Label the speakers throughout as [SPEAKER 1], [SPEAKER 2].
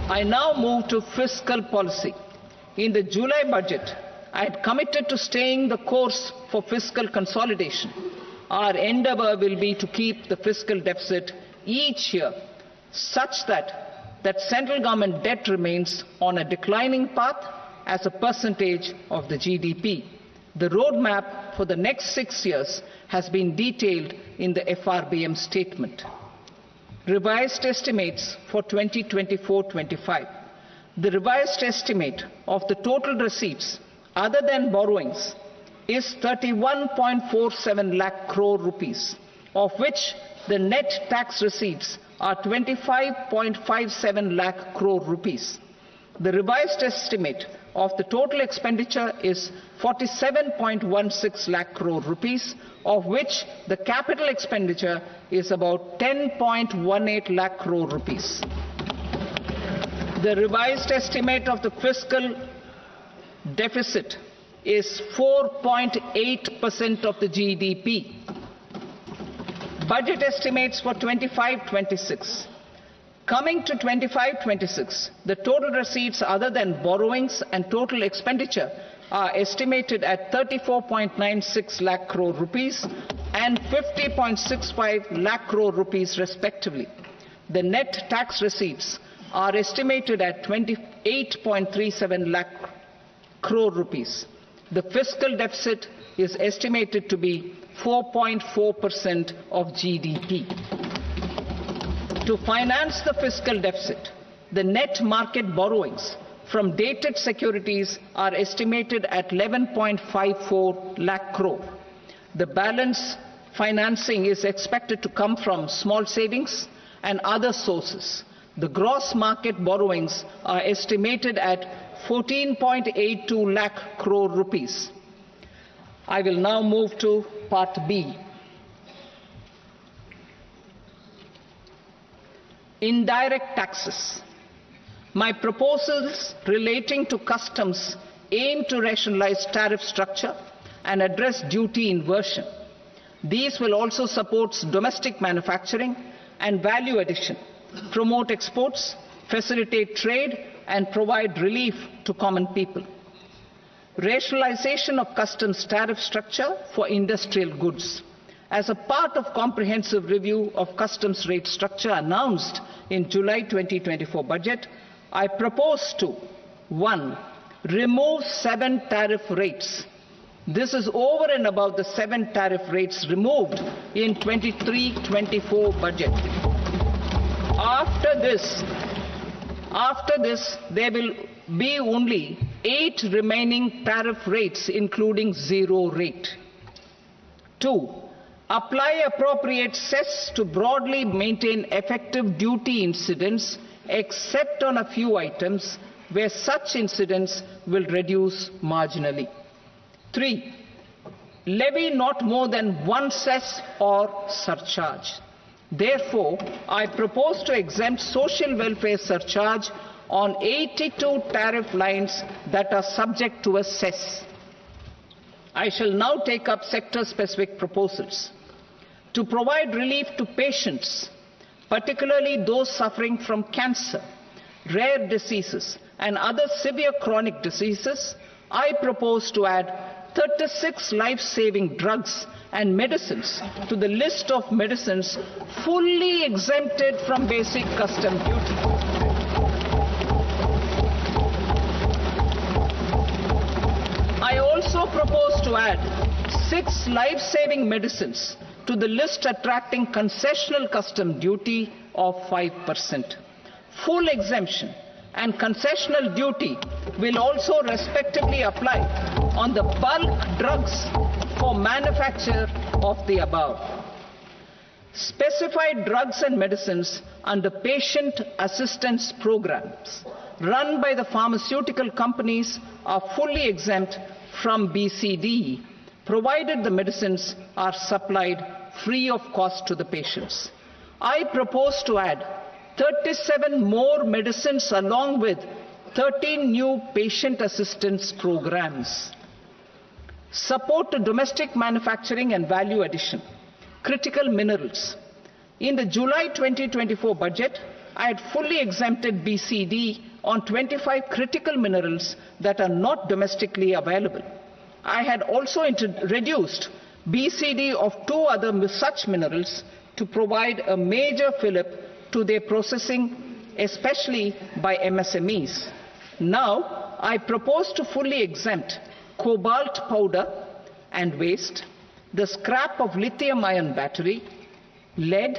[SPEAKER 1] I now move to fiscal policy. In the July budget, I had committed to staying the course for fiscal consolidation. Our endeavour will be to keep the fiscal deficit each year such that central government debt remains on a declining path as a percentage of the GDP. The roadmap for the next 6 years has been detailed in the FRBM statement. Revised estimates for 2024-25. The revised estimate of the total receipts other than borrowings is 31.47 lakh crore rupees, of which the net tax receipts are 25.57 lakh crore rupees. The revised estimate of the total expenditure is 47.16 lakh crore rupees, of which the capital expenditure is about 10.18 lakh crore rupees. The revised estimate of the fiscal deficit is 4.8% of the GDP. Budget estimates for 25-26. Coming to 25-26, the total receipts other than borrowings and total expenditure are estimated at 34.96 lakh crore rupees and 50.65 lakh crore rupees respectively. The net tax receipts are estimated at 28.37 lakh crore rupees. The fiscal deficit is estimated to be 4.4% of GDP. To finance the fiscal deficit, the net market borrowings from dated securities are estimated at 11.54 lakh crore. The balance financing is expected to come from small savings and other sources. The gross market borrowings are estimated at 14.82 lakh crore rupees. I will now move to Part B. Indirect taxes. My proposals relating to customs aim to rationalize tariff structure and address duty inversion. These will also support domestic manufacturing and value addition, promote exports, facilitate trade, and provide relief to common people. Rationalization of customs tariff structure for industrial goods. As a part of comprehensive review of customs rate structure announced in July 2024 budget, I propose to 1. Remove 7 tariff rates. This is over and above the 7 tariff rates removed in 23-24 budget. After this, there will be only 8 remaining tariff rates, including 0 rate. 2. Apply appropriate cess to broadly maintain effective duty incidence, except on a few items where such incidence will reduce marginally. 3. Levy not more than 1 cess or surcharge. Therefore, I propose to exempt social welfare surcharge on 82 tariff lines that are subject to a cess. I shall now take up sector-specific proposals. To provide relief to patients, particularly those suffering from cancer, rare diseases, and other severe chronic diseases, I propose to add 36 life-saving drugs and medicines to the list of medicines fully exempted from basic custom duty. I also propose to add 6 life-saving medicines to the list attracting concessional custom duty of 5%. Full exemption and concessional duty will also respectively apply on the bulk drugs for manufacture of the above. Specified drugs and medicines under patient assistance programs run by the pharmaceutical companies are fully exempt from BCD, provided the medicines are supplied free of cost to the patients. I propose to add 37 more medicines along with 13 new patient assistance programs. Support to domestic manufacturing and value addition. Critical minerals. In the July 2024 budget, I had fully exempted BCD on 25 critical minerals that are not domestically available. I had also reduced BCD of 2 other such minerals to provide a major fillip to their processing, especially by MSMEs. Now, I propose to fully exempt cobalt powder and waste, the scrap of lithium-ion battery, lead,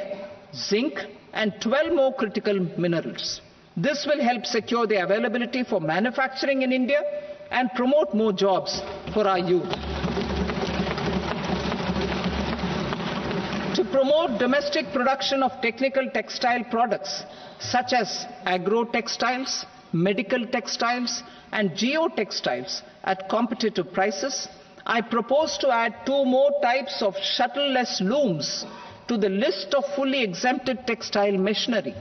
[SPEAKER 1] zinc, and 12 more critical minerals. This will help secure their availability for manufacturing in India and promote more jobs for our youth. To promote domestic production of technical textile products such as agro-textiles, medical textiles, and geotextiles at competitive prices, I propose to add 2 more types of shuttle-less looms to the list of fully exempted textile machinery.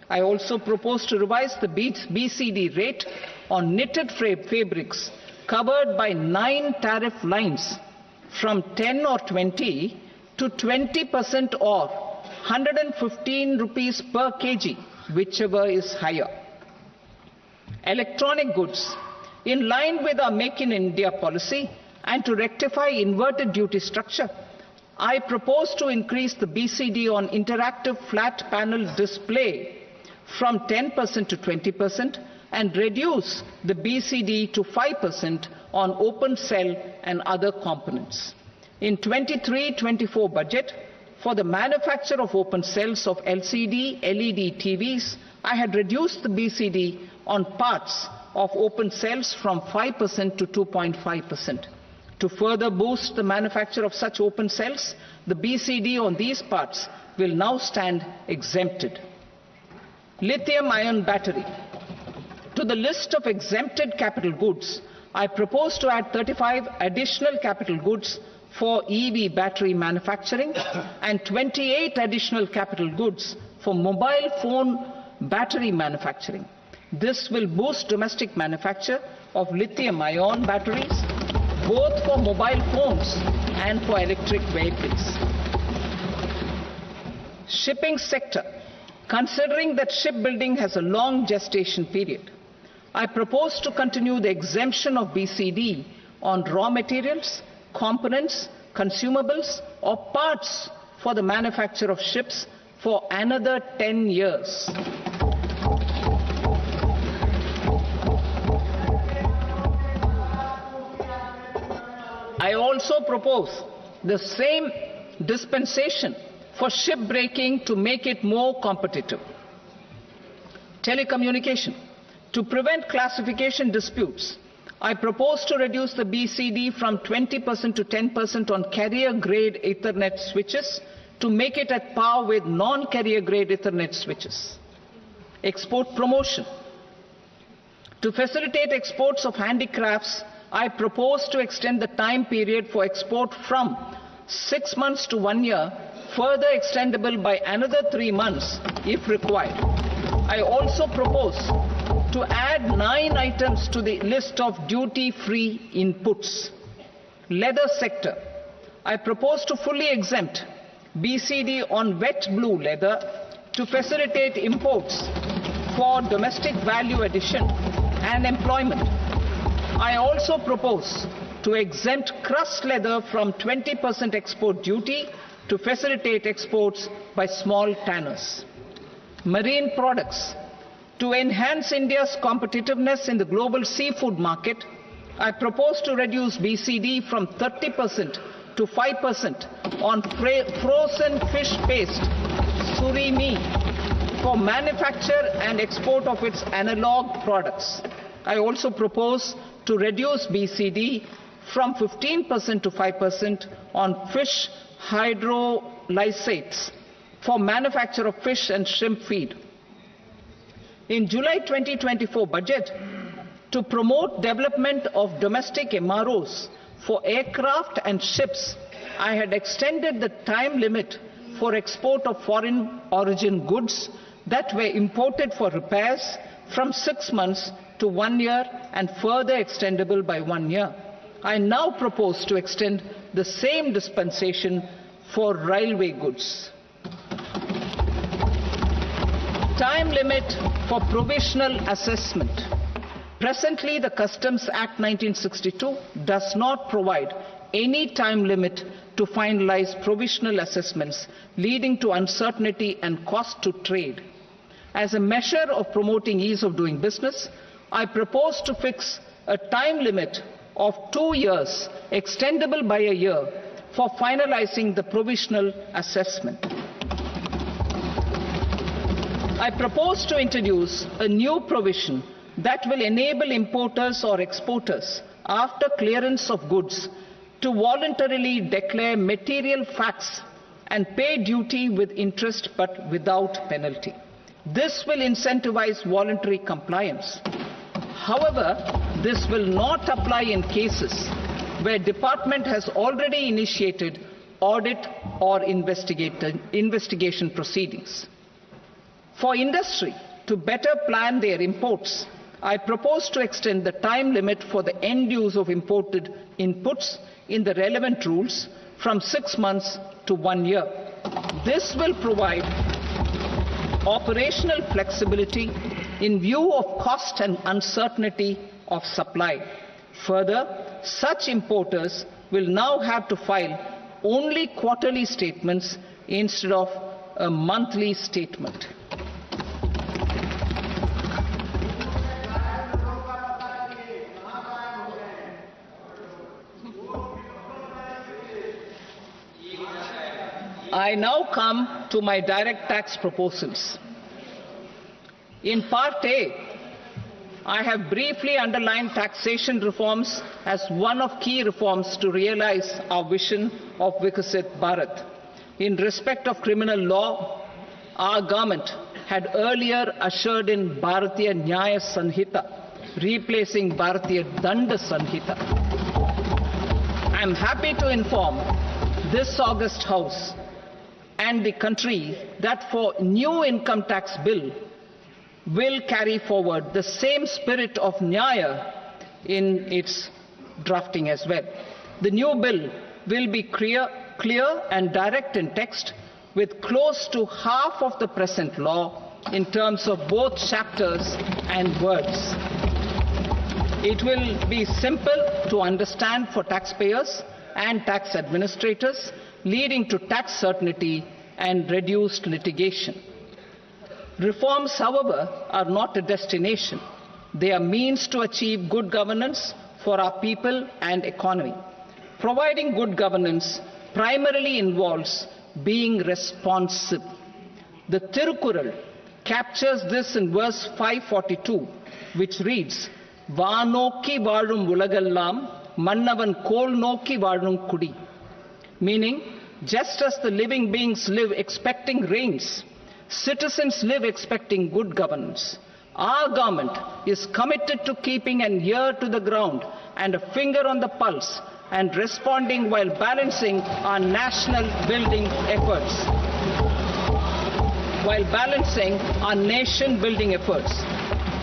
[SPEAKER 1] I also propose to revise the BCD rate on knitted fabrics covered by 9 tariff lines from 10 or 20 to 20% or 115 rupees per kg, whichever is higher. Electronic goods. In line with our Make in India policy and to rectify inverted duty structure, I propose to increase the BCD on interactive flat panel display from 10% to 20% and reduce the BCD to 5% on open cell and other components. In 23-24 budget, for the manufacture of open cells of LCD, LED TVs, I had reduced the BCD on parts of open cells from 5% to 2.5%. To further boost the manufacture of such open cells, the BCD on these parts will now stand exempted. Lithium-ion battery. To the list of exempted capital goods, I propose to add 35 additional capital goods for EV battery manufacturing and 28 additional capital goods for mobile phone battery manufacturing. This will boost domestic manufacture of lithium-ion batteries, both for mobile phones and for electric vehicles. Shipping sector. Considering that shipbuilding has a long gestation period, I propose to continue the exemption of BCD on raw materials, components, consumables, or parts for the manufacture of ships for another 10 years. I also propose the same dispensation for shipbreaking to make it more competitive. Telecommunication. To prevent classification disputes, I propose to reduce the BCD from 20% to 10% on carrier-grade Ethernet switches to make it at par with non-carrier-grade Ethernet switches. Export promotion. To facilitate exports of handicrafts, I propose to extend the time period for export from 6 months to 1 year, further extendable by another 3 months if required. I also propose to add 9 items to the list of duty-free inputs. Leather sector. I propose to fully exempt BCD on wet blue leather to facilitate imports for domestic value addition and employment. I also propose to exempt crust leather from 20% export duty to facilitate exports by small tanners. Marine products. To enhance India's competitiveness in the global seafood market, I propose to reduce BCD from 30% to 5% on frozen fish paste, surimi, for manufacture and export of its analog products. I also propose to reduce BCD from 15% to 5% on fish hydrolysates for manufacture of fish and shrimp feed. In July 2024 budget, to promote development of domestic MROs for aircraft and ships, I had extended the time limit for export of foreign origin goods that were imported for repairs from 6 months to 1 year and further extendable by 1 year. I now propose to extend the same dispensation for railway goods. Time limit for provisional assessment. Presently, the Customs Act 1962 does not provide any time limit to finalize provisional assessments, leading to uncertainty and cost to trade. As a measure of promoting ease of doing business, I propose to fix a time limit of 2 years, extendable by a year, for finalizing the provisional assessment. I propose to introduce a new provision that will enable importers or exporters, after clearance of goods, to voluntarily declare material facts and pay duty with interest but without penalty. This will incentivize voluntary compliance. However, this will not apply in cases where department has already initiated audit or investigation proceedings. For industry to better plan their imports, I propose to extend the time limit for the end use of imported inputs in the relevant rules from 6 months to 1 year. This will provide operational flexibility in view of cost and uncertainty of supply. Further, such importers will now have to file only quarterly statements instead of a monthly statement. I now come to my direct tax proposals. In Part A, I have briefly underlined taxation reforms as one of key reforms to realize our vision of Vikasit Bharat. In respect of criminal law, our government had earlier ushered in Bharatiya Nyaya Sanhita, replacing Bharatiya Danda Sanhita. I am happy to inform this august House and the country that for new income tax bill will carry forward the same spirit of Nyaya in its drafting as well. The new bill will be clear and direct in text, with close to half of the present law in terms of both chapters and words. It will be simple to understand for taxpayers and tax administrators, leading to tax certainty and reduced litigation. Reforms, however, are not a destination. They are means to achieve good governance for our people and economy. Providing good governance primarily involves being responsive. The Tirukural captures this in verse 542, which reads, "Vaanokki vaazhum ulagallam, mannavan kol nokki vaazhum kudi," meaning, just as the living beings live expecting rains, citizens live expecting good governance. Our government is committed to keeping an ear to the ground and a finger on the pulse and responding while balancing our national building efforts.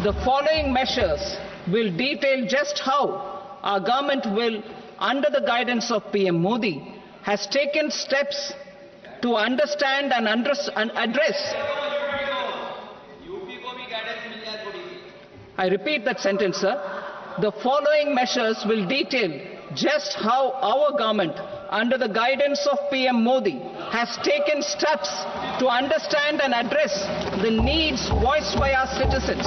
[SPEAKER 1] The following measures will detail just how our government will, under the guidance of PM Modi, has taken steps to understand and address. I repeat that sentence, sir. The following measures will detail just how our government, under the guidance of PM Modi, has taken steps to understand and address the needs voiced by our citizens.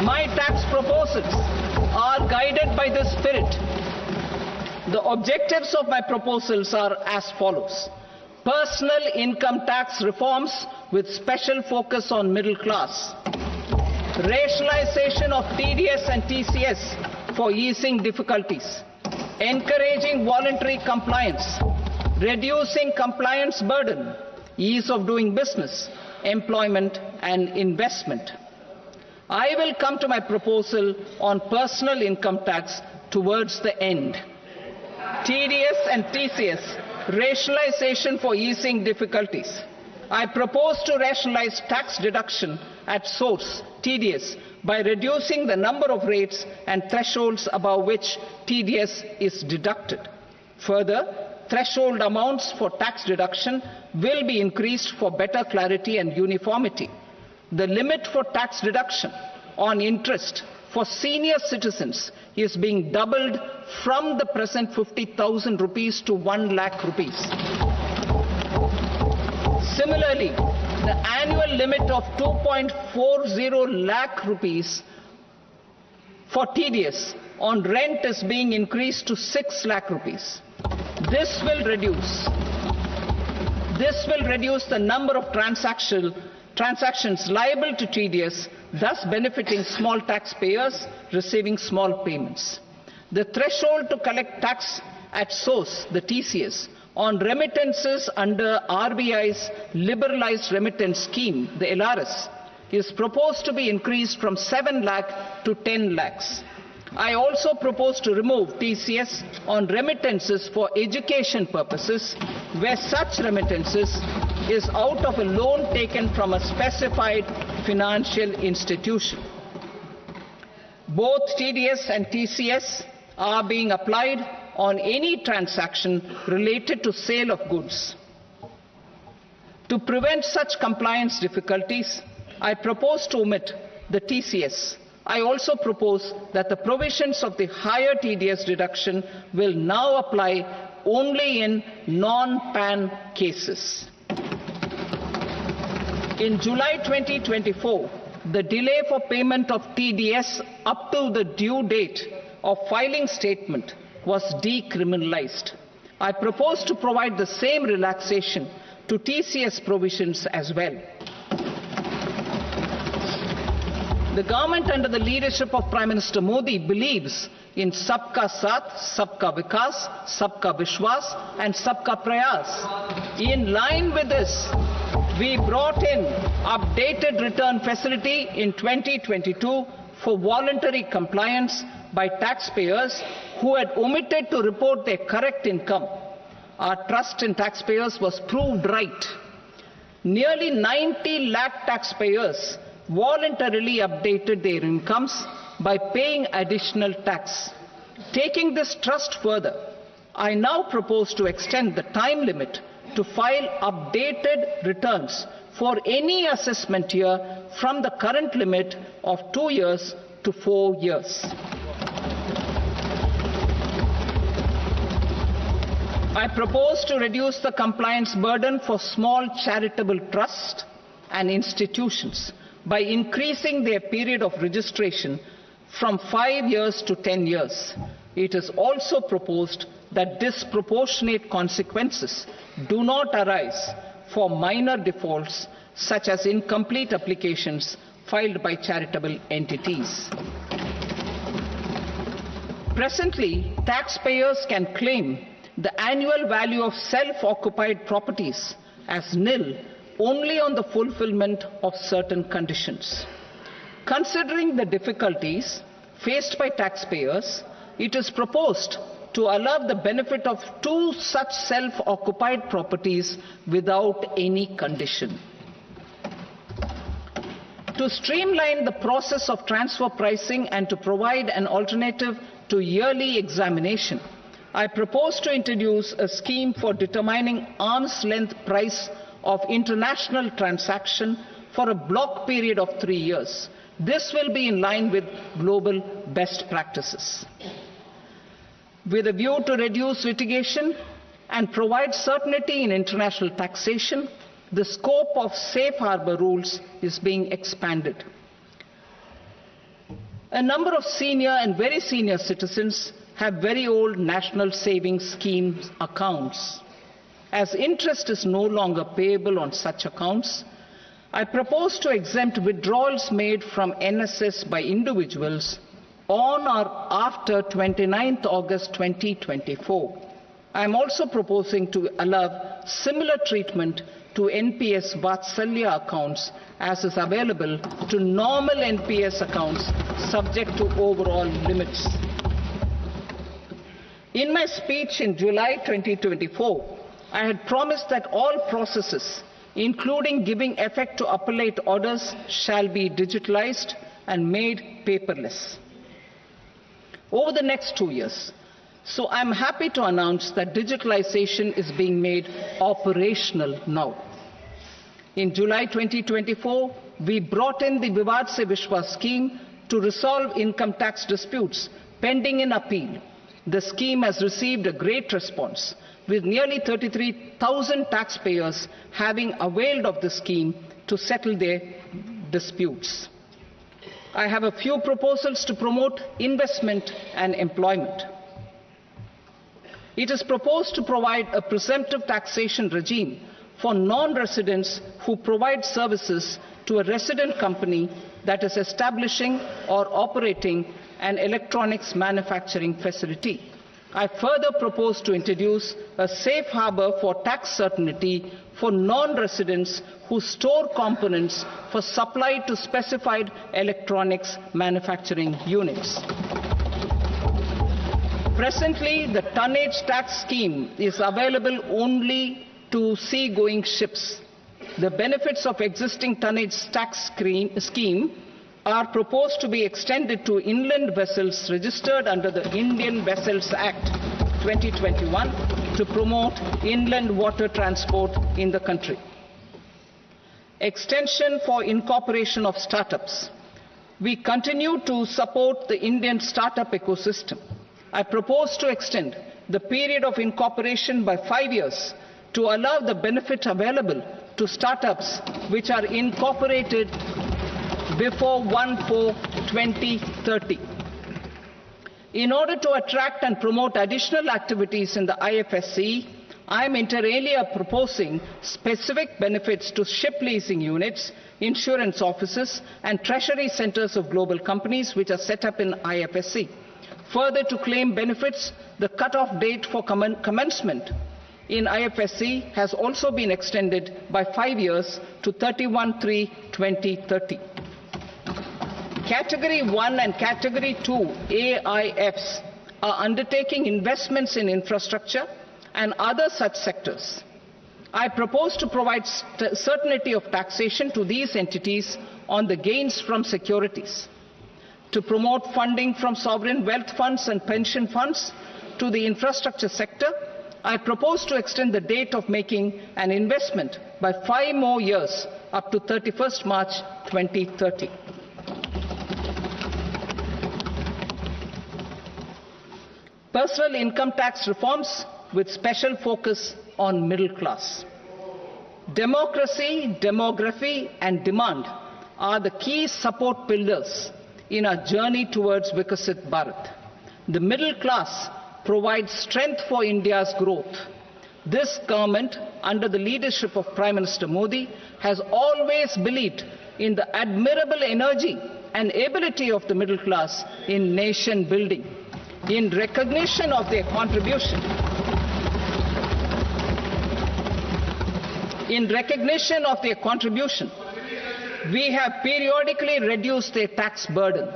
[SPEAKER 1] My tax proposals are guided by this spirit. The objectives of my proposals are as follows. Personal income tax reforms with special focus on middle class. Rationalization of TDS and TCS for easing difficulties. Encouraging voluntary compliance. Reducing compliance burden. Ease of doing business. Employment and investment. I will come to my proposal on personal income tax towards the end. TDS and TCS, rationalization for easing difficulties. I propose to rationalize tax deduction at source, TDS, by reducing the number of rates and thresholds above which TDS is deducted. Further, threshold amounts for tax deduction will be increased for better clarity and uniformity. The limit for tax deduction on interest for senior citizens is being doubled from the present 50,000 rupees to 1 lakh rupees. Similarly, the annual limit of 2.40 lakh rupees for TDS on rent is being increased to 6 lakh rupees. This will reduce the number of transactions liable to TDS, thus benefiting small taxpayers receiving small payments. The threshold to collect tax at source, the TCS, on remittances under RBI's liberalized remittance scheme, the LRS, is proposed to be increased from 7 lakh to 10 lakhs. I also propose to remove TCS on remittances for education purposes, where such remittances is out of a loan taken from a specified financial institution. Both TDS and TCS are being applied on any transaction related to sale of goods. To prevent such compliance difficulties, I propose to omit the TCS. I also propose that the provisions of the higher TDS deduction will now apply only in non-PAN cases. In July 2024, the delay for payment of TDS up to the due date of filing statement was decriminalized. I propose to provide the same relaxation to TCS provisions as well. The government under the leadership of Prime Minister Modi believes in Sabka Saath, Sabka Vikas, Sabka Vishwas and Sabka Prayas. In line with this, we brought in updated return facility in 2022 for voluntary compliance by taxpayers who had omitted to report their correct income. Our trust in taxpayers was proved right. Nearly 90 lakh taxpayers voluntarily updated their incomes by paying additional tax. Taking this trust further, I now propose to extend the time limit to file updated returns for any assessment year from the current limit of 2 years to 4 years. I propose to reduce the compliance burden for small charitable trusts and institutions by increasing their period of registration from 5 years to 10 years. It is also proposed that disproportionate consequences do not arise for minor defaults such as incomplete applications filed by charitable entities. Presently, taxpayers can claim the annual value of self-occupied properties as nil only on the fulfillment of certain conditions. Considering the difficulties faced by taxpayers, it is proposed to allow the benefit of 2 such self-occupied properties without any condition. To streamline the process of transfer pricing and to provide an alternative to yearly examination, I propose to introduce a scheme for determining arm's length price of international transaction for a block period of 3 years. This will be in line with global best practices. With a view to reduce litigation and provide certainty in international taxation, the scope of safe harbor rules is being expanded. A number of senior and very senior citizens have very old national savings scheme accounts. As interest is no longer payable on such accounts, I propose to exempt withdrawals made from NSS by individuals on or after 29th August 2024. I am also proposing to allow similar treatment to NPS Vatsalya accounts as is available to normal NPS accounts subject to overall limits. In my speech in July 2024, I had promised that all processes, including giving effect to appellate orders, shall be digitalized and made paperless over the next 2 years. So I'm happy to announce that digitalization is being made operational now. In July 2024, we brought in the Vivad Se Vishwas scheme to resolve income tax disputes pending in appeal. The scheme has received a great response, with nearly 33,000 taxpayers having availed of the scheme to settle their disputes. I have a few proposals to promote investment and employment. It is proposed to provide a presumptive taxation regime for non-residents who provide services to a resident company that is establishing or operating an electronics manufacturing facility. I further propose to introduce a safe harbor for tax certainty for non-residents who store components for supply to specified electronics manufacturing units. Presently, the tonnage tax scheme is available only to sea-going ships. The benefits of existing tonnage tax scheme are proposed to be extended to inland vessels registered under the Indian Vessels Act 2021 to promote inland water transport in the country. Extension for incorporation of startups. We continue to support the Indian startup ecosystem. I propose to extend the period of incorporation by 5 years to allow the benefit available to startups which are incorporated before 1/4/2030. In order to attract and promote additional activities in the IFSC, I am inter alia proposing specific benefits to ship leasing units, insurance offices, and treasury centers of global companies which are set up in IFSC. Further, to claim benefits, the cut-off date for commencement in IFSC has also been extended by 5 years to 31/3/2030. Category 1 and Category 2 AIFs are undertaking investments in infrastructure and other such sectors. I propose to provide certainty of taxation to these entities on the gains from securities, to promote funding from sovereign wealth funds and pension funds to the infrastructure sector. I propose to extend the date of making an investment by 5 more years up to 31st March 2030. Personal income tax reforms with special focus on middle class. Democracy, demography, and demand are the key support pillars in our journey towards Vikasit Bharat. The middle class provides strength for India's growth. This government, under the leadership of Prime Minister Modi, has always believed in the admirable energy and ability of the middle class in nation building. In recognition of their contribution, we have periodically reduced their tax burden.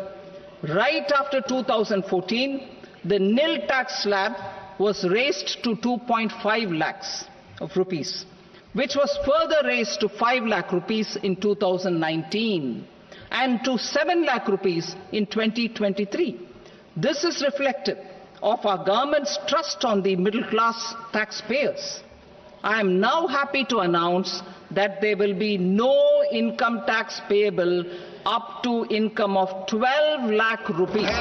[SPEAKER 1] Right after 2014, the nil tax slab was raised to 2.5 lakhs of rupees, which was further raised to 5 lakh rupees in 2019 and to 7 lakh rupees in 2023. This is reflective of our government's trust on the middle class taxpayers. I am now happy to announce that there will be no income tax payable up to income of 12 lakh rupees.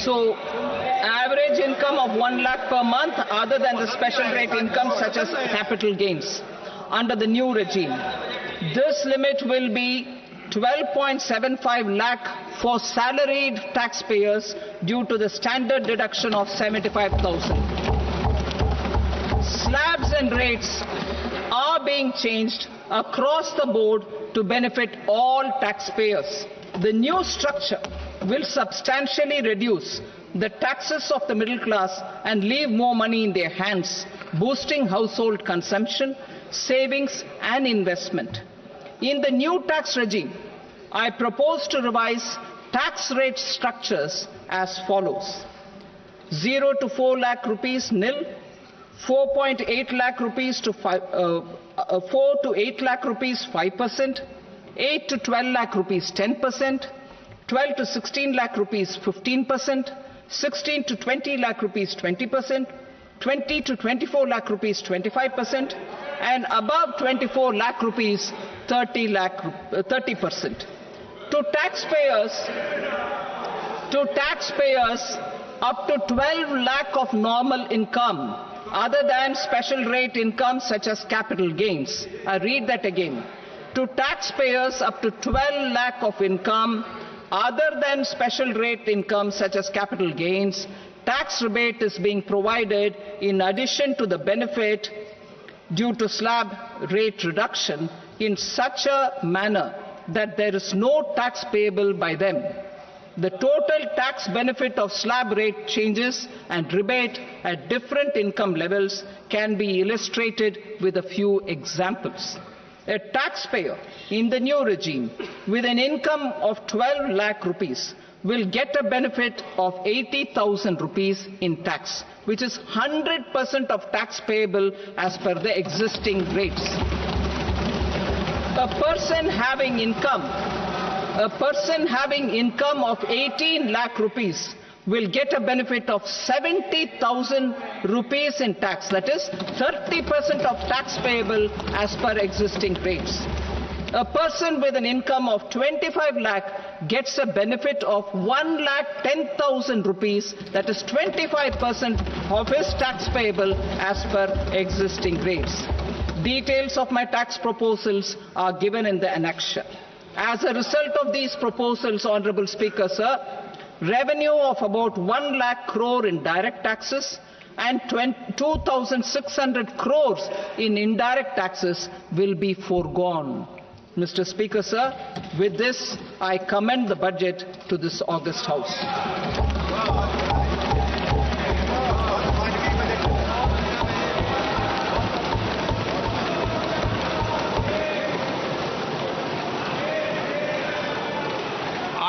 [SPEAKER 1] So, average income of 1 lakh per month other than the special rate income such as capital gains under the new regime. This limit will be 12.75 lakh for salaried taxpayers due to the standard deduction of 75,000. Slabs and rates are being changed across the board to benefit all taxpayers. The new structure will substantially reduce the taxes of the middle class and leave more money in their hands, boosting household consumption, savings and investment. In the new tax regime, I propose to revise tax rate structures as follows: 0 to 4 lakh rupees nil, 4.8 lakh rupees to 4 to 8 lakh rupees 5%, 8 to 12 lakh rupees 10%, 12 to 16 lakh rupees 15%, 16 to 20 lakh rupees 20%, 20 to 24 lakh rupees 25%, and above 24 lakh rupees 30%. To taxpayers up to 12 lakh of normal income other than special rate income such as capital gains. I read that again. To taxpayers up to 12 lakh of income other than special rate income such as capital gains, tax rebate is being provided in addition to the benefit due to slab rate reduction in such a manner that there is no tax payable by them. The total tax benefit of slab rate changes and rebate at different income levels can be illustrated with a few examples. A taxpayer in the new regime with an income of 12 lakh rupees will get a benefit of 80,000 rupees in tax, which is 100% of tax payable as per the existing rates. A person having income of 18 lakh rupees will get a benefit of 70,000 rupees in tax, that is 30% of tax payable as per existing rates. A person with an income of 25 lakh gets a benefit of 1,10,000 rupees, that is 25% of his tax payable as per existing rates. Details of my tax proposals are given in the annexure. As a result of these proposals, Honorable Speaker, sir, revenue of about 1 lakh crore in direct taxes and 2,600 crores in indirect taxes will be foregone. Mr. Speaker, sir, with this, I commend the budget to this august House.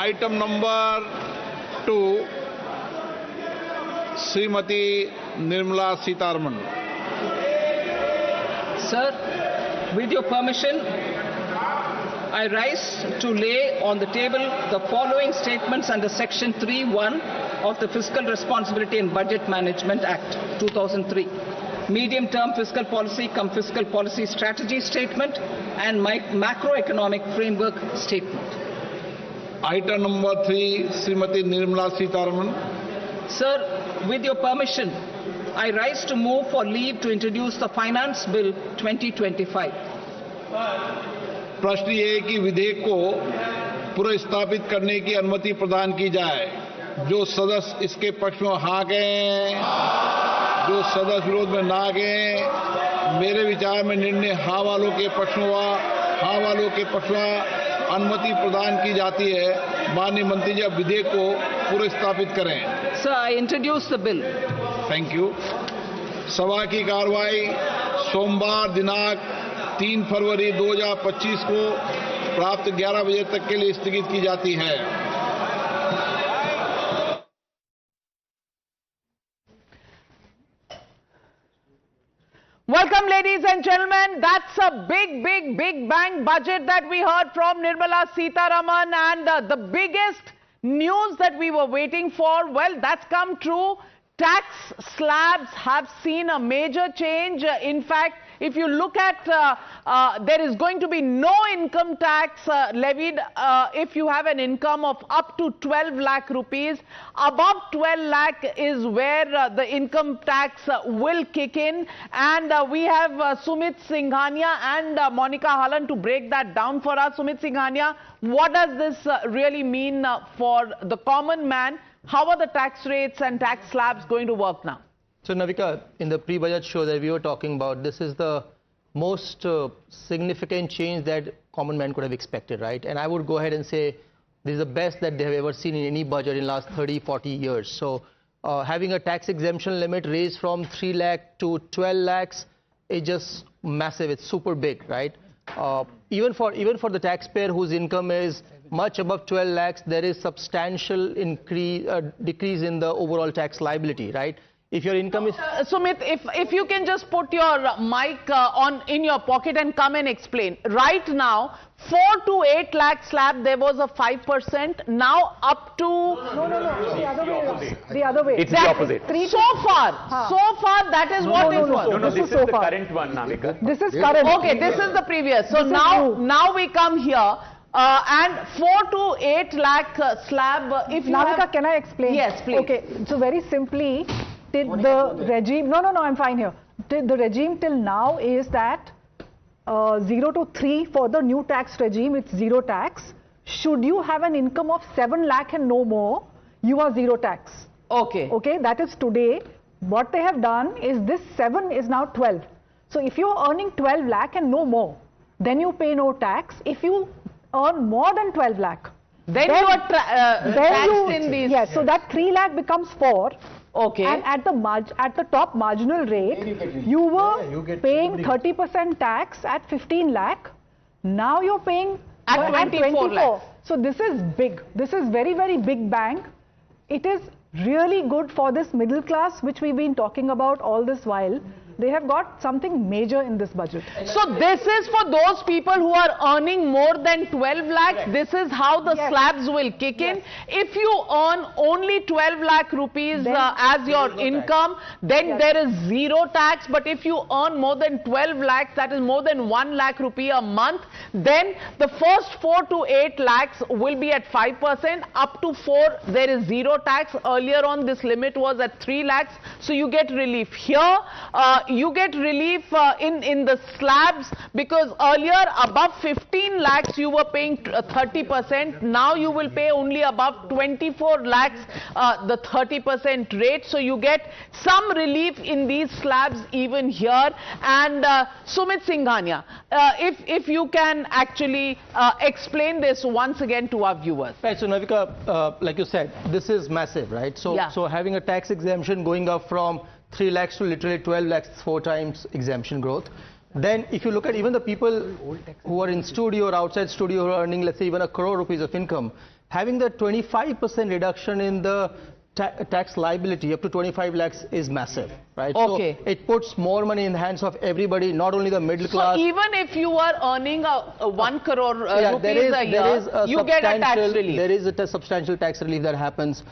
[SPEAKER 2] Item number 2, Srimati Nirmala Sitharaman.
[SPEAKER 1] Sir, with your permission, I rise to lay on the table the following statements under Section 3(1) of the Fiscal Responsibility and Budget Management Act 2003. Medium-term fiscal policy cum fiscal policy strategy statement and macroeconomic framework statement.
[SPEAKER 2] Item number 3, Srimati Nirmala Sitharaman.
[SPEAKER 1] Sir, with your permission, I rise to move for leave to introduce the Finance Bill 2025.
[SPEAKER 2] प्रश्न ये है कि विधेयक को पुनर्स्थापित करने की अनुमति प्रदान की जाए। जो सदस्य इसके पक्ष में हाँ कहें, जो सदस्य विरोध में ना कहें, मेरे विचार में निर्णय हाँ वालों के पक्ष में हाँ वालों के पक्ष में अनुमति प्रदान की जाती है। माननीय मंत्री जी, विधेयक को पुनर्स्थापित करें।
[SPEAKER 1] Sir, I introduce the bill.
[SPEAKER 2] Thank you. सभा की कार्रवाई सोमवार दिनांक 3 फरवरी 2025 को प्राप्त 11 बजे तक के लिए स्थगित की जाती है।
[SPEAKER 3] Welcome, ladies and gentlemen. That's a big bang budget that we heard from Nirmala Sitharaman, and the biggest news that we were waiting for, well, that's come true. Tax slabs have seen a major change. In fact, if you look at, there is going to be no income tax levied if you have an income of up to 12 lakh rupees. Above 12 lakh is where the income tax will kick in. And we have Sumit Singhania and Monica Hallan to break that down for us. Sumit Singhania, what does this really mean for the common man? How are the tax rates and tax slabs going to work now?
[SPEAKER 4] So, Navika, in the pre-budget show that we were talking about, this is the most significant change that common man could have expected, right? And I would go ahead and say This is the best that they have ever seen in any budget in the last 30, 40 years. So having a tax exemption limit raised from 3 lakh to 12 lakhs is just massive. It's super big, right? Even for the taxpayer whose income is much above 12 lakhs, there is substantial decrease in the overall tax liability, right? If your income is...
[SPEAKER 3] Sumit, if you can just put your mic in your pocket and come and explain. Right now, 4 to 8 lakh slab, there was a 5%. Now up to...
[SPEAKER 5] No. The other way around. The other way.
[SPEAKER 6] It's the opposite.
[SPEAKER 3] So far, that is what it was.
[SPEAKER 6] No, this is the current one, Navika.
[SPEAKER 5] This is current.
[SPEAKER 3] Okay, this is the previous. So now we come here. And 4 to 8 lakh slab. If you
[SPEAKER 5] Navika, can I explain?
[SPEAKER 3] Yes, please.
[SPEAKER 5] Okay, so very simply, the regime... No, I'm fine here. The regime till now is that 0 to 3 for the new tax regime, it's zero tax. Should you have an income of 7 lakh and no more, you are zero tax.
[SPEAKER 3] Okay.
[SPEAKER 5] Okay, that is today. What they have done is this 7 is now 12. So if you're earning 12 lakh and no more, then you pay no tax. If you earn more than 12 lakh,
[SPEAKER 3] then you are taxed in these.
[SPEAKER 5] Yes, so that 3 lakh becomes 4.
[SPEAKER 3] Okay.
[SPEAKER 5] And at the top marginal rate, you were paying 30% tax at 15 lakh. Now you're paying
[SPEAKER 3] at 24 lakh.
[SPEAKER 5] So this is big. This is very, very big bang. It is really good for this middle class, which we've been talking about all this while. They have got something major in this budget.
[SPEAKER 3] So this is for those people who are earning more than 12 lakhs. This is how the slabs will kick in. If you earn only 12 lakh rupees as your income, then there is zero tax. But if you earn more than 12 lakhs, that is more than 1 lakh rupee a month, then the first 4 to 8 lakhs will be at 5%. Up to 4, there is zero tax. Earlier on, this limit was at 3 lakhs. So you get relief here. You get relief in the slabs, because earlier above 15 lakhs you were paying 30%. Now you will pay only above 24 lakhs the 30% rate. So you get some relief in these slabs even here. And Sumit Singhania, if you can actually explain this once again to our viewers.
[SPEAKER 4] Right, so Navika, like you said, this is massive, right? So having a tax exemption going up from 3 lakhs to literally 12 lakhs, 4 times exemption growth. Then if you look at even the people who are in studio or outside studio who are earning, let's say, even 1 crore rupees of income, having the 25% reduction in the tax liability up to 25 lakhs is massive, right?
[SPEAKER 3] Okay.
[SPEAKER 4] So it puts more money in the hands of everybody, not only the middle class.
[SPEAKER 3] So even if you are earning 1 crore rupees a year, you get a tax relief.
[SPEAKER 4] There is a substantial tax relief that happens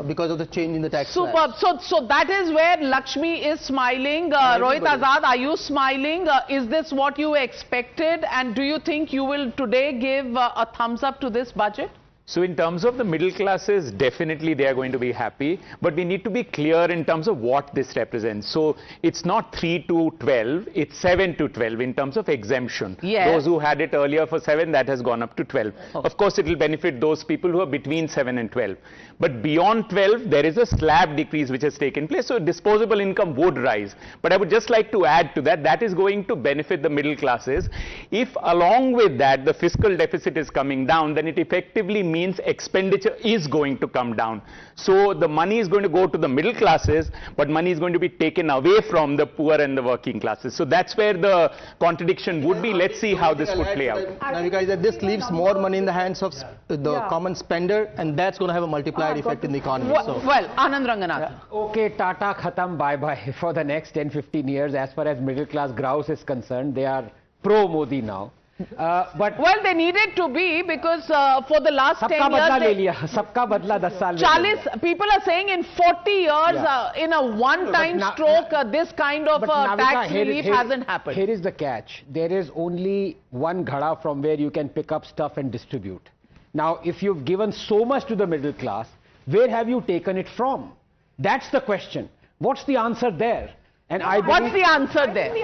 [SPEAKER 4] because of the change in the tax.
[SPEAKER 3] Superb. So that is where Lakshmi is smiling. Rohit Azad, are you smiling? Is this what you expected? And do you think you will today give a thumbs up to this budget?
[SPEAKER 6] So in terms of the middle classes, definitely they are going to be happy. But we need to be clear in terms of what this represents. So it's not 3 to 12, it's 7 to 12 in terms of exemption.
[SPEAKER 3] Yes.
[SPEAKER 6] Those who had it earlier for 7, that has gone up to 12.
[SPEAKER 3] Oh.
[SPEAKER 6] Of course, it will benefit those people who are between 7 and 12. But beyond 12, there is a slab decrease which has taken place. So disposable income would rise. But I would just like to add to that, that is going to benefit the middle classes. If along with that, the fiscal deficit is coming down, then it effectively means expenditure is going to come down. So the money is going to go to the middle classes, but money is going to be taken away from the poor and the working classes. So that's where the contradiction would be. Let's see how this would play out.
[SPEAKER 4] Navika, that this leaves more money in the hands of the common spender, and that's going to have a multiplier effect in the economy.
[SPEAKER 3] Well, Anand Ranganathan.
[SPEAKER 7] Okay, Tata khatam, bye-bye. For the next 10-15 years, as far as middle class grouse is concerned, they are pro-Modi now.
[SPEAKER 3] But well, they needed to be, because for the last 10 years,
[SPEAKER 7] sabka badla 10 saal mein le liya.
[SPEAKER 3] People are saying in 40 years, in a one-time stroke, this kind of tax relief hasn't happened.
[SPEAKER 7] Here is the catch. There is only one ghada from where you can pick up stuff and distribute. Now, if you've given so much to the middle class, where have you taken it from? That's the question. What's the answer there? And
[SPEAKER 3] what's the answer there?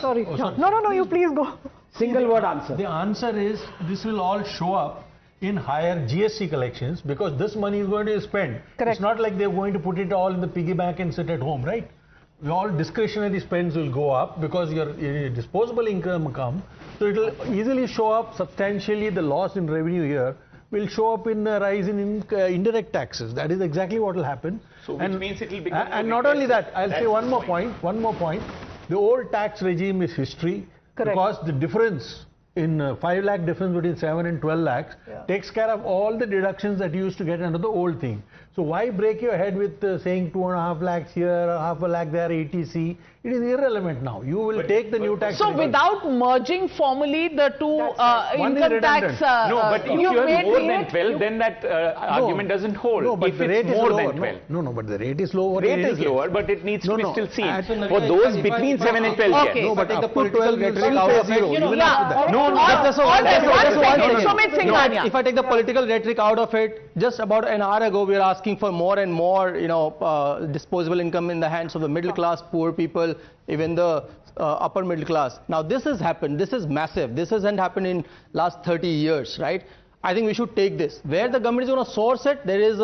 [SPEAKER 5] Sorry. No, you please go.
[SPEAKER 7] Single word answer.
[SPEAKER 8] The answer is this will all show up in higher GST collections, because this money is going to be spent.
[SPEAKER 5] Correct.
[SPEAKER 8] It's not like they're going to put it all in the piggy bank and sit at home, right? All discretionary spends will go up because your disposable income comes. So it will easily show up substantially the loss in revenue here, will show up in a rise in indirect taxes. That is exactly what will happen.
[SPEAKER 6] So which means it will become
[SPEAKER 8] and not only that, I'll say one more point. The old tax regime is history.
[SPEAKER 3] Correct.
[SPEAKER 8] Because the difference in 5 lakh difference between 7 and 12 lakhs takes care of all the deductions that you used to get under the old thing. So why break your head with saying 2.5 lakhs here, half a lakh there, etc. It is irrelevant now. You will take the new tax.
[SPEAKER 3] So without merging formally the two income tax...
[SPEAKER 6] no, but if you have more than 12, then that argument doesn't hold.
[SPEAKER 8] No, but
[SPEAKER 6] if
[SPEAKER 8] the rate
[SPEAKER 6] it's
[SPEAKER 8] is
[SPEAKER 6] more
[SPEAKER 8] lower.
[SPEAKER 6] than 12.
[SPEAKER 8] No, but the rate is lower.
[SPEAKER 6] Rate is lower, but it needs to be still seen. For those between 7 and 12,
[SPEAKER 3] okay.
[SPEAKER 6] yes.
[SPEAKER 4] No, but take the political rhetoric out of it. If I take the political rhetoric out of it, just about an hour ago, we were asking for more and more, disposable income in the hands of the middle class, poor people, even the upper middle class. Now, this has happened. This is massive. This hasn't happened in last 30 years, right? I think we should take this. Where the government is going to source it, there is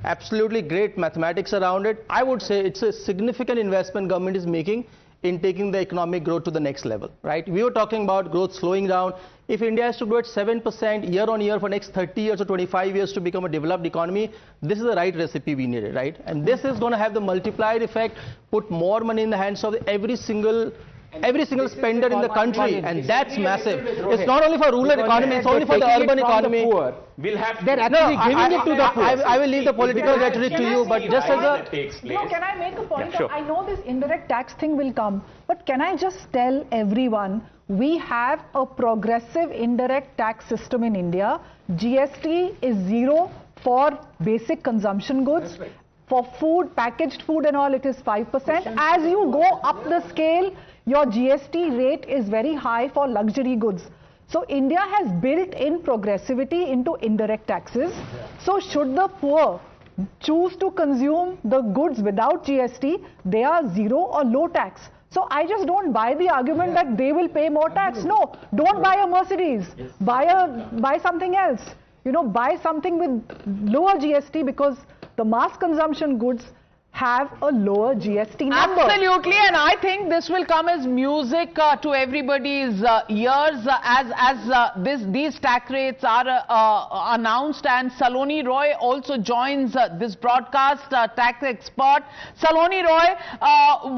[SPEAKER 4] absolutely great mathematics around it. I would say it's a significant investment government is making in taking the economic growth to the next level, right? We were talking about growth slowing down. If India has to grow at 7% year on year for next 30 years or 25 years to become a developed economy, this is the right recipe we needed, right? And this is going to have the multiplier effect, put more money in the hands of every single spender in the country, and that's massive. It's not only for rural economy, it's only for the urban economy.
[SPEAKER 6] We'll have
[SPEAKER 7] They're actually giving it to the poor.
[SPEAKER 4] I will leave the political rhetoric to you, but just as a...
[SPEAKER 5] No, can I make a point?
[SPEAKER 6] Yeah, sure.
[SPEAKER 5] I know this indirect tax thing will come, but can I just tell everyone, we have a progressive indirect tax system in India. GST is 0 for basic consumption goods. Right. For food, packaged food and all, it is 5%. As you go up the scale, your GST rate is very high for luxury goods. So India has built in progressivity into indirect taxes. So should the poor choose to consume the goods without GST, they are 0 or low tax. So I just don't buy the argument that they will pay more tax. No, don't buy a Mercedes. Buy something else. Buy something with lower GST, because the mass consumption goods have a lower GST number.
[SPEAKER 3] Absolutely, and I think this will come as music to everybody's ears as these tax rates are announced. And Saloni Roy also joins this broadcast, tax expert. Saloni Roy,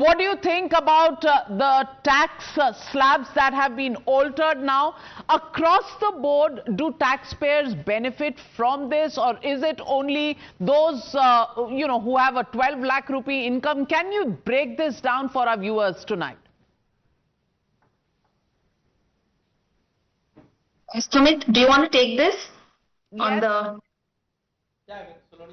[SPEAKER 3] what do you think about the tax slabs that have been altered now? Across the board, do taxpayers benefit from this, or is it only those who have a 12 lakh rupee income? Can you break this down for our viewers tonight?
[SPEAKER 9] Sumit, do you want to take this?
[SPEAKER 3] Yes.
[SPEAKER 9] On the...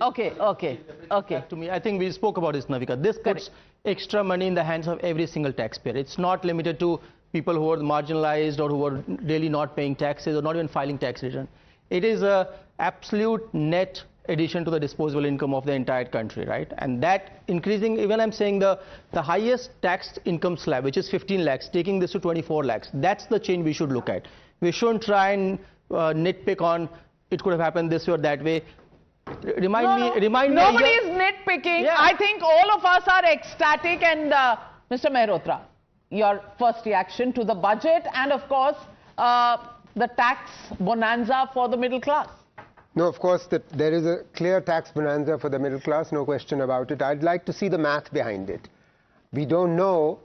[SPEAKER 3] Okay.
[SPEAKER 4] To me, I think we spoke about this, Navika. This puts extra money in the hands of every single taxpayer. It's not limited to people who are marginalized or who are really not paying taxes or not even filing tax return. It is a absolute net addition to the disposable income of the entire country, right? And that increasing, even I'm saying the highest taxed income slab, which is 15 lakhs, taking this to 24 lakhs, that's the change we should look at. We shouldn't try and nitpick on it could have happened this way or that way. Remind me.
[SPEAKER 3] Nobody is nitpicking. Yeah. I think all of us are ecstatic. And Mr. Mehrotra, your first reaction to the budget and, of course, the tax bonanza for the middle class.
[SPEAKER 10] No, of course, there is a clear tax bonanza for the middle class, no question about it. I'd like to see the math behind it. We don't know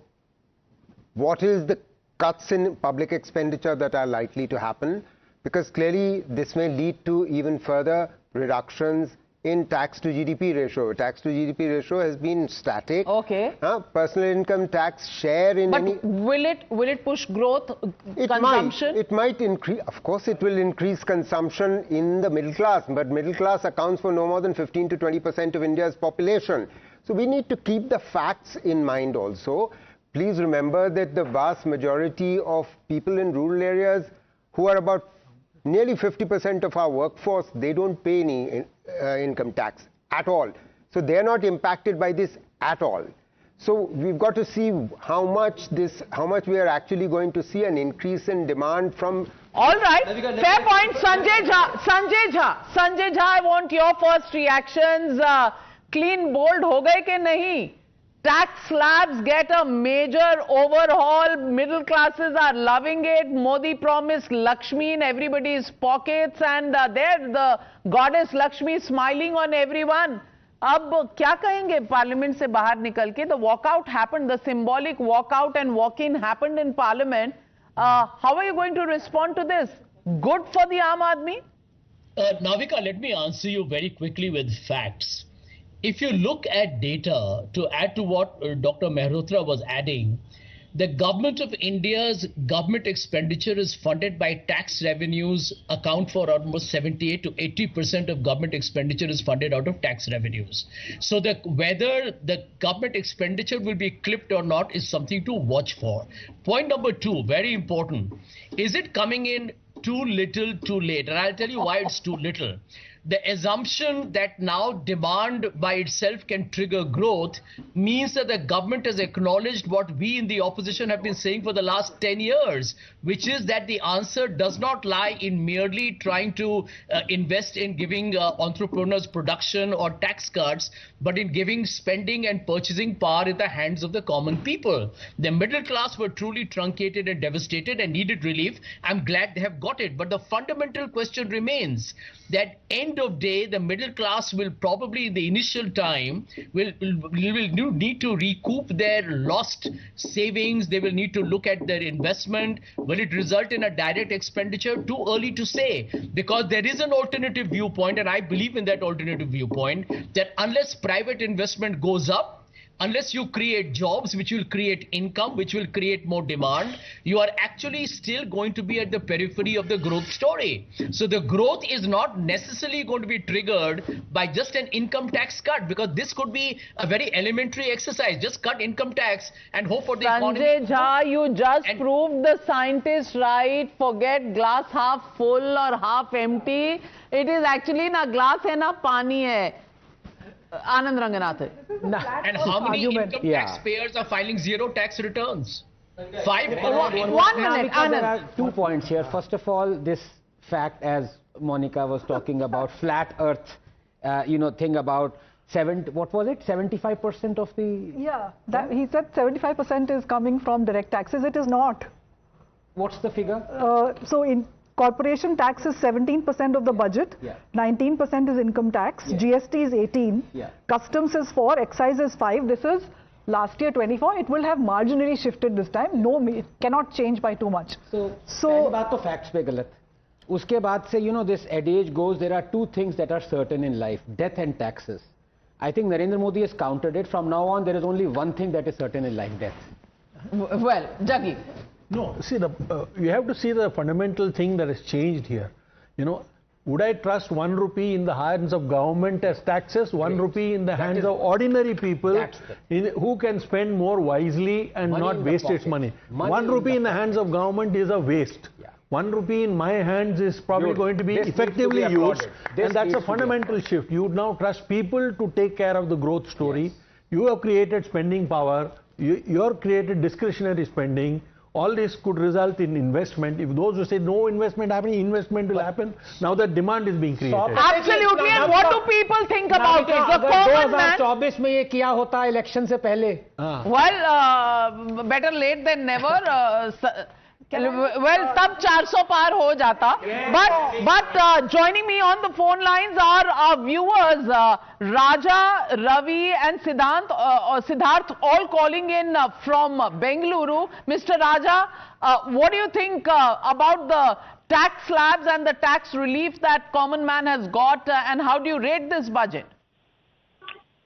[SPEAKER 10] what is the cuts in public expenditure that are likely to happen, because clearly this may lead to even further reductions in tax to GDP ratio. Tax to GDP ratio has been static.
[SPEAKER 3] Okay.
[SPEAKER 10] Personal income tax share in
[SPEAKER 3] any... But will it push growth, consumption?
[SPEAKER 10] It might increase. Of course, it will increase consumption in the middle class, but middle class accounts for no more than 15 to 20% of India's population. So we need to keep the facts in mind also. Please remember that the vast majority of people in rural areas, who are about nearly 50% of our workforce, they don't pay any income tax at all. So they're not impacted by this at all. So we've got to see how much we are actually going to see an increase in demand from...
[SPEAKER 3] All right, fair point. Sanjay Jha, I want your first reactions. Clean, bold ho gaye ke nahi? Tax slabs get a major overhaul. Middle classes are loving it. Modi promised Lakshmi in everybody's pockets, and there the goddess Lakshmi is smiling on everyone. अब क्या कहेंगे parliament से बाहर निकल के? The walkout happened, the symbolic walkout and walk-in happened in parliament. How are you going to respond to this? Good for the Aam Aadmi?
[SPEAKER 11] Navika, let me answer you very quickly with facts. If you look at data, to add to what Dr. Mehrotra was adding, the government of India's government expenditure is funded by tax revenues, account for almost 78 to 80% of government expenditure is funded out of tax revenues. So whether the government expenditure will be clipped or not is something to watch for. Point number two, very important. Is it coming in too little, too late? And I'll tell you why it's too little. The assumption that now demand by itself can trigger growth means that the government has acknowledged what we in the opposition have been saying for the last 10 years, which is that the answer does not lie in merely trying to invest in giving entrepreneurs production or tax cuts, but in giving spending and purchasing power in the hands of the common people. The middle class were truly truncated and devastated and needed relief. I'm glad they have got it. But the fundamental question remains that end of day, the middle class will probably in the initial time will need to recoup their lost savings. They will need to look at their investment. Will it result in a direct expenditure? Too early to say, because there is an alternative viewpoint, and I believe in that alternative viewpoint, that unless private investment goes up, unless you create jobs which will create income, which will create more demand, you are actually still going to be at the periphery of the growth story. So the growth is not necessarily going to be triggered by just an income tax cut, because this could be a very elementary exercise. Just cut income tax and hope for the economy.
[SPEAKER 3] Sanjay Jha, you just proved the scientist right. Forget glass half full or half empty. It is actually na glass hai na pani hai. Anand Ranganathan.
[SPEAKER 11] And how many income taxpayers are filing zero tax returns? 5 crore.
[SPEAKER 3] 1 minute, Anand.
[SPEAKER 7] There are 2 points here. First of all, this fact, as Monica was talking about, flat earth, thing about, what was it, 75% of the...
[SPEAKER 5] Yeah, he said 75% is coming from direct taxes. It is not.
[SPEAKER 7] What's the figure?
[SPEAKER 5] So in corporation tax is 17% of the budget, 19% is income tax, GST is 18, customs is 4, excise is 5. This is last year 24. It will have marginally shifted this time. No, it cannot change by too much.
[SPEAKER 7] So पहली बात तो facts पे गलत. उसके बाद से, this adage goes, there are 2 things that are certain in life, death and taxes. I think Narendra Modi has countered it. From now on, there is only one thing that is certain in life, death.
[SPEAKER 3] Well, Jaggi.
[SPEAKER 8] No, see, you have to see the fundamental thing that has changed here. Would I trust 1 rupee in the hands of government as taxes, 1 rupee in the hands of ordinary people who can spend more wisely and not waste its money? 1 rupee in the hands of government is a waste. 1 rupee in my hands is probably going to be effectively used, and that's a fundamental shift. You now trust people to take care of the growth story. You have created spending power. You have created discretionary spending. All this could result in investment. If those who say no investment happening, investment will happen. Now that demand is being created.
[SPEAKER 3] Absolutely. And what do people think about it? The common man.
[SPEAKER 7] 2024 में ये किया होता election से पहले?
[SPEAKER 3] Well, better late than never. Well, तब 400 पार हो जाता. But joining me on the phone lines are our viewers, Raja, Ravi and Siddharth, all calling in from Bengaluru. Mr. Raja, what do you think about the tax slabs and the tax relief that common man has got, and how do you rate this budget?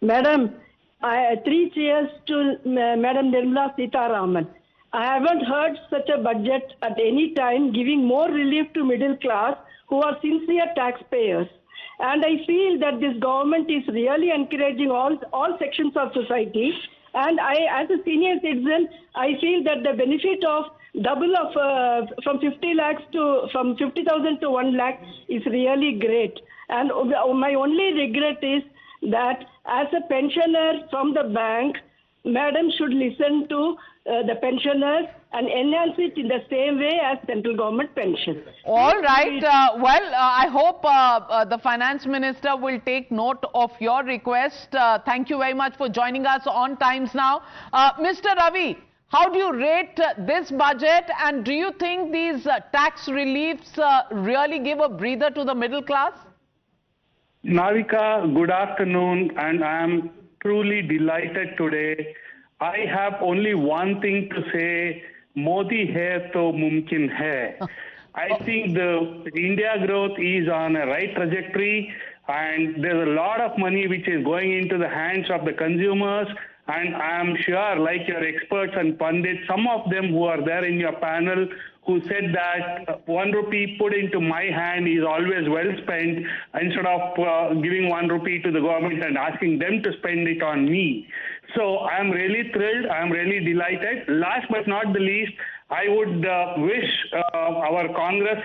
[SPEAKER 12] Madam, 3 cheers to Madam Nirmala Sitharaman. I haven't heard such a budget at any time giving more relief to middle class who are sincere taxpayers. And I feel that this government is really encouraging all sections of society. And I, as a senior citizen, I feel that the benefit of double of from 50,000 to 1 lakh is really great. And my only regret is that as a pensioner from the bank, Madam should listen to the pensioners and enhance it in the same way as central government pension.
[SPEAKER 3] All right. I hope the finance minister will take note of your request. Thank you very much for joining us on Times Now. Mr. Ravi, how do you rate this budget, and do you think these tax reliefs really give a breather to the middle class?
[SPEAKER 13] Navika, good afternoon, and I am truly delighted today. I have only one thing to say, Modi hai to mumkin hai. I think the India growth is on a right trajectory, and there's a lot of money which is going into the hands of the consumers. And I am sure, like your experts and pundits, some of them who are there in your panel, who said that 1 rupee put into my hand is always well spent, instead of giving 1 rupee to the government and asking them to spend it on me. So I am really thrilled. I am really delighted. Last but not the least, I would wish our Congress,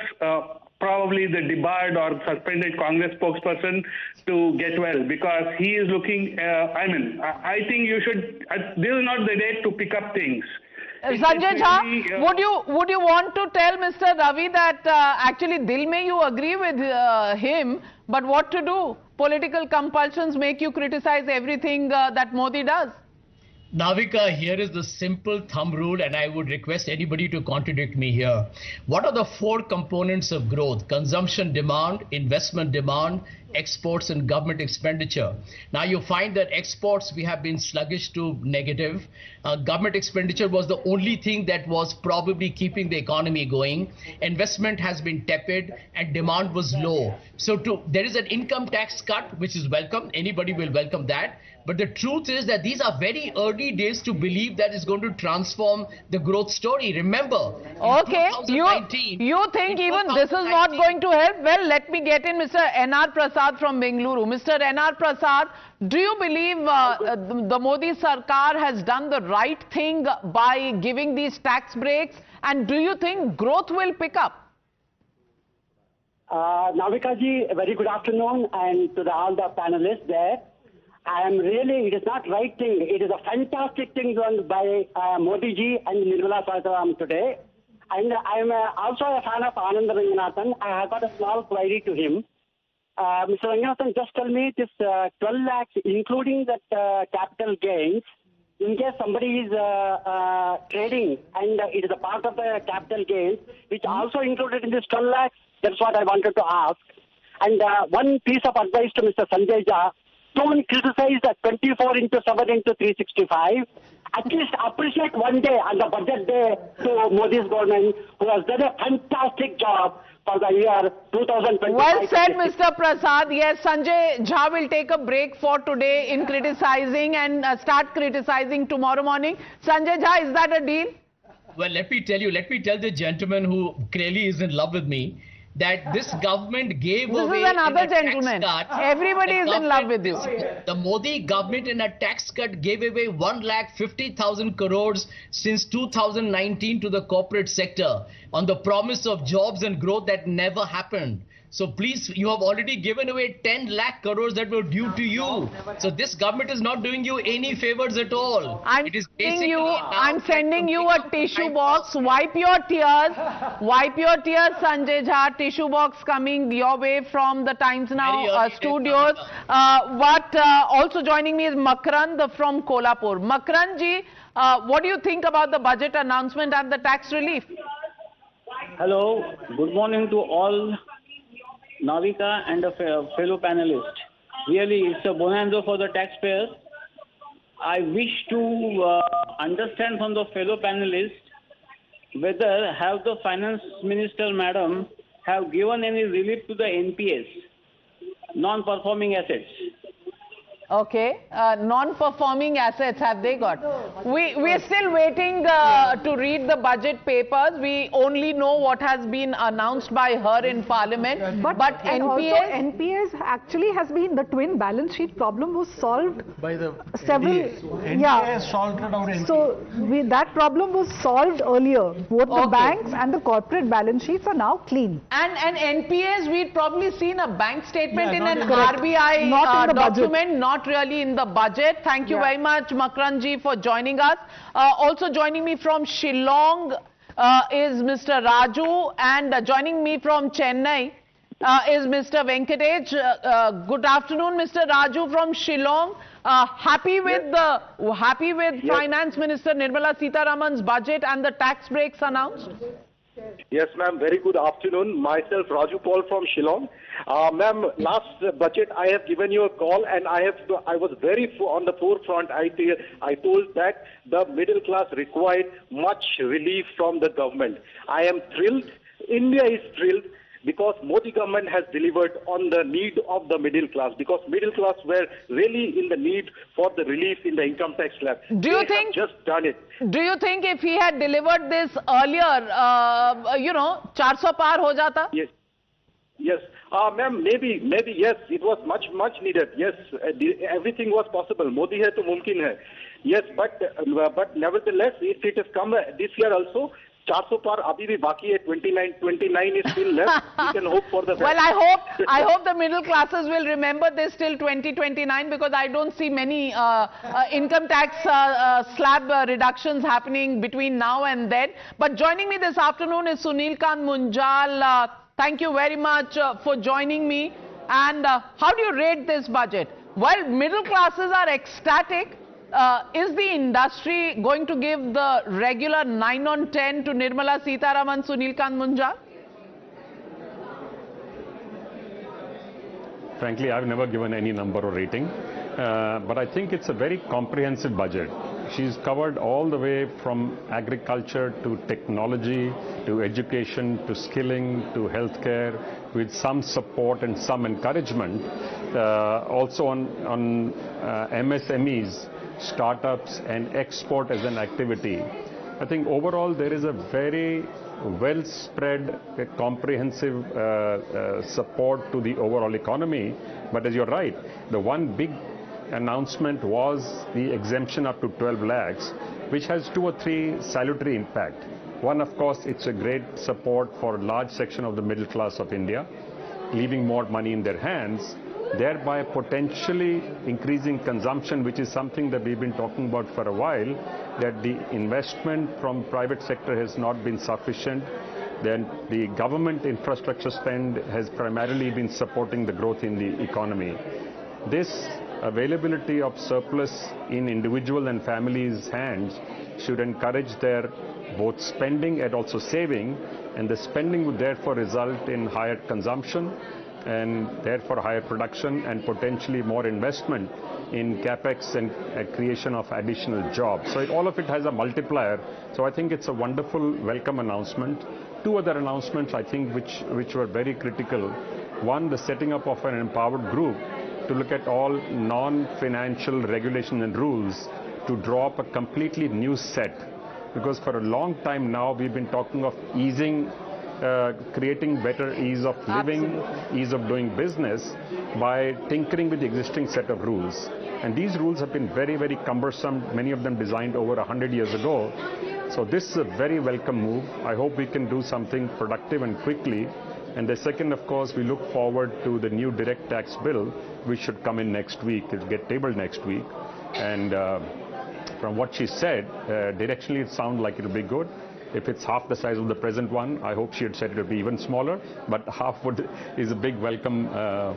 [SPEAKER 13] probably the debarred or suspended Congress spokesperson, to get well, because he is looking, I think you should, this is not the day to pick up things.
[SPEAKER 3] Sanjay Jha, would you want to tell Mr. Ravi that actually dil mein you agree with him, but what to do? Political compulsions make you criticize everything that Modi does.
[SPEAKER 11] Navika, here is the simple thumb rule, and I would request anybody to contradict me here. What are the 4 components of growth? Consumption demand, investment demand, exports and government expenditure. Now you find that exports, we have been sluggish to negative. Government expenditure was the only thing that was probably keeping the economy going. Investment has been tepid and demand was low. So there is an income tax cut, which is welcome. Anybody will welcome that. But the truth is that these are very early days to believe that it's going to transform the growth story. Remember,
[SPEAKER 3] okay, you think even this is not going to help? Well, let me get in Mr. N.R. Prasad from Bengaluru. Mr. N.R. Prasad, do you believe the Modi Sarkar has done the right thing by giving these tax breaks? And do you think growth will pick up?
[SPEAKER 14] Navika ji, a very good afternoon, and to all the panelists there. It is not right thing. It is a fantastic thing done by Modi ji and Nirmala Sitharaman today. And I am also a fan of Anand Ranganathan. I have got a small query to him. Mr. Ranganathan, just tell me this 12 lakhs, including that capital gains, in case somebody is trading and it is a part of the capital gains, which also included in this 12 lakhs, that's what I wanted to ask. And one piece of advice to Mr. Sanjay Jha, don't criticize the 24 into 7 into 365. At least appreciate one day on the budget day to Modi's government, who has done a fantastic job for the year 2025.
[SPEAKER 3] Well said, Mr. Prasad. Yes, Sanjay Jha will take a break for today in criticizing and start criticizing tomorrow morning. Sanjay Jha, is that a deal?
[SPEAKER 11] Well, let me tell the gentleman who clearly is in love with me, that this government gave away...
[SPEAKER 3] This is another gentleman. Everybody is in love with you.
[SPEAKER 11] The Modi government in a tax cut gave away 1,50,000 crores since 2019 to the corporate sector on the promise of jobs and growth that never happened. So please, you have already given away 10 lakh crores that were due to you. So this government is not doing you any favors at all.
[SPEAKER 3] I'm sending you a tissue box. Wipe your tears. Wipe your tears, Sanjay Jha. Tissue box coming your way from the Times Now studios. Also joining me is Makarand from Kolhapur. Makarand ji, what do you think about the budget announcement and the tax relief?
[SPEAKER 15] Hello. Good morning to all. Navika and a fellow panelist. Really, it's a bonanza for the taxpayers. I wish to understand from the fellow panelists whether have the finance minister, madam, have given any relief to the NPS, non-performing assets.
[SPEAKER 3] Okay, non-performing assets have they got? We are still waiting to read the budget papers. We only know what has been announced by her in Parliament.
[SPEAKER 5] But NPS actually has been, the twin balance sheet problem was solved
[SPEAKER 8] by the
[SPEAKER 5] several.
[SPEAKER 8] NPS solved it out.
[SPEAKER 5] So that problem was solved earlier. Both the banks and the corporate balance sheets are now clean.
[SPEAKER 3] And NPS, we'd probably seen a bank statement in an RBI document, not not really in the budget. Thank you very much, Makranji, for joining us. Also joining me from Shillong is Mr. Raju, and joining me from Chennai is Mr. Venkatesh. Good afternoon, Mr. Raju from Shillong. Happy with Finance Minister Nirmala Sitharaman's budget and the tax breaks announced?
[SPEAKER 16] Yes, ma'am. Very good afternoon. Myself, Raju Paul from Shillong. Ma'am, last budget I have given you a call, and I was very on the forefront. I told that the middle class required much relief from the government. I am thrilled. India is thrilled, because Modi government has delivered on the need of the middle class, because middle class were really in the need for the relief in the income tax slab.
[SPEAKER 3] Do you think
[SPEAKER 16] just done it?
[SPEAKER 3] Do you think if he had delivered this earlier, 400 par ho jata?
[SPEAKER 16] Yes. Yes. Ma'am, maybe, yes, it was much needed. Yes, everything was possible. Modi hai to mumkin hai. Yes, but nevertheless, if it has come this year also, 400 par abhi bhi baki hai, 29 is still left. We can hope for the best.
[SPEAKER 3] Well, I hope the middle classes will remember this till 2029, because I don't see many income tax slab reductions happening between now and then. But joining me this afternoon is Sunil Kant Munjal. Thank you very much for joining me. And how do you rate this budget? While middle classes are ecstatic, is the industry going to give the regular 9 on 10 to Nirmala Sitharaman, Sunil Kant Munjal?
[SPEAKER 17] Frankly, I've never given any number or rating, but I think it's a very comprehensive budget. She's covered all the way from agriculture to technology, to education, to skilling, to healthcare, with some support and some encouragement. Also on MSMEs, startups and export as an activity. I think overall there is a very well spread, comprehensive support to the overall economy. But as you're right, the one big announcement was the exemption up to 12 lakhs, which has 2 or 3 salutary impact. One, of course, it's a great support for a large section of the middle class of India, leaving more money in their hands, thereby potentially increasing consumption, which is something that we've been talking about for a while, that the investment from private sector has not been sufficient. Then the government infrastructure spend has primarily been supporting the growth in the economy. This availability of surplus in individual and families' hands should encourage their both spending and also saving, and the spending would therefore result in higher consumption and therefore higher production and potentially more investment in capex and creation of additional jobs. So all of it has a multiplier. So I think it's a wonderful welcome announcement. 2 other announcements I think which were very critical. One, the setting up of an empowered group to look at all non-financial regulations and rules to draw up a completely new set. Because for a long time now we've been talking of easing, creating better ease of living, ease of doing business by tinkering with the existing set of rules. And these rules have been very, very cumbersome, many of them designed over 100 years ago. So this is a very welcome move. I hope we can do something productive and quickly. And the second, of course, we look forward to the new direct tax bill, which should come in next week. It will get tabled next week. And from what she said, directionally it sounds like it will be good. If it's half the size of the present one, I hope she had said it would be even smaller. But half is a big welcome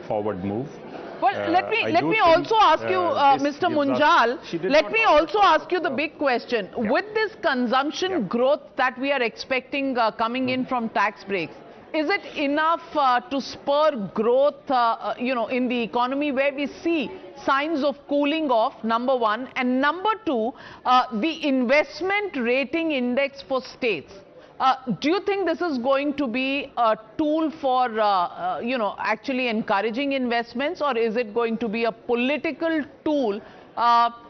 [SPEAKER 17] forward move.
[SPEAKER 3] Well, let me also ask you, Mr. Munjal, let me also ask you the big question. Yeah. With this consumption growth that we are expecting coming in from tax breaks, is it enough to spur growth, in the economy where we see signs of cooling off, number one, and number two, the investment rating index for states? Do you think this is going to be a tool for, actually encouraging investments, or is it going to be a political tool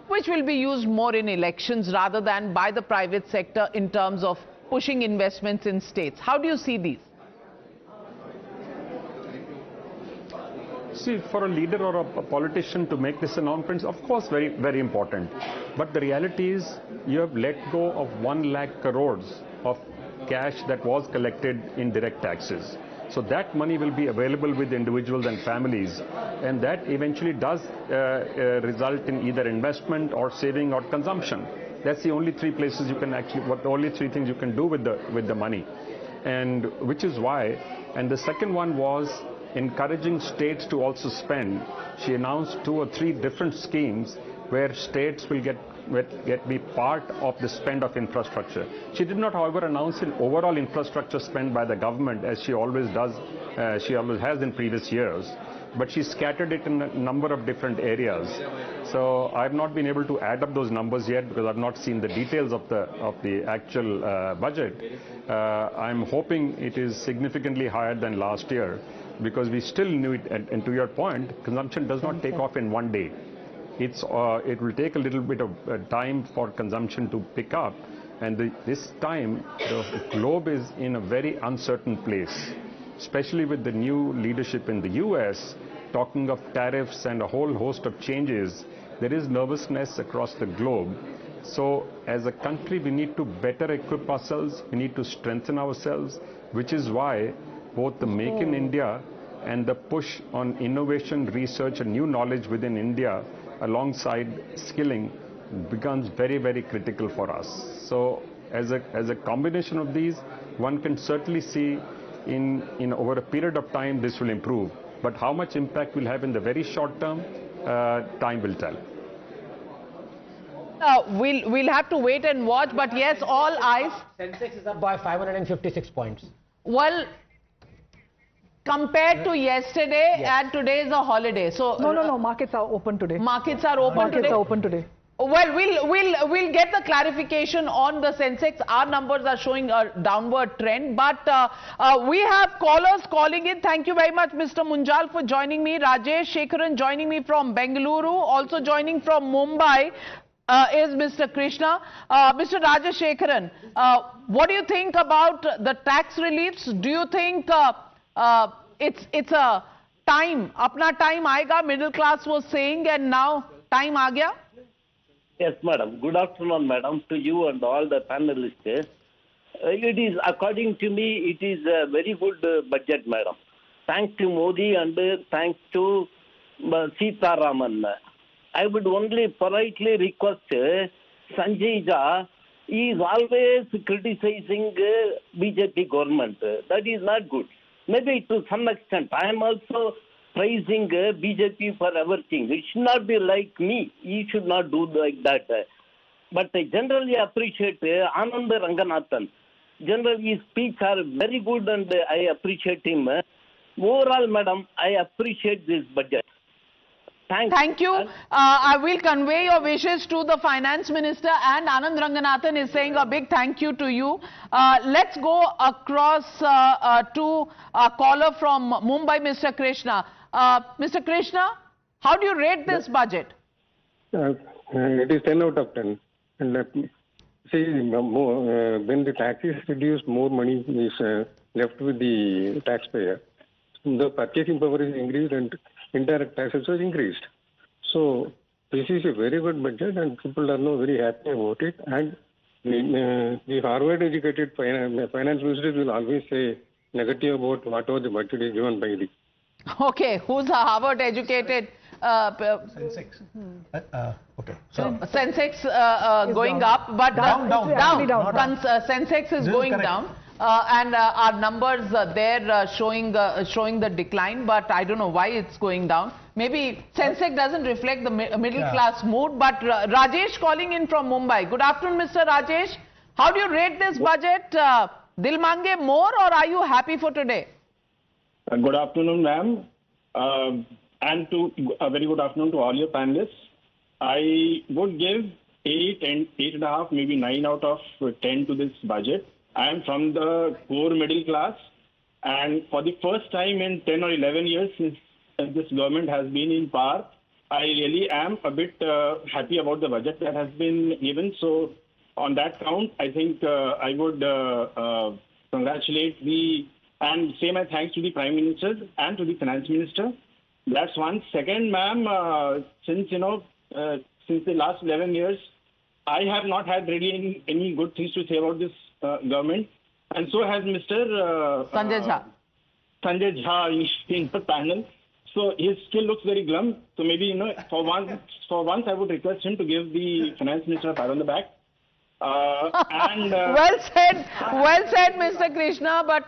[SPEAKER 3] which will be used more in elections rather than by the private sector in terms of pushing investments in states? How do you see these?
[SPEAKER 17] See, for a leader or a politician to make this announcement, of course, very, very important. But the reality is, you have let go of 1 lakh crores of cash that was collected in direct taxes. So that money will be available with individuals and families, and that eventually does result in either investment or saving or consumption. That's the only three places you can actually, the only three things you can do with the money, and which is why. And the second one was encouraging states to also spend. She announced 2 or 3 different schemes where states will be part of the spend of infrastructure. She did not, however, announce an overall infrastructure spend by the government as she always does, she always has in previous years. But she scattered it in a number of different areas. So I've not been able to add up those numbers yet because I've not seen the details of the actual budget. I'm hoping it is significantly higher than last year because we still knew it, and to your point, consumption does not take off in one day. It will take a little bit of time for consumption to pick up, and this time the globe is in a very uncertain place, especially with the new leadership in the US talking of tariffs and a whole host of changes. There is nervousness across the globe. So as a country, we need to better equip ourselves, we need to strengthen ourselves, which is why both the Make in India and the push on innovation, research and new knowledge within India alongside skilling becomes very, very critical for us. So as a combination of these, one can certainly see in over a period of time this will improve. But how much impact will have in the very short term, time will tell.
[SPEAKER 3] We'll have to wait and watch, but yes, all eyes.
[SPEAKER 7] Sensex is up by 556 points.
[SPEAKER 3] Well, compared to yesterday, yes. And today is a holiday. So
[SPEAKER 5] no, markets are open today.
[SPEAKER 3] Markets are open today.
[SPEAKER 5] Markets are open today.
[SPEAKER 3] Well, we'll get the clarification on the Sensex. Our numbers are showing a downward trend, but we have callers calling in. Thank you very much, Mr. Munjal, for joining me. Rajesh Shekharan joining me from Bengaluru. Also joining from Mumbai is Mr. Krishna. Mr. Rajesh Shekharan, what do you think about the tax reliefs? Do you think it's a time, apna time aayega, middle class was saying, and now time aa gaya?
[SPEAKER 18] Yes, madam. Good afternoon, madam, to you and all the panelists. It is, according to me, it is a very good budget, madam. Thanks to Modi and thanks to Sitharaman. I would only politely request Sanjay Jha. He is always criticizing BJP government. That is not good. Maybe to some extent. I am also praising BJP for everything. It should not be like me. He should not do like that. But I generally appreciate Anand Ranganathan. Generally, his speeches are very good and I appreciate him. Overall, madam, I appreciate this budget.
[SPEAKER 3] Thank you. I will convey your wishes to the Finance Minister, and Anand Ranganathan is saying a big thank you to you. Let's go across to a caller from Mumbai, Mr. Krishna. Mr. Krishna, how do you rate this budget?
[SPEAKER 19] It is 10 out of 10. And see, when the tax is reduced, more money is left with the taxpayer. The purchasing power is increased and indirect taxes are increased. So this is a very good budget and people are now very happy about it. And the Harvard-educated finance ministers will always say negative about whatever the budget is given by the.
[SPEAKER 3] Okay, who's a Harvard-educated?
[SPEAKER 8] Sensex. Okay. So
[SPEAKER 3] Sensex going up, but
[SPEAKER 8] down.
[SPEAKER 3] Sensex is going down. And our numbers there showing the decline, but I don't know why it's going down. Maybe Sensex doesn't reflect the middle class mood. But Rajesh calling in from Mumbai. Good afternoon, Mr. Rajesh. How do you rate this budget? Dil mange more, or are you happy for today?
[SPEAKER 20] Good afternoon, ma'am, and a very good afternoon to all your panelists. I would give 8 and 8.5, maybe 9 out of 10 to this budget. I am from the poor middle class, and for the first time in 10 or 11 years since this government has been in power, I really am a bit happy about the budget that has been given. So on that count, I think I would congratulate and say my thanks to the Prime Minister and to the Finance Minister. That's one. Second, ma'am, since the last 11 years, I have not had really any good things to say about this government, and so has Mr.
[SPEAKER 3] Sanjay Jha.
[SPEAKER 20] Sanjay Jha in the panel. So he still looks very glum. So maybe, for once I would request him to give the finance minister a pat on the back.
[SPEAKER 3] Well said, Mr. Krishna. But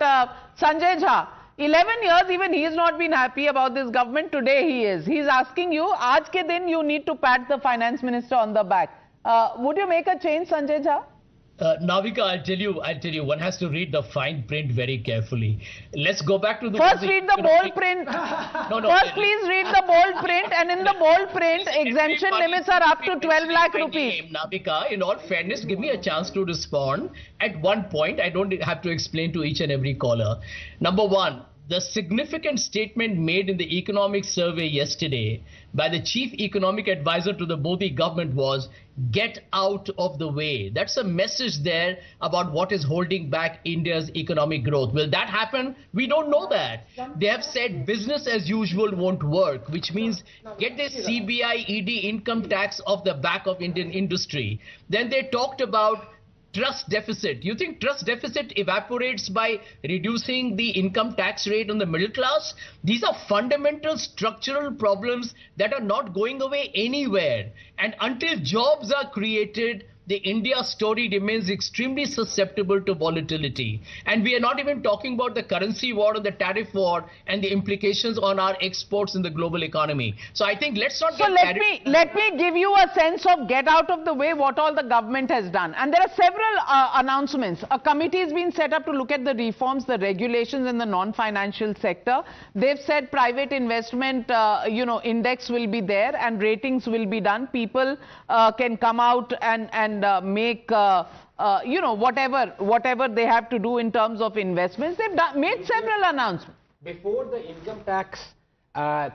[SPEAKER 3] Sanjay Jha, 11 years, even he has not been happy about this government. Today he is. He's asking you, aaj ke din you need to pat the finance minister on the back. Would you make a change, Sanjay Jha?
[SPEAKER 11] Navika, I'll tell you, one has to read the fine print very carefully. Let's go back to the...
[SPEAKER 3] First read the bold print. First please read the bold print, and in the bold print, exemption limits are up to 12 lakh rupees.
[SPEAKER 11] Navika, in all fairness, give me a chance to respond. At one point, I don't have to explain to each and every caller. Number one, the significant statement made in the economic survey yesterday by the chief economic advisor to the Modi government was, get out of the way. That's a message there about what is holding back India's economic growth. Will that happen? We don't know that. They have said business as usual won't work, which means get the CBI, ED income tax off the back of Indian industry. Then they talked about trust deficit. You think trust deficit evaporates by reducing the income tax rate on the middle class? These are fundamental structural problems that are not going away anywhere. And until jobs are created, the India story remains extremely susceptible to volatility. And we are not even talking about the currency war or the tariff war and the implications on our exports in the global economy. So I think let's not get
[SPEAKER 3] let me give you a sense of get out of the way what all the government has done. And there are several announcements. A committee has been set up to look at the reforms, the regulations in the non-financial sector. They've said private investment, index will be there and ratings will be done. People can come out and make whatever they have to do in terms of investments. They've made several announcements.
[SPEAKER 7] Before the income tax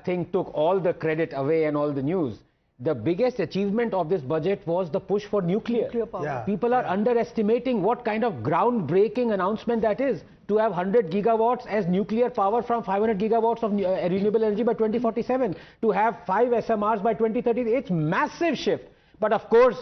[SPEAKER 7] thing took all the credit away and all the news, the biggest achievement of this budget was the push for nuclear power. Yeah. People are underestimating what kind of groundbreaking announcement that is, to have 100 gigawatts as nuclear power from 500 gigawatts of renewable energy by 2047, to have 5 SMRs by 2030. It's massive shift. But of course,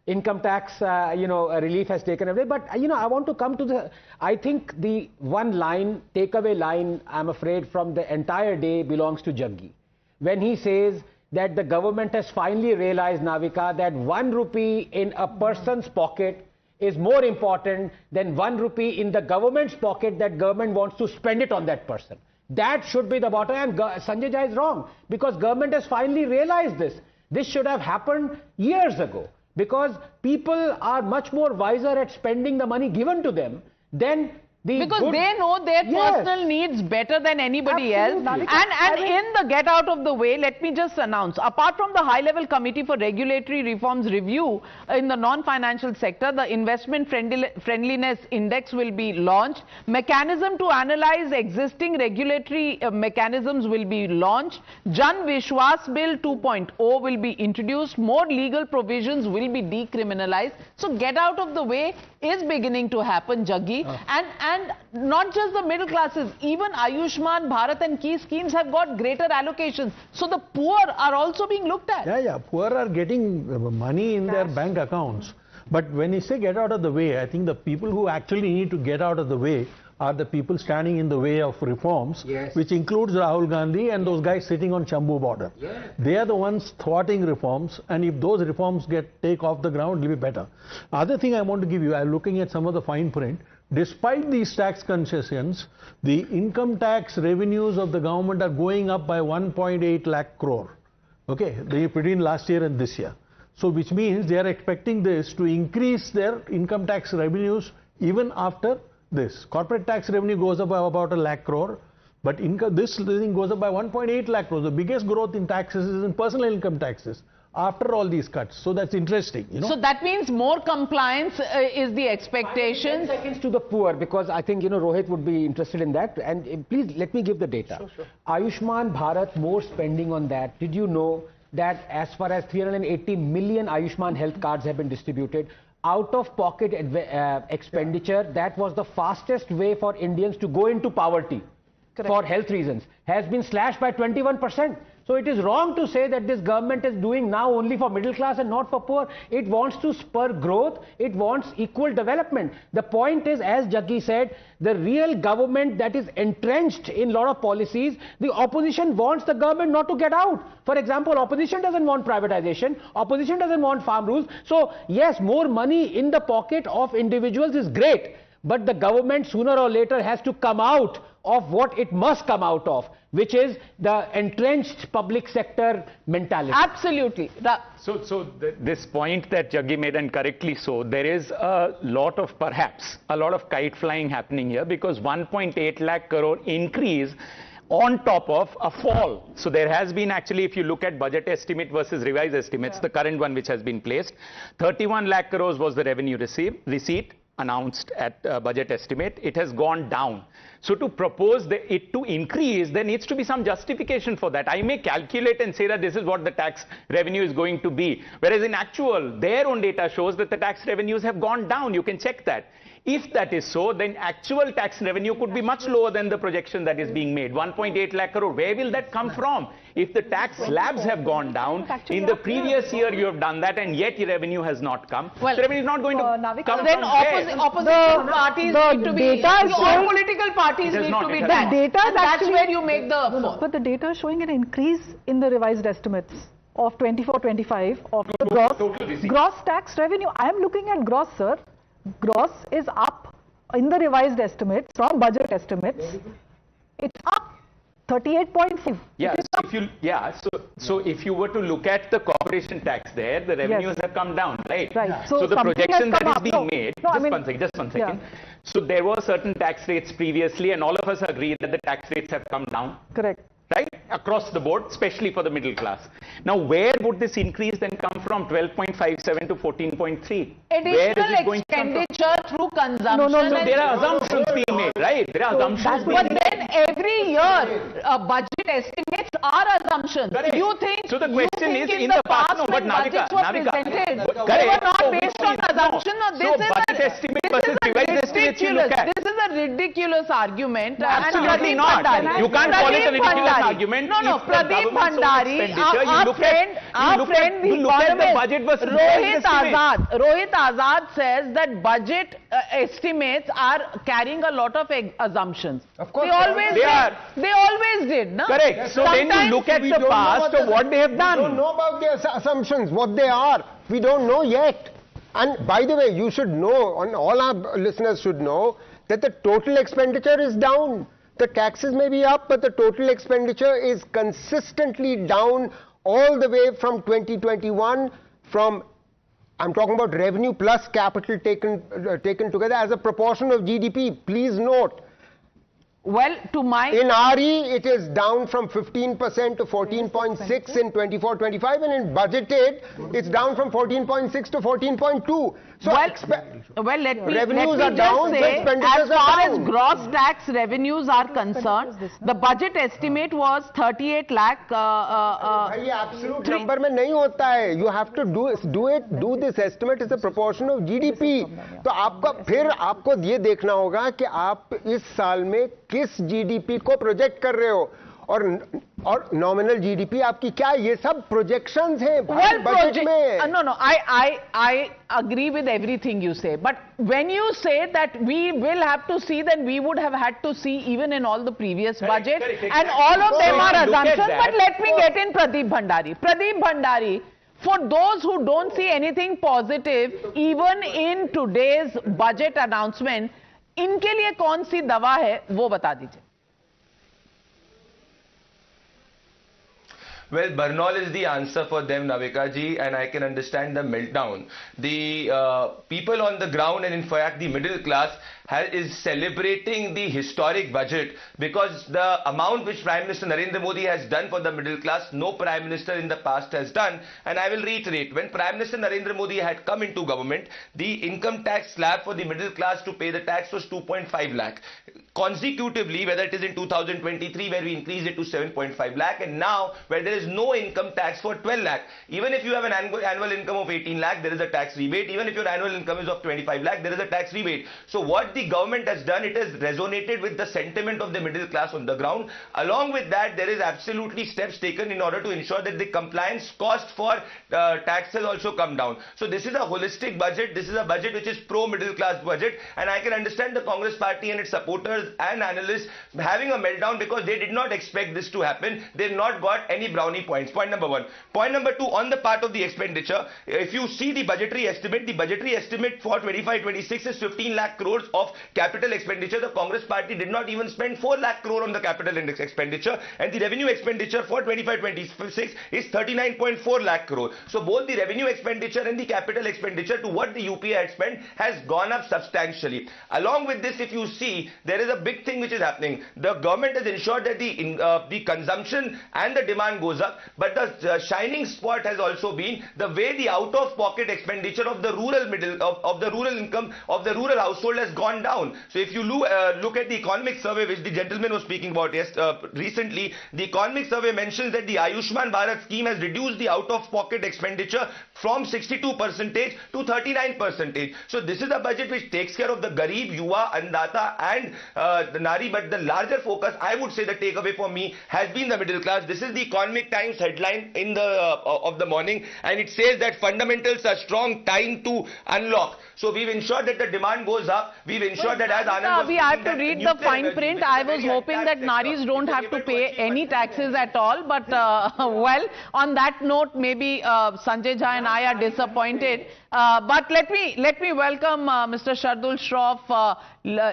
[SPEAKER 7] income tax, relief has taken away. But, I want to come to I think the one line, takeaway line, I'm afraid, from the entire day belongs to Jaggi. When he says that the government has finally realized, Navika, that 1 rupee in a person's pocket is more important than 1 rupee in the government's pocket that government wants to spend it on that person. That should be the bottom. And Sanjay Jha is wrong, because government has finally realized this. This should have happened years ago, because people are much more wiser at spending the money given to them than
[SPEAKER 3] because they know their personal needs better than anybody else. And in the get out of the way, let me just announce, apart from the high-level committee for regulatory reforms review in the non-financial sector, the investment friendliness index will be launched. Mechanism to analyze existing regulatory mechanisms will be launched. Jan Vishwas Bill 2.0 will be introduced. More legal provisions will be decriminalized. So get out of the way is beginning to happen, Jaggi. And not just the middle classes, even Ayushman Bharat and key schemes have got greater allocations. So the poor are also being looked at.
[SPEAKER 8] Yeah, poor are getting money in their bank accounts. But when you say get out of the way, I think the people who actually need to get out of the way are the people standing in the way of reforms, which includes Rahul Gandhi and those guys sitting on Chambu border. They are the ones thwarting reforms, and if those reforms take off the ground, it will be better. Other thing I want to give you, I'm looking at some of the fine print. Despite these tax concessions, the income tax revenues of the government are going up by 1.8 lakh crore. Okay, between last year and this year. So which means they are expecting this to increase their income tax revenues even after this. Corporate tax revenue goes up by about 1 lakh crore, but this thing goes up by 1.8 lakh crore. The biggest growth in taxes is in personal income taxes after all these cuts. So that's interesting.
[SPEAKER 3] So that means more compliance is the expectation.
[SPEAKER 7] 10 seconds to the poor, because I think Rohit would be interested in that. And please let me give the data. Sure. Ayushman Bharat, more spending on that. Did you know that as far as 380 million Ayushman health cards have been distributed? Out of pocket expenditure, that was the fastest way for Indians to go into poverty. Correct. For health reasons, has been slashed by 21%. So it is wrong to say that this government is doing now only for middle class and not for poor. It wants to spur growth. It wants equal development. The point is, as Jaggi said, the real government that is entrenched in a lot of policies, the opposition wants the government not to get out. For example, opposition doesn't want privatization. Opposition doesn't want farm rules. So yes, more money in the pocket of individuals is great. But the government sooner or later has to come out of what it must come out of, which is the entrenched public sector mentality.
[SPEAKER 3] Absolutely.
[SPEAKER 6] This point that Jaggi made, and correctly so, there is a lot of kite flying happening here, because 1.8 lakh crore increase on top of a fall. So there has been actually, if you look at budget estimate versus revised estimates, the current one which has been placed, 31 lakh crores was the revenue receipt announced at budget estimate. It has gone down. So to propose it to increase, there needs to be some justification for that. I may calculate and say that this is what the tax revenue is going to be, whereas in actual, their own data shows that the tax revenues have gone down. You can check that. If that is so, then actual tax revenue could be much lower than the projection that is being made. 1.8 lakh crore. Where will that come from? If the tax slabs have gone down, in the previous year you have done that, and yet your revenue has not come. Well, the revenue is not going to come
[SPEAKER 3] then
[SPEAKER 6] from
[SPEAKER 3] opposition parties need to be, all political parties need to be that. That's where you make the...
[SPEAKER 5] But the data is showing an increase in the revised estimates of 24-25 of the gross tax revenue. I am looking at gross, sir. Gross is up in the revised estimates from budget estimates. It's up 38.5.
[SPEAKER 6] Yeah. So if you were to look at the corporation tax there, the revenues have come down, right?
[SPEAKER 5] Right.
[SPEAKER 6] So the projection that is being made. Just one second.
[SPEAKER 5] Yeah.
[SPEAKER 6] So there were certain tax rates previously, and all of us agree that the tax rates have come down.
[SPEAKER 5] Correct.
[SPEAKER 6] Right? Across the board, especially for the middle class. Now, where would this increase then come from? 12.57 to 14.3.
[SPEAKER 3] Additional expenditure through consumption.
[SPEAKER 6] So there are assumptions being made, right? There are assumptions being made.
[SPEAKER 3] But then every year, budget estimates are assumptions.
[SPEAKER 6] Correct.
[SPEAKER 3] You think,
[SPEAKER 6] so the question is,
[SPEAKER 3] in the past, when
[SPEAKER 6] Navika,
[SPEAKER 3] budgets were presented, they were not based on assumption. No, this is
[SPEAKER 6] budget estimate versus revised estimates you look at.
[SPEAKER 3] This is a ridiculous argument.
[SPEAKER 6] Absolutely not. You can't call it a ridiculous argument.
[SPEAKER 3] No, Pradeep Bhandari, our friend, the economist, Rohit Azad says that budget estimates are carrying a lot of assumptions.
[SPEAKER 10] Of course,
[SPEAKER 3] they always did. No?
[SPEAKER 6] Correct. So then you look at the past of what they have done.
[SPEAKER 10] We don't know about their assumptions, what they are. We don't know yet. And by the way, you should know, and all our listeners should know, that the total expenditure is down. The taxes may be up, but the total expenditure is consistently down all the way from 2021, I'm talking about revenue plus capital taken together as a proportion of GDP. Please note.
[SPEAKER 3] Well, in
[SPEAKER 10] RE, it is down from 15% to 14.6 in 24-25, and in budgeted, it's down from 14.6 to 14.2. So
[SPEAKER 3] let me
[SPEAKER 10] are down,
[SPEAKER 3] just say, as far as gross tax revenues are concerned, the budget estimate was 38 lakh.
[SPEAKER 10] Absolute number में नहीं होता है. You have to do this estimate as a proportion of GDP. तो आपको ये देखना होगा कि आप इस साल में किस GDP को प्रोजेक्ट कर रहे हो और नॉमिनल जीडीपी आपकी क्या, ये सब प्रोजेक्शंस हैं बजट में.
[SPEAKER 3] No, I agree with everything you say, but when you say that we will have to see, then we would have had to see even in all the previous budgets, and all of them are assumptions. But let me get in Pradeep Bhandari. Pradeep Bhandari, for those who don't see anything positive even in today's budget announcement, इनके लिए कौन सी दवा है वो बता दीजिए.
[SPEAKER 21] Well, Bernal is the answer for them, Navika ji, and I can understand the meltdown. The people on the ground, and in fact the middle class, is celebrating the historic budget because the amount which Prime Minister Narendra Modi has done for the middle class, no Prime Minister in the past has done. And I will reiterate, when Prime Minister Narendra Modi had come into government, the income tax slab for the middle class to pay the tax was 2.5 lakh. consecutively, whether it is in 2023 where we increased it to 7.5 lakh, and now where there is no income tax for 12 lakh. Even if you have an annual income of 18 lakh, there is a tax rebate. Even if your annual income is of 25 lakh, there is a tax rebate. So what the government has done, it has resonated with the sentiment of the middle class on the ground. Along with that, there is absolutely steps taken in order to ensure that the compliance cost for taxes also come down. So this is a holistic budget. This is a budget which is pro-middle class budget, and I can understand the Congress party and its supporters and analysts having a meltdown because they did not expect this to happen. They've not got any brownie points. Point number one. Point number two, on the part of the expenditure, if you see the budgetary estimate for 25-26 is 15 lakh crores of capital expenditure. The Congress party did not even spend 4 lakh crore on the capital index expenditure, and the revenue expenditure for 25-26 is 39.4 lakh crore. So both the revenue expenditure and the capital expenditure to what the UPA had spent has gone up substantially. Along with this, if you see, there is a big thing which is happening. The government has ensured that the consumption and the demand goes up, but the shining spot has also been the way the out-of-pocket expenditure of the rural of the rural income of the rural household has gone down. So if you look at the economic survey which the gentleman was speaking about recently, the economic survey mentions that the Ayushman Bharat scheme has reduced the out-of-pocket expenditure from 62% to 39%. So this is a budget which takes care of the Garib, Yuva, Annadata and the Nari, but the larger focus, I would say the takeaway for me has been the middle class. This is the Economic Times headline in the of the morning, and it says that fundamentals are strong, time to unlock. So we've ensured that the demand goes up. We've ensured that as Anand was
[SPEAKER 3] I have to read the fine print. I was hoping that Naris don't have to pay any taxes at all, but well, on that note, maybe Sanjay Jha and I are disappointed. But let me welcome Mr. Shardul Shroff,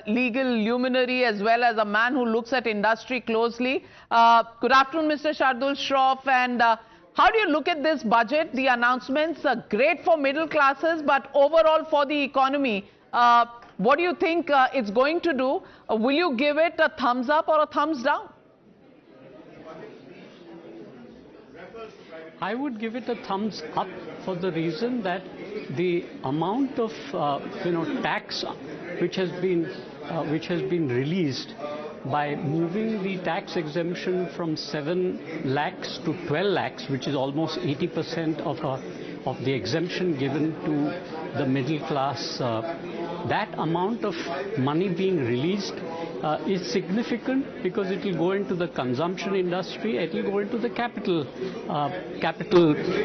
[SPEAKER 3] legal luminary as well as a man who looks at industry closely. Good afternoon, Mr. Shardul Shroff, and how do you look at this budget? The announcements are great for middle classes, but overall for the economy, what do you think it's going to do? Will you give it a thumbs up or a thumbs down?
[SPEAKER 1] I would give it a thumbs up for the reason that the amount of tax which has been released by moving the tax exemption from 7 lakhs to 12 lakhs, which is almost 80% of the exemption given to the middle class. That amount of money being released is significant because it will go into the consumption industry, it will go into the capital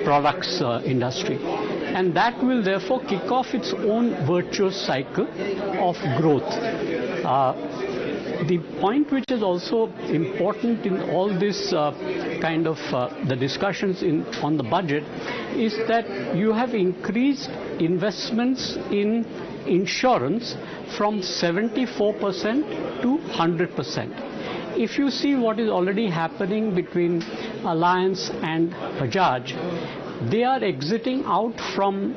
[SPEAKER 1] products industry, and that will therefore kick off its own virtuous cycle of growth. The point which is also important in all this the discussions on the budget is that you have increased investments in insurance from 74% to 100%. If you see what is already happening between Alliance and Bajaj, they are exiting out from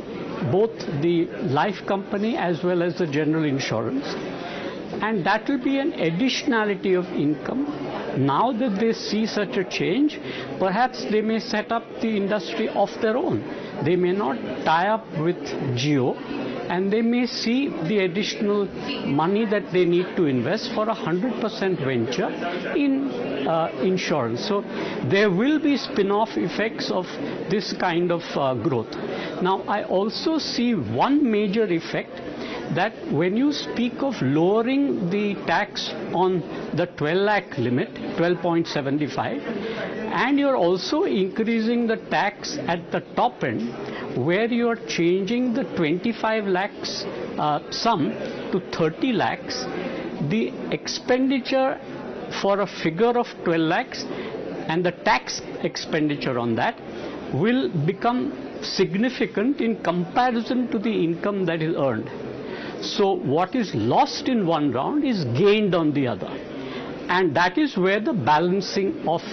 [SPEAKER 1] both the life company as well as the general insurance. And that will be an additionality of income. Now that they see such a change, perhaps they may set up the industry of their own. They may not tie up with Jio, and they may see the additional money that they need to invest for 100% venture in insurance. So there will be spin-off effects of this kind of growth. Now I also see one major effect, that when you speak of lowering the tax on the 12 lakh limit, 12.75, and you're also increasing the tax at the top end, where you're changing the 25 lakhs sum to 30 lakhs, the expenditure for a figure of 12 lakhs and the tax expenditure on that will become significant in comparison to the income that is earned. So what is lost in one round is gained on the other, and that is where the balancing of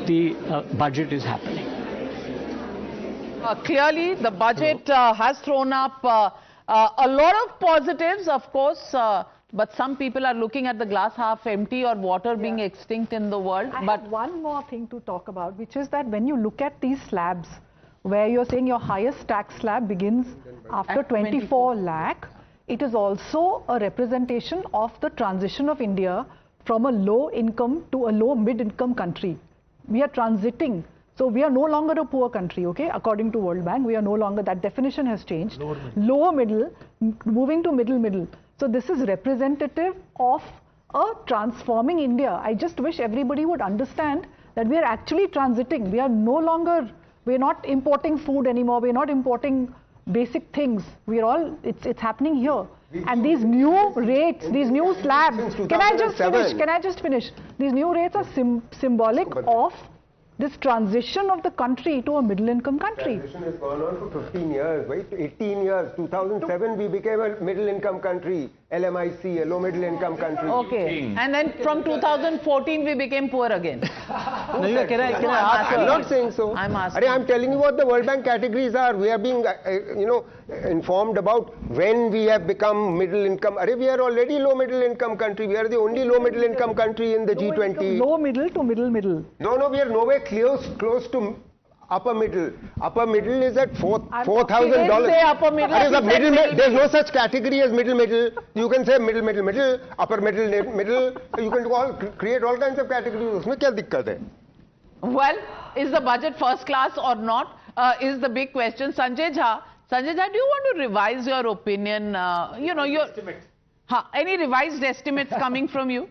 [SPEAKER 1] the budget is happening.
[SPEAKER 3] Clearly the budget has thrown up a lot of positives, of course, but some people are looking at the glass half empty or water being extinct in the world.
[SPEAKER 5] I have one more thing to talk about, which is that when you look at these slabs, where you're saying your highest tax slab begins after 24 lakh, it is also a representation of the transition of India from a low income to a low mid-income country. We are transiting. So we are no longer a poor country, okay? According to World Bank, we are no longer, that definition has changed. Lower middle, moving to middle. So this is representative of a transforming India. I just wish everybody would understand that we are actually transiting. We are no longer, we're not importing food anymore. We're not importing basic things. We're all, it's happening here. And these new rates, these new slabs, can I just finish? These new rates are symbolic of this transition of the country to a middle-income country.
[SPEAKER 10] Transition has gone on for 15 years, right? 18 years. 2007, we became a middle-income country. LMIC, a low-middle-income country.
[SPEAKER 3] Okay. And then from 2014, we became poor again.
[SPEAKER 10] Can I ask? I'm not saying so.
[SPEAKER 3] I'm asking.
[SPEAKER 10] I'm telling you what the World Bank categories are. We are being, informed about when we have become middle-income. We are already low-middle-income country. We are the only low-middle-income country in the G20.
[SPEAKER 5] Low-middle to middle.
[SPEAKER 10] No, we are nowhere close to upper middle. Upper middle is at $4,000.
[SPEAKER 3] Say upper middle.
[SPEAKER 10] There's no such category as middle. You can say middle, upper middle. You can create all kinds of categories. Usme kya dikkat hai?
[SPEAKER 3] Well, is the budget first class or not? Is the big question. Sanjay Jha, do you want to revise your opinion? Any revised estimates coming from you?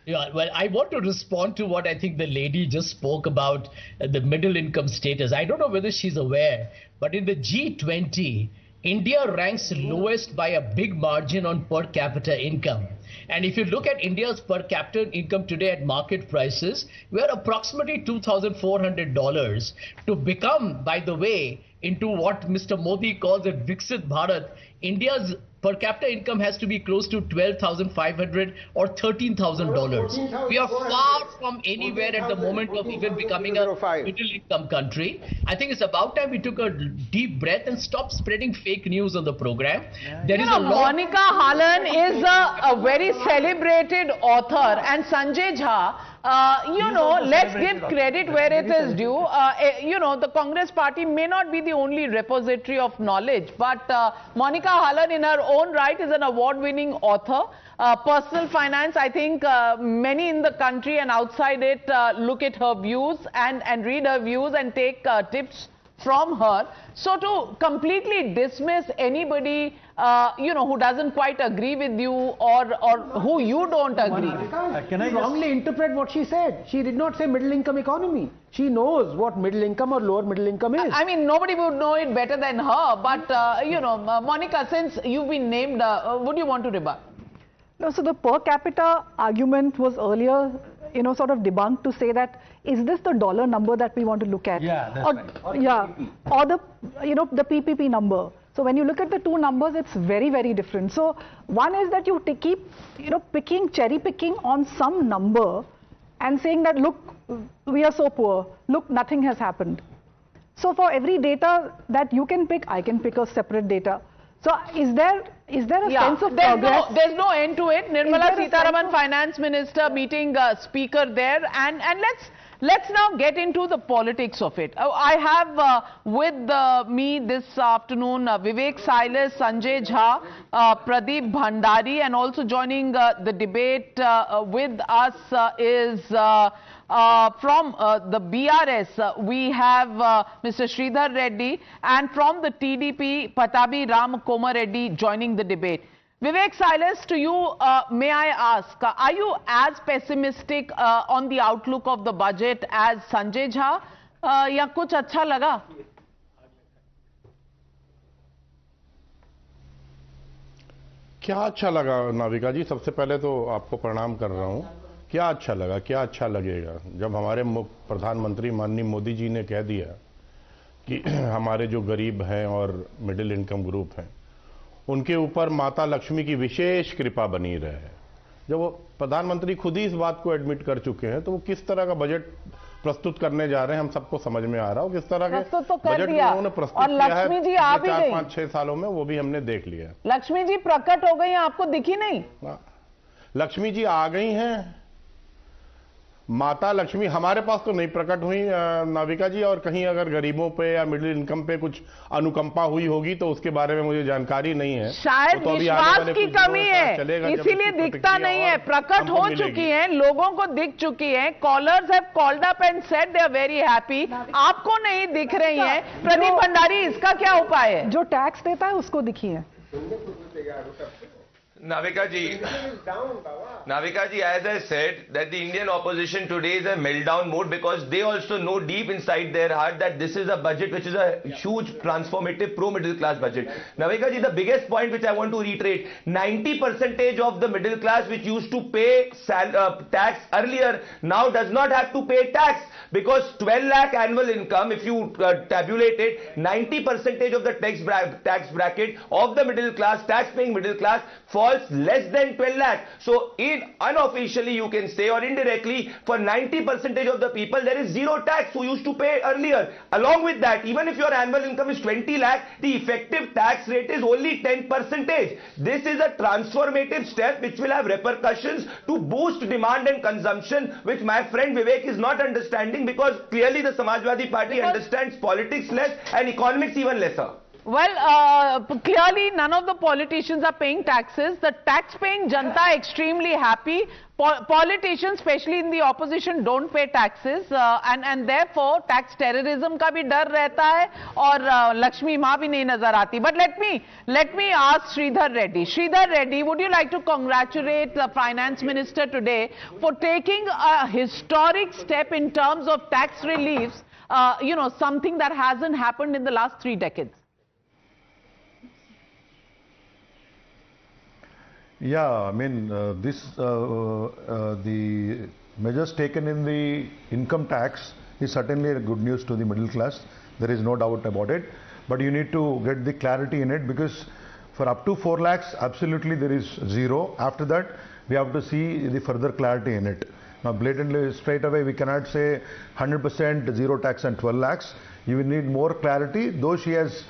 [SPEAKER 11] Yeah, well, I want to respond to what I think the lady just spoke about, the middle income status. I don't know whether she's aware, but in the G20, India ranks lowest by a big margin on per capita income. And if you look at India's per capita income today at market prices, we are approximately $2,400 to become, by the way, into what Mr. Modi calls a Viksit Bharat. India's per capita income has to be close to $12,500 or $13,000. We are far from anywhere at the moment of even becoming a middle income country. I think it's about time we took a deep breath and stopped spreading fake news on the program.
[SPEAKER 3] Monica Halan is a very celebrated author, and Sanjay Jha, let's give credit where it is due. The Congress party may not be the only repository of knowledge, but Monica Halan in her own right is an award-winning author. Personal finance, I think many in the country and outside it look at her views and read her views and take tips from her. So to completely dismiss anybody who doesn't quite agree with you or who you don't agree.
[SPEAKER 7] Can I wrongly interpret what she said? She did not say middle income economy. She knows what middle income or lower middle income is.
[SPEAKER 3] I mean, nobody would know it better than her. But, Monica, since you've been named, would you want to rebut?
[SPEAKER 5] No, so the per capita argument was earlier, sort of debunked to say that, is this the dollar number that we want to look at?
[SPEAKER 8] Yeah, that's right.
[SPEAKER 5] Or the, the PPP number. So when you look at the two numbers, it's very, very different. So one is that you keep, cherry picking on some number and saying that, look, we are so poor. Look, nothing has happened. So for every data that you can pick, I can pick a separate data. So is there a sense of progress?
[SPEAKER 3] There's no end to it. Nirmala Sitharaman, Finance Minister, meeting speaker there, and let's now get into the politics of it. I have with me this afternoon Vivek Silas, Sanjay Jha, Pradeep Bhandari, and also joining the debate with us is from the BRS, we have Mr. Sridhar Reddy, and from the TDP, Patabi Ram Koma Reddy joining the debate. Vivek Silas, to you, may I ask, are you as pessimistic on the outlook of the budget as Sanjay Jha? Ya kuch acha laga?
[SPEAKER 2] क्या अच्छा लगा नाविका जी, सबसे पहले तो आपको प्रणाम कर रहा हूँ। क्या अच्छा लगा, क्या अच्छा लगेगा जब हमारे प्रधानमंत्री माननीय मोदी जी ने कह दिया कि हमारे जो गरीब हैं और मिडिल इनकम ग्रुप हैं उनके ऊपर माता लक्ष्मी की विशेष कृपा बनी रहे। जब वो प्रधानमंत्री खुद ही इस बात को एडमिट कर चुके हैं तो वो किस तरह का बजट प्रस्तुत करने जा रहे हैं हम सबको समझ में आ रहा हो। किस तरह के बजट उन्होंने प्रस्तुत किया है 4-5-6 सालों में, वो भी हमने देख लिया।
[SPEAKER 3] लक्ष्मी जी प्रकट हो गई, आपको दिखी नहीं?
[SPEAKER 2] लक्ष्मी जी आ गई हैं, माता लक्ष्मी हमारे पास तो नहीं प्रकट हुई नाविका जी, और कहीं अगर गरीबों पे या मिडिल इनकम पे कुछ अनुकंपा हुई होगी तो उसके बारे में मुझे जानकारी नहीं है।
[SPEAKER 3] शायद
[SPEAKER 2] तो
[SPEAKER 3] विश्वास की कमी है, इसीलिए दिखता नहीं है। प्रकट हो चुकी है, लोगों को दिख चुकी है। Callers have called up and said they are very happy. आपको नहीं दिख रही है। प्रदीप भंडारी, इसका क्या उपाय है?
[SPEAKER 5] जो टैक्स देता है उसको दिखी है।
[SPEAKER 21] Navika ji, as I said, that the Indian opposition today is a meltdown mode because they also know deep inside their heart that this is a budget which is a huge transformative pro-middle class budget. Navika ji, the biggest point which I want to reiterate, 90% of the middle class which used to pay tax earlier now does not have to pay tax because 12 lakh annual income, if you tabulate it, 90% of the tax bracket of the middle class, tax-paying middle class, falls less than 12 lakh. So unofficially you can say, or indirectly, for 90% of the people there is zero tax who used to pay earlier. Along with that, even if your annual income is 20 lakh, the effective tax rate is only 10%. This is a transformative step which will have repercussions to boost demand and consumption, which my friend Vivek is not understanding, because clearly the Samajwadi Party understands politics less and economics even lesser.
[SPEAKER 3] Well, clearly none of the politicians are paying taxes. The tax-paying janta are extremely happy. Politicians, especially in the opposition, don't pay taxes, and therefore tax terrorism का भी डर रहता है और लक्ष्मी माँ भी नहीं नजर आती. But let me ask Sridhar Reddy. Sridhar Reddy, would you like to congratulate the finance minister today for taking a historic step in terms of tax reliefs? Something that hasn't happened in the last 3 decades.
[SPEAKER 8] Yeah, I mean, the measures taken in the income tax is certainly good news to the middle class. There is no doubt about it. But you need to get the clarity in it, because for up to 4 lakhs, absolutely there is zero. After that, we have to see the further clarity in it. Now, blatantly, straight away, we cannot say 100% zero tax and 12 lakhs. You will need more clarity, though she has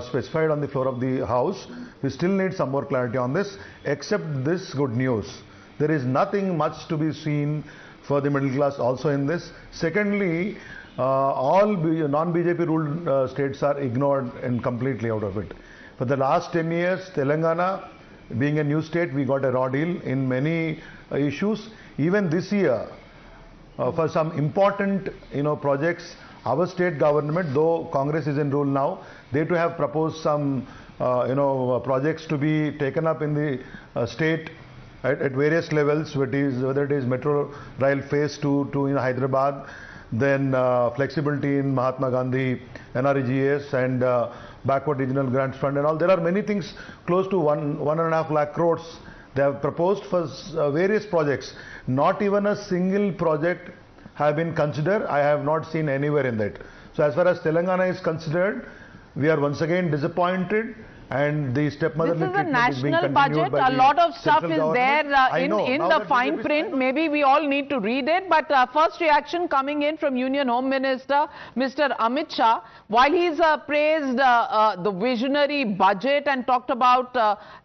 [SPEAKER 8] specified on the floor of the House. We still need some more clarity on this. Except this good news, there is nothing much to be seen for the middle class also in this. Secondly, all non-BJP ruled states are ignored and completely out of it. For the last 10 years, Telangana, being a new state, we got a raw deal in many issues. Even this year, for some important projects, our state government, though Congress is in rule now, they too have proposed some projects to be taken up in the state at various levels, whether it is Metro Rail Phase 2 in Hyderabad, then flexibility in Mahatma Gandhi, NREGS, and Backward Regional Grants Fund and all. There are many things, close to 1.5 lakh crores they have proposed for various projects. Not even a single project have been considered. I have not seen anywhere in that. So as far as Telangana is considered, we are once again disappointed, and the stepmotherly treatment is being continued by the central government. This is a national budget.
[SPEAKER 3] A lot of stuff is there in the fine print. Maybe we all need to read it. But first reaction coming in from Union Home Minister, Mr. Amit Shah. While he's praised the visionary budget and talked about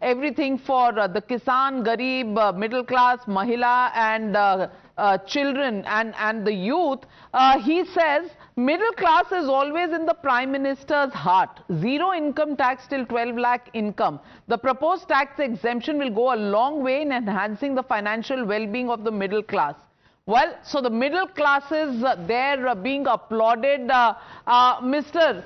[SPEAKER 3] everything for the Kisan, Garib, middle class, Mahila and children and the youth, he says middle class is always in the Prime Minister's heart. Zero income tax till 12 lakh income. The proposed tax exemption will go a long way in enhancing the financial well-being of the middle class. Well, so the middle classes, they're being applauded. Mr.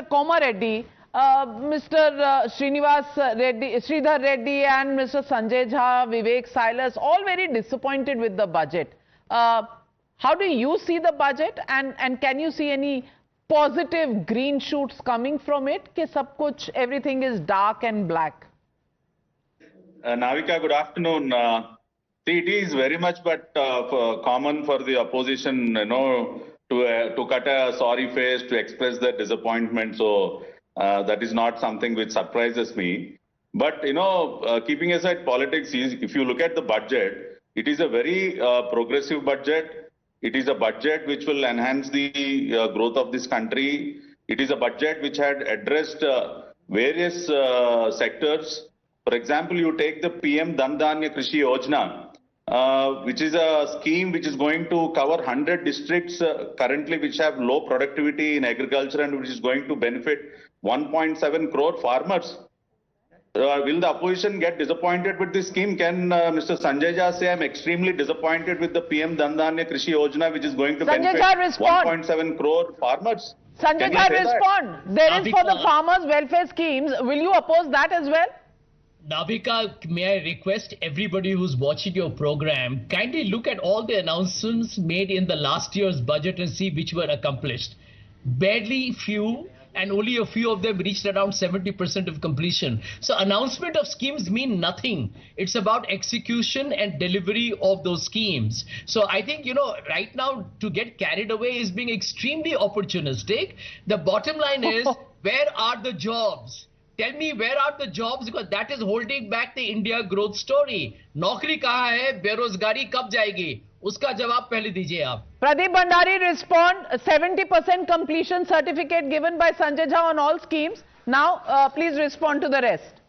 [SPEAKER 3] Koma Reddy, Mr. Sridhar Reddy and Mr. Sanjay Jha, Vivek Silas, all very disappointed with the budget. How do you see the budget, and can you see any positive green shoots coming from it? Ki sab kuch, everything is dark and black.
[SPEAKER 9] Navika, good afternoon. See, it is very much common for the opposition, to cut a sorry face, to express their disappointment. So that is not something which surprises me. But, keeping aside politics, if you look at the budget, it is a very progressive budget. It is a budget which will enhance the growth of this country. It is a budget which had addressed various sectors. For example, you take the PM Dhan Dhanya Krishi Yojana. which is a scheme which is going to cover 100 districts currently which have low productivity in agriculture and which is going to benefit 1.7 crore farmers. Will the opposition get disappointed with this scheme? Can Mr. Sanjay Jha say I'm extremely disappointed with the PM Dhandanya Krishi Yojana which is going to benefit 1.7 crore farmers?
[SPEAKER 3] Sanjay Jha, respond. There is for the farmers welfare schemes. Will you oppose that as well?
[SPEAKER 11] Navika, may I request everybody who's watching your program, kindly look at all the announcements made in the last year's budget and see which were accomplished. Barely few, and only a few of them reached around 70% of completion. So announcement of schemes mean nothing. It's about execution and delivery of those schemes. So I think, right now to get carried away is being extremely opportunistic. The bottom line is, where are the jobs? Tell me, where are the jobs? Because that is holding back the India growth story. Naukri kahan hai? Berozgari kab jayegi? Uska jawab pehle dijiye aap.
[SPEAKER 3] Pradeep Bhandari, respond. 70% completion certificate given by Sanjay Jha on all schemes. Now, please respond to the rest.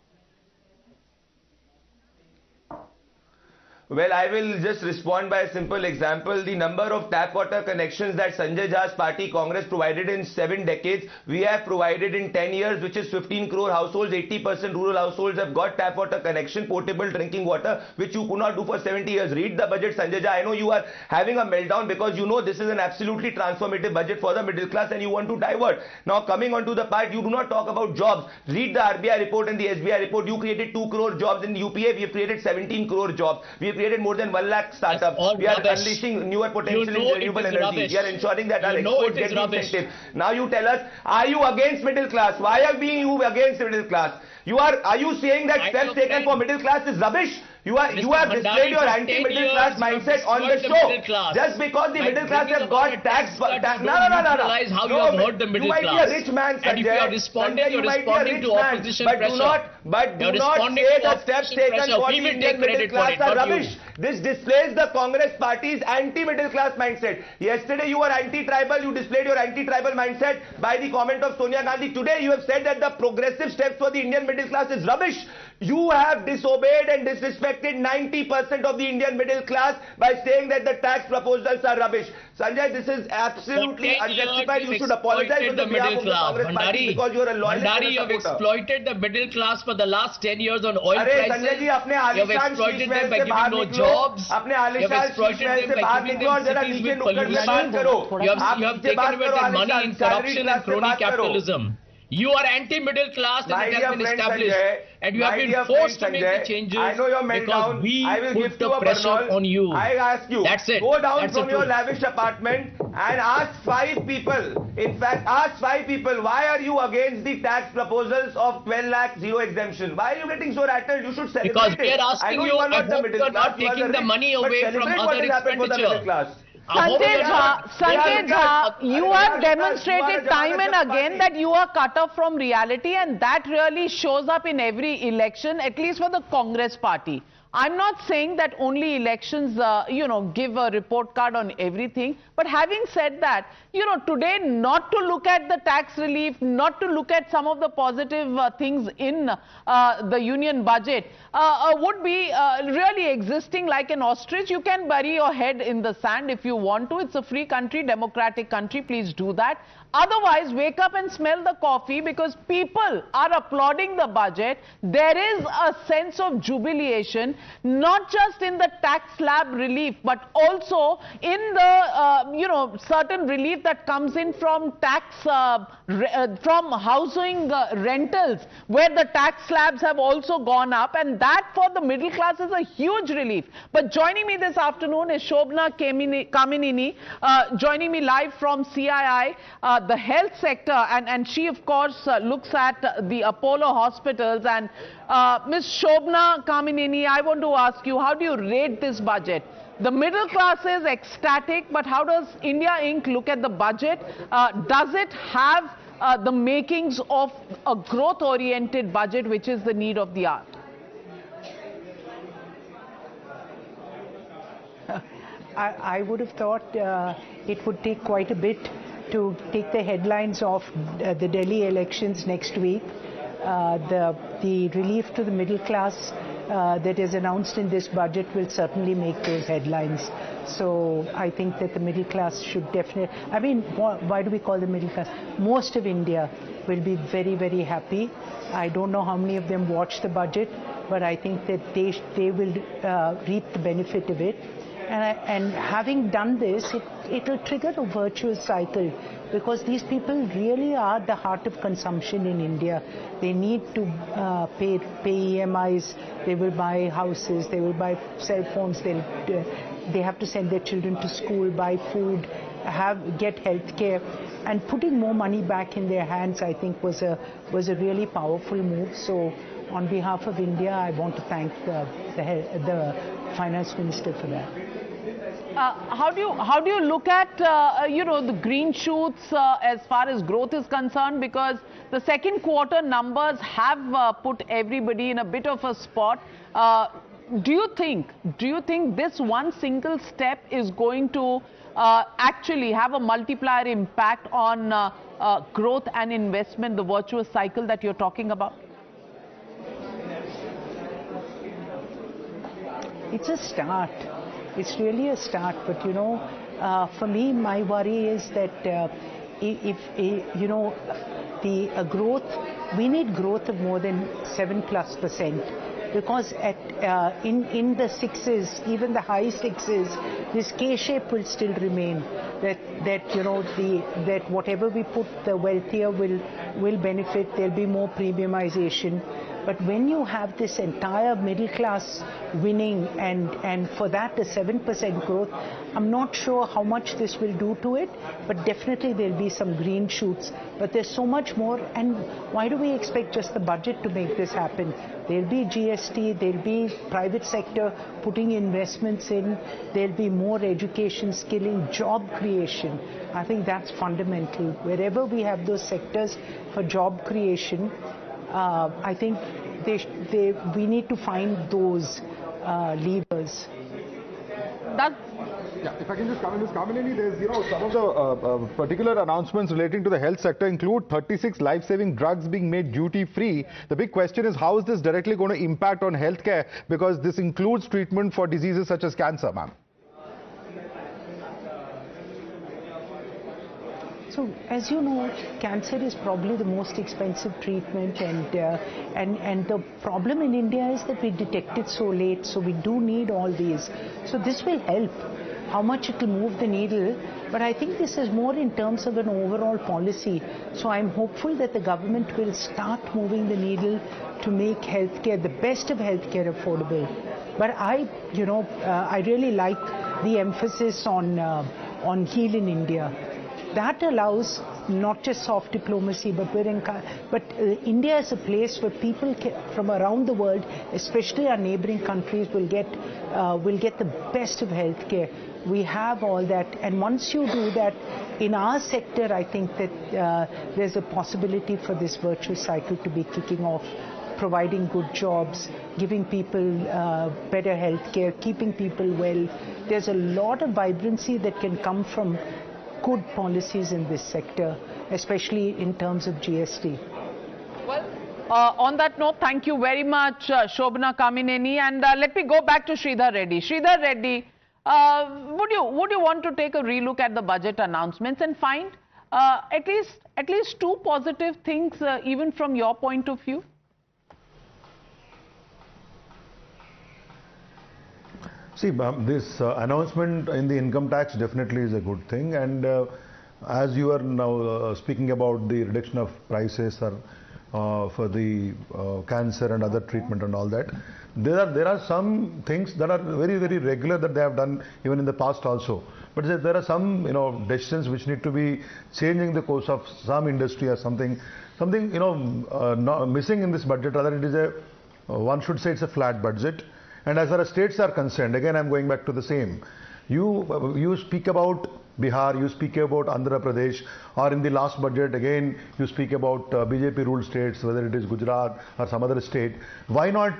[SPEAKER 21] Well, I will just respond by a simple example. The number of tap water connections that Sanjay Jha's party Congress provided in 7 decades, we have provided in 10 years, which is 15 crore households. 80% rural households have got tap water connection, potable drinking water, which you could not do for 70 years. Read the budget, Sanjay Jha. I know you are having a meltdown because you know this is an absolutely transformative budget for the middle class and you want to divert. Now, coming on to the part, you do not talk about jobs. Read the RBI report and the SBI report. You created 2 crore jobs in UPA. We have created 17 crore jobs. We have created more than 1 lakh startups. We are unleashing newer potential in renewable energy. We are ensuring that our exports get incentives. Now you tell us, are you against middle class? Why are you against middle class? Are you saying that steps taken for middle class is rubbish? You have displayed your anti-middle class mindset on the show. Just because the middle class have got tax. No.
[SPEAKER 11] Realize how you have hurt the middle class.
[SPEAKER 21] You might be a rich man, Sanjay.
[SPEAKER 11] And if you are responding, you're responding to opposition pressure.
[SPEAKER 21] But do not say the steps taken for the Indian middle class are rubbish. This displays the Congress party's anti-middle class mindset. Yesterday you were anti-tribal, you displayed your anti-tribal mindset by the comment of Sonia Gandhi. Today you have said that the progressive steps for the Indian middle class is rubbish. You have disobeyed and disrespected 90% of the Indian middle class by saying that the tax proposals are rubbish. Sanjay, this is absolutely unjustified. You should apologize on the behalf of the Congress party because you are a loyalist and a supporter.
[SPEAKER 11] You have exploited the middle class for the last 10 years on oil prices.
[SPEAKER 21] Sanjay ji,
[SPEAKER 11] you have exploited them by giving no jobs. You have exploited them by giving them cities with pollution. You have taken away their money in corruption and crony capitalism. You are anti-middle class and it has been established. And you have been forced to make the changes because we put the pressure on you.
[SPEAKER 21] I ask you,
[SPEAKER 11] that's it.
[SPEAKER 21] Go down from your lavish apartment and ask 5 people. In fact, ask 5 people, why are you against the tax proposals of 12 lakh zero exemption? Why are you getting so rattled? You should celebrate
[SPEAKER 11] because we are asking you, I hope you are not taking the money away from other expenditure.
[SPEAKER 3] Sanjay Jha, you have demonstrated time and again that you are cut off from reality, and that really shows up in every election, at least for the Congress party. I'm not saying that only elections, give a report card on everything. But having said that, today not to look at the tax relief, not to look at some of the positive things in the union budget would be really existing like an ostrich. You can bury your head in the sand if you want to. It's a free country, democratic country. Please do that. Otherwise, wake up and smell the coffee because people are applauding the budget. There is a sense of jubilation, not just in the tax slab relief, but also in the, certain relief that comes in from tax, from housing rentals, where the tax slabs have also gone up. And that for the middle class is a huge relief. But joining me this afternoon is Shobna Kaminini, joining me live from CII. The health sector, and she of course looks at the Apollo hospitals. And Ms. Shobna Kaminini, I want to ask you, how do you rate this budget? The middle class is ecstatic, but how does India Inc. look at the budget? Does it have the makings of a growth-oriented budget, which is the need of the hour?
[SPEAKER 4] I would have thought it would take quite a bit to take the headlines of the Delhi elections next week. The relief to the middle class that is announced in this budget will certainly make those headlines. So I think that the middle class should definitely, I mean, why do we call the middle class? Most of India will be very, very happy. I don't know how many of them watch the budget, but I think that they will reap the benefit of it. And having done this, it will trigger a virtuous cycle, because these people really are the heart of consumption in India. They need to pay EMIs, they will buy houses, they will buy cell phones, they have to send their children to school, buy food, get health care. And putting more money back in their hands, I think, was a really powerful move. So on behalf of India, I want to thank the Finance Minister for that.
[SPEAKER 3] How do you look at the green shoots as far as growth is concerned? Because the second quarter numbers have put everybody in a bit of a spot. Do you think this one single step is going to actually have a multiplier impact on growth and investment, the virtuous cycle that you're talking about?
[SPEAKER 4] It's a start. It's really a start, but for me, my worry is that growth, we need growth of more than 7+%, because in the sixes, even the high sixes, this K-shape will still remain. That whatever we put, the wealthier will benefit. There'll be more premiumization. But when you have this entire middle class winning, and for that the 7% growth, I'm not sure how much this will do to it, but definitely there'll be some green shoots. But there's so much more, and why do we expect just the budget to make this happen? There'll be GST, there'll be private sector putting investments in, there'll be more education, skilling, job creation. I think that's fundamental. Wherever we have those sectors for job creation, I think we need to find those levers.
[SPEAKER 12] Yeah, if I can just come in, there's, some of the particular announcements relating to the health sector include 36 life-saving drugs being made duty-free. The big question is, how is this directly going to impact on healthcare? Because this includes treatment for diseases such as cancer, ma'am.
[SPEAKER 4] So, as you know, cancer is probably the most expensive treatment, and the problem in India is that we detect it so late, so we do need all these. So this will help. How much it will move the needle, but I think this is more in terms of an overall policy. So I'm hopeful that the government will start moving the needle to make healthcare, the best of healthcare, affordable. But I really like the emphasis on Heal in India. That allows not just soft diplomacy, but India is a place where people from around the world, especially our neighboring countries, will get the best of healthcare. We have all that, and once you do that in our sector, I think that there's a possibility for this virtuous cycle to be kicking off, providing good jobs, giving people better healthcare, keeping people well. There's a lot of vibrancy that can come from good policies in this sector, especially in terms of GST.
[SPEAKER 3] Well, on that note, thank you very much, Shobhana Kamineni, and let me go back to Sridhar Reddy. Sridhar Reddy, would you want to take a relook at the budget announcements and find at least two positive things, even from your point of view?
[SPEAKER 22] See, this announcement in the income tax definitely is a good thing, and as you are now speaking about the reduction of prices for the cancer and other treatment and all that, there are some things that are very, very regular that they have done even in the past also. But there are some decisions which need to be changing the course of some industry or something missing in this budget. Rather, it is one should say it's a flat budget. And as far as states are concerned, again I'm going back to the same. You speak about Bihar, you speak about Andhra Pradesh, or in the last budget again you speak about BJP ruled states, whether it is Gujarat or some other state. Why not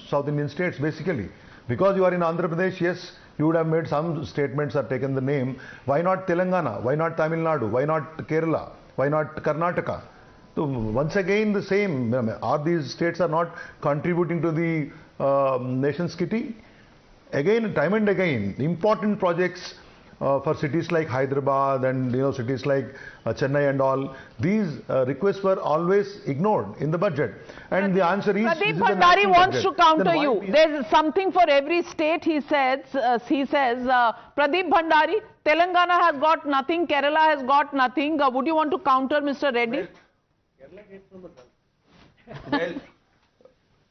[SPEAKER 22] South Indian states basically? Because you are in Andhra Pradesh, yes, you would have made some statements or taken the name. Why not Telangana? Why not Tamil Nadu? Why not Kerala? Why not Karnataka? So once again the same, are these states are not contributing to the nation's kitty? Again, time and again, important projects for cities like Hyderabad and cities like Chennai and all, these requests were always ignored in the budget. And the answer is
[SPEAKER 3] Pradeep Bhandari wants to counter you. There's something for every state, he says. Pradeep Bhandari, Telangana has got nothing, Kerala has got nothing. Would you want to counter Mr. Reddy?
[SPEAKER 21] Well,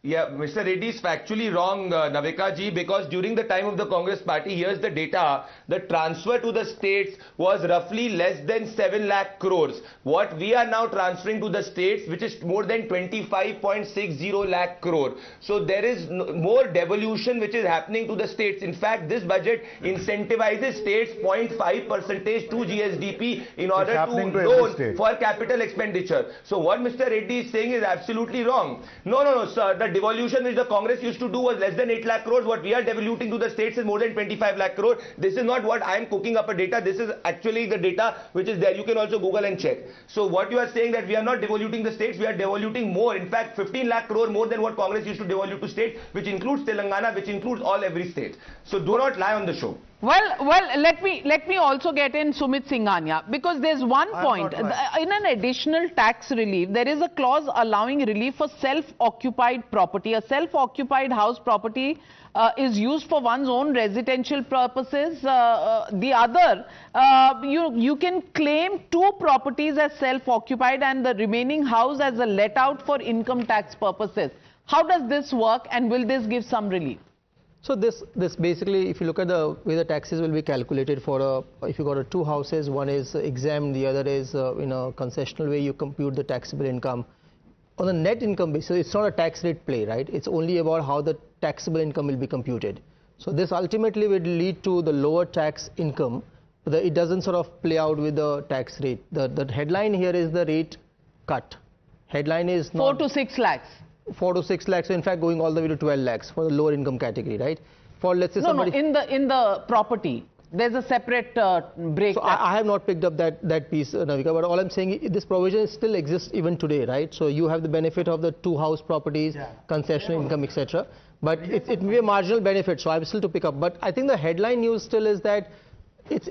[SPEAKER 21] yeah, Mr. Reddy is factually wrong, Navika ji, because during the time of the Congress party, here's the data, the transfer to the states was roughly less than 7 lakh crores. What we are now transferring to the states, which is more than 25.60 lakh crore. So there is more devolution which is happening to the states. In fact, this budget incentivizes states 0.5% to GSDP in order to loan for capital expenditure. So what Mr. Reddy is saying is absolutely wrong. No, sir. The devolution which the Congress used to do was less than 8 lakh crores. What we are devoluting to the states is more than 25 lakh crore. This is not what I am cooking up a data. This is actually the data which is there. You can also Google and check. So what you are saying that we are not devoluting the states, we are devoluting more. In fact, 15 lakh crore more than what Congress used to devolve to states, which includes Telangana, which includes every state. So do not lie on the show.
[SPEAKER 3] Well, let me also get in Sumit Singhania, because there's one point. In an additional tax relief, there is a clause allowing relief for self-occupied property. A self-occupied house property is used for one's own residential purposes. The other, you can claim 2 properties as self-occupied and the remaining house as a let-out for income tax purposes. How does this work, and will this give some relief?
[SPEAKER 13] So this basically, if you look at the way the taxes will be calculated for if you got 2 houses, one is exempt, the other is in a concessional way, you compute the taxable income. On a net income basis, it's not a tax rate play, right? It's only about how the taxable income will be computed. So this ultimately will lead to the lower tax income. It doesn't sort of play out with the tax rate. The headline here is the rate cut. Headline is
[SPEAKER 3] 4 to 6 lakhs.
[SPEAKER 13] 4 to 6 lakhs, so in fact going all the way to 12 lakhs for the lower income category, right? For let's say somebody...
[SPEAKER 3] No, in the property, there's a separate break.
[SPEAKER 13] So I have not picked up that piece, Navika, but all I'm saying is this provision still exists even today, right? So you have the benefit of the 2 house properties, concessional income, etc. But it may be a marginal benefit, so I'm still to pick up. But I think the headline news still is that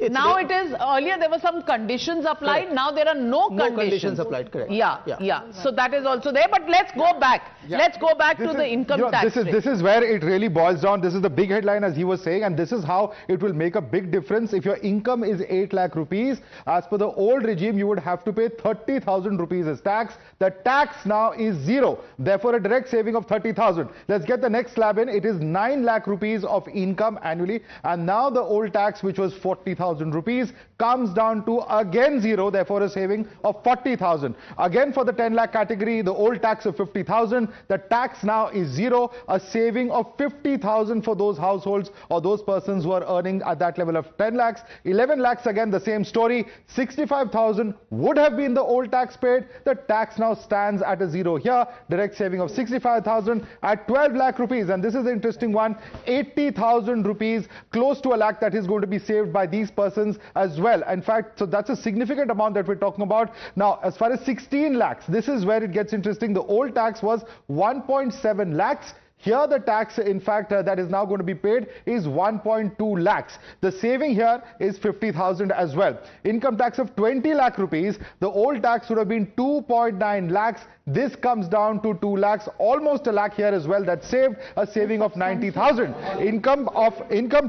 [SPEAKER 3] now it is, earlier there were some conditions applied, correct. Now there are no conditions
[SPEAKER 13] applied, correct.
[SPEAKER 3] Yeah. So that is also there, but let's go back. Let's go back to the income tax rate.
[SPEAKER 12] This is where it really boils down. This is the big headline, as he was saying, and this is how it will make a big difference. If your income is 8 lakh rupees, as per the old regime, you would have to pay 30,000 rupees as tax. The tax now is 0. Therefore, a direct saving of 30,000. Let's get the next slab in. It is 9 lakh rupees of income annually, and now the old tax, which was 40,000 rupees, comes down to again 0, therefore a saving of 40,000. Again for the 10 lakh category, the old tax of 50,000, the tax now is 0, a saving of 50,000 for those households or those persons who are earning at that level of 10 lakhs. 11 lakhs, again the same story. 65,000 would have been the old tax paid. The tax now stands at a 0 here. Direct saving of 65,000 at 12 lakh rupees. And this is the interesting one. 80,000 rupees, close to a lakh, that is going to be saved by these persons as well. In fact, so that's a significant amount that we're talking about. Now, as far as 16 lakhs, this is where it gets interesting. The old tax was 1.7 lakhs. Here the tax, in fact, that is now going to be paid is 1.2 lakhs. The saving here is 50,000 as well. Income tax of 20 lakh rupees, the old tax would have been 2.9 lakhs. This comes down to 2 lakhs, almost a lakh here as well. That saved a saving of 90,000. Income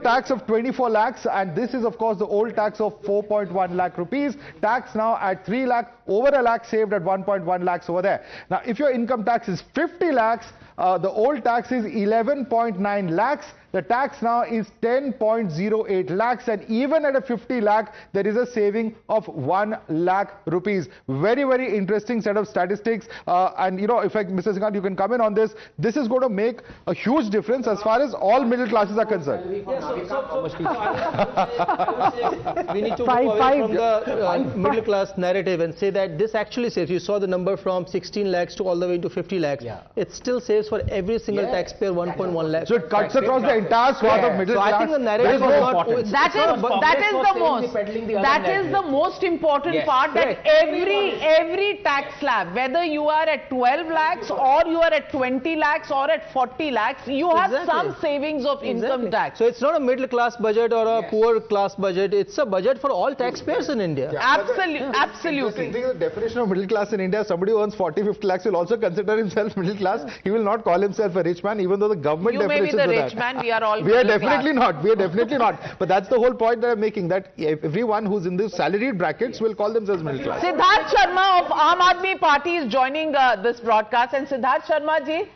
[SPEAKER 12] tax of 24 lakhs, and this is of course the old tax of 4.1 lakh rupees. Tax now at 3 lakh, over a lakh saved at 1.1 lakhs over there. Now, if your income tax is 50 lakhs, the old tax is 11.9 lakhs. The tax now is 10.08 lakhs, and even at a 50 lakh, there is a saving of 1 lakh rupees. Very, very interesting set of statistics. And you know, if Mr. Singhal, you can come in on this. This is going to make a huge difference as far as all middle classes are concerned.
[SPEAKER 13] We need to move away from the middle class narrative and say that this actually saves. You saw the number from 16 lakhs to all the way to 50 lakhs. It still saves for every single taxpayer 1.1 lakhs.
[SPEAKER 12] So it cuts across the entire swath of middle
[SPEAKER 13] so
[SPEAKER 12] class.
[SPEAKER 13] I think the narrative was not.
[SPEAKER 3] That is the most important part, that every tax slab, whether you are at 12 lakhs or you are at 20 lakhs or at 40 lakhs, you have some savings of income tax.
[SPEAKER 13] So it's not a middle class budget or a poor class budget. It's a budget for all taxpayers in India.
[SPEAKER 3] Absolutely.
[SPEAKER 12] The definition of middle class in India, somebody who earns 40-50 lakhs will also consider himself middle class. He will not call himself a rich man, even though the government definitions
[SPEAKER 3] You may be the rich man, we are all
[SPEAKER 12] We are definitely not. We are definitely not. But that's the whole point that I'm making, that everyone who's in the salaried brackets will call themselves middle class.
[SPEAKER 3] Siddharth Sharma of Aam Aadmi Party is joining this broadcast. And Siddharth Sharma ji,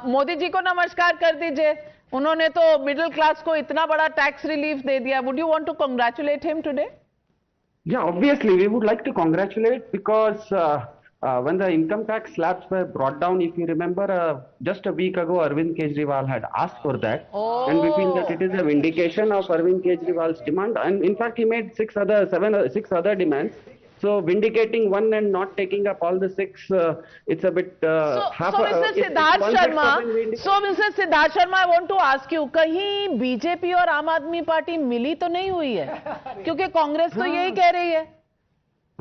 [SPEAKER 3] Modi ji को नमस्कार कर दीजिए. उन्होंने तो middle class को इतना बड़ा tax relief दे दिया. Would you want to congratulate him today?
[SPEAKER 14] Yeah, obviously we would like to congratulate, because when the income tax slabs were brought down, if you remember, just a week ago Arvind Kejriwal had asked for that, and we feel that it is a vindication of Arvind Kejriwal's demand, and in fact he made six other demands. So vindicating one and not taking up all the six, it's a bit
[SPEAKER 3] Mr. Siddharth Sharma, I want to ask you, कहीं BJP और आम आदमी party मिली तो नहीं हुई है? क्योंकि कांग्रेस तो यही कह रही है.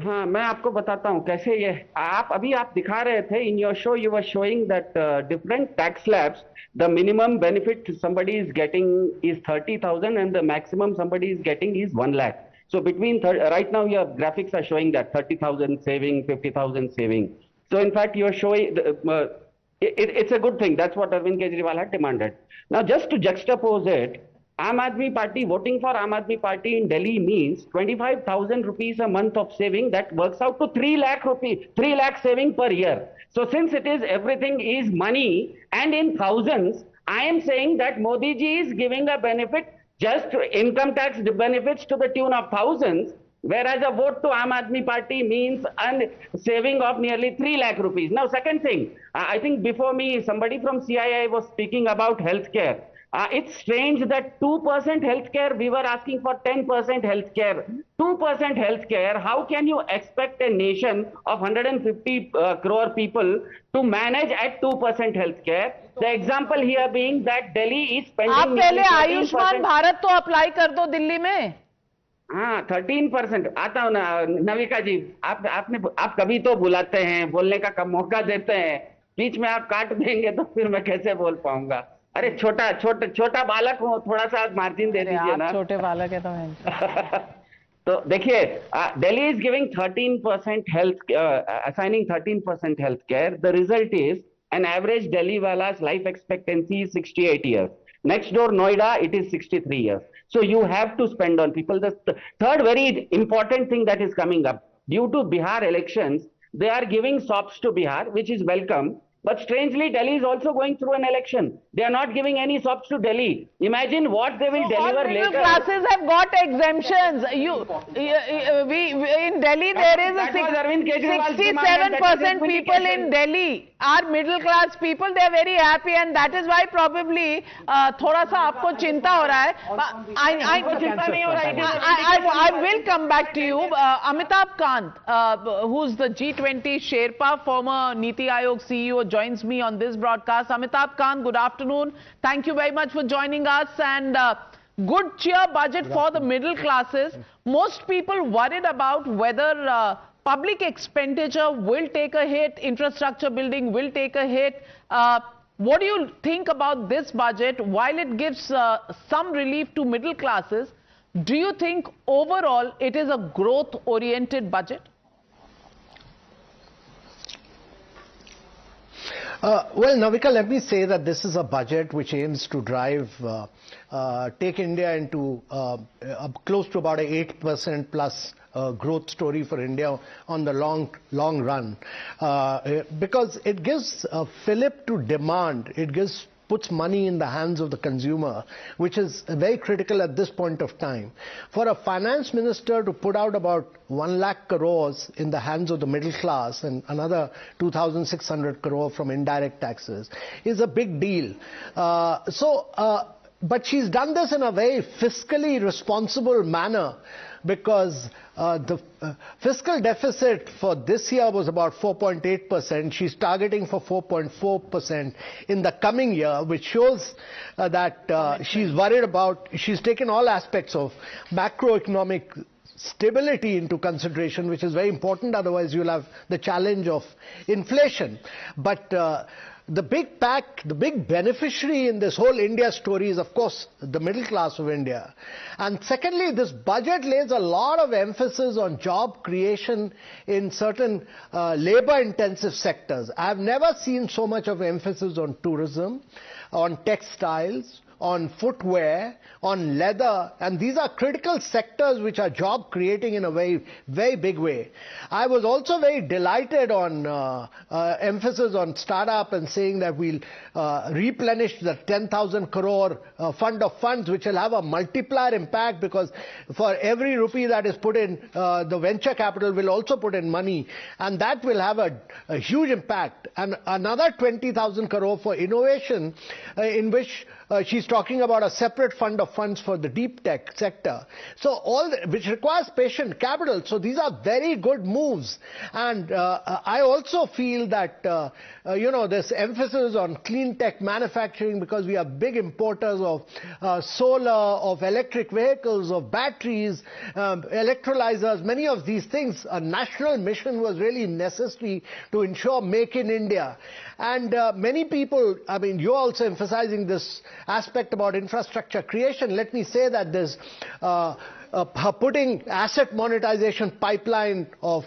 [SPEAKER 14] हाँ, मैं आपको बताता हूँ कैसे ये आप दिखा रहे थे in your show. You were showing that different tax slabs, the minimum benefit somebody is getting is 30,000 and the maximum somebody is getting is 1 lakh. So between right now your graphics are showing that 30,000 saving, 50,000 saving. So in fact you are showing it's a good thing. That's what Arvind Kejriwal had demanded. Now just to juxtapose it, Aam Aadmi Party, voting for Aam Aadmi Party in Delhi means 25,000 rupees a month of saving. That works out to 3 lakh rupees, 3 lakh saving per year. So since it is everything is money and in thousands, I am saying that Modi ji is giving a benefit, just income tax benefits to the tune of thousands, whereas a vote to Aam Aadmi Party means a saving of nearly 3 lakh rupees. Now second thing, I think before me somebody from CII was speaking about healthcare. It's strange that 2% healthcare, we were asking for 10% healthcare. 2% healthcare, how can you expect a nation of 150 crore people to manage at 2% healthcare? The example here being that Delhi is spending...
[SPEAKER 3] आप पहले आयुष्मान भारत तो apply कर दो दिल्ली में.
[SPEAKER 14] हाँ, 13% आता हूँ ना नविका जी. आप कभी तो बुलाते हैं, बोलने का मौका देते हैं, बीच में आप काट देंगे तो फिर मैं कैसे बोल पाऊंगा. अरे छोटा बालक हो, थोड़ा सा मार्जिन दे दीजिए ना.
[SPEAKER 3] छोटे बालक है तो
[SPEAKER 14] तो देखिए, Delhi is giving 13% health, assigning 13% health care. The result is an average Delhi wala's life expectancy is 68 years. Next door Noida, it is 63 years. So you have to spend on people. The third very important thing that is coming up, due to Bihar elections, they are giving SOPs to Bihar, which is welcome. But strangely, Delhi is also going through an election. They are not giving any SOPs to Delhi. Imagine what they will deliver later.
[SPEAKER 3] All middle classes have got exemptions. In Delhi, there is a 67% people in Delhi are middle class people. They are very happy, and that is why probably थोड़ा सा आपको चिंता हो रहा है. I will come back to you. Amitabh Kant, who's the G20 Sherpa, former Niti Aayog CEO, joins me on this broadcast. Amitabh Kant, good afternoon. Thank you very much for joining us. And good cheer budget for the middle classes. Most people worried about whether public expenditure will take a hit, infrastructure building will take a hit. What do you think about this budget? While it gives some relief to middle classes, do you think overall it is a growth-oriented budget?
[SPEAKER 15] Well, Navika, let me say that this is a budget which aims to drive, take India into close to about an 8% plus growth story for India on the long run, because it gives a fillip to demand. It puts money in the hands of the consumer, which is very critical at this point of time. For a finance minister to put out about 1 lakh crores in the hands of the middle class and another 2,600 crore from indirect taxes is a big deal. but she's done this in a very fiscally responsible manner, because the fiscal deficit for this year was about 4.8%. She's targeting for 4.4% in the coming year, which shows that she's worried about, she's taken all aspects of macroeconomic stability into consideration, which is very important. Otherwise, you'll have the challenge of inflation. But the big beneficiary in this whole India story is, of course, the middle class of India. And secondly, this budget lays a lot of emphasis on job creation in certain labor-intensive sectors. I've never seen so much of emphasis on tourism, on textiles, on footwear, on leather, and these are critical sectors which are job creating in a very, very big way. I was also very delighted on emphasis on startup and saying that we'll replenish the 10,000 crore fund of funds, which will have a multiplier impact, because for every rupee that is put in, the venture capital will also put in money, and that will have a huge impact. And another 20,000 crore for innovation, in which she's talking about a separate fund of funds for the deep tech sector. So which requires patient capital. So these are very good moves. And I also feel that, this emphasis on clean tech manufacturing, because we are big importers of solar, of electric vehicles, of batteries, electrolyzers, many of these things. A national mission was really necessary to ensure Make in India. And many people, I mean, you're also emphasizing this aspect about infrastructure creation. Let me say that there's putting asset monetization pipeline of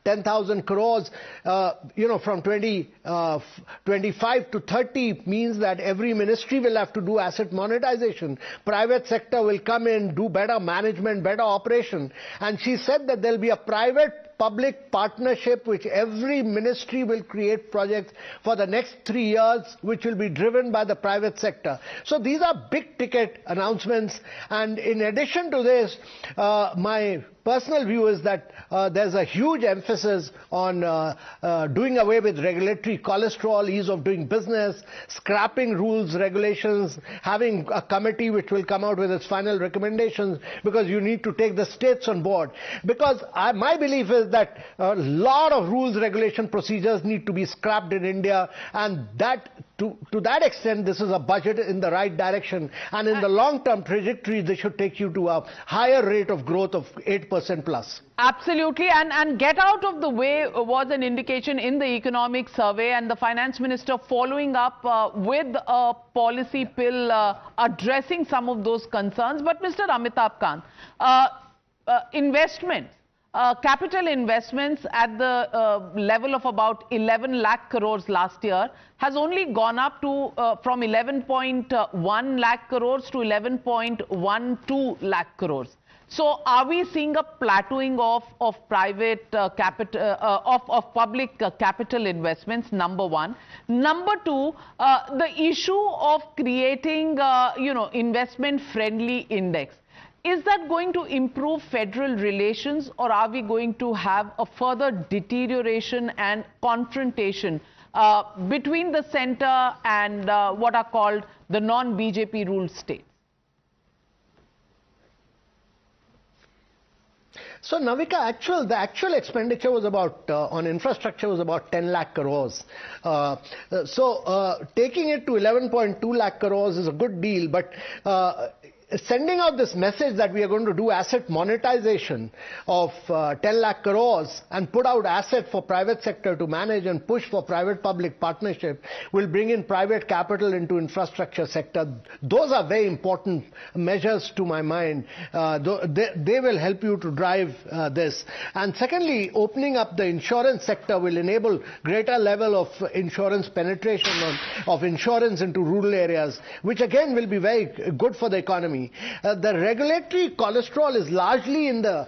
[SPEAKER 15] 10,000 crores, from 25 to 30 means that every ministry will have to do asset monetization. Private sector will come in, do better management, better operation. And she said that there'll be a private-public partnership, which every ministry will create projects for the next 3 years, which will be driven by the private sector. So these are big-ticket announcements. And in addition to this, my personal view is that there's a huge emphasis on doing away with regulatory cholesterol, ease of doing business, scrapping rules, regulations, having a committee which will come out with its final recommendations, because you need to take the states on board. Because my belief is that a lot of rules, regulation, procedures need to be scrapped in India, and that to that extent, this is a budget in the right direction. And in the long-term trajectory, this should take you to a higher rate of growth of 8% plus.
[SPEAKER 3] Absolutely. And get out of the way was an indication in the economic survey, and the finance minister following up with a policy pill addressing some of those concerns. But Mr. Amitabh Kant, investments. Capital investments at the level of about 11 lakh crores last year has only gone up to from 11.1 lakh crores to 11.12 lakh crores. So are we seeing a plateauing of private capital, of public capital investments, number one? Number two, the issue of creating, investment friendly index. Is that going to improve federal relations, or are we going to have a further deterioration and confrontation between the center and what are called the non-BJP ruled states?
[SPEAKER 15] So, Navika, the actual expenditure was about, on infrastructure was about 10 lakh crores. Taking it to 11.2 lakh crores is a good deal, but sending out this message that we are going to do asset monetization of 10 lakh crores and put out asset for private sector to manage and push for private-public partnership will bring in private capital into infrastructure sector. Those are very important measures to my mind. They will help you to drive this. And secondly, opening up the insurance sector will enable greater level of insurance penetration of insurance into rural areas, which again will be very good for the economy. economy. The regulatory cholesterol is largely in the,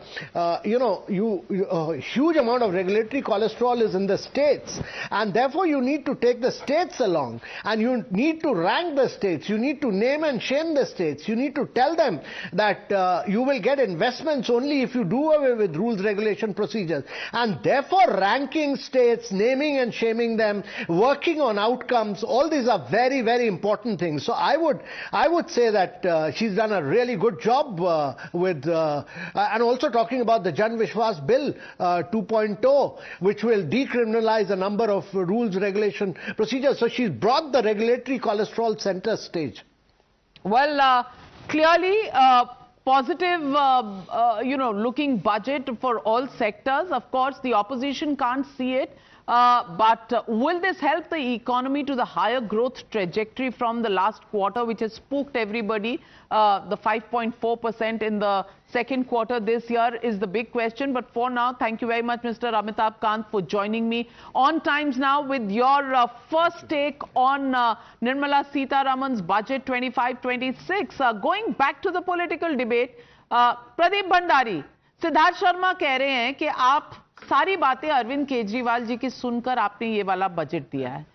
[SPEAKER 15] huge amount of regulatory cholesterol is in the states, and therefore you need to take the states along, and you need to rank the states, you need to name and shame the states, you need to tell them that you will get investments only if you do away with rules, regulation, procedures, and therefore ranking states, naming and shaming them, working on outcomes, all these are very, very important things. So I would say that she's done a really good job and also talking about the Jan Vishwas Bill 2.0, which will decriminalize a number of rules, regulation, procedures. So she's brought the regulatory cholesterol center stage.
[SPEAKER 3] Well, clearly positive, looking budget for all sectors. Of course, the opposition can't see it. But will this help the economy to the higher growth trajectory from the last quarter, which has spooked everybody? The 5.4% in the second quarter this year is the big question. But for now, thank you very much, Mr. Amitabh Kant, for joining me on Times Now with your first take on Nirmala Sitharaman's budget 25-26. Going back to the political debate, Pradeep Bhandari, Siddharth Sharma कह रहे हैं कि आप सारी बातें अरविंद केजरीवाल जी की सुनकर आपने ये वाला बजट दिया है.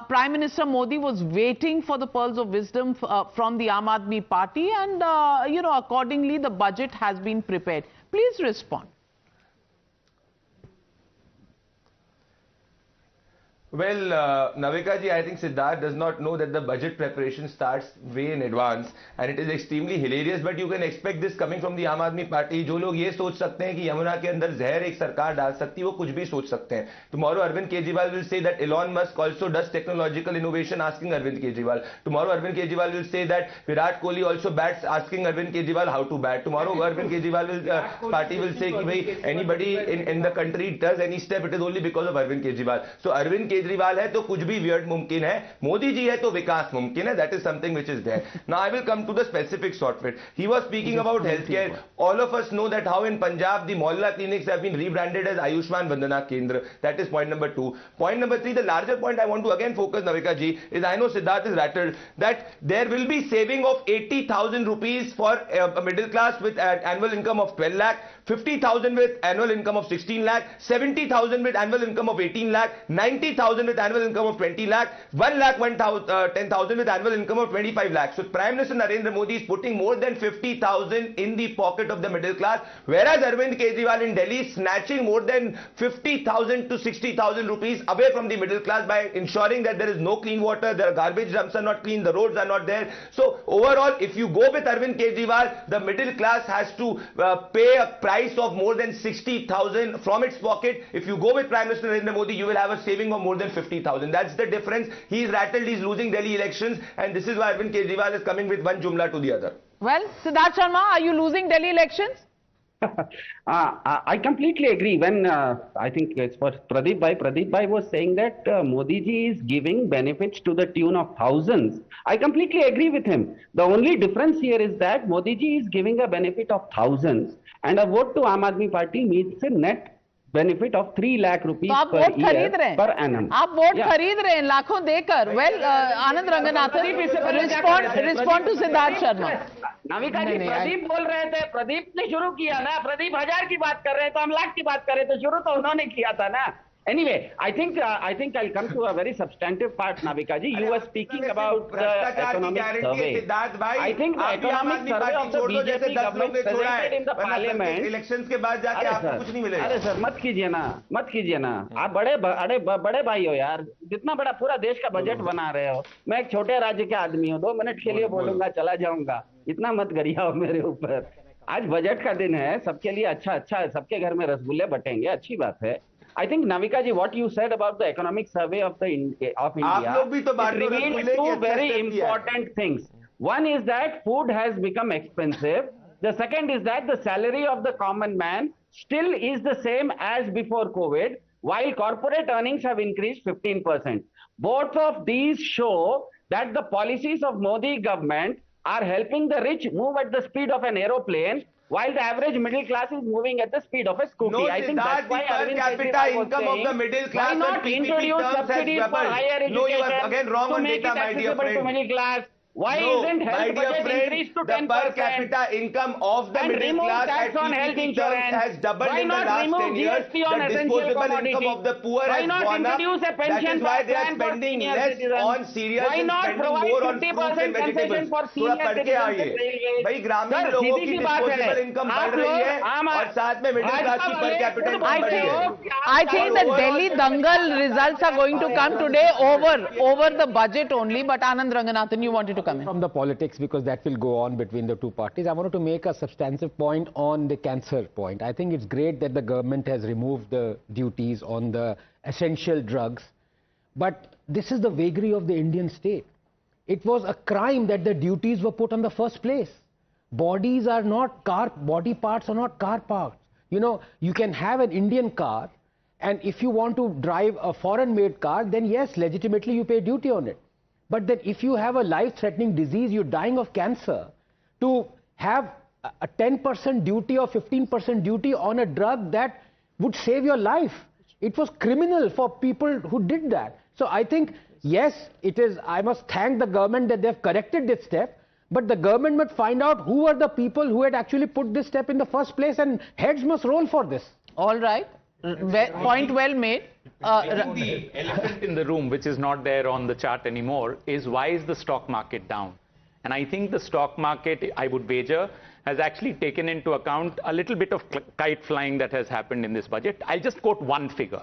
[SPEAKER 3] Prime Minister Modi was waiting for the pearls of wisdom from the Aam Aadmi Party, and accordingly the budget has been prepared. Please respond.
[SPEAKER 21] Well, Navika ji, I think Siddharth does not know that the budget preparation starts way in advance, and it is extremely hilarious, but you can expect this coming from the Aam Aadmi Party. जो लोग ये सोच सकते हैं कि यमुना के अंदर जहर एक सरकार डाल सकती है, वो कुछ भी सोच सकते हैं. Tomorrow Arvind Kejriwal will say that Elon Musk also does technological innovation, asking Arvind Kejriwal. Tomorrow Arvind Kejriwal will say that Virat Kohli also bats, asking Arvind Kejriwal how to bat. Tomorrow Arvind Kejriwal party will say कि anybody in the country does any step, it is only because of Arvind Kejriwal. So Arvind Kejriwal है तो कुछ भी weird मुमकिन है, मोदी जी है तो विकास मुमकिन है. That is something which is there. Now I will come to the specifics of it. He was speaking about healthcare. All of us know that how in Punjab the Mohalla clinics have been rebranded as Ayushman Vandana Kendra. That is point number 2. Point number 3, the larger point I want to again focus, Navika ji, is I know Siddharth is rattled that there will be saving of 80,000 rupees for a middle class with an annual income of 12 lakh, 50,000 with annual income of 16 lakh, 70,000 with annual income of 18 lakh, 90,000 with annual income of 20 lakh, 1 lakh 10,000 with annual income of 25 lakh. So Prime Minister Narendra Modi is putting more than 50,000 in the pocket of the middle class, whereas Arvind Kejriwal in Delhi is snatching more than 50,000 to 60,000 rupees away from the middle class by ensuring that there is no clean water, the garbage dumps are not clean, the roads are not there. So overall, if you go with Arvind Kejriwal, the middle class has to pay a price of more than 60,000 from its pocket. If you go with Prime Minister Narendra Modi, you will have a saving of more than 50,000. That's the difference. He is rattled, he is losing Delhi elections, and this is why Arvind Kejriwal is coming with one jumla to the other.
[SPEAKER 3] Well, Siddharth Sharma, are you losing Delhi elections?
[SPEAKER 14] I completely agree. When I think it's for Pradeep Bhai was saying that Modi ji is giving benefits to the tune of thousands. I completely agree with him. The only difference here is that Modi ji is giving a benefit of thousands, and a vote to Aam Aadmi Party means a net benefit of 3 lakh rupees per year per annum.
[SPEAKER 3] आप vote खरीद रहे हैं लाखों देकर. Well, Anand Ranganathan, respond to Siddharth Sharma.
[SPEAKER 14] Navika जी, प्रदीप बोल रहे थे, प्रदीप ने शुरू किया ना, प्रदीप 1000 की बात कर रहे हैं तो हम लाख की बात कर रहे हैं, तो शुरू तो उन्होंने किया था ना. Anyway, I think I'll come to a very substantive part, Navika ji. You were speaking about the economic survey. I think the economic survey of the BJP government presented in the parliament.
[SPEAKER 21] Elections के बाद जाके आपको कुछ नहीं मिलेगा.
[SPEAKER 14] अरे sir, मत कीजिए ना. आप बड़े भाई हो यार. जितना बड़ा पूरा देश का बजट बना रहे हो. मैं एक छोटे राज्य के आदमी हूँ. 2 मिनट के लिए बोलूंगा, चला जाऊंगा. इतना मत गरियाओ मेरे ऊपर. आज बजट का दिन है. सबके लिए अच्छा है. सबके घर में रसगुल्ले बटेंगे. अच्छी बात है. I think, Navika ji, what you said about the economic survey of India, it revealed 2 very important things. One is that food has become expensive. The second is that the salary of the common man still is the same as before COVID, while corporate earnings have increased 15%. Both of these show that the policies of Modi government are helping the rich move at the speed of an aeroplane, while the average middle class is moving at the speed of a scooty.
[SPEAKER 21] No,
[SPEAKER 14] I think that's why
[SPEAKER 21] per capita income of the middle class,
[SPEAKER 14] why not introduce subsidies for higher education,
[SPEAKER 21] no, you are again wrong
[SPEAKER 14] to
[SPEAKER 21] on
[SPEAKER 14] make
[SPEAKER 21] data,
[SPEAKER 14] it accessible to middle class? Why
[SPEAKER 21] No,
[SPEAKER 14] isn't
[SPEAKER 21] my
[SPEAKER 14] health
[SPEAKER 21] dear
[SPEAKER 14] budget
[SPEAKER 21] friend,
[SPEAKER 14] increased to
[SPEAKER 21] the
[SPEAKER 14] 10%?
[SPEAKER 21] per capita income of the
[SPEAKER 14] And
[SPEAKER 21] middle
[SPEAKER 14] remove
[SPEAKER 21] class
[SPEAKER 14] tax
[SPEAKER 21] at
[SPEAKER 14] on health
[SPEAKER 21] PPP terms
[SPEAKER 14] insurance.
[SPEAKER 21] has doubled
[SPEAKER 14] Why
[SPEAKER 21] in the
[SPEAKER 14] not
[SPEAKER 21] last
[SPEAKER 14] remove
[SPEAKER 21] 10 years.
[SPEAKER 14] GST on
[SPEAKER 21] The
[SPEAKER 14] essential
[SPEAKER 21] disposable
[SPEAKER 14] commodity?
[SPEAKER 21] income of the poor
[SPEAKER 14] Why
[SPEAKER 21] has
[SPEAKER 14] not
[SPEAKER 21] gone up.
[SPEAKER 14] introduce a
[SPEAKER 21] That
[SPEAKER 14] pension
[SPEAKER 21] is why they are
[SPEAKER 14] plan for
[SPEAKER 21] spending
[SPEAKER 14] senior
[SPEAKER 21] less
[SPEAKER 14] citizens?
[SPEAKER 21] on cereals
[SPEAKER 14] Why
[SPEAKER 21] and
[SPEAKER 14] not
[SPEAKER 21] spending
[SPEAKER 14] provide
[SPEAKER 21] more on
[SPEAKER 14] 50%
[SPEAKER 21] fruits and
[SPEAKER 14] concession
[SPEAKER 21] vegetables.
[SPEAKER 14] for
[SPEAKER 21] थोड़ा
[SPEAKER 14] senior
[SPEAKER 21] पढ़ के
[SPEAKER 14] citizens
[SPEAKER 21] आइए.
[SPEAKER 14] in railways?
[SPEAKER 21] भाई ग्रामीण
[SPEAKER 14] Sir,
[SPEAKER 21] लोगों
[SPEAKER 14] सीधी
[SPEAKER 21] की
[SPEAKER 14] सी बात है.
[SPEAKER 21] disposable income बढ़
[SPEAKER 14] आप
[SPEAKER 21] रही
[SPEAKER 14] लोग
[SPEAKER 21] है और साथ में मिडिल क्लास की per capita income बढ़ रही है.
[SPEAKER 3] I think the Delhi Dangal results are going to come today over the budget only. But Anand Ranganathan, you wanted to come in.
[SPEAKER 7] From the politics, because that will go on between the two parties, I wanted to make a substantive point on the cancer point. I think it's great that the government has removed the duties on the essential drugs, but this is the vagary of the Indian state. It was a crime that the duties were put on the first place. Body parts are not car parts. You know, you can have an Indian car, and if you want to drive a foreign-made car, then yes, legitimately you pay duty on it. But then if you have a life-threatening disease, you're dying of cancer, to have a 10% duty or 15% duty on a drug that would save your life. It was criminal for people who did that. So I think, yes, it is, I must thank the government that they've corrected this step, but the government must find out who are the people who had actually put this step in the first place, and heads must roll for this.
[SPEAKER 3] All right. Point well made.
[SPEAKER 6] The elephant in the room, which is not there on the chart anymore, is why is the stock market down? And I think the stock market, I would wager, has actually taken into account a little bit of kite flying that has happened in this budget. I'll just quote one figure.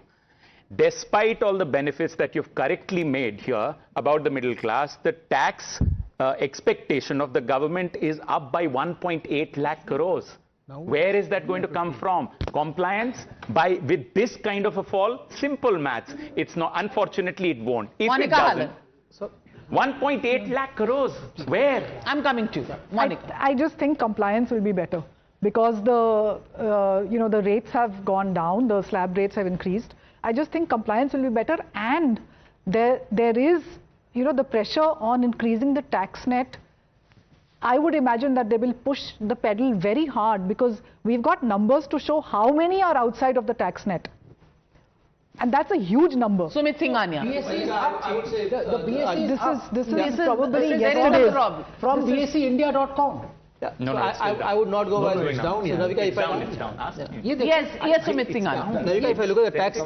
[SPEAKER 6] Despite all the benefits that you've correctly made here about the middle class, the tax expectation of the government is up by 1.8 lakh crores. Where is that going to come from? Compliance? With this kind of a fall? Simple maths. It's not. Unfortunately, it won't. If it doesn't, 1.8 lakh crores. Where?
[SPEAKER 3] I'm coming to you.
[SPEAKER 5] I just think compliance will be better because the the rates have gone down, the slab rates have increased. I just think compliance will be better, and there is the pressure on increasing the tax net. I would imagine that they will push the pedal very hard because we've got numbers to show how many are outside of the tax net. And that's a huge number.
[SPEAKER 3] Sumit Singhania.
[SPEAKER 15] I would say the BSE
[SPEAKER 5] this is probably
[SPEAKER 3] yesterday's
[SPEAKER 15] from BSEindia.com.
[SPEAKER 13] No, so I would not go by
[SPEAKER 6] it's down.
[SPEAKER 13] So Navika,
[SPEAKER 6] It's down. It's down.
[SPEAKER 3] Yes, Sumit Singhania.
[SPEAKER 13] Navika, if I look at the tax,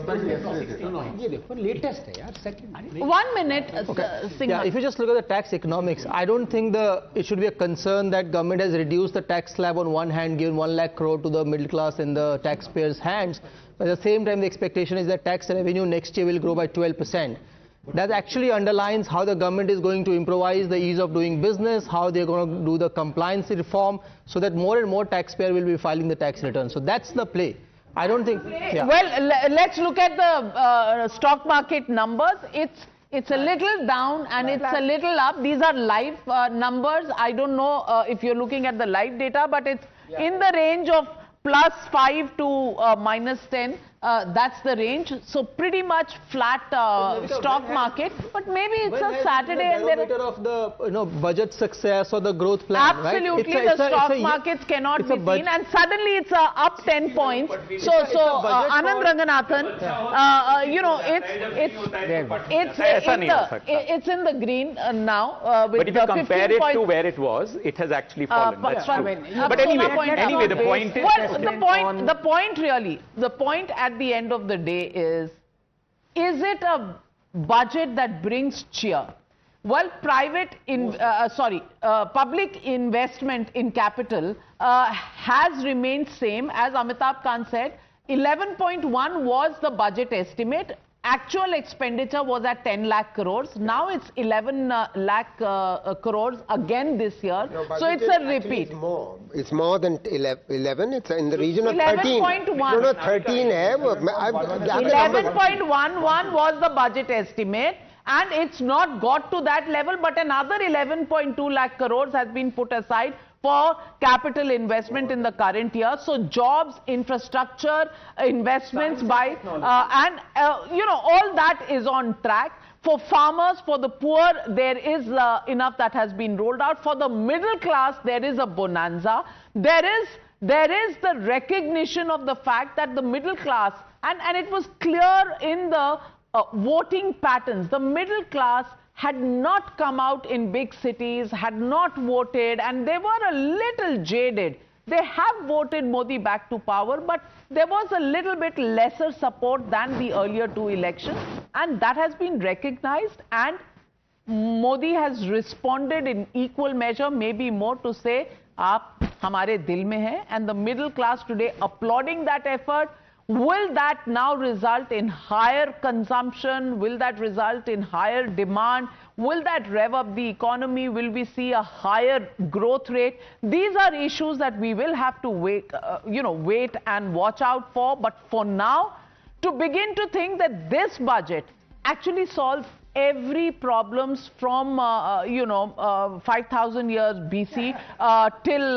[SPEAKER 15] latest hai yaar, second.
[SPEAKER 3] 1 minute,
[SPEAKER 13] yeah, if you just look at the tax economics, I don't think it should be a concern that government has reduced the tax slab on one hand, given 1 lakh crore to the middle class in the taxpayers' hands. But at the same time, the expectation is that tax revenue next year will grow by 12%. That actually underlines how the government is going to improvise the ease of doing business, how they're going to do the compliance reform, so that more and more taxpayer will be filing the tax return. So that's the play. I don't think. Yeah.
[SPEAKER 3] Well, let's look at the stock market numbers. It's a little down and it's a little up. These are live numbers. I don't know if you're looking at the live data, but it's in the range of +5 to -10. That's the range. So pretty much flat stock market. But maybe it's a Saturday and there
[SPEAKER 13] of the budget success or the growth plan.
[SPEAKER 3] Absolutely, right? The stock markets cannot be seen, and suddenly it's up 10 points. So Anand Ranganathan, it's in the green now. With
[SPEAKER 6] but if you compare it to where it was, it has actually fallen. That's true. But anyway, the point is.
[SPEAKER 3] Well, the point at the end of the day is it a budget that brings cheer? Well, public investment in capital has remained same. As Amitabh Kant said, 11.1 was the budget estimate. Actual expenditure was at 10 lakh crores. Now it's 11 lakh crores again this year.
[SPEAKER 10] No,
[SPEAKER 3] so it's a repeat.
[SPEAKER 10] It's more than 11. It's in the region of 13.
[SPEAKER 3] 11.1.
[SPEAKER 10] No, 13.
[SPEAKER 3] 11.11 was the budget estimate. And it's not got to that level, but another 11.2 lakh crores has been put aside for capital investment in the current year. So jobs, infrastructure, investments all that is on track. For farmers, for the poor, there is enough that has been rolled out. For the middle class, there is a bonanza. There is the recognition of the fact that the middle class, and it was clear in the voting patterns, the middle class had not come out in big cities, had not voted, and they were a little jaded. They have voted Modi back to power, but there was a little bit lesser support than the earlier two elections, and that has been recognized, and Modi has responded in equal measure, maybe more, to say, "Aap hamare dil mein hai," and the middle class today applauding that effort. Will that now result in higher consumption? Will that result in higher demand? Will that rev up the economy? Will we see a higher growth rate? These are issues that we will have to wait and watch out for. But for now, to begin to think that this budget actually solves every problems from 5,000 years BC till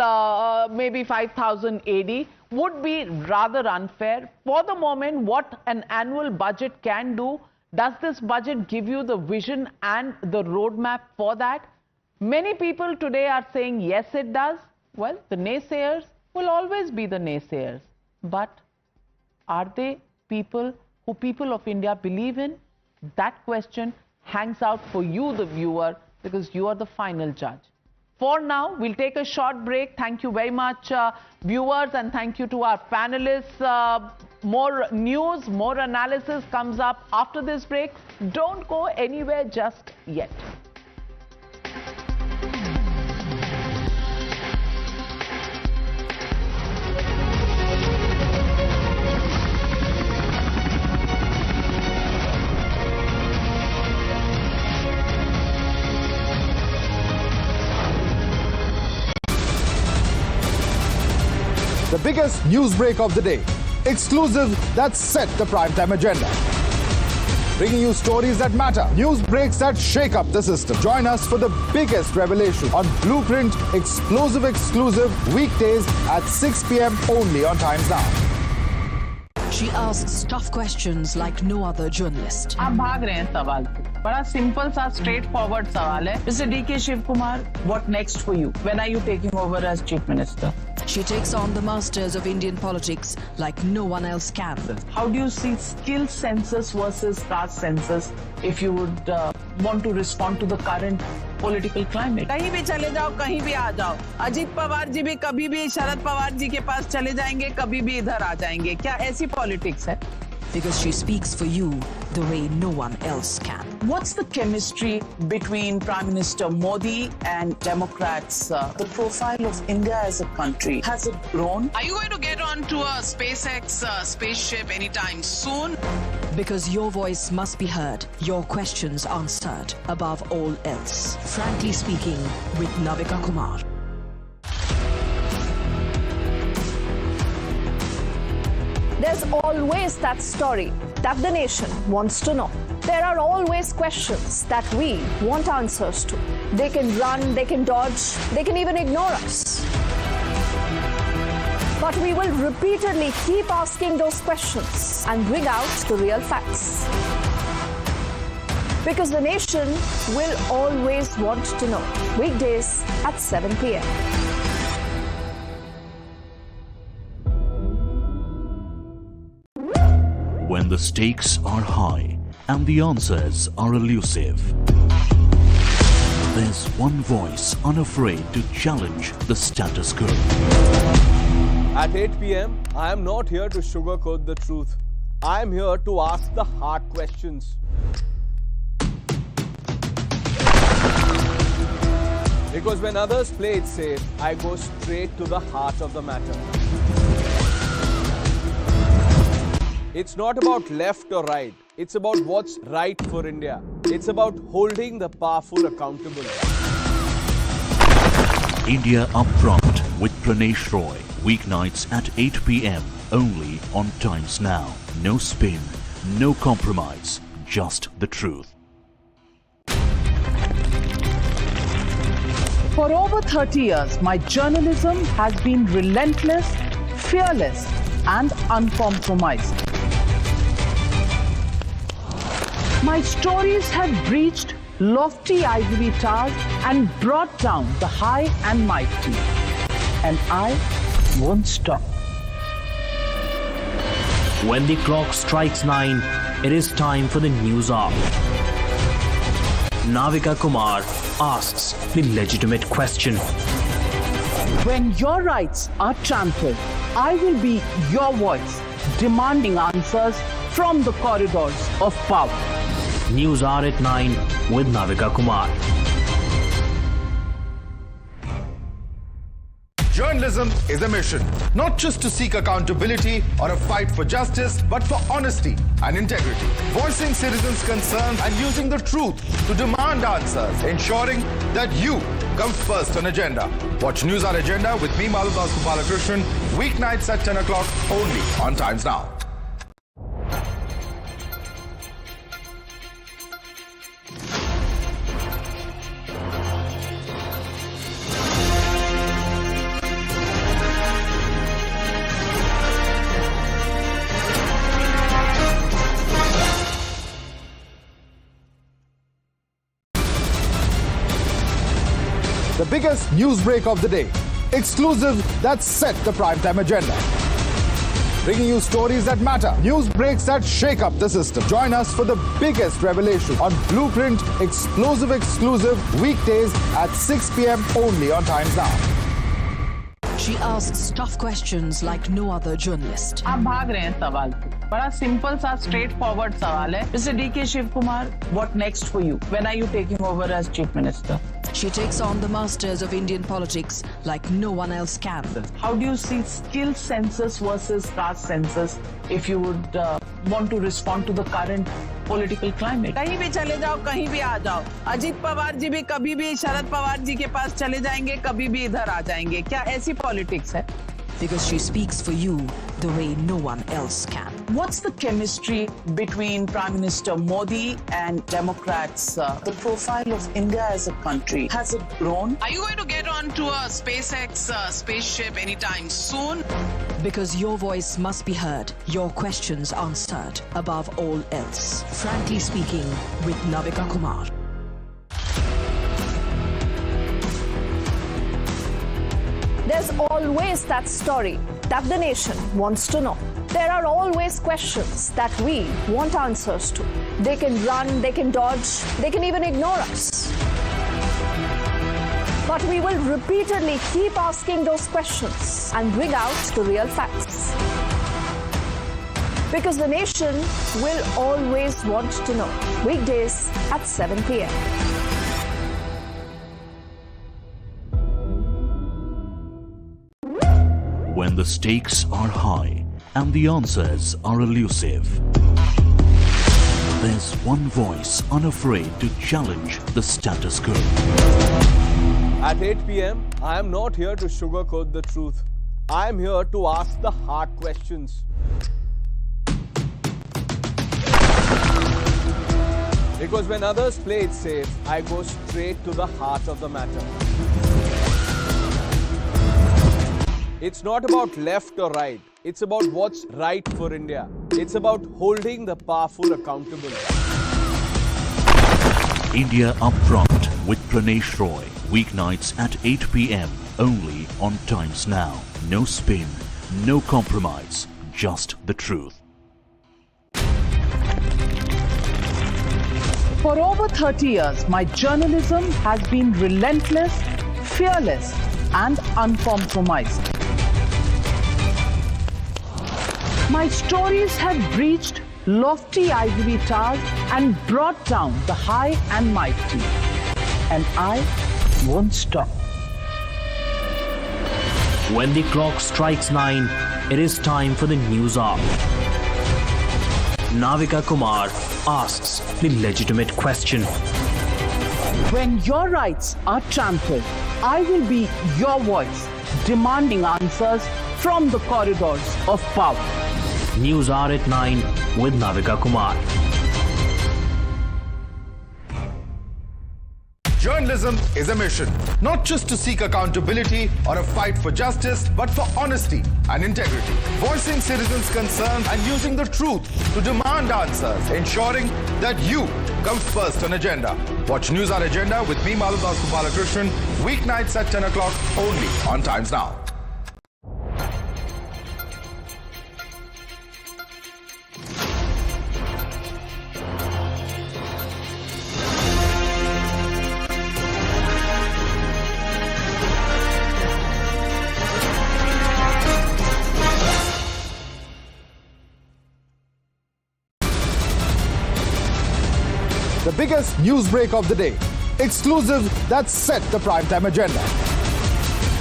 [SPEAKER 3] maybe 5,000 AD would be rather unfair. For the moment, what an annual budget can do, does this budget give you the vision and the roadmap for that? Many people today are saying yes, it does. Well, the naysayers will always be the naysayers. But are they people who people of India believe in? That question hangs out for you, the viewer, because you are the final judge. For now, we'll take a short break. Thank you very much, viewers, and thank you to our panelists. More news, more analysis comes up after this break. Don't go anywhere just yet.
[SPEAKER 16] The biggest news break of the day. Exclusive that set the primetime agenda. Bringing you stories that matter. News breaks that shake up the system. Join us for the biggest revelation on Blueprint Explosive Exclusive weekdays at 6 p.m. only on Times Now.
[SPEAKER 17] She asks tough questions like no other journalist.
[SPEAKER 3] आप भाग रहे हैं सवाल से. बड़ा simple सा straight forward सवाल है. Mr. D.K. Shivkumar, what next for you? When are you taking over as Chief Minister?
[SPEAKER 17] She takes on the masters of Indian politics like no one else can.
[SPEAKER 3] How do you see skill census versus caste census if you would want to respond to the current political climate?
[SPEAKER 23] कहीं भी चले जाओ, कहीं भी आ जाओ. अजीत पवार जी भी कभी भी शरद पवार जी के पास चले जाएंगे, कभी भी इधर आ जाएंगे. क्या ऐसी पॉलिटिक्स है?
[SPEAKER 17] Because she speaks for you the way no one else can.
[SPEAKER 23] What's the chemistry between Prime Minister Modi and Democrats? The profile of India as a country, has it grown? Are you going to get onto a SpaceX spaceship anytime soon?
[SPEAKER 17] Because your voice must be heard, your questions answered, above all else. Frankly Speaking with Navika Kumar.
[SPEAKER 24] There's always that story that the nation wants to know. There are always questions that we want answers to. They can run, they can dodge, they can even ignore us. But we will repeatedly keep asking those questions and bring out the real facts. Because the nation will always want to know. Weekdays at 7 p.m.
[SPEAKER 25] When the stakes are high and the answers are elusive, there's one voice unafraid to challenge the status quo.
[SPEAKER 26] At 8 p.m., I am not here to sugarcoat the truth. I am here to ask the hard questions. Because when others play it safe, I go straight to the heart of the matter. It's not about left or right. It's about what's right for India. It's about holding the powerful accountable.
[SPEAKER 25] India Upfront with Pranesh Roy. Weeknights at 8 p.m. only on Times Now. No spin, no compromise, just the truth.
[SPEAKER 3] For over 30 years, my journalism has been relentless, fearless, and uncompromising. My stories have breached lofty ivory towers and brought down the high and mighty. And I won't stop.
[SPEAKER 27] When the clock strikes 9, it is time for the news hour.
[SPEAKER 1] Navika Kumar asks the legitimate question.
[SPEAKER 23] When your rights are trampled, I will be your voice, demanding answers from the corridors of power.
[SPEAKER 1] News Hour at 9 with Navika Kumar.
[SPEAKER 16] Journalism is a mission, not just to seek accountability or a fight for justice, but for honesty and integrity. Voicing citizens' concerns and using the truth to demand answers, ensuring that you comes first on agenda. Watch News Hour Agenda with me, Maludas Gopalakrishnan, weeknights at 10 o'clock only on Times Now. The biggest news break of the day. Exclusive that set the primetime agenda. Bringing you stories that matter. News breaks that shake up the system. Join us for the biggest revelation on Blueprint Exclusive weekdays at 6 p.m. only on Times Now.
[SPEAKER 17] She asks tough questions like no other journalist.
[SPEAKER 23] आप भाग रहे हैं सवाल से। बड़ा simple सा straight forward सवाल है। Mr. D.K. Shiv Kumar, what next for you? When are you taking over as Chief Minister?
[SPEAKER 17] She takes on the masters of Indian politics like no one else can.
[SPEAKER 23] How do you see skill census versus caste census if you would want to respond to the current political climate? कहीं भी चले जाओ, कहीं भी आ जाओ। अजीत पवार जी भी कभी भी शरद पवार जी के पास चले जाएंगे, कभी भी इधर आ जाएंगे। क्या ऐसी पॉलिटिक्स है?
[SPEAKER 17] Because she speaks for you the way no one else can.
[SPEAKER 23] What's the chemistry between Prime Minister Modi and Democrats? The profile of India as a country, has it grown?
[SPEAKER 2] Are you going to get onto a SpaceX spaceship anytime soon?
[SPEAKER 17] Because your voice must be heard, your questions answered above all else. Frankly Speaking with Navika Kumar.
[SPEAKER 24] There's always that story that the nation wants to know. There are always questions that we want answers to. They can run, they can dodge, they can even ignore us. But we will repeatedly keep asking those questions and bring out the real facts. Because the nation will always want to know. Weekdays at 7 p.m.
[SPEAKER 25] When the stakes are high and the answers are elusive, there's one voice unafraid to challenge the status quo.
[SPEAKER 26] At 8 p.m., I am not here to sugarcoat the truth. I am here to ask the hard questions. Because when others play it safe, I go straight to the heart of the matter. It's not about left or right. It's about what's right for India. It's about holding the powerful accountable.
[SPEAKER 25] India Upfront with Pranesh Roy. Weeknights at 8 p.m. only on Times Now. No spin, no compromise, just the truth.
[SPEAKER 23] For over 30 years, my journalism has been relentless, fearless, and uncompromised. My stories have breached lofty ivory towers and brought down the high and mighty. And I won't stop.
[SPEAKER 1] When the clock strikes 9, it is time for the news hour. Navika Kumar asks the legitimate question.
[SPEAKER 23] When your rights are trampled, I will be your voice, demanding answers from the corridors of power.
[SPEAKER 1] News Hour at 9 with Navika Kumar.
[SPEAKER 16] Journalism is a mission, not just to seek accountability or a fight for justice, but for honesty and integrity. Voicing citizens' concerns and using the truth to demand answers, ensuring that you comes first on agenda. Watch News Hour Agenda with me, Maludas Gopalakrishnan, weeknights at 10 o'clock only on Times Now. The biggest news break of the day. Exclusive that set the primetime agenda.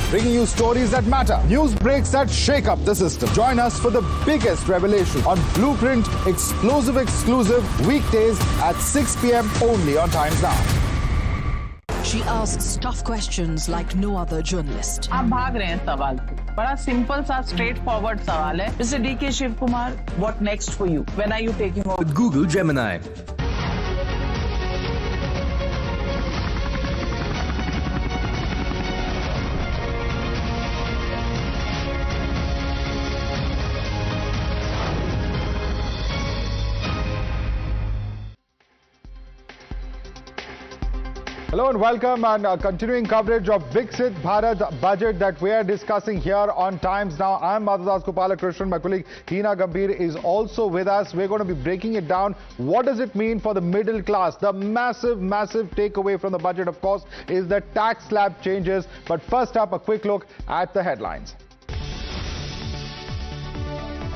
[SPEAKER 16] Bringing you stories that matter. News breaks that shake up the system. Join us for the biggest revelation on Blueprint Exclusive weekdays at 6 p.m. only on Times Now.
[SPEAKER 17] She asks tough questions like no other journalist.
[SPEAKER 2] आप भाग रहे हैं सवाल से। बड़ा simple सा straight forward सवाल है। Mr. D.K. Shiv Kumar, what next for you? When are you taking over?
[SPEAKER 1] With Google Gemini.
[SPEAKER 12] Hello and welcome, and continuing coverage of Viksit Bharat budget that we are discussing here on Times Now. I'm Madhudas Gopalakrishnan. My colleague Hina Gambhir is also with us. We're going to be breaking it down. What does it mean for the middle class? The massive takeaway from the budget, of course, is the tax slab changes. But first up, a quick look at the headlines.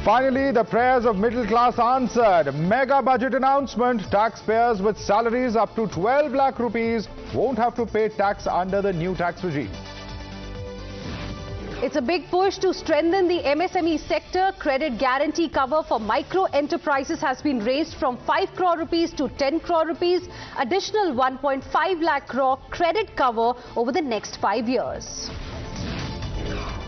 [SPEAKER 12] Finally, the prayers of middle class answered. Mega budget announcement. Taxpayers with salaries up to 12 lakh rupees won't have to pay tax under the new tax regime.
[SPEAKER 8] It's a big push to strengthen the MSME sector. Credit guarantee cover for micro enterprises has been raised from 5 crore rupees to 10 crore rupees. Additional 1.5 lakh crore credit cover over the next 5 years.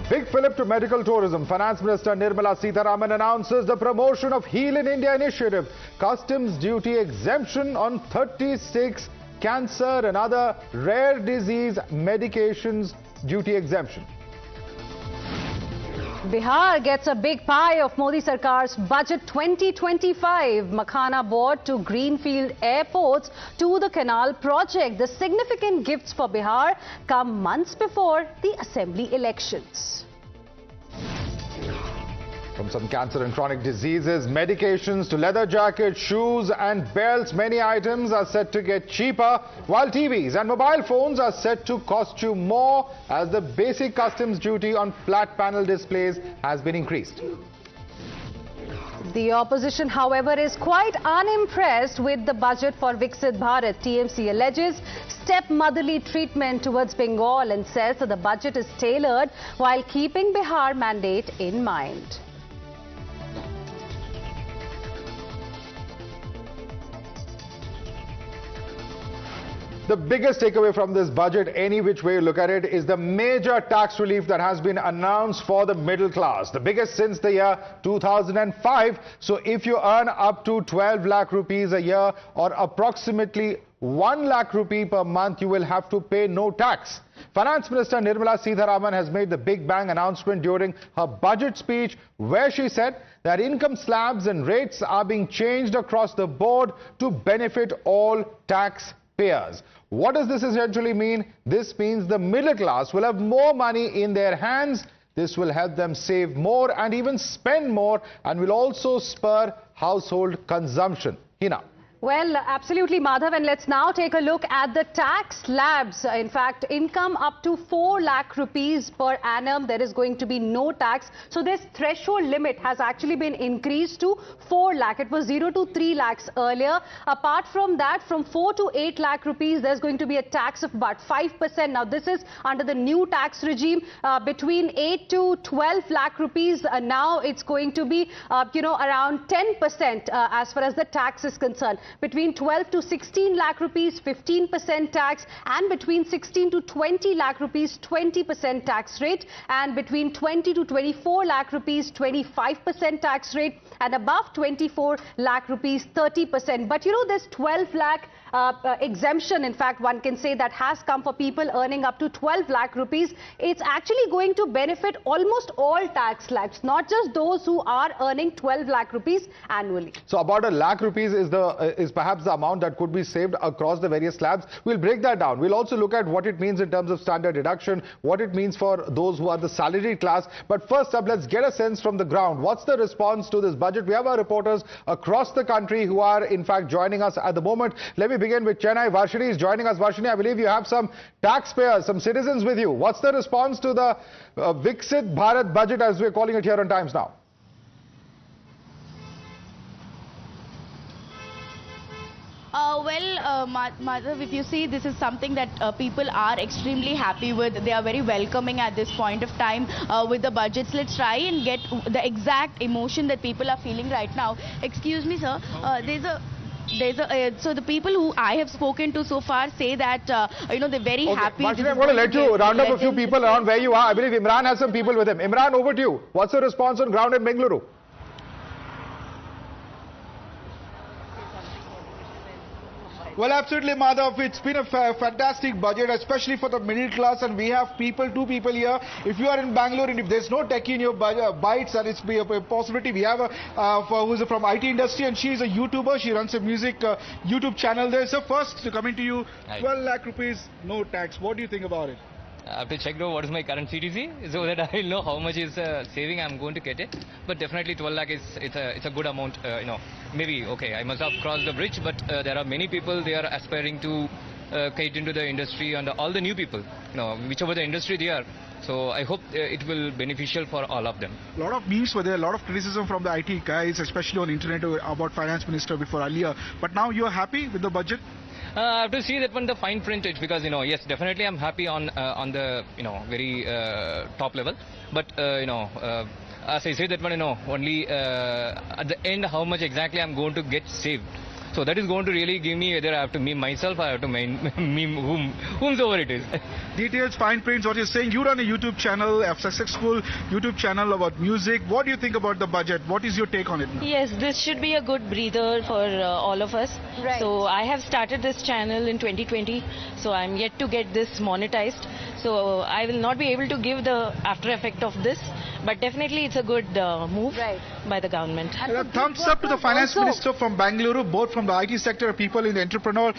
[SPEAKER 12] Big fillip to medical tourism. Finance Minister Nirmala Sitharaman announces the promotion of Heal in India initiative. Customs duty exemption on 36 cancer and other rare disease medications duty exemption.
[SPEAKER 8] Bihar gets a big pie of Modi Sarkar's budget 2025. Makhana board to greenfield airports to the canal project. The significant gifts for Bihar come months before the assembly elections.
[SPEAKER 12] From some cancer and chronic diseases, medications to leather jackets, shoes and belts, many items are set to get cheaper, while TVs and mobile phones are set to cost you more as the basic customs duty on flat panel displays has been increased.
[SPEAKER 8] The opposition, however, is quite unimpressed with the budget for Viksit Bharat. TMC alleges stepmotherly treatment towards Bengal and says that the budget is tailored while keeping Bihar mandate in mind.
[SPEAKER 12] The biggest takeaway from this budget, any which way you look at it, is the major tax relief that has been announced for the middle class. The biggest since the year 2005. So if you earn up to 12 lakh rupees a year or approximately 1 lakh rupee per month, you will have to pay no tax. Finance Minister Nirmala Sitharaman has made the big bang announcement during her budget speech, where she said that income slabs and rates are being changed across the board to benefit all taxpayers. What does this essentially mean? This means the middle class will have more money in their hands. This will help them save more and even spend more, and will also spur household consumption. Hina.
[SPEAKER 8] Well, absolutely, Madhav, and let's now take a look at the tax slabs. In fact, income up to 4 lakh rupees per annum, there is going to be no tax. So this threshold limit has actually been increased to 4 lakh. It was 0 to 3 lakhs earlier. Apart from that, from 4 to 8 lakh rupees, there's going to be a tax of about 5%. Now, this is under the new tax regime. Between 8 to 12 lakh rupees, now it's going to be, around 10% as far as the tax is concerned. Between 12 to 16 lakh rupees, 15% tax, and between 16 to 20 lakh rupees, 20% tax rate, and between 20 to 24 lakh rupees, 25% tax rate, and above 24 lakh rupees, 30%. But this 12 lakh exemption, in fact, one can say that has come for people earning up to 12 lakh rupees. It's actually going to benefit almost all tax slabs, not just those who are earning 12 lakh rupees annually.
[SPEAKER 12] So about a lakh rupees is perhaps the amount that could be saved across the various slabs. We'll break that down. We'll also look at what it means in terms of standard deduction, what it means for those who are the salaried class. But first up, let's get a sense from the ground. What's the response to this budget? We have our reporters across the country who are in fact joining us at the moment. Let me begin with Chennai. Varshini is joining us. Varshini, I believe you have some taxpayers, some citizens with you. What's the response to the Viksit Bharat budget, as we're calling it here on Times Now?
[SPEAKER 4] Madhav, if you see, this is something that people are extremely happy with. They are very welcoming at this point of time with the budgets. Let's try and get the exact emotion that people are feeling right now. Excuse me, sir. So the people who I have spoken to so far say that they're very happy.
[SPEAKER 12] I'm going to let you round up a few people around where you are. I believe Imran has some people with him. Imran, over to you. What's the response on ground in Bengaluru?
[SPEAKER 9] Well, absolutely, Madhav. It's been a fantastic budget, especially for the middle class, and we have two people here. If you are in Bangalore and if there's no techie in your bites, and it's a possibility, we have who's from IT industry, and she's a YouTuber. She runs a music YouTube channel there. So first, coming to you, 12 lakh rupees, no tax. What do you think about it?
[SPEAKER 11] I have to check though what is my current CTC so that I will know how much is saving I'm going to get it. But definitely 12 lakh is it's a good amount. Maybe okay, I must have crossed the bridge, but there are many people they are aspiring to get into the industry, and all the new people, whichever the industry they are. So I hope it will be beneficial for all of them.
[SPEAKER 9] A lot of memes were there, a lot of criticism from the IT guys, especially on internet about finance minister before earlier. But now you are happy with the budget?
[SPEAKER 11] I have to see that one the fine print because yes, definitely I'm happy on the very top level, but as I say that one only at the end how much exactly I'm going to get saved. So that is going to really give me whether I have to meme myself or I have to meme whomsoever it is.
[SPEAKER 9] Details, fine prints, what you're saying. You run a YouTube channel, a successful YouTube channel about music. What do you think about the budget? What is your take on it now?
[SPEAKER 18] Yes, this should be a good breather for all of us. Right. So I have started this channel in 2020. So I'm yet to get this monetized. So I will not be able to give the after effect of this. But definitely it's a good move by the government.
[SPEAKER 9] Thumbs up to the finance minister from Bangalore, both from the IT sector, people in the entrepreneur,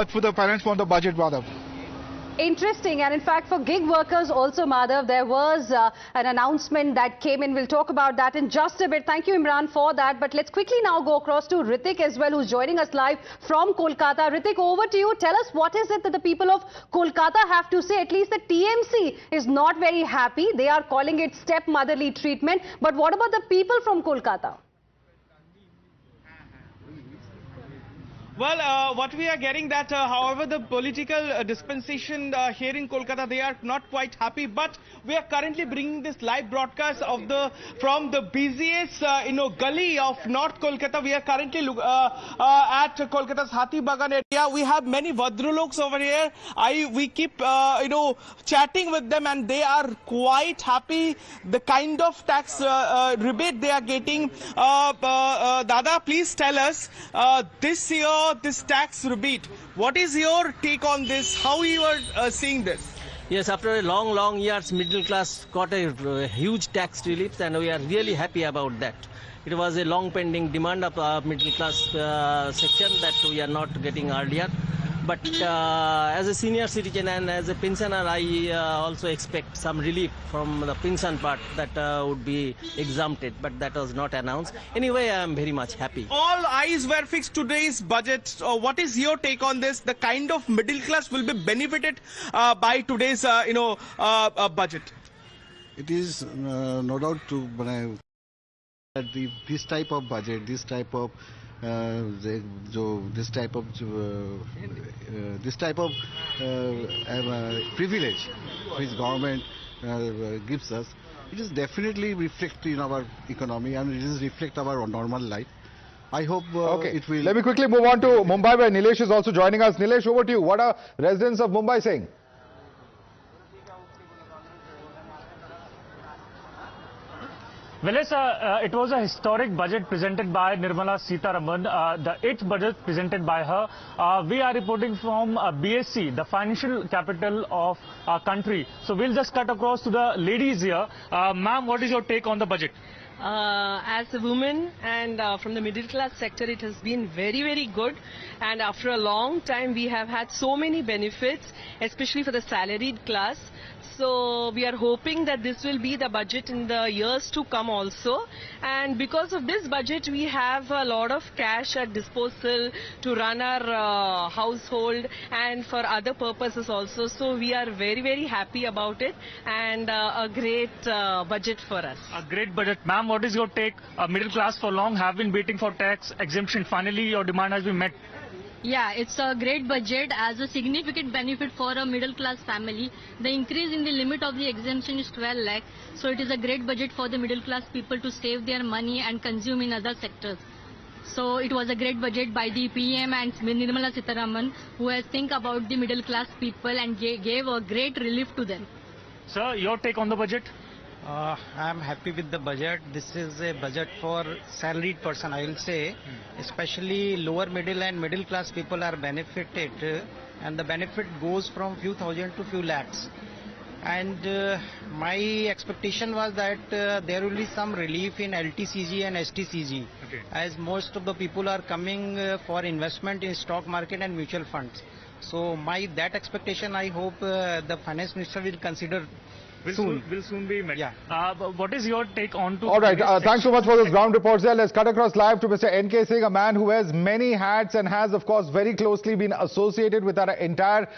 [SPEAKER 9] for the finance for the budget, Madhav.
[SPEAKER 8] Interesting, and in fact for gig workers also, Madhav, there was an announcement that came in. We'll talk about that in just a bit. Thank you, Imran, for that. But let's quickly now go across to Ritik as well, who's joining us live from Kolkata. Ritik, over to you. Tell us what is it that the people of Kolkata have to say. At least the TMC is not very happy. They are calling it stepmotherly treatment. But what about the people from Kolkata?
[SPEAKER 19] Well, what we are getting that, however, the political dispensation here in Kolkata, they are not quite happy. But we are currently bringing this live broadcast from the busiest, gully of North Kolkata. We are currently at Kolkata's Hathi Bagan area. We have many Vadroloks over here. We keep, chatting with them, and they are quite happy. The kind of tax rebate they are getting. Dada, please tell us this year. This tax rebate, what is your take on this? How you are seeing this?
[SPEAKER 20] Yes, after a long years, middle class got a huge tax relief, and we are really happy about that. It was a long pending demand of our middle class section that we are not getting earlier. But as a senior citizen and as a pensioner, I also expect some relief from the pension part that would be exempted, but that was not announced. Anyway, I am very much happy.
[SPEAKER 19] All eyes were fixed today's budget. What is your take on this? The kind of middle class will be benefited by today's, budget.
[SPEAKER 27] It is no doubt to that this type of budget, this type of privilege which government gives us, it is definitely reflect in our economy and it is reflect our normal life. I hope it will.
[SPEAKER 12] Let me quickly move on to Mumbai, where Nilesh is also joining us. Nilesh, over to you. What are residents of Mumbai saying?
[SPEAKER 28] Well, yes, it was a historic budget presented by Nirmala Sitharaman, the 8th budget presented by her. We are reporting from BSC, the financial capital of our country. So we'll just cut across to the ladies here. Ma'am, what is your take on the budget?
[SPEAKER 29] As a woman and from the middle class sector, it has been very, very good. And after a long time, we have had so many benefits, especially for the salaried class. So we are hoping that this will be the budget in the years to come also. And because of this budget, we have a lot of cash at disposal to run our household and for other purposes also. So we are very, very happy about it, and a great budget for us.
[SPEAKER 28] A great budget. Ma'am, what is your take? Middle class for long have been waiting for tax exemption. Finally, your demand has been met.
[SPEAKER 5] Yeah, it's a great budget as a significant benefit for a middle class family. The increase in the limit of the exemption is 12 lakh. So it is a great budget for the middle class people to save their money and consume in other sectors. So it was a great budget by the PM and Nirmala Sitharaman, who has think about the middle class people and gave a great relief to them.
[SPEAKER 28] Sir, your take on the budget?
[SPEAKER 6] I am happy with the budget. This is a budget for salaried person, I will say. Especially lower middle and middle class people are benefited, and the benefit goes from few thousand to few lakhs. And my expectation was that there will be some relief in LTCG and STCG, as most of the people are coming for investment in stock market and mutual funds. So that expectation, I hope the finance minister will consider.
[SPEAKER 28] Will soon be met. Yeah. What is your take on to...
[SPEAKER 12] All right, thanks so much for those ground reports there. Let's cut across live to Mr. N.K. Singh, a man who wears many hats and has, of course, very closely been associated with our entire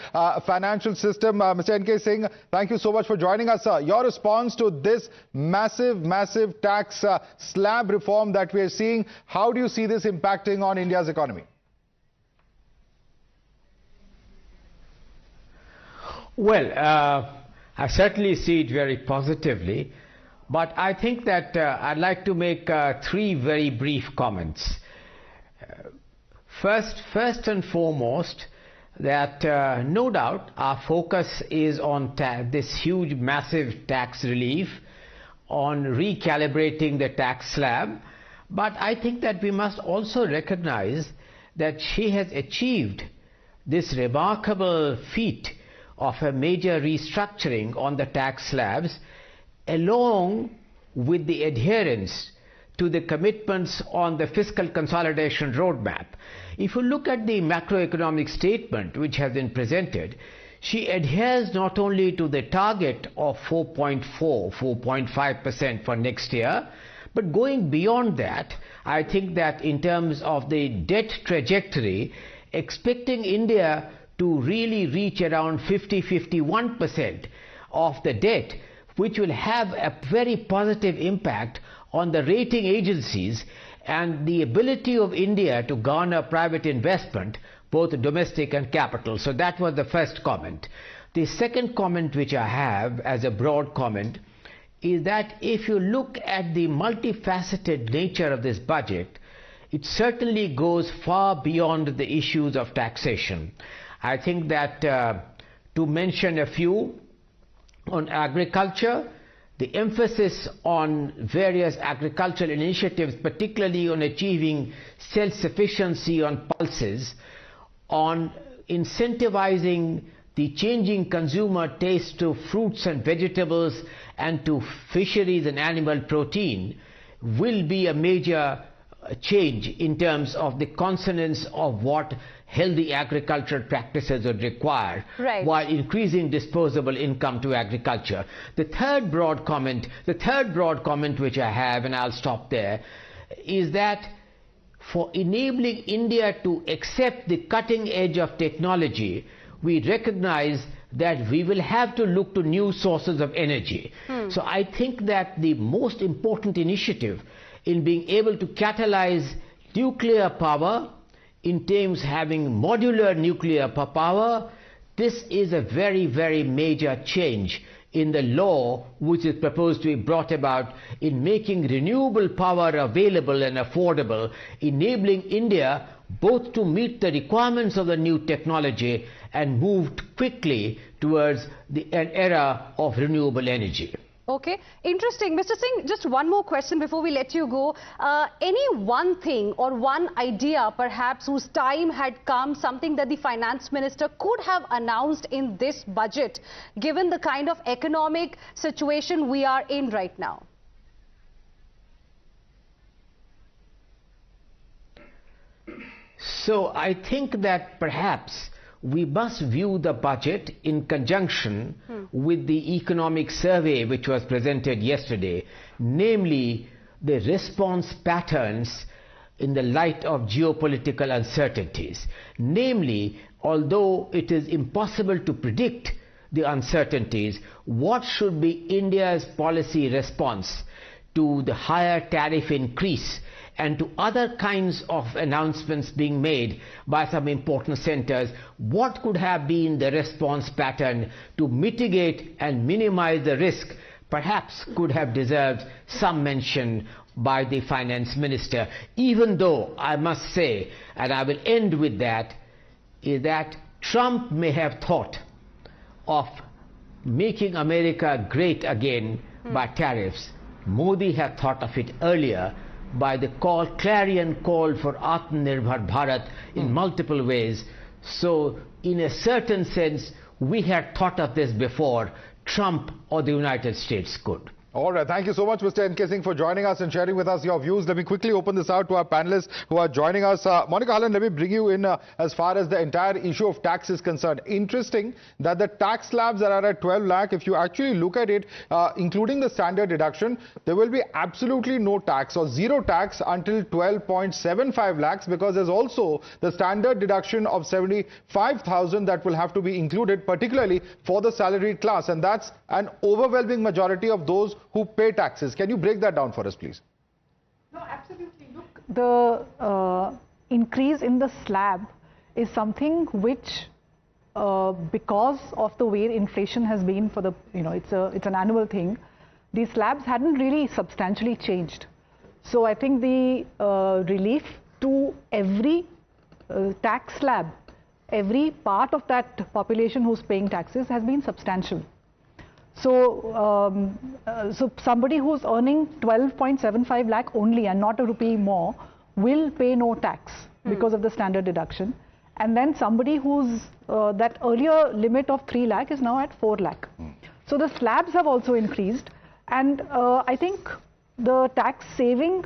[SPEAKER 12] financial system. Mr. N.K. Singh, thank you so much for joining us, sir. Your response to this massive tax slab reform that we are seeing, how do you see this impacting on India's economy?
[SPEAKER 7] Well, I certainly see it very positively, but I think that I'd like to make three very brief comments. First and foremost, that no doubt our focus is on this huge, massive tax relief, on recalibrating the tax slab, but I think that we must also recognize that she has achieved this remarkable feat of a major restructuring on the tax slabs, along with the adherence to the commitments on the fiscal consolidation roadmap. If you look at the macroeconomic statement which has been presented, she adheres not only to the target of 4.5% for next year, but going beyond that, I think that in terms of the debt trajectory, expecting India to really reach around 51% of the debt, which will have a very positive impact on the rating agencies and the ability of India to garner private investment, both domestic and capital. So that was the first comment. The second comment which I have as a broad comment is that if you look at the multifaceted nature of this budget, it certainly goes far beyond the issues of taxation. I think that to mention a few, on agriculture, the emphasis on various agricultural initiatives, particularly on achieving self-sufficiency on pulses, on incentivizing the changing consumer taste to fruits and vegetables and to fisheries and animal protein, will be a major change in terms of the consonance of what healthy agricultural practices would require, while increasing disposable income to agriculture. The third broad comment which I have, and I'll stop there, is that for enabling India to accept the cutting edge of technology, we recognize that we will have to look to new sources of energy. So I think that the most important initiative in being able to catalyze nuclear power, in terms having modular nuclear power, this is a very major change in the law which is proposed to be brought about in making renewable power available and affordable, enabling India both to meet the requirements of the new technology and move quickly towards an era of renewable energy.
[SPEAKER 8] Okay, interesting. Mr. Singh, just one more question before we let you go. Any one thing or one idea perhaps whose time had come, something that the finance minister could have announced in this budget, given the kind of economic situation we are in right now?
[SPEAKER 7] So I think that perhaps we must view the budget in conjunction with the economic survey which was presented yesterday, namely the response patterns in the light of geopolitical uncertainties. Namely, although it is impossible to predict the uncertainties, what should be India's policy response to the higher tariff increase and to other kinds of announcements being made by some important centers, what could have been the response pattern to mitigate and minimize the risk perhaps could have deserved some mention by the finance minister, even though I must say, and I will end with that, is that Trump may have thought of making America great again by tariffs. Modi had thought of it earlier by the clarion call for Atmanirbhar Bharat in multiple ways. So in a certain sense, we had thought of this before Trump or the United States could.
[SPEAKER 9] All right. Thank you so much, Mr. N.K. Singh, for joining us and sharing with us your views. Let me quickly open this out to our panelists who are joining us. Monica Hallan, let me bring you in as far as the entire issue of tax is concerned. Interesting that the tax slabs that are at 12 lakh, if you actually look at it, including the standard deduction, there will be absolutely no tax or zero tax until 12.75 lakhs, because there's also the standard deduction of 75,000 that will have to be included, particularly for the salaried class. And that's an overwhelming majority of those who pay taxes. Can you break that down for us, please?
[SPEAKER 3] No, absolutely. Look, the increase in the slab is something which, because of the way inflation has been for the, it's an annual thing, these slabs hadn't really substantially changed. So I think the relief to every tax slab, every part of that population who's paying taxes has been substantial. So, so somebody who's earning 12.75 lakh only and not a rupee more will pay no tax because of the standard deduction. And then somebody who's that earlier limit of 3 lakh is now at 4 lakh. So the slabs have also increased, and I think the tax saving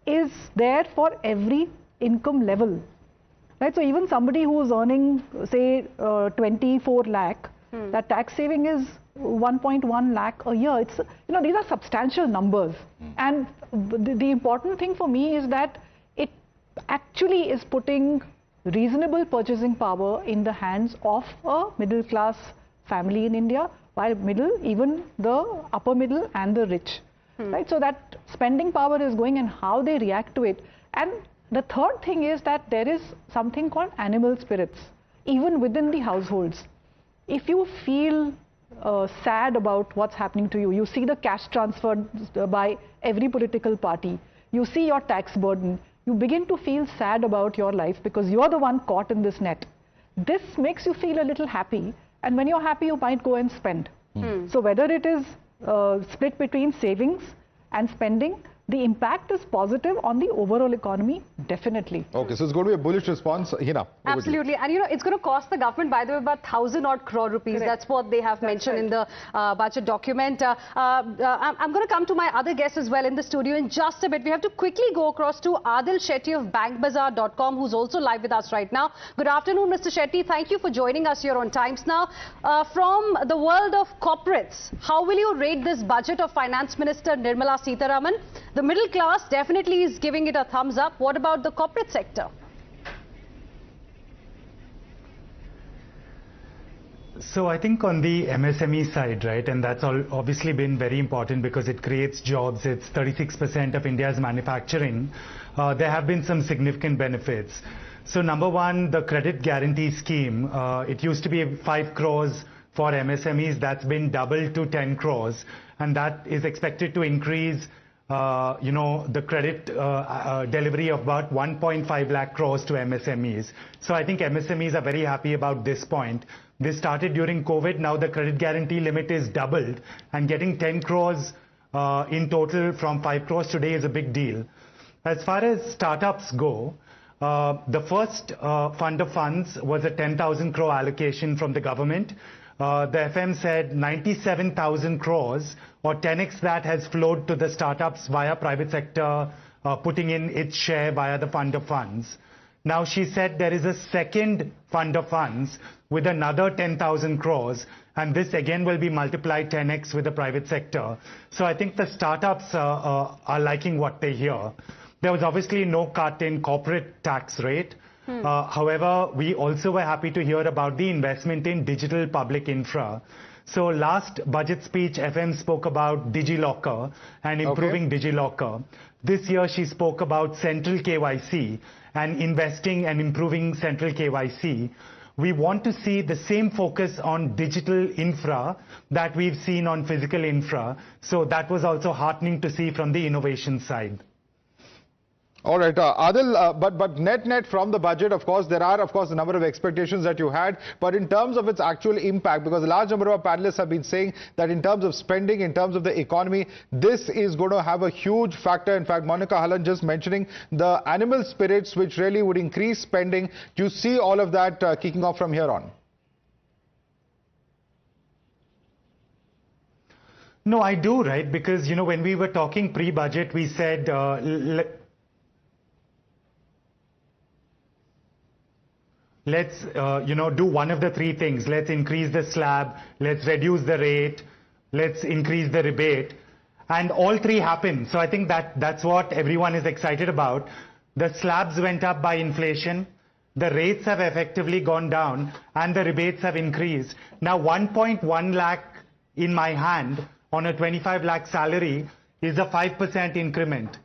[SPEAKER 3] is there for every income level. Right? So even somebody who's earning, say, 24 lakh, that tax saving is 1.1 lakh a year. It's, these are substantial numbers. And the important thing for me is that it actually is putting reasonable purchasing power in the hands of a middle class family in India, while even the upper middle and the rich. Right? So that spending power is going, and how they react to it. And the third thing is that there is something called animal spirits, even within the households. If you feel sad about what's happening to you, you see the cash transferred by every political party, you see your tax burden, you begin to feel sad about your life because you're the one caught in this net. This makes you feel a little happy, and when you're happy, you might go and spend. So whether it is split between savings and spending, the impact is positive on the overall economy, definitely.
[SPEAKER 9] Okay, so it's going to be a bullish response. Hina,
[SPEAKER 8] absolutely. And it's going to cost the government, by the way, about 1,000 odd crore rupees. Correct. That's what they have mentioned in the budget document. I'm going to come to my other guests as well in the studio in just a bit. We have to quickly go across to Adil Shetty of bankbazaar.com, who's also live with us right now. Good afternoon, Mr. Shetty. Thank you for joining us here on Times Now. From the world of corporates, how will you rate this budget of Finance Minister Nirmala Sitharaman? The middle class definitely is giving it a thumbs up. What about the corporate sector?
[SPEAKER 28] So I think on the MSME side, right, and that's obviously been very important because it creates jobs. It's 36% of India's manufacturing. There have been some significant benefits. So number one, the credit guarantee scheme, it used to be 5 crores for MSMEs. That's been doubled to 10 crores. And that is expected to increase the credit delivery of about 1.5 lakh crores to MSMEs. So I think MSMEs are very happy about this point. This started during COVID. Now the credit guarantee limit is doubled, and getting 10 crores in total from 5 crores today is a big deal. As far as startups go, the first fund of funds was a 10,000 crore allocation from the government. The FM said 97,000 crores or 10x that has flowed to the startups via private sector, putting in its share via the fund of funds. Now she said there is a second fund of funds with another 10,000 crores, and this again will be multiplied 10x with the private sector. So I think the startups are liking what they hear. There was obviously no cut in corporate tax rate. However, we also were happy to hear about the investment in digital public infra. So last budget speech, FM spoke about DigiLocker and improving DigiLocker. This year she spoke about central KYC and investing and improving central KYC. We want to see the same focus on digital infra that we've seen on physical infra. So that was also heartening to see from the innovation side.
[SPEAKER 9] All right, Adil, but net from the budget, of course, there are, of course, a number of expectations that you had. But in terms of its actual impact, because a large number of our panelists have been saying that in terms of spending, in terms of the economy, this is going to have a huge factor. In fact, Monica Hallan just mentioning the animal spirits, which really would increase spending. Do you see all of that kicking off from here on?
[SPEAKER 28] No, I do, right? Because, you know, when we were talking pre-budget, we said, let's, do one of the three things. Let's increase the slab, let's reduce the rate, let's increase the rebate. And all three happened. So I think that's what everyone is excited about. The slabs went up by inflation, the rates have effectively gone down, and the rebates have increased. Now 1.1 lakh in my hand on a 25 lakh salary is a 5% increment.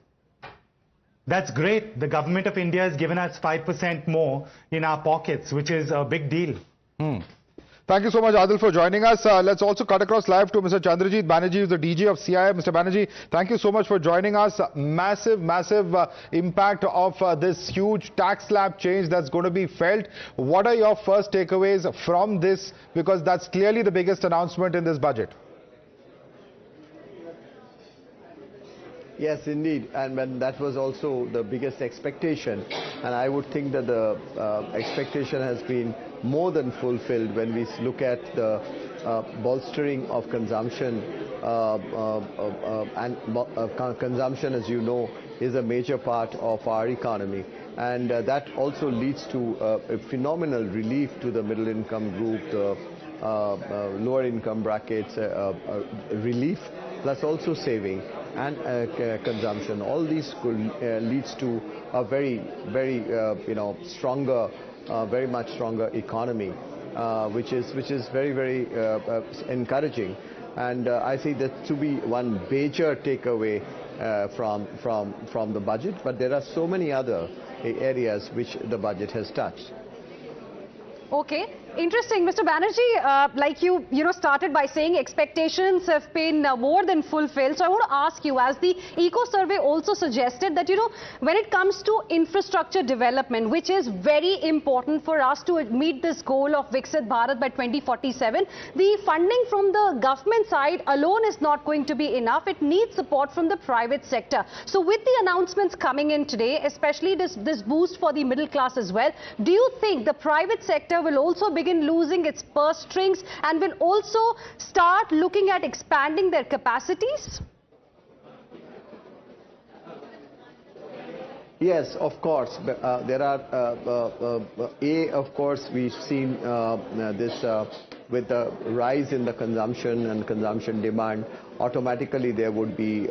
[SPEAKER 28] That's great. The government of India has given us 5% more in our pockets, which is a big deal.
[SPEAKER 9] Thank you so much, Adil, for joining us. Let's also cut across live to Mr. Chandrajit Banerjee, who's the DG of CII. Mr. Banerjee, thank you so much for joining us. Massive impact of this huge tax slab change that's going to be felt. What are your first takeaways from this? Because that's clearly the biggest announcement in this budget.
[SPEAKER 10] Yes, indeed, and that was also the biggest expectation, and I would think that the expectation has been more than fulfilled when we look at the bolstering of consumption, consumption, as you know, is a major part of our economy, and that also leads to a phenomenal relief to the middle income group, the lower income brackets, relief, plus also saving and consumption. All these leads to a very stronger, very much stronger economy, which is very encouraging. And I see that to be one major takeaway from the budget. But there are so many other areas which the budget has touched.
[SPEAKER 8] Okay, interesting. Mr. Banerjee, like you started by saying expectations have been more than fulfilled. So I want to ask you, as the Eco Survey also suggested, that, when it comes to infrastructure development, which is very important for us to meet this goal of Viksit Bharat by 2047, the funding from the government side alone is not going to be enough. It needs support from the private sector. So with the announcements coming in today, especially this boost for the middle class as well, do you think the private sector will also begin losing its purse strings and will also start looking at expanding their capacities?
[SPEAKER 10] Yes, of course. There are, of course, we've seen this with the rise in the consumption and consumption demand. Automatically, there will be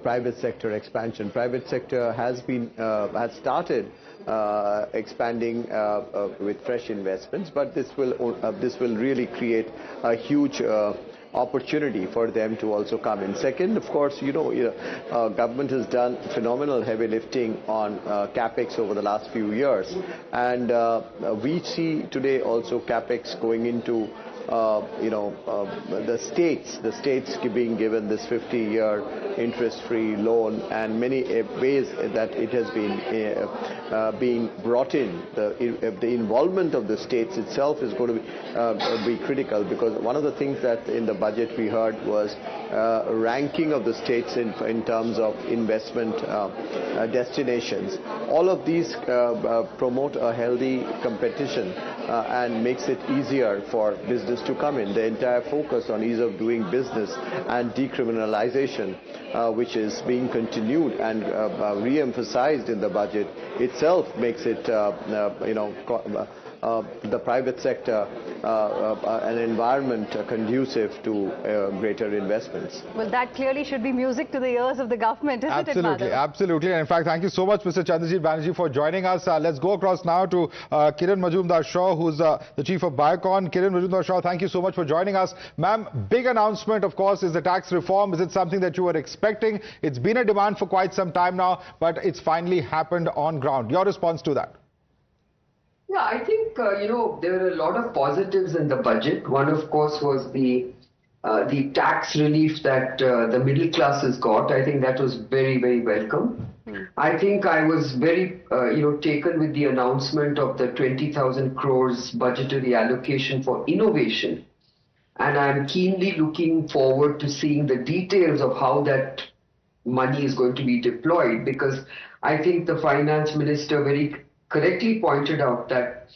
[SPEAKER 10] private sector expansion. Private sector has started expanding with fresh investments, but this will really create a huge opportunity for them to also come in. Second, of course, government has done phenomenal heavy lifting on capex over the last few years, and we see today also capex going into the states being given this 50-year interest-free loan, and many ways that it has been being brought in. The involvement of the states itself is going to be critical, because one of the things that in the budget we heard was ranking of the states in terms of investment destinations. All of these promote a healthy competition and makes it easier for business to come in. The entire focus on ease of doing business and decriminalization, which is being continued and re-emphasized in the budget itself, makes it the private sector an environment conducive to greater investments.
[SPEAKER 8] Well, that clearly should be music to the ears of the government, isn't it, Madhav?
[SPEAKER 12] Absolutely. And in fact, thank you so much, Mr. Chandrajit Banerjee, for joining us. Let's go across now to Kiran Majumdar-Shaw, who's the chief of Biocon. Kiran Majumdar-Shaw, thank you so much for joining us. Ma'am, big announcement, of course, is the tax reform. Is it something that you were expecting? It's been a demand for quite some time now, but it's finally happened on ground. Your response to that?
[SPEAKER 13] Yeah, I think, there are a lot of positives in the budget. One, of course, was the tax relief that the middle class has got. I think that was very, very welcome. I think I was very, taken with the announcement of the 20,000 crores budgetary allocation for innovation. And I'm keenly looking forward to seeing the details of how that money is going to be deployed, because I think the finance minister very correctly pointed out that,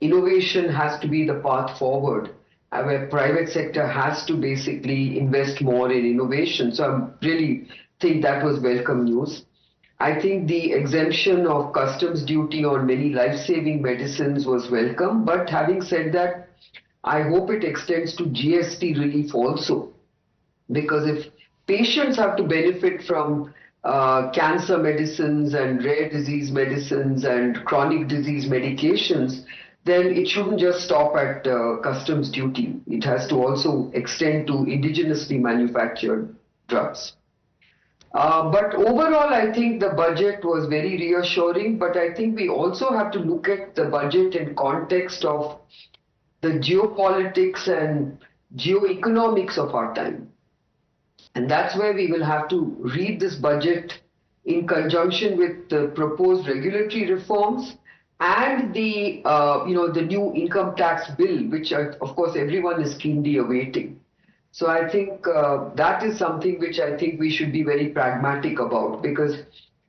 [SPEAKER 13] innovation has to be the path forward, where private sector has to basically invest more in innovation. So I really think that was welcome news. I think the exemption of customs duty on many life-saving medicines was welcome. But having said that, I hope it extends to GST relief also, because if patients have to benefit from cancer medicines and rare disease medicines and chronic disease medications, then it shouldn't just stop at customs duty. It has to also extend to indigenously manufactured drugs. But overall, I think the budget was very reassuring, but I think we also have to look at the budget in context of the geopolitics and geoeconomics of our time. And that's where we will have to read this budget in conjunction with the proposed regulatory reforms and the, the new income tax bill, which of course everyone is keenly awaiting. So I think that is something which I think we should be very pragmatic about, because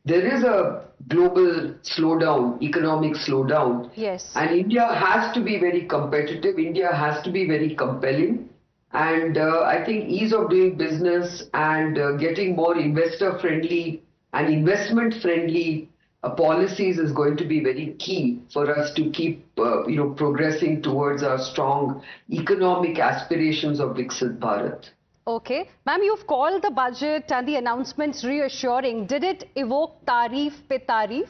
[SPEAKER 13] there is a global slowdown, economic slowdown.
[SPEAKER 8] Yes.
[SPEAKER 13] And India has to be very competitive. India has to be very compelling. And I think ease of doing business and getting more investor-friendly and investment-friendly policies is going to be very key for us to keep, progressing towards our strong economic aspirations of Viksit Bharat.
[SPEAKER 8] Okay. Ma'am, you've called the budget and the announcements reassuring. Did it evoke tariff pe tariff?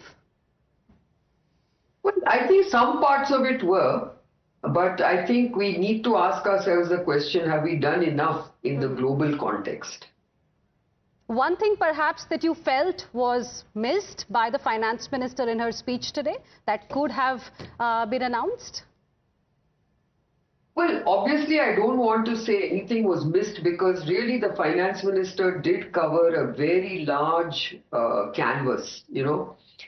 [SPEAKER 13] Well, I think some parts of it were. But I think we need to ask ourselves the question, have we done enough in the global context?
[SPEAKER 8] One thing perhaps that you felt was missed by the finance minister in her speech today that could have been announced?
[SPEAKER 13] Well, obviously I don't want to say anything was missed, because really the finance minister did cover a very large canvas,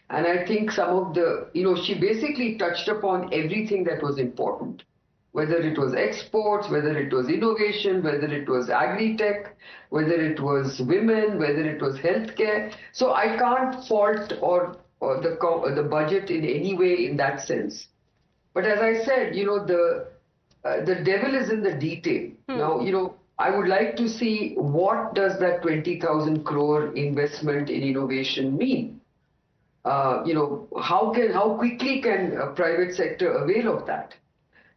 [SPEAKER 13] And I think some of the, she basically touched upon everything that was important, whether it was exports, whether it was innovation, whether it was agri-tech, whether it was women, whether it was healthcare. So I can't fault or the budget in any way in that sense. But as I said, the devil is in the detail. Now, I would like to see what does that 20,000 crore investment in innovation mean? How quickly can a private sector avail of that?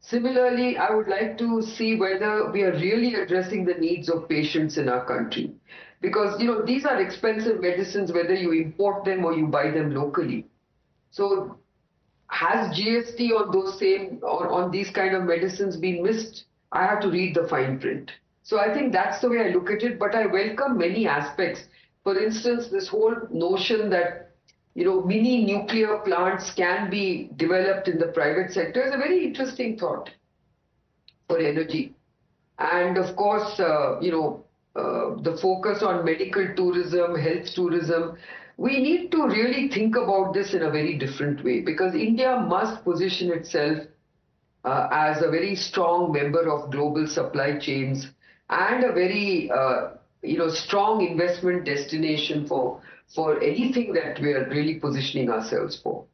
[SPEAKER 13] Similarly, I would like to see whether we are really addressing the needs of patients in our country. Because, these are expensive medicines, whether you import them or you buy them locally. So, has GST on those on these kind of medicines been missed? I have to read the fine print. So I think that's the way I look at it, but I welcome many aspects. For instance, this whole notion that mini nuclear plants can be developed in the private sector is a very interesting thought for energy. And of course, the focus on medical tourism, health tourism, we need to really think about this in a very different way, because India must position itself as a very strong member of global supply chains and a very strong investment destination for anything that we are really positioning ourselves for.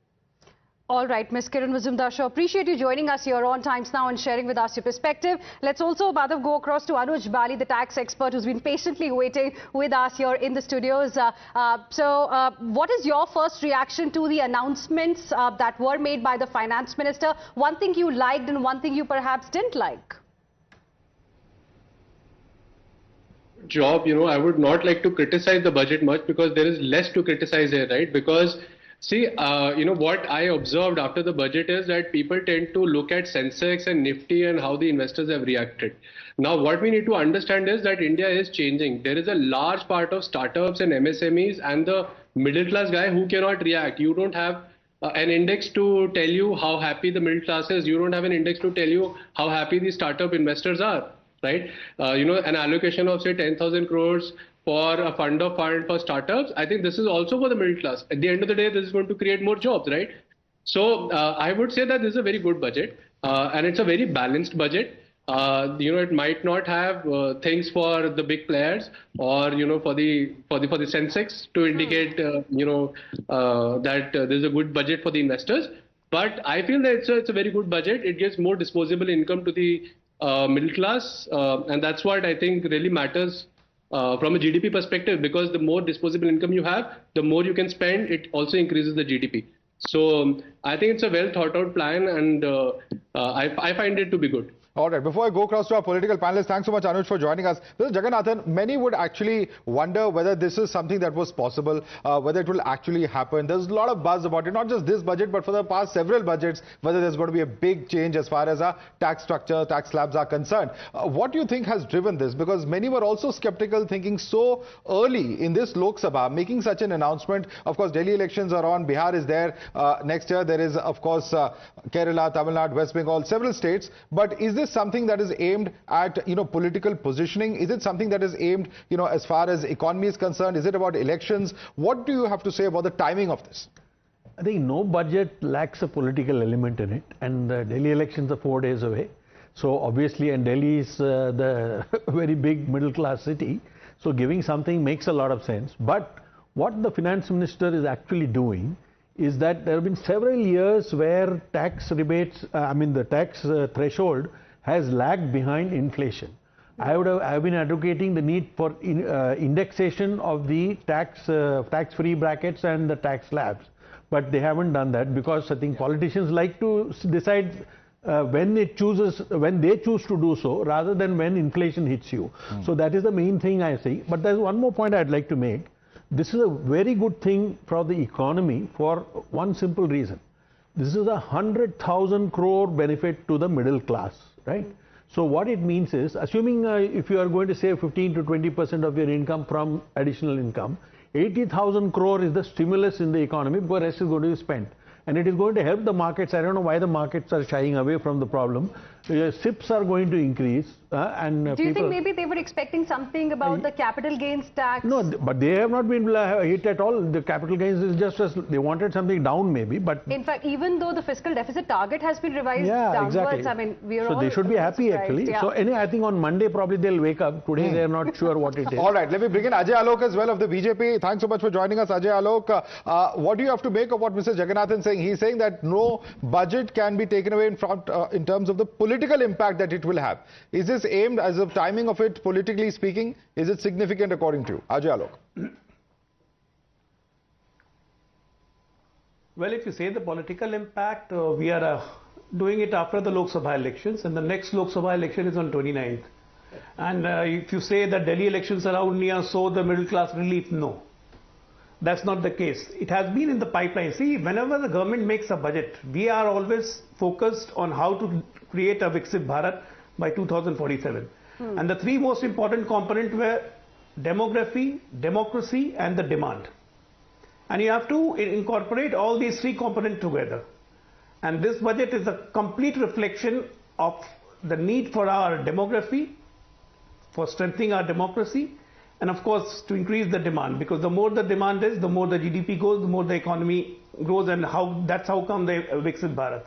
[SPEAKER 8] All right, Ms. Kiran Mazumdar, appreciate you joining us here on Times Now and sharing with us your perspective. Let's also, Madhav, go across to Anuj Bali, the tax expert who's been patiently waiting with us here in the studios. What is your first reaction to the announcements that were made by the Finance Minister? One thing you liked and one thing you perhaps didn't like?
[SPEAKER 14] Job, I would not like to criticize the budget much because there is less to criticize here, right? Because see, what I observed after the budget is that people tend to look at Sensex and Nifty and how the investors have reacted. Now, what we need to understand is that India is changing. There is a large part of startups and MSMEs and the middle class guy who cannot react. You don't have an index to tell you how happy the middle class is. You don't have an index to tell you how happy the startup investors are, right? An allocation of say 10,000 crores for a fund for startups, I think this is also for the middle class. At the end of the day, this is going to create more jobs, right? So I would say that this is a very good budget and it's a very balanced budget. It might not have things for the big players or for the Sensex to indicate that there's a good budget for the investors. But I feel that it's a very good budget. It gives more disposable income to the middle class, and that's what I think really matters. From a GDP perspective, because the more disposable income you have, the more you can spend, it also increases the GDP. So I think it's a well thought out plan and I find it to be good.
[SPEAKER 9] All right, before I go across to our political panelists, thanks so much, Anuj, for joining us. Mr. Jagannathan, many would actually wonder whether this is something that was possible, whether it will actually happen. There's a lot of buzz about it, not just this budget, but for the past several budgets, whether there's going to be a big change as far as our tax structure, tax slabs are concerned. What do you think has driven this? Because many were also skeptical, thinking so early in this Lok Sabha, making such an announcement. Of course, Delhi elections are on, Bihar is there. Next year, there is, of course, Kerala, Tamil Nadu, West Bengal, several states. But is this something that is aimed at political positioning? Is it something that is aimed as far as economy is concerned? Is it about elections? What do you have to say about the timing of this?
[SPEAKER 15] I think no budget lacks a political element in it, and the Delhi elections are 4 days away. So obviously, and Delhi is the very big middle class city, so giving something makes a lot of sense. But what the finance minister is actually doing is that there have been several years where tax rebates, the tax threshold has lagged behind inflation. I've been advocating the need for indexation of the tax-free brackets and the tax slabs, but they haven't done that because I think politicians like to decide when they choose to do so rather than when inflation hits you. So that is the main thing I see. But there's one more point I'd like to make. This is a very good thing for the economy for one simple reason. This is a 100,000 crore benefit to the middle class, right? So what it means is, assuming if you are going to save 15 to 20% of your income from additional income, 80,000 crore is the stimulus in the economy because the rest is going to be spent. And it is going to help the markets. I don't know why the markets are shying away from the problem. SIPs are going to increase.
[SPEAKER 8] Do you think maybe they were expecting something about the capital gains tax?
[SPEAKER 15] No, but they have not been hit at all. The capital gains is just as they wanted something down maybe. But
[SPEAKER 8] in fact, even though the fiscal deficit target has been revised downwards,
[SPEAKER 15] exactly.
[SPEAKER 8] We are all
[SPEAKER 15] so they should be happy actually. Yeah. So anyway, I think on Monday probably they'll wake up. Today they are not sure what it is.
[SPEAKER 9] All right, let me bring in Ajay Alok as well of the BJP. Thanks so much for joining us, Ajay Alok. What do you have to make of what Mr. Jagannathan is saying? He's saying that no budget can be taken away in terms of the political impact that it will have. Is this aimed as a timing of it, politically speaking? Is it significant according to you? Ajay Alok.
[SPEAKER 16] Well, if you say the political impact, we are doing it after the Lok Sabha elections, and the next Lok Sabha election is on 29th. And if you say that Delhi elections are around near, so the middle class relief, no. That's not the case. It has been in the pipeline. See, whenever the government makes a budget, we are always focused on how to create a Viksit Bharat by 2047. And the three most important components were demography, democracy and the demand. And you have to incorporate all these three components together. And this budget is a complete reflection of the need for our demography, for strengthening our democracy, and of course to increase the demand, because the more the demand is, the more the GDP goes, the more the economy grows, and that's how come the Viksit Bharat.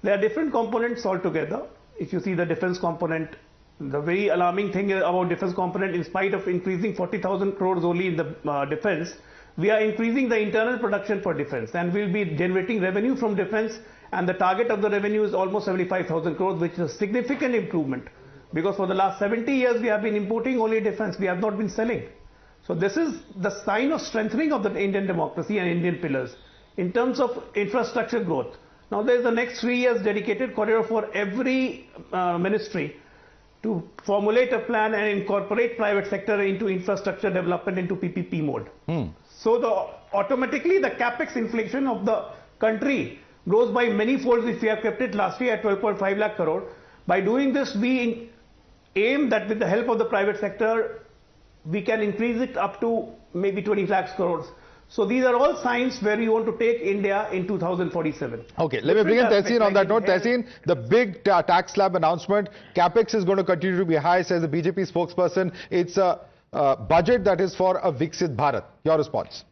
[SPEAKER 16] There are different components altogether. If you see the defense component, the very alarming thing about defense component, in spite of increasing 40,000 crores only in the defense, we are increasing the internal production for defense, and we'll be generating revenue from defense, and the target of the revenue is almost 75,000 crores, which is a significant improvement, because for the last 70 years we have been importing only defense, we have not been selling. So this is the sign of strengthening of the Indian democracy and Indian pillars. In terms of infrastructure growth, now there is the next 3 years dedicated corridor for every ministry to formulate a plan and incorporate private sector into infrastructure development into PPP mode. So automatically the capex inflation of the country grows by many folds if we have kept it last year at 12.5 lakh crore. By doing this, we aim that with the help of the private sector, we can increase it up to maybe 20 lakhs crores. So these are all signs where we want to take India in 2047.
[SPEAKER 9] Okay, let me bring in Tehseen on that note. Tehseen, the big tax slab announcement, capex is going to continue to be high, says the BJP spokesperson. It's a budget that is for a Viksit Bharat. Your response?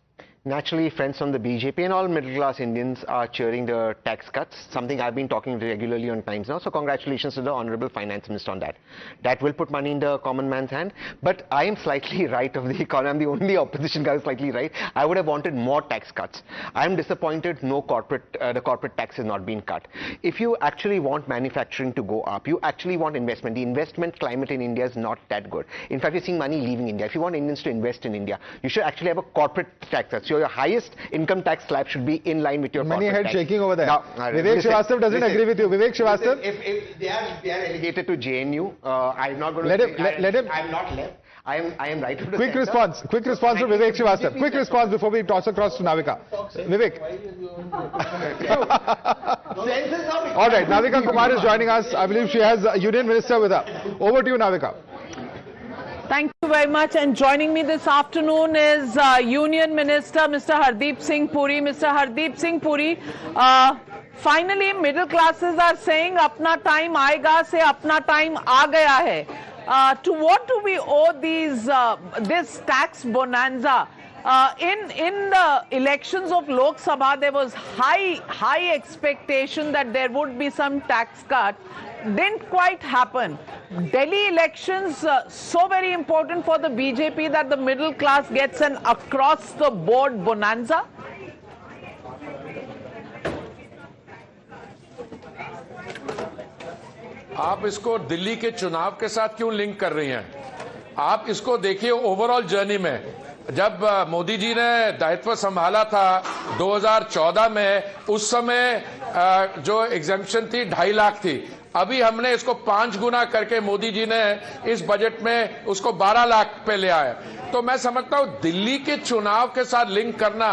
[SPEAKER 1] Naturally, friends from the BJP and all middle-class Indians are cheering the tax cuts, something I've been talking regularly on Times Now. So congratulations to the Honorable Finance Minister on that. That will put money in the common man's hand. But I am slightly right of the economy. I'm the only opposition guy who's slightly right. I would have wanted more tax cuts. I'm disappointed the corporate tax has not been cut. If you actually want manufacturing to go up, you actually want investment. The investment climate in India is not that good. In fact, you're seeing money leaving India. If you want Indians to invest in India, you should actually have a corporate tax cut. So your highest income tax slab should be in line with your
[SPEAKER 9] many
[SPEAKER 1] corporate
[SPEAKER 9] head
[SPEAKER 1] tax.
[SPEAKER 9] shaking over there.
[SPEAKER 1] Now,
[SPEAKER 9] Vivek Srivastava doesn't agree with you. Vivek Srivastava?
[SPEAKER 1] If they are relegated to JNU, I'm not going to
[SPEAKER 9] let him.
[SPEAKER 1] I'm not left. I am right to the
[SPEAKER 9] Quick response from Vivek Srivastava. Quick response before we toss across to Navika. Vivek. All right, Navika Kumar is joining us. I believe she has a union minister with her. Over to you, Navika.
[SPEAKER 2] Thank you very much. And joining me this afternoon is Union Minister Mr. Hardeep Singh Puri. Mr. Hardeep Singh Puri, finally middle classes are saying apna time aayega se apna time aa gaya hai. To what do we owe this tax bonanza? In the elections of Lok Sabha, there was high expectation that there would be some tax cut. Didn't quite happen. Delhi elections, so very important for the BJP that the middle class gets an across-the-board bonanza.
[SPEAKER 17] आप इसको दिल्ली के चुनाव के साथ क्यों link कर रही हैं? आप इसको देखिए ओवरऑल जर्नी में। जब मोदी जी ने दायित्व संभाला था 2014 में, उस समय जो एग्जेम्पशन थी 2.5 लाख थी। अभी हमने इसको 5 गुना करके मोदी जी ने इस बजट में उसको 12 लाख पे ले आए। तो मैं समझता हूं दिल्ली के चुनाव के साथ लिंक करना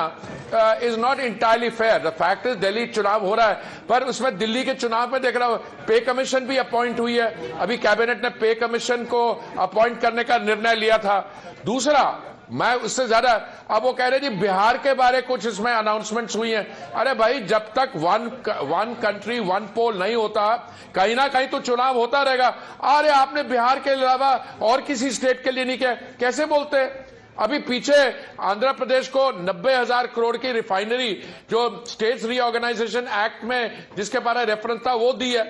[SPEAKER 17] is not entirely fair. The fact is Delhi चुनाव हो रहा है, पर उसमें दिल्ली के चुनाव में देख रहा हूं पे कमीशन भी अपॉइंट हुई है। अभी कैबिनेट ने पे कमीशन को अपॉइंट करने का निर्णय लिया था। दूसरा, मैं उससे ज्यादा अब वो कह रहे जी बिहार के बारे कुछ इसमें अनाउंसमेंट्स हुई हैं। अरे भाई, जब तक वन कंट्री वन पोल नहीं होता, कहीं ना कहीं तो चुनाव होता रहेगा। अरे आपने बिहार के अलावा और किसी स्टेट के लिए नहीं किया, कैसे बोलते? अभी पीछे आंध्र प्रदेश को 90,000 करोड़ की रिफाइनरी जो स्टेट्स रीऑर्गेनाइजेशन एक्ट में जिसके बारे रेफरेंस था वो दी है,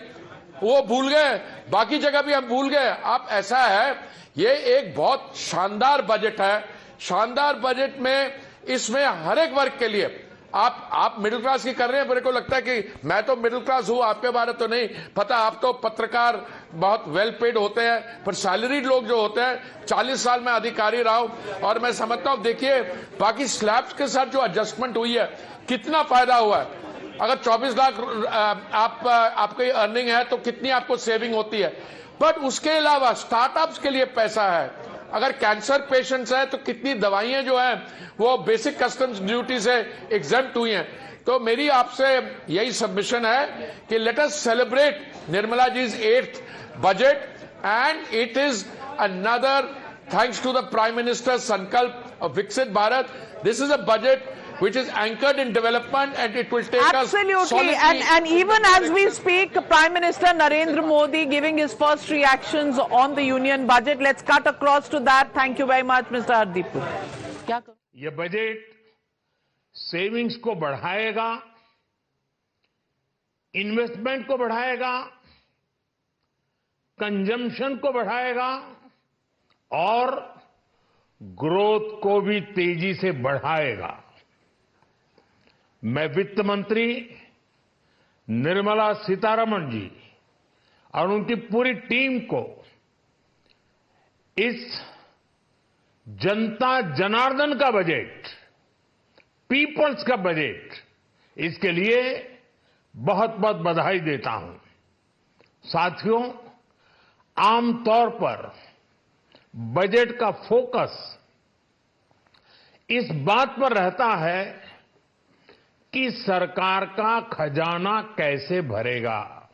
[SPEAKER 17] वो भूल गए। बाकी जगह भी हम भूल गए। अब ऐसा है, ये एक बहुत शानदार बजट है। शानदार बजट में इसमें हर एक वर्ग के लिए आप मिडिल क्लास की कर रहे हैं। मेरे को लगता है कि मैं तो मिडिल क्लास हूं, आपके बारे तो नहीं पता। आप तो पत्रकार बहुत वेल पेड होते हैं, पर सैलरीड लोग जो होते हैं, 40 साल में अधिकारी रहा हूं और मैं समझता हूं। देखिए, बाकी स्लैब्स के साथ जो एडजस्टमेंट हुई है, कितना फायदा हुआ है। अगर 24 लाख आपकी अर्निंग है तो कितनी आपको सेविंग होती है। बट उसके अलावा स्टार्टअप्स के लिए पैसा है। अगर कैंसर पेशेंट्स हैं तो कितनी दवाइयां जो हैं वो बेसिक कस्टम्स ड्यूटी से एग्जेम्प्ट हुई हैं। तो मेरी आपसे यही सबमिशन है कि लेट अस सेलिब्रेट निर्मला जी's 8th budget, and it is another thanks to the prime minister sankalp of Viksit Bharat. This is a budget which is anchored in development, and it will take
[SPEAKER 2] Absolutely. And even as we speak, Prime Minister Narendra Modi giving his first reactions on the union budget. Let's cut across to that. Thank you very much, Mr. Hardeep.
[SPEAKER 21] ये budget savings को बढ़ाएगा, investment को बढ़ाएगा, consumption को बढ़ाएगा और growth को भी तेजी से बढ़ाएगा। मैं वित्त मंत्री निर्मला सीतारमण जी और उनकी पूरी टीम को इस जनता जनार्दन का बजट, पीपल्स का बजट, इसके लिए बहुत बहुत बधाई देता हूं। साथियों, आमतौर पर बजट का फोकस इस बात पर रहता है कि सरकार का खजाना कैसे भरेगा,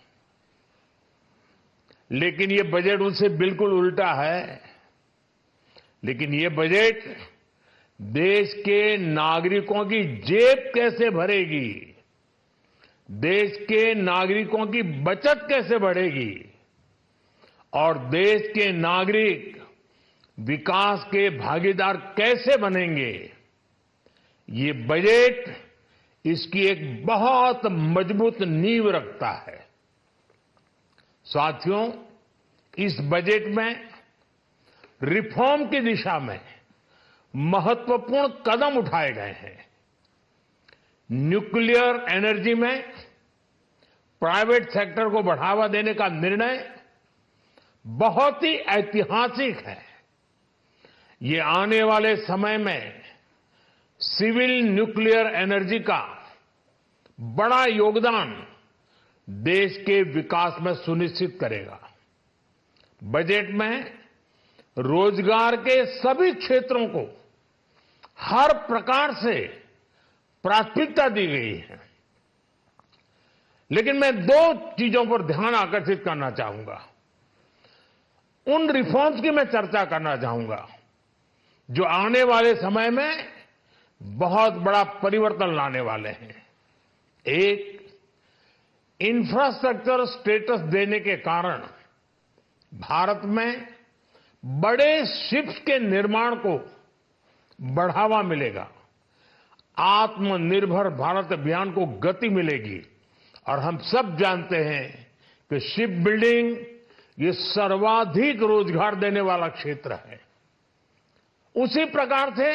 [SPEAKER 21] लेकिन ये बजट उससे बिल्कुल उल्टा है। लेकिन ये बजट देश के नागरिकों की जेब कैसे भरेगी, देश के नागरिकों की बचत कैसे बढ़ेगी और देश के नागरिक विकास के भागीदार कैसे बनेंगे, ये बजट इसकी एक बहुत मजबूत नींव रखता है। साथियों, इस बजट में रिफॉर्म की दिशा में महत्वपूर्ण कदम उठाए गए हैं। न्यूक्लियर एनर्जी में प्राइवेट सेक्टर को बढ़ावा देने का निर्णय बहुत ही ऐतिहासिक है। ये आने वाले समय में सिविल न्यूक्लियर एनर्जी का बड़ा योगदान देश के विकास में सुनिश्चित करेगा। बजट में रोजगार के सभी क्षेत्रों को हर प्रकार से प्राथमिकता दी गई है। लेकिन मैं दो चीजों पर ध्यान आकर्षित करना चाहूंगा। उन रिफॉर्म्स की मैं चर्चा करना चाहूंगा जो आने वाले समय में बहुत बड़ा परिवर्तन लाने वाले हैं। एक, इंफ्रास्ट्रक्चर स्टेटस देने के कारण भारत में बड़े शिप्स के निर्माण को बढ़ावा मिलेगा, आत्मनिर्भर भारत अभियान को गति मिलेगी। और हम सब जानते हैं कि शिप बिल्डिंग ये सर्वाधिक रोजगार देने वाला क्षेत्र है। उसी प्रकार से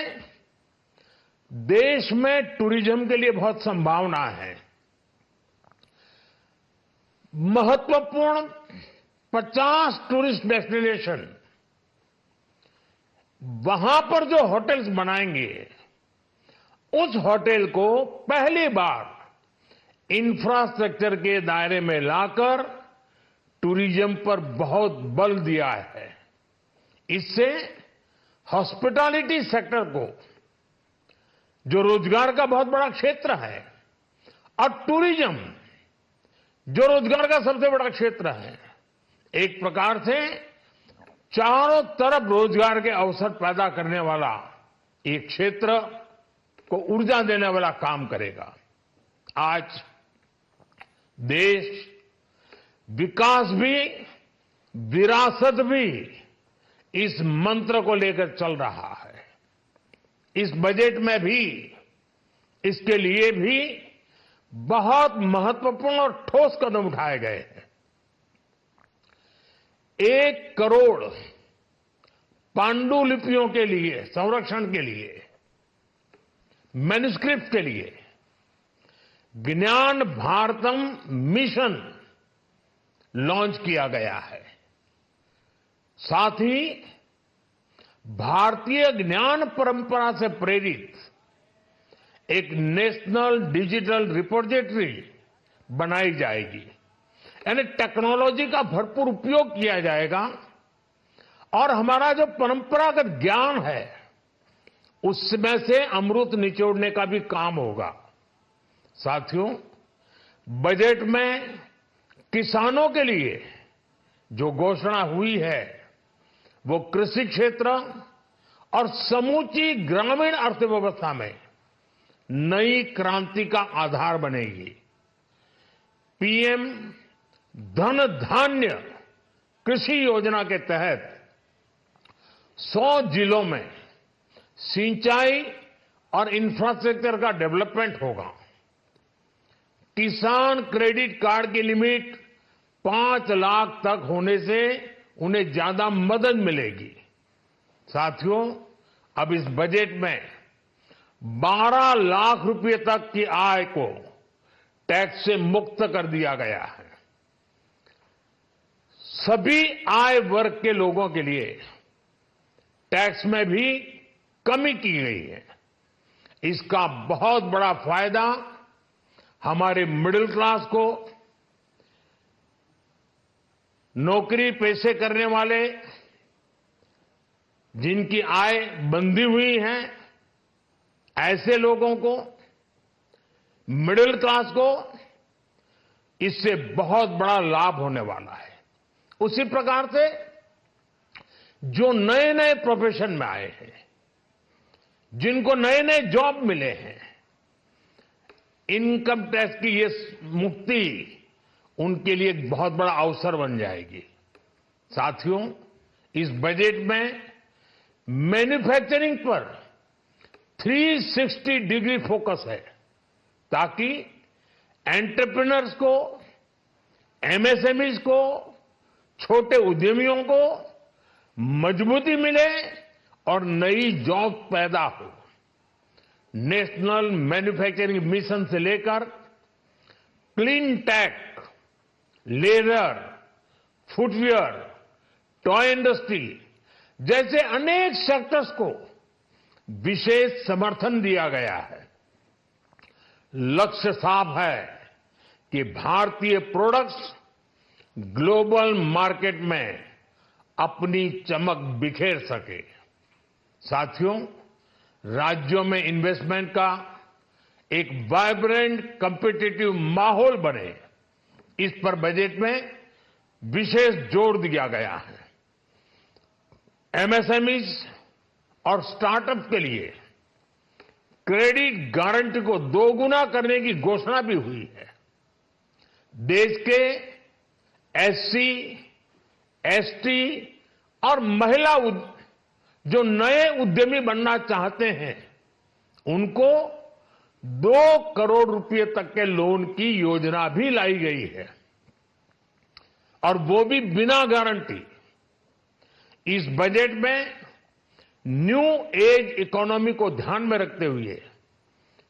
[SPEAKER 21] देश में टूरिज्म के लिए बहुत संभावना है। महत्वपूर्ण 50 टूरिस्ट डेस्टिनेशन, वहां पर जो होटल्स बनाएंगे, उस होटल को पहली बार इंफ्रास्ट्रक्चर के दायरे में लाकर टूरिज्म पर बहुत बल दिया है। इससे हॉस्पिटैलिटी सेक्टर को, जो रोजगार का बहुत बड़ा क्षेत्र है, और टूरिज्म जो रोजगार का सबसे बड़ा क्षेत्र है, एक प्रकार से चारों तरफ रोजगार के अवसर पैदा करने वाला एक क्षेत्र को ऊर्जा देने वाला काम करेगा। आज देश विकास भी विरासत भी इस मंत्र को लेकर चल रहा है। इस बजट में भी इसके लिए भी बहुत महत्वपूर्ण और ठोस कदम उठाए गए हैं। 1 करोड़ पांडुलिपियों के लिए संरक्षण के लिए, मैन्युस्क्रिप्ट के लिए ज्ञान भारतम मिशन लॉन्च किया गया है। साथ ही भारतीय ज्ञान परंपरा से प्रेरित एक नेशनल डिजिटल रिपोजिटरी बनाई जाएगी। यानी टेक्नोलॉजी का भरपूर उपयोग किया जाएगा और हमारा जो परंपरागत ज्ञान है उसमें से अमृत निचोड़ने का भी काम होगा। साथियों, बजट में किसानों के लिए जो घोषणा हुई है वो कृषि क्षेत्र और समूची ग्रामीण अर्थव्यवस्था में नई क्रांति का आधार बनेगी। पीएम धन धान्य कृषि योजना के तहत 100 जिलों में सिंचाई और इंफ्रास्ट्रक्चर का डेवलपमेंट होगा। किसान क्रेडिट कार्ड की लिमिट 5 लाख तक होने से उन्हें ज्यादा मदद मिलेगी। साथियों, अब इस बजट में 12 लाख रुपए तक की आय को टैक्स से मुक्त कर दिया गया है। सभी आय वर्ग के लोगों के लिए टैक्स में भी कमी की गई है। इसका बहुत बड़ा फायदा हमारे मिडिल क्लास को, नौकरी पेशे करने वाले जिनकी आय बंधी हुई है, ऐसे लोगों को, मिडिल क्लास को इससे बहुत बड़ा लाभ होने वाला है। उसी प्रकार से जो नए नए प्रोफेशन में आए हैं, जिनको नए नए जॉब मिले हैं, इनकम टैक्स की ये मुक्ति उनके लिए एक बहुत बड़ा अवसर बन जाएगी। साथियों, इस बजट में मैन्युफैक्चरिंग पर 360 डिग्री फोकस है, ताकि एंटरप्रेन्योर्स को, एमएसएमईज को, छोटे उद्यमियों को मजबूती मिले और नई जॉब पैदा हो। नेशनल मैन्युफैक्चरिंग मिशन से लेकर clean tech, leather, footwear, toy industry जैसे अनेक सेक्टर्स को विशेष समर्थन दिया गया है। लक्ष्य साफ है कि भारतीय प्रोडक्ट्स ग्लोबल मार्केट में अपनी चमक बिखेर सके। साथियों, राज्यों में इन्वेस्टमेंट का एक वाइब्रेंट कॉम्पिटिटिव माहौल बने, इस पर बजट में विशेष जोर दिया गया है। एमएसएमईज और स्टार्टअप के लिए क्रेडिट गारंटी को दोगुना करने की घोषणा भी हुई है। देश के एससी, एसटी और महिला जो नए उद्यमी बनना चाहते हैं, उनको 2 करोड़ रुपए तक के लोन की योजना भी लाई गई है, और वो भी बिना गारंटी। इस बजट में न्यू एज इकोनॉमी को ध्यान में रखते हुए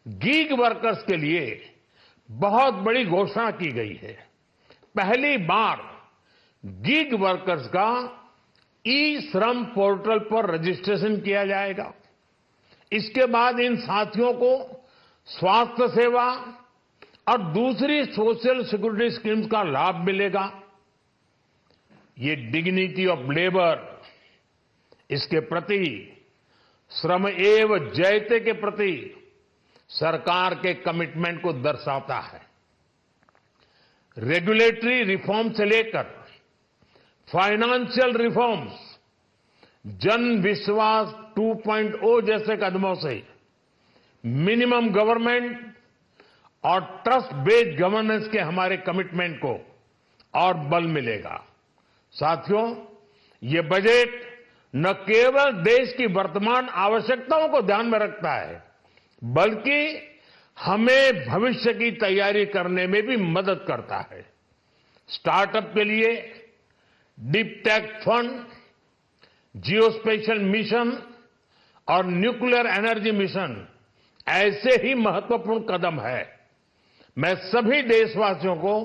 [SPEAKER 21] गीग वर्कर्स के लिए बहुत बड़ी घोषणा की गई है। पहली बार गीग वर्कर्स का ई श्रम पोर्टल पर रजिस्ट्रेशन किया जाएगा। इसके बाद इन साथियों को स्वास्थ्य सेवा और दूसरी सोशल सिक्योरिटी स्कीम्स का लाभ मिलेगा। ये डिग्निटी ऑफ लेबर, इसके प्रति, श्रम एव जयते के प्रति सरकार के कमिटमेंट को दर्शाता है। रेगुलेटरी रिफॉर्म से लेकर फाइनेंशियल रिफॉर्म्स, जन विश्वास 2.0 जैसे कदमों से मिनिमम गवर्नमेंट और ट्रस्ट बेस्ड गवर्नेंस के हमारे कमिटमेंट को और बल मिलेगा। साथियों, ये बजट न केवल देश की वर्तमान आवश्यकताओं को ध्यान में रखता है, बल्कि हमें भविष्य की तैयारी करने में भी मदद करता है। स्टार्टअप के लिए deep tech fund, geospatial mission और न्यूक्लियर एनर्जी मिशन ऐसे ही महत्वपूर्ण कदम है। मैं सभी देशवासियों को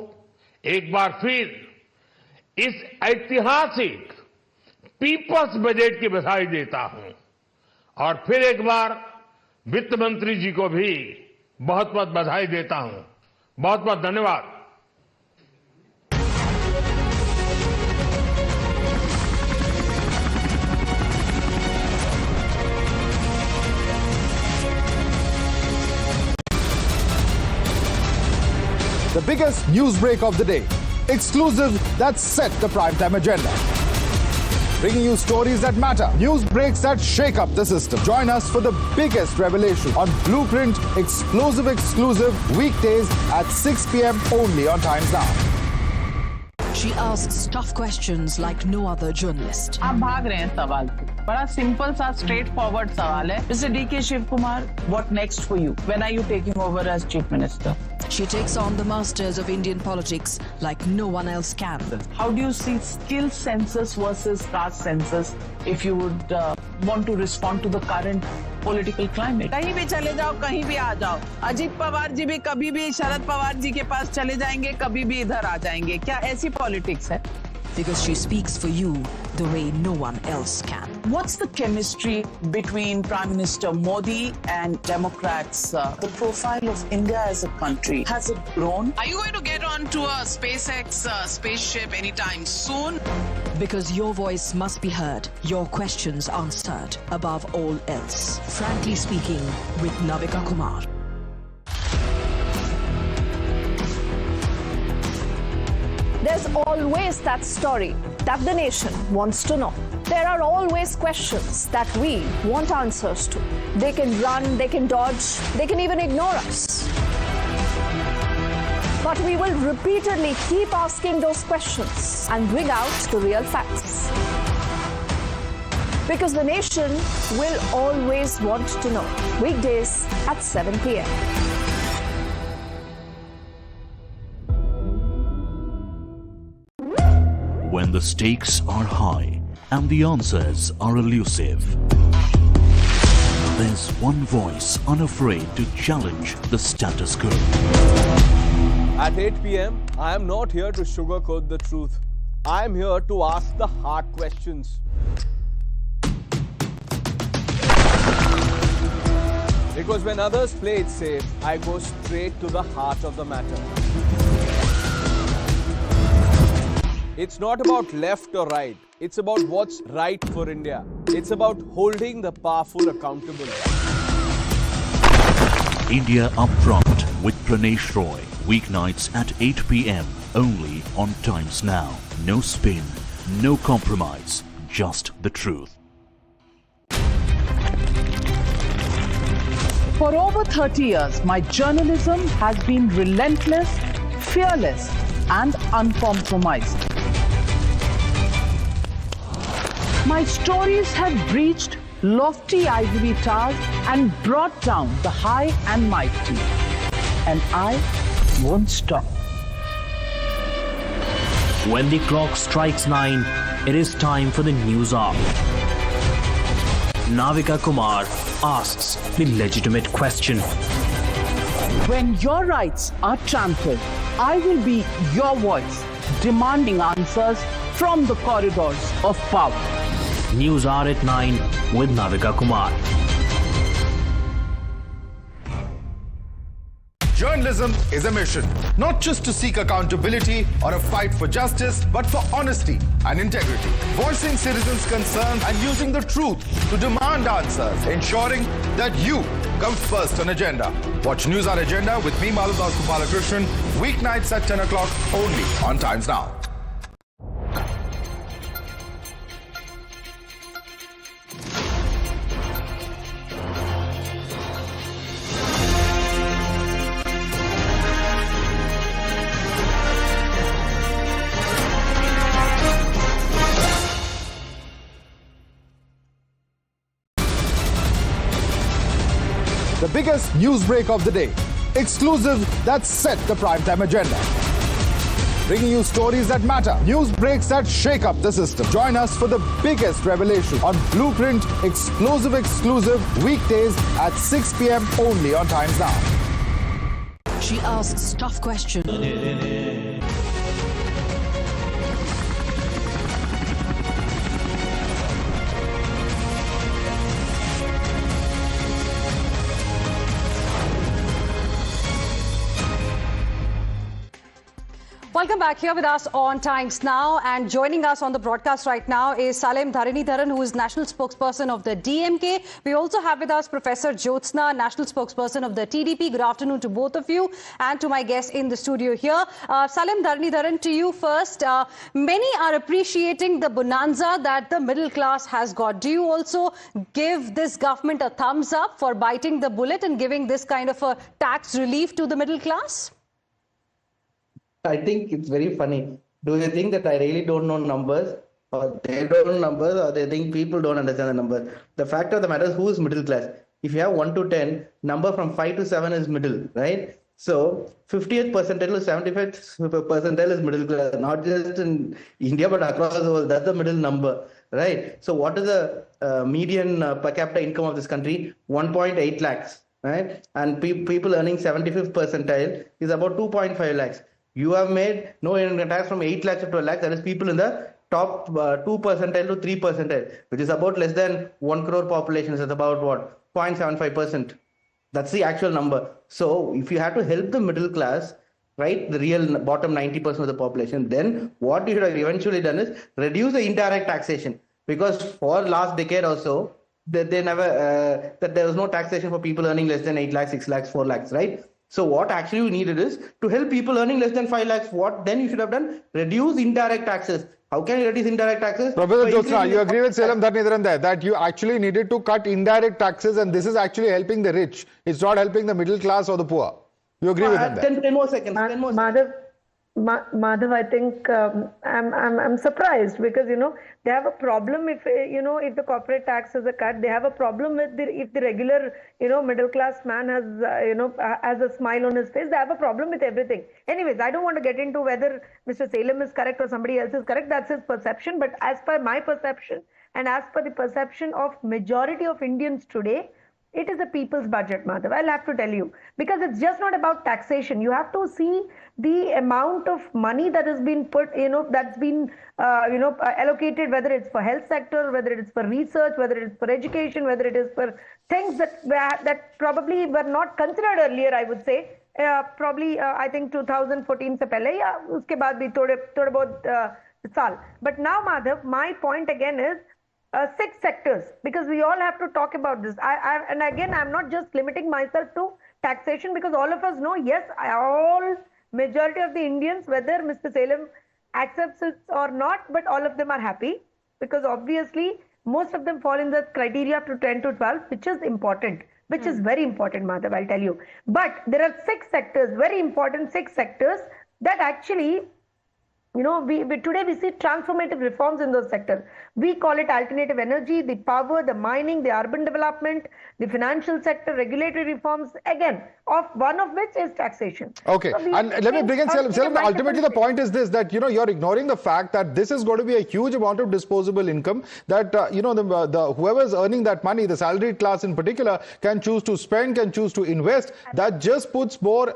[SPEAKER 21] एक बार फिर इस ऐतिहासिक पीपल्स बजट की बधाई देता हूं, और फिर एक बार वित्त मंत्री जी को भी बहुत बहुत बधाई देता हूं। बहुत बहुत धन्यवाद।
[SPEAKER 12] The biggest news break of the day. Exclusive that set the primetime agenda. Bringing you stories that matter. News breaks that shake up the system. Join us for the biggest revelation on Blueprint exclusive weekdays at 6 p.m. only on Times Now.
[SPEAKER 4] She asks tough questions like no other journalist.
[SPEAKER 2] आप भाग रहे हैं सवाल से। बड़ा simple सा straight forward सवाल है। Mr. D.K. Shiv Kumar, what next for you? When are you taking over as Chief Minister?
[SPEAKER 4] She takes on the masters of Indian politics like no one else can.
[SPEAKER 2] How do you see skill census versus caste census if you would want to respond to the current political climate?
[SPEAKER 11] कहीं भी चले जाओ, कहीं भी आ जाओ, अजीत पवार जी भी कभी भी शरद पवार जी के पास चले जाएंगे, कभी भी इधर आ जाएंगे. क्या ऐसी पॉलिटिक्स है?
[SPEAKER 4] Because she speaks for you the way no one else can.
[SPEAKER 11] What's the chemistry between Prime Minister Modi and Democrats? The profile of India as a country, has it grown? Are you going to get onto a SpaceX spaceship anytime soon?
[SPEAKER 4] Because your voice must be heard, your questions answered, above all else. Frankly Speaking with Navika Kumar.
[SPEAKER 18] There's always that story that the nation wants to know. There are always questions that we want answers to. They can run, they can dodge, they can even ignore us. But we will repeatedly keep asking those questions and bring out the real facts. Because the nation will always want to know. Weekdays at 7 p.m.
[SPEAKER 19] When the stakes are high and the answers are elusive, there's one voice unafraid to challenge the status quo.
[SPEAKER 20] At 8 p.m., I am not here to sugarcoat the truth. I am here to ask the hard questions. Because when others play it safe, I go straight to the heart of the matter. It's not about left or right. It's about what's right for India. It's about holding the powerful accountable.
[SPEAKER 19] India Upfront with Pranesh Roy. Weeknights at 8 p.m. only on Times Now. No spin, no compromise, just the truth.
[SPEAKER 2] For over 30 years, my journalism has been relentless, fearless, and uncompromised. My stories have breached lofty ivory towers and brought down the high and mighty. And I won't stop.
[SPEAKER 22] When the clock strikes 9, it is time for the news hour. Navika Kumar asks the legitimate question.
[SPEAKER 2] When your rights are trampled, I will be your voice, demanding answers from the corridors of power.
[SPEAKER 22] News Hour at 9 with Navika Kumar.
[SPEAKER 23] Journalism is a mission, not just to seek accountability or a fight for justice, but for honesty and integrity. Voicing citizens' concerns and using the truth to demand answers, ensuring that you come first on agenda. Watch News Hour Agenda with me, Maludas Gopalakrishnan, weeknights at 10 o'clock only on Times Now. The biggest news break of the day. Exclusive that set the primetime agenda. Bringing you stories that matter. News breaks that shake up the system. Join us for the biggest revelation on Blueprint exclusive weekdays at 6 p.m. only on Times Now.
[SPEAKER 4] She asks tough questions.
[SPEAKER 8] Welcome back here with us on Times Now, and joining us on the broadcast right now is Salem Dharanidharan, who is National Spokesperson of the DMK. We also have with us Professor Jyotsna, National Spokesperson of the TDP. Good afternoon to both of you and to my guests in the studio here. Salem Dharanidharan, to you first. Many are appreciating the bonanza that the middle class has got. Do you also give this government a thumbs up for biting the bullet and giving this kind of a tax relief to the middle class?
[SPEAKER 24] I think it's very funny. Do you think that I really don't know numbers, or they don't know numbers, or they think people don't understand the numbers? The fact of the matter is, who is middle class? If you have 1 to 10, number from 5 to 7 is middle, right? So 50th percentile to 75th percentile is middle class, not just in India but across the world. That's the middle number, right? So what is the median per capita income of this country? 1.8 lakhs, right? And people earning 75th percentile is about 2.5 lakhs. You have made no income tax from 8 lakhs to 12 lakhs. That is people in the top 2 percentile to 3 percentile, which is about less than 1 crore population. It's about what? 0.75%. That's the actual number. So if you have to help the middle class, right, the real bottom 90% of the population, then what you should have eventually done is reduce the indirect taxation. Because for last decade or so, that there was no taxation for people earning less than 8 lakhs, 6 lakhs, 4 lakhs, right? So what actually we needed is to help people earning less than 5 lakhs. What then you should have done? Reduce indirect taxes. How can you reduce indirect taxes?
[SPEAKER 12] Professor Jyotsna, you agree with Salem Dhanidharan there that you actually needed to cut indirect taxes, and this is actually helping the rich. It's not helping the middle class or the poor. You agree with him there?
[SPEAKER 24] 10 more seconds. 10 more seconds.
[SPEAKER 3] Madhav, I think I'm surprised because they have a problem if if the corporate tax is a cut. They have a problem with if the regular middle class man has has a smile on his face. They have a problem with everything. Anyways, I don't want to get into whether Mr. Salem is correct or somebody else is correct. That's his perception. But as per my perception and as per the perception of majority of Indians today, it is a people's budget, Madhav. I'll have to tell you, because it's just not about taxation. You have to see the amount of money that has been put, that's been, allocated, whether it's for health sector, whether it is for research, whether it is for education, whether it is for things that probably were not considered earlier, I would say. Probably, I think 2014 se pehle, ya uske baad bhi thode bahut saal. But now, Madhav, my point again is, 6 sectors, because we all have to talk about this. And again, I'm not just limiting myself to taxation, because all of us know, yes, majority of the Indians, whether Mr. Salem accepts it or not, but all of them are happy, because obviously most of them fall in the criteria up to 10 to 12, which is important, which is very important, Madhav, I'll tell you. But there are 6 sectors, very important 6 sectors that actually, today we see transformative reforms in those sectors. We call it alternative energy, the power, the mining, the urban development, the financial sector, regulatory reforms, again, one of which is taxation.
[SPEAKER 12] Okay,
[SPEAKER 3] So
[SPEAKER 12] and let me bring in Salem. Ultimately, the point is this, that, you're ignoring the fact that this is going to be a huge amount of disposable income that, whoever is earning that money, the salaried class in particular, can choose to spend, can choose to invest. That just puts more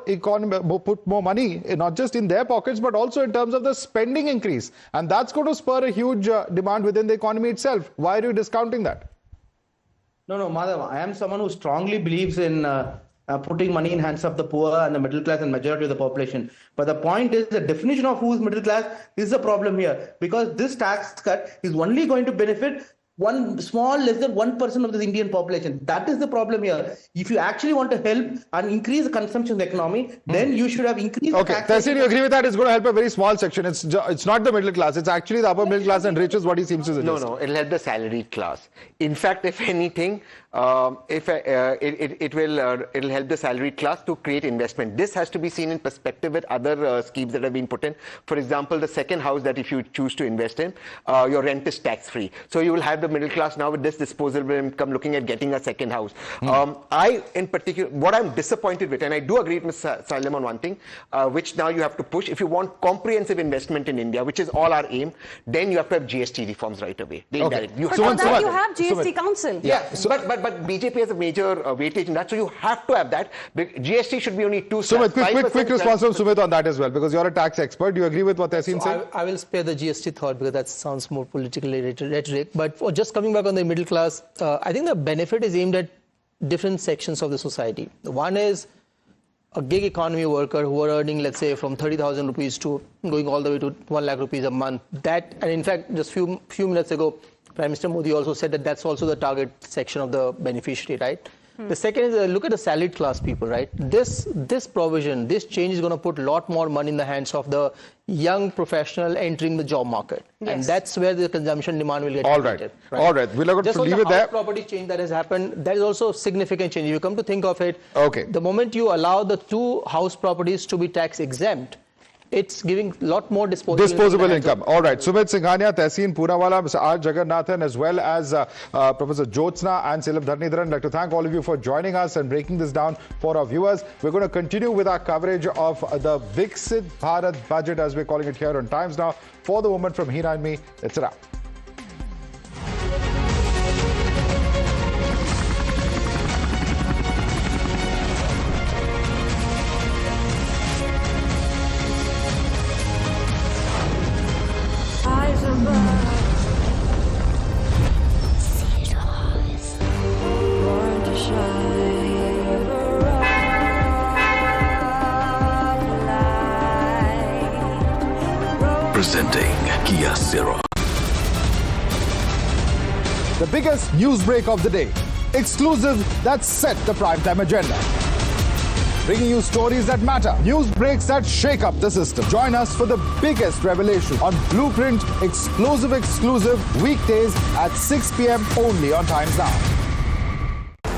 [SPEAKER 12] money, not just in their pockets, but also in terms of the spending increase. And that's going to spur a huge demand within the economy itself. Why are you discounting that?
[SPEAKER 24] No, Madhav, I am someone who strongly believes in putting money in hands of the poor and the middle class and majority of the population. But the point is, the definition of who is middle class is the problem here, because this tax cut is only going to benefit less than 1% of the Indian population. That is the problem here. If you actually want to help and increase the consumption of the economy, then you should have increased the taxation.
[SPEAKER 12] Tessin, you agree with that? It's going to help a very small section. It's not the middle class. It's actually the upper middle class and rich is what he seems to suggest.
[SPEAKER 1] No, it'll help the salaried class. In fact, if anything, it'll help the salaried class to create investment. This has to be seen in perspective with other schemes that have been put in. For example, the second house that if you choose to invest in, your rent is tax-free. So you will have the middle class now with this disposable income looking at getting a second house. In particular, what I'm disappointed with, and I do agree with Mr. Salem on one thing, which now you have to push. If you want comprehensive investment in India, which is all our aim, then you have to have GST reforms right away.
[SPEAKER 5] But for that you have GST Council.
[SPEAKER 1] Yeah, but BJP has a major weightage in that, so you have to have that. GST should be only 2.
[SPEAKER 12] Sumit, quick response from Sumit on that as well, because you're a tax expert. Do you agree with what Tessin said?
[SPEAKER 6] I will spare the GST thought because that sounds more politically rhetoric. But just coming back on the middle class, I think the benefit is aimed at different sections of the society. One is a gig economy worker who are earning, let's say, from 30,000 rupees to going all the way to 1 lakh rupees a month. That, and in fact, just few minutes ago, Prime Minister Modi also said that that's also the target section of the beneficiary, right? The second is look at the salaried class people, right? This provision, this change is going to put a lot more money in the hands of the young professional entering the job market. Yes. And that's where the consumption demand will get affected.
[SPEAKER 12] All right. We'll have to leave it there.
[SPEAKER 6] Just property change that has happened, that is also a significant change. You come to think of it, the moment you allow the 2 house properties to be tax exempt, it's giving a lot more disposable
[SPEAKER 12] income. All right. Sumit Singhania, Tehseen Poonawala, Mr. R. Jagannathan, as well as Professor Jyotsna and Silam Dharnidharan. I'd like to thank all of you for joining us and breaking this down for our viewers. We're going to continue with our coverage of the Viksit Bharat budget, as we're calling it here on Times Now. For the woman from Hina and me, it's a wrap.
[SPEAKER 7] Presenting Kia Ceros.
[SPEAKER 23] The biggest news break of the day. Exclusive that set the primetime agenda. Bringing you stories that matter. News breaks that shake up the system. Join us for the biggest revelation on Blueprint exclusive weekdays at 6 p.m. only on Times Now.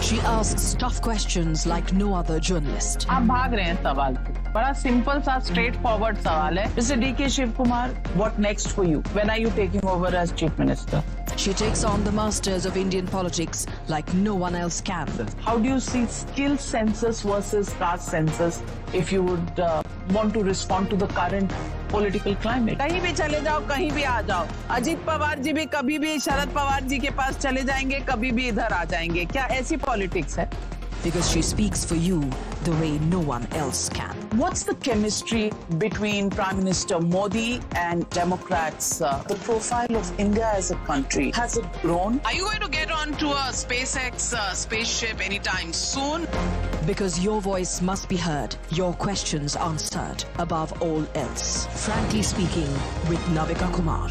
[SPEAKER 4] She asks tough questions like no other journalist.
[SPEAKER 11] आप भाग रहे हैं सवाल से. बड़ा simple सा straight forward सवाल है. Mr. D.K. Shivkumar, what next for you? When are you taking over as Chief Minister?
[SPEAKER 4] She takes on the masters of Indian politics like no one else can.
[SPEAKER 11] How do you see skill census versus caste census if you would want to respond to the current political climate? कहीं भी चले जाओ, कहीं भी आ जाओ. अजीत पवार जी भी कभी भी शरद पवार जी के पास चले जाएंगे, कभी भी इधर आ जाएंगे. क्या ऐसी पॉलिटिक्स है?
[SPEAKER 4] Because she speaks for you the way no one else can.
[SPEAKER 11] What's the chemistry between Prime Minister Modi and Democrats? The profile of India as a country, has it grown? Are you going to get onto a SpaceX spaceship anytime soon?
[SPEAKER 4] Because your voice must be heard, your questions answered above all else. Frankly speaking, with Navika Kumar.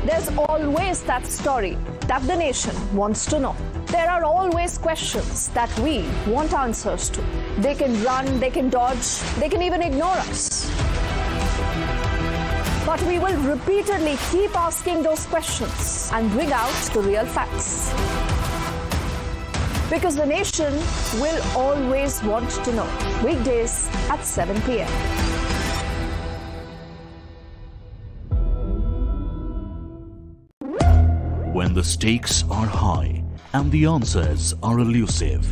[SPEAKER 18] There's always that story that the nation wants to know. There are always questions that we want answers to. They can run, they can dodge, they can even ignore us. But we will repeatedly keep asking those questions and bring out the real facts. Because the nation will always want to know. Weekdays at 7 p.m.
[SPEAKER 19] When the stakes are high and the answers are elusive,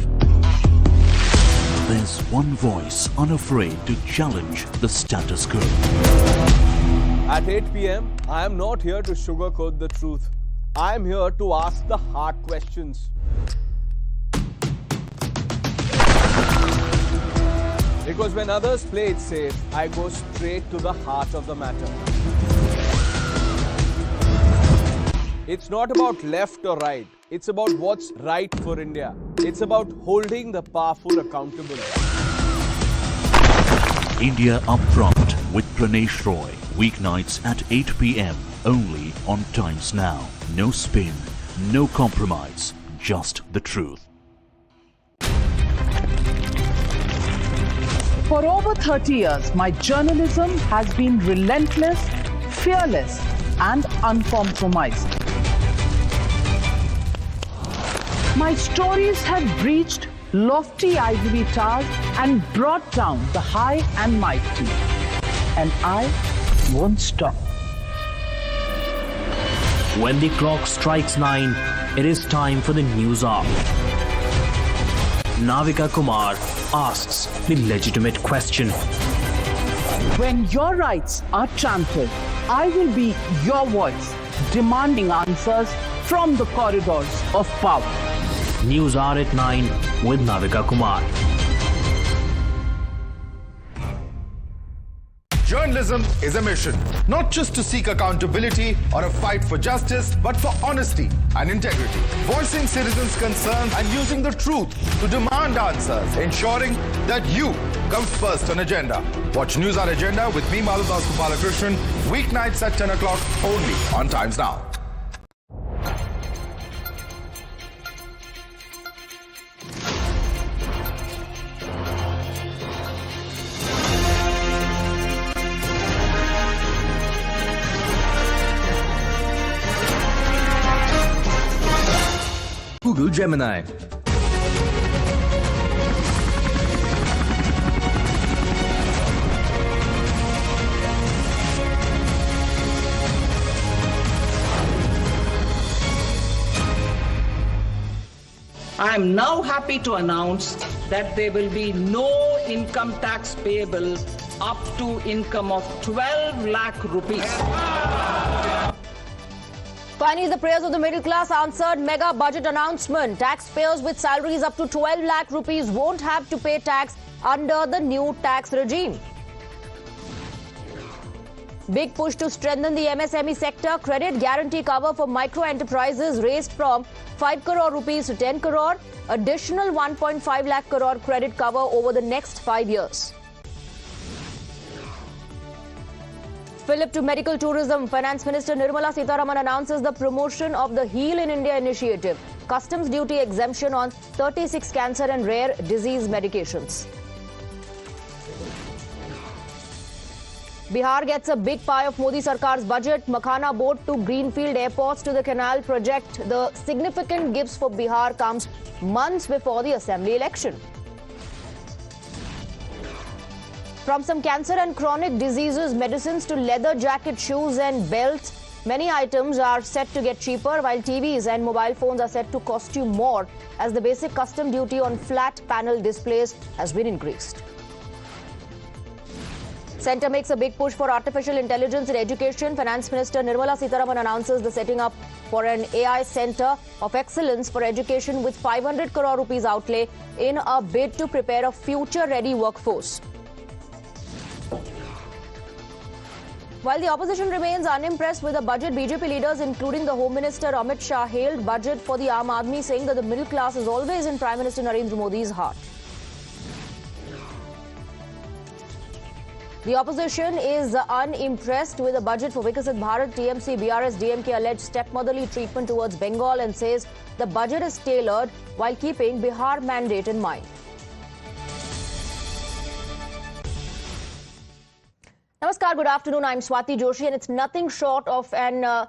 [SPEAKER 19] there's one voice unafraid to challenge the status quo.
[SPEAKER 20] At 8 p.m., I am not here to sugarcoat the truth. I am here to ask the hard questions. Because when others play it safe, I go straight to the heart of the matter. It's not about left or right. It's about what's right for India. It's about holding the powerful accountable.
[SPEAKER 19] India Upfront with Pranesh Roy. Weeknights at 8 p.m. only on Times Now. No spin, no compromise, just the truth.
[SPEAKER 11] For over 30 years, my journalism has been relentless, fearless, and uncompromised. My stories have breached lofty ivory towers and brought down the high and mighty. And I won't stop.
[SPEAKER 22] When the clock strikes 9, it is time for the news hour. Navika Kumar asks the legitimate question.
[SPEAKER 11] When your rights are trampled, I will be your voice, demanding answers from the corridors of power.
[SPEAKER 22] News Hour at 9 with Navika Kumar.
[SPEAKER 23] Journalism is a mission, not just to seek accountability or a fight for justice, but for honesty and integrity. Voicing citizens' concerns and using the truth to demand answers, ensuring that you come first on agenda. Watch News Hour Agenda with me, Madhav Balakrishnan, weeknights at 10 o'clock only on Times Now.
[SPEAKER 10] Google Gemini.
[SPEAKER 11] I am now happy to announce that there will be no income tax payable up to income of 12 lakh rupees.
[SPEAKER 7] Finally, the prayers of the middle class answered. Mega budget announcement. Taxpayers with salaries up to 12 lakh rupees won't have to pay tax under the new tax regime. Big push to strengthen the MSME sector. Credit guarantee cover for micro enterprises raised from 5 crore rupees to 10 crore. Additional 1.5 lakh crore credit cover over the next 5 years. Flip to medical tourism. Finance Minister Nirmala Sitharaman announces the promotion of the Heal in India initiative. Customs duty exemption on 36 cancer and rare disease medications. Bihar gets a big pie of Modi Sarkar's budget. Makhana boat to greenfield airports to the canal project. The significant gifts for Bihar comes months before the assembly election. From some cancer and chronic diseases, medicines to leather jacket, shoes and belts, many items are set to get cheaper, while TVs and mobile phones are set to cost you more as the basic custom duty on flat panel displays has been increased. Centre makes a big push for artificial intelligence in education. Finance Minister Nirmala Sitharaman announces the setting up for an AI Centre of Excellence for Education with 500 crore rupees outlay in a bid to prepare a future-ready workforce. While the opposition remains unimpressed with the budget, BJP leaders, including the Home Minister Amit Shah, hailed budget for the Aam Aadmi, saying that the middle class is always in Prime Minister Narendra Modi's heart. The opposition is unimpressed with the budget for Vikasit Bharat. TMC, BRS, DMK alleged stepmotherly treatment towards Bengal and says the budget is tailored while keeping Bihar mandate in mind. Namaskar, good afternoon. I'm Swati Joshi, and it's nothing short of an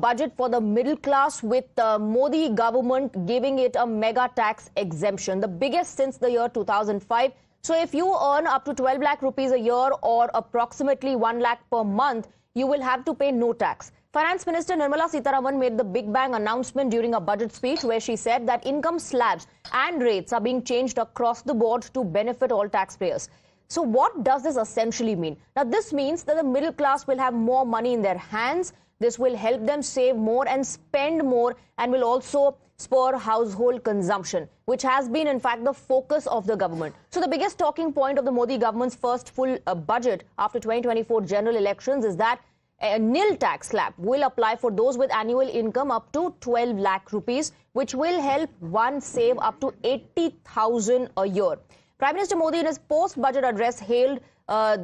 [SPEAKER 7] budget for the middle class, with the Modi government giving it a mega tax exemption, the biggest since the year 2005. So if you earn up to 12 lakh rupees a year or approximately 1 lakh per month, you will have to pay no tax. Finance Minister Nirmala Sitharaman made the big bang announcement during a budget speech where she said that income slabs and rates are being changed across the board to benefit all taxpayers. So what does this essentially mean? Now, this means that the middle class will have more money in their hands. This will help them save more and spend more, and will also spur household consumption, which has been, in fact, the focus of the government. So the biggest talking point of the Modi government's first full budget after 2024 general elections is that a nil tax slab will apply for those with annual income up to 12 lakh rupees, which will help one save up to 80,000 a year. Prime Minister Modi, in his post-budget address, hailed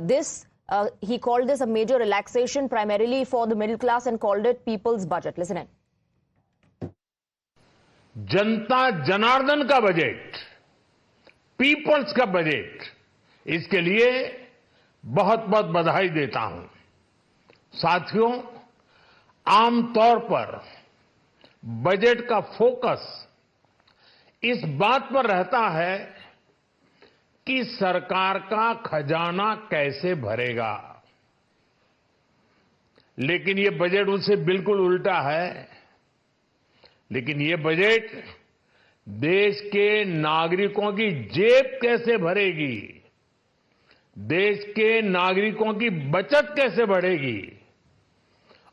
[SPEAKER 7] this. He called this a major relaxation, primarily for the middle class, and called it people's budget. Listen in.
[SPEAKER 21] जनता जनार्दन का budget, peoples का budget, इसके लिए बहुत बहुत बधाई देता हूं। साथियों, आमतौर पर बजट का फोकस इस बात पर रहता है कि सरकार का खजाना कैसे भरेगा, लेकिन ये बजट उससे बिल्कुल उल्टा है। लेकिन ये बजट देश के नागरिकों की जेब कैसे भरेगी, देश के नागरिकों की बचत कैसे बढ़ेगी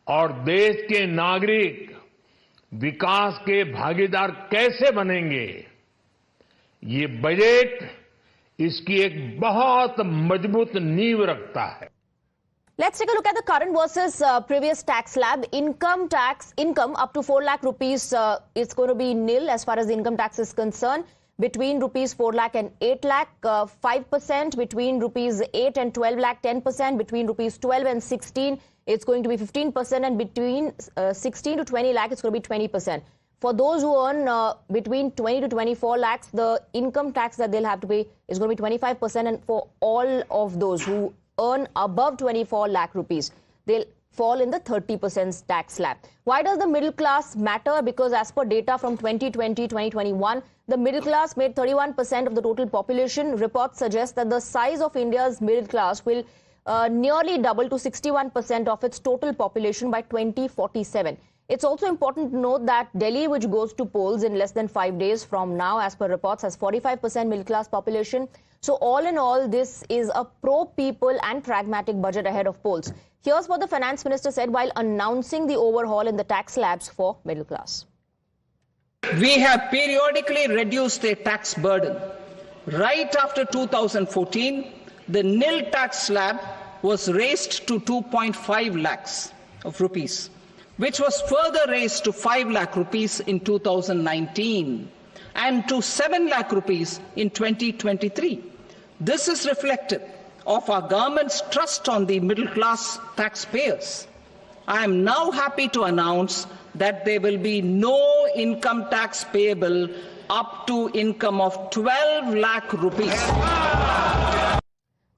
[SPEAKER 21] और देश के नागरिक विकास के भागीदार कैसे बनेंगे, ये बजट इसकी एक बहुत मजबूत नींव रखता है।
[SPEAKER 7] Let's take a look at the current versus previous tax slab. Income up to 4 lakh rupees, it's going to be nil as far as the income tax is concerned. Between rupees 4 lakh and 8 lakh, 5%. Between rupees 8 and 12 lakh, 10%. Between rupees 12 and 16, it's going to be 15%. And between 16 to 20 lakh, it's going to be 20%. For those who earn between 20 to 24 lakhs, the income tax that they'll have to pay is going to be 25%. And for all of those who earn above 24 lakh rupees, they'll fall in the 30% tax slab. Why does the middle class matter? Because as per data from 2020-2021, the middle class made 31% of the total population. Reports suggest that the size of India's middle class will nearly double to 61% of its total population by 2047. It's also important to note that Delhi, which goes to polls in less than 5 days from now, as per reports, has 45% middle-class population. So all in all, this is a pro-people and pragmatic budget ahead of polls. Here's what the finance minister said while announcing the overhaul in the tax slabs for middle class.
[SPEAKER 10] We have periodically reduced the tax burden. Right after 2014, the nil tax slab was raised to 2.5 lakhs of rupees, which was further raised to 5 lakh rupees in 2019 and to 7 lakh rupees in 2023. This is reflective of our government's trust on the middle class taxpayers. I am now happy to announce that there will be no income tax payable up to income of 12 lakh rupees.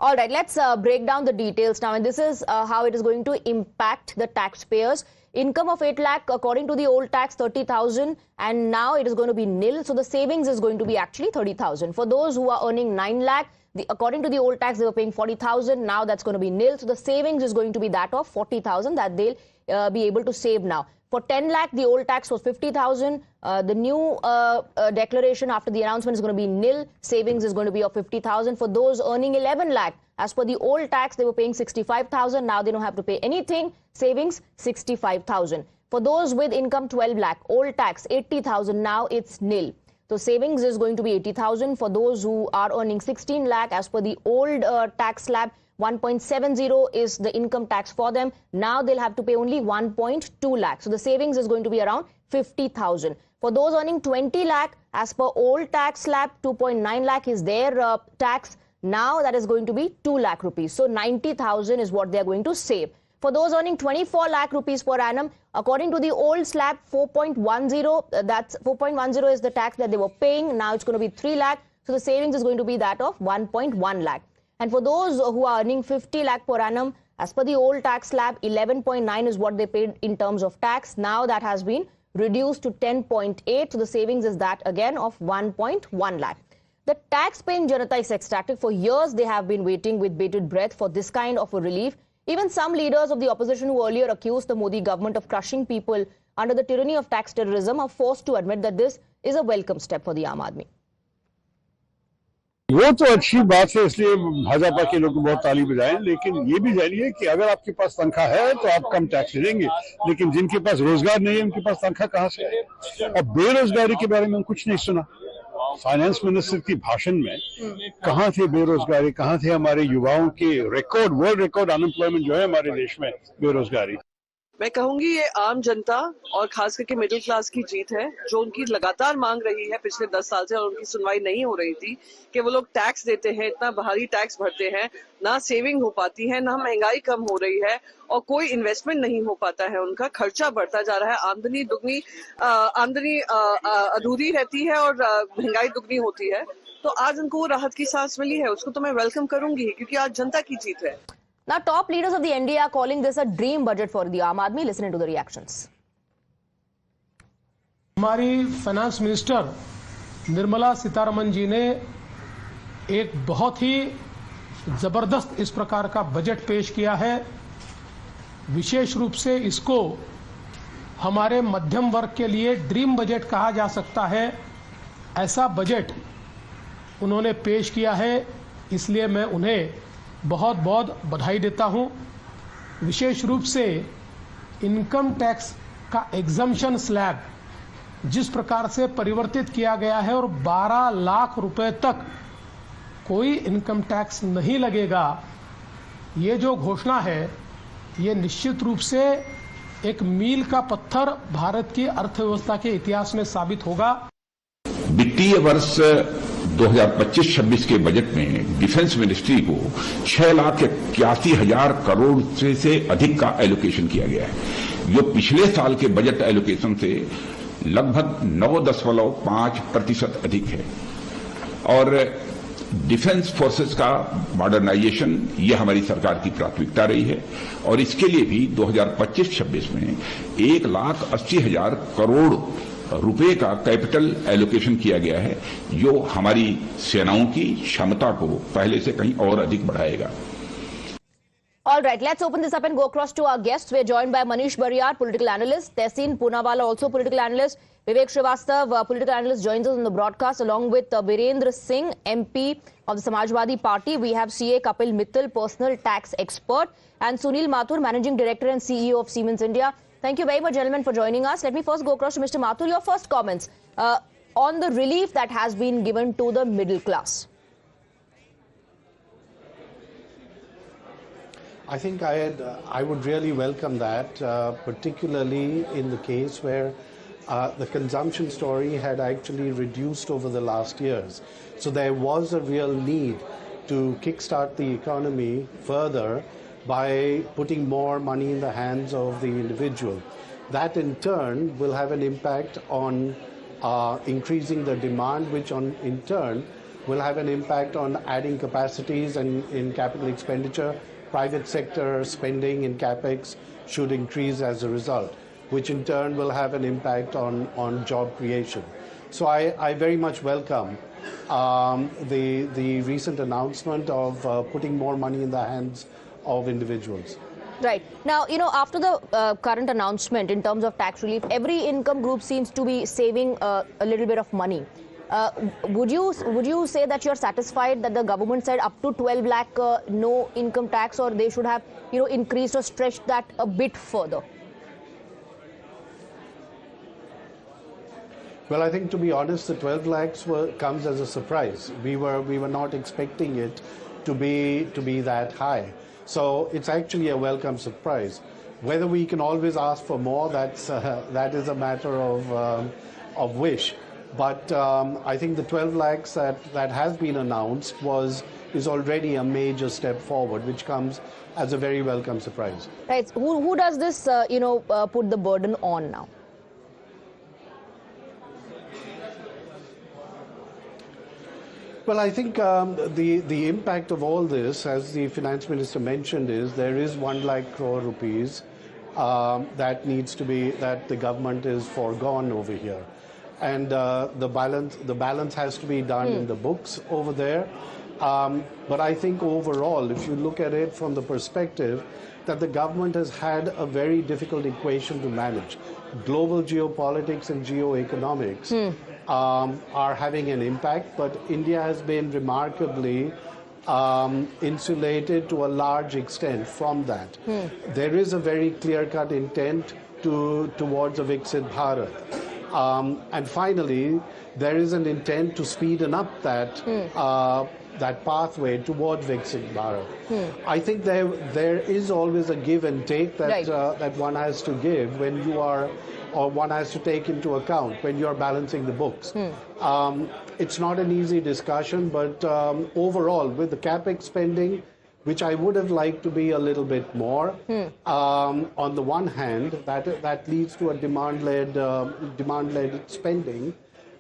[SPEAKER 7] All right, let's break down the details now, and this is how it is going to impact the taxpayers. Income of 8 lakh, according to the old tax, 30,000, and now it is going to be nil. So the savings is going to be actually 30,000. For those who are earning 9 lakh, according to the old tax, they were paying 40,000. Now that's going to be nil. So the savings is going to be that of 40,000 that they'll be able to save now. For 10 lakh, the old tax was 50,000. The new declaration after the announcement is going to be nil. Savings is going to be of 50,000. For those earning 11 lakh, as per the old tax, they were paying 65,000. Now they don't have to pay anything. Savings 65,000. For those with income 12 lakh, old tax 80,000. Now it's nil. So savings is going to be 80,000. For those who are earning 16 lakh, as per the old tax slab, 1.70 is the income tax for them. Now they'll have to pay only 1.2 lakh. So the savings is going to be around 50,000. For those earning 20 lakh, as per old tax slab, 2.9 lakh is their tax. Now that is going to be 2 lakh rupees. So 90,000 is what they are going to save. For those earning 24 lakh rupees per annum, according to the old slab, 4.10, that's 4.10 is the tax that they were paying. Now it's going to be 3 lakh. So the savings is going to be that of 1.1 lakh. And for those who are earning 50 lakh per annum, as per the old tax slab, 11.9 is what they paid in terms of tax. Now that has been reduced to 10.8. So the savings is that again of 1.1 lakh. The tax-paying Janata is ecstatic. For years, they have been waiting with bated breath for this kind of a relief. Even some leaders of the opposition who earlier accused the Modi government of crushing people under the tyranny of tax terrorism are forced to admit that this is a welcome step for the Aam Aadmi.
[SPEAKER 13] वो तो अच्छी बात है, इसलिए भाजपा के लोग बहुत ताली बजाएं, लेकिन ये भी जानिए कि अगर आपके पास तनख्वाह है तो आप कम टैक्स देंगे, लेकिन जिनके पास रोजगार नहीं है उनके पास तनख्वाह कहाँ से है? और बेरोजगारी के बारे में कुछ नहीं सुना। फाइनेंस मिनिस्टर की भाषण में कहाँ थे बेरोजगारी, कहाँ थे हमारे युवाओं के रिकॉर्ड, वर्ल्ड रिकॉर्ड अनएम्प्लॉयमेंट जो है हमारे देश में, बेरोजगारी।
[SPEAKER 14] मैं कहूंगी ये आम जनता और खास करके मिडिल क्लास की जीत है, जो उनकी लगातार मांग रही है पिछले 10 साल से, और उनकी सुनवाई नहीं हो रही थी कि वो लोग टैक्स देते हैं, इतना भारी टैक्स भरते हैं, ना सेविंग हो पाती है, ना महंगाई कम हो रही है और कोई इन्वेस्टमेंट नहीं हो पाता है, उनका खर्चा बढ़ता जा रहा है, आमदनी दुगनी अधूरी रहती है और महंगाई दुगनी होती है। तो आज उनको वो राहत की सांस मिली है, उसको तो मैं वेलकम करूंगी क्योंकि आज जनता की जीत है।
[SPEAKER 7] Now, top leaders of the NDA are calling this a dream budget for the Aam Aadmi. Listen to the reactions.
[SPEAKER 15] हमारी फाइनेंस मिनिस्टर निर्मला सीतारमन जी ने एक बहुत ही जबरदस्त इस प्रकार का बजट पेश किया है। विशेष रूप से इसको हमारे मध्यम वर्ग के लिए ड्रीम बजट कहा जा सकता है। ऐसा बजट उन्होंने पेश किया है, इसलिए मैं उन्हें बहुत बहुत बधाई देता हूं। विशेष रूप से इनकम टैक्स का एग्जम्पशन स्लैब जिस प्रकार से परिवर्तित किया गया है और 12 लाख रुपए तक कोई इनकम टैक्स नहीं लगेगा, ये जो घोषणा है ये निश्चित रूप से एक मील का पत्थर भारत की अर्थव्यवस्था के इतिहास में साबित होगा।
[SPEAKER 25] वित्तीय वर्ष 2025-26 के बजट में डिफेंस मिनिस्ट्री को 6,81,000 करोड़ से अधिक का एलोकेशन किया गया है, जो पिछले साल के बजट एलोकेशन से लगभग 9.5% अधिक है। और डिफेंस फोर्सेस का मॉडर्नाइजेशन ये हमारी सरकार की प्राथमिकता रही है और इसके लिए भी 2025-26 में 1,80,000 करोड़ रुपए का कैपिटल एलोकेशन किया गया है, जो हमारी सेनाओं की क्षमता को पहले से कहीं और अधिक बढ़ाएगा।
[SPEAKER 7] All right, let's open this up and go across to our guests. We're joined by Manish Bariyar, political analyst, Tehseen Poonawalla, also political analyst, Vivek Srivastav, political analyst, joins us on the broadcast, along with Virendra Singh, MP of the Samajwadi Party. We have CA Kapil Mittal, personal tax expert, and Sunil Mathur, managing director and CEO of Siemens India. Thank you very much, gentlemen, for joining us. Let me first go across to Mr. Mathur. Your first comments on the relief that has been given to the middle class.
[SPEAKER 2] I think I would really welcome that, particularly in the case where the consumption story had actually reduced over the last years. So there was a real need to kickstart the economy further by putting more money in the hands of the individual. That in turn will have an impact on increasing the demand, which in turn will have an impact on adding capacities and in capital expenditure. Private sector spending in capex should increase as a result, which in turn will have an impact on job creation. So I very much welcome the recent announcement of putting more money in the hands of individuals.
[SPEAKER 7] Right. Now, after the current announcement in terms of tax relief, every income group seems to be saving a little bit of money. Would you say that you're satisfied that the government said up to 12 lakh no income tax, or they should have increased or stretched that a bit further?
[SPEAKER 2] Well, I think, to be honest, the 12 lakhs comes as a surprise. We were not expecting it to be that high. So it's actually a welcome surprise. Whether we can always ask for more, that is a matter of wish. But I think the 12 lakhs that has been announced is already a major step forward, which comes as a very welcome surprise.
[SPEAKER 7] Right. Who does this, put the burden on now?
[SPEAKER 2] Well, I think the impact of all this, as the finance minister mentioned, is there is 1 lakh crore rupees that the government is foregone over here. And the balance has to be done in the books over there. But I think overall, if you look at it from the perspective that the government has had a very difficult equation to manage, global geopolitics and geoeconomics are having an impact, but India has been remarkably insulated to a large extent from that. There is a very clear-cut intent towards a Viksit Bharat. And finally, there is an intent to speeden up that pathway towards Viksit Bharat. I think there is always a give and take that one has to give when you are, or one has to take into account when you are balancing the books. It's not an easy discussion, but overall, with the capex spending, which I would have liked to be a little bit more. On the one hand, that leads to a demand-led spending,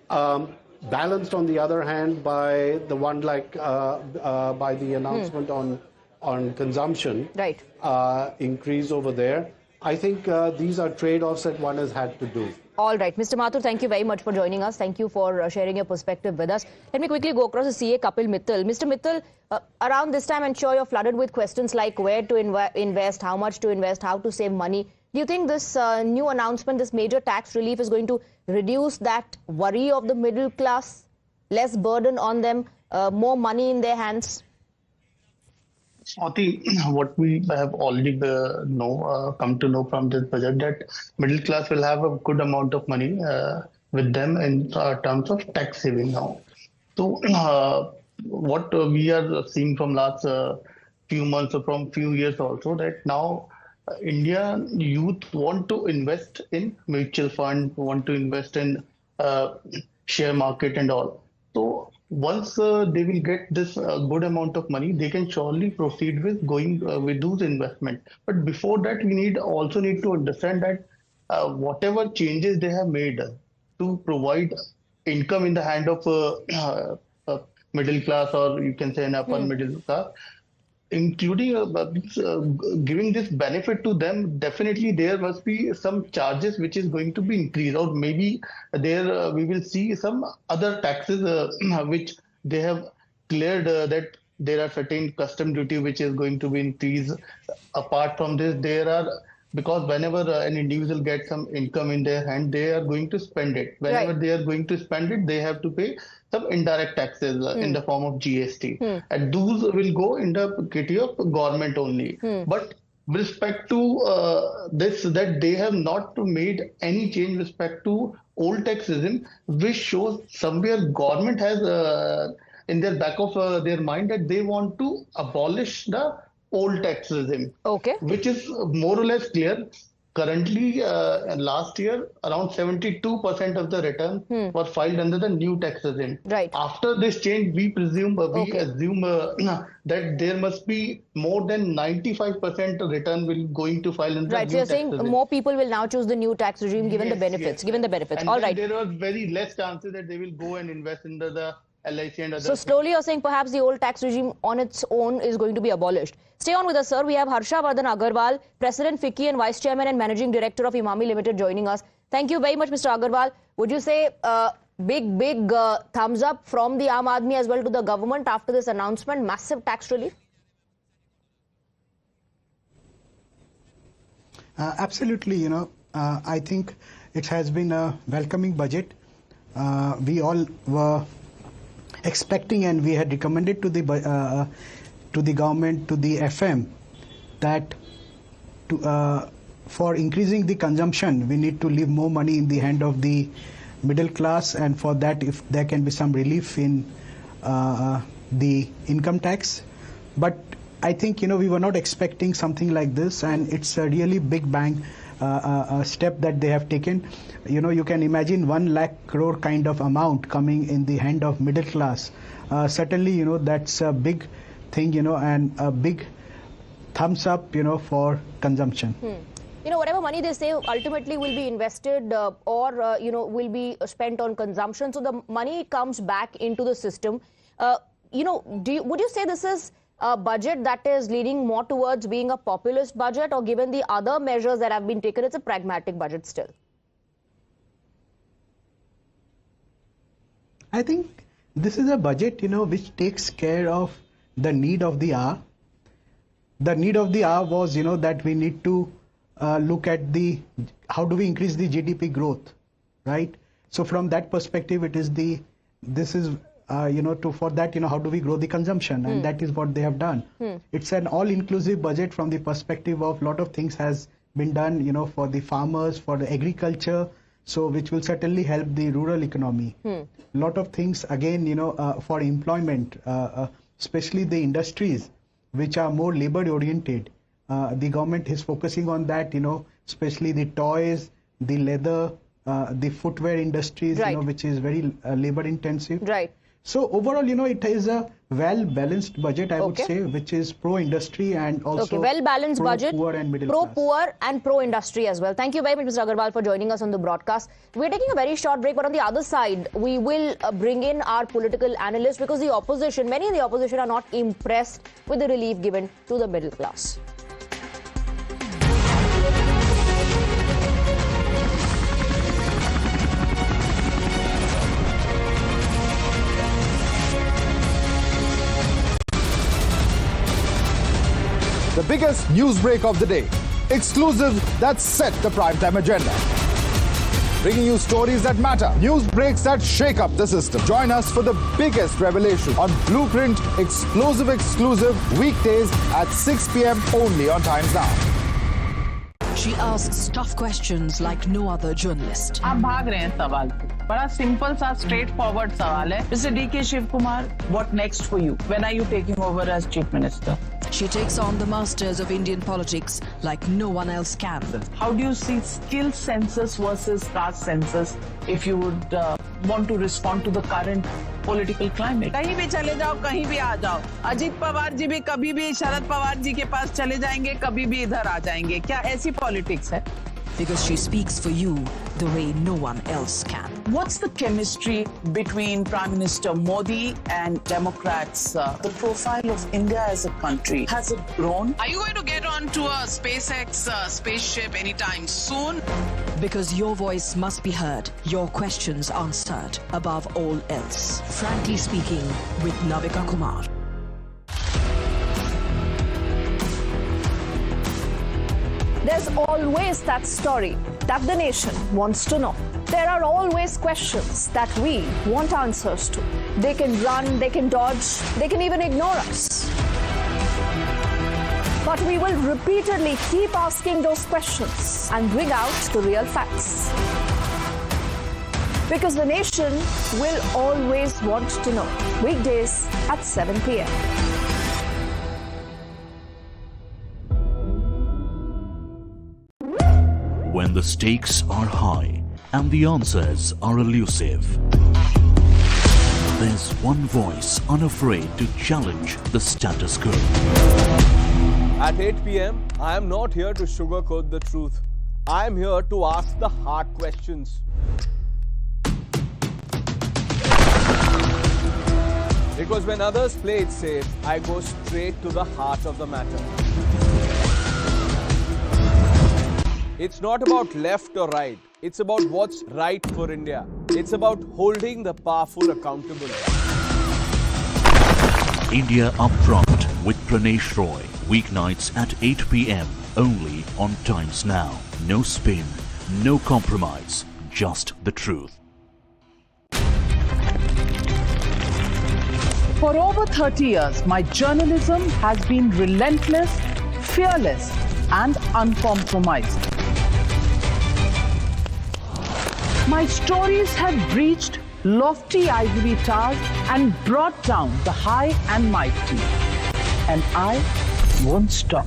[SPEAKER 2] balanced on the other hand by the 1 lakh by the announcement on consumption increase over there. I think these are trade-offs that one has had to do.
[SPEAKER 7] All right. Mr. Mathur, thank you very much for joining us. Thank you for sharing your perspective with us. Let me quickly go across to CA Kapil Mittal. Mr. Mittal, around this time, I'm sure you're flooded with questions like where to invest, how much to invest, how to save money. Do you think this new announcement, this major tax relief is going to reduce that worry of the middle class, less burden on them, more money in their hands?
[SPEAKER 8] Swati, what we have already come to know from this budget, that middle class will have a good amount of money with them in terms of tax saving now. So what we are seeing from last few months or from few years also, that now Indian youth want to invest in mutual fund, want to invest in share market and all. So once they will get this good amount of money, they can surely proceed with going with those investment. But before that, we also need to understand that whatever changes they have made to provide income in the hand of middle class, or you can say an upper middle class, including giving this benefit to them, definitely there must be some charges which is going to be increased, or maybe there we will see some other taxes which they have cleared that there are certain custom duty which is going to be increased. Apart from this, there are, because whenever an individual gets some income in their hand, they are going to spend it. Whenever they are going to spend it, they have to pay some indirect taxes in the form of GST. And those will go in the kitty of government only. But with respect to this, that they have not made any change with respect to old tax regime, which shows somewhere government has in their back of their mind that they want to abolish the old tax regime, which is more or less clear. Currently, last year, around 72% of the return was filed under the new tax regime. After this change, we assume that there must be more than 95% return will going to file under the new
[SPEAKER 7] so you're
[SPEAKER 8] tax
[SPEAKER 7] saying
[SPEAKER 8] regime.
[SPEAKER 7] more people will now choose the new tax regime given the benefits. Given the benefits.
[SPEAKER 8] And
[SPEAKER 7] All
[SPEAKER 8] then
[SPEAKER 7] right.
[SPEAKER 8] there was very less chances that they will go and invest into the LIC and other.
[SPEAKER 7] So slowly you're saying perhaps the old tax regime on its own is going to be abolished. Stay on with us, sir. We have Harsha Vardhan Agarwal, President FICCI and Vice Chairman and Managing Director of Imami Limited joining us. Thank you very much, Mr. Agarwal. Would you say big thumbs up from the Aam Aadmi as well to the government after this announcement, massive tax relief?
[SPEAKER 3] Absolutely, I think it has been a welcoming budget. We all were expecting, and we had recommended to the government, to the FM, that for increasing the consumption, we need to leave more money in the hand of the middle class, and for that, if there can be some relief in the income tax. But I think, we were not expecting something like this, and it's a really big bang step that they have taken. You can imagine 1 lakh crore kind of amount coming in the hand of middle class. Certainly, that's a big thing, and a big thumbs up, for consumption.
[SPEAKER 7] Whatever money they save ultimately will be invested or, will be spent on consumption. So the money comes back into the system. Would you say this is a budget that is leaning more towards being a populist budget, or given the other measures that have been taken, it's a pragmatic budget still?
[SPEAKER 3] I think this is a budget, which takes care of the need of the hour. The need of the hour was, that we need to look at how do we increase the GDP growth, right? So from that perspective, for that, how do we grow the consumption? And that is what they have done. It's an all-inclusive budget from the perspective of a lot of things has been done, for the farmers, for the agriculture, so which will certainly help the rural economy. A lot of things, again, for employment, especially the industries which are more labor-oriented. The government is focusing on that, especially the toys, the leather, the footwear industries, which is very labor-intensive. So overall, it is a well-balanced budget, I would say, which is pro-industry and also
[SPEAKER 7] well-balanced budget,
[SPEAKER 3] pro-poor and middle
[SPEAKER 7] pro-poor and pro-industry as well. Thank you very much, Mr. Agarwal, for joining us on the broadcast. We're taking a very short break, but on the other side, we will bring in our political analyst, because the opposition, many in the opposition are not impressed with the relief given to the middle class.
[SPEAKER 23] The biggest news break of the day. Exclusive that set the primetime agenda. Bringing you stories that matter. News breaks that shake up the system. Join us for the biggest revelation on Blueprint Exclusive weekdays at 6 p.m. only on Times Now.
[SPEAKER 4] She asks tough questions like no other journalist.
[SPEAKER 11] आप भाग रहे हैं सवाल से. बड़ा simple सा straightforward सवाल है. Mr. D.K. Shivkumar, what next for you? When are you taking over as Chief Minister?
[SPEAKER 4] She takes on the masters of Indian politics like no one else can.
[SPEAKER 11] How do you see skill census versus caste census if you would want to respond to the current political climate? कहीं भी चले जाओ, कहीं भी आ जाओ. अजीत पवार जी भी कभी भी शरद पवार जी के पास चले जाएंगे, कभी भी इधर आ जाएंगे. क्या ऐसी politics है?
[SPEAKER 4] Because she speaks for you the way no one else can.
[SPEAKER 11] What's the chemistry between Prime Minister Modi and Democrats? The profile of India as a country, has it grown? Are you going to get onto a SpaceX spaceship anytime soon?
[SPEAKER 4] Because your voice must be heard, your questions answered above all else. Frankly Speaking with Navika Kumar.
[SPEAKER 18] There's always that story that the nation wants to know. There are always questions that we want answers to. They can run, they can dodge, they can even ignore us. But we will repeatedly keep asking those questions and bring out the real facts. Because the nation will always want to know. Weekdays at 7 p.m.
[SPEAKER 19] When the stakes are high and the answers are elusive, there's one voice unafraid to challenge the status quo.
[SPEAKER 20] At 8 p.m., I am not here to sugarcoat the truth. I am here to ask the hard questions. Because when others play it safe, I go straight to the heart of the matter. It's not about left or right. It's about what's right for India. It's about holding the powerful accountable.
[SPEAKER 19] India Upfront with Pranesh Roy. Weeknights at 8 p.m. only on Times Now. No spin, no compromise, just the truth.
[SPEAKER 11] For over 30 years, my journalism has been relentless, fearless, and uncompromised. My stories have breached lofty ivory towers and brought down the high and mighty. And I won't stop.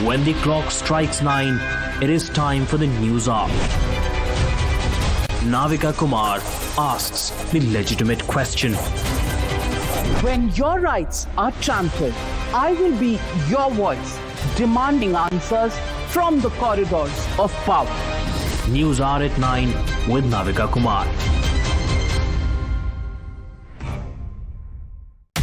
[SPEAKER 22] When the clock strikes 9, it is time for the news hour. Navika Kumar asks the legitimate question.
[SPEAKER 11] When your rights are trampled, I will be your voice, demanding answers from the corridors of power.
[SPEAKER 22] News hour at 9 with Navika Kumar.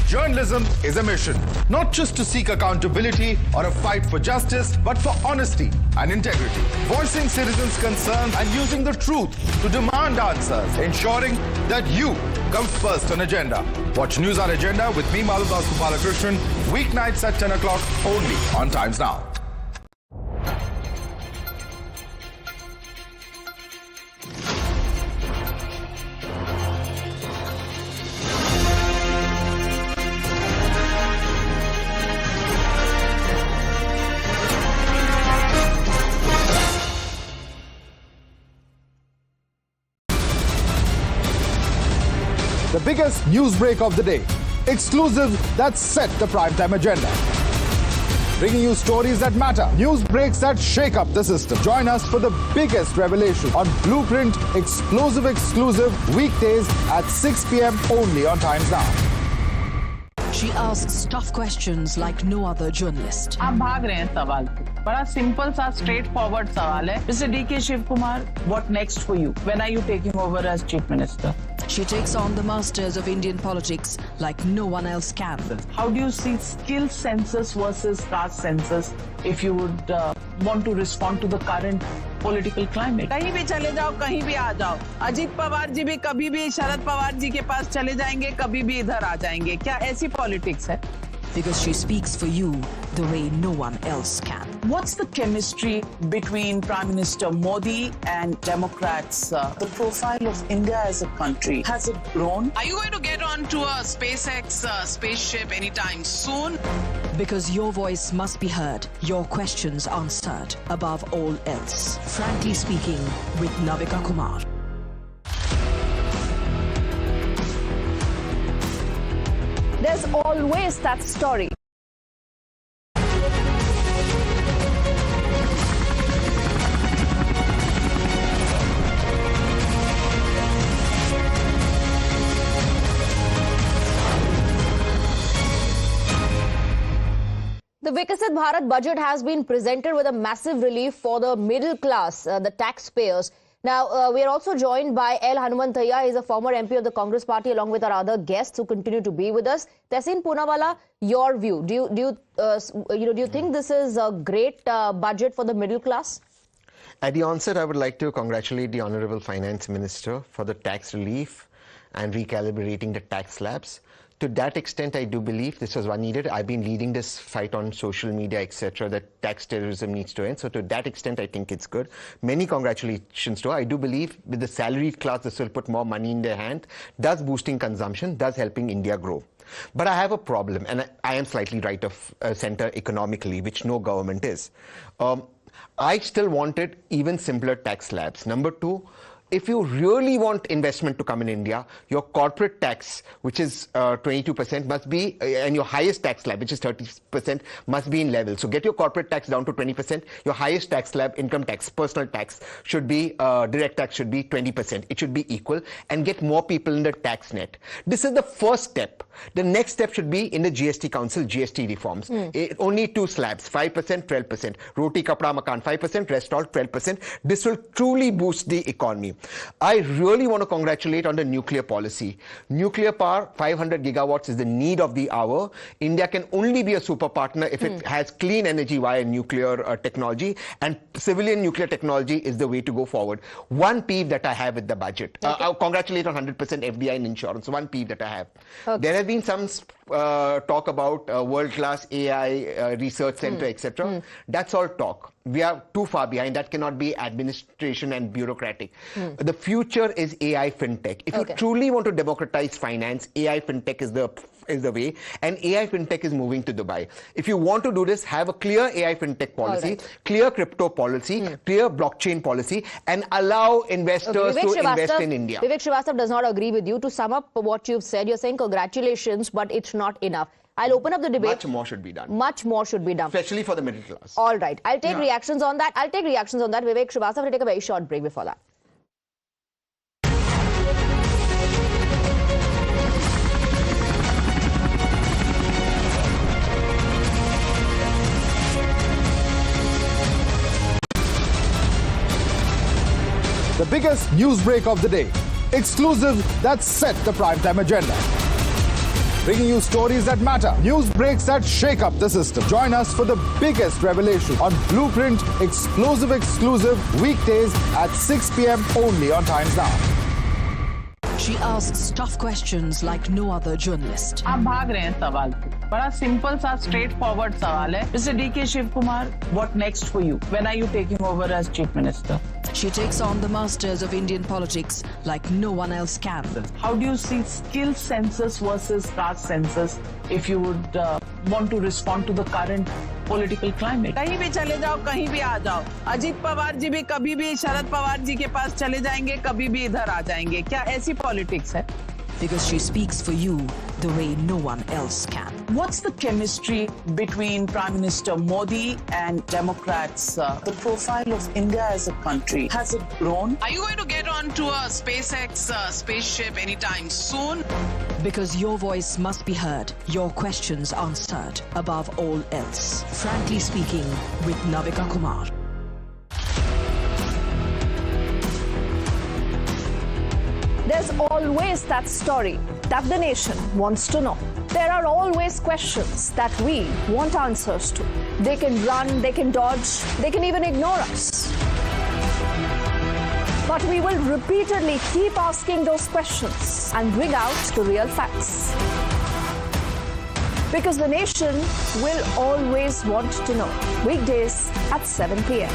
[SPEAKER 23] Journalism is a mission, not just to seek accountability or a fight for justice, but for honesty and integrity. Voicing citizens' concerns and using the truth to demand answers, ensuring that you come first on agenda. Watch News Hour Agenda with me, Maludas Gopalakrishnan, weeknights at 10 o'clock only on Times Now. The biggest news break of the day. Exclusives that set the primetime agenda. Bringing you stories that matter. News breaks that shake up the system. Join us for the biggest revelation on Blueprint Explosive Exclusive weekdays at 6 p.m. only on Times Now.
[SPEAKER 4] She asks tough questions like no other journalist.
[SPEAKER 11] आप भाग रहे हैं सवाल पे. बड़ा simple सा straight forward सवाल है. Mr. D.K. Shiv Kumar, what next for you? When are you taking over as Chief Minister?
[SPEAKER 4] She takes on the masters of Indian politics like no one else can.
[SPEAKER 11] How do you see skill census versus caste census if you would want to respond to the current political climate? कहीं भी चले जाओ, कहीं भी आ जाओ. अजीत पवार जी भी कभी भी शरद पवार जी के पास चले जाएंगे, कभी भी इधर आ जाएंगे. क्या ऐसी पॉलिटिक्स है?
[SPEAKER 4] Because she speaks for you the way no one else can.
[SPEAKER 11] What's the chemistry between Prime Minister Modi and Democrats? The profile of India as a country, has it grown? Are you going to get onto a SpaceX spaceship anytime soon?
[SPEAKER 4] Because your voice must be heard, your questions answered above all else. Frankly Speaking with Navika Kumar.
[SPEAKER 18] There's always that story.
[SPEAKER 7] The Viksit Bharat budget has been presented with a massive relief for the middle class, the taxpayers. Now, we are also joined by L. Hanumanthaiah. He is a former MP of the Congress party, along with our other guests who continue to be with us. Tehseen Poonawalla, your view. Do you think this is a great budget for the middle class?
[SPEAKER 1] At the onset, I would like to congratulate the Honorable Finance Minister for the tax relief and recalibrating the tax slabs To that extent, I do believe this was one needed. I've been leading this fight on social media, etc., that tax terrorism needs to end. So to that extent, I think it's good. Many congratulations to her. I do believe with the salaried class, this will put more money in their hand, thus boosting consumption, thus helping India grow. But I have a problem, and I am slightly right of center economically, which no government is. I still wanted even simpler tax slabs. Number two, if you really want investment to come in India, your corporate tax, which is 22%, must be, and your highest tax slab, which is 30%, must be in level. So get your corporate tax down to 20%. Your highest tax slab, income tax, personal tax, should be, direct tax should be 20%. It should be equal, and get more people in the tax net. This is the first step. The next step should be in the GST Council, GST reforms. Only two slabs, 5%, 12%. Roti, kapda, makan, 5%, rest all 12%. This will truly boost the economy. I really want to congratulate on the nuclear policy. Nuclear power, 500 gigawatts is the need of the hour. India can only be a super partner if it has clean energy via nuclear technology, and civilian nuclear technology is the way to go forward. One peeve that I have with the budget. I'll congratulate on 100% FDI in insurance. One peeve that I have. There has been some talk about world-class AI research center, etc. That's all talk. We are too far behind. That cannot be administration and bureaucratic. The future is AI fintech. If you truly want to democratize finance, AI fintech is the way, and AI fintech is moving to Dubai. If you want to do this, have a clear AI fintech policy, clear crypto policy, clear blockchain policy, and allow investors to invest in India.
[SPEAKER 7] Vivek Srivastava does not agree with you. To sum up what you've said, you're saying congratulations, but it's not enough. I'll open up the debate.
[SPEAKER 1] Much more should be done.
[SPEAKER 7] Much more should be done.
[SPEAKER 1] Especially for the middle class.
[SPEAKER 7] All right. I'll take reactions on that. Vivek Srivastava will take a very short break before that.
[SPEAKER 23] The biggest news break of the day. Exclusive that set the primetime agenda. Bringing you stories that matter. News breaks that shake up the system. Join us for the biggest revelation on Blueprint exclusive weekdays at 6 p.m. only on Times Now.
[SPEAKER 4] She asks tough questions like no other journalist.
[SPEAKER 11] आप भाग रहे हैं सवाल पे. बड़ा simple सा straight forward सवाल है. Mr. D.K. Shivkumar, what next for you? When are you taking over as Chief Minister?
[SPEAKER 4] She takes on the masters of Indian politics like no one else can.
[SPEAKER 11] How do you see skill census versus caste census if you would want to respond to the current political climate? कहीं भी चले जाओ, कहीं भी आ जाओ. अजीत पवार जी भी कभी भी शरद पवार जी के पास चले जाएंगे, कभी भी इधर आ जाएंगे. क्या ऐसी पॉलिटिक्स है?
[SPEAKER 4] Because she speaks for you the way no one else can.
[SPEAKER 11] What's the chemistry between Prime Minister Modi and Democrats? The profile of India as a country, has it grown? Are you going to get onto a SpaceX spaceship anytime soon?
[SPEAKER 4] Because your voice must be heard, your questions answered above all else. Frankly Speaking with Navika Kumar.
[SPEAKER 18] There's always that story that the nation wants to know. There are always questions that we want answers to. They can run, they can dodge, they can even ignore us. But we will repeatedly keep asking those questions and bring out the real facts. Because the nation will always want to know. Weekdays at 7 p.m.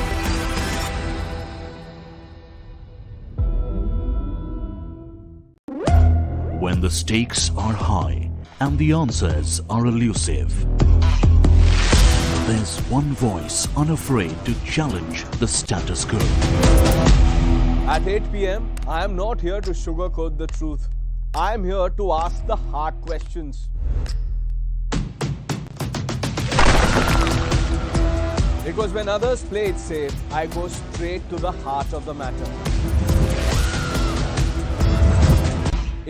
[SPEAKER 19] When the stakes are high and the answers are elusive, there's one voice unafraid to challenge the status quo.
[SPEAKER 20] At 8 p.m., I am not here to sugarcoat the truth. I am here to ask the hard questions. Because when others play it safe, I go straight to the heart of the matter.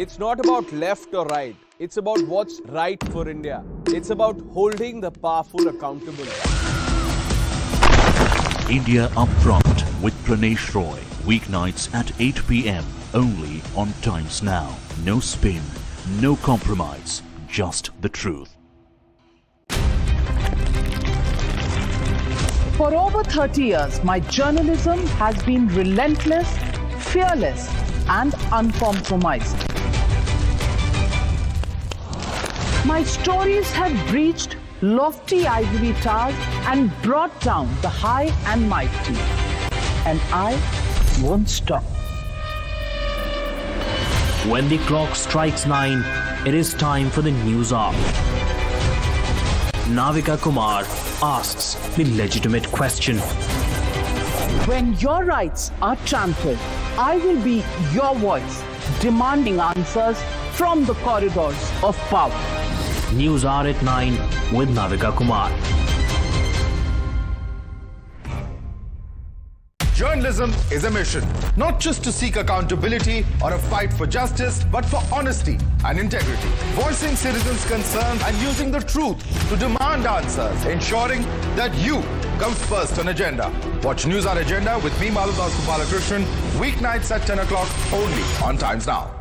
[SPEAKER 20] It's not about left or right. It's about what's right for India. It's about holding the powerful accountable.
[SPEAKER 19] India Upfront with Pranesh Roy. Weeknights at 8 p.m. only on Times Now. No spin, no compromise, just the truth.
[SPEAKER 11] For over 30 years, my journalism has been relentless, fearless, and uncompromised. My stories have breached lofty ivory towers and brought down the high and mighty. And I won't stop.
[SPEAKER 22] When the clock strikes 9, it is time for the news hour. Navika Kumar asks the legitimate question.
[SPEAKER 11] When your rights are trampled, I will be your voice, demanding answers from the corridors of power.
[SPEAKER 22] News Hour at 9 with Navika Kumar.
[SPEAKER 23] Journalism is a mission, not just to seek accountability or a fight for justice, but for honesty and integrity. Voicing citizens' concerns and using the truth to demand answers, ensuring that you comes first on agenda. Watch News Hour Agenda with me, Maludas Gopalakrishnan, weeknights at 10 o'clock only on Times Now.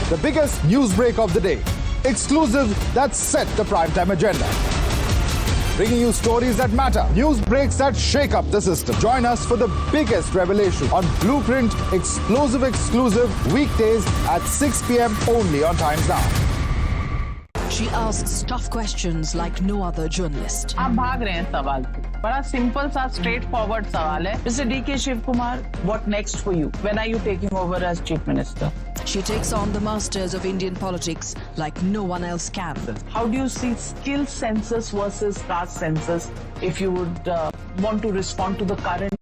[SPEAKER 23] The biggest news break of the day. Exclusive that set the primetime agenda. Bringing you stories that matter. News breaks that shake up the system. Join us for the biggest revelation on Blueprint Exclusive weekdays at 6 p.m. only on Times Now.
[SPEAKER 4] She asks tough questions like no other journalist.
[SPEAKER 11] आप भाग रहे हैं सवाल पे. बड़ा simple सा straightforward सवाल है. Mr. D.K. Shivkumar, what next for you? When are you taking over as Chief Minister?
[SPEAKER 4] She takes on the masters of Indian politics like no one else can.
[SPEAKER 11] How do you see skill census versus caste census if you would want to respond to the current?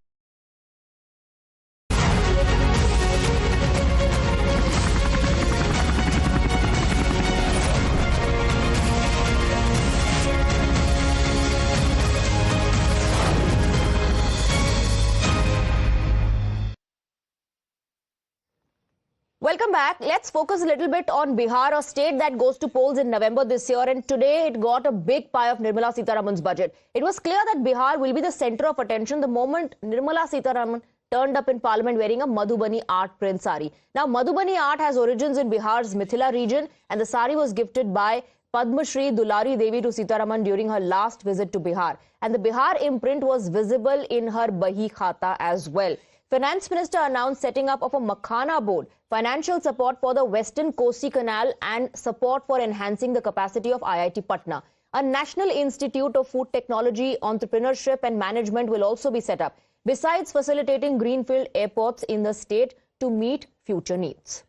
[SPEAKER 7] Welcome back. Let's focus a little bit on Bihar, a state that goes to polls in November this year, and today it got a big pie of Nirmala Sitharaman's budget. It was clear that Bihar will be the center of attention the moment Nirmala Sitharaman turned up in parliament wearing a Madhubani art print sari. Now, Madhubani art has origins in Bihar's Mithila region, and the sari was gifted by Padma Shri Dulari Devi to Sitharaman during her last visit to Bihar. And the Bihar imprint was visible in her Bahi Khata as well. Finance Minister announced setting up of a Makhana board, financial support for the Western Kosi Canal and support for enhancing the capacity of IIT Patna. A National Institute of Food Technology, Entrepreneurship and Management will also be set up, besides facilitating greenfield airports in the state to meet future needs.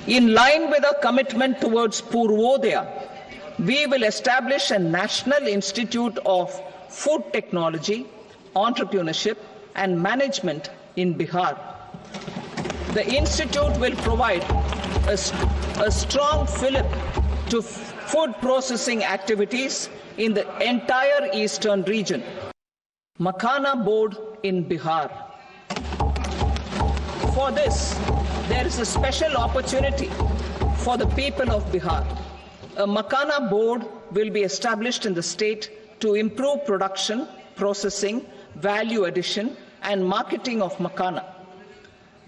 [SPEAKER 10] In line with our commitment towards Purvodaya, we will establish a National Institute of Food Technology, Entrepreneurship and Management in Bihar. The institute will provide a strong fillip to food processing activities in the entire eastern region. Makhana board in Bihar. For this, there is a special opportunity for the people of Bihar. A Makhana board will be established in the state to improve production, processing, value addition and marketing of Makhana.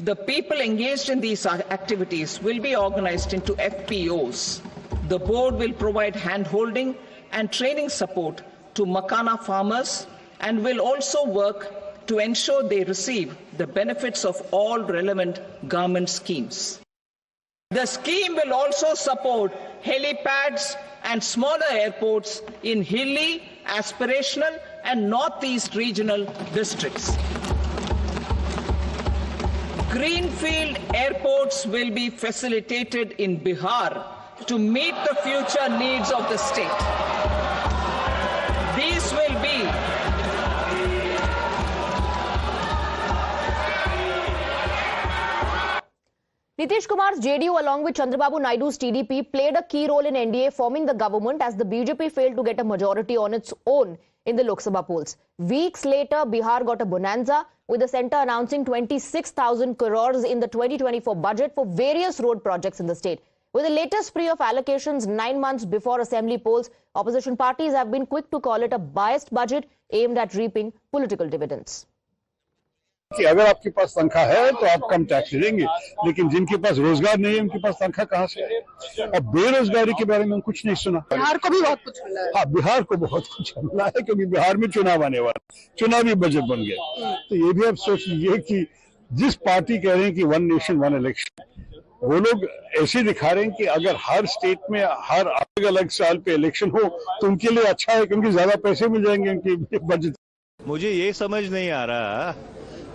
[SPEAKER 10] The people engaged in these activities will be organized into FPOs. The board will provide hand-holding and training support to Makhana farmers and will also work to ensure they receive the benefits of all relevant government schemes. The scheme will also support helipads and smaller airports in hilly, aspirational and northeast regional districts. Greenfield airports will be facilitated in Bihar to meet the future needs of the state. These will be
[SPEAKER 7] Nitish Kumar's JDU along with Chandrababu Naidu's TDP played a key role in NDA forming the government as the BJP failed to get a majority on its own in the Lok Sabha polls. Weeks later, Bihar got a bonanza with the centre announcing 26,000 crores in the 2024 budget for various road projects in the state. With the latest spree of allocations 9 months before assembly polls, opposition parties have been quick to call it a biased budget aimed at reaping political dividends.
[SPEAKER 13] कि अगर आपके पास तनख्वाह है तो आप कम tax देंगे, लेकिन जिनके पास रोजगार नहीं है उनके पास तनख्वाह कहाँ से है? और बेरोजगारी के बारे में कुछ नहीं सुना।
[SPEAKER 14] बिहार को भी बहुत कुछ मिला है।
[SPEAKER 13] हाँ, बिहार को बहुत कुछ मिला है, क्योंकि बिहार में चुनाव आने वाला, चुनावी बजट बन गया। तो ये भी आप सोच लीजिए कि जिस पार्टी कह रहे हैं कि वन नेशन वन इलेक्शन, वो लोग ऐसे दिखा रहे हैं कि अगर हर स्टेट में हर अलग अलग साल पे इलेक्शन हो तो उनके लिए अच्छा है, क्योंकि ज्यादा पैसे मिल जाएंगे उनके बजट।
[SPEAKER 5] मुझे ये समझ नहीं आ रहा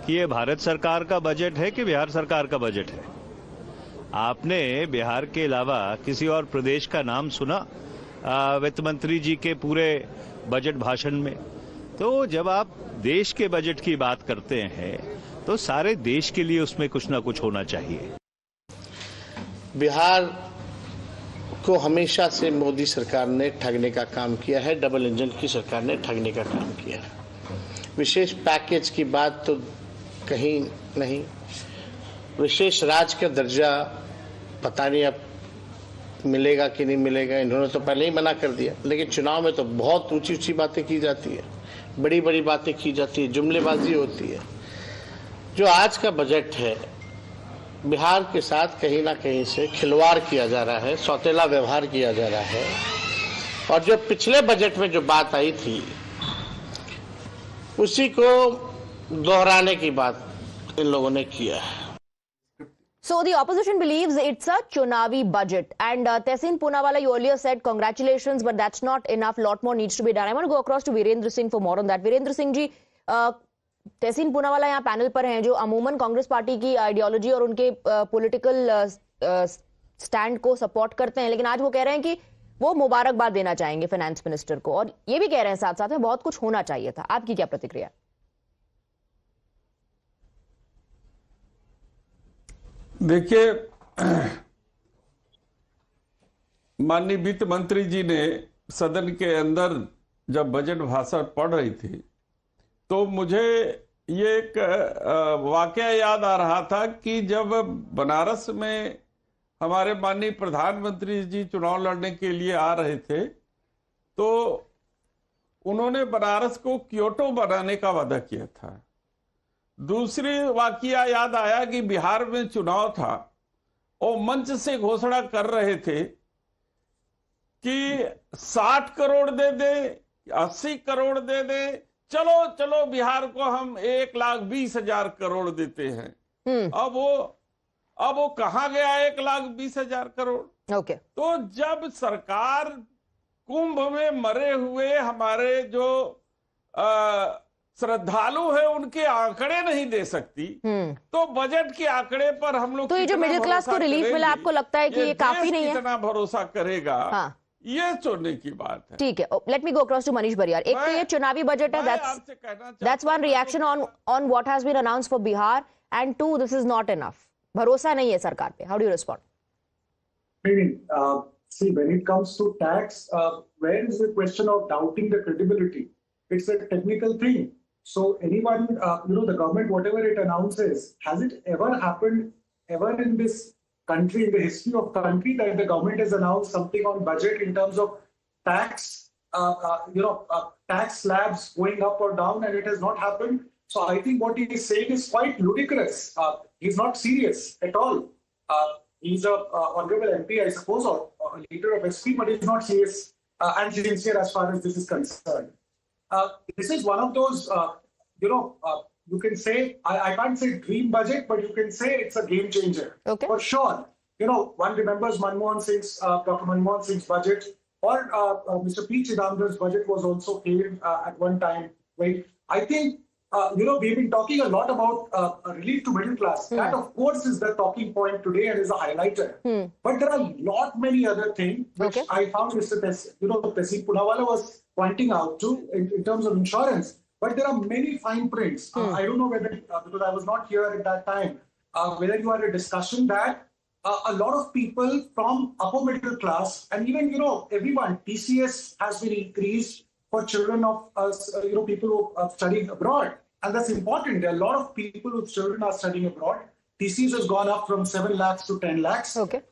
[SPEAKER 5] कि ये भारत सरकार का बजट है कि बिहार सरकार का बजट है। आपने बिहार के अलावा किसी और प्रदेश का नाम सुना वित्त मंत्री जी के पूरे बजट भाषण में? तो जब आप देश के बजट की बात करते हैं तो सारे देश के लिए उसमें कुछ ना कुछ होना चाहिए।
[SPEAKER 9] बिहार को हमेशा से मोदी सरकार ने ठगने का काम किया है, डबल इंजन की सरकार ने ठगने का काम किया है। विशेष पैकेज की बात तो कहीं नहीं, विशेष राज्य का दर्जा पता नहीं अब मिलेगा कि नहीं मिलेगा, इन्होंने तो पहले ही मना कर दिया। लेकिन चुनाव में तो बहुत ऊंची ऊंची बातें की जाती है, बड़ी बड़ी बातें की जाती है, जुमलेबाजी होती है। जो आज का बजट है, बिहार के साथ कहीं ना कहीं से खिलवाड़ किया जा रहा है, सौतेला व्यवहार किया जा रहा है। और जो पिछले बजट में जो बात आई थी उसी को दोहराने की बात इन लोगों ने किया है।
[SPEAKER 7] So the opposition believes it's a chunavi budget, and Tehseen Poonawalla, you earlier said congratulations, but that's not enough. Lot more needs to be done. I want to go across to Virendra Singh for more on that. Virendra Singh ji, तहसीन पूनावाला यहाँ panel पर हैं जो अमूमन Congress party की ideology और उनके political stand को support करते हैं, लेकिन आज वो कह रहे हैं कि वो मुबारकबाद देना चाहेंगे फाइनेंस मिनिस्टर को, और ये भी कह रहे हैं साथ साथ में बहुत कुछ होना चाहिए था। आपकी क्या प्रतिक्रिया?
[SPEAKER 16] देखिए, माननीय वित्त मंत्री जी ने सदन के अंदर जब बजट भाषण पढ़ रही थी तो मुझे ये एक वाकया याद आ रहा था कि जब बनारस में हमारे माननीय प्रधानमंत्री जी चुनाव लड़ने के लिए आ रहे थे तो उन्होंने बनारस को क्योटो बनाने का वादा किया था। दूसरी वाकया याद आया कि बिहार में चुनाव था और मंच से घोषणा कर रहे थे कि 60 करोड़ दे दे, 80 करोड़ दे दे, चलो चलो बिहार को हम 1,20,000 करोड़ देते हैं। अब वो कहाँ गया 1,20,000 करोड़?
[SPEAKER 7] ओके।
[SPEAKER 16] तो जब सरकार कुंभ में मरे हुए हमारे जो श्रद्धालु है उनके आंकड़े नहीं दे सकती तो बजट के आंकड़े पर हम लोग,
[SPEAKER 7] तो ये जो मिडिल क्लास को रिलीफ मिला, आपको लगता है कि ये काफी नहीं है?
[SPEAKER 16] कितना भरोसा करेगा?
[SPEAKER 7] हाँ,
[SPEAKER 16] ये चुनने की बात है।
[SPEAKER 7] ठीक है, let me go across to Manish Bariyar. एक तो ये चुनावी बजट है, that's one reaction on what has been announced for Bihar, and two, this is not enough. भरोसा नहीं है सरकार पे। How do you respond?
[SPEAKER 17] See, when it comes to tax, where is the question of doubting the credibility? It's a technical thing. So anyone, the government, whatever it announces, has it ever happened ever in this country, in the history of country, that the government has announced something on budget in terms of tax, tax slabs going up or down, and it has not happened? So I think what he is saying is quite ludicrous. He's not serious at all. He's a honorable MP, I suppose, or a leader of SP, but he's not serious and sincere as far as this is concerned. This is one of those, you can say, I can't say dream budget, but you can say it's a game changer.
[SPEAKER 7] Okay.
[SPEAKER 17] For sure. One remembers Dr. Manmohan Singh's budget, or Mr. P. Chidambaram's budget was also hailed at one time. Right? I think, we've been talking a lot about relief to middle class. That, of course, is the talking point today and is a highlighter. But there are many other things which I found Mr. Tehseen Poonawalla was pointing out to in terms of insurance. But there are many fine prints. I don't know whether, because I was not here at that time, whether you had a discussion that a lot of people from upper middle class, and even, everyone, TCS has been increased for children of people who are studying abroad. And that's important. There are a lot of people whose children are studying abroad. TCS has gone up from 7 lakhs to 10 lakhs.
[SPEAKER 7] Okay.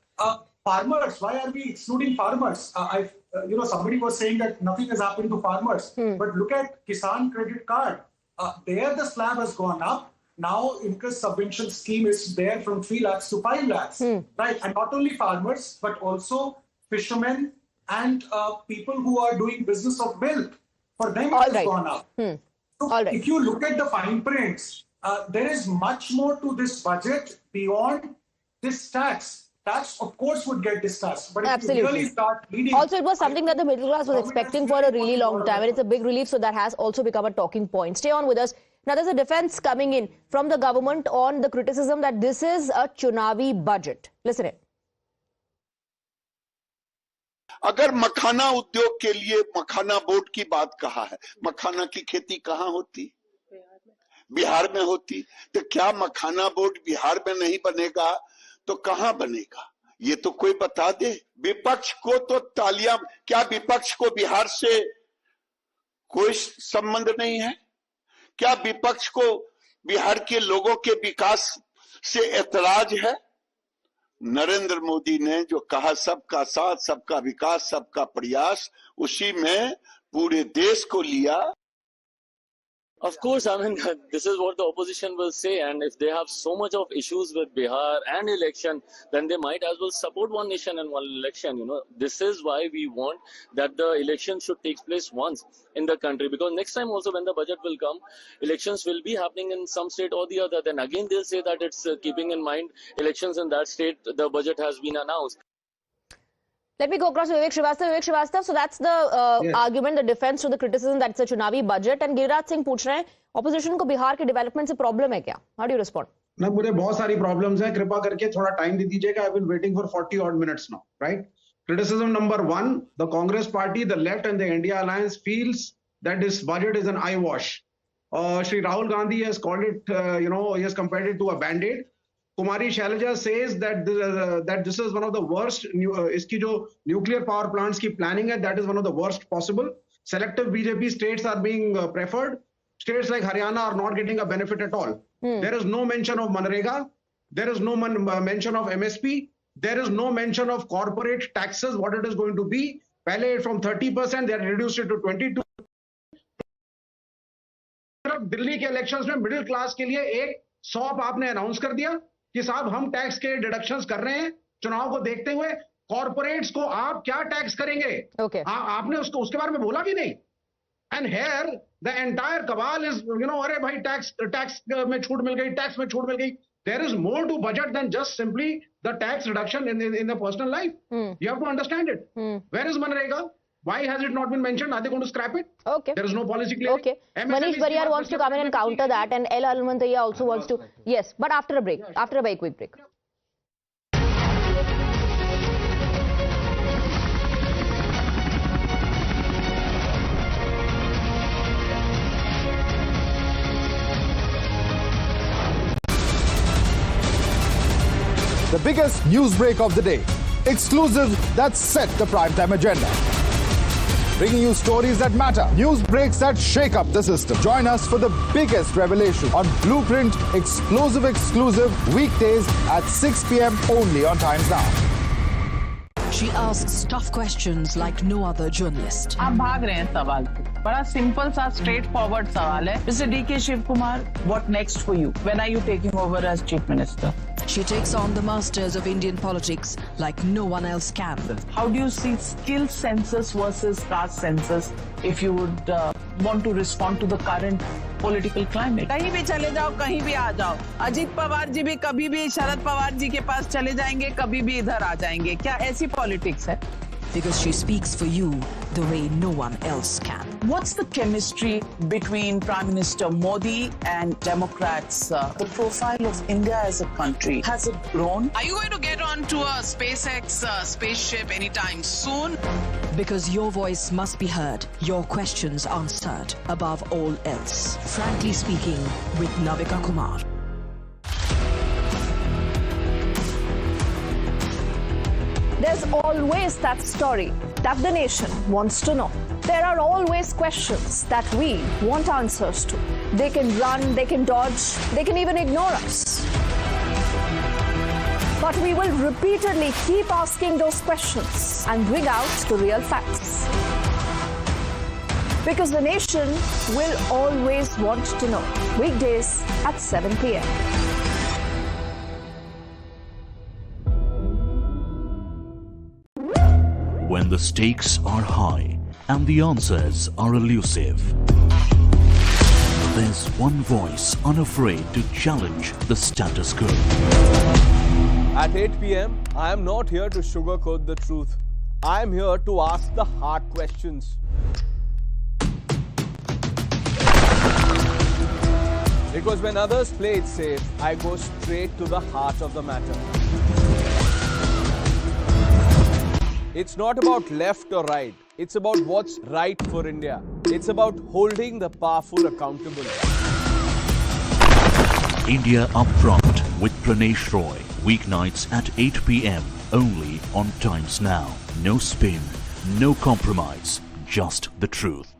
[SPEAKER 17] Farmers, why are we excluding farmers? Somebody was saying that nothing has happened to farmers. But look at Kisan Credit Card. There the slab has gone up. now interest subvention scheme is there from 3 lakhs to 5 lakhs, right? And not only farmers, but also fishermen and people who are doing business of milk. For them, it has gone up. So if you look at the fine prints, there is much more to this budget beyond this tax. Tax, of course, would get discussed. But if you really start leading...
[SPEAKER 7] Also, it was something that the middle class was expecting for a really long time. And it's a big relief. So that has also become a talking point. Stay on with us. Now, there's a defense coming in from the government on the criticism that this is a Chunavi budget. Listen in.
[SPEAKER 6] अगर मखाना उद्योग के लिए मखाना board की बात कहा है, मखाना की खेती कहाँ होती? बिहार में होती। तो क्या मखाना बोर्ड बिहार में नहीं बनेगा तो कहाँ बनेगा? ये तो कोई बता दे। विपक्ष को तो तालियां, क्या विपक्ष को बिहार से कोई संबंध नहीं है? क्या विपक्ष को बिहार के लोगों के विकास से ऐतराज है? नरेंद्र मोदी ने जो कहा सबका साथ, सबका विकास, सबका प्रयास, उसी में पूरे देश को लिया।
[SPEAKER 12] Of course, I mean, this is what the opposition will say, and if they have so much of issues with Bihar and election, then they might as well support one nation and one election. You know, this is why we want that the election should take place once in the country, because next time also when the budget will come, elections will be happening in some state or the other. Then again they'll say that it's keeping in mind elections in that state, the budget has been announced.
[SPEAKER 7] Let me go across to Vivek Srivastava. Vivek Srivastava, so that's the argument, the defense to the criticism that it's a Chunavi budget. And Giriraj Singh पूछ रहे हैं, opposition को बिहार के development से problem है क्या? How do you respond?
[SPEAKER 15] ना, मुझे बहुत सारी problems हैं. कृपा करके थोड़ा time दे दीजिएगा. I've been waiting for 40 odd minutes now, right? Criticism number one: the Congress Party, the left, and the India Alliance feels that this budget is an eyewash. Shri Rahul Gandhi has called it, he has compared it to a band-aid. Kumari Shailaja says that this is one of the worst. Iski jo nuclear power plants ki planning hai, that is one of the worst possible. Selective BJP states are being preferred. States like Haryana are not getting a benefit at all. There is no mention of Manrega. There is no mention of MSP. There is no mention of corporate taxes, what it is going to be. Pehle from 30%, they had reduced it to 22%. Delhi के elections में middle class के लिए एक shop आपने announce कर दिया कि साहब हम टैक्स के डिडक्शंस कर रहे हैं चुनाव को देखते हुए। कॉर्पोरेट्स को आप क्या टैक्स करेंगे? आपने उसके बारे में बोला भी नहीं। And here the entire cabal is अरे भाई टैक्स में छूट मिल गई, टैक्स में छूट मिल गई। There is more to budget than just simply the tax reduction in the personal life. You have to understand it. Where is Manrega? Why has it not been mentioned? Are they going to scrap it? Okay. There is no policy clear. Okay.
[SPEAKER 7] Manish Bariyar wants to come in and counter that, and L. Almantaya also wants to. Yes, but after a break. After a very quick break.
[SPEAKER 23] The biggest news break of the day. Exclusive that set the primetime agenda. Bringing you stories that matter. News breaks that shake up the system. Join us for the biggest revelation on Blueprint Exclusive weekdays at 6 p.m. only on Times Now.
[SPEAKER 4] She asks tough questions like no other journalist.
[SPEAKER 11] आप भाग रहे हैं सवाल से। बड़ा simple सा straight forward सवाल है। Mr. D.K. Shiv Kumar, what next for you? When are you taking over as Chief Minister?
[SPEAKER 4] She takes on the masters of Indian politics like no one else can.
[SPEAKER 11] How do you see skill census versus caste census if you would want to respond to the current political climate? कहीं भी चले जाओ, कहीं भी आ जाओ। अजीत पवार जी भी कभी भी शरद पवार जी के पास चले जाएंगे, कभी भी इधर आ जाएंगे। क्या ऐसी पॉलिटिक्स है?
[SPEAKER 4] Because she speaks for you the way no one else can.
[SPEAKER 11] What's the chemistry between Prime Minister Modi and Democrats? The profile of India as a country, has it grown? Are you going to get onto a SpaceX spaceship anytime soon?
[SPEAKER 4] Because your voice must be heard, your questions answered above all else. Frankly Speaking with Navika Kumar.
[SPEAKER 18] There's always that story that the nation wants to know. There are always questions that we want answers to. They can run, they can dodge, they can even ignore us. But we will repeatedly keep asking those questions and bring out the real facts. Because the nation will always want to know. Weekdays at 7 p.m.
[SPEAKER 19] When the stakes are high and the answers are elusive, there's one voice unafraid to challenge the status quo.
[SPEAKER 20] At 8 p.m., I am not here to sugarcoat the truth. I am here to ask the hard questions. Because when others play it safe, I go straight to the heart of the matter. It's not about left or right. It's about what's right for India. It's about holding the powerful accountable.
[SPEAKER 19] India Upfront with Pranesh Roy. Weeknights at 8 p.m. only on Times Now. No spin, no compromise, just the truth.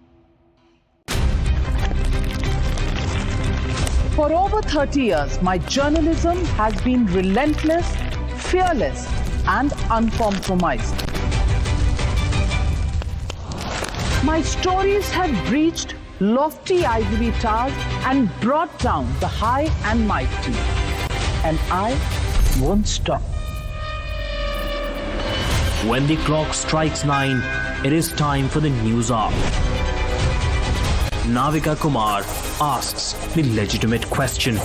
[SPEAKER 11] For over 30 years, my journalism has been relentless, fearless, and uncompromised. My stories have reached lofty ivory towers and brought down the high and mighty. And I won't stop.
[SPEAKER 22] When the clock strikes 9, it is time for the news hour. Navika Kumar asks the legitimate question.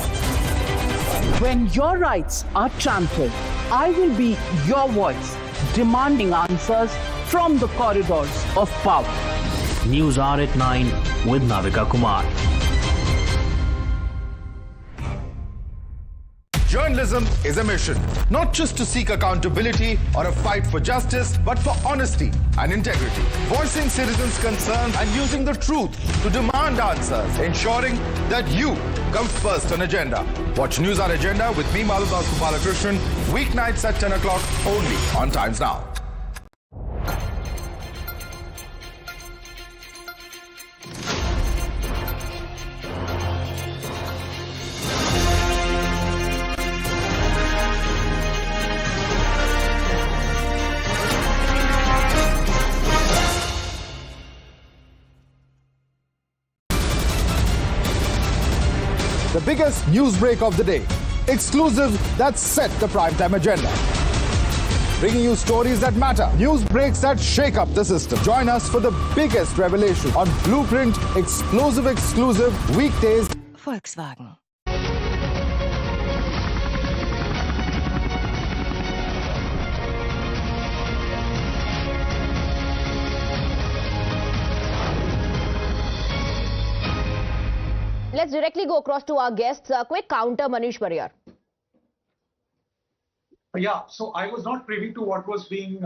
[SPEAKER 11] When your rights are trampled, I will be your voice, demanding answers from the corridors of power.
[SPEAKER 22] News hour at 9 with Navika Kumar.
[SPEAKER 23] Journalism is a mission, not just to seek accountability or a fight for justice, but for honesty and integrity. Voicing citizens' concerns and using the truth to demand answers, ensuring that you come first on agenda. Watch News Hour Agenda with me, Maludas Gopalakrishnan, weeknights at 10 o'clock only on Times Now. The biggest news break of the day. Exclusives that set the primetime agenda. Bringing you stories that matter. News breaks that shake up the system. Join us for the biggest revelation on Blueprint Explosive Exclusive weekdays.
[SPEAKER 2] Volkswagen.
[SPEAKER 7] Let's directly go across to our guests. Quick counter, Manish Pariyar.
[SPEAKER 17] Yeah, so I was not privy to what was being,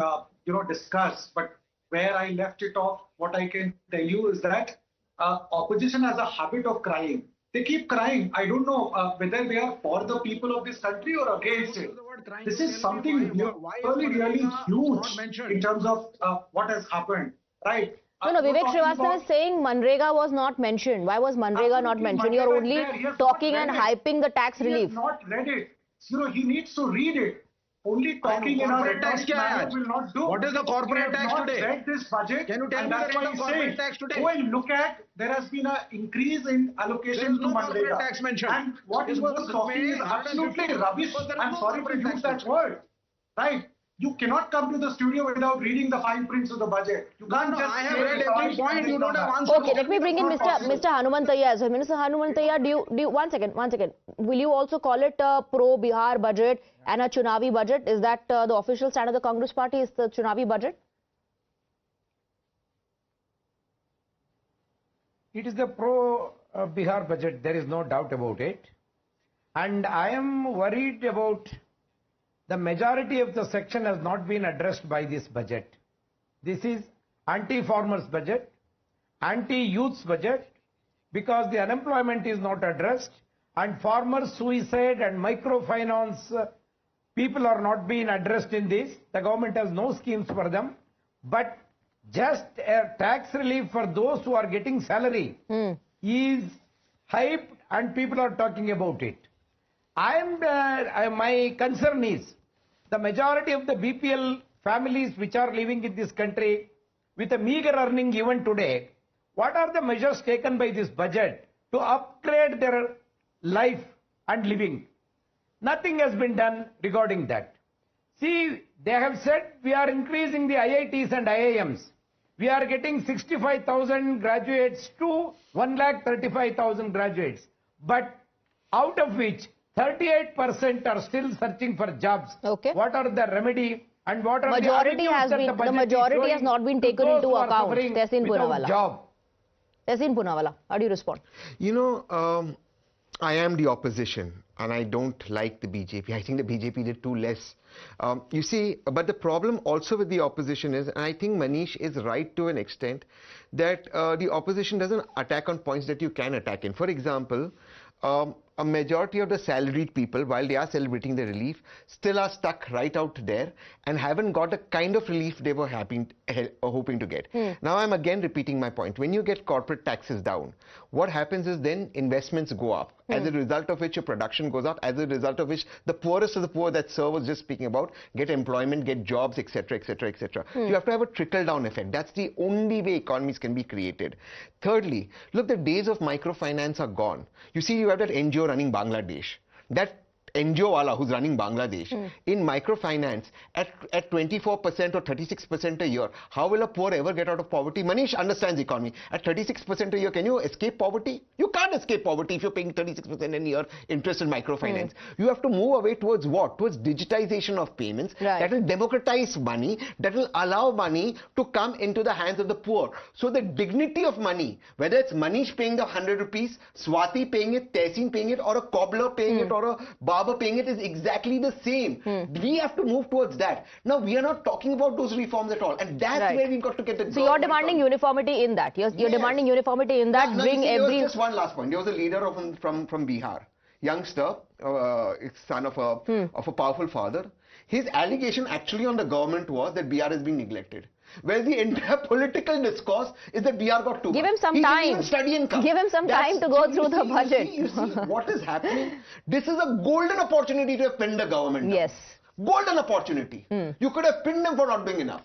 [SPEAKER 17] discussed, but where I left it off, what I can tell you is that opposition has a habit of crying. They keep crying. I don't know whether they are for the people of this country or against it. This is something really huge in terms of what has happened, right?
[SPEAKER 7] No, Vivek Srivastava is saying Manrega was not mentioned. Why was Manrega not mentioned? You're only talking and hyping the tax relief.
[SPEAKER 17] He has not read it. He needs to read it. Only talking in our tax will not do.
[SPEAKER 15] What is the corporate tax today?
[SPEAKER 17] Read this budget.
[SPEAKER 15] Can you tell me the rate of corporate tax today?
[SPEAKER 17] Go and look at, there has been an increase in allocation to Manrega.
[SPEAKER 15] Tax mentioned.
[SPEAKER 17] And what he was talking is absolutely rubbish. I'm sorry to use that word. Right? You cannot come to the studio without reading the fine prints of the budget. You can't just.
[SPEAKER 15] I have read every point. You don't have answer.
[SPEAKER 7] Okay, let me bring in Mr. Hanumantaiah as well. Mr. Hanumantaiah, do you one second. Will you also call it a pro-Bihar budget and a Chunavi budget? Is that the official stand of the Congress party? Is the Chunavi budget?
[SPEAKER 8] It is the pro-Bihar budget. There is no doubt about it. And I am worried about the majority of the section has not been addressed by this budget. This is anti-farmers budget, anti-youths budget, because the unemployment is not addressed and farmers suicide and microfinance people are not being addressed in this. The government has no schemes for them, but just a tax relief for those who are getting salary is hyped and people are talking about it. My concern is the majority of the BPL families which are living in this country with a meager earning even today, what are the measures taken by this budget to upgrade their life and living? Nothing has been done regarding that. See, they have said we are increasing the IITs and IIMs. We are getting 65,000 graduates to 1,35,000 graduates. But out of which 38% are still searching for jobs.
[SPEAKER 7] Okay.
[SPEAKER 8] What are the remedy and what are
[SPEAKER 7] Majority
[SPEAKER 8] the
[SPEAKER 7] has been, the majority has not been taken into account. Tehseen Poonawalla.
[SPEAKER 8] Job.
[SPEAKER 7] Tehseen Poonawalla, how do you respond?
[SPEAKER 1] You know, I am the opposition and I don't like the BJP. I think the BJP did too less. You see, but the problem also with the opposition is, and I think Manish is right to an extent, that the opposition doesn't attack on points that you can attack in. For example, a majority of the salaried people, while they are celebrating the relief, still are stuck right out there and haven't got the kind of relief they were hoping to get. Now I'm again repeating my point. When you get corporate taxes down, what happens is then investments go up, as a result of which your production goes up, as a result of which the poorest of the poor that Sir was just speaking about get employment, get jobs, etc., etc., etc. So you have to have a trickle-down effect. That's the only way economies can be created. Thirdly, look, the days of microfinance are gone. You see, you have that NGO running Bangladesh. That NGO wala who's running Bangladesh in microfinance at 24% or 36% a year. How will a poor ever get out of poverty? Manish understands economy. At 36% a year, can you escape poverty? You can't escape poverty if you're paying 36% a year interest in microfinance. You have to move away towards what? Towards digitization of payments.
[SPEAKER 7] Right.
[SPEAKER 1] That will democratize money. That will allow money to come into the hands of the poor. So the dignity of money, whether it's Manish paying the 100 rupees, Swati paying it, Tehseen paying it, or a cobbler paying it, or a barber paying it, is exactly the same. We have to move towards that. Now, we are not talking about those reforms at all, and that's where we've got to get the. So
[SPEAKER 7] you're demanding uniformity in that. You're demanding uniformity in that. Bring every.
[SPEAKER 1] Just one last point. There was a leader from Bihar, youngster, son of a powerful father. His allegation actually on the government was that Bihar is being neglected. Whereas the entire political discourse is that Bihar got too much.
[SPEAKER 7] Give him some time. Give him some time to go through the budget.
[SPEAKER 1] You see what is happening? This is a golden opportunity to have pinned the government.
[SPEAKER 7] Yes.
[SPEAKER 1] Golden opportunity. You could have pinned them for not doing enough.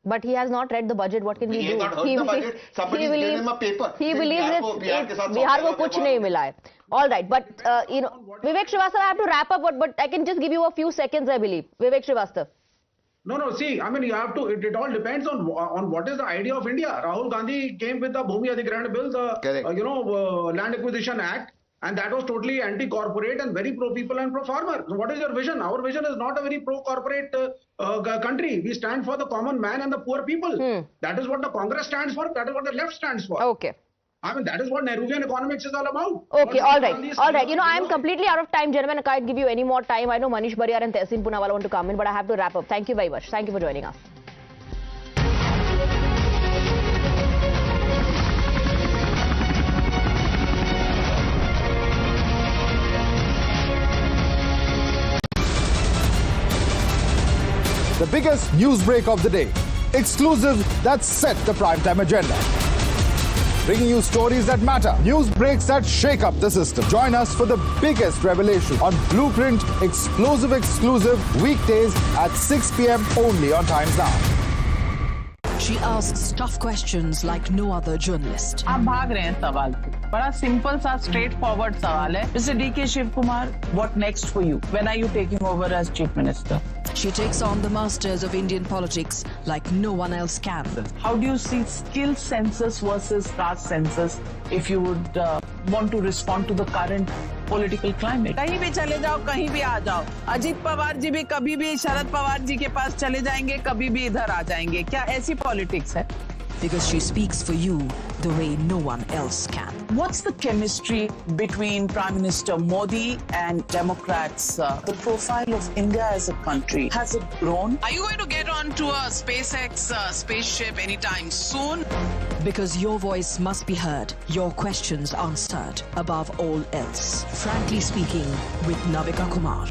[SPEAKER 7] But he has not read the budget. What can we do?
[SPEAKER 1] He has not heard the budget. Somebody gave him a paper.
[SPEAKER 7] He believes Bihar ko kuch nahi mila hai. All right, but you know, Vivek Srivastava, I have to wrap up, but I can just give you a few seconds, I believe. Vivek Srivastava.
[SPEAKER 15] No, see, I mean, you have to, it all depends on what is the idea of India. Rahul Gandhi came with the Bhumi Adhikaran Bill, the Land Acquisition Act, and that was totally anti-corporate and very pro-people and pro-farmer. So what is your vision? Our vision is not a very pro-corporate country. We stand for the common man and the poor people. That is what the Congress stands for. That is what the left stands for.
[SPEAKER 7] Okay.
[SPEAKER 15] I mean, that is what Nehruvian economics is all about.
[SPEAKER 7] Okay, all right. You know, I am completely out of time, gentlemen. I can't give you any more time. I know Manish Bariyar and Tehseen Poonawalla want to come in, but I have to wrap up. Thank you very much. Thank you for joining us.
[SPEAKER 23] The biggest news break of the day. Exclusive that set the primetime agenda. Bringing you stories that matter, news breaks that shake up the system. Join us for the biggest revelation on Blueprint exclusive weekdays at 6 p.m. only on Times Now.
[SPEAKER 4] She asks tough questions like no other journalist.
[SPEAKER 11] आप भाग रहे हैं सवाल पे. बड़ा simple सा straightforward सवाल है. Mr. D.K. Shivkumar, what next for you? When are you taking over as Chief Minister?
[SPEAKER 4] She takes on the masters of Indian politics like no one else can.
[SPEAKER 11] How do you see skill census versus caste census if you would want to respond to the current political climate? कहीं भी चले जाओ, कहीं भी आ जाओ. अजीत पवार जी भी कभी भी शरद पवार जी के पास चले जाएंगे, कभी भी इधर आ जाएंगे. क्या ऐसी politics है?
[SPEAKER 4] Because she speaks for you the way no one else can.
[SPEAKER 11] What's the chemistry between Prime Minister Modi and Democrats? The profile of India as a country, has it grown? Are you going to get onto a SpaceX spaceship anytime soon?
[SPEAKER 4] Because your voice must be heard, your questions answered above all else. Frankly Speaking with Navika Kumar.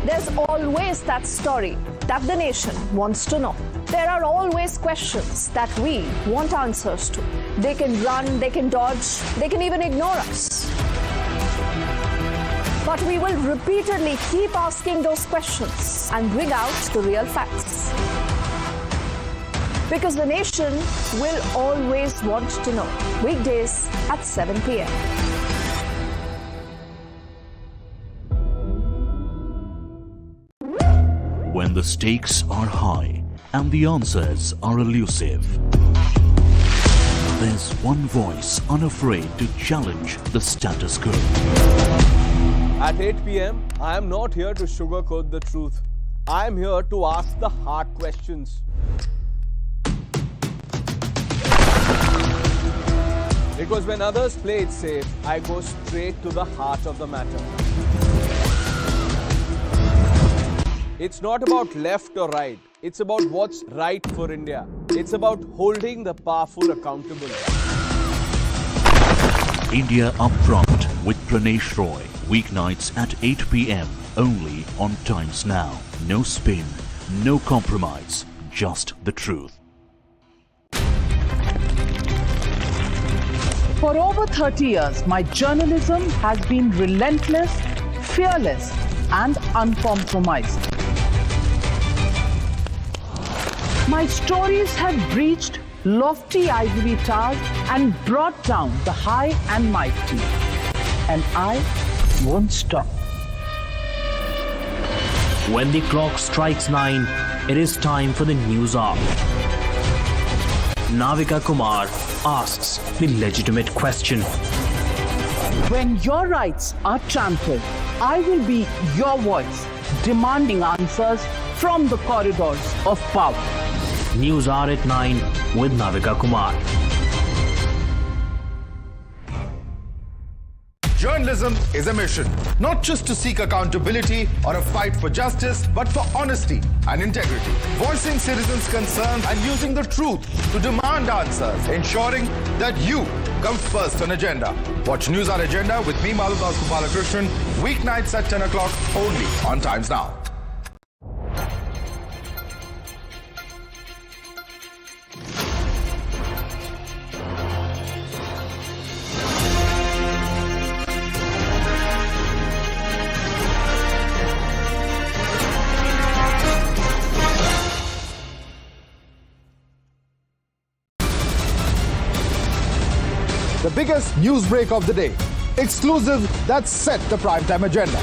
[SPEAKER 18] There's always that story that the nation wants to know. There are always questions that we want answers to. They can run, they can dodge, they can even ignore us. But we will repeatedly keep asking those questions and bring out the real facts. Because the nation will always want to know. Weekdays at 7 p.m.
[SPEAKER 19] When the stakes are high and the answers are elusive, there's one voice unafraid to challenge the status quo.
[SPEAKER 20] At 8 p.m., I am not here to sugarcoat the truth. I am here to ask the hard questions. Because when others play it safe, I go straight to the heart of the matter. It's not about left or right. It's about what's right for India. It's about holding the powerful accountable.
[SPEAKER 19] India Upfront with Pranesh Roy. Weeknights at 8 p.m. only on Times Now. No spin, no compromise, just the truth.
[SPEAKER 11] For over 30 years, my journalism has been relentless, fearless, and uncompromised. My stories have breached lofty ivory towers and brought down the high and mighty. And I won't stop.
[SPEAKER 22] When the clock strikes 9, it is time for the news hour. Navika Kumar asks the legitimate question.
[SPEAKER 11] When your rights are trampled, I will be your voice, demanding answers from the corridors of power.
[SPEAKER 22] News hour at 9 with Navika Kumar.
[SPEAKER 23] Journalism is a mission, not just to seek accountability or a fight for justice, but for honesty and integrity. Voicing citizens' concerns and using the truth to demand answers, ensuring that you come first on agenda. Watch News Hour Agenda with me, Maludas Gopalakrishnan, weeknights at 10 o'clock only on Times Now. The biggest news break of the day. Exclusive that set the primetime agenda.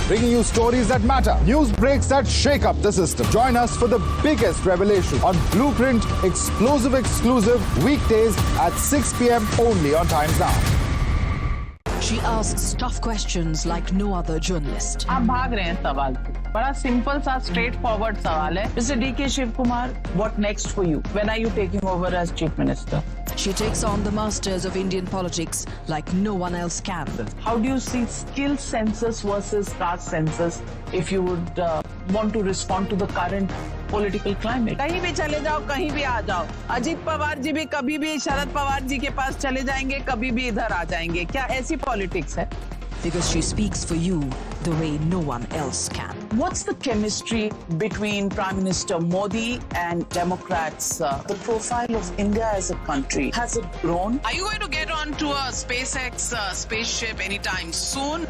[SPEAKER 23] Bringing you stories that matter. News breaks that shake up the system. Join us for the biggest revelation on Blueprint Explosive Exclusive weekdays at 6 p.m. only on Times Now.
[SPEAKER 4] She asks tough questions like no other journalist.
[SPEAKER 11] आप भाग रहे हैं सवाल पे. बड़ा simple सा straight forward सवाल है. Mr. D.K. Shivkumar, what next for you? When are you taking over as Chief Minister?
[SPEAKER 4] She takes on the masters of Indian politics like no one else can.
[SPEAKER 11] How do you see skill census versus caste census if you would want to respond to the current political climate? कहीं भी चले जाओ, कहीं भी आ जाओ. अजीत पवार जी भी कभी भी शरद पवार जी के पास चले जाएंगे, कभी भी इधर आ जाएंगे. क्या ऐसी पॉलिटिक्स है?
[SPEAKER 4] Because she speaks for you the way no one else can.
[SPEAKER 11] What's the chemistry between Prime Minister Modi and Democrats? The profile of India as a country, has it grown? Are you going to get onto a SpaceX spaceship anytime soon?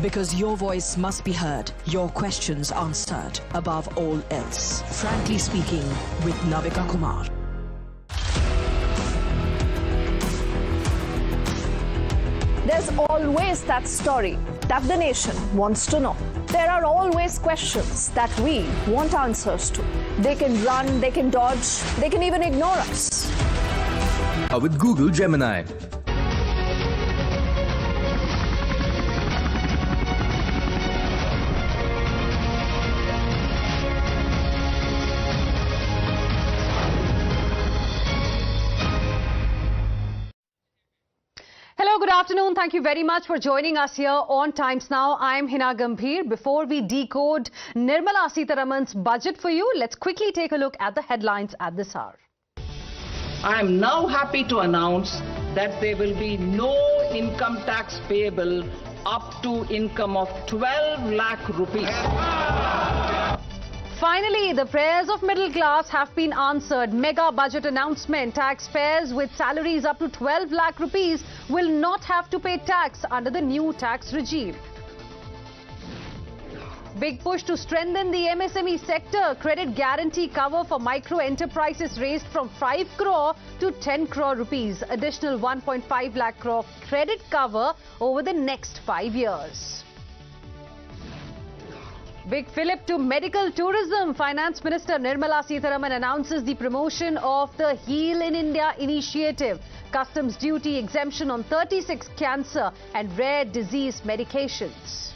[SPEAKER 4] Because your voice must be heard, your questions answered above all else. Frankly Speaking with Navika Kumar.
[SPEAKER 18] There's always that story that the nation wants to know. There are always questions that we want answers to. They can run, they can dodge, they can even ignore us.
[SPEAKER 2] With Google Gemini.
[SPEAKER 3] Hello, good afternoon. Thank you very much for joining us here on Times Now. I'm Hina Gambhir. Before we decode Nirmala Sitharaman's budget for you, let's quickly take a look at the headlines at this hour.
[SPEAKER 10] I am now happy to announce that there will be no income tax payable up to income of 12 lakh rupees.
[SPEAKER 3] Finally, the prayers of middle class have been answered. Mega budget announcement. Taxpayers with salaries up to 12 lakh rupees will not have to pay tax under the new tax regime. Big push to strengthen the MSME sector. Credit guarantee cover for micro enterprises raised from 5 crore to 10 crore rupees. Additional 1.5 lakh crore credit cover over the next 5 years. Big fillip to medical tourism. Finance Minister Nirmala Sitharaman announces the promotion of the Heal in India initiative. Customs duty exemption on 36 cancer and rare disease medications.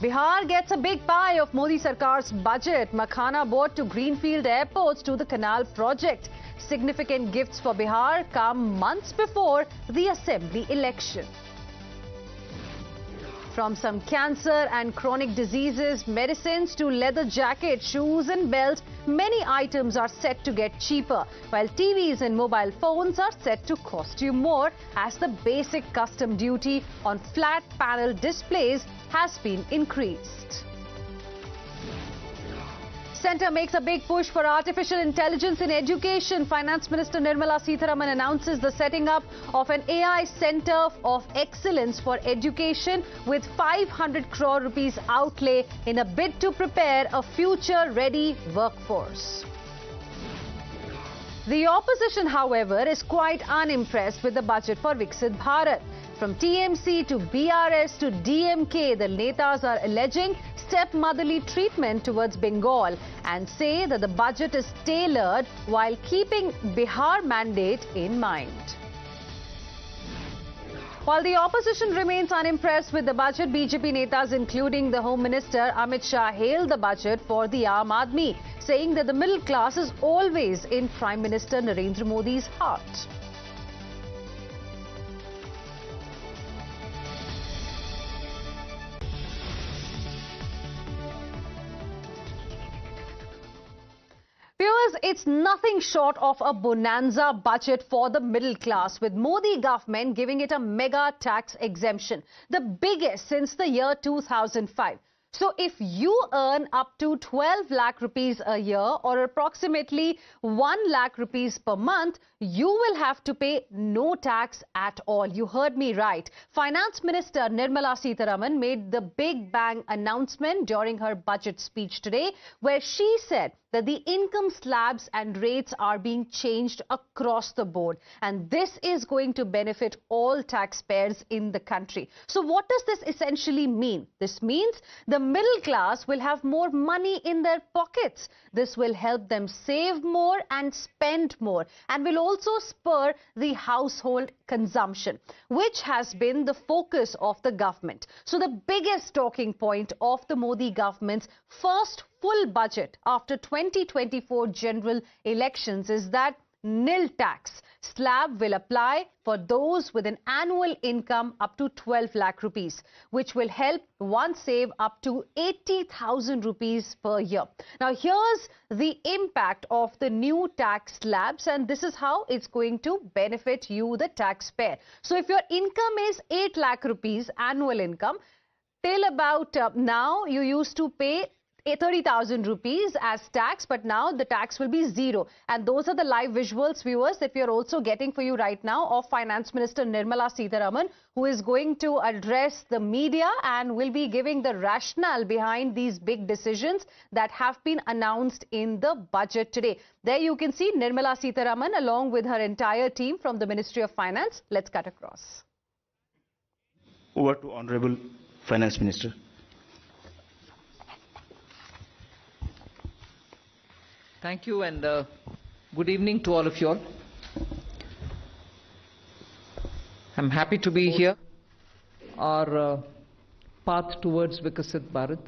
[SPEAKER 3] Bihar gets a big pie of Modi Sarkar's budget. Makhana board to greenfield airports to the canal project. Significant gifts for Bihar come months before the assembly election. From some cancer and chronic diseases, medicines to leather jackets, shoes and belts, many items are set to get cheaper, while TVs and mobile phones are set to cost you more as the basic custom duty on flat panel displays has been increased. Centre makes a big push for artificial intelligence in education. Finance Minister Nirmala Sitharaman announces the setting up of an AI Centre of Excellence for Education with 500 crore rupees outlay in a bid to prepare a future-ready workforce. The opposition, however, is quite unimpressed with the budget for Viksit Bharat. From TMC to BRS to DMK, the netas are alleging stepmotherly treatment towards Bengal and say that the budget is tailored while keeping Bihar mandate in mind. While the opposition remains unimpressed with the budget, BJP netas, including the Home Minister Amit Shah, hailed the budget for the Aam Aadmi, saying that the middle class is always in Prime Minister Narendra Modi's heart. Viewers, it's nothing short of a bonanza budget for the middle class, with Modi government giving it a mega tax exemption, the biggest since the year 2005. So if you earn up to 12 lakh rupees a year or approximately 1 lakh rupees per month, you will have to pay no tax at all. You heard me right. Finance Minister Nirmala Sitharaman made the big bang announcement during her budget speech today, where she said that the income slabs and rates are being changed across the board. And this is going to benefit all taxpayers in the country. So what does this essentially mean? This means the middle class will have more money in their pockets. This will help them save more and spend more, and will also spur the household consumption, which has been the focus of the government. So the biggest talking point of the Modi government's first full budget after 2024 general elections is that nil tax slab will apply for those with an annual income up to 12 lakh rupees, which will help one save up to 80,000 rupees per year. Now, here's the impact of the new tax slabs, and this is how it's going to benefit you, the taxpayer. So if your income is 8 lakh rupees annual income, till about now you used to pay 30,000 rupees as tax, but now the tax will be zero. And those are the live visuals, viewers, that we are also getting for you right now of Finance Minister Nirmala Sitharaman, who is going to address the media and will be giving the rationale behind these big decisions that have been announced in the budget today. There you can see Nirmala Sitharaman along with her entire team from the Ministry of Finance. Let's cut across.
[SPEAKER 13] Over to Honorable Finance Minister.
[SPEAKER 10] Thank you, and good evening to all of you all. I'm happy to be here. Our path towards Viksit Bharat.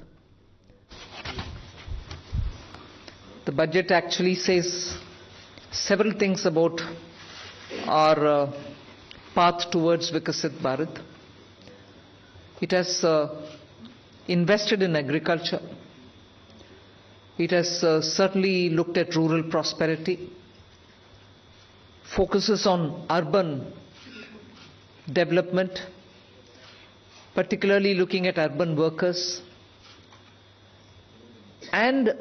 [SPEAKER 10] The budget actually says several things about our path towards Viksit Bharat. It has invested in agriculture. It has certainly looked at rural prosperity, focuses on urban development, particularly looking at urban workers,
[SPEAKER 5] and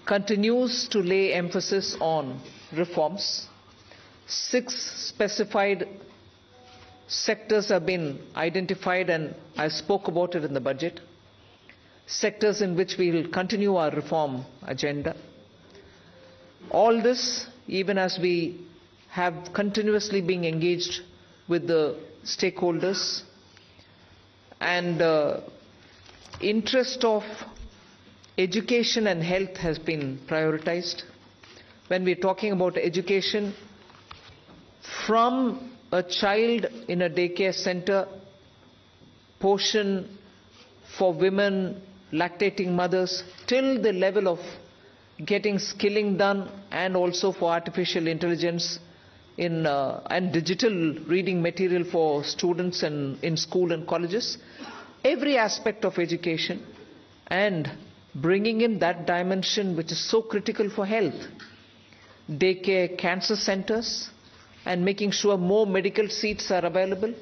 [SPEAKER 5] continues to lay emphasis on reforms. 6 specified sectors have been identified, and I spoke about it in the budget. Sectors in which we will continue our reform agenda. All this, even as we have continuously been engaged with the stakeholders, and interest of education and health has been prioritized. When we're talking about education, from a child in a daycare center, portion for women, lactating mothers, till the level of getting skilling done, and also for artificial intelligence and digital reading material for students in school and colleges. Every aspect of education, and bringing in that dimension which is so critical for health. Daycare, cancer centers, and making sure more medical seats are available.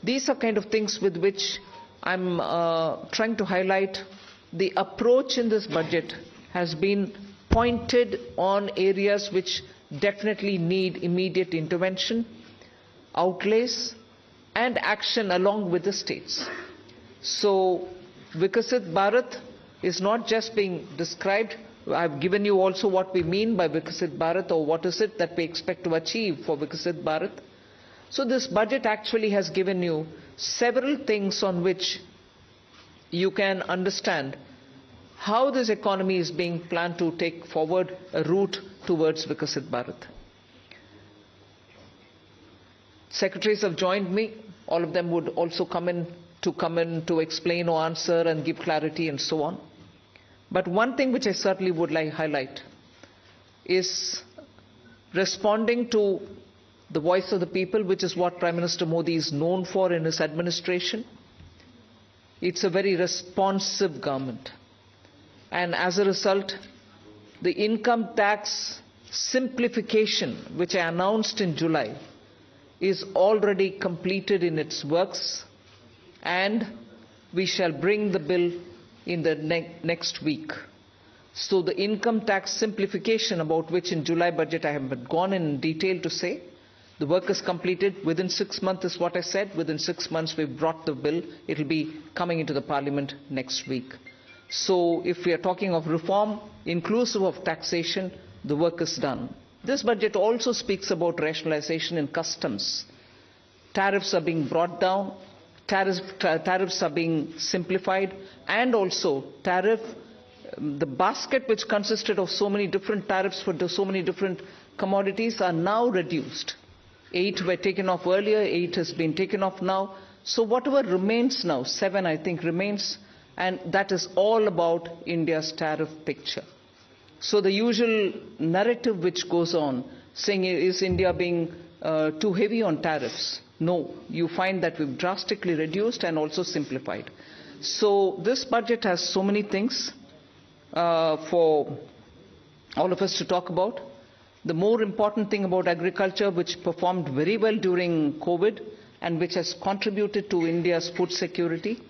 [SPEAKER 5] These are kind of things with which I'm trying to highlight. The approach in this budget has been pointed on areas which definitely need immediate intervention, outlays, and action along with the states. So Vikasit Bharat is not just being described. I've given you also what we mean by Vikasit Bharat, or what is it that we expect to achieve for Vikasit Bharat. So this budget actually has given you several things on which you can understand how this economy is being planned to take forward a route towards Vikasit Bharat. Secretaries have joined me. All of them would also come in to explain or answer and give clarity and so on. But one thing which I certainly would like to highlight is responding to the voice of the people, which is what Prime Minister Modi is known for in his administration. It's a very responsive government. And as a result, the income tax simplification, which I announced in July, is already completed in its works, and we shall bring the bill in the next week. So the income tax simplification, about which in July budget I haven't gone in detail to say, the work is completed within 6 months is what I said. Within 6 months we've brought the bill. It will be coming into the parliament next week. So if we are talking of reform, inclusive of taxation, the work is done. This budget also speaks about rationalization in customs. Tariffs are being brought down. Tariffs are being simplified, and also the basket which consisted of so many different tariffs for so many different commodities are now reduced. 8 were taken off earlier, 8 has been taken off now. So whatever remains now, 7 I think remains, and that is all about India's tariff picture. So the usual narrative which goes on, saying is India being too heavy on tariffs? No, you find that we've drastically reduced and also simplified. So this budget has so many things for all of us to talk about. The more important thing about agriculture, which performed very well during COVID and which has contributed to India's food security,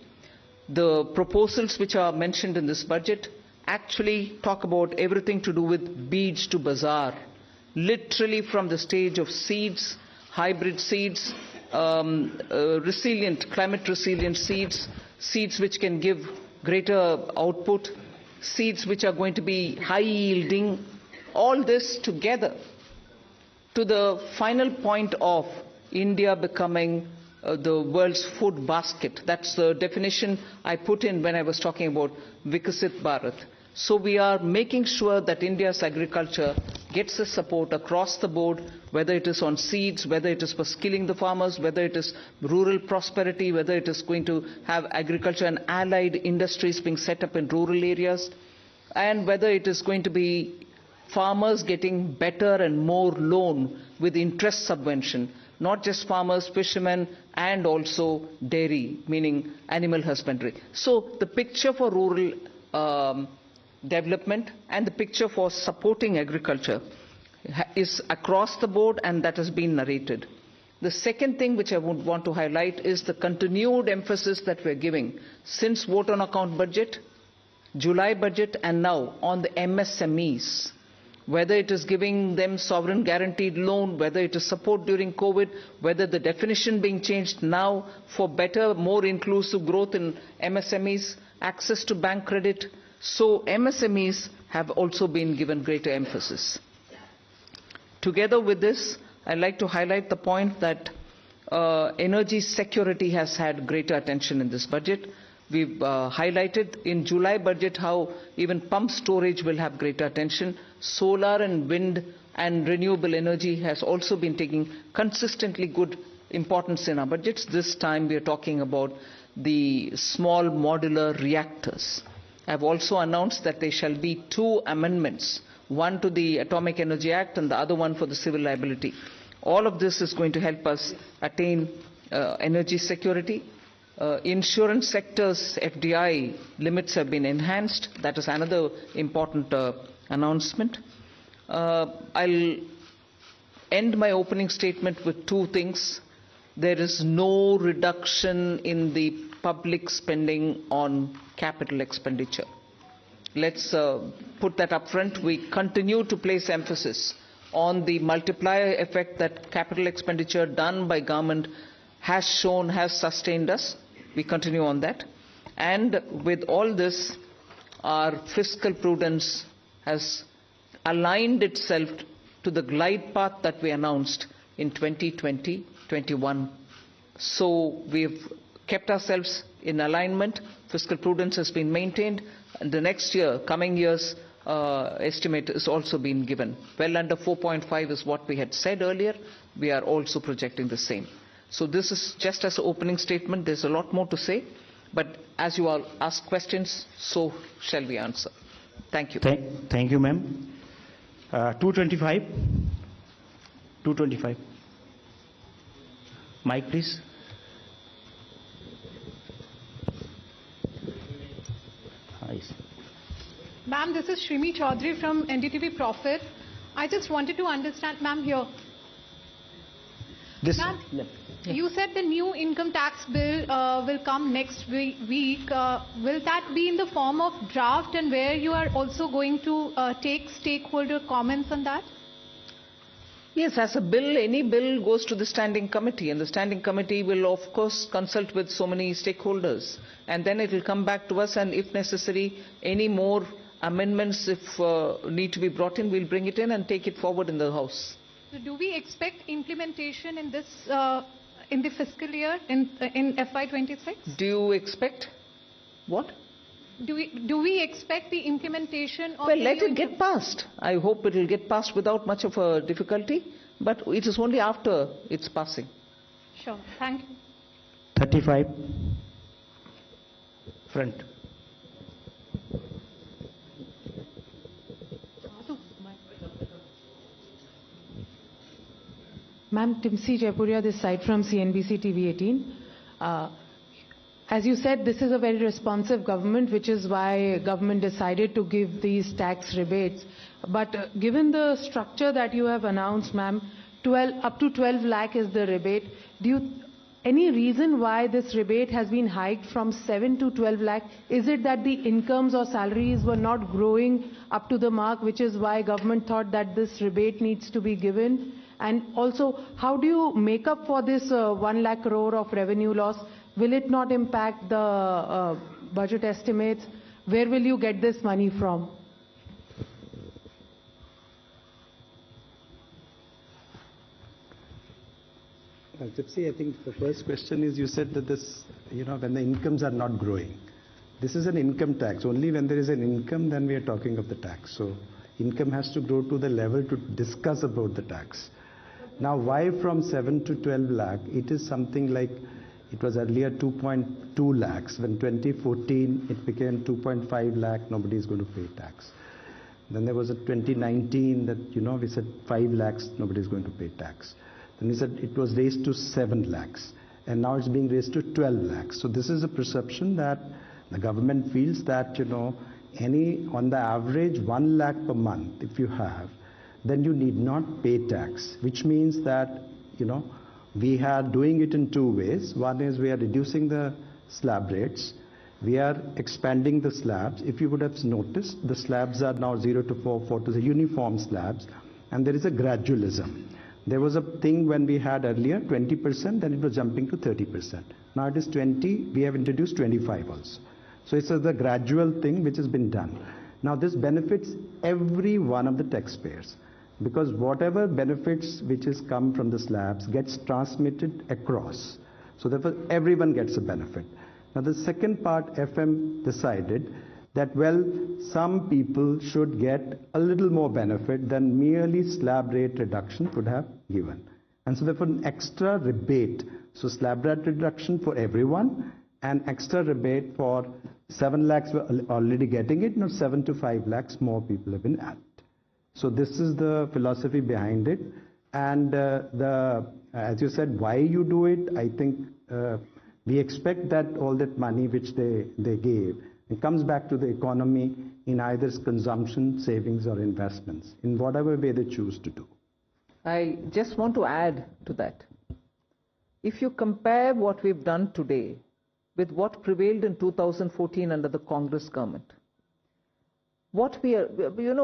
[SPEAKER 5] the proposals which are mentioned in this budget actually talk about everything to do with beej to bazaar, literally from the stage of seeds, hybrid seeds, climate resilient seeds, seeds which can give greater output, seeds which are going to be high yielding, all this together to the final point of India becoming the world's food basket. That's the definition I put in when I was talking about Vikasit Bharat. So we are making sure that India's agriculture gets the support across the board, whether it is on seeds, whether it is for skilling the farmers, whether it is rural prosperity, whether it is going to have agriculture and allied industries being set up in rural areas, and whether it is going to be farmers getting better and more loan with interest subvention, not just farmers, fishermen, and also dairy, meaning animal husbandry. So the picture for rural development and the picture for supporting agriculture is across the board, and that has been narrated. The second thing which I would want to highlight is the continued emphasis that we're giving since vote on account budget July budget and now on the MSMEs, whether it is giving them sovereign guaranteed loan, whether it is support during COVID, whether the definition being changed now for better, more inclusive growth in MSMEs, access to bank credit. So MSMEs have also been given greater emphasis. Together with this, I'd like to highlight the point that energy security has had greater attention in this budget. We've highlighted in July budget how even pump storage will have greater attention. Solar and wind and renewable energy has also been taking consistently good importance in our budgets. This time we are talking about the small modular reactors. I've also announced that there shall be 2 amendments, one to the Atomic Energy Act and the other one for the civil liability. All of this is going to help us attain energy security. Insurance sector's FDI limits have been enhanced. That is another important announcement. I'll end my opening statement with 2 things. There is no reduction in the public spending on capital expenditure. Let's put that up front. We continue to place emphasis on the multiplier effect that capital expenditure done by government has shown, has sustained us. We continue on that. And with all this, our fiscal prudence has aligned itself to the glide path that we announced in 2020-21. So we've kept ourselves in alignment. Fiscal prudence has been maintained. And the next year, coming years, estimate is also been given. Well under 4.5 is what we had said earlier. We are also projecting the same. So this is just as an opening statement. There's a lot more to say. But as you all ask questions, so shall we answer. Thank you.
[SPEAKER 13] Thank you, ma'am. 225. 225. Mic, please.
[SPEAKER 9] Ma'am, this is Shrimi Chaudhary from NDTV Profit. I just wanted to understand, ma'am, here. Ma'am, you said the new income tax bill will come next week. Will that be in the form of draft, and where you are also going to take stakeholder comments on that?
[SPEAKER 5] Yes, as a bill, any bill goes to the standing committee, and the standing committee will of course consult with so many stakeholders, and then it will come back to us, and if necessary, any more amendments if need to be brought in, we'll bring it in and take it forward in the House.
[SPEAKER 9] So do we expect implementation in this in the fiscal year in FY26?
[SPEAKER 5] Do you expect what?
[SPEAKER 9] Do we expect the implementation of?
[SPEAKER 5] Well, let it get passed. I hope it will get passed without much of a difficulty, but it is only after its passing.
[SPEAKER 9] Sure. Thank you.
[SPEAKER 13] 35. Front.
[SPEAKER 14] Ma'am, Timsi Jaipuria, this side from CNBC TV 18. As you said, this is a very responsive government, which is why government decided to give these tax rebates. But given the structure that you have announced, ma'am, up to 12 lakh is the rebate. Any reason why this rebate has been hiked from 7 to 12 lakh? Is it that the incomes or salaries were not growing up to the mark, which is why government thought that this rebate needs to be given? And also, how do you make up for this 1 lakh crore of revenue loss? Will it not impact the budget estimates? Where will you get this money from?
[SPEAKER 21] Gypsy, I think the first question is, you said that this, when the incomes are not growing. This is an income tax. Only when there is an income, then we are talking of the tax. So income has to grow to the level to discuss about the tax. Now, why from 7 to 12 lakh? It is something like, it was earlier 2.2 lakhs. When 2014, it became 2.5 lakh, nobody is going to pay tax. Then there was a 2019 that, we said 5 lakhs, nobody is going to pay tax. Then we said it was raised to 7 lakhs. And now it's being raised to 12 lakhs. So this is a perception that the government feels that, on the average 1 lakh per month, if you have, then you need not pay tax, which means that, we are doing it in 2 ways. One is we are reducing the slab rates, We are expanding the slabs. If you would have noticed, the slabs are now 0 to 4, 4 to the uniform slabs, and there is a gradualism. There was a thing when we had earlier 20%, then it was jumping to 30%. Now it is 20, we have introduced 25 also. So it's the gradual thing which has been done. Now this benefits every one of the taxpayers, because whatever benefits which has come from the slabs gets transmitted across. So therefore everyone gets a benefit. Now the second part, FM decided that, well, some people should get a little more benefit than merely slab rate reduction could have given. And so therefore an extra rebate. So slab rate reduction for everyone, and extra rebate for 7 lakhs were already getting it, now 7 to 5 lakhs more people have been added. So this is the philosophy behind it. And as you said, why you do it, I think we expect that all that money which they gave, it comes back to the economy in either consumption, savings or investments, in whatever way they choose to do.
[SPEAKER 5] I just want to add to that. If you compare what we've done today with what prevailed in 2014 under the Congress government, what we are,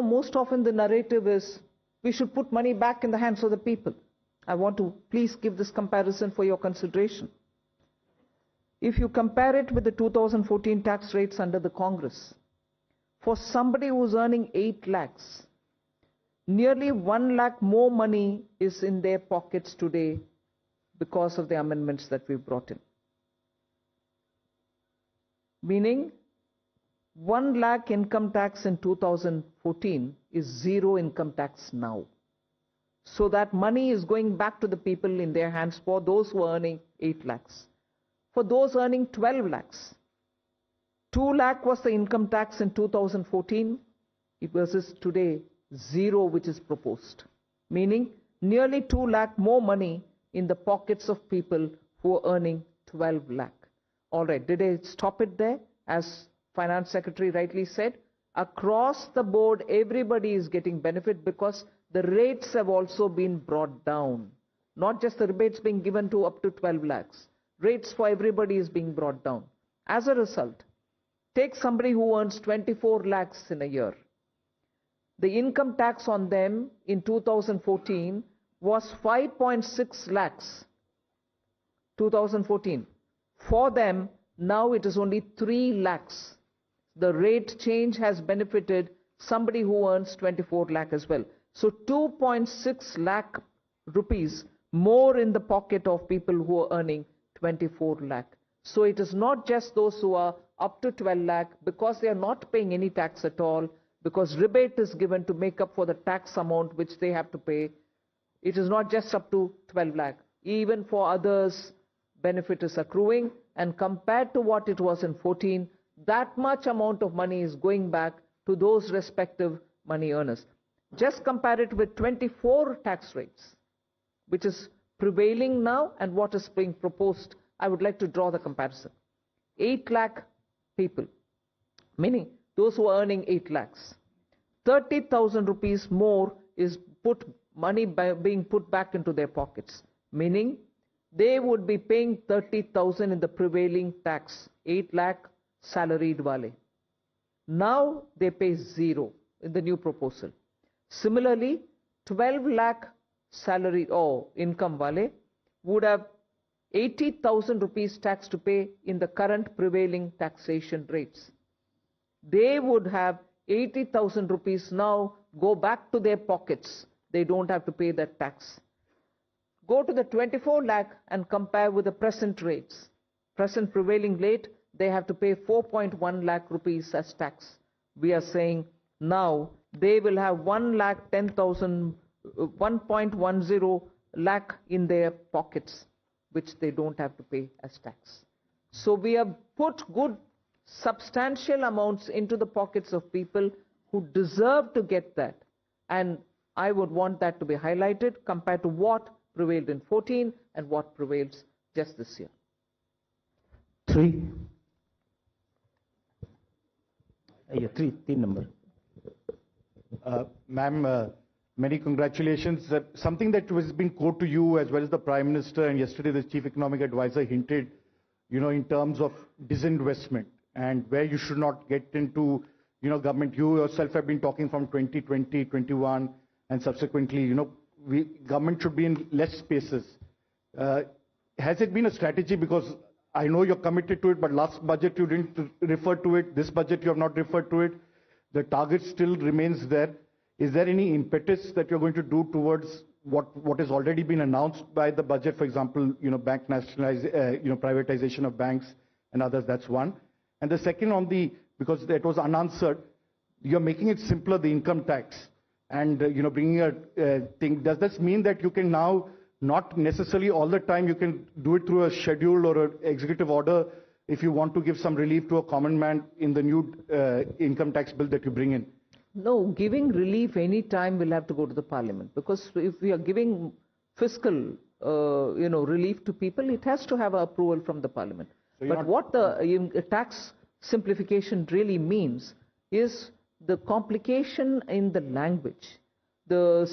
[SPEAKER 5] most often the narrative is we should put money back in the hands of the people. I want to please give this comparison for your consideration. If you compare it with the 2014 tax rates under the Congress, for somebody who's earning 8 lakhs, nearly 1 lakh more money is in their pockets today because of the amendments that we brought in. Meaning, 1 lakh income tax in 2014 is 0 income tax now. So that money is going back to the people in their hands for those who are earning 8 lakhs. For those earning 12 lakhs, 2 lakh was the income tax in 2014 versus today 0 which is proposed. Meaning nearly 2 lakh more money in the pockets of people who are earning 12 lakh. All right, did I stop it there? As Finance Secretary rightly said, across the board everybody is getting benefit because the rates have also been brought down. Not just the rebates being given to up to 12 lakhs. Rates for everybody is being brought down. As a result, take somebody who earns 24 lakhs in a year. The income tax on them in 2014 was 5.6 lakhs. 2014. For them, now it is only 3 lakhs. The rate change has benefited somebody who earns 24 lakh as well. So 2.6 lakh rupees more in the pocket of people who are earning 24 lakh. So it is not just those who are up to 12 lakh because they are not paying any tax at all, because rebate is given to make up for the tax amount which they have to pay. It is not just up to 12 lakh. Even for others, benefit is accruing, and compared to what it was in 14, that much amount of money is going back to those respective money earners. Just compare it with 24 tax rates, which is prevailing now and what is being proposed. I would like to draw the comparison. 8 lakh people, meaning those who are earning 8 lakhs. 30,000 rupees more is being put back into their pockets, meaning they would be paying 30,000 in the prevailing tax, 8 lakh salaried wale. Now they pay 0 in the new proposal. Similarly, 12 lakh salary or income wale would have 80,000 rupees tax to pay in the current prevailing taxation rates. They would have 80,000 rupees now go back to their pockets. They don't have to pay that tax. Go to the 24 lakh and compare with the present rates. Present prevailing rate, they have to pay 4.1 lakh rupees as tax. We are saying now they will have 1.10 lakh in their pockets, which they don't have to pay as tax. So we have put good substantial amounts into the pockets of people who deserve to get that. And I would want that to be highlighted compared to what prevailed in 14 and what prevails just this year.
[SPEAKER 13] 3. Yeah, 3 number.
[SPEAKER 23] Ma'am, many congratulations. Something that has been quoted to you as well as the Prime Minister and yesterday the Chief Economic Advisor hinted, in terms of disinvestment.
[SPEAKER 6] and where you should not get into, government. You yourself have been talking from 2020, 21, and subsequently, government should be in less spaces. Has it been a strategy? Because I know you're committed to it, but last budget you didn't refer to it. This budget you have not referred to it. The target still remains there. Is there any impetus that you're going to do towards what has already been announced by the budget? For example, bank privatization of banks and others. That's one. And the second because that was unanswered, you're making it simpler, the income tax, and bringing a thing. Does this mean that you can now not necessarily all the time you can do it through a schedule or an executive order if you want to give some relief to a common man in the new income tax bill that you bring in?
[SPEAKER 5] No, giving relief any time will have to go to the parliament, because if we are giving fiscal, relief to people, it has to have approval from the parliament. So but what the tax simplification really means is the complication in the language, the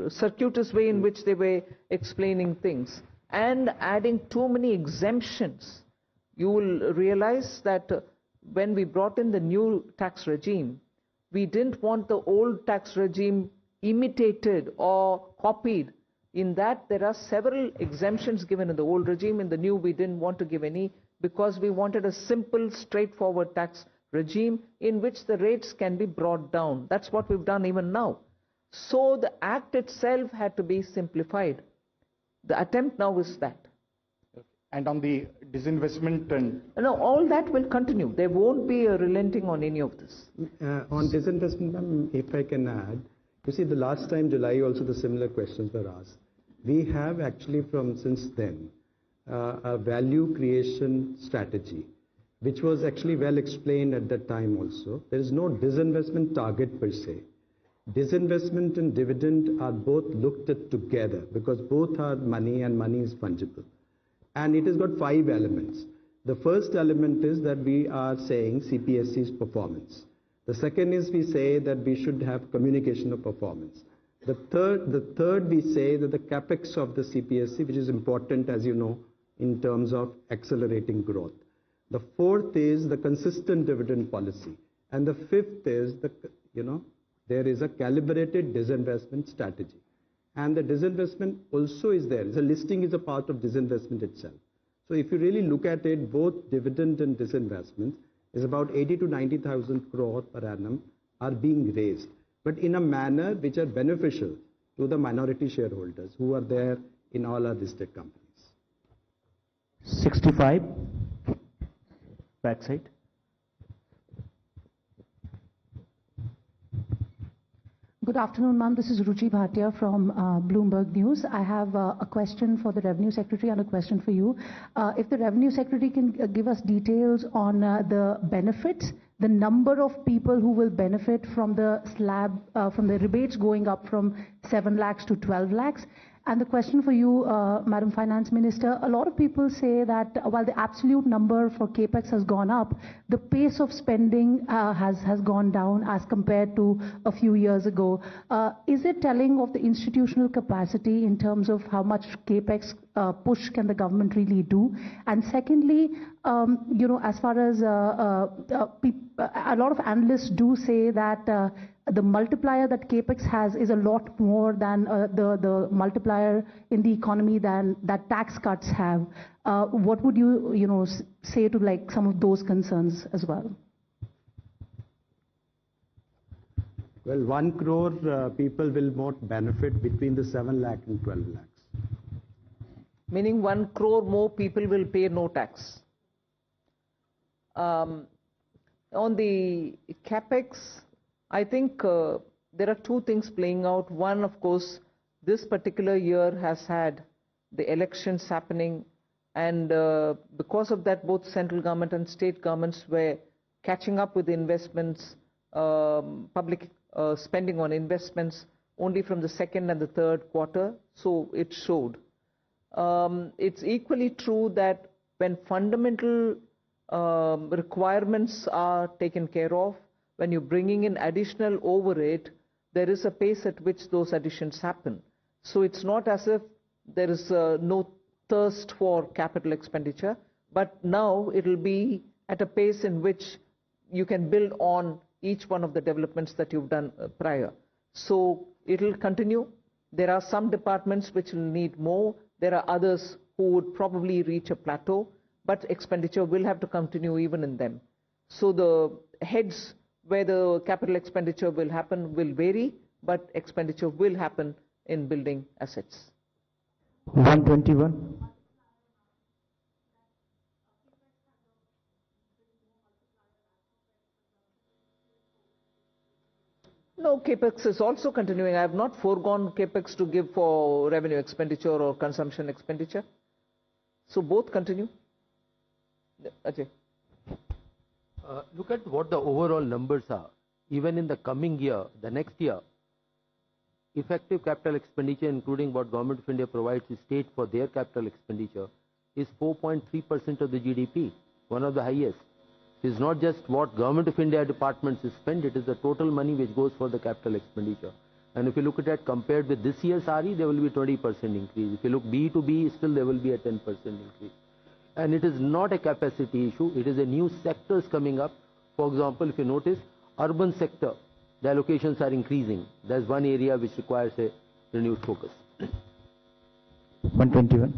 [SPEAKER 5] circuitous way in which they were explaining things, and adding too many exemptions. You will realize that when we brought in the new tax regime, we didn't want the old tax regime imitated or copied. In that, there are several exemptions given in the old regime. In the new, we didn't want to give any, because we wanted a simple, straightforward tax regime in which the rates can be brought down. That's what we've done even now. So the act itself had to be simplified. The attempt now is that.
[SPEAKER 6] And on the disinvestment and...
[SPEAKER 5] No, all that will continue. There won't be a relenting on any of this.
[SPEAKER 21] On disinvestment, if I can add, you see, the last time, July, also the similar questions were asked. We have actually since then, a value creation strategy, which was actually well explained at that time also. There is no disinvestment target per se. Disinvestment and dividend are both looked at together because both are money and money is fungible. And it has got 5 elements. The first element is that we are saying CPSC's performance. The second is we say that we should have communication of performance. The third we say that the capex of the CPSC, which is important, as you know, in terms of accelerating growth. The fourth is the consistent dividend policy. And the fifth is there is a calibrated disinvestment strategy. And the disinvestment also is there. The listing is a part of disinvestment itself. So if you really look at it, both dividend and disinvestment is about 80 to 90,000 crore per annum are being raised, but in a manner which are beneficial to the minority shareholders who are there in all our listed companies.
[SPEAKER 13] 65, backside.
[SPEAKER 12] Good afternoon, ma'am. This is Ruchi Bhatia from Bloomberg News. I have a question for the Revenue Secretary and a question for you. If the Revenue Secretary can give us details on the benefits, the number of people who will benefit from the slab, from the rebates going up from 7 lakhs to 12 lakhs. And the question for you, Madam Finance Minister, a lot of people say that while the absolute number for CAPEX has gone up, the pace of spending has gone down as compared to a few years ago. Is it telling of the institutional capacity in terms of how much CAPEX push can the government really do? And secondly, as far as a lot of analysts do say that the multiplier that CAPEX has is a lot more than the multiplier in the economy than that tax cuts have. What would you, say to like some of those concerns as well?
[SPEAKER 21] Well, 1 crore people will not benefit between the 7 lakh and 12 lakhs.
[SPEAKER 5] Meaning 1 crore more people will pay no tax. On the CAPEX, I think there are 2 things playing out. One, of course, this particular year has had the elections happening, and because of that, both central government and state governments were catching up with investments, public spending on investments only from the 2nd and the 3rd quarter, so it showed. It's equally true that when fundamental requirements are taken care of, when you're bringing in additional overhead, there is a pace at which those additions happen. So it's not as if there is no thirst for capital expenditure. but now it will be at a pace in which you can build on each one of the developments that you've done prior. So it will continue. There are some departments which will need more. There are others who would probably reach a plateau, but expenditure will have to continue even in them. So the heads where the capital expenditure will happen will vary, but expenditure will happen in building assets.
[SPEAKER 13] 121.
[SPEAKER 5] No, capex is also continuing. I have not foregone capex to give for revenue expenditure or consumption expenditure. So both continue. Ajay.
[SPEAKER 8] Look at what the overall numbers are. Even in the coming year, the next year, effective capital expenditure, including what Government of India provides the state for their capital expenditure, is 4.3% of the GDP, one of the highest. It is not just what Government of India departments spend, it is the total money which goes for the capital expenditure. And if you look at that compared with this year's RE, there will be 20% increase. If you look B to B, still there will be a 10% increase. And it is not a capacity issue, it is a new sectors coming up. For example, if you notice, urban sector, the allocations are increasing. That's one area which requires a renewed focus.
[SPEAKER 13] 121.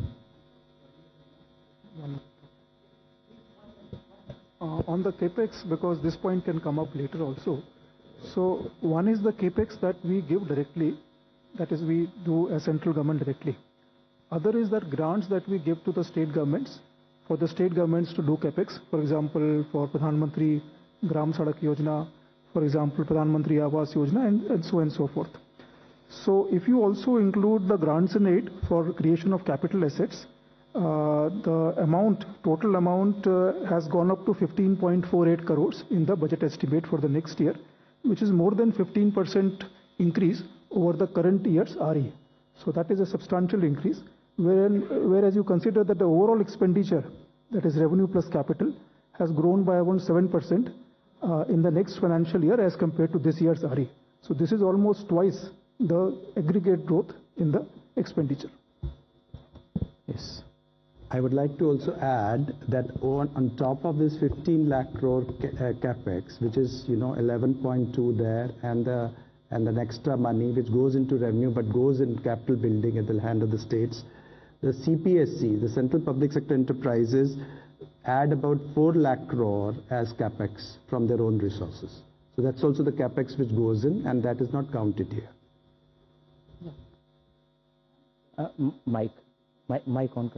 [SPEAKER 16] On the capex, because this point can come up later also. So one is the capex that we give directly, that is we do as central government directly. Other is that grants that we give to the state governments, for the state governments to do capex. For example, for Pradhan Mantri Gram Sadak Yojana, for example, Pradhan Mantri Awas Yojana, and so on and so forth. So if you also include the grants and aid for creation of capital assets, the amount, total amount has gone up to 15.48 crores in the budget estimate for the next year, which is more than 15% increase over the current year's RE. So that is a substantial increase, whereas you consider that the overall expenditure, that is revenue plus capital, has grown by around 7% in the next financial year as compared to this year's RE. So this is almost twice the aggregate growth in the expenditure.
[SPEAKER 21] Yes. I would like to also add that on top of this 15 lakh crore capex, which is 11.2 there, and an extra money which goes into revenue but goes in capital building at the hand of the states, the CPSC, the Central Public Sector Enterprises, add about 4 lakh crore as capex from their own resources. So that's also the capex which goes in, and that is not counted here.
[SPEAKER 13] Mike on.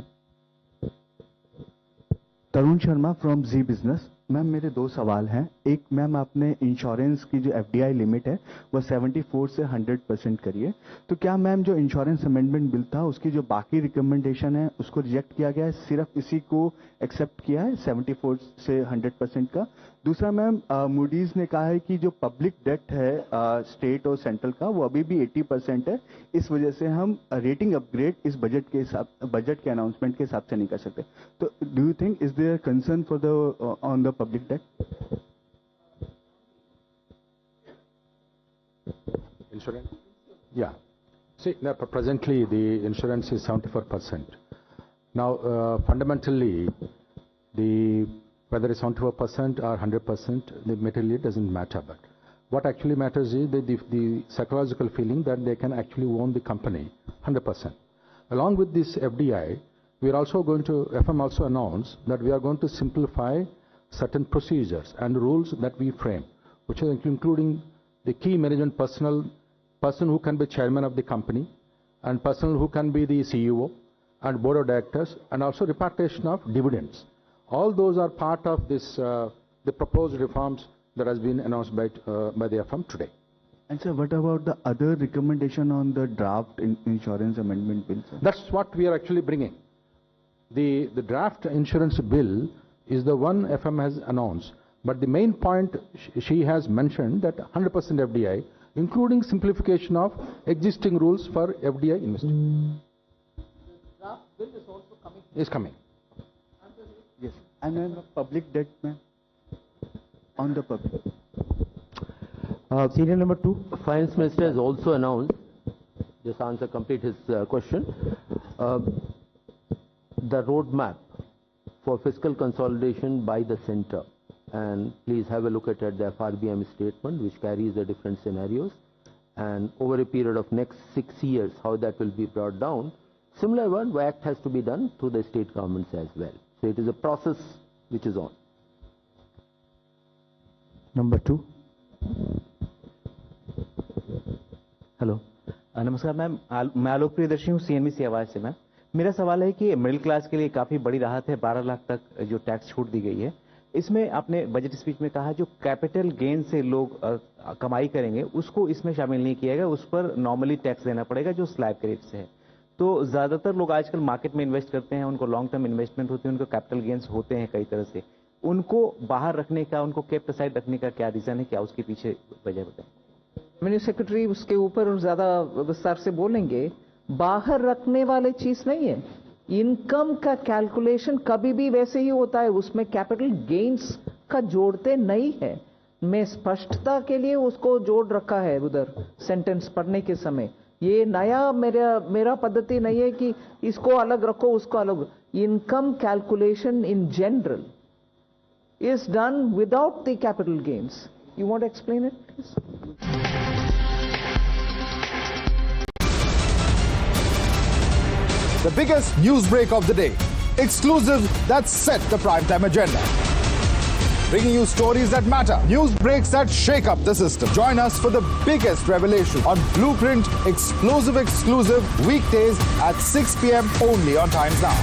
[SPEAKER 13] Tarun Sharma from Zee business. Ma'am मेरे दो सवाल हैं। एक, ma'am आपने insurance की जो FDI limit है वो 74 से 100% करिए, तो क्या मैम जो इंश्योरेंस अमेंडमेंट बिल था उसकी जो बाकी रिकमेंडेशन है उसको रिजेक्ट किया गया है, सिर्फ इसी को एक्सेप्ट किया है 74 से 100% का? दूसरा मैम, मूडीज ने कहा है कि जो पब्लिक डेट है स्टेट और सेंट्रल का वो अभी भी 80% है, इस वजह से हम रेटिंग अपग्रेड इस बजट के अनाउंसमेंट के हिसाब से नहीं कर सकते। तो do you think is there concern for the on the public debt?
[SPEAKER 17] Insurance? Yeah. See, now, presently the insurance is 74%. Now, fundamentally, whether it's 74% or 100%, the materially doesn't matter. But what actually matters is the psychological feeling that they can actually own the company 100%. Along with this FDI, we are also going to, FM also announced that we are going to simplify certain procedures and rules that we frame, which are including the key management personnel, person who can be chairman of the company, and person who can be the CEO and board of directors, and also repatriation of dividends. All those are part of this, the proposed reforms that has been announced by the FM today.
[SPEAKER 13] And sir, what about the other recommendation on the draft insurance amendment bill, sir?
[SPEAKER 17] That's what we are actually bringing. The draft insurance bill is the one FM has announced, but the main point she has mentioned that 100% FDI, including simplification of existing rules for FDI investing.
[SPEAKER 5] The draft bill is also coming.
[SPEAKER 17] Is coming.
[SPEAKER 13] Yes. And then the public debt, ma'am, on the public.
[SPEAKER 8] Serial number 2. Finance Minister has also announced, just answer complete his question, the roadmap for fiscal consolidation by the center. And please have a look at the FRBM statement, which carries the different scenarios. And over a period of next 6 years, how that will be brought down. Similar one, act has to be done through the state governments as well. So it is a process which is on.
[SPEAKER 13] Number 2. Hello नमस्कार ma'am, मैं आलोक प्रियदर्शी हूँ CNBC आवाज से। Ma'am मेरा सवाल है कि middle class के लिए काफ़ी बड़ी राहत है, 12 लाख तक जो टैक्स छूट दी गई है। इसमें आपने बजट स्पीच में कहा जो कैपिटल गेन से लोग कमाई करेंगे उसको इसमें शामिल नहीं किया गया, उस पर नॉर्मली टैक्स देना पड़ेगा जो स्लैब के रेट से है। तो ज़्यादातर लोग आजकल मार्केट में इन्वेस्ट करते हैं, उनको लॉन्ग टर्म इन्वेस्टमेंट होती है, उनको कैपिटल गेन्स होते हैं कई तरह से, उनको बाहर रखने का, उनको केप्ट असाइड रखने का क्या रीज़न है, क्या उसके पीछे वजह बताएं?
[SPEAKER 5] रेवेन्यू सेक्रेटरी उसके ऊपर ज्यादा विस्तार से बोलेंगे। बाहर रखने वाली चीज नहीं है, इनकम का कैलकुलेशन कभी भी वैसे ही होता है, उसमें कैपिटल गेन्स का जोड़ते नहीं है। मैं स्पष्टता के लिए उसको जोड़ रखा है उधर सेंटेंस पढ़ने के समय। ये नया मेरा पद्धति नहीं है कि इसको अलग रखो उसको अलग। Income calculation in general is done without the capital gains. You want to explain it, please?
[SPEAKER 23] The biggest news break of the day. Exclusives that set the primetime agenda. Bringing you stories that matter. News breaks that shake up the system. Join us for the biggest revelation on Blueprint Exclusive weekdays at 6 p.m. only on Times Now.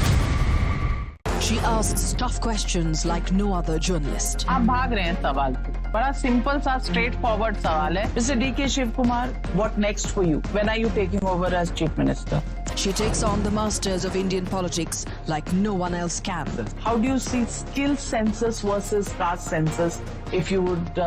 [SPEAKER 4] She asks tough questions like no other journalist.
[SPEAKER 11] आप भाग रहे हैं सवाल पे। बड़ा simple सा straight forward सवाल है। Mr. D.K. Shiv Kumar, what next for you? When are you taking over as Chief Minister?
[SPEAKER 4] She takes on the masters of Indian politics like no one else can.
[SPEAKER 11] How do you see skill census versus caste census if you would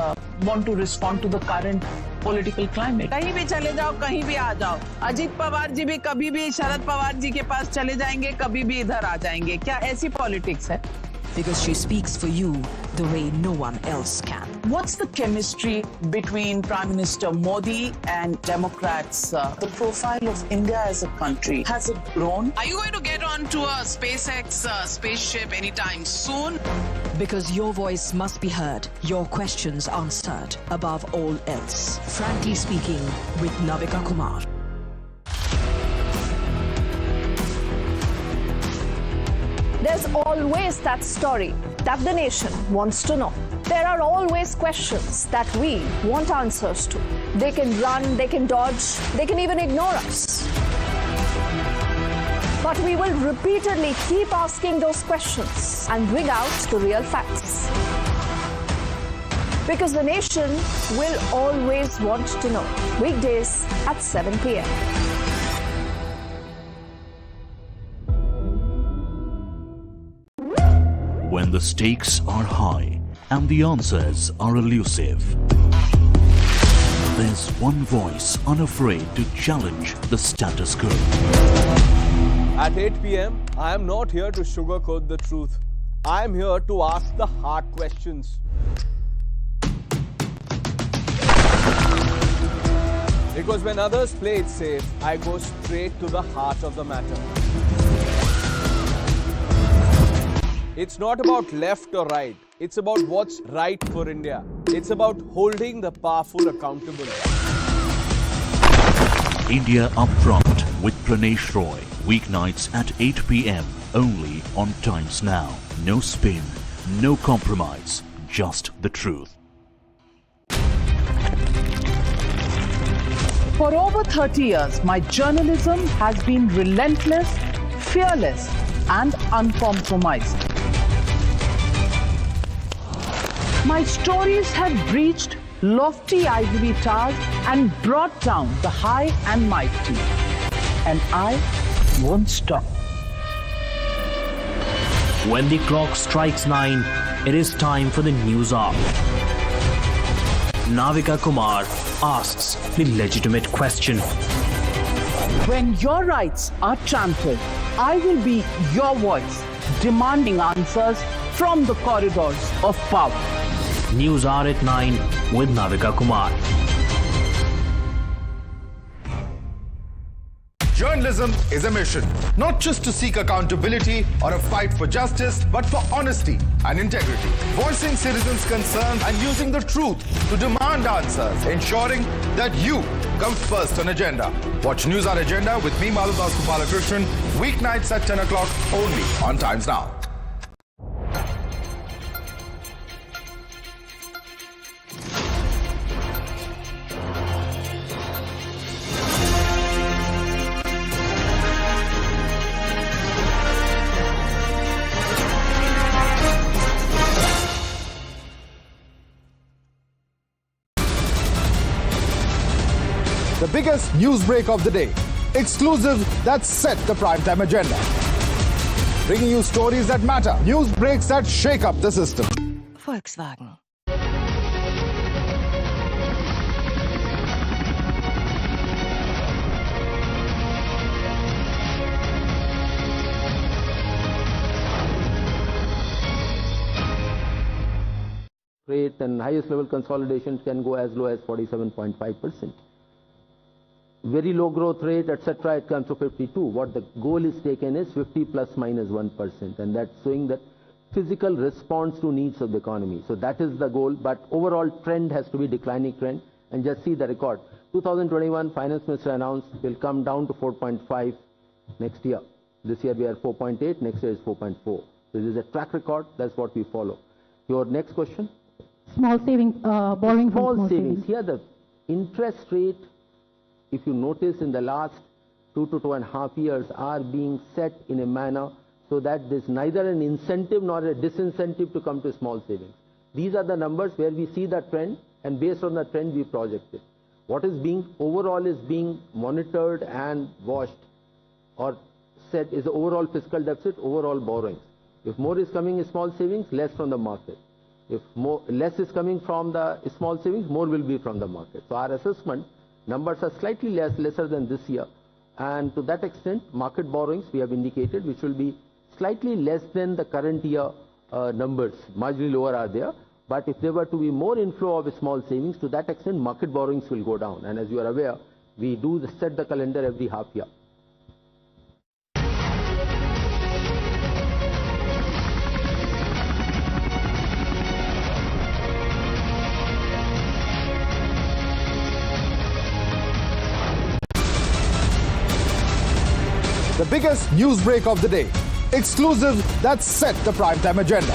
[SPEAKER 11] want to respond to the current political climate? कहीं भी चले जाओ, कहीं भी आ जाओ। अजीत पवार जी भी कभी भी शरद पवार जी के पास चले जाएंगे, कभी भी इधर आ जाएंगे। क्या ऐसी पॉलिटिक्स है?
[SPEAKER 4] Because she speaks for you the way no one else can.
[SPEAKER 11] What's the chemistry between Prime Minister Modi and Democrats? The profile of India as a country, has it grown? Are you going to get on to a SpaceX spaceship anytime soon?
[SPEAKER 4] Because your voice must be heard, your questions answered above all else. Frankly speaking with Navika Kumar.
[SPEAKER 18] There's always that story that the nation wants to know. There are always questions that we want answers to. They can run, they can dodge, they can even ignore us. But we will repeatedly keep asking those questions and bring out the real facts. Because the nation will always want to know. Weekdays at 7 p.m.
[SPEAKER 19] When the stakes are high and the answers are elusive, there's one voice unafraid to challenge the status quo.
[SPEAKER 20] At 8 p.m., I am not here to sugarcoat the truth. I am here to ask the hard questions. Because when others play it safe, I go straight to the heart of the matter. It's not about left or right. It's about what's right for India. It's about holding the powerful accountable.
[SPEAKER 19] India Upfront with Pranesh Roy. Weeknights at 8 p.m. only on Times Now. No spin, no compromise, just the truth.
[SPEAKER 11] For over 30 years, my journalism has been relentless, fearless, and uncompromised. My stories have breached lofty ivory towers and brought down the high and mighty. And I won't stop.
[SPEAKER 22] When the clock strikes 9, it is time for the news hour. Navika Kumar asks the legitimate question.
[SPEAKER 11] When your rights are trampled, I will be your voice, demanding answers from the corridors of power.
[SPEAKER 22] News hour at 9 with Navika Kumar.
[SPEAKER 23] Journalism is a mission, not just to seek accountability or a fight for justice, but for honesty and integrity. Voicing citizens' concerns and using the truth to demand answers, ensuring that you come first on agenda. Watch News on Agenda with me, Maludas Gopalakrishnan, weeknights at 10 o'clock only on Times Now. The biggest news break of the day. Exclusive that set the primetime agenda. Bringing you stories that matter. News breaks that shake up the system.
[SPEAKER 4] Volkswagen.
[SPEAKER 8] Rate and highest level consolidation can go as low as 47.5%. Very low growth rate, etc., it comes to 52. What the goal is taken is 50 plus minus 1%, and that's showing that physical response to needs of the economy. So that is the goal, but overall trend has to be declining trend. And just see the record. 2021, Finance Minister announced will come down to 4.5 next year. This year we are 4.8, next year is 4.4. This is a track record, that's what we follow. Your next question?
[SPEAKER 12] Small saving, borrowing from small savings.
[SPEAKER 8] Here the interest rate, if you notice in the last 2 to 2.5 years, are being set in a manner so that there's neither an incentive nor a disincentive to come to small savings. These are the numbers where we see the trend, and based on the trend we project it. What is being overall is being monitored and watched or set is the overall fiscal deficit, overall borrowings. If more is coming in small savings, less from the market. If less is coming from the small savings, more will be from the market. So our assessment, numbers are slightly lesser than this year, and to that extent market borrowings we have indicated which will be slightly less than the current year numbers, marginally lower are there, but if there were to be more inflow of small savings, to that extent market borrowings will go down, and as you are aware we do set the calendar every half year.
[SPEAKER 23] The biggest news break of the day. Exclusive that set the primetime agenda.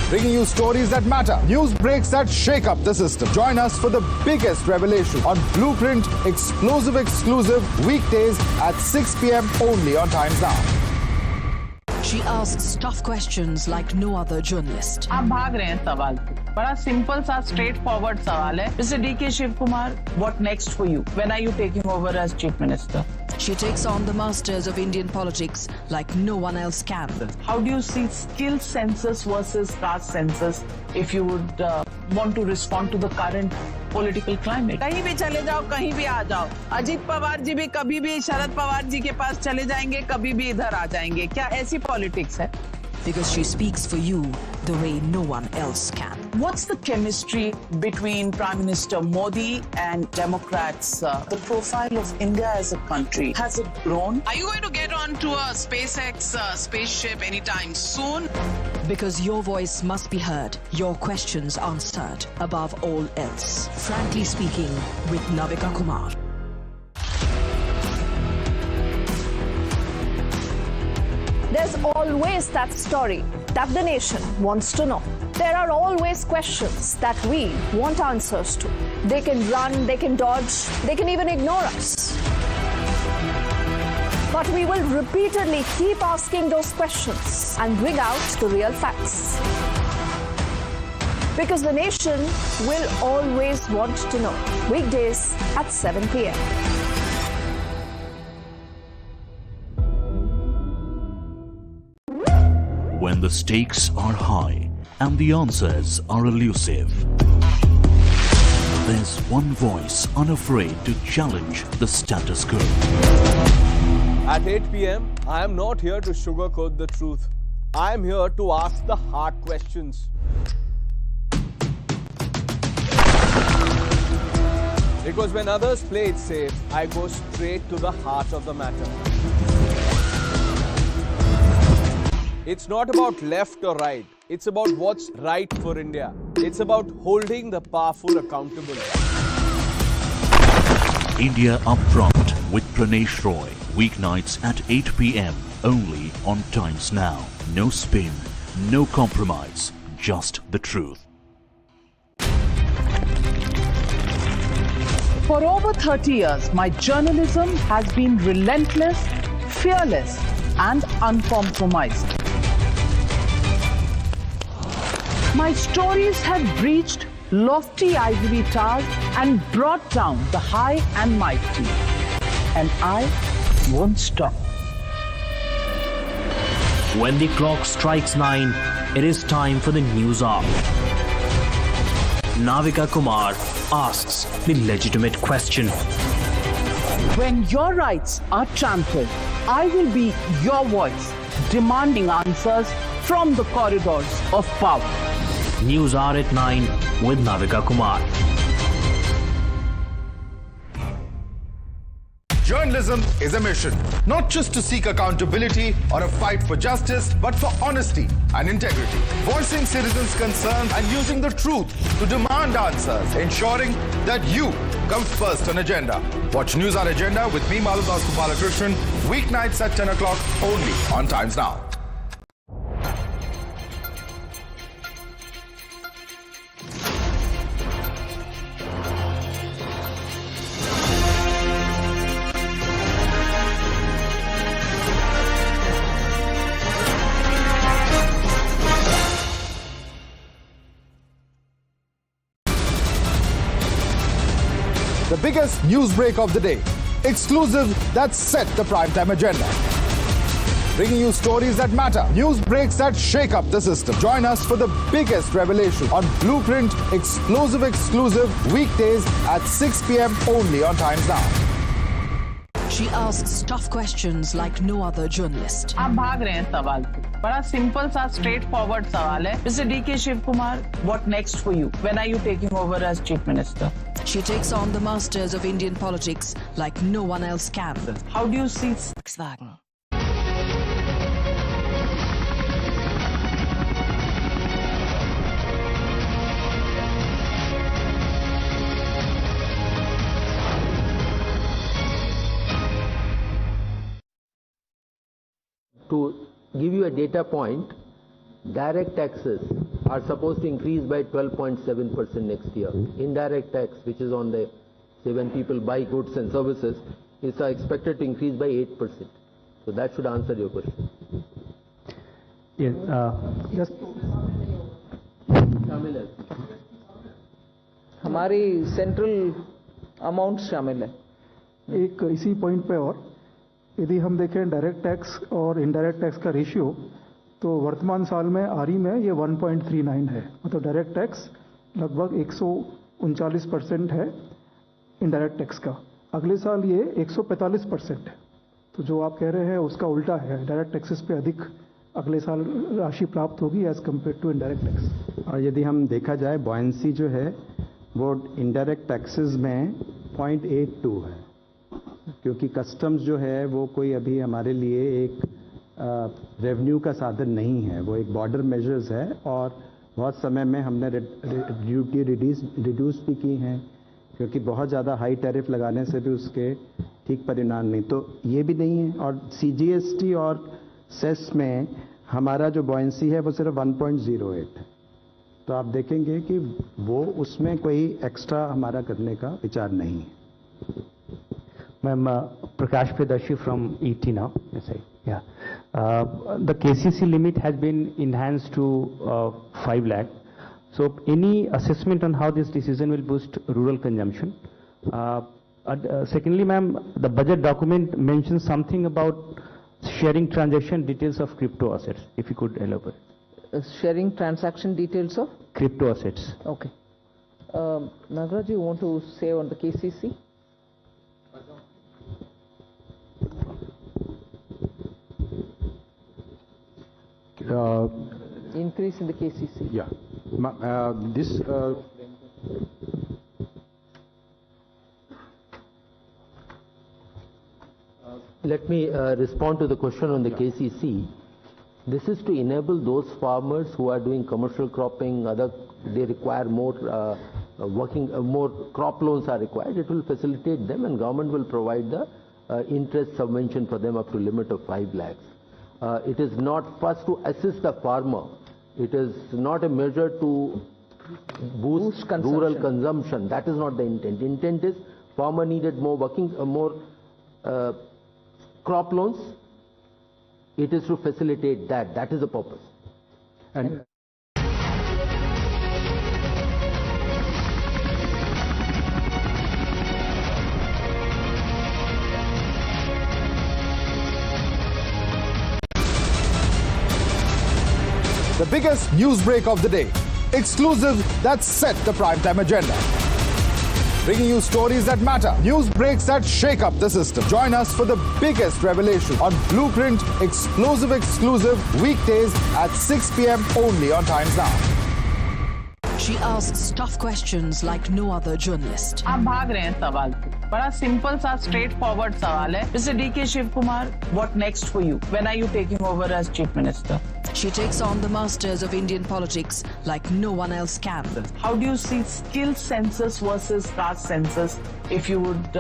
[SPEAKER 23] Bringing you stories that matter. News breaks that shake up the system. Join us for the biggest revelation on Blueprint Exclusive weekdays at 6 p.m. only on Times Now.
[SPEAKER 4] She asks tough questions like no other journalist.
[SPEAKER 11] आप भाग रहे हैं सवाल से. बड़ा simple सा straight forward सवाल है. Mr. D.K. Shivkumar, what next for you? When are you taking over as Chief Minister?
[SPEAKER 4] She takes on the masters of Indian politics like no one else can.
[SPEAKER 11] How do you see skill census versus caste census if you would want to respond to the current political climate? कहीं भी चले जाओ, कहीं भी आ जाओ. अजीत पवार जी भी कभी भी शरद पवार जी के पास चले जाएंगे, कभी भी इधर आ जाएंगे. क्या ऐसी पॉलिटिक्स है?
[SPEAKER 4] Because she speaks for you the way no one else can.
[SPEAKER 11] What's the chemistry between Prime Minister Modi and Democrats? The profile of India as a country, has it grown? Are you going to get onto a SpaceX spaceship anytime soon?
[SPEAKER 4] Because your voice must be heard, your questions answered above all else. Frankly Speaking with Navika Kumar.
[SPEAKER 18] There's always that story that the nation wants to know. There are always questions that we want answers to. They can run, they can dodge, they can even ignore us. But we will repeatedly keep asking those questions and bring out the real facts. Because the nation will always want to know. Weekdays at 7 p.m.
[SPEAKER 19] When the stakes are high and the answers are elusive, there's one voice unafraid to challenge the status quo.
[SPEAKER 20] At 8 p.m., I am not here to sugarcoat the truth. I am here to ask the hard questions. It Because when others play it safe, I go straight to the heart of the matter. It's not about left or right. It's about what's right for India. It's about holding the powerful accountable.
[SPEAKER 19] India Upfront with Pranesh Roy. Weeknights at 8 p.m. only on Times Now. No spin, no compromise, just the truth.
[SPEAKER 11] For over 30 years, my journalism has been relentless, fearless, and uncompromised. My stories have breached lofty ivory towers and brought down the high and mighty. And I won't stop.
[SPEAKER 22] When the clock strikes 9, it is time for the news hour. Navika Kumar asks the legitimate question.
[SPEAKER 11] When your rights are trampled, I will be your voice, demanding answers from the corridors of power.
[SPEAKER 22] News hour at 9 with Navika Kumar.
[SPEAKER 23] Journalism is a mission, not just to seek accountability or a fight for justice, but for honesty and integrity. Voicing citizens' concerns and using the truth to demand answers, ensuring that you come first on agenda. Watch News Hour Agenda with me, Maludas Gopalakrishnan, weeknights at 10 o'clock only on Times Now. The biggest news break of the day. Exclusive that set the primetime agenda. Bringing you stories that matter. News breaks that shake up the system. Join us for the biggest revelation on Blueprint Exclusive weekdays at 6 p.m. only on Times Now.
[SPEAKER 4] She asks tough questions like no other journalist.
[SPEAKER 11] आप भाग रहे हैं सवाल से। बड़ा simple सा straight forward सवाल है। Mr. D.K. Shiv Kumar, what next for you? When are you taking over as Chief Minister?
[SPEAKER 4] She takes on the masters of Indian politics like no one else can.
[SPEAKER 11] How do you see
[SPEAKER 4] Volkswagen?
[SPEAKER 8] To give you a data point, direct taxes are supposed to increase by 12.7% next year. Indirect tax, which is on the, say, when people buy goods and services, is expected to increase by 8%. So that should answer your question.
[SPEAKER 16] Yes. Yes.
[SPEAKER 5] हमारी central amount शामिल है।
[SPEAKER 16] एक इसी point पे और यदि हम देखें डायरेक्ट टैक्स और इनडायरेक्ट टैक्स का रेशियो, तो वर्तमान साल में आरई में ये 1.39 है। मतलब डायरेक्ट टैक्स लगभग 139% है इनडायरेक्ट टैक्स का। अगले साल ये 145% है। तो जो आप कह रहे हैं उसका उल्टा है, डायरेक्ट टैक्सेस पे अधिक अगले साल राशि प्राप्त होगी as compare to indirect tax.
[SPEAKER 21] और यदि हम देखा जाए बॉयंसी जो है वो इनडायरेक्ट टैक्सेस में 0.82 है, क्योंकि कस्टम्स जो है वो कोई अभी हमारे लिए एक रेवेन्यू का साधन नहीं है, वो एक बॉर्डर मेजर्स है और बहुत समय में हमने ड्यूटी रिड्यूस भी की हैं, क्योंकि बहुत ज़्यादा हाई टैरिफ लगाने से भी उसके ठीक परिणाम नहीं। तो ये भी नहीं है। और CGST और सेस में हमारा जो बॉयंसी है वो सिर्फ 1.08 है। तो आप देखेंगे कि वो उसमें कोई एक्स्ट्रा हमारा करने का विचार नहीं है।
[SPEAKER 1] Ma'am, Prakash Predarshi from ET now. Yes, yeah. The KCC limit has been enhanced to 5 lakh. So, any assessment on how this decision will boost rural consumption? Secondly, ma'am, the budget document mentions something about sharing transaction details of crypto assets. If you could elaborate.
[SPEAKER 5] Sharing transaction details of?
[SPEAKER 1] Crypto assets.
[SPEAKER 5] Okay. Nagaraj, you want to say on the KCC? Increase in the KCC.
[SPEAKER 17] Yeah. This
[SPEAKER 8] Let me respond to the question on the KCC. This is to enable those farmers who are doing commercial cropping, they require more more crop loans are required. It will facilitate them, and government will provide the interest subvention for them up to limit of 5 lakhs. It is not first to assist the farmer. It is not a measure to boost rural consumption. That is not the intent. Intent is farmer needed more crop loans. It is to facilitate that. That is the purpose. And
[SPEAKER 23] the biggest news break of the day. Exclusive that set the primetime agenda. Bringing you stories that matter. News breaks that shake up the system. Join us for the biggest revelation on Blueprint Exclusive weekdays at 6 p.m. only on Times Now.
[SPEAKER 4] She asks tough questions like no other journalist.
[SPEAKER 11] आप भाग रहे हैं सवाल से. बड़ा simple सा straight forward सवाल है. Mr. D.K. Shiv Kumar, what next for you? When are you taking over as Chief Minister?
[SPEAKER 4] She takes on the masters of Indian politics like no one else can.
[SPEAKER 11] How do you see skill census versus caste census if you would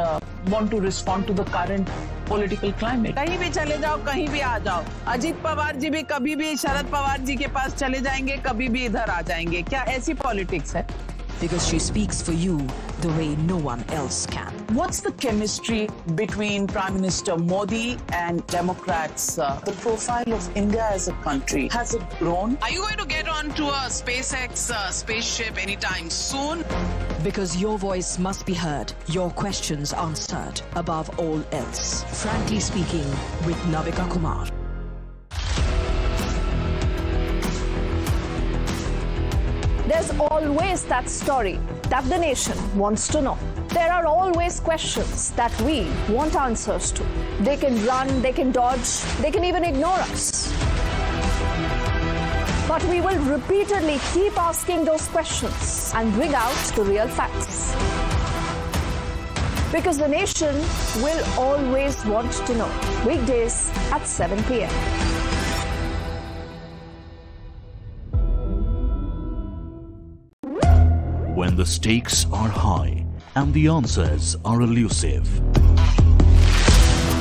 [SPEAKER 11] want to respond to the current political climate? कहीं भी चले जाओ, कहीं भी आ जाओ. अजीत पवार जी भी कभी भी शरद पवार जी के पास चले जाएंगे, कभी भी इधर आ जाएंगे. क्या ऐसी पॉलिटिक्स है?
[SPEAKER 4] Because she speaks for you the way no one else can.
[SPEAKER 11] What's the chemistry between Prime Minister Modi and Democrats? The profile of India as a country, has it grown? Are you going to get on to a SpaceX spaceship anytime soon?
[SPEAKER 4] Because your voice must be heard, your questions answered above all else. Frankly Speaking with Navika Kumar.
[SPEAKER 18] There's always that story that the nation wants to know. There are always questions that we want answers to. They can run, they can dodge, they can even ignore us. But we will repeatedly keep asking those questions and bring out the real facts. Because the nation will always want to know. Weekdays at 7 p.m.
[SPEAKER 19] When the stakes are high and the answers are elusive,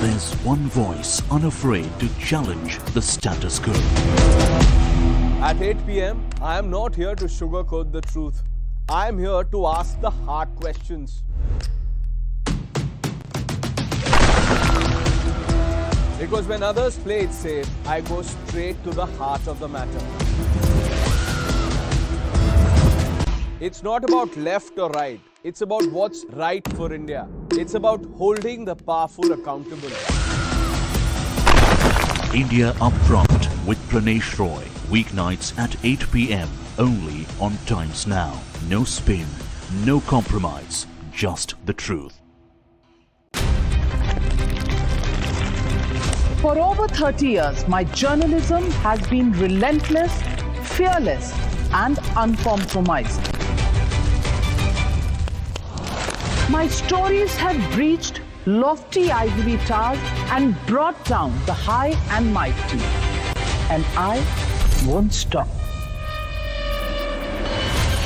[SPEAKER 19] there's one voice unafraid to challenge the status quo.
[SPEAKER 20] At 8 p.m., I am not here to sugarcoat the truth. I am here to ask the hard questions. Because when others play it safe, I go straight to the heart of the matter. It's not about left or right. It's about what's right for India. It's about holding the powerful accountable.
[SPEAKER 19] India Upfront with Pranesh Roy. Weeknights at 8 p.m. only on Times Now. No spin, no compromise, just the truth.
[SPEAKER 11] For over 30 years, my journalism has been relentless, fearless, and uncompromised. My stories have breached lofty ivory towers and brought down the high and mighty. And I won't stop.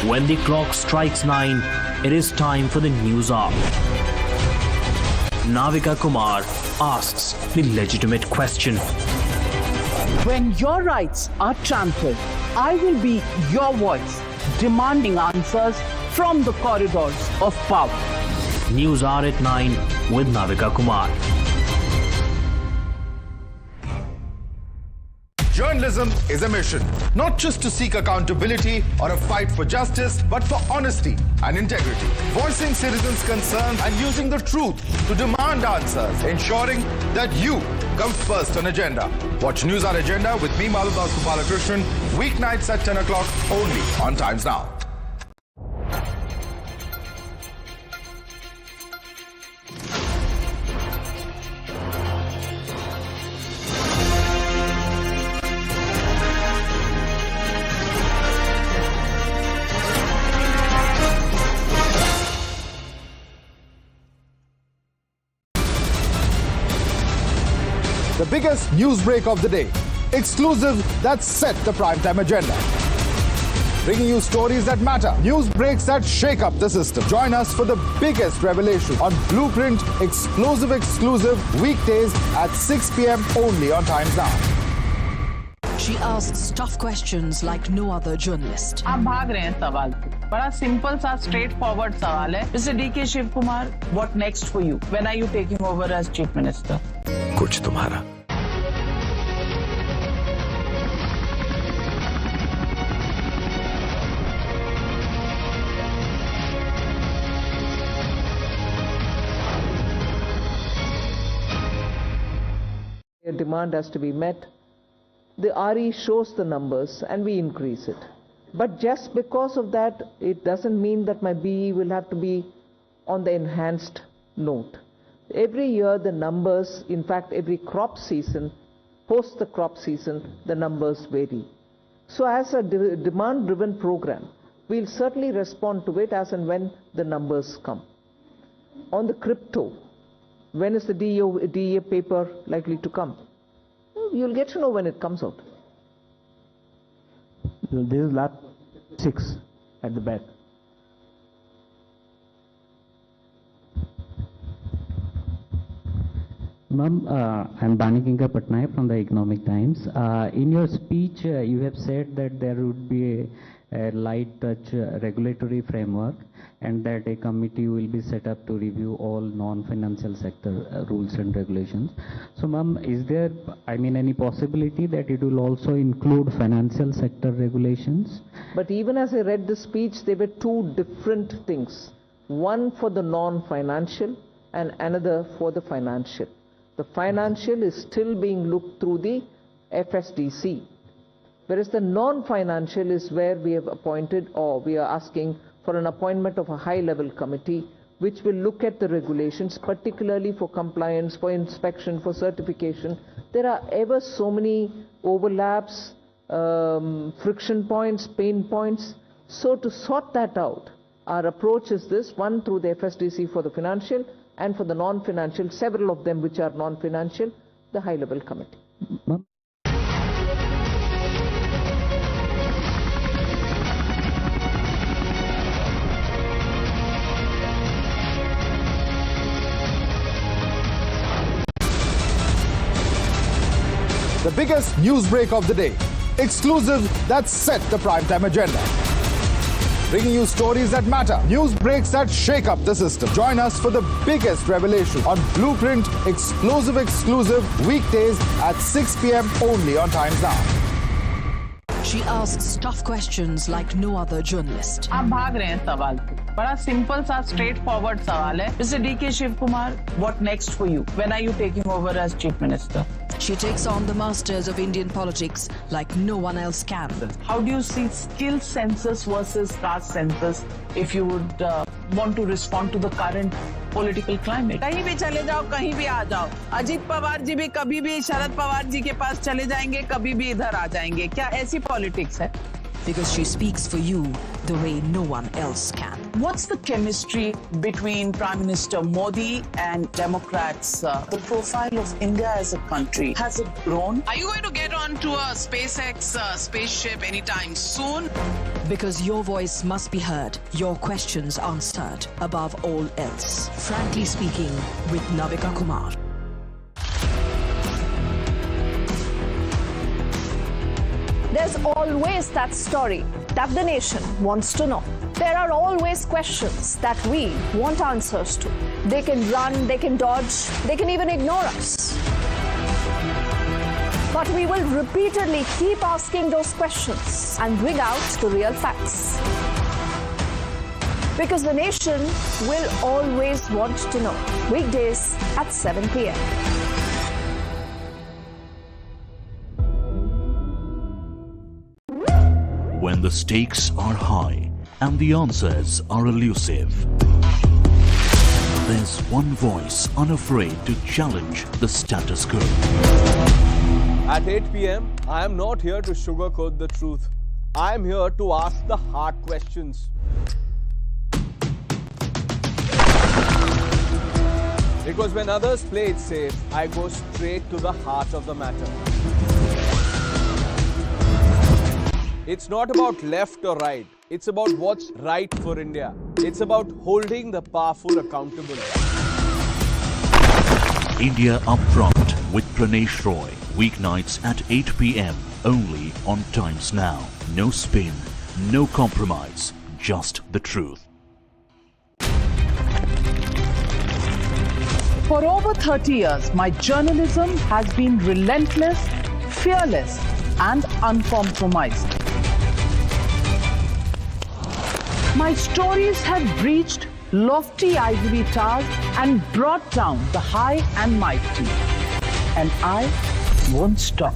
[SPEAKER 22] When the clock strikes 9, it is time for the news hour. Navika Kumar asks the legitimate question.
[SPEAKER 11] When your rights are trampled, I will be your voice, demanding answers from the corridors of power.
[SPEAKER 22] News hour at 9 with Navika Kumar.
[SPEAKER 23] Journalism is a mission, not just to seek accountability or a fight for justice, but for honesty and integrity. Voicing citizens' concerns and using the truth to demand answers, ensuring that you come first on agenda. Watch News Hour Agenda with me, Maludas Gopalakrishnan, weeknights at 10 o'clock only on Times Now. biggest news break of the day. Exclusive that set the primetime agenda. Bringing you stories that matter, news breaks that shake up the system. Join us for the biggest revelation on Blueprint exclusive weekdays at 6 p.m. only on Times Now.
[SPEAKER 4] She asks tough questions like no other journalist.
[SPEAKER 11] आप भाग रहे हैं सवाल से. बड़ा simple सा straight forward सवाल है. Mr. D.K. Shiv Kumar, what next for you? When are you taking over as chief minister?
[SPEAKER 2] कुछ तुम्हारा.
[SPEAKER 5] A demand has to be met. The RE shows the numbers and we increase it. But just because of that, it doesn't mean that my BE will have to be on the enhanced note. Every year the numbers, in fact every crop season, post the crop season, the numbers vary. So as a demand-driven program, we'll certainly respond to it as and when the numbers come. On the crypto, when is the DEA paper likely to come? You'll get to know when it comes out.
[SPEAKER 1] This is lap 6 at the back.
[SPEAKER 7] Ma'am, I'm Banikinka Patnaik from the Economic Times. In your speech, you have said that there would be a light touch regulatory framework and that a committee will be set up to review all non-financial sector rules and regulations. So, ma'am, is there, any possibility that it will also include financial sector regulations?
[SPEAKER 5] But even as I read the speech, there were two different things. One for the non-financial and another for the financial. The financial is still being looked through the FSDC, whereas the non-financial is where we have appointed, or we are asking for an appointment of a high-level committee which will look at the regulations, particularly for compliance, for inspection, for certification. There are ever so many overlaps, friction points, pain points. So to sort that out, our approach is this: one through the FSDC for the financial, and for the non-financial, several of them which are non-financial, the high-level committee.
[SPEAKER 23] The biggest news break of the day. Exclusive that set the primetime agenda. Bringing you stories that matter, news breaks that shake up the system. Join us for the biggest revelation on Blueprint exclusive weekdays at 6 p.m. only on Times Now.
[SPEAKER 4] She asks tough questions like no other journalist.
[SPEAKER 11] आप भाग रहे हैं सवाल से. बड़ा simple सा straight forward सवाल है. Mr. D.K. Shiv Kumar, what next for you? When are you taking over as chief minister?
[SPEAKER 4] She takes on the masters of Indian politics like no one else can.
[SPEAKER 11] How do you see skill census versus caste census if you would want to respond to the current political climate? कहीं भी चले जाओ, कहीं भी आ जाओ. अजीत पवार जी भी कभी भी शरद पवार जी के पास चले जाएंगे, कभी भी इधर आ जाएंगे. क्या ऐसी पॉलिटिक्स है?
[SPEAKER 4] Because she speaks for you the way no one else can.
[SPEAKER 11] What's the chemistry between Prime Minister Modi and Democrats? The profile of India as a country, has it grown? Are you going to get onto a SpaceX spaceship anytime soon?
[SPEAKER 4] Because your voice must be heard, your questions answered above all else. Frankly Speaking with Navika Kumar.
[SPEAKER 18] There's always that story that the nation wants to know. There are always questions that we want answers to. They can run, they can dodge, they can even ignore us. But we will repeatedly keep asking those questions and bring out the real facts. Because the nation will always want to know. Weekdays at 7 p.m.
[SPEAKER 19] When the stakes are high and the answers are elusive, there's one voice unafraid to challenge the status quo.
[SPEAKER 20] At 8 p.m., I am not here to sugarcoat the truth. I am here to ask the hard questions. Because when others play it safe, I go straight to the heart of the matter. It's not about left or right. It's about what's right for India. It's about holding the powerful accountable.
[SPEAKER 19] India Upfront with Pranesh Roy. Weeknights at 8 p.m. only on Times Now. No spin, no compromise, just the truth.
[SPEAKER 11] For over 30 years, my journalism has been relentless, fearless, and uncompromised. My stories have breached lofty ivory towers and brought down the high and mighty. And I won't stop.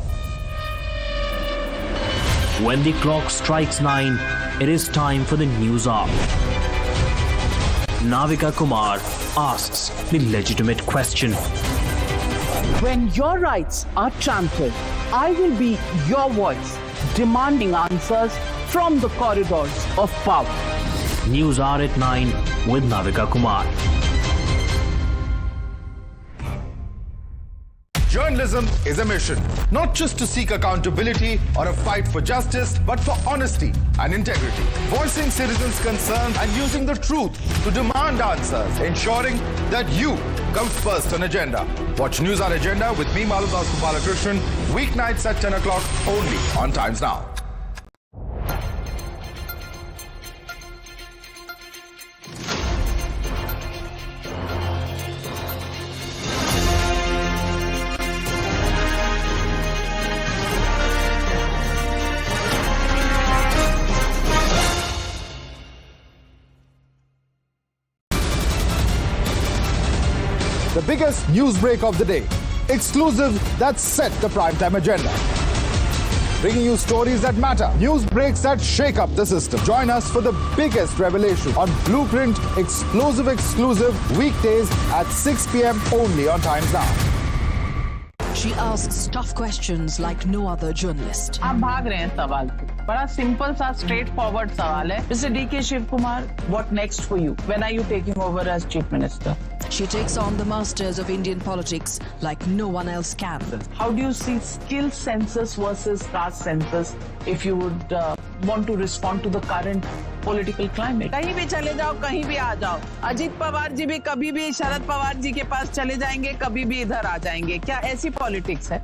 [SPEAKER 22] When the clock strikes 9, it is time for the news hour. Navika Kumar asks the legitimate question.
[SPEAKER 11] When your rights are trampled, I will be your voice, demanding answers from the corridors of power.
[SPEAKER 22] News hour at 9 with Navika Kumar.
[SPEAKER 23] Journalism is a mission, not just to seek accountability or a fight for justice, but for honesty and integrity. Voicing citizens' concerns and using the truth to demand answers, ensuring that you come first on agenda. Watch News Hour Agenda with me, Maludas Gopalakrishnan, weeknights at 10 o'clock only on Times Now. The biggest news break of the day. Exclusive that set the primetime agenda. Bringing you stories that matter. News breaks that shake up the system. Join us for the biggest revelation on Blueprint Explosive Exclusive weekdays at 6 p.m. only on Times Now.
[SPEAKER 4] She asks tough questions like no other journalist.
[SPEAKER 11] आप भाग रहे हैं सवाल से. बड़ा simple सा straight forward सवाल है. Mr. D.K. Shiv Kumar, what next for you? When are you taking over as Chief Minister?
[SPEAKER 4] She takes on the masters of Indian politics like no one else can.
[SPEAKER 11] How do you see skill census versus caste census if you would want to respond to the current political climate? कहीं भी चले जाओ, कहीं भी आ जाओ. अजीत पवार जी भी कभी भी शरद पवार जी के पास चले जाएंगे, कभी भी इधर आ जाएंगे. क्या ऐसी पॉलिटिक्स है?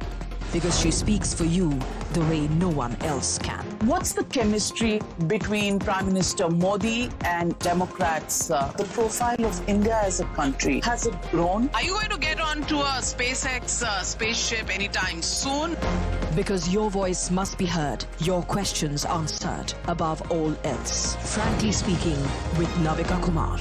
[SPEAKER 4] Because she speaks for you the way no one else can.
[SPEAKER 11] What's the chemistry between Prime Minister Modi and Democrats? The profile of India as a country, has it grown? Are you going to get onto a SpaceX spaceship anytime soon?
[SPEAKER 4] Because your voice must be heard, your questions answered above all else. Frankly speaking with Navika Kumar.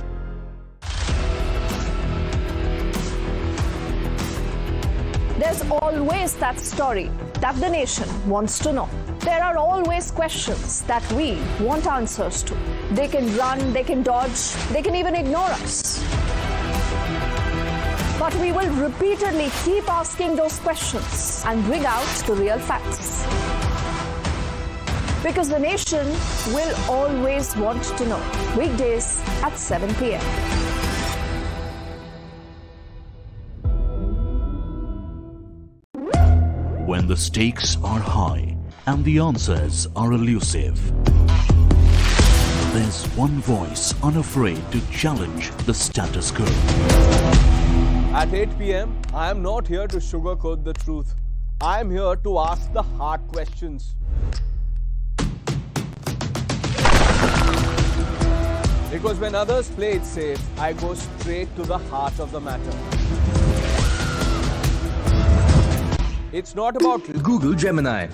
[SPEAKER 18] There's always that story that the nation wants to know. There are always questions that we want answers to. They can run, they can dodge, they can even ignore us. But we will repeatedly keep asking those questions and bring out the real facts. Because the nation will always want to know. Weekdays at 7 p.m.
[SPEAKER 19] When the stakes are high and the answers are elusive, there's one voice unafraid to challenge the status quo.
[SPEAKER 20] At 8 p.m., I am not here to sugarcoat the truth. I am here to ask the hard questions. Because when others play it safe, I go straight to the heart of the matter. It's not about
[SPEAKER 2] Google Gemini.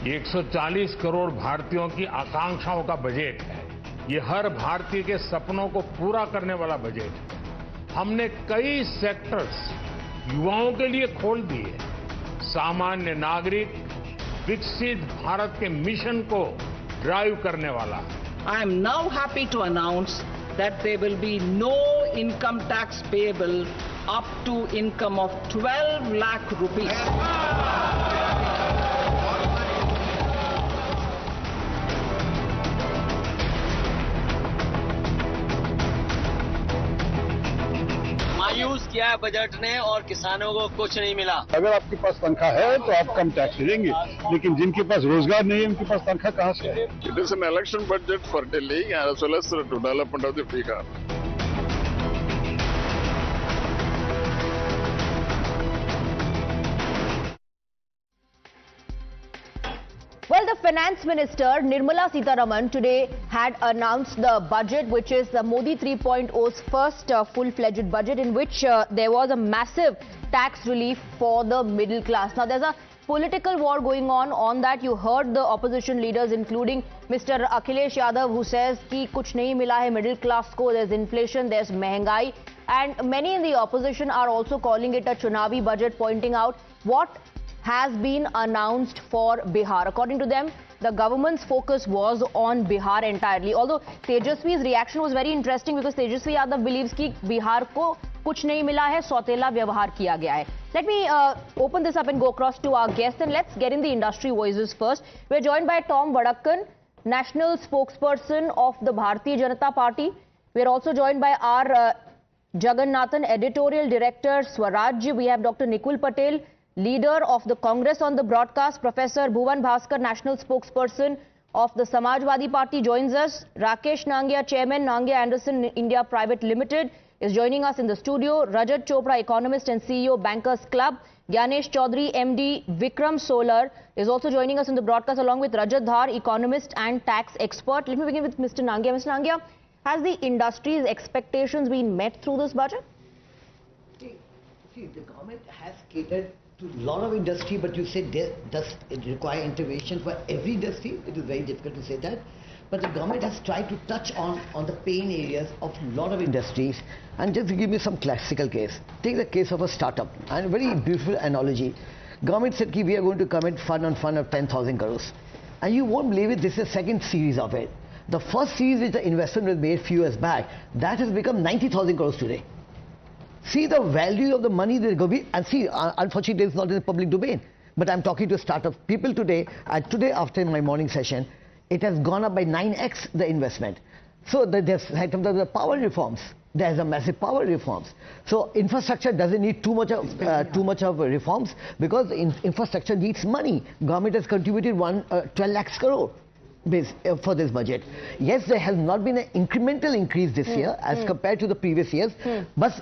[SPEAKER 3] ये 140 करोड़ भारतीयों की आकांक्षाओं का budget है. ये हर भारतीय के सपनों को पूरा करने वाला बजट है. हमने कई सेक्टर्स युवाओं के लिए खोल दिए. सामान्य नागरिक विकसित भारत के मिशन को ड्राइव करने वाला.
[SPEAKER 10] I am now happy to announce that there will be no the income tax payable up to income of 12 lakh rupees.
[SPEAKER 2] मायूस किया है बजट ने और किसानों को कुछ नहीं मिला।
[SPEAKER 9] अगर आपके पास तनख्वाह है तो आप कम टैक्स देंगे, लेकिन जिनके पास रोजगार नहीं है उनके पास तनख्वाह कहाँ से है?
[SPEAKER 15] It is an election budget for Delhi as well as the development of the Bihar.
[SPEAKER 24] Well, the Finance Minister Nirmala Sitharaman today had announced the budget, which is the Modi 3.0's first full-fledged budget, in which there was a massive tax relief for the middle class. Now, there's a political war going on that. You heard the opposition leaders, including Mr. Akhilesh Yadav, who says ki kuch nahi mila hai middle class ko. There's inflation, there's mehengai, and many in the opposition are also calling it a chunavi budget, pointing out what has been announced for Bihar. According to them, the government's focus was on Bihar entirely. Although Tejaswi's reaction was very interesting, because Tejaswi Yadav believes कि Bihar को कुछ नहीं मिला है, सौतेला व्यवहार किया गया है. Let me open this up and go across to our guests, and let's get in the industry voices first. We're joined by Tom Vadakkan, national spokesperson of the Bharatiya Janata Party. We're also joined by R. Jagannathan, editorial director, Swaraj. We have Dr. Nikul Patel, leader of the Congress on the broadcast. Professor Bhuvan Bhaskar, national spokesperson of the Samajwadi Party, joins us. Rakesh Nangia, chairman, Nangia Anderson India Private Limited, is joining us in the studio. Rajat Chopra, economist and CEO, Bankers Club. Gyanesh Chaudhary, MD, Vikram Solar, is also joining us in the broadcast, along with Rajat Dhar, economist and tax expert. Let me begin with Mr. Nangia. Mr. Nangia, has the industry's expectations been met through this budget?
[SPEAKER 25] See, the government has catered to a lot of industry, but you said does it require intervention for every industry? It is very difficult to say that. But the government has tried to touch on the pain areas of a lot of industries. And just to give me some classical case, take the case of a startup, and a very beautiful analogy. Government said we are going to commit fund of 10,000 crores. And you won't believe it, this is the second series of it. The first series which the investment was made a few years back, that has become 90,000 crores today. See the value of the money that go be, and see, unfortunately it's not in the public domain, but I'm talking to startup people today, and today after my morning session, it has gone up by 9x the investment. So there's the power reforms. There's a massive power reforms. So infrastructure doesn't need too much of reforms, because infrastructure needs money. Government has contributed 12 lakhs crore for this budget. Yes, there has not been an incremental increase this year as compared to the previous years, but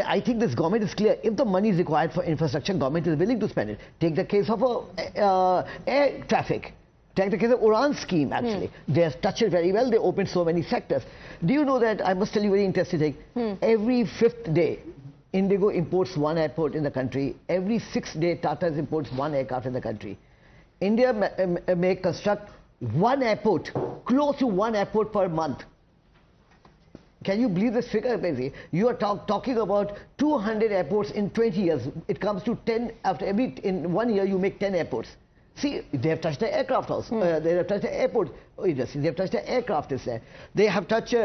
[SPEAKER 25] I think this government is clear. If the money is required for infrastructure, government is willing to spend it. Take the case of air traffic. Take the case of Uran scheme, actually. They have touched it very well. They opened so many sectors. Do you know that, I must tell you very interesting thing, every 5th day, Indigo imports one airport in the country. Every 6th day, Tata imports one aircraft in the country. India may construct one airport, close to one airport per month. Can you believe this figure, basically? You are talking about 200 airports in 20 years. It comes to 10, in 1 year you make 10 airports. See, they have touched the aircraft also. They have touched the airport industry. They have touched the aircraft is there. They have touched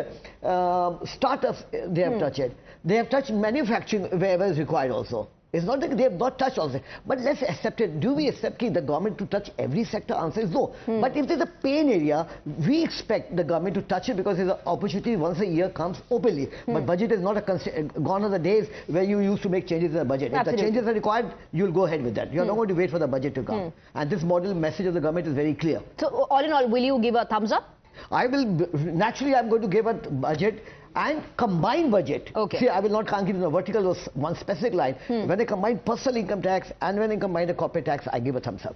[SPEAKER 25] startups. They have touched it. They have touched manufacturing wherever is required also. It's not that they have not touched also. But let's accept it. Do we accept the government to touch every sector? Answer is no. But if there's a pain area, we expect the government to touch it, because there's an opportunity once a year comes openly. But budget is not gone are the days where you used to make changes in the budget. Absolutely. If the changes are required, you'll go ahead with that. You're not going to wait for the budget to come. And this model message of the government is very clear.
[SPEAKER 24] So all in all, will you give a thumbs up?
[SPEAKER 25] I will. Naturally, I'm going to give a budget and combined budget. Okay. See, I will not can't give the vertical or one specific line. When I combine personal income tax and when I combine the corporate tax, I give a thumbs up.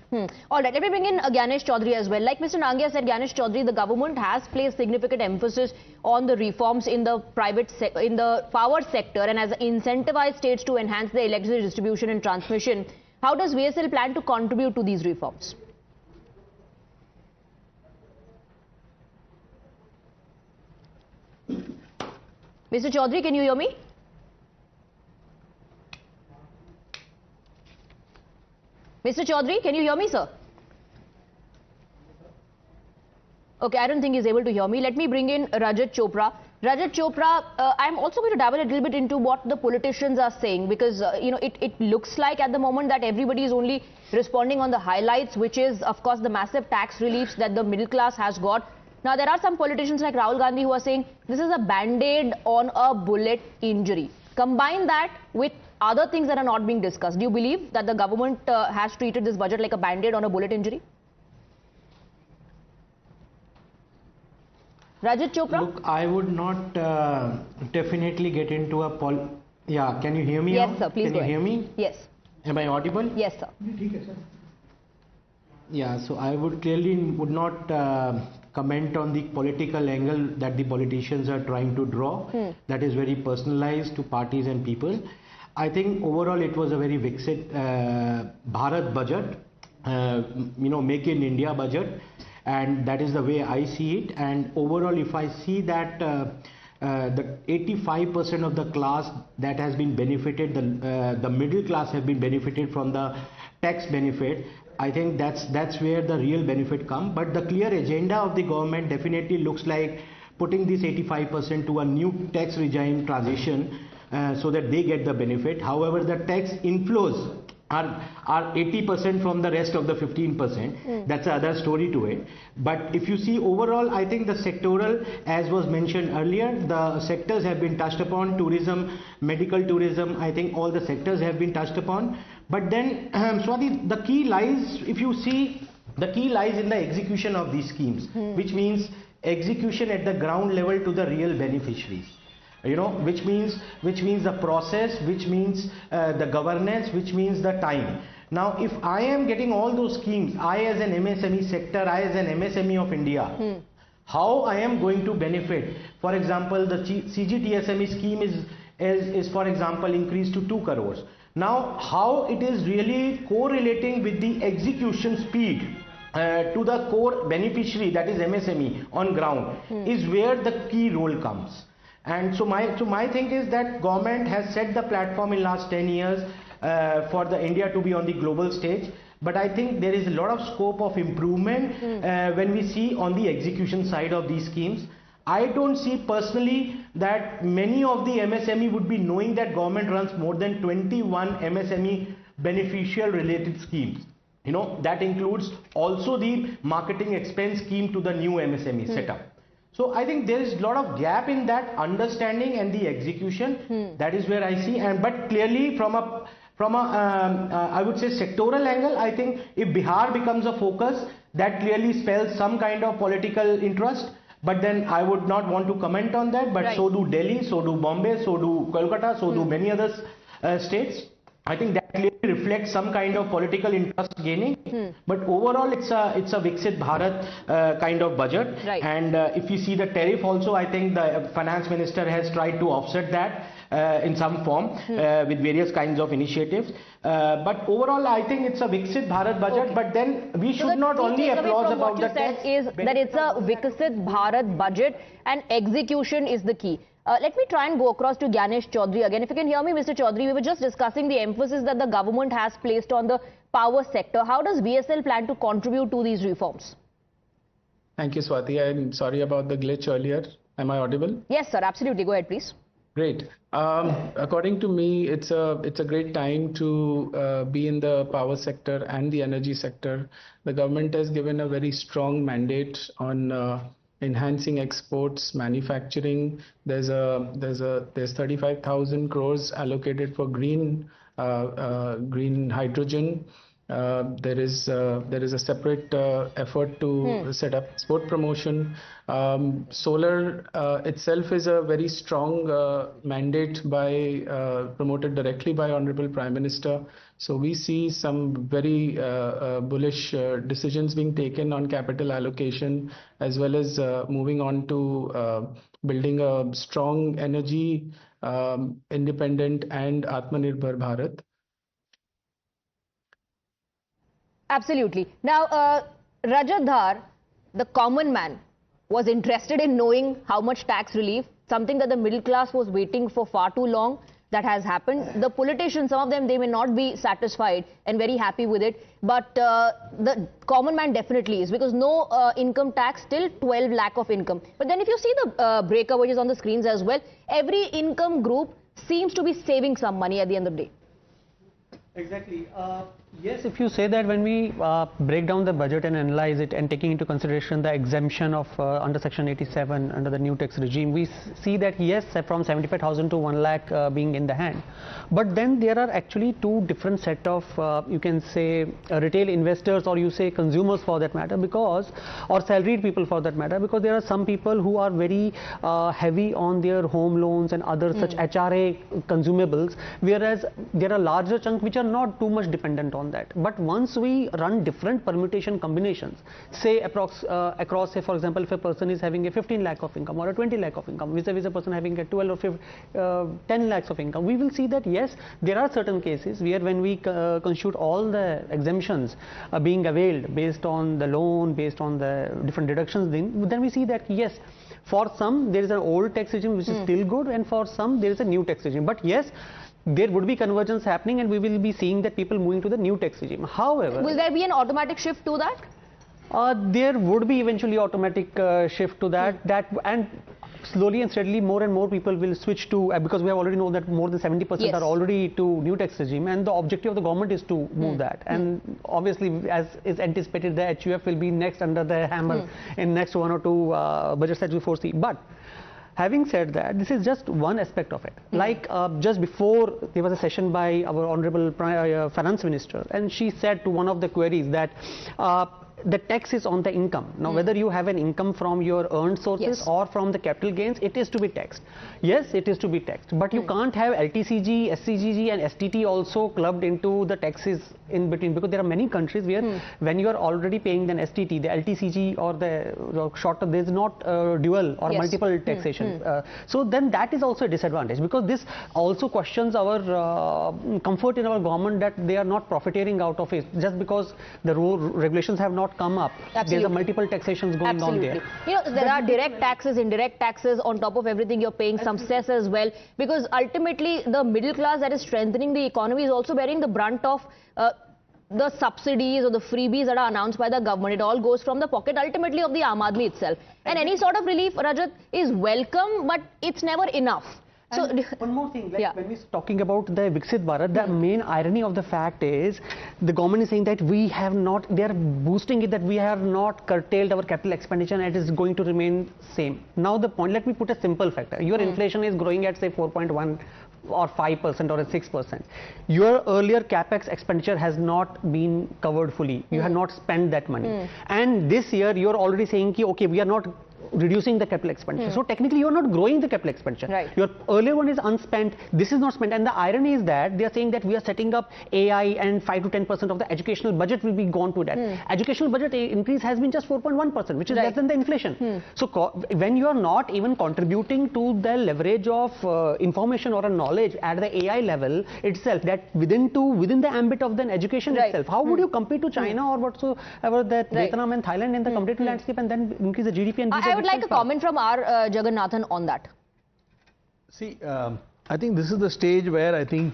[SPEAKER 24] All right, let me bring in Gyanesh Chaudhary as well. Like Mr. Nangia said, Gyanesh Chaudhary, the government has placed significant emphasis on the reforms in the in the power sector, and has incentivized states to enhance the electricity distribution and transmission. How does VSL plan to contribute to these reforms? Mr. Chaudhary, can you hear me? Mr. Chaudhary, can you hear me, sir? Okay, I don't think he's able to hear me. Let me bring in Rajat Chopra, Rajat Chopra, I'm also going to dive a little bit into what the politicians are saying, because it looks like at the moment that everybody is only responding on the highlights, which is of course the massive tax reliefs that the middle class has got. Now there are some politicians like Rahul Gandhi who are saying this is a band-aid on a bullet injury. Combine that with other things that are not being discussed. Do you believe that the government has treated this budget like a band-aid on a bullet injury? Rajat Chopra?
[SPEAKER 6] Look, I would not definitely get into a Yeah, can you hear me?
[SPEAKER 24] Yes,
[SPEAKER 6] now?
[SPEAKER 24] sir. Please
[SPEAKER 6] can
[SPEAKER 24] go
[SPEAKER 6] you
[SPEAKER 24] ahead.
[SPEAKER 6] hear me?
[SPEAKER 24] Yes.
[SPEAKER 6] Am I audible?
[SPEAKER 24] Yes, sir.
[SPEAKER 6] Yeah, so I would not comment on the political angle that the politicians are trying to draw. That is very personalized to parties and people. I think overall it was a very Viksit Bharat budget, Make in India budget. And that is the way I see it. And overall, if I see that the 85% of the class that has been benefited, the middle class have been benefited from the tax benefit, I think that's where the real benefit comes. But the clear agenda of the government definitely looks like putting this 85% to a new tax regime transition so that they get the benefit. However, the tax inflows are 80% from the rest of the 15%. That's another story to it. But if you see overall, I think the sectoral, as was mentioned earlier, the sectors have been touched upon. Tourism, medical tourism, I think all the sectors have been touched upon. But then, Swati, the key lies, if you see, the key lies in the execution of these schemes, which means execution at the ground level to the real beneficiaries. Which means the process, which means the governance, which means the time. Now, if I am getting all those schemes, I as an MSME sector, I as an MSME of India, how I am going to benefit? For example, the CGTSME scheme is for example increased to 2 crores. Now, how it is really correlating with the execution speed to the core beneficiary, that is MSME on ground, is where the key role comes. And so my thing is that government has set the platform in last 10 years for the India to be on the global stage. But I think there is a lot of scope of improvement when we see on the execution side of these schemes. I don't see personally that many of the MSME would be knowing that government runs more than 21 MSME beneficial related schemes. That includes also the marketing expense scheme to the new MSME setup. So I think there is a lot of gap in that understanding and the execution. That is where I see. But clearly from a I would say sectoral angle, I think if Bihar becomes a focus, that clearly spells some kind of political interest. But then I would not want to comment on that. But so do Delhi, so do Bombay, so do Kolkata, so do many other states. I think that clearly reflects some kind of political interest gaining. But overall, it's a Viksit Bharat kind of budget. And if you see the tariff also, I think the finance minister has tried to offset that in some form with various kinds of initiatives. But overall, I think it's a Viksit Bharat budget. But then we should not only applaud about the tax.
[SPEAKER 24] Is that it's a Viksit Bharat budget and execution is the key. Let me try and go across to Gyanesh Chaudhary again. If you can hear me, Mr. Chaudhary, we were just discussing the emphasis that the government has placed on the power sector. How does BSL plan to contribute to these reforms?
[SPEAKER 12] Thank you, Swati. I'm sorry about the glitch earlier. Am I audible?
[SPEAKER 24] Yes, sir. Absolutely. Go ahead, please.
[SPEAKER 12] Great. According to me, it's a great time to be in the power sector and the energy sector. The government has given a very strong mandate on enhancing exports, manufacturing. There's 35,000 crores allocated for green hydrogen. There is a separate effort to set up export promotion. Solar itself is a very strong mandate promoted directly by Honorable Prime Minister. So we see some very bullish decisions being taken on capital allocation, as well as moving on to building a strong energy independent and Atmanirbhar Bharat.
[SPEAKER 24] Absolutely. Now, Rajat Dhar, the common man, was interested in knowing how much tax relief, something that the middle class was waiting for far too long. that has happened. The politicians, some of them, they may not be satisfied and very happy with it, but the common man definitely is, because no income tax till 12 lakh of income. But then if you see the breakup which is on the screens as well, every income group seems to be saving some money at the end of the day.
[SPEAKER 13] Exactly. Yes, if you say that when we break down the budget and analyze it and taking into consideration the exemption of under Section 87 under the new tax regime, we see that yes, from 75,000 to 1 lakh being in the hand. But then there are actually two different set of, you can say, retail investors, or you say consumers for that matter, because, or salaried people for that matter, because there are some people who are very heavy on their home loans and other such HRA consumables, whereas there are larger chunks which are not too much dependent on that. But once we run different permutation combinations, say across say for example, if a person is having a 15 lakh of income or a 20 lakh of income, vis-a-vis a person having a 12 or 15, 10 lakhs of income, we will see that yes, there are certain cases where when we constitute all the exemptions being availed based on the loan, based on the different deductions, then we see that yes, for some there is an old tax regime which is still good, and for some there is a new tax regime. But yes, there would be convergence happening, and we will be seeing that people moving to the new tax regime. However,
[SPEAKER 24] will there be an automatic shift to that?
[SPEAKER 13] There would be eventually automatic shift to that. And slowly and steadily more and more people will switch to, because we have already known that more than 70% are already to new tax regime, and the objective of the government is to move that. And obviously, as is anticipated, the HUF will be next under the hammer in next 1 or 2 budgets that we foresee. But having said that, this is just one aspect of it. Like just before, there was a session by our Honorable Finance Minister, and she said to one of the queries that the tax is on the income. Now, whether you have an income from your earned sources or from the capital gains, it is to be taxed. Yes, it is to be taxed, but you can't have LTCG, SCGG and STT also clubbed into the taxes in between, because there are many countries where when you are already paying an STT, the LTCG or the shorter, there is not dual or multiple taxation. So then that is also a disadvantage, because this also questions our comfort in our government that they are not profiteering out of it just because the regulations have not come up. There's a multiple taxations going on there.
[SPEAKER 24] You know, there are direct taxes, indirect taxes. On top of everything, you're paying some cess as well, because ultimately the middle class that is strengthening the economy is also bearing the brunt of the subsidies or the freebies that are announced by the government. It all goes from the pocket ultimately of the Aam Aadmi itself. And any sort of relief, Rajat, is welcome, but it's never enough. So
[SPEAKER 13] one more thing, like when we're talking about the Viksit Bharat, the main irony of the fact is the government is saying that we have not, they are boosting it that we have not curtailed our capital expenditure and it is going to remain same. Now the point, let me put a simple factor. Your inflation is growing at say 4.1 or 5% or 6%. Your earlier capex expenditure has not been covered fully. You have not spent that money. And this year you're already saying, okay, we are not reducing the capital expenditure. So technically you are not growing the capital expenditure. Your earlier one is unspent, this is not spent, and the irony is that they are saying that we are setting up AI and 5 to 10% of the educational budget will be gone to that. Educational budget increase has been just 4.1%, which is less than the inflation. So when you are not even contributing to the leverage of information or a knowledge at the AI level itself, that within the ambit of the education itself, how would you compete to China or whatsoever that Vietnam and Thailand in the competitive landscape and then increase the GDP and
[SPEAKER 24] I would like a comment from R. Jagannathan on that.
[SPEAKER 14] See, I think this is the stage where I think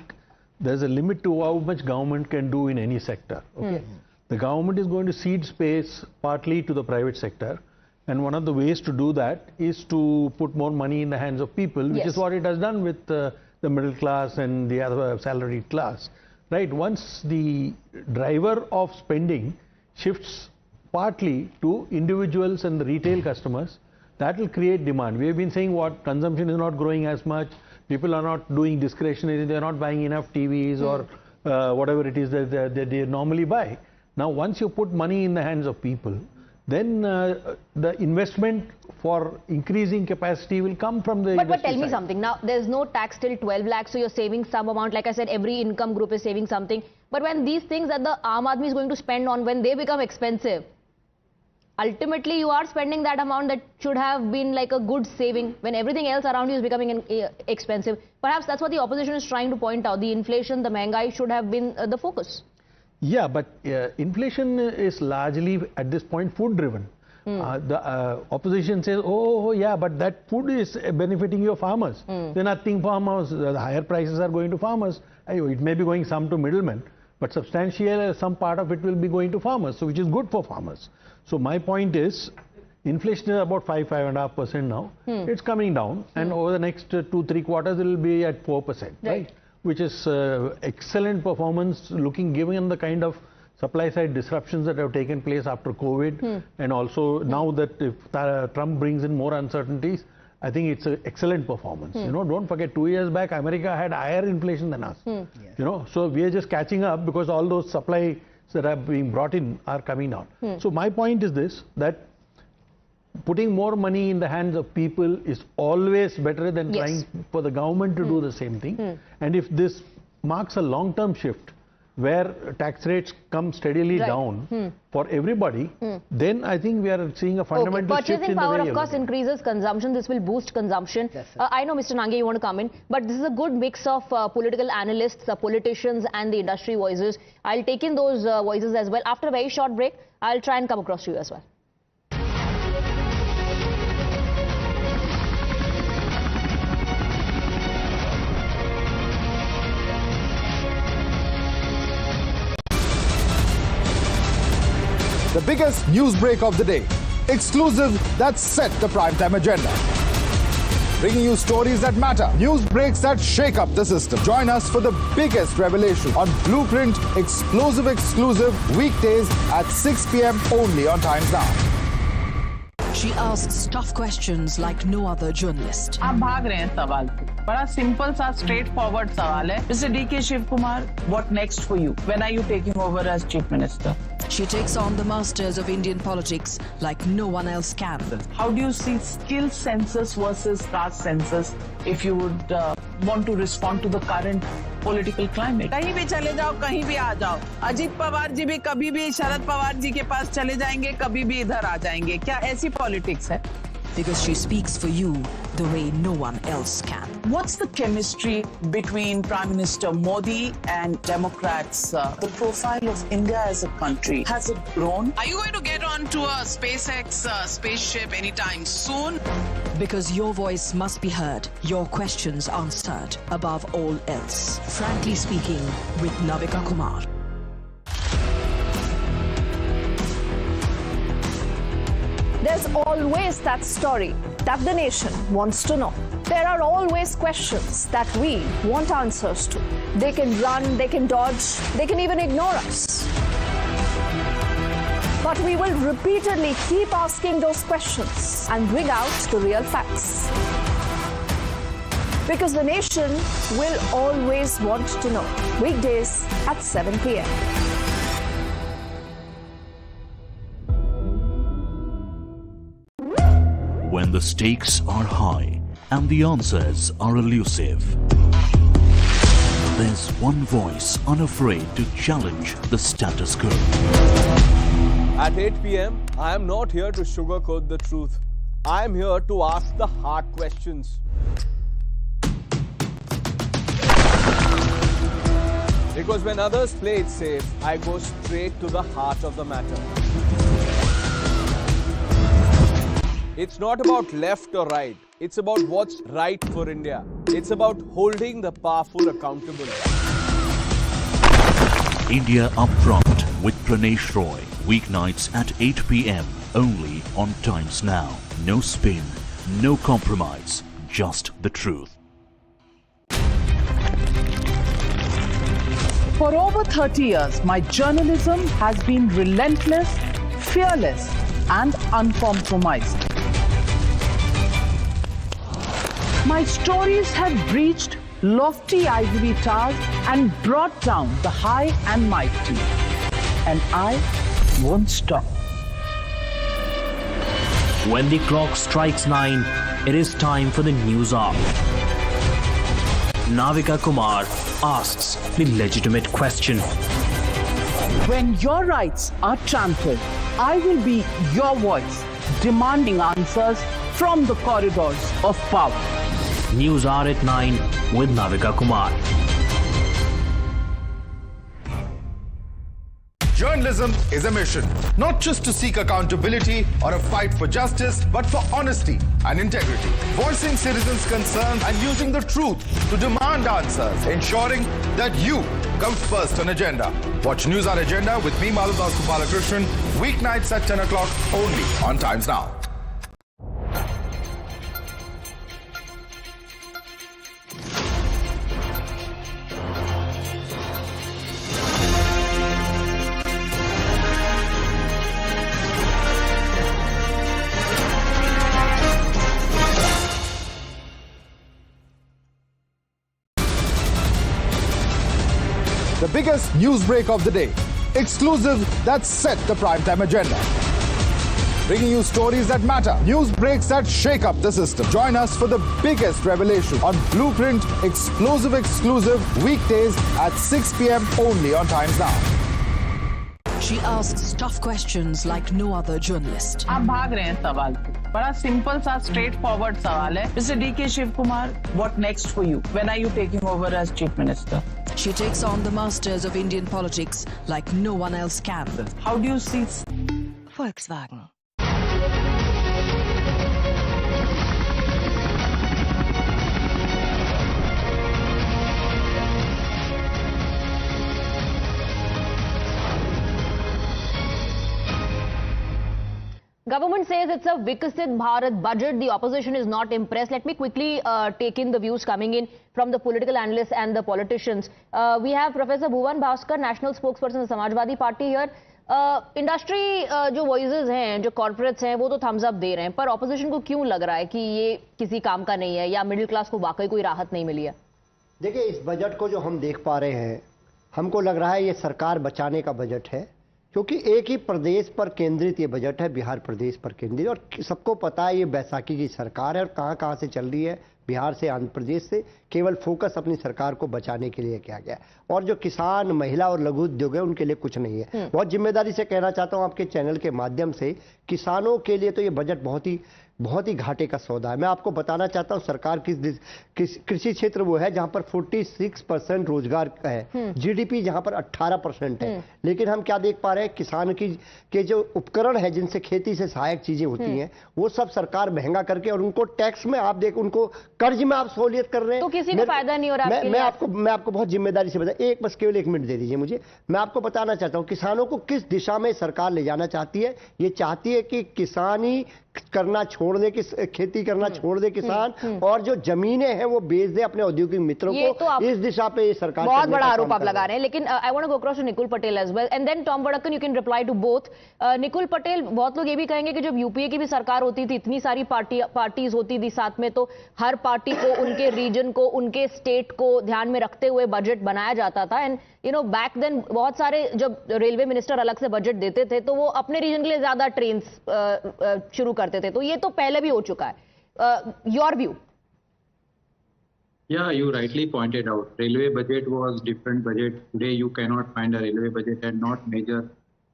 [SPEAKER 14] there's a limit to how much government can do in any sector. Okay? The government is going to cede space partly to the private sector, and one of the ways to do that is to put more money in the hands of people, which is what it has done with the middle class and the other salaried class. Right? Once the driver of spending shifts partly to individuals and the retail customers, that will create demand. We have been saying what consumption is not growing as much, people are not doing discretionary, they are not buying enough TVs or whatever it is that they normally buy. Now once you put money in the hands of people, then the investment for increasing capacity will come from the
[SPEAKER 24] But tell me something, now there's no tax till 12 lakhs, so you're saving some amount. Like I said, every income group is saving something. But when these things that the Aam Aadmi is going to spend on, when they become expensive, ultimately you are spending that amount that should have been like a good saving when everything else around you is becoming expensive. Perhaps that's what the opposition is trying to point out. The inflation, the Mehngai should have been the focus.
[SPEAKER 14] Yeah, but inflation is largely at this point food driven. The opposition says, oh, yeah, but that food is benefiting your farmers. They're nothing farmers. The higher prices are going to farmers. It may be going some to middlemen, but substantial some part of it will be going to farmers, so which is good for farmers. So my point is, inflation is about 5.5% now. It's coming down, and over the next 2-3 quarters it will be at 4%, right? Which is excellent performance, given the kind of supply side disruptions that have taken place after COVID, and also now that if Trump brings in more uncertainties, I think it's an excellent performance. You know, don't forget 2 years back America had higher inflation than us. You know, so we are just catching up because all those supplies that are being brought in are coming down. So my point is this, that putting more money in the hands of people is always better than trying for the government to do the same thing. And if this marks a long-term shift where tax rates come steadily down for everybody, then I think we are seeing a fundamental shift in the way.
[SPEAKER 24] Purchasing power, of course, increases consumption. This will boost consumption. I know, Mr. Nange, you want to come in, but this is a good mix of political analysts, politicians, and the industry voices. I'll take in those voices as well. After a very short break, I'll try and come across to you as well.
[SPEAKER 23] The biggest news break of the day. Exclusive that set the primetime agenda. Bringing you stories that matter. News breaks that shake up the system. Join us for the biggest revelation on Blueprint Explosive Exclusive weekdays at 6 p.m. only on Times Now.
[SPEAKER 4] She asks tough questions like no other journalist.
[SPEAKER 11] आप भाग रहे हैं सवाल पे. बड़ा simple सा straightforward सवाल है. Mr. D.K. Shivkumar, what next for you? When are you taking over as Chief Minister?
[SPEAKER 4] She takes on the masters of Indian politics like no one else can.
[SPEAKER 11] How do you see skill census versus caste census if you would want to respond to the current political climate? कहीं भी चले जाओ, कहीं भी आ जाओ. अजीत पवार जी भी कभी भी शरद पवार जी के पास चले जाएंगे, कभी भी इधर आ जाएंगे. क्या ऐसी politics है?
[SPEAKER 4] Because she speaks for you the way no one else can.
[SPEAKER 11] What's the chemistry between Prime Minister Modi and Democrats? The profile of India as a country, has it grown? Are you going to get onto a SpaceX spaceship anytime soon?
[SPEAKER 4] Because your voice must be heard, your questions answered above all else. Frankly Speaking with Navika Kumar.
[SPEAKER 18] There's always that story that the nation wants to know. There are always questions that we want answers to. They can run, they can dodge, they can even ignore us. But we will repeatedly keep asking those questions and bring out the real facts. Because the nation will always want to know. Weekdays at 7 p.m.
[SPEAKER 19] When the stakes are high and the answers are elusive, there's one voice unafraid to challenge the status quo.
[SPEAKER 20] At 8 p.m., I am not here to sugarcoat the truth. I am here to ask the hard questions. Because when others play it safe, I go straight to the heart of the matter. It's not about left or right. It's about what's right for India. It's about holding the powerful accountable.
[SPEAKER 19] India Upfront with Pranesh Roy. Weeknights at 8 p.m. only on Times Now. No spin, no compromise, just the truth.
[SPEAKER 11] For over 30 years, my journalism has been relentless, fearless, and uncompromised. My stories have breached lofty ivory towers and brought down the high and mighty. And I won't stop.
[SPEAKER 22] When the clock strikes 9, it is time for the news hour. Navika Kumar asks the legitimate question.
[SPEAKER 11] When your rights are trampled, I will be your voice, demanding answers from the corridors of power.
[SPEAKER 22] News hour at 9 with Navika Kumar.
[SPEAKER 23] Journalism is a mission, not just to seek accountability or a fight for justice, but for honesty and integrity. Voicing citizens' concerns and using the truth to demand answers, ensuring that you come first on agenda. Watch News on Agenda with me, Maludas Balakrishnan, weeknights at 10 o'clock only on Times Now. The biggest news break of the day. Exclusive that set the primetime agenda. Bringing you stories that matter. News breaks that shake up the system. Join us for the biggest revelation on Blueprint exclusive weekdays at 6 p.m. only on Times Now.
[SPEAKER 4] She asks tough questions like no other journalist.
[SPEAKER 11] आप भाग रहे हैं सवाल से. बड़ा simple सा straight forward सवाल है. Mr. D.K. Shivkumar, what next for you? When are you taking over as Chief Minister?
[SPEAKER 4] She takes on the masters of Indian politics like no one else can.
[SPEAKER 11] How do you see
[SPEAKER 4] Volkswagen?
[SPEAKER 24] Government says it's a Vikasit Bharat budget. The opposition is not impressed. Let me quickly take in the views coming in from the political analysts and the politicians. We have Professor Bhuvan Bhaskar, national spokesperson of the Samajwadi Party here. Industry जो voices हैं, जो corporates हैं, वो तो Thums up दे रहे हैं, पर opposition को क्यों लग रहा है कि ये किसी काम का नहीं है या मिडिल क्लास को वाकई कोई राहत नहीं मिली है?
[SPEAKER 1] देखिए, इस बजट को जो हम देख पा रहे हैं, हमको लग रहा है ये सरकार बचाने का बजट है, क्योंकि एक ही प्रदेश पर केंद्रित ये बजट है, बिहार प्रदेश पर केंद्रित। और सबको पता है ये बैसाखी की सरकार है और कहां कहां से चल रही है, बिहार से, आंध्र प्रदेश से। केवल फोकस अपनी सरकार को बचाने के लिए किया गया। और जो किसान, महिला और लघु उद्योग है, उनके लिए कुछ नहीं है। बहुत जिम्मेदारी से कहना चाहता हूं आपके चैनल के माध्यम से, किसानों के लिए तो ये बजट बहुत ही घाटे का सौदा है। मैं आपको बताना चाहता हूं सरकार किस कृषि क्षेत्र वो है जहां पर 46% रोजगार है, जीडीपी जहां पर 18% है। लेकिन हम क्या देख पा रहे हैं, किसान के जो उपकरण है जिनसे खेती से सहायक चीजें होती हैं, वो सब सरकार महंगा करके और उनको टैक्स में आप देख, उनको कर्ज में आप सहूलियत कर रहे हैं।
[SPEAKER 24] तो किसी को फायदा नहीं हो रहा।
[SPEAKER 1] मैं आपको बहुत जिम्मेदारी से बता, बस केवल 1 मिनट दे दीजिए मुझे। मैं आपको बताना चाहता हूं किसानों को किस दिशा में सरकार ले जाना चाहती है। ये चाहती है कि किसानी करना छोड़ दे, खेती करना छोड़ दे किसान, और जो जमीनें हैं वो बेच दे अपने औद्योगिक मित्रों को। तो इस दिशा पे ये सरकार
[SPEAKER 24] बहुत बड़ा आरोप आप लगा रहे हैं। लेकिन I want to go across to Nikul Patel as well and then Tom Vadakkan, you can reply to both. Nikul Patel, बहुत लोग ये भी कहेंगे कि जब यूपीए की भी सरकार होती थी, इतनी सारी पार्टीज होती थी साथ में, तो हर पार्टी को उनके रीजन को, उनके स्टेट को ध्यान में रखते हुए बजट बनाया जाता था। And you know back then बहुत सारे, जब रेलवे मिनिस्टर अलग से बजट देते थे तो वो अपने रीजन के लिए ज्यादा ट्रेन शुरू करते थे। तो ये तो पहले भी हो चुका है। Your view?
[SPEAKER 8] Yeah, you rightly pointed out. Railway budget was different budget. Today you cannot find a railway budget and not major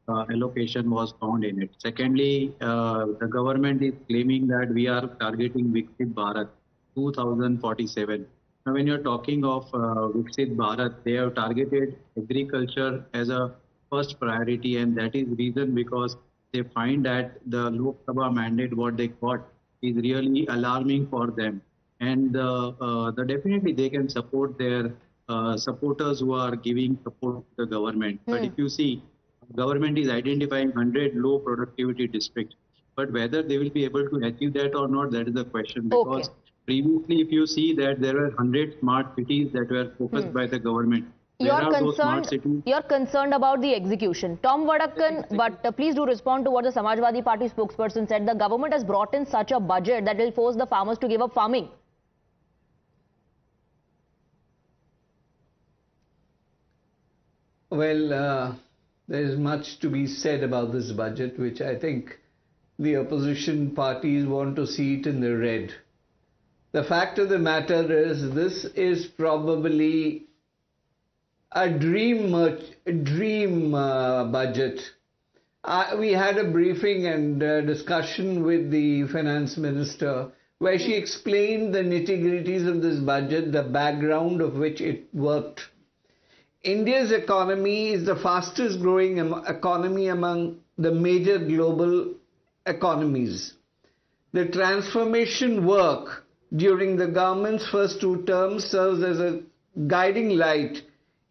[SPEAKER 8] allocation was found in it. Secondly, the government is claiming that we are targeting Viksit Bharat 2047. Now, when you're talking of Viksit Bharat, they have targeted agriculture as a first priority, and that is reason because they find that the Lok Sabha mandate what they got is really alarming for them, and definitely they can support their supporters who are giving support to the government. But if you see, government is identifying 100 low productivity districts, but whether they will be able to achieve that or not, that is the question. Because previously, if you see that there were 100 smart cities that were focused by the government.
[SPEAKER 24] You're concerned about the execution. Tom Vadakkan, but please do respond to what the Samajwadi Party spokesperson said. The government has brought in such a budget that will force the farmers to give up farming.
[SPEAKER 16] Well, there is much to be said about this budget, which I think the opposition parties want to see it in the red. The fact of the matter is, this is probably a dream budget. We had a briefing and discussion with the finance minister where she explained the nitty-gritties of this budget, the background of which it worked. India's economy is the fastest growing economy among the major global economies. The transformation work during the government's first 2 terms serves as a guiding light,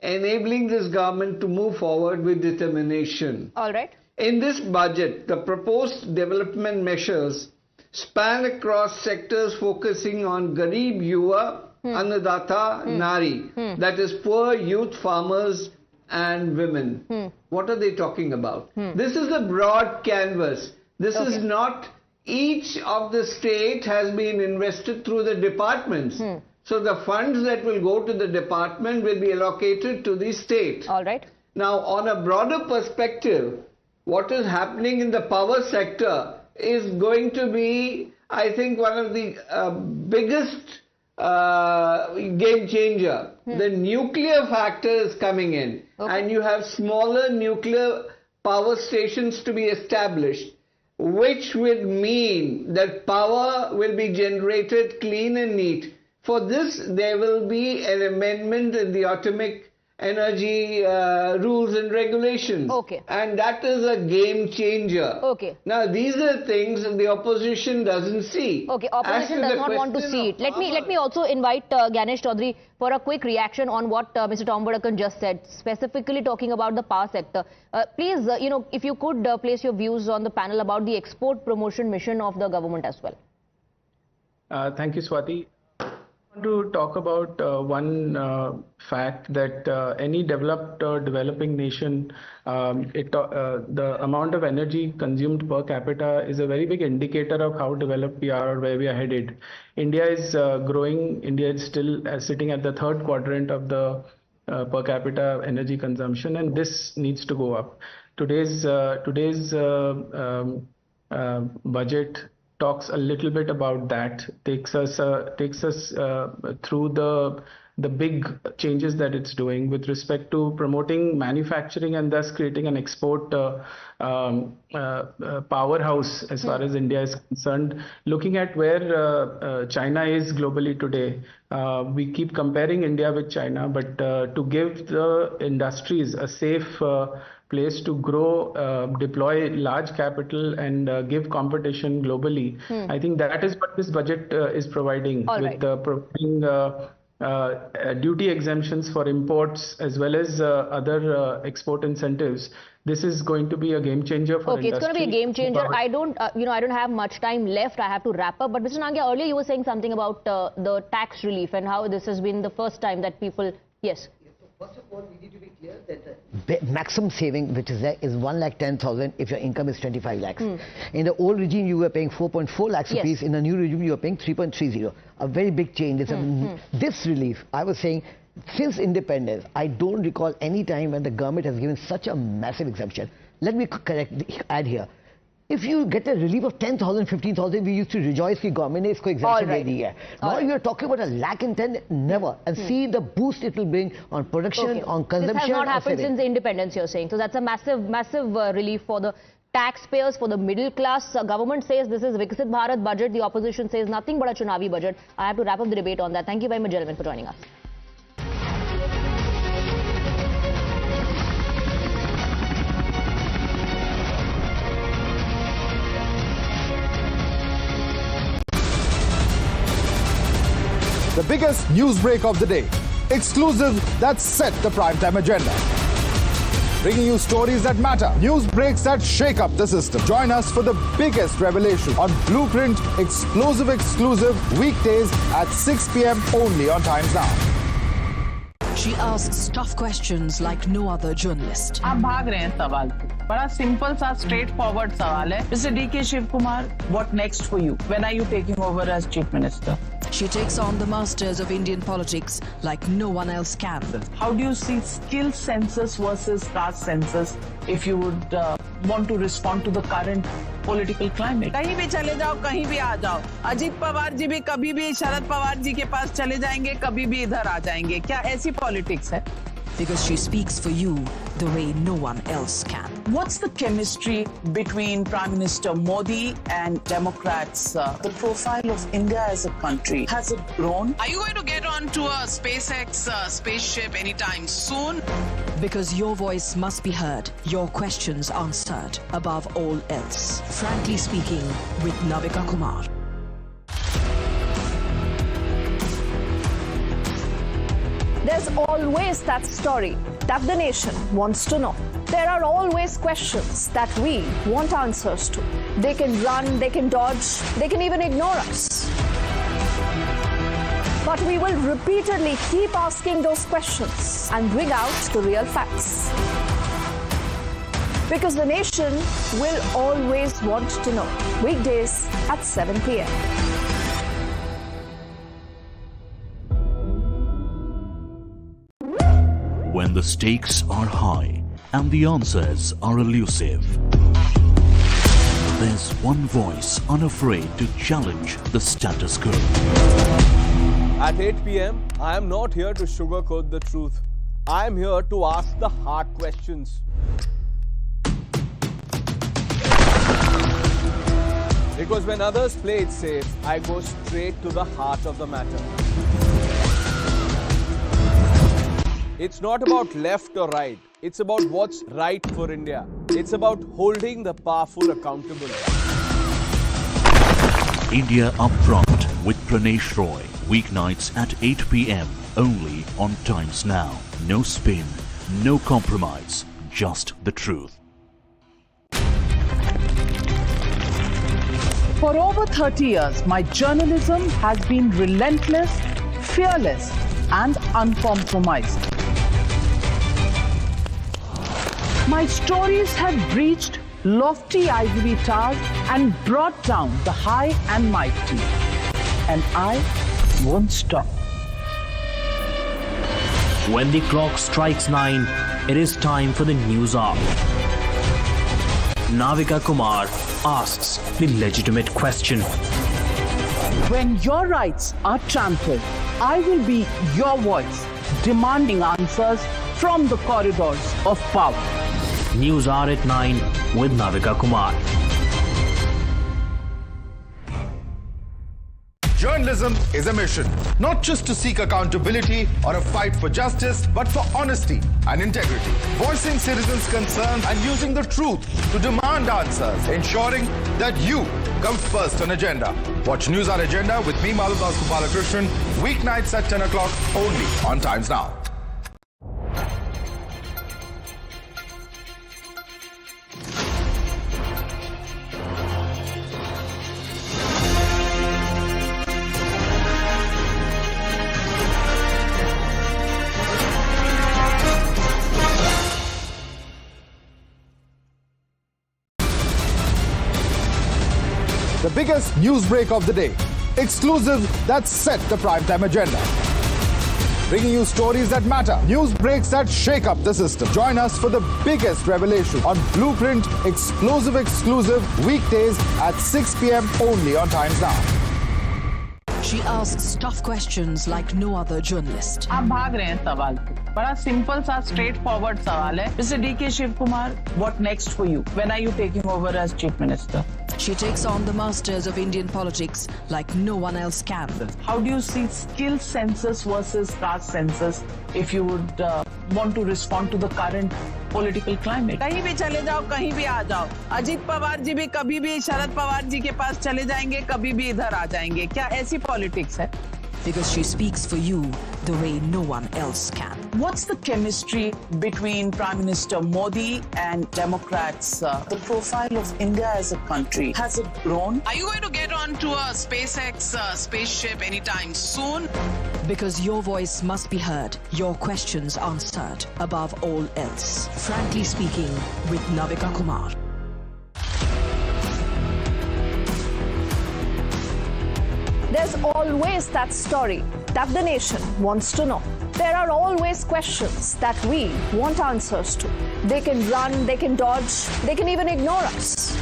[SPEAKER 16] enabling this government to move forward with determination.
[SPEAKER 24] All right.
[SPEAKER 16] In this budget, the proposed development measures span across sectors focusing on Garib Yuva, Annadata, Nari, that is poor youth, farmers and women. What are they talking about? This is a broad canvas. This is not, each of the state has been invested through the departments. So the funds that will go to the department will be allocated to the state.
[SPEAKER 24] All right.
[SPEAKER 16] Now, on a broader perspective, what is happening in the power sector is going to be, I think, one of the biggest game changer. The nuclear factor is coming in, and you have smaller nuclear power stations to be established, which will mean that power will be generated clean and neat. For this, there will be an amendment in the atomic energy rules and regulations. And that is a game changer. Now, these are things the opposition doesn't see.
[SPEAKER 24] Opposition does not want to see it. Let me also invite Ganesh Chaudhary for a quick reaction on what Mr. Tom Vadakan just said, specifically talking about the power sector. Please, if you could place your views on the panel about the export promotion mission of the government as well.
[SPEAKER 12] Thank you, Swati. I want to talk about one fact that any developed or developing nation, the amount of energy consumed per capita is a very big indicator of how developed we are or where we are headed. India is growing. India is still sitting at the 3rd quadrant of the per capita energy consumption, and this needs to go up. Today's budget talks a little bit about that, takes us through the big changes that it's doing with respect to promoting manufacturing and thus creating an export powerhouse as far as India is concerned. Looking at where China is globally today, we keep comparing India with China, but to give the industries a safe place to grow, deploy large capital and give competition globally. I think that is what this budget is providing, providing duty exemptions for imports as well as other export incentives. This is going to be a game changer for industry.
[SPEAKER 24] It's going to be a game changer. I don't have much time left. I have to wrap up. But Mr. Nangia, earlier you were saying something about the tax relief and how this has been the first time that people, yes.
[SPEAKER 25] First of all, we need to be clear that the maximum saving which is there is 1,10,000 if your income is 25 lakhs. In the old regime, you were paying 4.4 lakhs rupees. In the new regime, you are paying 3.30. A very big change. This relief, I was saying, since independence, I don't recall any time when the government has given such a massive exemption. Let me add here. If you get a relief of 10,000, 15,000, we used to rejoice that government is ko exemption de di hai. Now you are talking about 1,10,000, never. And see the boost it will bring on production, on consumption.
[SPEAKER 24] This has not happened since independence, you're saying. So that's a massive relief for the taxpayers, for the middle class. Government says this is Viksit Bharat budget. The opposition says nothing but a Chunavi budget. I have to wrap up the debate on that. Thank you very much, gentlemen, for joining us.
[SPEAKER 23] The biggest news break of the day. Exclusive that set the primetime agenda. Bringing you stories that matter. News breaks that shake up the system. Join us for the biggest revelation on Blueprint exclusive weekdays at 6 p.m. only on Times Now.
[SPEAKER 4] She asks tough questions like no other journalist.
[SPEAKER 11] आप भाग रहे हैं सवाल से. बड़ा simple सा straight forward सवाल है. Mr. D.K. Shivkumar, what next for you? When are you taking over as Chief Minister?
[SPEAKER 4] She takes on the masters of Indian politics like no one else can.
[SPEAKER 11] How do you see skill census versus caste census if you would want to respond to the current political climate? कहीं भी चले जाओ, कहीं भी आ जाओ. अजीत पवार जी भी कभी भी शरद पवार जी के पास चले जाएंगे, कभी भी इधर आ जाएंगे. क्या ऐसी पॉलिटिक्स है?
[SPEAKER 4] Because she speaks for you the way no one else can.
[SPEAKER 11] What's the chemistry between Prime Minister Modi and Democrats? The profile of India as a country, has it grown? Are you going to get onto a SpaceX spaceship anytime soon?
[SPEAKER 4] Because your voice must be heard, your questions answered above all else. Frankly speaking, with Navika Kumar.
[SPEAKER 18] There's always that story that the nation wants to know. There are always questions that we want answers to. They can run, they can dodge, they can even ignore us. But we will repeatedly keep asking those questions and bring out the real facts. Because the nation will always want to know. Weekdays at 7 p.m.
[SPEAKER 19] When the stakes are high and the answers are elusive, there's one voice unafraid to challenge the status quo.
[SPEAKER 20] At 8 p.m., I am not here to sugarcoat the truth. I am here to ask the hard questions. Because when others play it safe, I go straight to the heart of the matter. It's not about left or right. It's about what's right for India. It's about holding the powerful accountable.
[SPEAKER 19] India Upfront with Pranesh Roy. Weeknights at 8 p.m. only on Times Now. No spin, no compromise, just the truth.
[SPEAKER 11] For over 30 years, my journalism has been relentless, fearless, and uncompromised. My stories have breached lofty ivory towers and brought down the high and mighty. And I won't stop.
[SPEAKER 22] When the clock strikes 9, it is time for the news hour. Navika Kumar asks the legitimate question.
[SPEAKER 11] When your rights are trampled, I will be your voice, demanding answers from the corridors of power.
[SPEAKER 22] News hour at 9 with Navika Kumar.
[SPEAKER 23] Journalism is a mission, not just to seek accountability or a fight for justice, but for honesty and integrity. Voicing citizens' concerns and using the truth to demand answers, ensuring that you come first on agenda. Watch News Hour Agenda with me, Madhudas Gopalakrishnan, weeknights at 10 o'clock only on Times Now. The biggest news break of the day. Exclusive that set the primetime agenda. Bringing you stories that matter. News breaks that shake up the system. Join us for the biggest revelation on Blueprint exclusive weekdays at 6 p.m. only on Times Now.
[SPEAKER 4] She asks tough questions like no other journalist.
[SPEAKER 11] आप भाग रहे हैं सवाल पे. बड़ा simple सा straight forward सवाल है. Mr. D.K. Shiv Kumar, what next for you? When are you taking over as Chief Minister?
[SPEAKER 4] She takes on the masters of Indian politics like no one else can.
[SPEAKER 11] How do you see skill census versus caste census if you would want to respond to the current political climate? कहीं भी चले जाओ, कहीं भी आ जाओ. अजीत पवार जी भी कभी भी शरद पवार जी के पास चले जाएंगे, कभी भी इधर आ जाएंगे. क्या ऐसी पॉलिटिक्स है?
[SPEAKER 4] Because she speaks for you the way no one else can.
[SPEAKER 11] What's the chemistry between Prime Minister Modi and Democrats? The profile of India as a country, has it grown? Are you going to get onto a SpaceX spaceship anytime soon?
[SPEAKER 4] Because your voice must be heard, your questions answered above all else. Frankly speaking, with Navika Kumar.
[SPEAKER 18] There's always that story that the nation wants to know. There are always questions that we want answers to. They can run, they can dodge, they can even ignore us.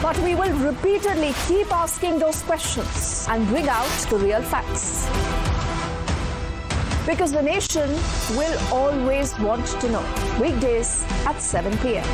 [SPEAKER 18] But we will repeatedly keep asking those questions and bring out the real facts. because the nation will always want to know. Weekdays at 7 p.m.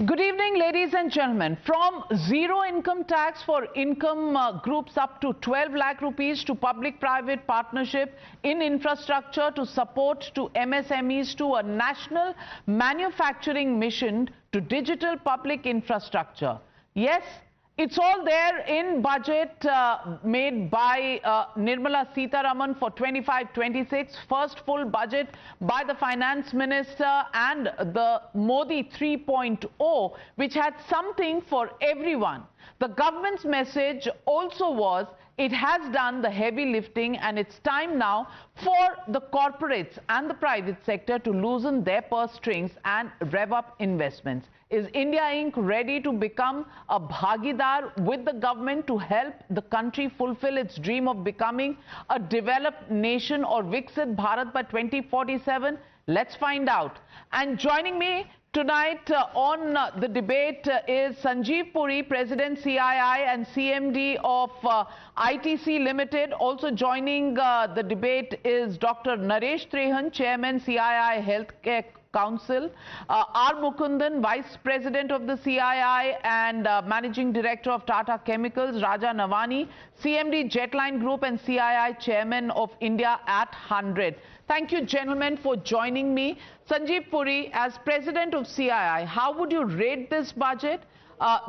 [SPEAKER 11] Good evening, ladies and gentlemen. From zero income tax for income groups up to 12 lakh rupees to public-private partnership in infrastructure to support to MSMEs to a national manufacturing mission to digital public infrastructure. Yes, it's all there in budget made by Nirmala Sitharaman for 25-26, first full budget by the finance minister, and the Modi 3.0, which had something for everyone. The government's message also was it has done the heavy lifting and it's time now for the corporates and the private sector to loosen their purse strings and rev up investments. Is India Inc. ready to become a bhagidar with the government to help the country fulfill its dream of becoming a developed nation or Viksit Bharat by 2047? Let's find out. And joining me tonight on the debate is Sanjeev Puri, President CII and CMD of ITC Limited. Also joining the debate is Dr. Naresh Trehan, Chairman CII Healthcare Council, R. Mukundan, Vice President of the CII and Managing Director of Tata Chemicals, Raja Navani, CMD Jetline Group and CII Chairman of India at 100. Thank you, gentlemen, for joining me. Sanjeev Puri, as President of CII, how would you rate this budget?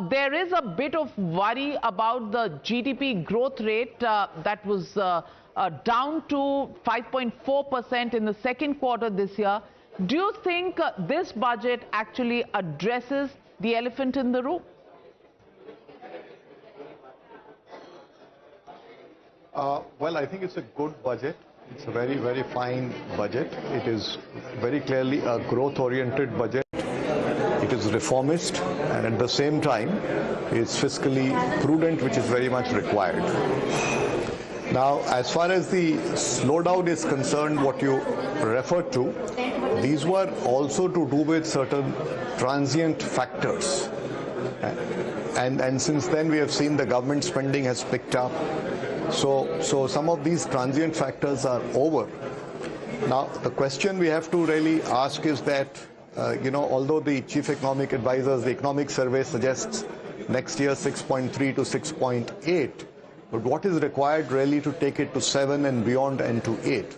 [SPEAKER 11] There is a bit of worry about the GDP growth rate that was down to 5.4% in the second quarter this year. Do you think this budget actually addresses the elephant in the room?
[SPEAKER 3] Well, I think it's a good budget. It's a very, very fine budget. It is very clearly a growth-oriented budget. It is reformist, and at the same time, it's fiscally prudent, which is very much required. Now, as far as the slowdown is concerned, what you referred to, these were also to do with certain transient factors. And since then, we have seen the government spending has picked up. So some of these transient factors are over. Now, the question we have to really ask is that, although the chief economic advisors, the economic survey suggests next year 6.3 to 6.8, but what is required really to take it to 7 and beyond and to 8?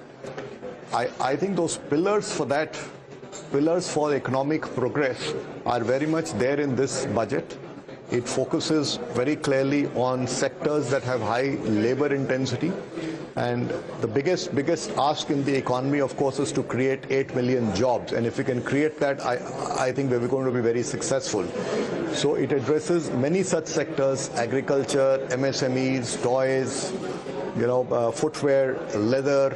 [SPEAKER 3] I think those pillars for economic progress are very much there in this budget. It focuses very clearly on sectors that have high labor intensity. And the biggest ask in the economy, of course, is to create 8 million jobs. And if we can create that, I think we're going to be very successful. So it addresses many such sectors: agriculture, MSMEs, toys, footwear, leather.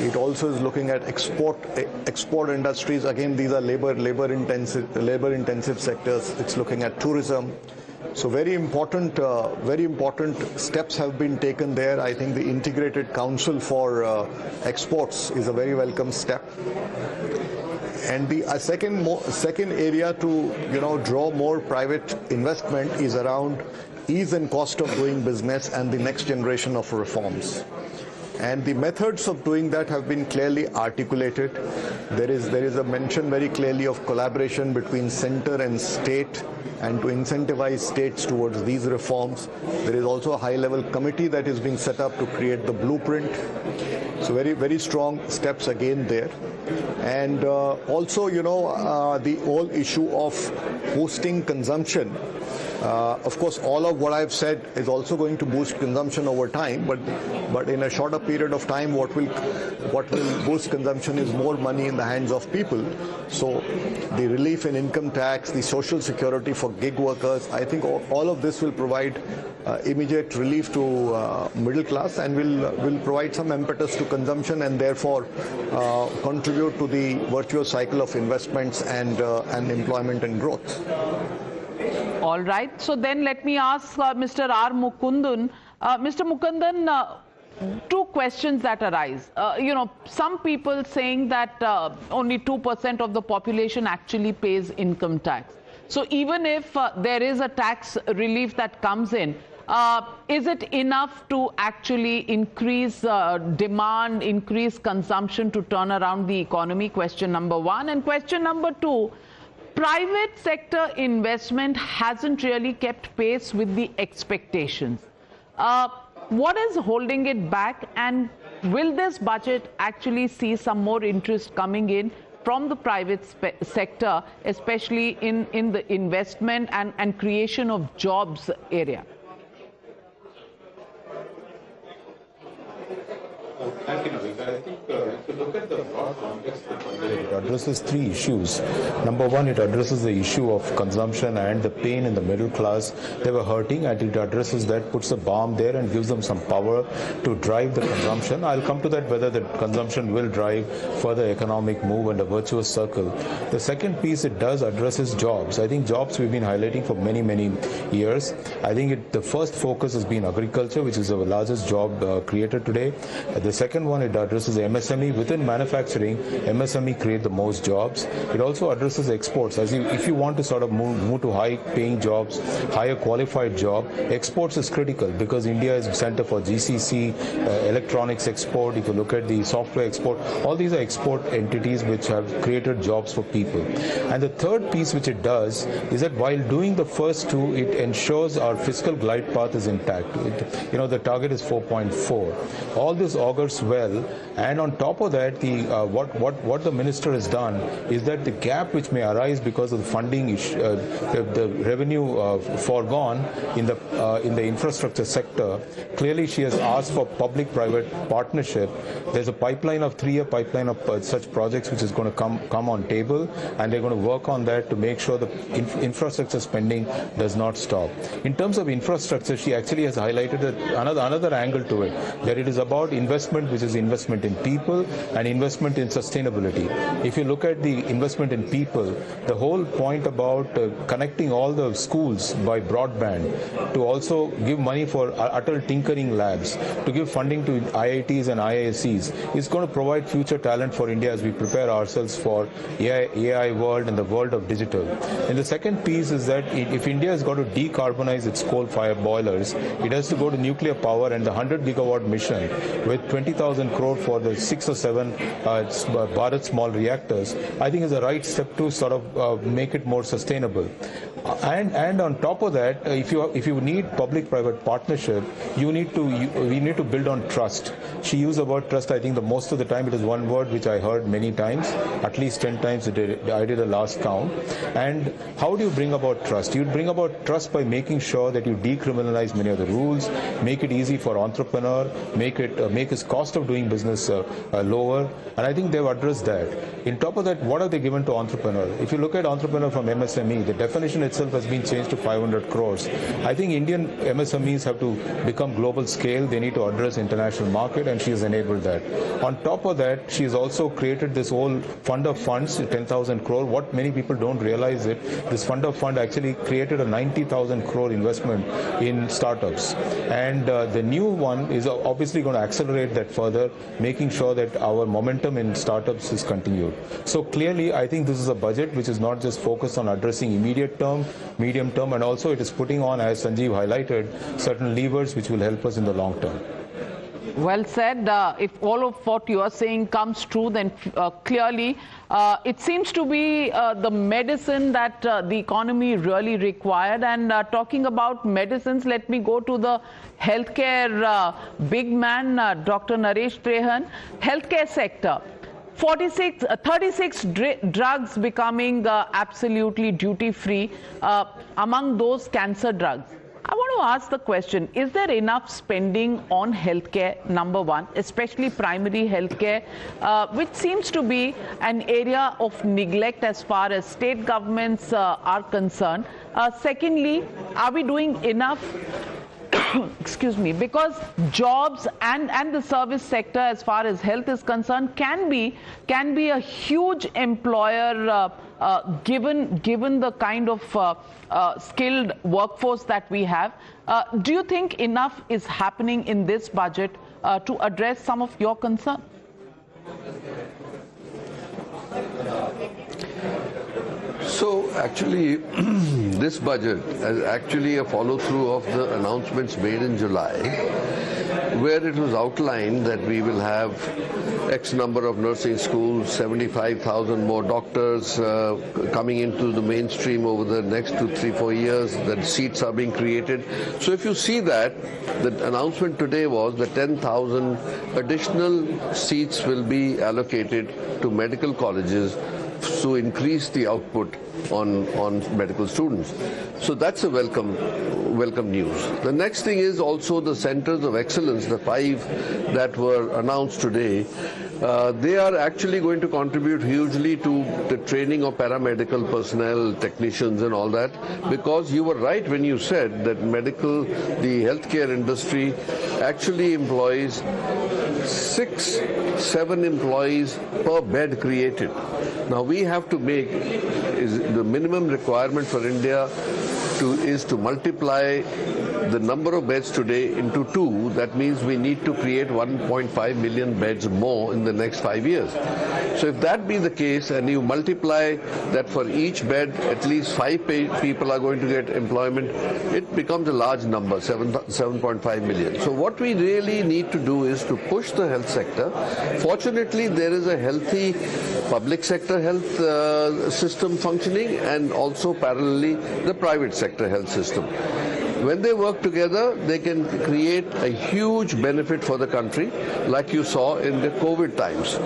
[SPEAKER 3] It also is looking at export industries. Again, these are labor intensive sectors. It's looking at tourism. So very important steps have been taken there. I think the Integrated Council for Exports is a very welcome step. And the second area to draw more private investment is around ease and cost of doing business and the next generation of reforms. And the methods of doing that have been clearly articulated. There is a mention very clearly of collaboration between center and state, and to incentivize states towards these reforms. There is also a high-level committee that is being set up to create the blueprint. So very, very strong steps again there. And also, the whole issue of boosting consumption. Of course, all of what I've said is also going to boost consumption over time, but in a shorter period of time, what will boost consumption is more money in the hands of people. So the relief in income tax, the social security for gig workers, I think all of this will provide immediate relief to middle class and will provide some impetus to consumption and therefore contribute to the virtuous cycle of investments and employment and growth.
[SPEAKER 11] All right. So then let me ask Mr. R. Mukundan. Mr. Mukundan, two questions that arise. Some people saying that only 2% of the population actually pays income tax. So even if there is a tax relief that comes in, is it enough to actually increase demand, increase consumption to turn around the economy? Question number one. And question number two, private sector investment hasn't really kept pace with the expectations. What is holding it back, and will this budget actually see some more interest coming in from the private sector, especially in the investment and creation of jobs area?
[SPEAKER 5] Thank you, Navika. I think if you look at the broad context of the budget, it addresses three issues. Number one, it addresses the issue of consumption and the pain in the middle class. They were hurting, and it addresses that, puts a balm there and gives them some power to drive the consumption. I'll come to that, whether the consumption will drive further economic move and a virtuous circle. The second piece it does addresses jobs. I think jobs we've been highlighting for many, many years. I think the first focus has been agriculture, which is the largest job created today. The second one, it addresses MSME. Within manufacturing, MSME create the most jobs. It also addresses exports. If you want to sort of move to high-paying jobs, higher qualified job, exports is critical because India is a center for GCC, electronics export. If you look at the software export, all these are export entities which have created jobs for people. And the third piece which it does is that while doing the first two, it ensures our fiscal glide path is intact. The target is 4.4. All this augurs well, and on top of that, what the minister has done is that the gap which may arise because of the funding issue, the revenue foregone in the infrastructure sector, clearly she has asked for public-private partnership. There's a pipeline of 3-year pipeline of such projects which is going to come on table, and they're going to work on that to make sure the infrastructure spending does not stop. In terms of infrastructure, she actually has highlighted another angle to it, that it is about investment, which is investment in people and investment in sustainability. If you look at the investment in people, the whole point about connecting all the schools by broadband, to also give money for Atal Tinkering Labs, to give funding to IITs and IIScs, is going to provide future talent for India as we prepare ourselves for AI world and the world of digital. And the second piece is that if India has got to decarbonize its coal-fired boilers, it has to go to nuclear power, and the 100-gigawatt mission with 20,000 crore for the 6 or 7 Bharat small reactors, I think is the right step to sort of make it more sustainable. And on top of that, if you need public-private partnership, we need to build on trust. She used the word trust. I think the most of the time it is one word which I heard many times, at least 10 times I did a last count. And how do you bring about trust? You bring about trust by making sure that you decriminalize many of the rules, make it easy for entrepreneur, make his cost of doing business lower. And I think they've addressed that. In top of that, what are they given to entrepreneur? If you look at entrepreneur from MSME, the definition itself has been changed to 500 crores. I think Indian MSMEs have to become global scale. They need to address international market, and she has enabled that. On top of that, she has also created this whole fund of funds, 10,000 crore. What many people don't realize it, this fund of fund actually created a 90,000 crore investment in startups. And the new one is obviously going to accelerate that further, making sure that our momentum in startups is continued. So clearly, I think this is a budget which is not just focused on addressing immediate term, medium term, and also it is putting on, as Sanjeev highlighted, certain levers which will help us in the long term.
[SPEAKER 11] Well said. If all of what you are saying comes true, then clearly it seems to be the medicine that the economy really required. And talking about medicines, let me go to the healthcare big man, Dr. Naresh Trehan. Healthcare sector. 36 drugs becoming absolutely duty-free, among those cancer drugs. I want to ask the question, is there enough spending on healthcare, number one, especially primary healthcare, which seems to be an area of neglect as far as state governments are concerned? Secondly, are we doing enough excuse me, because jobs and the service sector as far as health is concerned can be a huge employer given the kind of skilled workforce that we have. Do you think enough is happening in this budget to address some of your concerns?
[SPEAKER 2] So actually, this budget is actually a follow-through of the announcements made in July, where it was outlined that we will have X number of nursing schools, 75,000 more doctors coming into the mainstream over the next 2-3-4 years, that seats are being created. So if you see that, the announcement today was that 10,000 additional seats will be allocated to medical colleges to increase the output on medical students. So that's a welcome news. The next thing is also the centers of excellence, the 5 that were announced today. They are actually going to contribute hugely to the training of paramedical personnel, technicians and all that, because you were right when you said that the healthcare industry actually employs 6-7 employees per bed created. Now we have to make, the minimum requirement for India is to multiply the number of beds today into 2. That means we need to create 1.5 million beds more in the next 5 years. So if that be the case, and you multiply that for each bed, at least 5 people are going to get employment, it becomes a large number, 7.5 million. So what we really need to do is to push the health sector. Fortunately, there is a healthy public sector health system functioning, and also parallelly the private sector health system. When they work together, they can create a huge benefit for the country, like you saw in the COVID times.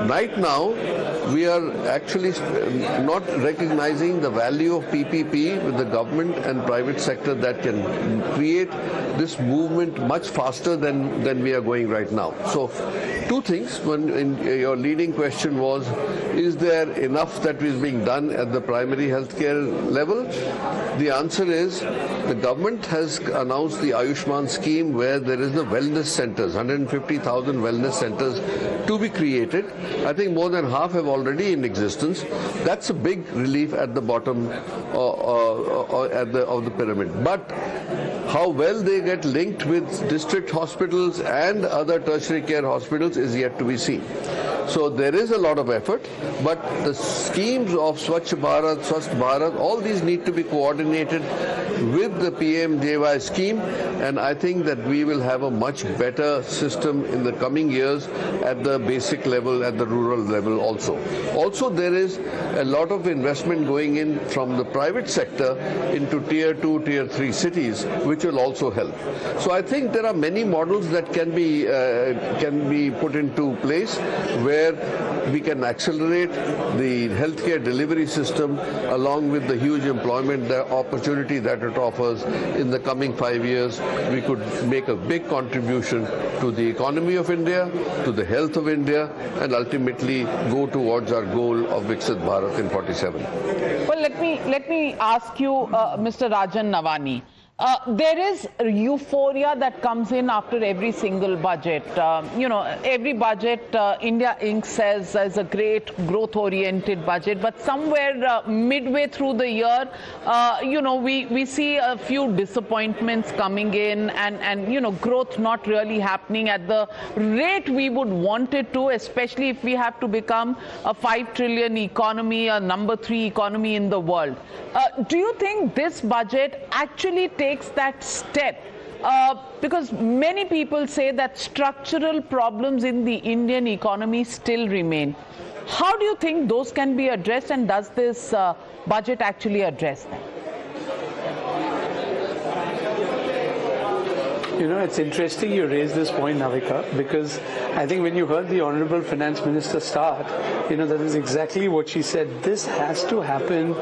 [SPEAKER 2] Right now, we are actually not recognizing the value of PPP with the government and private sector that can create this movement much faster than we are going right now. So, 2 things. One, your leading question was, is there enough that is being done at the primary healthcare level? The answer is, the government has announced the Ayushman scheme, where there is the wellness centers, 150,000 wellness centers to be created. I think more than half have already in existence. That's a big relief at the bottom of the pyramid. But how well they get linked with district hospitals and other tertiary care hospitals is yet to be seen. So there is a lot of effort, but the schemes of Swachh Bharat, Swasth Bharat, all these need to be coordinated with the PMJY scheme, and I think that we will have a much better system in the coming years at the basic level, at the rural level also. Also, there is a lot of investment going in from the private sector into tier 2, tier 3 cities, which will also help. So I think there are many models that can be put into place where we can accelerate the healthcare delivery system along with the huge employment opportunity that it offers. In the coming 5 years, we could make a big contribution to the economy of India, to the health of India, and ultimately go towards our goal of Viksit Bharat in 47.
[SPEAKER 11] Well, let me ask you, Mr. Rajan Navani. There is euphoria that comes in after every single budget. Every budget, India Inc. says is a great growth-oriented budget, but somewhere midway through the year, we see a few disappointments coming in, and growth not really happening at the rate we would want it to, especially if we have to become a 5 trillion economy, a number 3 economy in the world. Do you think this budget actually takes that step? Because many people say that structural problems in the Indian economy still remain. How do you think those can be addressed, and does this budget actually address them?
[SPEAKER 7] It's interesting you raise this point, Navika, because I think when you heard the Honorable Finance Minister start, that is exactly what she said. This has to happen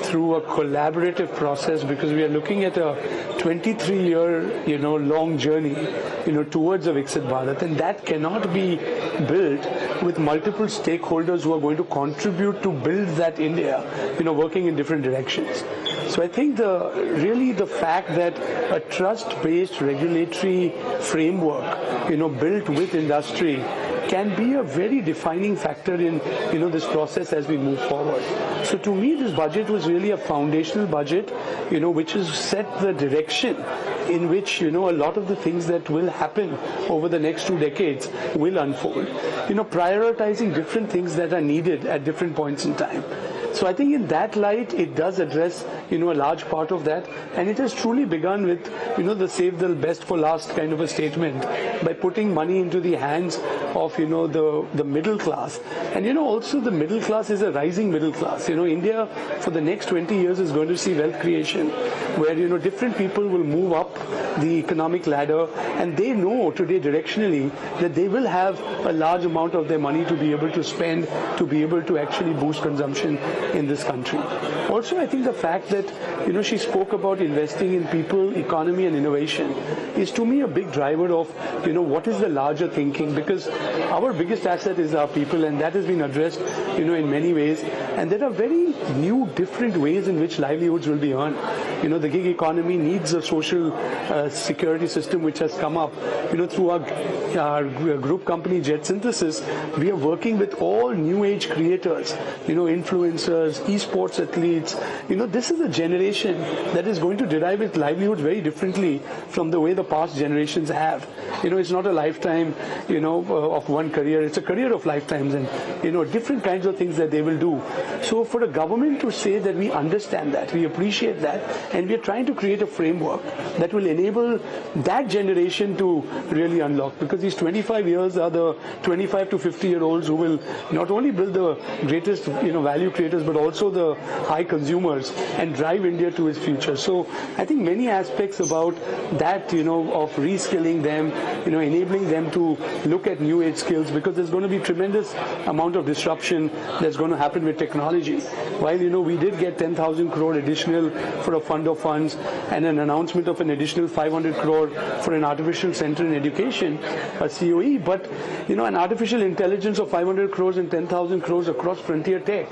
[SPEAKER 7] through a collaborative process, because we are looking at a 23-year, long journey, towards a Viksit Bharat, and that cannot be built with multiple stakeholders who are going to contribute to build that India, working in different directions. So I think the fact that a trust-based regulatory framework, built with industry can be a very defining factor in this process as we move forward. So to me, this budget was really a foundational budget, which has set the direction in which a lot of the things that will happen over the next 2 decades will unfold. Prioritizing different things that are needed at different points in time. So I think in that light, it does address, a large part of that. And it has truly begun with, the save the best for last kind of a statement by putting money into the hands of, the middle class. And, also the middle class is a rising middle class. India for the next 20 years is going to see wealth creation where, different people will move up the economic ladder, and they know today directionally that they will have a large amount of their money to be able to spend, to be able to actually boost consumption in this country. Also, I think the fact that, she spoke about investing in people, economy and innovation is to me a big driver of, what is the larger thinking, because our biggest asset is our people, and that has been addressed, in many ways. And there are very new, different ways in which livelihoods will be earned. The gig economy needs a social security system which has come up. Through our group company Jet Synthesis, we are working with all new age creators, influencers, esports athletes. This is a generation that is going to derive its livelihoods very differently from the way the past generations have. It's not a lifetime, of one career. It's a career of lifetimes, and, different kinds of things that they will do. So for a government to say that we understand that, we appreciate that, and we are trying to create a framework that will enable that generation to really unlock, because these 25 years are the 25 to 50-year-olds who will not only build the greatest, value creators, but also the high consumers and drive India to its future. So I think many aspects about that, of reskilling them, enabling them to look at new age skills, because there's going to be tremendous amount of disruption that's going to happen with technology. While, we did get 10,000 crore additional for a fund of funds and an announcement of an additional 500 crore for an artificial center in education, a COE, but, an artificial intelligence of 500 crores and 10,000 crores across frontier tech,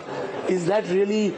[SPEAKER 7] is that really,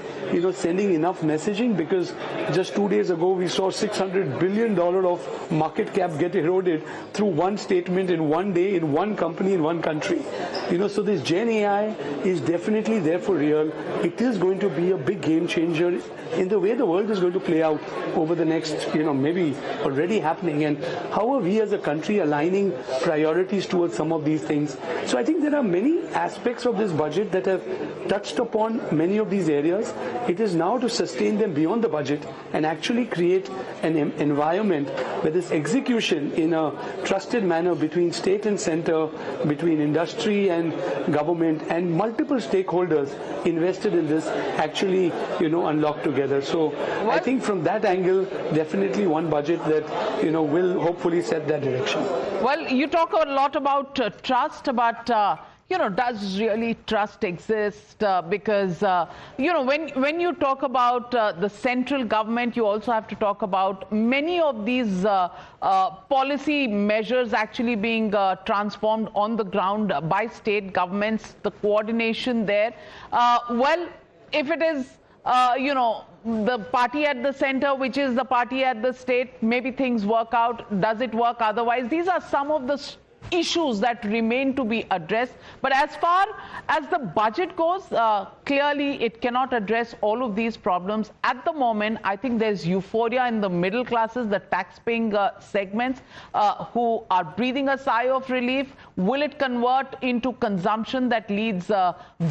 [SPEAKER 7] sending enough messaging? Because just 2 days ago, we saw $600 billion of market cap get eroded through one statement in one day in one company in one country. So this Gen AI is definitely there for real. It is going to be a big game changer in the way the world is going to play out over the next, maybe already happening. And how are we as a country aligning priorities towards some of these things? So I think there are many aspects of this budget that have touched upon many of these areas. It is now to sustain them beyond the budget and actually create an environment where this execution in a trusted manner between state and center, between industry and government and multiple stakeholders invested in this actually, unlock together. So I think from that angle, definitely one budget that, will hopefully set that direction.
[SPEAKER 11] Well, you talk a lot about trust, but does really trust exist? Because, when you talk about the central government, you also have to talk about many of these policy measures actually being transformed on the ground by state governments, the coordination there. Well, if it is the party at the center, which is the party at the state, maybe things work out. Does it work otherwise? These are some of the issues that remain to be addressed. But as far as the budget goes, clearly it cannot address all of these problems. At the moment, I think there's euphoria in the middle classes, the tax-paying segments who are breathing a sigh of relief. Will it convert into consumption that leads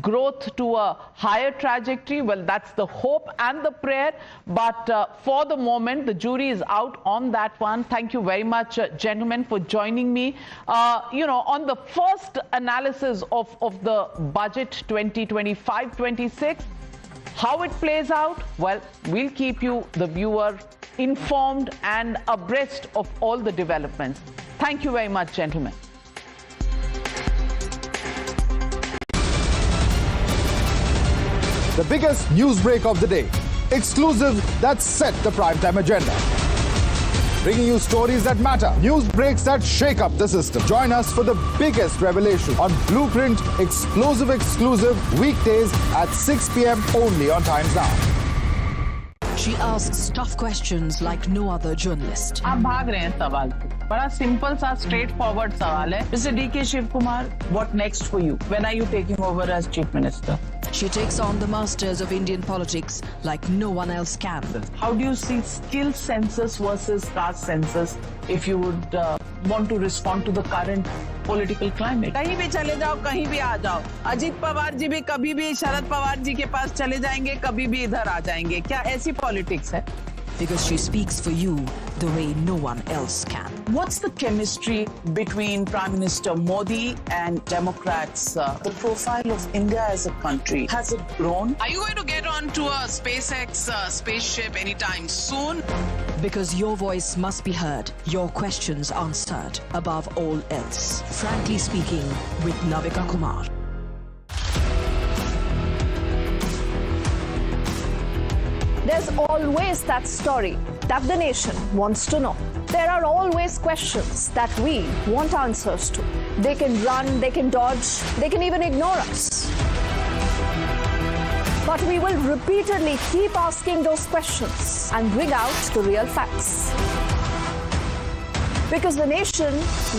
[SPEAKER 11] growth to a higher trajectory? Well, that's the hope and the prayer. But for the moment, the jury is out on that one. Thank you very much, gentlemen, for joining me. On the first analysis of the budget 2025-26, how it plays out, well, we'll keep you, the viewer, informed and abreast of all the developments. Thank you very much, gentlemen.
[SPEAKER 23] The biggest news break of the day. Exclusive that set the primetime agenda. Bringing you stories that matter, news breaks that shake up the system. Join us for the biggest revelation on Blueprint exclusive weekdays at 6 p.m. only on Times Now.
[SPEAKER 4] She asks tough questions like no other journalist.
[SPEAKER 11] आप भाग रहे हैं सवाल से. बड़ा simple सा straight forward सवाल है. Mr. D.K. Shivkumar, what next for you? When are you taking over as Chief Minister?
[SPEAKER 4] She takes on the masters of Indian politics like no one else can.
[SPEAKER 11] How do you see skill census versus caste census if you would want to respond to the current political climate? कहीं भी चले जाओ, कहीं भी आ जाओ. अजीत पवार जी भी कभी भी शरद पवार जी के पास चले जाएंगे, कभी भी इधर आ जाएंगे. क्या ऐसी पॉलिटिक्स है?
[SPEAKER 4] Because she speaks for you the way no one else can.
[SPEAKER 11] What's the chemistry between Prime Minister Modi and Democrats? The profile of India as a country, has it grown? Are you going to get onto a SpaceX spaceship anytime soon?
[SPEAKER 4] Because your voice must be heard, your questions answered above all else. Frankly speaking, with Navika Kumar.
[SPEAKER 18] There's always that story that the nation wants to know. There are always questions that we want answers to. They can run, they can dodge, they can even ignore us. But we will repeatedly keep asking those questions and bring out the real facts. Because the nation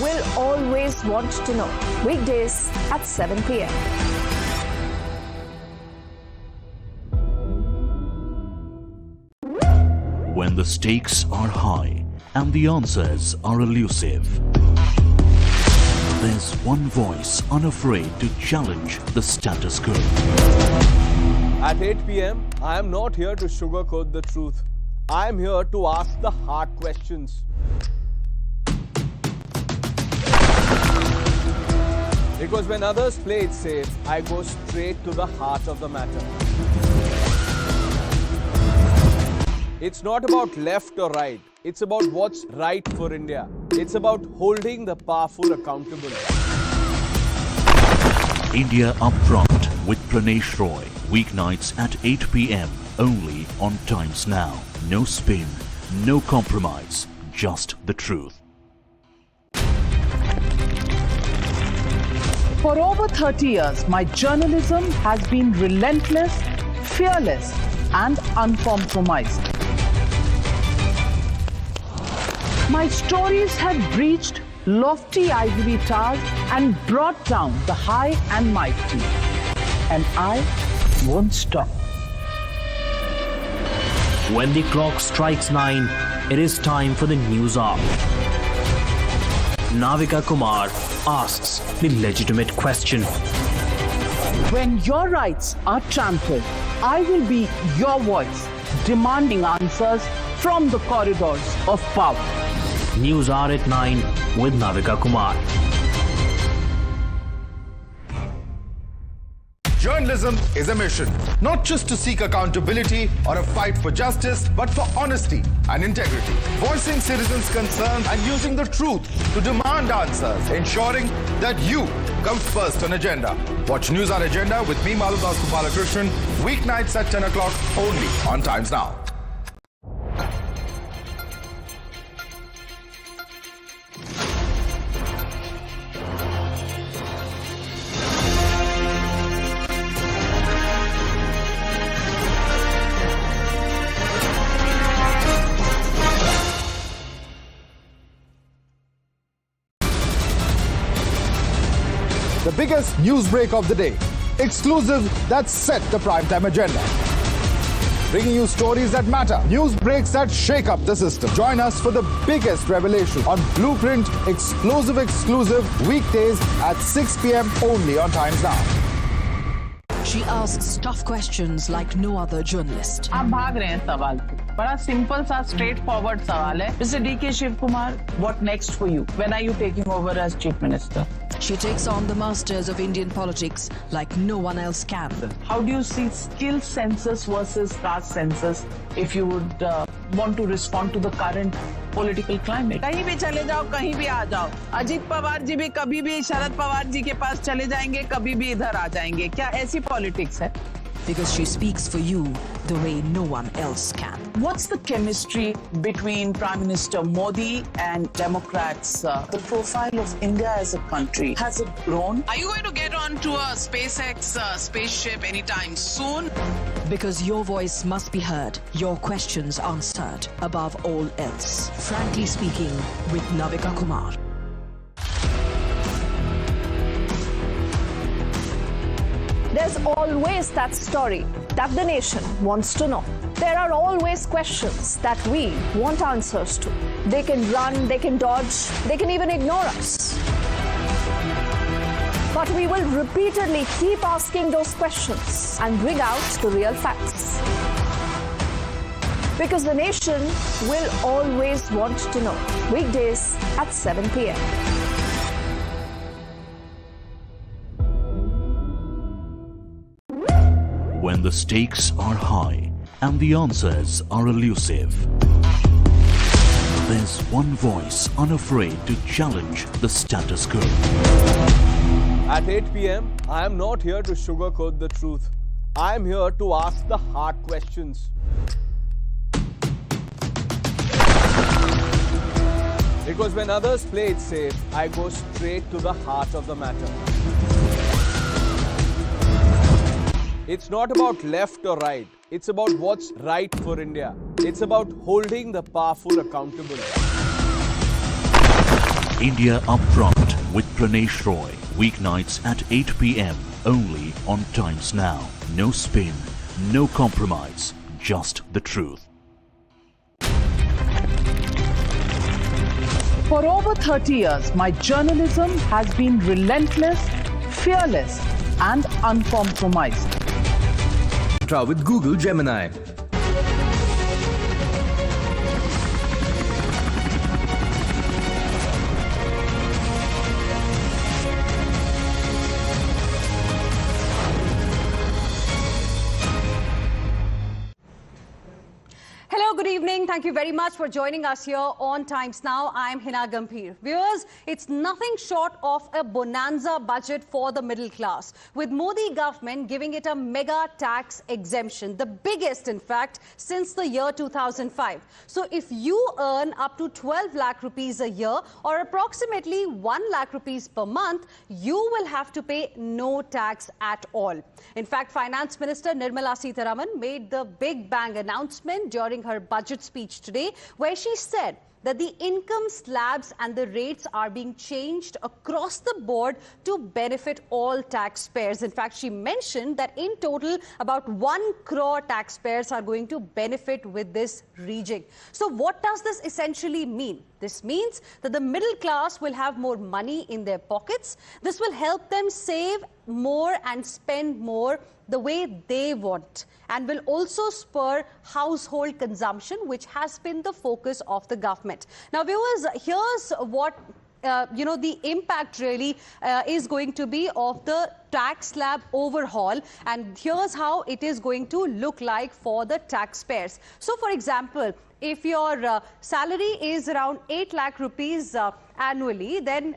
[SPEAKER 18] will always want to know. Weekdays at 7 p.m.
[SPEAKER 19] When the stakes are high and the answers are elusive, there's one voice unafraid to challenge the status quo.
[SPEAKER 20] At 8 p.m., I am not here to sugarcoat the truth. I am here to ask the hard questions. Because when others play it safe, I go straight to the heart of the matter. It's not about left or right. It's about what's right for India. It's about holding the powerful accountable.
[SPEAKER 19] India Upfront with Pranesh Roy. Weeknights at 8 p.m. only on Times Now. No spin, no compromise, just the truth.
[SPEAKER 11] For over 30 years, my journalism has been relentless, fearless, and uncompromised. My stories have breached lofty ivory towers and brought down the high and mighty. And I won't stop.
[SPEAKER 22] When the clock strikes 9, it is time for the news hour. Navika Kumar asks the legitimate question.
[SPEAKER 11] When your rights are trampled, I will be your voice, demanding answers from the corridors of power.
[SPEAKER 22] News Hour at 9 with Navika Kumar.
[SPEAKER 23] Journalism is a mission, not just to seek accountability or a fight for justice, but for honesty and integrity. Voicing citizens' concerns and using the truth to demand answers, ensuring that you come first on agenda. Watch News Hour Agenda with me, Maludas Gopalakrishnan, weeknights at 10 o'clock only on Times Now. The biggest news break of the day. Exclusive that set the primetime agenda. Bringing you stories that matter. News breaks that shake up the system. Join us for the biggest revelation on Blueprint exclusive weekdays at 6 p.m. only on Times Now.
[SPEAKER 4] She asks tough questions like no other journalist.
[SPEAKER 11] आप भाग रहे हैं सवाल से. बड़ा simple सा straight forward सवाल है. Mr. D.K. Shivkumar, what next for you? When are you taking over as Chief Minister?
[SPEAKER 4] She takes on the masters of Indian politics like no one else can.
[SPEAKER 11] How do you see skill census versus caste census if you would want to respond to the current political climate? कहीं भी चले जाओ, कहीं भी आ जाओ. अजीत पवार जी भी कभी भी शरद पवार जी के पास चले जाएंगे, कभी भी इधर आ जाएंगे. क्या ऐसी पॉलिटिक्स है?
[SPEAKER 4] Because she speaks for you the way no one else can.
[SPEAKER 11] What's the chemistry between Prime Minister Modi and Democrats? The profile of India as a country, has it grown? Are you going to get onto a SpaceX spaceship anytime soon?
[SPEAKER 4] Because your voice must be heard, your questions answered, above all else. Frankly Speaking with Navika Kumar.
[SPEAKER 18] There's always that story that the nation wants to know. There are always questions that we want answers to. They can run, they can dodge, they can even ignore us. But we will repeatedly keep asking those questions and bring out the real facts. Because the nation will always want to know. Weekdays at 7 p.m.
[SPEAKER 19] When the stakes are high and the answers are elusive, there's one voice unafraid to challenge the status quo.
[SPEAKER 20] At 8 p.m., I am not here to sugarcoat the truth. I am here to ask the hard questions. Because when others play it safe, I go straight to the heart of the matter. It's not about left or right. It's about what's right for India. It's about holding the powerful accountable.
[SPEAKER 19] India Upfront with Pranesh Roy. Weeknights at 8 p.m. only on Times Now. No spin, no compromise, just the truth.
[SPEAKER 11] For over 30 years, my journalism has been relentless, fearless, and uncompromised.
[SPEAKER 9] Try with Google Gemini.
[SPEAKER 10] Hello, good evening. Thank you very much for joining us here on Times Now. I'm Hina Gambhir. Viewers, it's nothing short of a bonanza budget for the middle class, with Modi government giving it a mega tax exemption, the biggest, in fact, since the year 2005. So if you earn up to 12 lakh rupees a year or approximately 1 lakh rupees per month, you will have to pay no tax at all. In fact, Finance Minister Nirmala Sitharaman made the big bang announcement during her budget speech today, where she said that the income slabs and the rates are being changed across the board to benefit all taxpayers. In fact, she mentioned that in total, about 1 crore taxpayers are going to benefit with this rejig. So what does this essentially mean? This means that the middle class will have more money in their pockets. This will help them save more and spend more the way they want, and will also spur household consumption, which has been the focus of the government. Now, viewers, here's what the impact really is going to be of the tax slab overhaul, and here's how it is going to look like for the taxpayers. So, for example, if your salary is around 8 lakh rupees annually, then,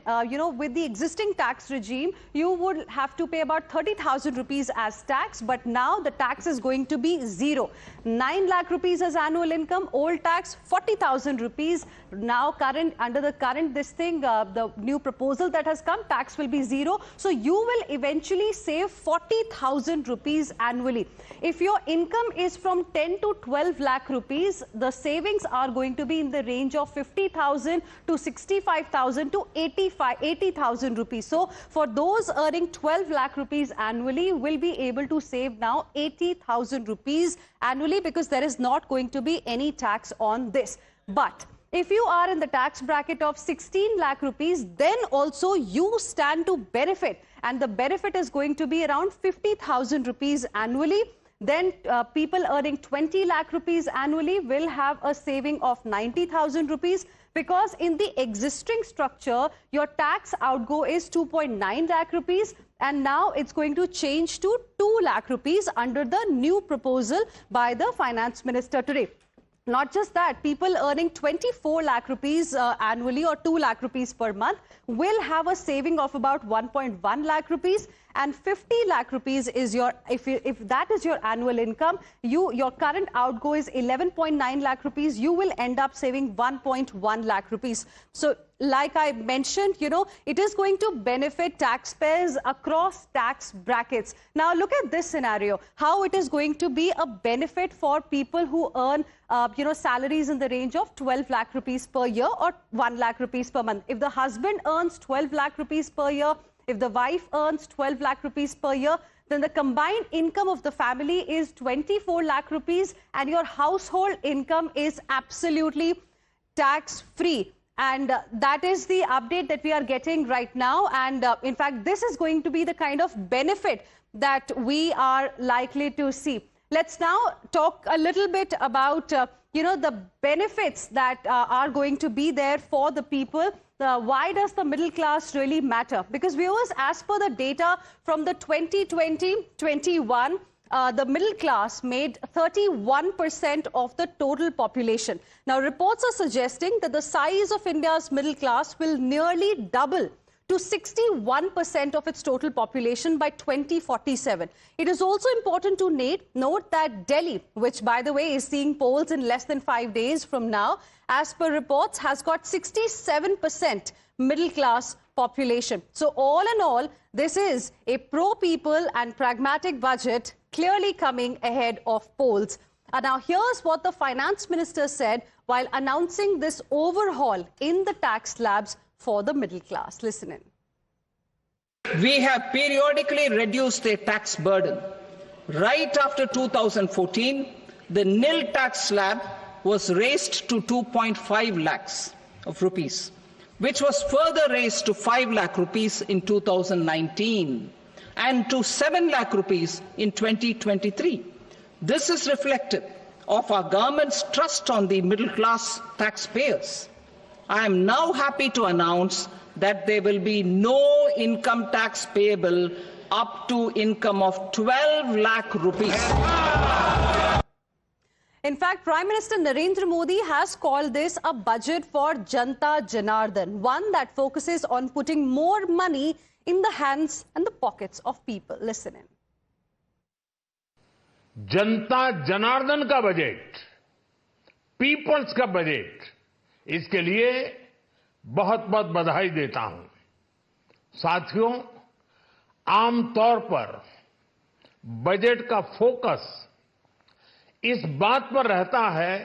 [SPEAKER 10] with the existing tax regime, you would have to pay about 30,000 rupees as tax, but now the tax is going to be zero. 9 lakh rupees as annual income, old tax, 40,000 rupees. Now, under the current the new proposal that has come, tax will be zero. So, you will eventually save 40,000 rupees annually. If your income is from 10 to 12 lakh rupees, the savings are going to be in the range of 50,000 to 65,000 to 80,000 rupees. So, for those earning 12 lakh rupees annually, will be able to save now 80,000 rupees annually, because there is not going to be any tax on this. But if you are in the tax bracket of 16 lakh rupees, then also you stand to benefit, and the benefit is going to be around 50,000 rupees annually. Then people earning 20 lakh rupees annually will have a saving of 90,000 rupees, because in the existing structure, your tax outgo is 2.9 lakh rupees, and now it's going to change to 2 lakh rupees under the new proposal by the Finance Minister today. Not just that, people earning 24 lakh rupees annually or 2 lakh rupees per month will have a saving of about 1.1 lakh rupees, and 50 lakh rupees is your, if that is your annual income, your current outgo is 11.9 lakh rupees, you will end up saving 1.1 lakh rupees. So like I mentioned, it is going to benefit taxpayers across tax brackets. Now, look at this scenario, how it is going to be a benefit for people who earn, salaries in the range of 12 lakh rupees per year or 1 lakh rupees per month. If the husband earns 12 lakh rupees per year, if the wife earns 12 lakh rupees per year, then the combined income of the family is 24 lakh rupees and your household income is absolutely tax-free. And that is the update that we are getting right now. And in fact, this is going to be the kind of benefit that we are likely to see. Let's now talk a little bit about, the benefits that are going to be there for the people. Why does the middle class really matter? Because viewers, as per the data from the 2020-21, the middle class made 31% of the total population. Now, reports are suggesting that the size of India's middle class will nearly double to 61% of its total population by 2047. It is also important to note that Delhi, which by the way is seeing polls in less than 5 days from now, as per reports, has got 67% middle class population. So all in all, this is a pro-people and pragmatic budget clearly coming ahead of polls. And now here's what the finance minister said while announcing this overhaul in the tax slabs for the middle class. Listen in.
[SPEAKER 6] We have periodically reduced the tax burden. Right after 2014, the nil tax slab was raised to 2.5 lakhs of rupees, which was further raised to 5 lakh rupees in 2019 and to 7 lakh rupees in 2023. This is reflective of our government's trust on the middle class taxpayers. I am now happy to announce that there will be no income tax payable up to income of 12 lakh rupees.
[SPEAKER 10] In fact, Prime Minister Narendra Modi has called this a budget for Janta Janardan, one that focuses on putting more money in the hands and the pockets of people. Listen in.
[SPEAKER 13] जनता जनार्दन का budget, peoples का budget, इसके लिए बहुत बहुत बधाई देता हूं। साथियों, आमतौर पर बजट का फोकस इस बात पर रहता है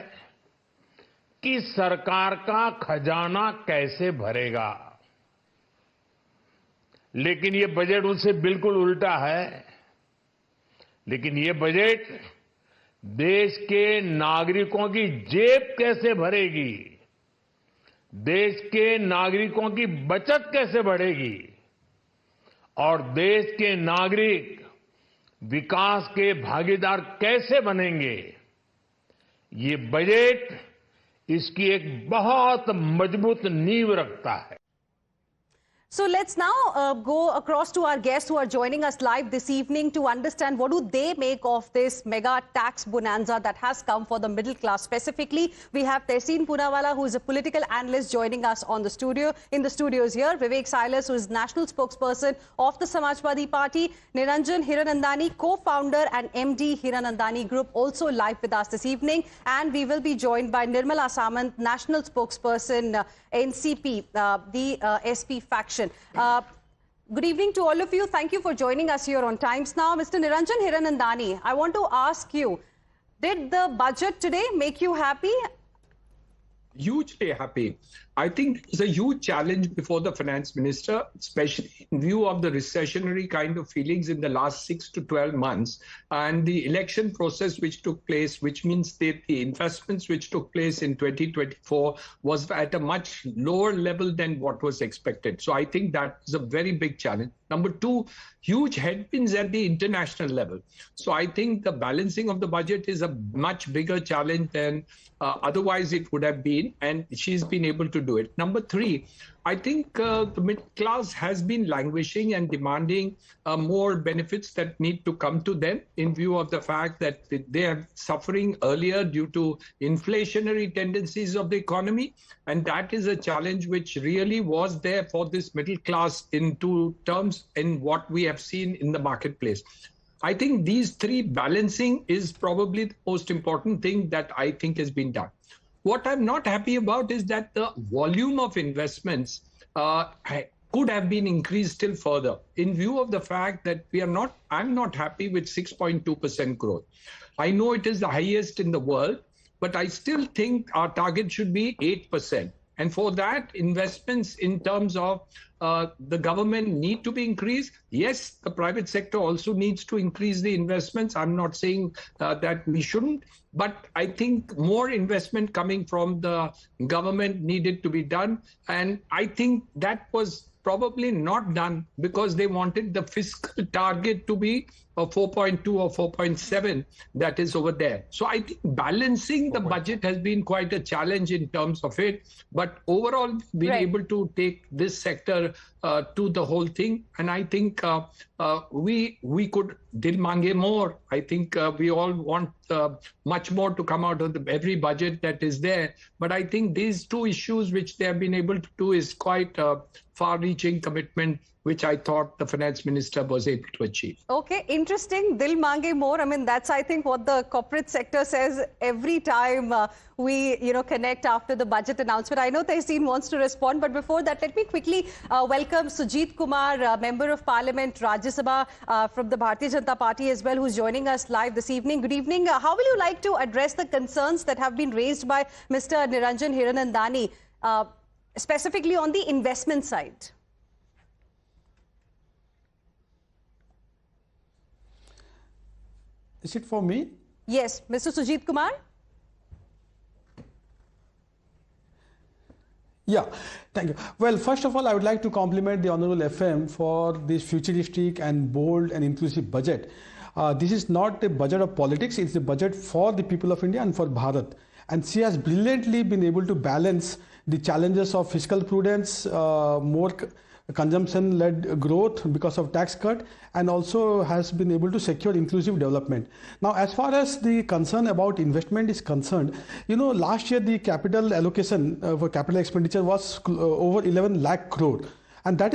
[SPEAKER 13] कि सरकार का खजाना कैसे भरेगा, लेकिन ये बजट उससे बिल्कुल उल्टा है। लेकिन ये बजट देश के नागरिकों की जेब कैसे भरेगी, देश के नागरिकों की बचत कैसे बढ़ेगी और देश के नागरिक विकास के भागीदार कैसे बनेंगे, ये बजट इसकी एक बहुत मजबूत नींव रखता है।
[SPEAKER 10] So let's now go across to our guests who are joining us live this evening to understand what do they make of this mega tax bonanza that has come for the middle class specifically. We have Tehseen Poonawala, who is a political analyst, joining us in the studios here. Vivek Silas, who is national spokesperson of the Samajwadi Party. Niranjan Hiranandani, co-founder and MD Hiranandani Group, also live with us this evening. And we will be joined by Nirmala Sitharaman, national spokesperson, NCP, the SP faction. Good evening to all of you. Thank you for joining us here on Times Now. Mr. Niranjan Hiranandani, I want to ask you, did the budget today make you happy?
[SPEAKER 15] Hugely happy. I think it's a huge challenge before the finance minister, especially in view of the recessionary kind of feelings in the last 6 to 12 months and the election process which took place, which means that the investments which took place in 2024 was at a much lower level than what was expected. So I think that is a very big challenge. Number two, huge headwinds at the international level. So I think the balancing of the budget is a much bigger challenge than otherwise it would have been, and she's been able to do it. Number three, I think the middle class has been languishing and demanding more benefits that need to come to them in view of the fact that they are suffering earlier due to inflationary tendencies of the economy. And that is a challenge which really was there for this middle class in two terms in what we have seen in the marketplace. I think these three balancing is probably the most important thing that I think has been done. What I'm not happy about is that the volume of investments could have been increased still further in view of the fact that I'm not happy with 6.2% growth. I know it is the highest in the world, but I still think our target should be 8%. And for that, investments in terms of the government need to be increased. Yes, the private sector also needs to increase the investments. I'm not saying that we shouldn't, but I think more investment coming from the government needed to be done. And I think that was probably not done because they wanted the fiscal target to be a 4.2 or 4.7 that is over there. So I think balancing the budget has been quite a challenge in terms of it. But overall, being able to take this sector to the whole thing. And I think we could dil mange more. I think we all want much more to come out of every budget that is there. But I think these two issues which they have been able to do is quite far-reaching commitment, which I thought the finance minister was able to achieve.
[SPEAKER 10] Okay, interesting. Dil mange more. I mean, that's, I think, what the corporate sector says every time we, connect after the budget announcement. I know Tehseen wants to respond, but before that, let me quickly welcome Sujit Kumar, Member of Parliament, Rajya Sabha from the Bharatiya Janata Party as well, who's joining us live this evening. Good evening. How will you like to address the concerns that have been raised by Mr. Niranjan Hiranandani, specifically on the investment side?
[SPEAKER 1] Is it for me?
[SPEAKER 10] Yes, Mr. Sujit Kumar.
[SPEAKER 1] Yeah, thank you. Well, first of all, I would like to compliment the Honorable FM for this futuristic and bold and inclusive budget. This is not a budget of politics, it's a budget for the people of India and for Bharat. And she has brilliantly been able to balance the challenges of fiscal prudence, more consumption-led growth because of tax cut, and also has been able to secure inclusive development. Now, as far as the concern about investment is concerned, last year the capital allocation for capital expenditure was over 11 lakh crore. And that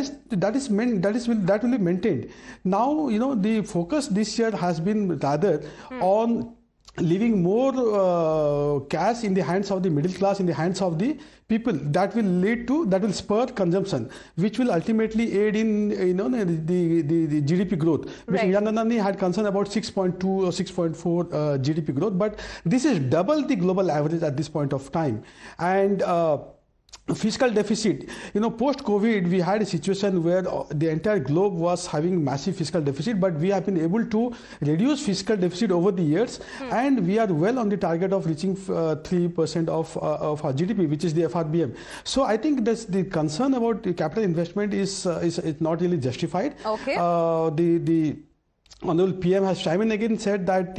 [SPEAKER 1] will be maintained. Now, the focus this year has been rather on leaving more cash in the hands of the middle class, in the hands of the people. That will spur consumption, which will ultimately aid in the GDP growth. Mr. Hiranandani had concern about 6.2 or 6.4 GDP growth, but this is double the global average at this point of time. And fiscal deficit, post-COVID, we had a situation where the entire globe was having massive fiscal deficit, but we have been able to reduce fiscal deficit over the years, and we are well on the target of reaching 3% of our GDP, which is the FRBM. So I think the concern about the capital investment is not really justified.
[SPEAKER 10] Okay.
[SPEAKER 1] The Honorable PM has time and again said that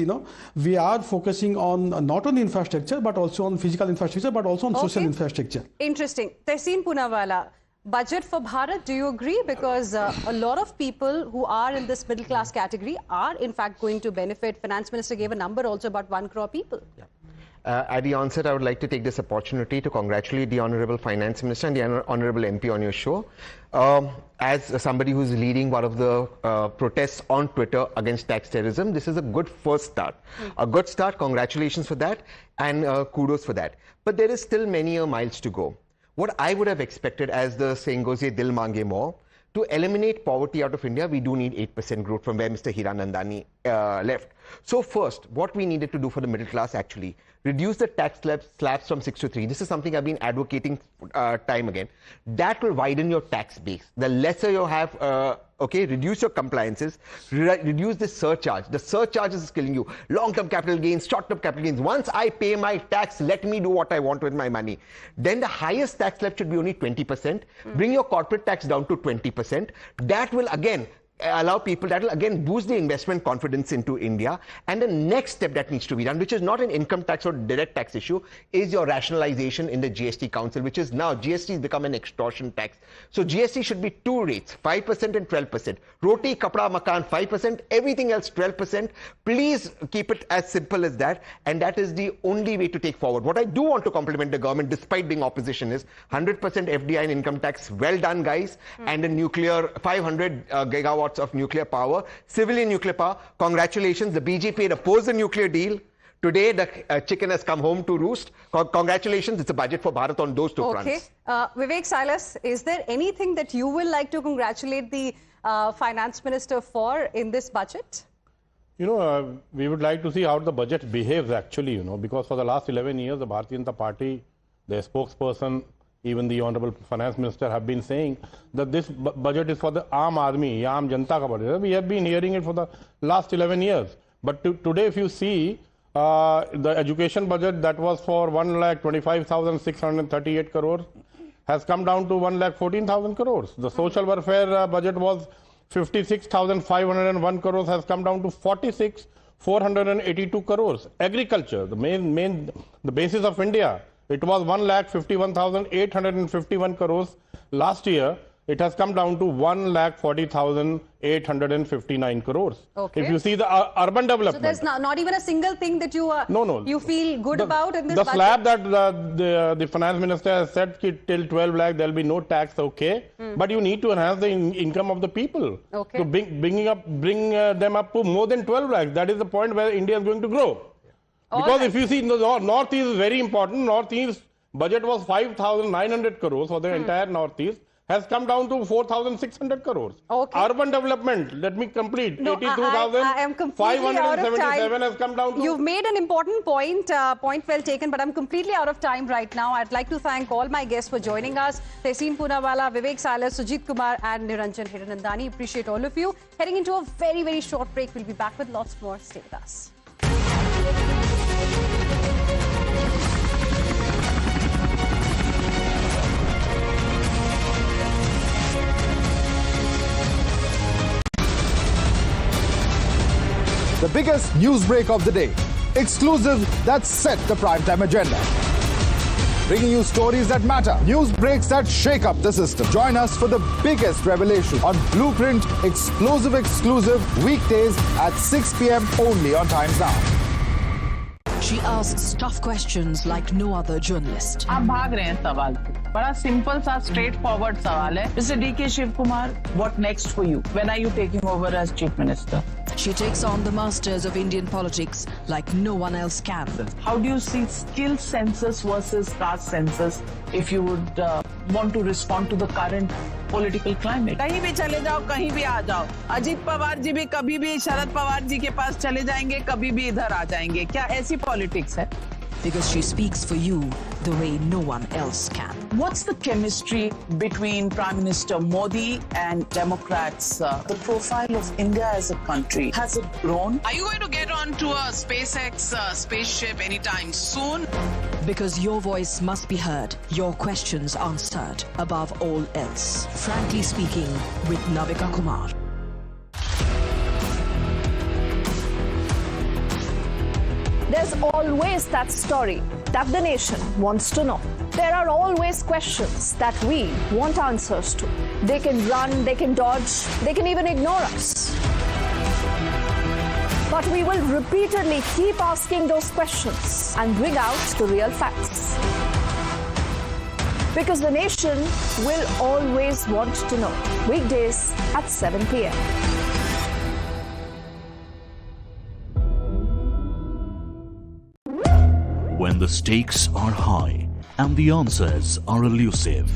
[SPEAKER 1] we are focusing on not only infrastructure but also on physical infrastructure but also on social infrastructure.
[SPEAKER 10] Interesting. Tehseen Poonawalla, budget for Bharat, do you agree? Because a lot of people who are in this middle class category are in fact going to benefit. Finance Minister gave a number also about 1 crore people.
[SPEAKER 8] Yeah. At the onset, I would like to take this opportunity to congratulate the Honorable Finance Minister and the Honorable MP on your show. As somebody who's leading one of the protests on Twitter against tax terrorism, this is a good first start. A good start, congratulations for that, and kudos for that. But there is still many miles to go. What I would have expected, as the saying goes, ye dil mange more, to eliminate poverty out of India, we do need 8% growth from where Mr. Hiranandani left. So first, what we needed to do for the middle class actually, reduce the tax slabs from 6 to 3. This is something I've been advocating time again. That will widen your tax base. The lesser you have, reduce your compliances, reduce the surcharge. The surcharge is killing you. Long-term capital gains, short-term capital gains. Once I pay my tax, let me do what I want with my money. Then the highest tax slab should be only 20%. Bring your corporate tax down to 20%. That will again allow people, that will again boost the investment confidence into India. And the next step that needs to be done, which is not an income tax or direct tax issue, is your rationalization in the GST Council, which is now GST has become an extortion tax. So GST should be 2 rates, 5% and 12%. Roti, kapda, makan, 5%, everything else 12%. Please keep it as simple as that. And that is the only way to take forward. What I do want to compliment the government, despite being opposition, is 100% FDI and income tax. Well done, guys. And the nuclear, 500 gigawatts of nuclear power, civilian nuclear power. Congratulations. The BJP had opposed the nuclear deal. Today, the chicken has come home to roost. Congratulations, it's a budget for Bharat on those two fronts.
[SPEAKER 10] Vivek Silas, is there anything that you will like to congratulate the finance minister for in this budget?
[SPEAKER 12] We would like to see how the budget behaves actually, because for the last 11 years, the Bharatiya Janata Party, their spokesperson, even the Honorable Finance Minister have been saying that this budget is for the Aam Aadmi, Aam Janta ka budget. We have been hearing it for the last 11 years. But today, if you see the education budget that was for 1,25,638 crores has come down to 1,14,000 crores. The social welfare budget was 56,501 crores has come down to 46,482 crores. Agriculture, the basis of India, it was 1,51,851 crores last year. It has come down to 1,40,859 crores.
[SPEAKER 10] Okay.
[SPEAKER 12] If you see the urban development.
[SPEAKER 10] So there's not even a single thing that you you feel good about in this budget?
[SPEAKER 12] The slab that the finance minister has said till 12 lakh there will be no tax, okay. But you need to enhance the income of the people.
[SPEAKER 10] Okay.
[SPEAKER 12] To bring them up to more than 12 lakhs. That is the point where India is going to grow. Because if you see, the Northeast is very important. Northeast budget was 5,900 crores for the entire Northeast. Has come down to 4,600 crores.
[SPEAKER 10] Okay.
[SPEAKER 12] Urban development, let me complete.
[SPEAKER 10] No,
[SPEAKER 12] 82,577 has come down to...
[SPEAKER 10] You've made an important point, point well taken, but I'm completely out of time right now. I'd like to thank all my guests for joining us. Tehseen Poonawala, Vivek Silas, Sujit Kumar and Niranjan Hiranandani. Appreciate all of you. Heading into a very, very short break. We'll be back with lots more. Stay with us.
[SPEAKER 23] The biggest news break of the day. Exclusive that set the primetime agenda. Bringing you stories that matter. News breaks that shake up the system. Join us for the biggest revelation on Blueprint exclusive weekdays at 6 p.m. only on Times Now.
[SPEAKER 4] She asks tough questions like no other journalist.
[SPEAKER 11] आप भाग रहे हैं सवाल से. बड़ा simple सा straight forward सवाल है. Mr. D.K. Shivkumar, what next for you? When are you taking over as Chief Minister?
[SPEAKER 4] She takes on the masters of Indian politics like no one else can.
[SPEAKER 11] How do you see skill census versus caste census if you would want to respond to the current political climate? कहीं भी चले जाओ, कहीं भी आ जाओ. अजीत पवार जी भी कभी भी शरद पवार जी के पास चले जाएंगे, कभी भी इधर आ जाएंगे. क्या ऐसी पॉलिटिक्स है?
[SPEAKER 4] Because she speaks for you the way no one else can.
[SPEAKER 11] What's the chemistry between Prime Minister Modi and Democrats? The profile of India as a country, has it grown? Are you going to get onto a SpaceX spaceship anytime soon?
[SPEAKER 4] Because your voice must be heard, your questions answered above all else. Frankly Speaking with Navika Kumar.
[SPEAKER 18] There's always that story that the nation wants to know. There are always questions that we want answers to. They can run, they can dodge, they can even ignore us. But we will repeatedly keep asking those questions and bring out the real facts. Because the nation will always want to know. Weekdays at 7 p.m.
[SPEAKER 19] When the stakes are high and the answers are elusive,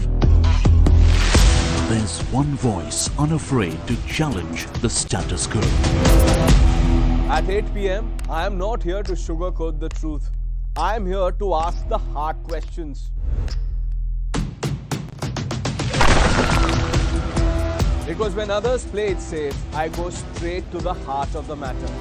[SPEAKER 19] there's one voice unafraid to challenge the status quo.
[SPEAKER 20] At 8 p.m., I am not here to sugarcoat the truth. I am here to ask the hard questions. Because when others play it safe, I go straight to the heart of the matter.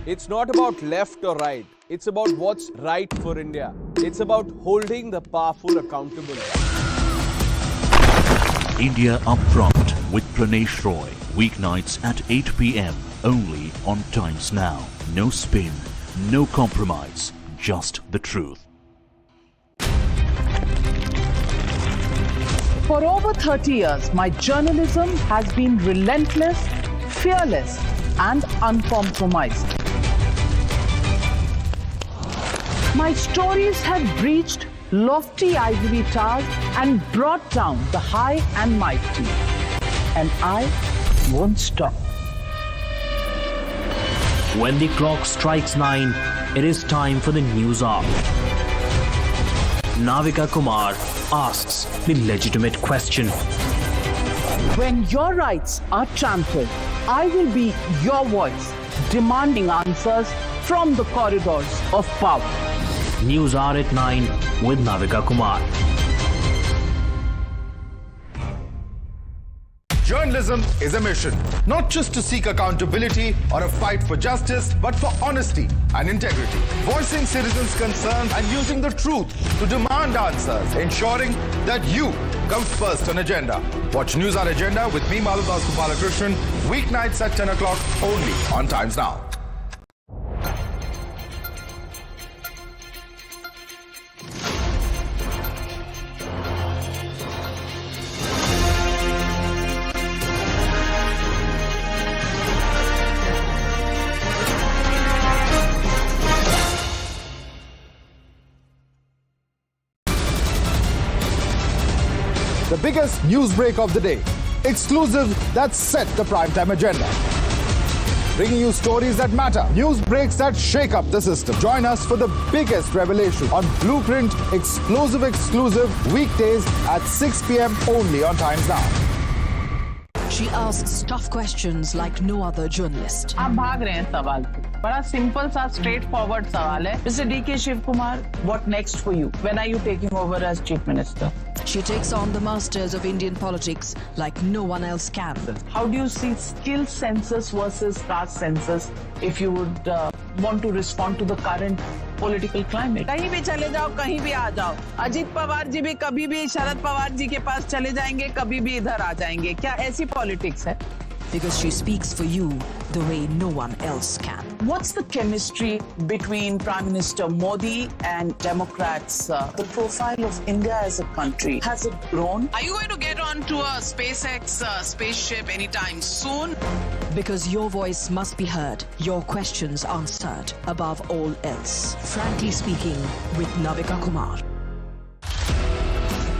[SPEAKER 20] It's not about left or right. It's about what's right for India. It's about holding the powerful accountable.
[SPEAKER 19] India Upfront with Pranesh Roy. Weeknights at 8 p.m. only on Times Now. No spin, no compromise, just the truth.
[SPEAKER 11] For over 30 years, my journalism has been relentless, fearless, and uncompromised. My stories have breached lofty ivory towers and brought down the high and mighty. And I won't stop.
[SPEAKER 22] When the clock strikes 9, it is time for the news hour. Navika Kumar asks the legitimate question.
[SPEAKER 11] When your rights are trampled, I will be your voice, demanding answers from the corridors of power.
[SPEAKER 22] News Hour at 9 with Navika Kumar.
[SPEAKER 23] Journalism is a mission, not just to seek accountability or a fight for justice, but for honesty and integrity. Voicing citizens' concerns and using the truth to demand answers, ensuring that you come first on agenda. Watch News Hour Agenda with me, Maludas Gopalakrishnan, weeknights at 10 o'clock only on Times Now. The biggest news break of the day. Exclusive that set the primetime agenda. Bringing you stories that matter. News breaks that shake up the system. Join us for the biggest revelation on Blueprint exclusive weekdays at 6 p.m. only on Times Now.
[SPEAKER 4] She asks tough questions like no other journalist.
[SPEAKER 11] आप भाग रहे हैं सवाल पे. बड़ा simple सा straight forward सवाल है. Mr. D.K. Shiv Kumar, what next for you? When are you taking over as Chief Minister?
[SPEAKER 4] She takes on the masters of Indian politics like no one else can.
[SPEAKER 11] How do you see skill census versus caste census if you would want to respond to the current political climate? कहीं भी चले जाओ, कहीं भी आ जाओ. अजीत पवार जी भी कभी भी शरद पवार जी के पास चले जाएंगे, कभी भी इधर आ जाएंगे. क्या ऐसी पॉलिटिक्स है?
[SPEAKER 4] Because she speaks for you the way no one else can.
[SPEAKER 11] What's the chemistry between Prime Minister Modi and Democrats? The profile of India as a country, has it grown? Are you going to get onto a SpaceX spaceship anytime soon?
[SPEAKER 4] Because your voice must be heard, your questions answered above all else. Frankly speaking, with Navika Kumar.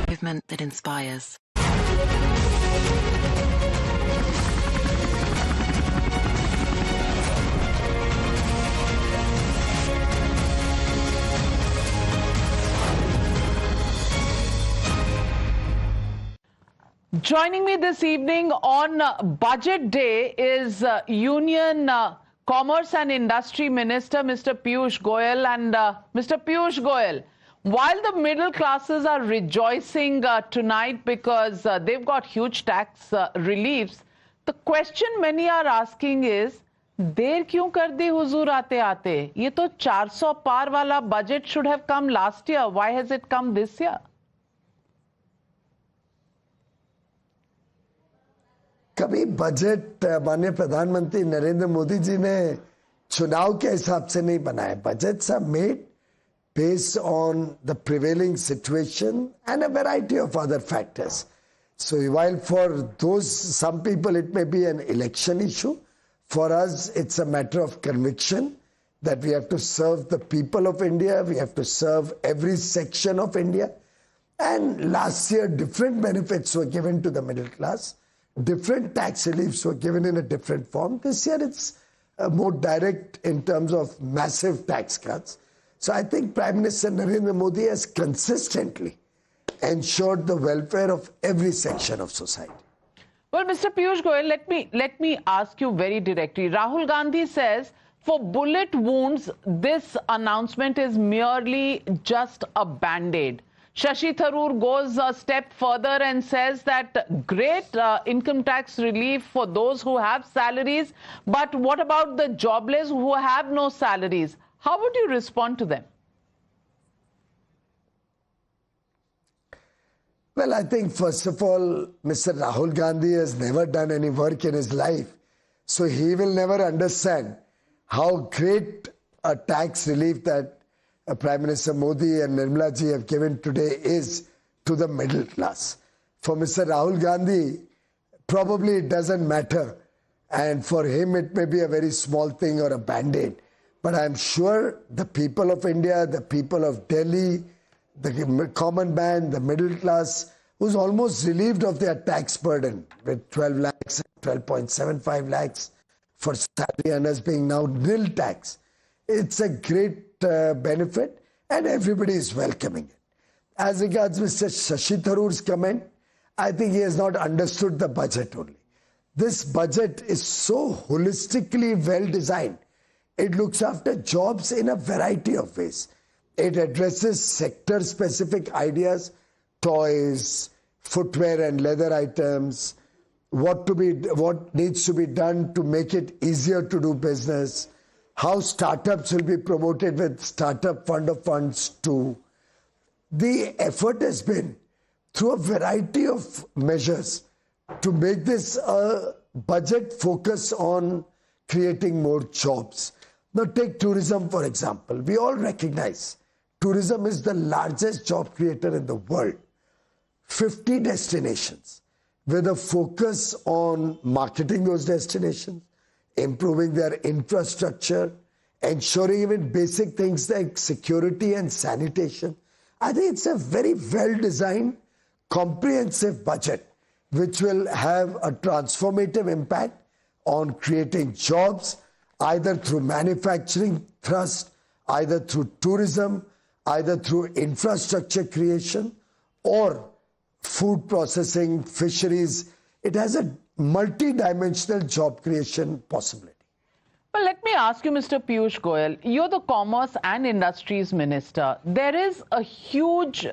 [SPEAKER 14] Movement that inspires.
[SPEAKER 11] Joining me this evening on Budget Day is Union Commerce and Industry Minister, Mr. Piyush Goyal. And Mr. Piyush Goyal, while the middle classes are rejoicing tonight because they've got huge tax reliefs, the question many are asking is, देर क्यों कर दी हुजूर आते आते? ये तो 400 पार वाला budget should have come last year. Why has it come this year?
[SPEAKER 16] कभी budget माननीय प्रधानमंत्री नरेंद्र मोदी जी ने चुनाव के हिसाब से नहीं बनाए. Budgets are made based on the prevailing situation and a variety of other factors. So while for those, some people it may be an election issue, for us it's a matter of conviction that we have to serve the people of India, we have to serve every section of India. And last year different benefits were given to the middle class. Different tax reliefs were given in a different form. This year it's more direct in terms of massive tax cuts. So I think Prime Minister Narendra Modi has consistently ensured the welfare of every section of society.
[SPEAKER 11] Well, Mr. Piyush Goyal, let me ask you very directly. Rahul Gandhi says for bullet wounds, this announcement is merely just a band-aid. Shashi Tharoor goes a step further and says that great income tax relief for those who have salaries, but what about the jobless who have no salaries? How would you respond to them?
[SPEAKER 16] Well, I think first of all, Mr. Rahul Gandhi has never done any work in his life, so he will never understand how great a tax relief that Prime Minister Modi and Nirmala ji have given today is to the middle class. For Mr. Rahul Gandhi, probably it doesn't matter, and for him it may be a very small thing or a band-aid. But I'm sure the people of India, the people of Delhi, the common man, the middle class, who's almost relieved of their tax burden with 12 lakhs, 12.75 lakhs for salary earners being now nil tax. It's a great benefit and everybody is welcoming it. As regards Mr. Shashi Tharoor's comment, I think he has not understood the budget only. This budget is so holistically well designed. It looks after jobs in a variety of ways. It addresses sector-specific ideas, toys, footwear and leather items, what needs to be done to make it easier to do business, how startups will be promoted with startup fund of funds too. The effort has been through a variety of measures to make this a budget focus on creating more jobs. Now take tourism for example. We all recognize tourism is the largest job creator in the world. 50 destinations with a focus on marketing those destinations, improving their infrastructure, ensuring even basic things like security and sanitation. I think it's a very well-designed, comprehensive budget which will have a transformative impact on creating jobs, either through manufacturing thrust, either through tourism, either through infrastructure creation or food processing, fisheries. It has a multi-dimensional job creation possibility.
[SPEAKER 11] Well, let me ask you, Mr. Piyush Goyal, you're the Commerce and Industries Minister. There is a huge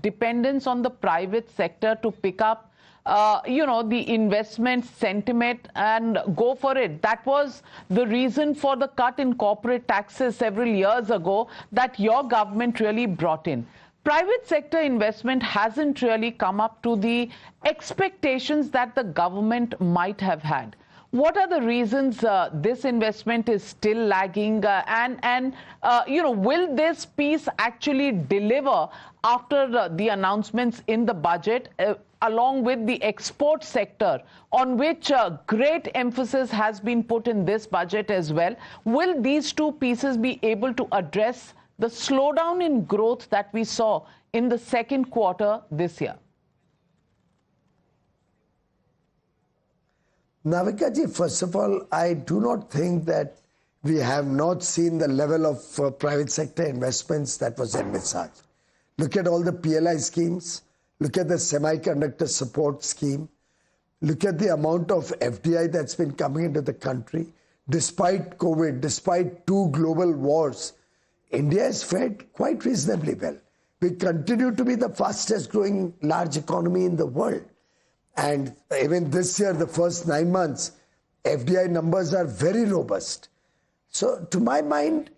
[SPEAKER 11] dependence on the private sector to pick up the investment sentiment and go for it. That was the reason for the cut in corporate taxes several years ago that your government really brought in. Private sector investment hasn't really come up to the expectations that the government might have had. What are the reasons this investment is still lagging will this piece actually deliver after the announcements in the budget along with the export sector on which great emphasis has been put in this budget as well? Will these two pieces be able to address the slowdown in growth that we saw in the second quarter this year?
[SPEAKER 16] Navika ji, first of all, I do not think that we have not seen the level of private sector investments that was envisaged. Look at all the PLI schemes. Look at the semiconductor support scheme. Look at the amount of FDI that's been coming into the country. Despite COVID, despite two global wars, India has fared quite reasonably well. We continue to be the fastest growing large economy in the world. And even this year, the first 9 months, FDI numbers are very robust. So to my mind,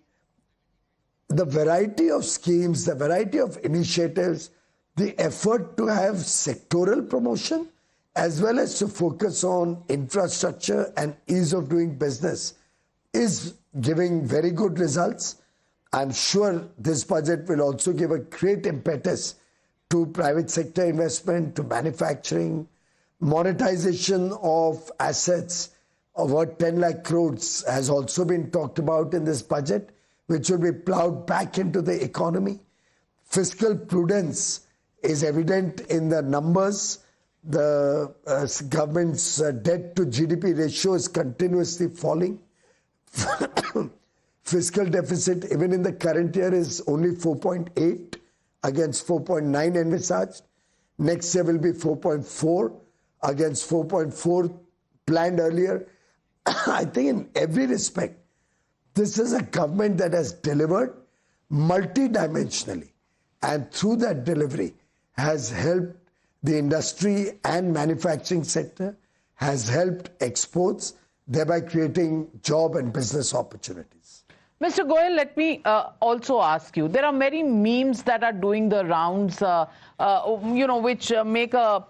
[SPEAKER 16] the variety of schemes, the variety of initiatives, the effort to have sectoral promotion, as well as to focus on infrastructure and ease of doing business is giving very good results. I'm sure this budget will also give a great impetus to private sector investment, to manufacturing, monetization of assets. About 10 lakh crores has also been talked about in this budget, which will be plowed back into the economy. Fiscal prudence is evident in the numbers. The government's debt to GDP ratio is continuously falling. Fiscal deficit, even in the current year, is only 4.8 against 4.9 envisaged. Next year will be 4.4 against 4.4 planned earlier. I think in every respect, this is a government that has delivered multidimensionally, and through that delivery has helped the industry and manufacturing sector, has helped exports, thereby creating job and business opportunities.
[SPEAKER 11] Mr. Goyal, let me also ask you, there are many memes that are doing the rounds, which make a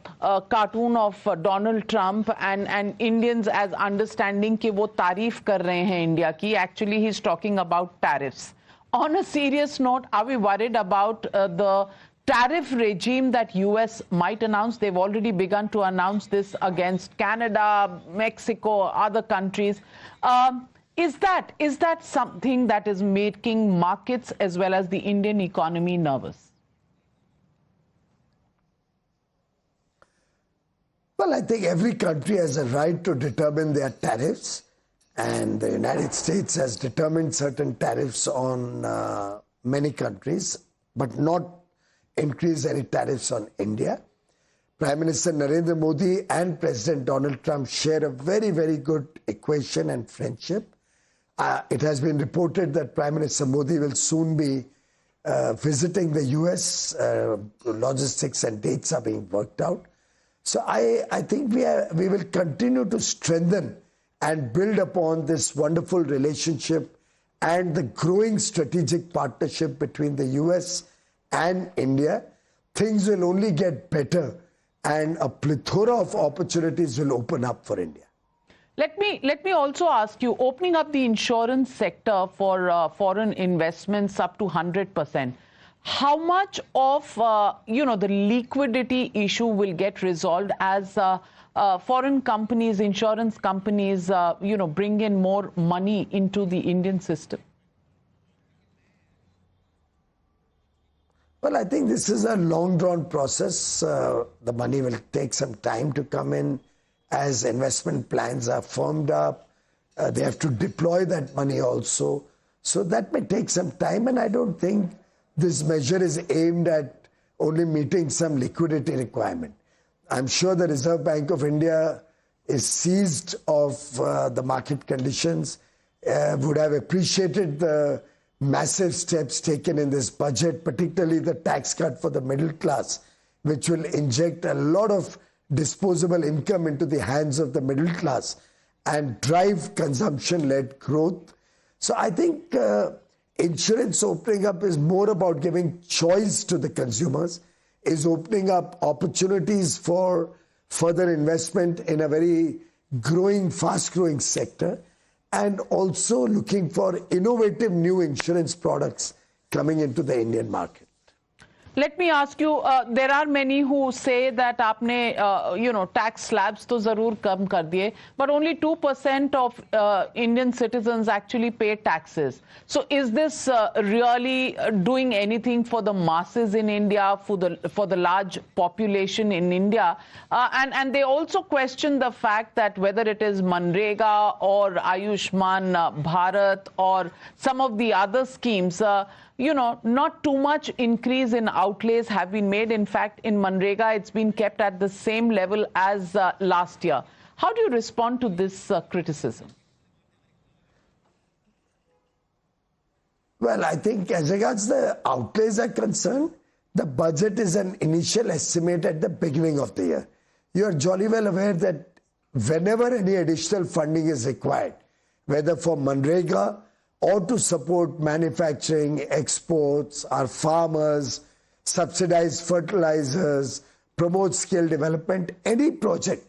[SPEAKER 11] cartoon of Donald Trump and Indians as understanding कि वो तारीफ कर रहे हैं India की. Actually, he's talking about tariffs. On a serious note, are we worried about the tariff regime that US might announce? They've already begun to announce this against Canada, Mexico, other countries. Is that something that is making markets as well as the Indian economy nervous?
[SPEAKER 16] Well, I think every country has a right to determine their tariffs. and the United States has determined certain tariffs on many countries, but not increase any tariffs on India. Prime Minister Narendra Modi and President Donald Trump share a very, very good equation and friendship. It has been reported that Prime Minister Modi will soon be visiting the US. Logistics and dates are being worked out. So I think we will continue to strengthen and build upon this wonderful relationship and the growing strategic partnership between the US and India. Things will only get better and a plethora of opportunities will open up for India.
[SPEAKER 11] Let me also ask you, opening up the insurance sector for foreign investments up to 100%, how much of the liquidity issue will get resolved as foreign companies, insurance companies, bring in more money into the Indian system?
[SPEAKER 16] Well, I think this is a long-drawn process. The money will take some time to come in as investment plans are firmed up. They have to deploy that money also. So that may take some time, and I don't think this measure is aimed at only meeting some liquidity requirement. I'm sure the Reserve Bank of India is seized of the market conditions, would have appreciated the massive steps taken in this budget, particularly the tax cut for the middle class, which will inject a lot of disposable income into the hands of the middle class and drive consumption-led growth. So I think insurance opening up is more about giving choice to the consumers, is opening up opportunities for further investment in a very growing, fast-growing sector, and also looking for innovative new insurance products coming into the Indian market.
[SPEAKER 11] Let me ask you, there are many who say that aapne, tax slabs to zarur kam kar diye, but only 2% of Indian citizens actually pay taxes. So is this really doing anything for the masses in India, for the large population in India? And they also question the fact that whether it is Manrega or Ayushman Bharat or some of the other schemes, not too much increase in outlays have been made. In fact, in Manrega, it's been kept at the same level as last year. How do you respond to this criticism?
[SPEAKER 16] Well, I think as regards the outlays are concerned, the budget is an initial estimate at the beginning of the year. You are jolly well aware that whenever any additional funding is required, whether for Manrega or to support manufacturing, exports, our farmers, subsidize fertilizers, promote skill development, any project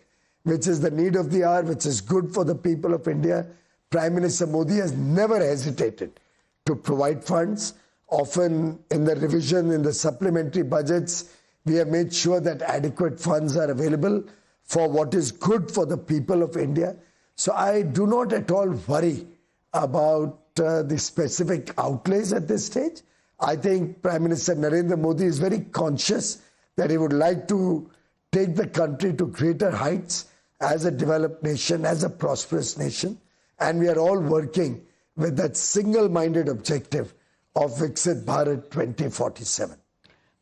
[SPEAKER 16] which is the need of the hour, which is good for the people of India, Prime Minister Modi has never hesitated to provide funds. Often in the revision, in the supplementary budgets, we have made sure that adequate funds are available for what is good for the people of India. So I do not at all worry about the specific outlays at this stage. I think Prime Minister Narendra Modi is very conscious that he would like to take the country to greater heights as a developed nation, as a prosperous nation. And we are all working with that single-minded objective of Viksit Bharat 2047.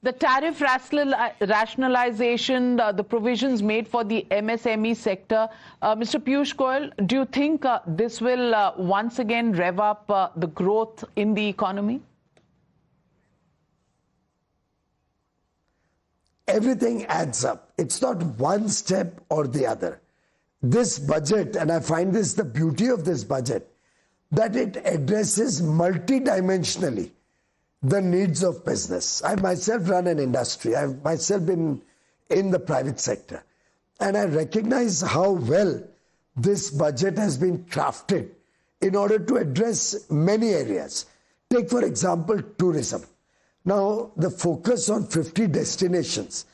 [SPEAKER 11] The tariff rationalization, the provisions made for the MSME sector, Mr. Piyush Goyal, do you think this will once again rev up the growth in the economy?
[SPEAKER 16] Everything adds up. It's not one step or the other. This budget, and I find this the beauty of this budget, that it addresses multidimensionally the needs of business. I myself run an industry. I've myself been in the private sector. And I recognize how well this budget has been crafted in order to address many areas. Take, for example, tourism. Now, the focus on 50 destinations,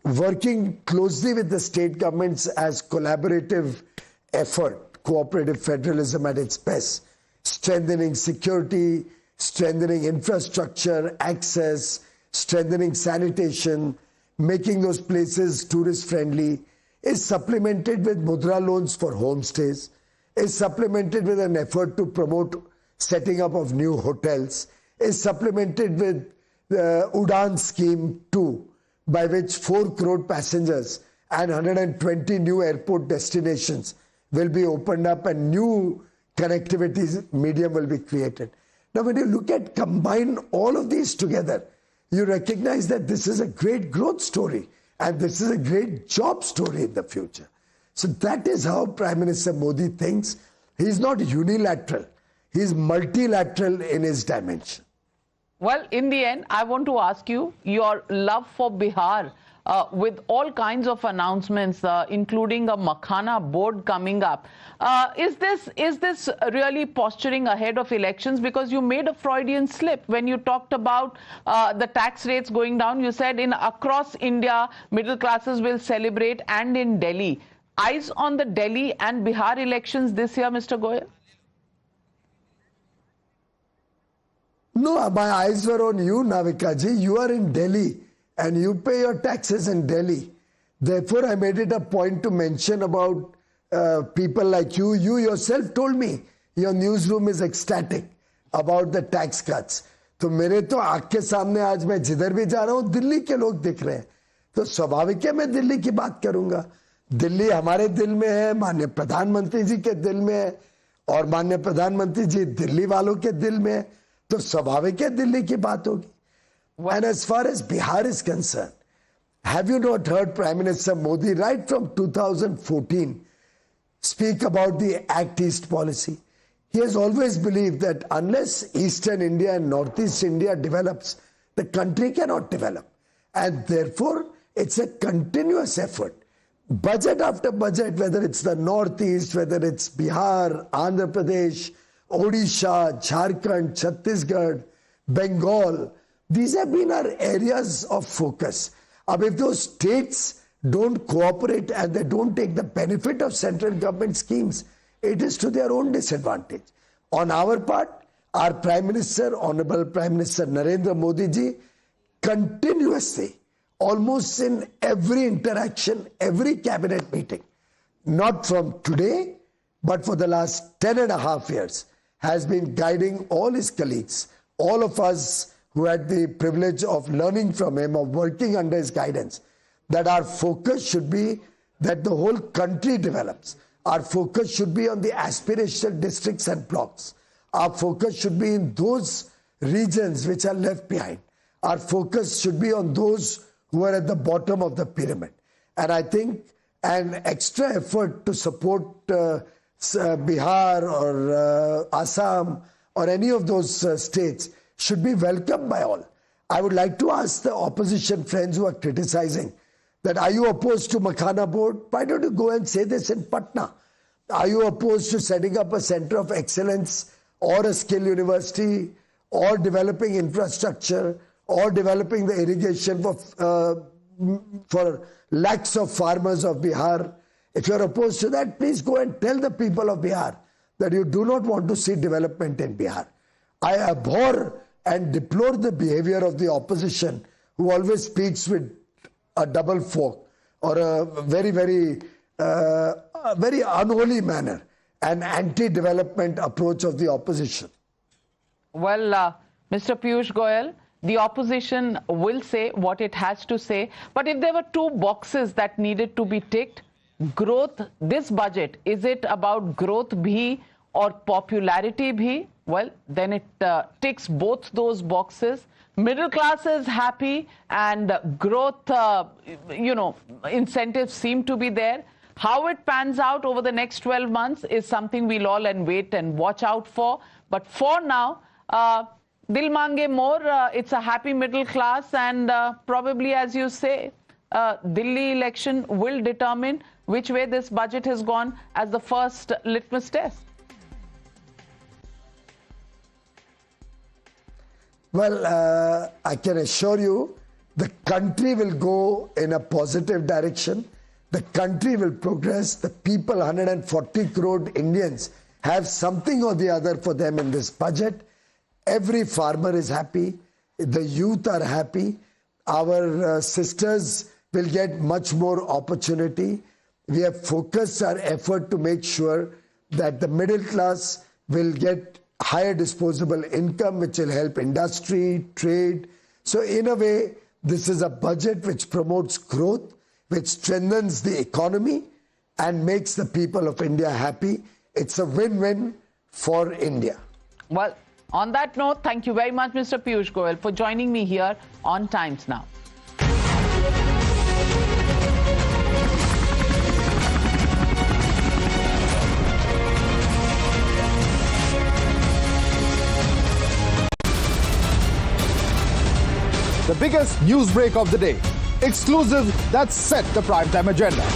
[SPEAKER 16] working closely with the state governments as collaborative effort, cooperative federalism at its best, strengthening security, strengthening infrastructure, access, strengthening sanitation, making those places tourist friendly, is supplemented with mudra loans for homestays, is supplemented with an effort to promote setting up of new hotels, is supplemented with the Udan scheme 2, by which 4 crore passengers and 120 new airport destinations will be opened up and new connectivity medium will be created. Now, when you look at combine all of these together, you recognize that this is a great growth story and this is a great job story in the future. So that is how Prime Minister Modi thinks. He's not unilateral. He's multilateral in his dimension.
[SPEAKER 11] Well, in the end, I want to ask you your love for Bihar with all kinds of announcements, including a Makhana board coming up. Is this really posturing ahead of elections? Because you made a Freudian slip when you talked about the tax rates going down. You said across India, middle classes will celebrate, and in Delhi. Eyes on the Delhi and Bihar elections this year, Mr. Goyal?
[SPEAKER 16] No, my eyes were on you, Navika ji. You are in Delhi and you pay your taxes in Delhi. Therefore, I made it a point to mention about people like you. You yourself told me your newsroom is ecstatic about the tax cuts. तो मेरे तो आँख के सामने आज मैं जिधर भी जा रहा हूँ दिल्ली के लोग दिख रहे हैं. तो स्वाभाविक है मैं दिल्ली की बात करूंगा. दिल्ली हमारे दिल में है, माननीय प्रधानमंत्री जी के दिल में है और माननीय प्रधानमंत्री जी दिल्ली वालों के दिल में है. तो स्वाभाविक है दिल्ली की बात होगी. And as far as Bihar is concerned, have you not heard Prime Minister Modi right from 2014 speak about the Act East policy? He has always believed that unless Eastern India and Northeast India develops, the country cannot develop. And therefore, it's a continuous effort. Budget after budget, whether it's the Northeast, whether it's Bihar, Andhra Pradesh, Odisha, Jharkhand, Chhattisgarh, Bengal, these have been our areas of focus. If those states don't cooperate and they don't take the benefit of central government schemes, it is to their own disadvantage. On our part, our Prime Minister, Honorable Prime Minister Narendra Modi ji, continuously, almost in every interaction, every cabinet meeting, not from today, but for the last 10.5 years, has been guiding all his colleagues, all of us who had the privilege of learning from him, of working under his guidance, that our focus should be that the whole country develops. Our focus should be on the aspirational districts and blocks. Our focus should be in those regions which are left behind. Our focus should be on those who are at the bottom of the pyramid. And I think an extra effort to support Bihar or Assam or any of those states should be welcomed by all. I would like to ask the opposition friends who are criticizing that, are you opposed to Makhana board? Why don't you go and say this in Patna? Are you opposed to setting up a center of excellence or a skill university or developing infrastructure or developing the irrigation for lakhs of farmers of Bihar? If you're opposed to that, please go and tell the people of Bihar that you do not want to see development in Bihar. I abhor and deplore the behavior of the opposition who always speaks with a double fork or a very unholy manner, an anti-development approach of the opposition.
[SPEAKER 11] Well, Mr. Piyush Goyal, the opposition will say what it has to say. But if there were two boxes that needed to be ticked, growth, this budget, is it about growth bhi or popularity bhi? Well, then it ticks both those boxes. Middle class is happy and growth, incentives seem to be there. How it pans out over the next 12 months is something we'll all wait and watch out for. But for now, Dil Mange More, it's a happy middle class, and probably, as you say, Delhi election will determine which way this budget has gone as the first litmus test.
[SPEAKER 16] Well, I can assure you the country will go in a positive direction. The country will progress. The people, 140 crore Indians, have something or the other for them in this budget. Every farmer is happy. The youth are happy. Our sisters will get much more opportunity. We have focused our effort to make sure that the middle class will get higher disposable income, which will help industry, trade. So in a way, this is a budget which promotes growth, which strengthens the economy and makes the people of India happy. It's a win-win for India.
[SPEAKER 11] Well, on that note, thank you very much, Mr. Piyush Goyal, for joining me here on Times Now.
[SPEAKER 23] The biggest news break of the day. Exclusive that set the primetime agenda.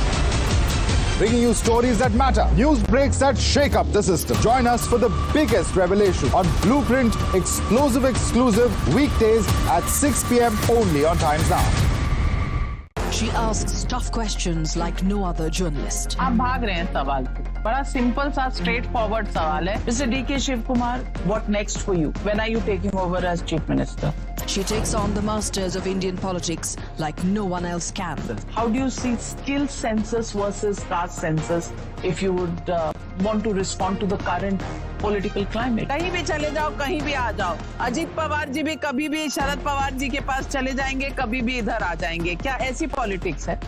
[SPEAKER 23] Bringing you stories that matter. News breaks that shake up the system. Join us for the biggest revelation on Blueprint Exclusive weekdays at 6 p.m. only on Times Now.
[SPEAKER 4] She asks tough questions like no other journalist.
[SPEAKER 11] आप भाग रहे हैं सवाल पे. बड़ा simple सा straightforward सवाल है. Mr. D.K. Shivkumar, what next for you? When are you taking over as Chief Minister?
[SPEAKER 4] She takes on the masters of Indian politics like no one else can.
[SPEAKER 11] How do you see skill census versus caste census if you would want to respond to the current political climate? कहीं भी चले जाओ, कहीं भी आ जाओ. अजीत पवार जी भी कभी भी शरद पवार जी के पास चले जाएंगे, कभी भी इधर आ जाएंगे. क्या ऐसी politics है?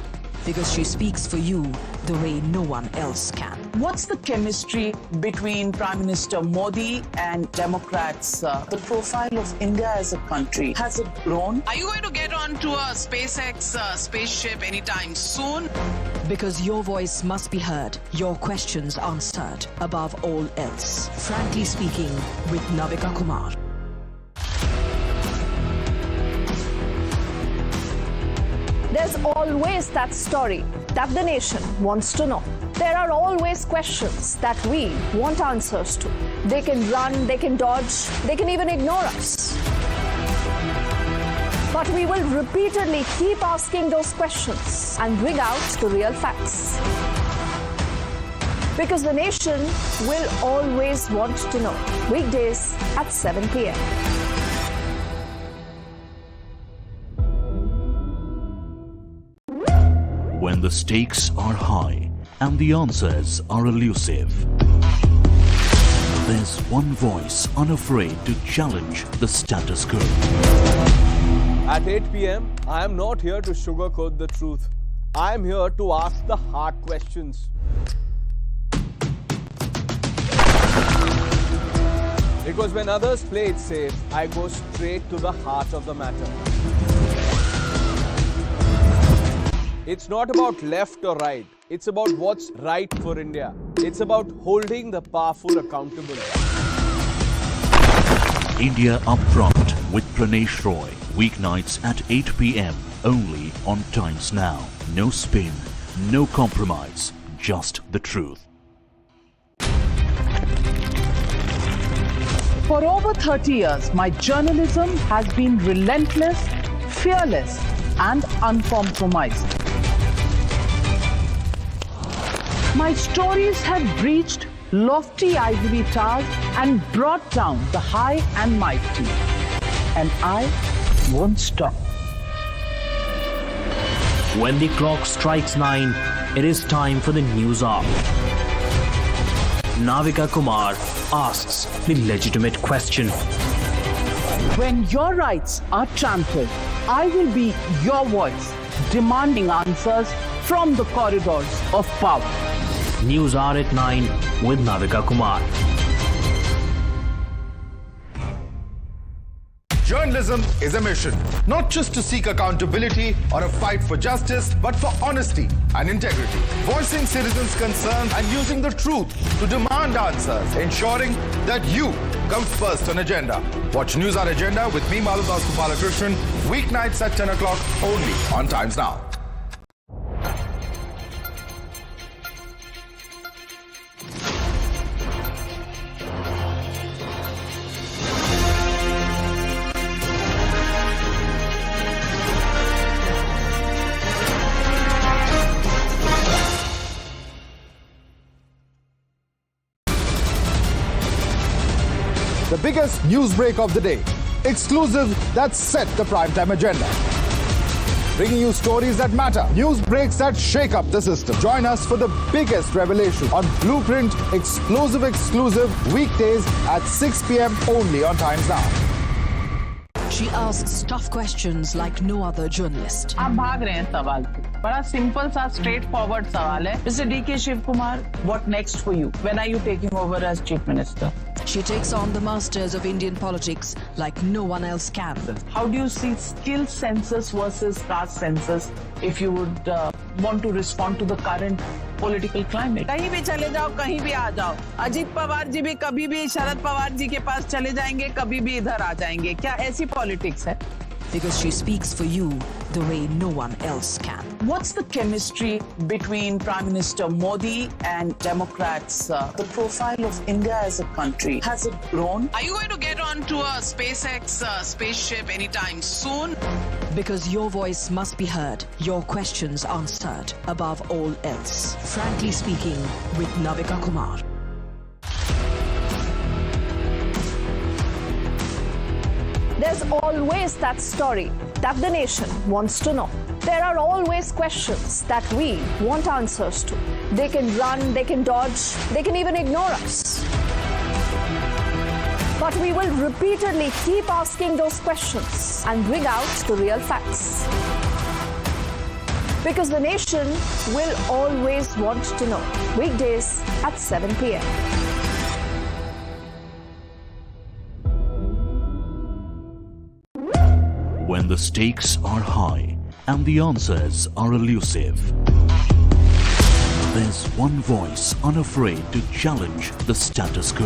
[SPEAKER 4] Because she speaks for you the way no one else can.
[SPEAKER 11] What's the chemistry between Prime Minister Modi and Democrats? The profile of India as a country, has it grown? Are you going to get onto a SpaceX spaceship anytime soon?
[SPEAKER 4] Because your voice must be heard, your questions answered above all else. Frankly Speaking with Navika Kumar.
[SPEAKER 18] There's always that story that the nation wants to know. There are always questions that we want answers to. They can run, they can dodge, they can even ignore us. But we will repeatedly keep asking those questions and bring out the real facts. Because the nation will always want to know. Weekdays at 7 p.m.
[SPEAKER 19] When the stakes are high and the answers are elusive, there's one voice unafraid to challenge the status quo.
[SPEAKER 20] At 8 p.m., I am not here to sugarcoat the truth. I am here to ask the hard questions. Because when others play it safe, I go straight to the heart of the matter. It's not about left or right. It's about what's right for India. It's about holding the powerful accountable.
[SPEAKER 19] India Upfront with Pranesh Roy. Weeknights at 8 p.m. only on Times Now. No spin, no compromise, just the truth.
[SPEAKER 11] For over 30 years, my journalism has been relentless, fearless, and uncompromised. My stories have breached lofty ivory towers and brought down the high and mighty. And I won't stop.
[SPEAKER 22] When the clock strikes 9, it is time for the news hour. Navika Kumar asks the legitimate question.
[SPEAKER 11] When your rights are trampled, I will be your voice, demanding answers from the corridors of power.
[SPEAKER 22] News Hour at 9 with Navika Kumar.
[SPEAKER 23] Journalism is a mission, not just to seek accountability or a fight for justice, but for honesty and integrity. Voicing citizens' concerns and using the truth to demand answers, ensuring that you come first on agenda. Watch News Hour Agenda with me, Maludas Gopalakrishnan, weeknights at 10 o'clock only on Times Now. The biggest news break of the day. Exclusive that set the primetime agenda. bringing you stories that matter, news breaks that shake up the system. Join us for the biggest revelation on Blueprint exclusive weekdays at 6 p.m. only on Times Now.
[SPEAKER 4] She asks tough questions like no other journalist.
[SPEAKER 11] आप भाग रहे हैं सवाल पे। बड़ा simple सा straight forward सवाल है। Mr. D.K. Shivkumar, what next for you? When are you taking over as Chief Minister?
[SPEAKER 4] She takes on the masters of Indian politics like no one else can.
[SPEAKER 11] How do you see skill census versus caste census if you would want to respond to the current political climate? कहीं भी चले जाओ, कहीं भी आ जाओ। अजीत पवार जी भी कभी भी शरद पवार जी के पास चले जाएंगे, कभी भी इधर आ जाएंगे। क्या ऐसी पॉलिटिक्स है?
[SPEAKER 4] Because she speaks for you the way no one else can.
[SPEAKER 11] What's the chemistry between Prime Minister Modi and Democrats? The profile of India as a country, has it grown? Are you going to get onto a SpaceX spaceship anytime soon?
[SPEAKER 4] Because your voice must be heard, your questions answered above all else. Frankly speaking, with Navika Kumar.
[SPEAKER 18] There's always that story that the nation wants to know. There are always questions that we want answers to. They can run, they can dodge, they can even ignore us. But we will repeatedly keep asking those questions and bring out the real facts. Because the nation will always want to know. Weekdays at 7 p.m.
[SPEAKER 19] When the stakes are high and the answers are elusive, there's one voice unafraid to challenge the status quo.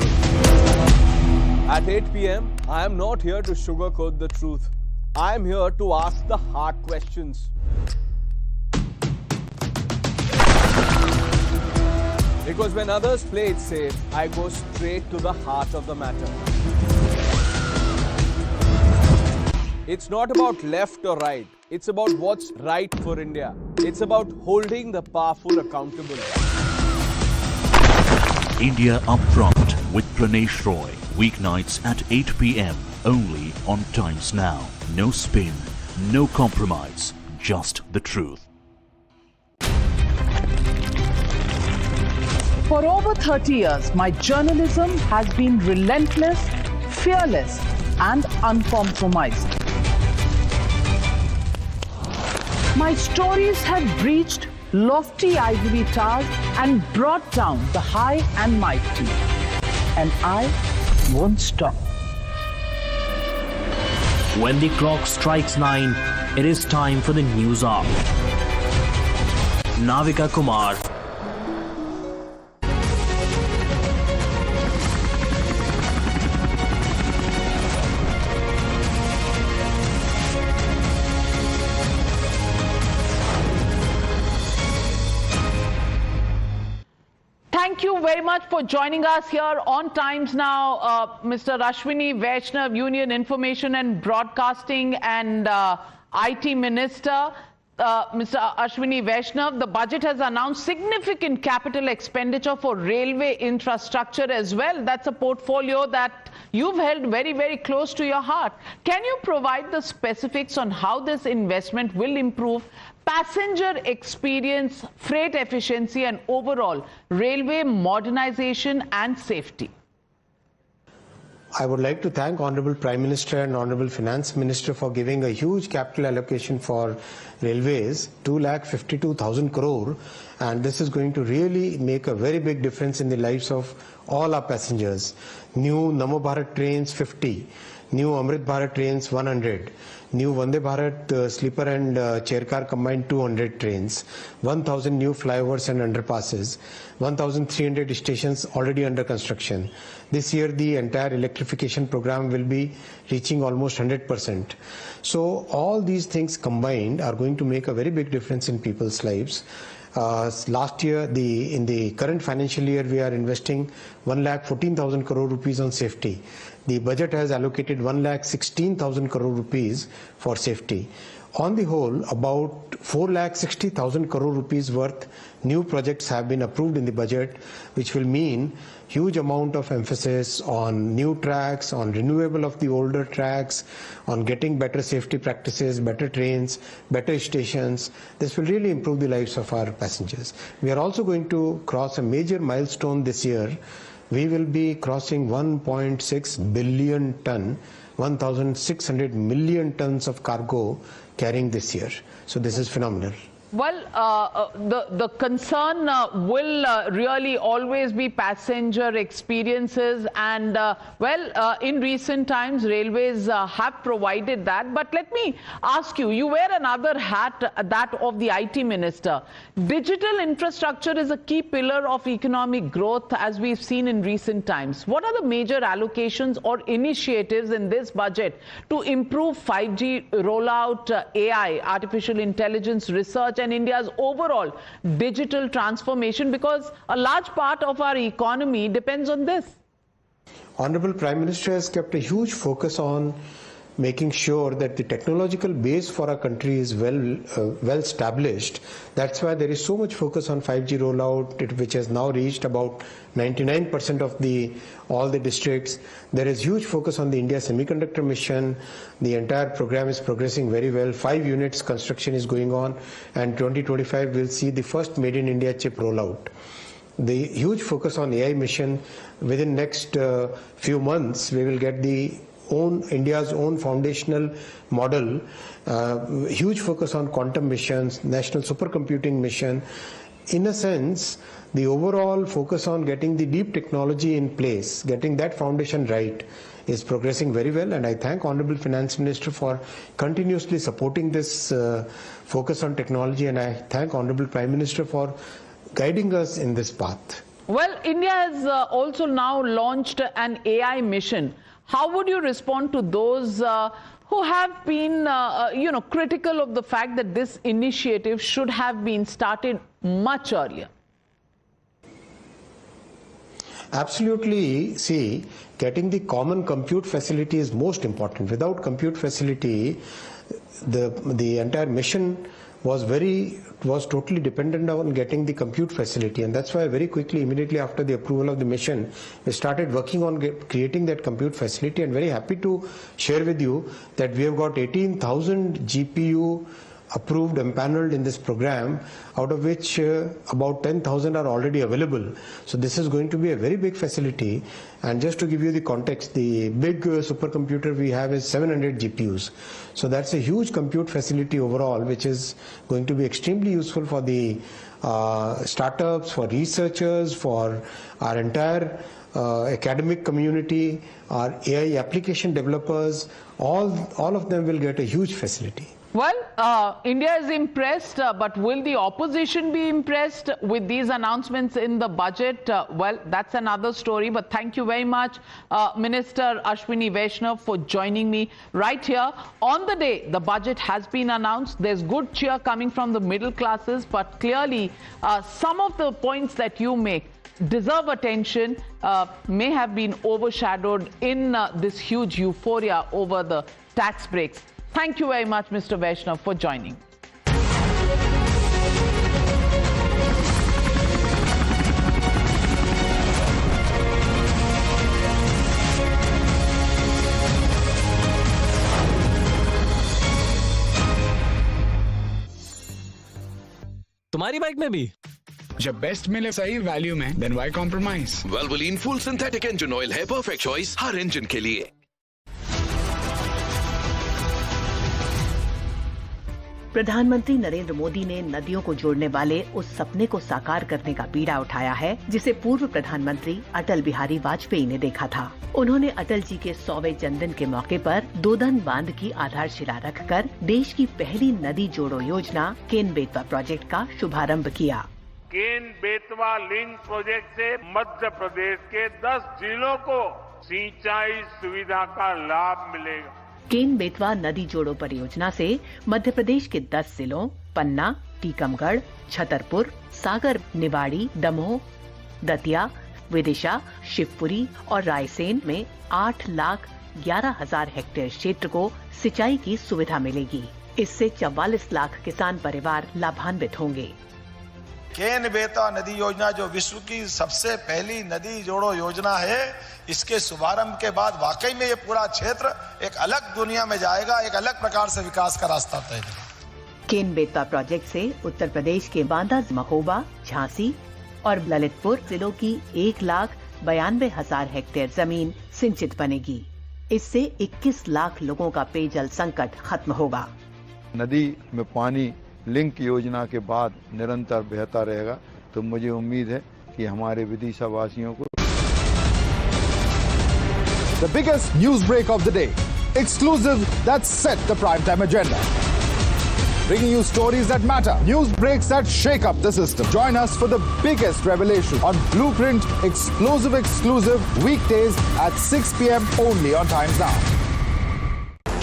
[SPEAKER 20] At 8 p.m., I am not here to sugarcoat the truth. I am here to ask the hard questions. Because when others play it safe, I go straight to the heart of the matter. It's not about left or right. It's about what's right for India. It's about holding the powerful accountable.
[SPEAKER 19] India Upfront with Pranesh Roy. Weeknights at 8 p.m. only on Times Now. No spin, no compromise, just the truth.
[SPEAKER 11] For over 30 years, my journalism has been relentless, fearless, and uncompromised. My stories have breached lofty ivory towers and brought down the high and mighty. And I won't stop.
[SPEAKER 22] When the clock strikes 9, it is time for the news hour. Navika Kumar.
[SPEAKER 11] Thank you very much for joining us here on Times Now. Mr. Ashwini Vaishnav, Union Information and Broadcasting and IT Minister. Mr. Ashwini Vaishnav, the budget has announced significant capital expenditure for railway infrastructure as well. That's a portfolio that you've held very, very close to your heart. Can you provide the specifics on how this investment will improve passenger experience, freight efficiency, and overall railway modernization and safety?
[SPEAKER 14] I would like to thank Honorable Prime Minister and Honorable Finance Minister for giving a huge capital allocation for railways, 2,52,000 crore, and this is going to really make a very big difference in the lives of all our passengers. New Namo Bharat trains 50, new Amrit Bharat trains 100, new Vande Bharat sleeper and chair car combined 200 trains, 1,000 new flyovers and underpasses, 1,300 stations already under construction. This year the entire electrification program will be reaching almost 100%. So all these things combined are going to make a very big difference in people's lives. Last year, in the current financial year, we are investing 1,14,000 crore rupees on safety. The budget has allocated 1,16,000 crore rupees for safety. On the whole, about 4,60,000 crore rupees worth new projects have been approved in the budget, which will mean huge amount of emphasis on new tracks, on renewal of the older tracks, on getting better safety practices, better trains, better stations. This will really improve the lives of our passengers. We are also going to cross a major milestone this year. We will be crossing 1.6 billion ton, 1,600 million tons of cargo carrying this year. So this is phenomenal.
[SPEAKER 11] Well, the concern will really always be passenger experiences, and in recent times railways have provided that. But let me ask you, you wear another hat, that of the IT minister. Digital infrastructure is a key pillar of economic growth, as we've seen in recent times. What are the major allocations or initiatives in this budget to improve 5G rollout, AI, artificial intelligence research, and India's overall digital transformation, because a large part of our economy depends on this?
[SPEAKER 14] Honorable Prime Minister has kept a huge focus on making sure that the technological base for our country is well established. That's why there is so much focus on 5G rollout, which has now reached about 99% of all the districts. There is huge focus on the India semiconductor mission. The entire program is progressing very well. 5 units construction is going on, and 2025 will see the first Made in India chip rollout. The huge focus on AI mission. Within next few months, we will get India's own foundational model. Huge focus on quantum missions, national supercomputing mission. In a sense, the overall focus on getting the deep technology in place, getting that foundation right, is progressing very well, and I thank Honorable Finance Minister for continuously supporting this focus on technology, and I thank Honorable Prime Minister for guiding us in this path.
[SPEAKER 11] Well, India has also now launched an AI mission. How would you respond to those who have been, critical of the fact that this initiative should have been started much earlier?
[SPEAKER 14] Absolutely. See, getting the common compute facility is most important. Without compute facility, the entire mission was totally dependent on getting the compute facility, and that's why very quickly, immediately after the approval of the mission, we started working on creating that compute facility, and very happy to share with you that we have got 18,000 GPU approved, empaneled in this program, out of which about 10,000 are already available. So this is going to be a very big facility. And just to give you the context, the big supercomputer we have is 700 GPUs. So that's a huge compute facility overall, which is going to be extremely useful for the startups, for researchers, for our entire academic community, our AI application developers. All of them will get a huge facility.
[SPEAKER 11] Well, India is impressed, but will the opposition be impressed with these announcements in the budget? Well, that's another story, but thank you very much, Minister Ashwini Vaishnav, for joining me right here. On the day the budget has been announced, there's good cheer coming from the middle classes, but clearly some of the points that you make deserve attention, may have been overshadowed in this huge euphoria over the tax breaks. Thank you very much, Mr. Vaishnav, for joining.
[SPEAKER 3] तुम्हारी bike में भी
[SPEAKER 17] जब best मिले सही value में, then why compromise?
[SPEAKER 21] Valvoline full synthetic engine oil है perfect choice हर engine के लिए।
[SPEAKER 24] प्रधानमंत्री नरेंद्र मोदी ने नदियों को जोड़ने वाले उस सपने को साकार करने का बीड़ा उठाया है जिसे पूर्व प्रधानमंत्री अटल बिहारी वाजपेयी ने देखा था। उन्होंने अटल जी के 100वें जन्मदिन के मौके पर दोदन बांध की आधारशिला रखकर देश की पहली नदी जोड़ो योजना केन बेतवा प्रोजेक्ट का शुभारंभ किया।
[SPEAKER 13] केन बेतवा लिंक प्रोजेक्ट से मध्य प्रदेश के 10 जिलों को सिंचाई सुविधा का लाभ मिलेगा।
[SPEAKER 24] केन बेतवा नदी जोड़ो परियोजना से मध्य प्रदेश के 10 जिलों पन्ना, टीकमगढ़, छतरपुर, सागर, निवाड़ी, दमोह, दतिया, विदिशा, शिवपुरी और रायसेन में 8,11,000 हेक्टेयर क्षेत्र को सिंचाई की सुविधा मिलेगी। इससे 44 लाख किसान परिवार लाभान्वित होंगे।
[SPEAKER 2] केन बेतवा नदी योजना जो विश्व की सबसे पहली नदी जोड़ो योजना है, इसके शुभारंभ के बाद वाकई में ये पूरा क्षेत्र एक अलग दुनिया में जाएगा, एक अलग प्रकार से विकास का रास्ता तय करेगा।
[SPEAKER 24] केन बेतवा प्रोजेक्ट से उत्तर प्रदेश के बांदा, महोबा, झांसी और ललितपुर जिलों की 1,92,000 हेक्टेयर जमीन सिंचित बनेगी। इससे 21 लाख लोगों का पेयजल संकट खत्म होगा।
[SPEAKER 5] नदी में पानी लिंक योजना के बाद निरंतर बहता रहेगा, तो मुझे उम्मीद है कि हमारे विदिशा वासियों को।
[SPEAKER 23] The biggest news break of the day, exclusive that set the prime time agenda. Bringing you stories that matter, news breaks that shake up the system. Join us for the biggest revelation on Blueprint, exclusive weekdays at 6 p.m. only on Times Now.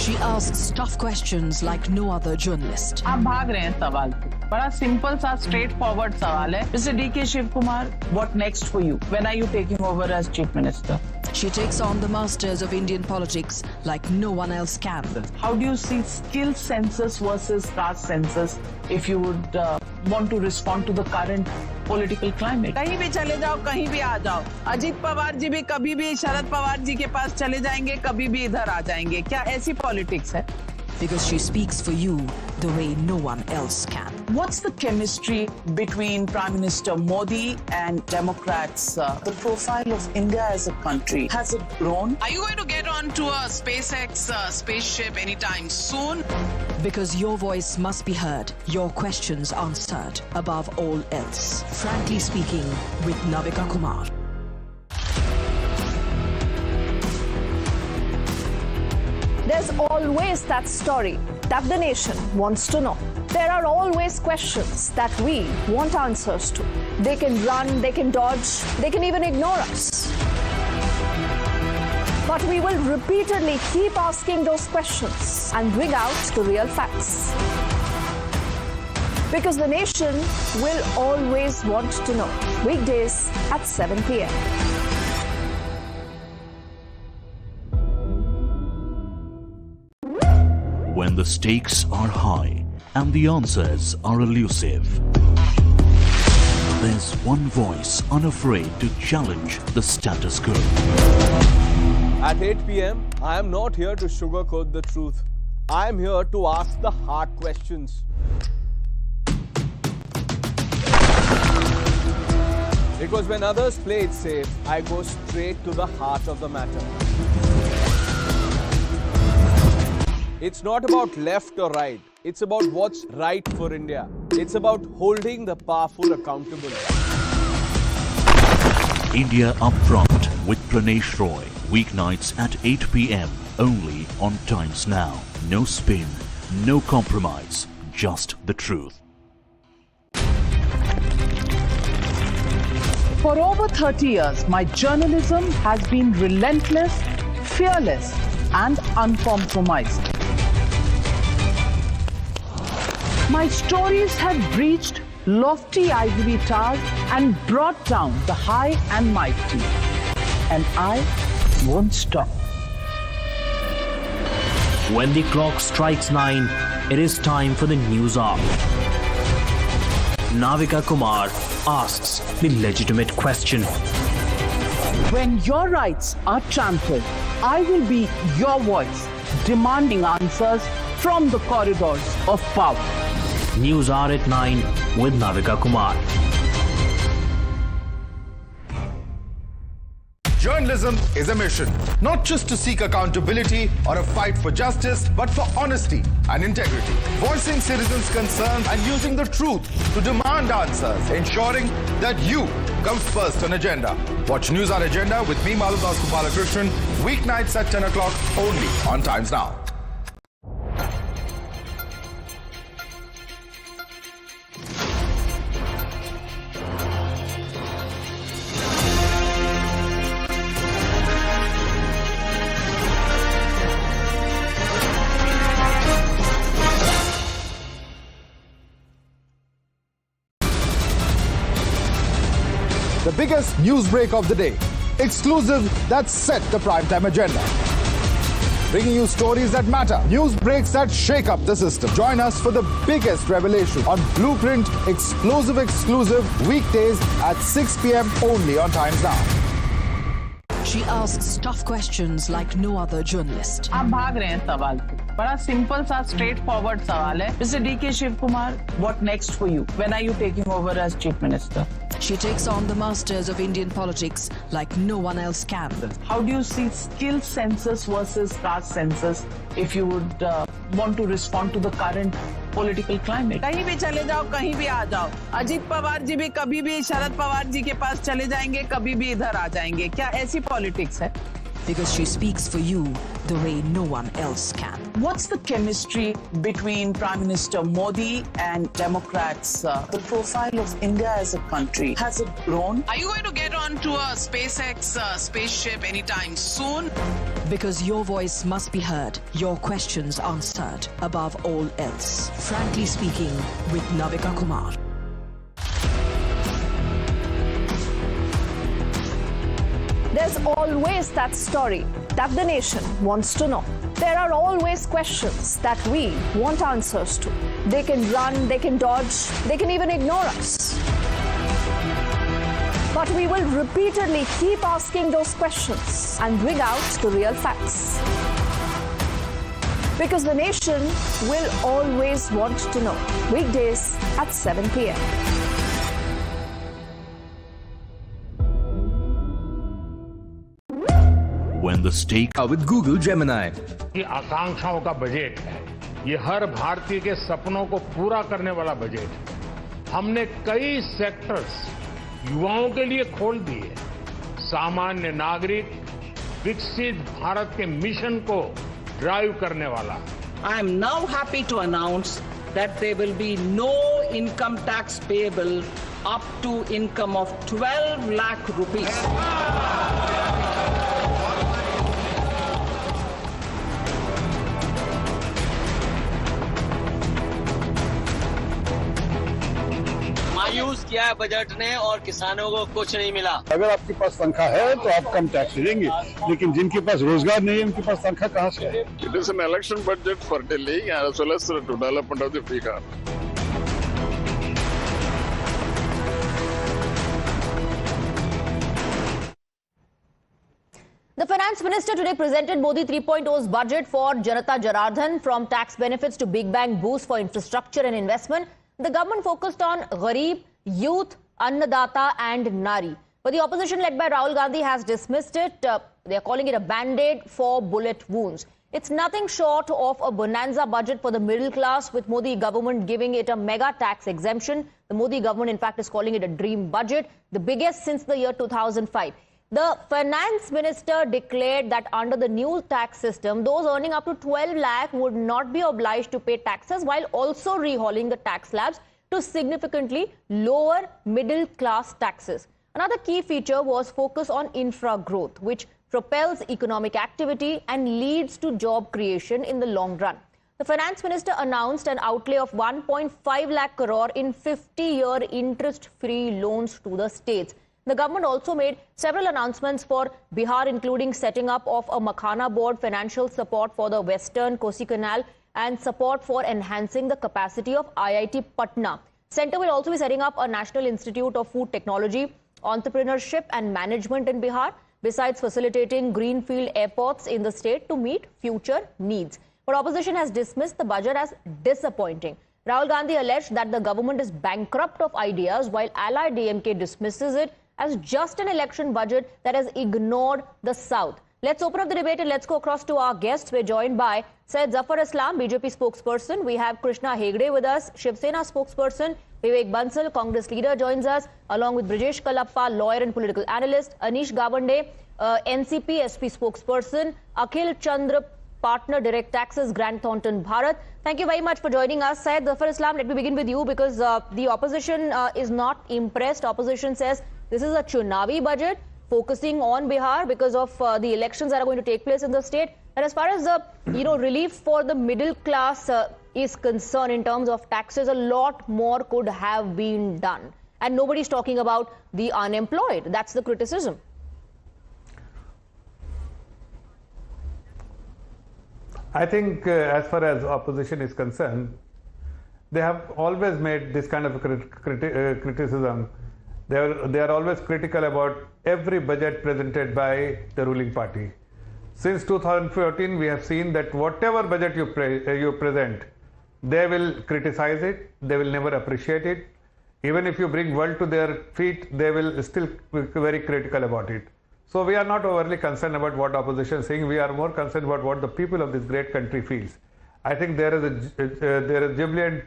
[SPEAKER 4] She asks tough questions like no other journalist.
[SPEAKER 11] आप भाग रहे हैं सवाल पे। बड़ा simple सा straight forward सवाल है। Mr. D.K. Shiv Kumar, what next for you? When are you taking over as Chief Minister?
[SPEAKER 4] She takes on the masters of Indian politics like no one else can.
[SPEAKER 11] How do you see skill census versus caste census if you would want to respond to the current political climate? कहीं भी चले जाओ, कहीं भी आ जाओ। अजीत पवार जी भी कभी भी शरद पवार जी के पास चले जाएंगे, कभी भी इधर आ जाएंगे। क्या ऐसी पॉलिटिक्स है?
[SPEAKER 4] Because she speaks for you the way no one else can.
[SPEAKER 11] What's the chemistry between Prime Minister Modi and Democrats? The profile of India as a country, has it grown? Are you going to get onto a SpaceX spaceship anytime soon?
[SPEAKER 4] Because your voice must be heard, your questions answered above all else. Frankly speaking, with Navika Kumar.
[SPEAKER 18] There's always that story that the nation wants to know. There are always questions that we want answers to. They can run, they can dodge, they can even ignore us. But we will repeatedly keep asking those questions and bring out the real facts. Because the nation will always want to know. Weekdays at 7 p.m.
[SPEAKER 19] When the stakes are high and the answers are elusive, there's one voice unafraid to challenge the status quo.
[SPEAKER 20] At 8 p.m., I am not here to sugarcoat the truth. I am here to ask the hard questions. Because when others play it safe, I go straight to the heart of the matter. It's not about left or right. It's about what's right for India. It's about holding the powerful accountable.
[SPEAKER 19] India Upfront with Pranesh Roy. Weeknights at 8 p.m. only on Times Now. No spin, no compromise, just the truth.
[SPEAKER 11] For over 30 years, my journalism has been relentless, fearless, and uncompromised. My stories have breached lofty ivory towers and brought down the high and mighty. And I won't stop.
[SPEAKER 22] When the clock strikes 9, it is time for the news hour. Navika Kumar asks the legitimate question.
[SPEAKER 11] When your rights are trampled, I will be your voice, demanding answers from the corridors of power.
[SPEAKER 22] News hour at 9 with Navika Kumar.
[SPEAKER 23] Journalism is a mission, not just to seek accountability or a fight for justice, but for honesty and integrity. Voicing citizens' concerns and using the truth to demand answers, ensuring that you comes first on agenda. Watch News Hour Agenda with me, Madhudas Gopalakrishnan, weeknights at 10 o'clock only on Times Now. The biggest news break of the day, exclusive that set the primetime agenda. bringing you stories that matter, news breaks that shake up the system. Join us for the biggest revelation on Blueprint Explosive Exclusive weekdays at 6 p.m. only on Times Now.
[SPEAKER 4] She asks tough questions like no other journalist.
[SPEAKER 11] आप भाग रहे हैं सवाल पे. बड़ा simple सा straight forward सवाल है. Mr. D.K. Shiv Kumar, what next for you? When are you taking over as Chief Minister?
[SPEAKER 4] She takes on the masters of Indian politics like no one else can.
[SPEAKER 11] How do you see skill census versus caste census if you would want to respond to the current political climate? कहीं भी चले जाओ, कहीं भी आ जाओ. अजीत पवार जी भी कभी भी शरद पवार जी के पास चले जाएंगे, कभी भी इधर आ जाएंगे. क्या ऐसी पॉलिटिक्स है?
[SPEAKER 4] Because she speaks for you the way no one else can.
[SPEAKER 11] What's the chemistry between Prime Minister Modi and Democrats? The profile of India as a country, has it grown? Are you going to get onto a SpaceX spaceship anytime soon?
[SPEAKER 4] Because your voice must be heard, your questions answered above all else. Frankly speaking, with Navika Kumar.
[SPEAKER 18] There's always that story that the nation wants to know. There are always questions that we want answers to. They can run, they can dodge, they can even ignore us. But we will repeatedly keep asking those questions and bring out the real facts. Because the nation will always want to know. Weekdays at 7 p.m.
[SPEAKER 19] When the stake
[SPEAKER 6] with Google Gemini.
[SPEAKER 13] ये आकांक्षाओं का budget है. ये हर भारतीय के सपनों को पूरा करने वाला बजट है. हमने कई सेक्टर्स युवाओं के लिए खोल दिए. सामान्य नागरिक विकसित भारत के मिशन को ड्राइव करने वाला.
[SPEAKER 11] I am now happy to announce that there will be no income tax payable up to income of 12 lakh rupees.
[SPEAKER 7] मायूस किया है बजट ने और किसानों को कुछ नहीं मिला.
[SPEAKER 9] अगर आपके पास तनख्वाह है तो आप कम टैक्स देंगे, लेकिन जिनके पास रोजगार नहीं है उनके पास तनख्वाह कहाँ से है?
[SPEAKER 15] It is an election budget for Delhi as well as the development of the Bihar.
[SPEAKER 25] The finance minister today presented Modi 3.0's budget for Janata Janardhan, from tax benefits to big bang boost for infrastructure and investment. The government focused on Gharib, youth, Annadata and Nari. But the opposition led by Rahul Gandhi has dismissed it. They are calling it a band-aid for bullet wounds. It's nothing short of a bonanza budget for the middle class, with Modi government giving it a mega tax exemption. The Modi government, in fact, is calling it a dream budget, the biggest since the year 2005. The finance minister declared that under the new tax system, those earning up to 12 lakh would not be obliged to pay taxes, while also rehauling the tax slabs to significantly lower middle class taxes. Another key feature was focus on infra growth, which propels economic activity and leads to job creation in the long run. The finance minister announced an outlay of 1.5 lakh crore in 50-year interest-free loans to the states. The government also made several announcements for Bihar, including setting up of a Makhana board, financial support for the Western Kosi Canal, and support for enhancing the capacity of IIT Patna. Centre will also be setting up a National Institute of Food Technology, Entrepreneurship and Management in Bihar, besides facilitating greenfield airports in the state to meet future needs. But opposition has dismissed the budget as disappointing. Rahul Gandhi alleged that the government is bankrupt of ideas, while allied DMK dismisses it as just an election budget that has ignored the South. Let's open up the debate and let's go across to our guests. We're joined by Syed Zafar Islam, BJP spokesperson. We have Krishna Hegde with us, Shiv Sena spokesperson. Vivek Bansal, Congress leader, joins us, along with Brijesh Kalappa, lawyer and political analyst. Anish Gawande, NCP SP spokesperson. Akhil Chandra, partner, Direct Taxes, Grant Thornton, Bharat. Thank you very much for joining us. Syed Zafar Islam, let me begin with you, because the opposition is not impressed. Opposition says this is a Chunavi budget focusing on Bihar because of the elections that are going to take place in the state. And as far as the relief for the middle class is concerned in terms of taxes, a lot more could have been done. And nobody's talking about the unemployed. That's the criticism.
[SPEAKER 1] I think as far as opposition is concerned, they have always made this kind of criticism. They are always critical about every budget presented by the ruling party. Since 2014, we have seen that whatever budget you present, they will criticize it, they will never appreciate it. Even if you bring world to their feet, they will still be very critical about it. So we are not overly concerned about what opposition is saying. We are more concerned about what the people of this great country feels. I think there is jubilant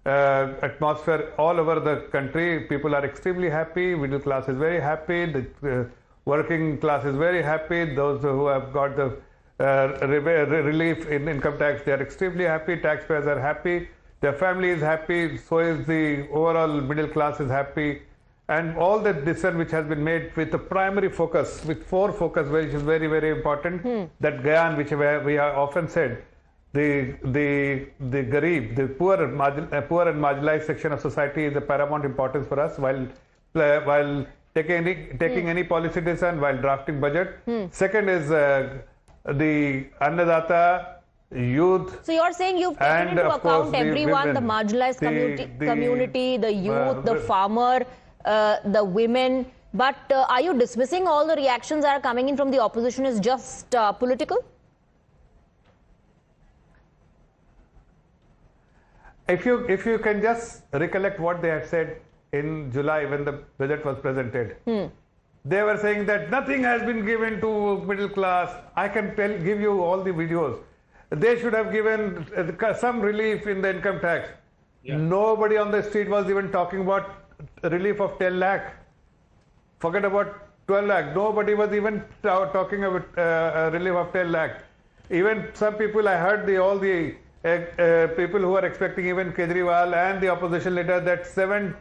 [SPEAKER 1] atmosphere all over the country. People are extremely happy. Middle class is very happy. The working class is very happy. Those who have got the relief in income tax, they are extremely happy. Taxpayers are happy. Their family is happy. So is the overall middle class is happy. And all the decision which has been made with the primary focus, with 4 focus, which is very, very important, that Gyan, which we have often said, the Garib, the poor and marginalized section of society is a paramount importance for us while taking any policy decision, while drafting budget. Second is the Annadata, youth.
[SPEAKER 25] So you're saying you've taken into account everyone, the marginalized community, the youth, the farmer, the women. But are you dismissing all the reactions that are coming in from the opposition as just political?
[SPEAKER 1] If you can just recollect what they had said in July when the budget was presented, they were saying that nothing has been given to middle class. I can give you all the videos. They should have given some relief in the income tax. Yeah. Nobody on the street was even talking about relief of 10 lakh. Forget about 12 lakh. Nobody was even talking about relief of 10 lakh. Even some people, I heard all the people who are expecting, even Kejriwal and the opposition leader, that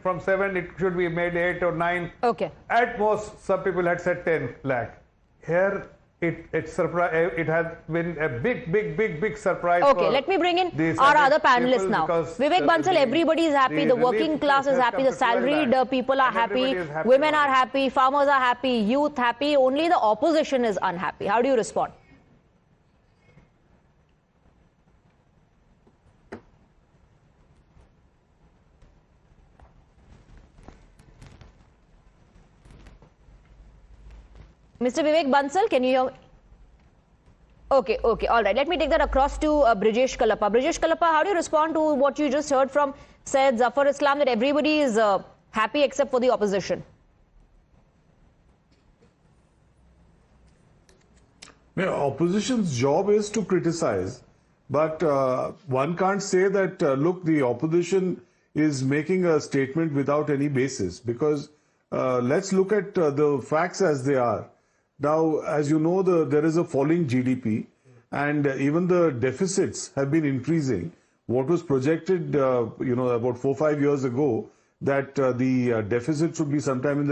[SPEAKER 1] from 7 it should be made 8 or 9.
[SPEAKER 25] Okay.
[SPEAKER 1] At most, some people had said 10 lakh. Here, it has been a big surprise.
[SPEAKER 25] Okay, let me bring in our other panelists now. Vivek Bansal, everybody is happy. The working class is happy. The salaried people are happy. Women are happy. Farmers are happy. Youth happy. Only the opposition is unhappy. How do you respond? Mr. Vivek Bansal, can you hear me? Okay, all right. Let me take that across to Brijesh Kalappa. Brijesh Kalappa, how do you respond to what you just heard from Syed Zafar Islam, that everybody is happy except for the opposition?
[SPEAKER 6] Opposition's job is to criticize, but one can't say that, look, the opposition is making a statement without any basis, because let's look at the facts as they are. Now, as you know, there is a falling GDP, and even the deficits have been increasing. What was projected, about 4 or 5 years ago, that the deficit should be somewhere in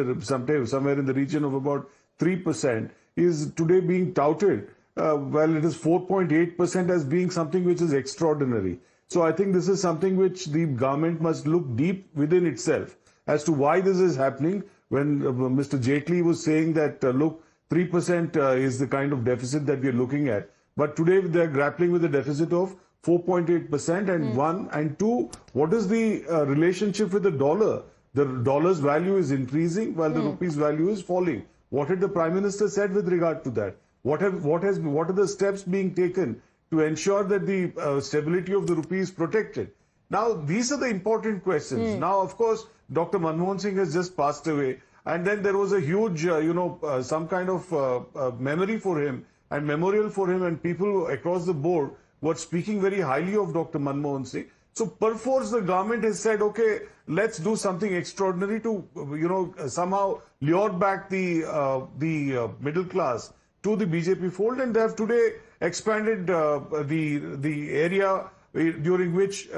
[SPEAKER 6] the region of about 3%, is today being touted. Well, it is 4.8% as being something which is extraordinary. So I think this is something which the government must look deep within itself as to why this is happening. When Mr. Jaitley was saying that, look, 3% is the kind of deficit that we are looking at. But today they are grappling with a deficit of 4.8%, and 1 and 2, what is the relationship with the dollar? The dollar's value is increasing while the rupee's value is falling. What had the Prime Minister said with regard to that? What are the steps being taken to ensure that the stability of the rupee is protected? Now, these are the important questions. Now, of course, Dr. Manmohan Singh has just passed away. And then there was a huge, some kind of memory for him and memorial for him, and people across the board were speaking very highly of Dr. Manmohan Singh. So, perforce the government has said, okay, let's do something extraordinary to, somehow lure back the middle class to the BJP fold, and they have today expanded the area during which,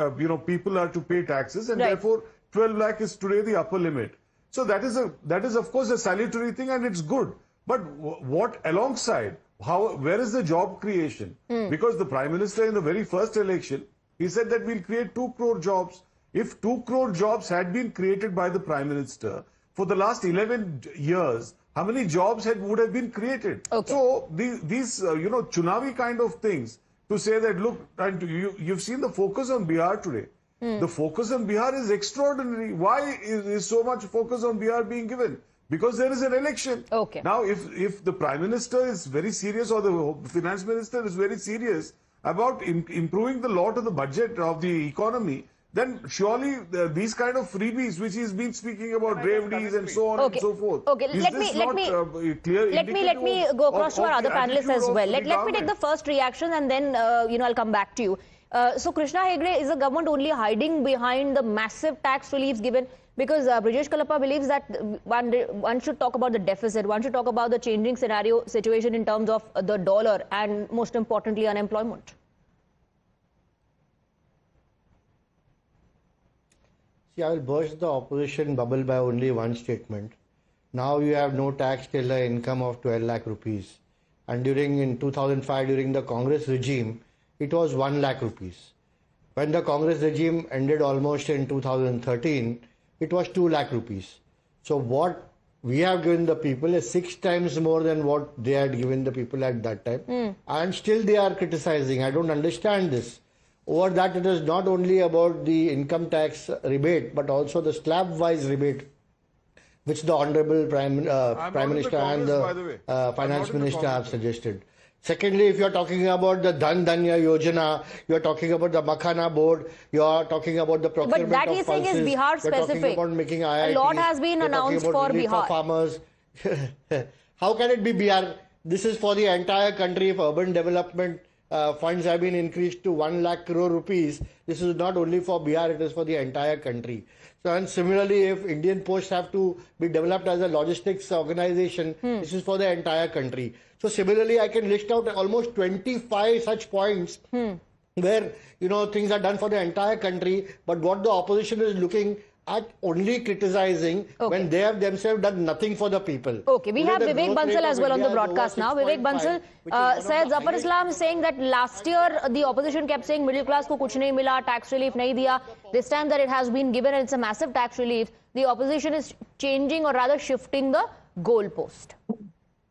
[SPEAKER 6] people are to pay taxes, and therefore 12 lakh is today the upper limit. So that is of course a salutary thing, and it's good. But what alongside, where is the job creation? Because the Prime Minister in the very first election, he said that we'll create 2 crore jobs. If 2 crore jobs had been created by the Prime Minister for the last 11 years, how many jobs would have been created? Okay. So these Chunavi kind of things, to say that, look, and you've seen the focus on Bihar today. The focus on Bihar is extraordinary. Why is so much focus on Bihar being given? Because there is an election.
[SPEAKER 25] Okay.
[SPEAKER 6] Now, if the Prime Minister is very serious or the Finance Minister is very serious about improving the lot of the budget of the economy, then surely these kind of freebies, which he's been speaking about, gravities and so on and so forth.
[SPEAKER 25] Okay, let me go across to our other panelists as well. Let me take the first reaction and then I'll come back to you. So Krishna Hegde, is the government only hiding behind the massive tax reliefs given? Because Brijesh Kalappa believes that one should talk about the deficit, one should talk about the changing situation in terms of the dollar and most importantly unemployment.
[SPEAKER 8] See, I will burst the opposition bubble by only one statement. Now you have no tax till an income of 12 lakh rupees. And in 2005, during the Congress regime, it was 1 lakh rupees. When the Congress regime ended almost in 2013, it was 2 lakh rupees. So what we have given the people is 6 times more than what they had given the people at that time. And still they are criticizing. I don't understand this. Over that, it is not only about the income tax rebate, but also the slab-wise rebate, which the Honorable Prime Minister and the Finance Minister have suggested. Secondly, if you are talking about the Dhan Dhanya Yojana, you are talking about the Makhana Board, you are talking about the procurement of
[SPEAKER 25] But that he's saying is Bihar specific.
[SPEAKER 8] About making IITs,
[SPEAKER 25] a lot has been announced for Bihar.
[SPEAKER 8] For farmers. How can it be Bihar? This is for the entire country. If urban development funds have been increased to 1 lakh crore rupees, this is not only for Bihar, it is for the entire country. So, and similarly, if Indian Post have to be developed as a logistics organization, this is for the entire country. So similarly, I can list out almost 25 such points where, things are done for the entire country, but what the opposition is looking at only criticizing when they have themselves done nothing for the people.
[SPEAKER 25] Okay, we have Vivek Bansal as well on the broadcast now. Vivek Bansal, Syed Zafar Islam saying that last year the opposition kept saying middle class ko kuch nahi mila, tax relief nahi diya. This time that it has been given and it's a massive tax relief, the opposition is changing or rather shifting the goalpost.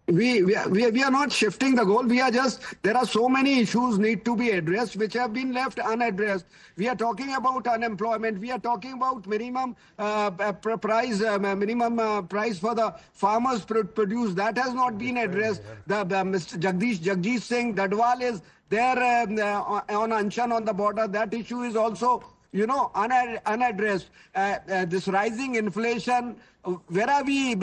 [SPEAKER 10] We are not shifting the goal. We are just, there are so many issues need to be addressed which have been left unaddressed. We are talking about unemployment. We are talking about minimum price for the farmers produce. That has not been addressed. Mr. Jagdish Singh Dadwal is there on Anshan on the border. That issue is also unaddressed. This rising inflation, where are we?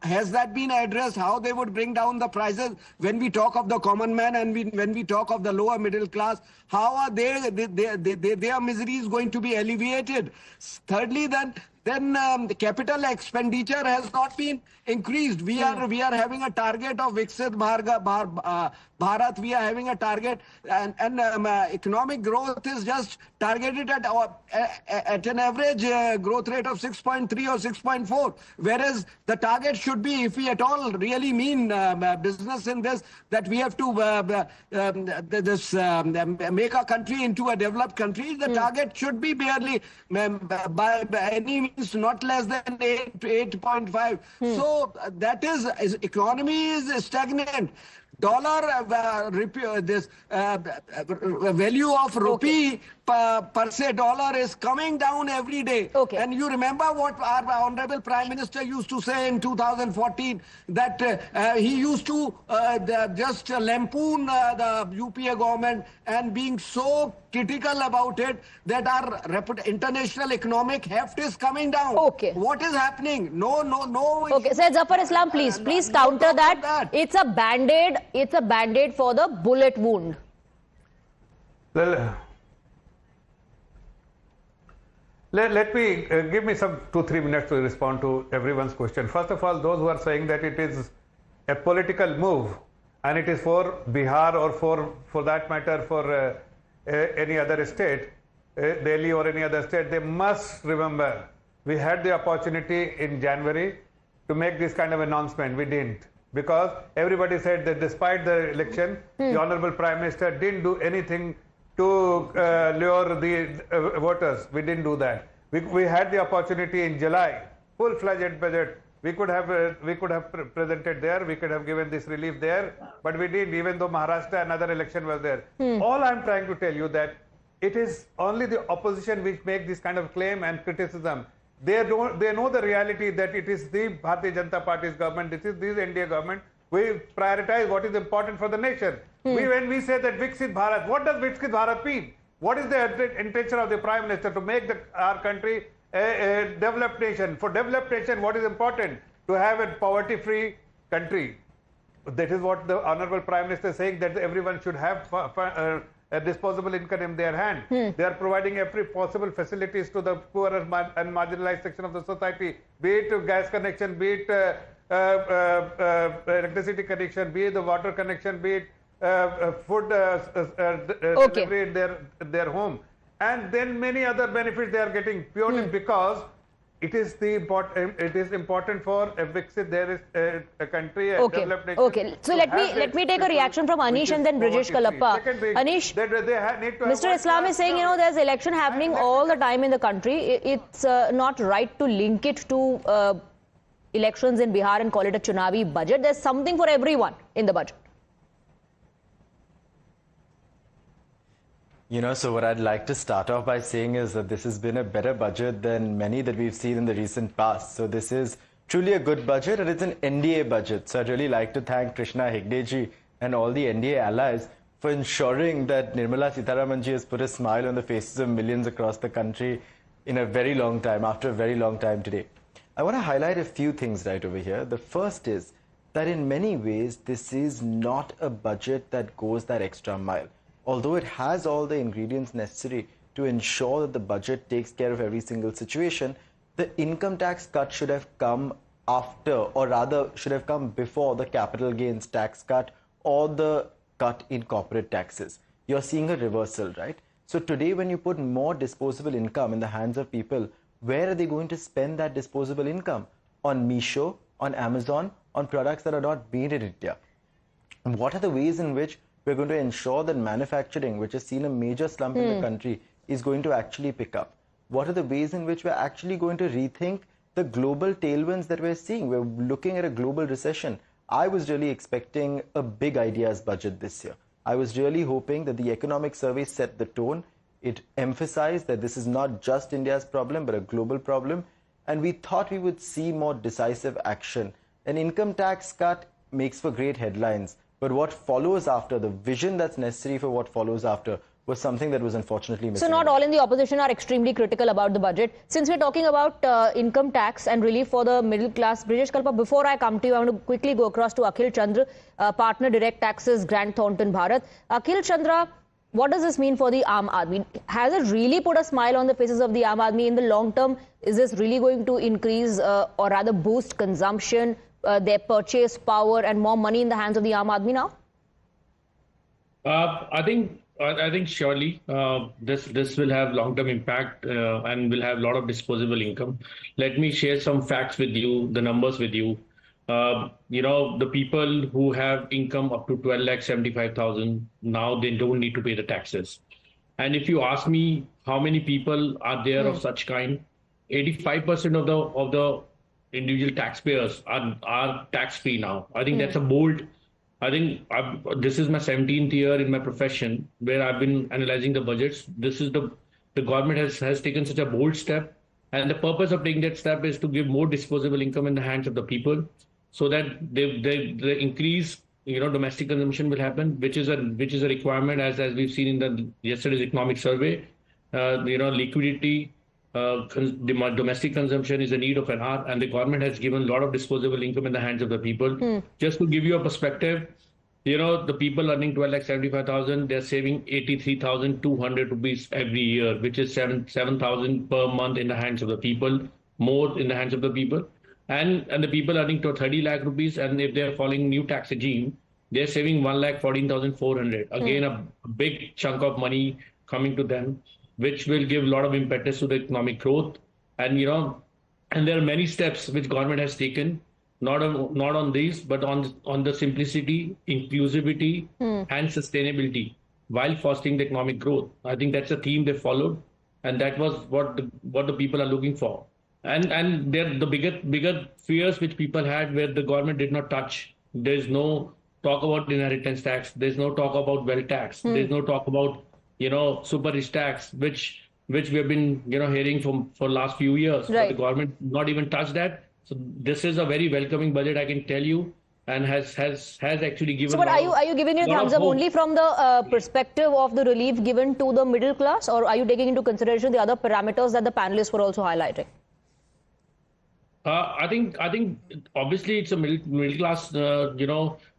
[SPEAKER 10] Has that been addressed? How they would bring down the prices when we talk of the common man and when we talk of the lower middle class? How are their misery is going to be alleviated? Thirdly, then the capital expenditure has not been increased. We are having a target of Viksit Bharat. We are having a target, and economic growth is just targeted at an average growth rate of 6.3 or 6.4, whereas the target should be, if we at all really mean business in this, that we have to make our country into a developed country. The target should be barely by any means not less than 8.5. So that is economy is stagnant. Dollar value of rupee per se dollar is coming down every day.
[SPEAKER 25] Okay.
[SPEAKER 10] And you remember what our Honorable Prime Minister used to say in 2014, that he used to just lampoon the UPA government and being so critical about it that our international economic heft is coming down.
[SPEAKER 25] Okay.
[SPEAKER 10] What is happening? No.
[SPEAKER 25] Okay, Syed Zafar Islam, please counter that. It's a band-aid. It's a band-aid for the bullet wound.
[SPEAKER 1] Well, let me give me some 2-3 minutes to respond to everyone's question. First of all, those who are saying that it is a political move and it is for Bihar or for that matter for any other state, Delhi or any other state, they must remember we had the opportunity in January to make this kind of announcement. We didn't, because everybody said that despite the election, the Honorable Prime Minister didn't do anything to lure the voters. We didn't do that. We had the opportunity in July, full-fledged budget We could have presented there. We could have given this relief there, but we didn't. Even though Maharashtra, another election was there. All I'm trying to tell you that it is only the opposition which make this kind of claim and criticism. They know the reality that it is the Bharatiya Janata Party's government. This NDA government. We prioritize what is important for the nation. When we say that Viksit Bharat, what does Viksit Bharat mean? What is the intention of the Prime Minister to make our country a developed nation? For developed nation, what is important? To have a poverty-free country. That is what the Honorable Prime Minister is saying, that everyone should have a disposable income in their hand. They are providing every possible facilities to the poor and marginalized section of the society, be it gas connection, be it electricity connection, be it the water connection, be it food delivery in their home, and then many other benefits they are getting purely because it is important for a Viksit. There is a country, a developed nation.
[SPEAKER 25] Okay. So let me take a reaction from Anish and then Brijesh Kalappa. Anish, Mr. Islam is saying, there's election happening all the time in the country. It's not right to link it to elections in Bihar and call it a Chunavi budget. There's something for everyone in the budget.
[SPEAKER 3] So what I'd like to start off by saying is that this has been a better budget than many that we've seen in the recent past. So this is truly a good budget, and it's an NDA budget. So I'd really like to thank Krishna Hegdeji and all the NDA allies for ensuring that Nirmala Sitharaman ji has put a smile on the faces of millions across the country in a very long time, after a very long time today. I want to highlight a few things right over here. The first is that in many ways, this is not a budget that goes that extra mile. Although it has all the ingredients necessary to ensure that the budget takes care of every single situation, the income tax cut should have come after, or rather should have come before the capital gains tax cut or the cut in corporate taxes. You're seeing a reversal, right? So today when you put more disposable income in the hands of people, where are they going to spend that disposable income? On Meesho, on Amazon, on products that are not made in India. And what are the ways in which we're going to ensure that manufacturing, which has seen a major slump in the country, is going to actually pick up? What are the ways in which we're actually going to rethink the global tailwinds that we're seeing? We're looking at a global recession. I was really expecting a big ideas budget this year. I was really hoping that the economic survey set the tone. It emphasized that this is not just India's problem, but a global problem. And we thought we would see more decisive action. An income tax cut makes for great headlines. But what follows after, the vision that's necessary for what follows after, was something that was unfortunately missing.
[SPEAKER 25] So not all in the opposition are extremely critical about the budget. Since we're talking about income tax and relief for the middle class, Brijesh Kalpa, before I come to you, I want to quickly go across to Akhil Chandra, partner direct taxes, Grant Thornton Bharat. Akhil Chandra, what does this mean for the Aam Aadmi? Has it really put a smile on the faces of the Aam Aadmi in the long term? Is this really going to increase or rather boost consumption, their purchase power and more money in the hands of the Aam Aadmi now?
[SPEAKER 12] I think surely this will have long-term impact and will have a lot of disposable income. Let me share some facts with you, the numbers with you. The people who have income up to 12,75,000 now they don't need to pay the taxes. And if you ask me how many people are there of such kind, 85% of the individual taxpayers are tax-free now. I think that's a bold. This is my 17th year in my profession where I've been analyzing the budgets. This is the government has taken such a bold step, and the purpose of taking that step is to give more disposable income in the hands of the people, so that the increase, domestic consumption will happen, which is a requirement as we've seen in the yesterday's economic survey. Liquidity. Domestic consumption is a need of an hour, and the government has given a lot of disposable income in the hands of the people. Just to give you a perspective, the people earning 12,75,000, they're saving 83,200 rupees every year, which is 7,000 per month in the hands of the people, more in the hands of the people. And the people earning to 30 lakh rupees, and if they're following new tax regime, they're saving 1,14,400. Again, a big chunk of money coming to them, which will give a lot of impetus to the economic growth. And there are many steps which government has taken, not on these, but on the simplicity, inclusivity, and sustainability, while fostering the economic growth. I think that's a theme they followed, and that was what the people are looking for. And the bigger fears which people had where the government did not touch. There's no talk about inheritance tax. There's no talk about wealth tax. There's no talk about, super rich tax, which we have been, hearing for last few years.
[SPEAKER 25] Right.
[SPEAKER 12] But the government not even touched that. So this is a very welcoming budget, I can tell you, and has actually given.
[SPEAKER 25] So, but are you giving it a thumbs up only from the perspective of the relief given to the middle class, or are you taking into consideration the other parameters that the panelists were also highlighting?
[SPEAKER 12] I think obviously it's a middle class,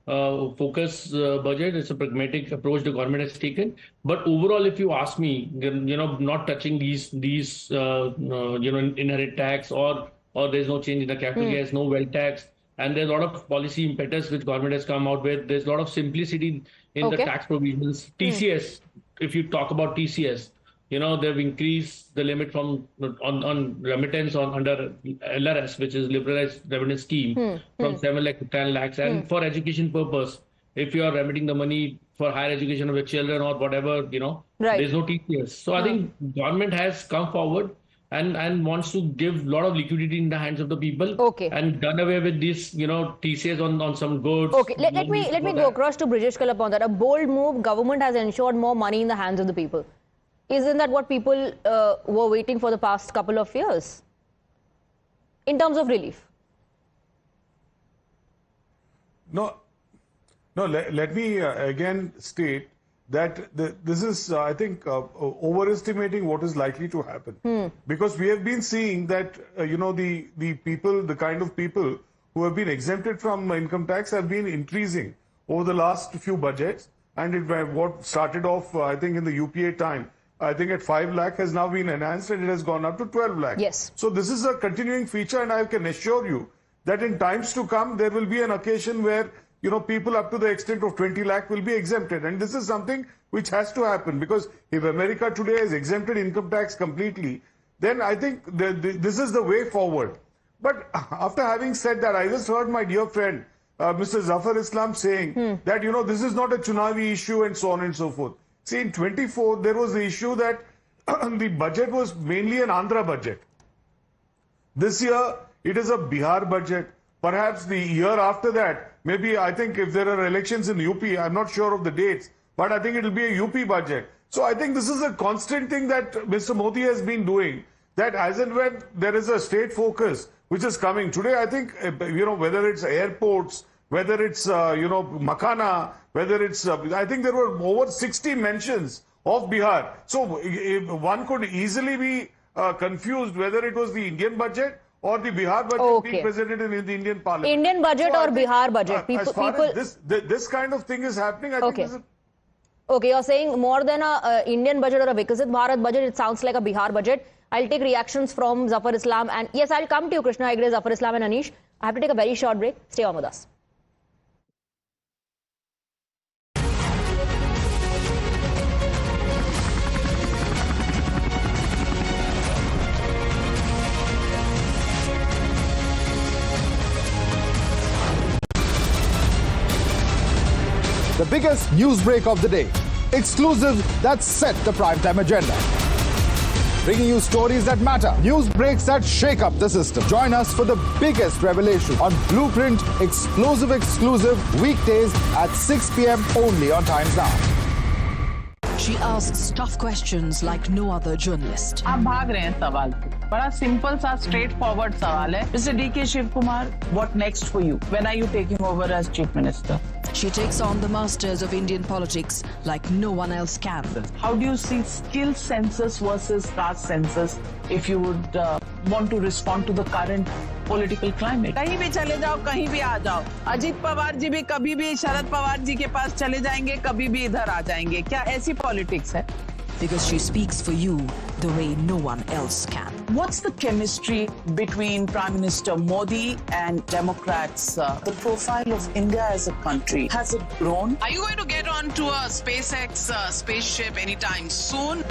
[SPEAKER 12] focus budget. It's a pragmatic approach the government has taken. But overall, if you ask me, not touching these inherent tax or there's no change in the capital gains, no wealth tax, and there's a lot of policy impetus which government has come out with. There's a lot of simplicity in the tax provisions. TCS, if you talk about TCS, they've increased the limit from on remittance under LRS, which is liberalized revenue scheme, from 7 lakh to 10 lakhs. And for education purpose, if you are remitting the money for higher education of your children or whatever, there's no TCS. So I think government has come forward and wants to give a lot of liquidity in the hands of the people. And done away with this, TCS on some goods.
[SPEAKER 25] Let me go across to Brijesh Kalap on that. A bold move. Government has ensured more money in the hands of the people. Isn't that what people were waiting for the past couple of years in terms of relief?
[SPEAKER 6] No. Let me again state that this is, I think, overestimating what is likely to happen. Because we have been seeing that, the people, the kind of people who have been exempted from income tax have been increasing over the last few budgets. And what started off, I think, in the UPA time, I think at 5 lakh has now been enhanced and it has gone up to 12 lakh.
[SPEAKER 25] Yes.
[SPEAKER 6] So this is a continuing feature, and I can assure you that in times to come, there will be an occasion where, people up to the extent of 20 lakh will be exempted. And this is something which has to happen, because if America today has exempted income tax completely, then I think this is the way forward. But after having said that, I just heard my dear friend, Mr. Zafar Islam saying that, this is not a Chunavi issue and so on and so forth. See, in 24, there was the issue that the budget was mainly an Andhra budget. This year, it is a Bihar budget. Perhaps the year after that, maybe I think if there are elections in UP, I'm not sure of the dates, but I think it will be a UP budget. So I think this is a constant thing that Mr. Modi has been doing, that as and when there is a state focus which is coming. Today, I think, whether it's airports, whether it's, Makana, whether it's, I think there were over 60 mentions of Bihar. So one could easily be confused whether it was the Indian budget or the Bihar budget being presented in the Indian parliament.
[SPEAKER 25] Indian budget or Bihar budget?
[SPEAKER 6] As far as this kind of thing is happening, I think this is...
[SPEAKER 25] Okay, you're saying more than a Indian budget or a Vikasit Bharat budget, it sounds like a Bihar budget. I'll take reactions from Zafar Islam, and yes, I'll come to you, Krishna Hegde, Zafar Islam and Anish. I have to take a very short break. Stay on with us.
[SPEAKER 23] The biggest news break of the day. Exclusive that set the primetime agenda. Bringing you stories that matter. News breaks that shake up the system. Join us for the biggest revelation on Blueprint exclusive weekdays at 6 p.m. only on Times Now.
[SPEAKER 4] She asks tough questions like no other journalist.
[SPEAKER 11] आप भाग रहे हैं सवाल पे. बड़ा simple सा straight forward सवाल है. Mr. D.K. Shivkumar, what next for you? When are you taking over as Chief Minister?
[SPEAKER 4] She takes on the masters of Indian politics like no one else can.
[SPEAKER 11] How do you see skill census versus caste census if you would want to respond to the current political climate? कहीं भी चले जाओ, कहीं भी आ जाओ. अजीत पवार जी भी कभी भी शरद पवार जी के पास चले जाएंगे, कभी भी इधर आ जाएंगे. क्या ऐसी पॉलिटिक्स है?
[SPEAKER 4] Because she speaks for you the way no one else can.
[SPEAKER 11] What's the chemistry between Prime Minister Modi and Democrats? The profile of India as a country, has it grown? Are you going to get onto a SpaceX spaceship anytime soon?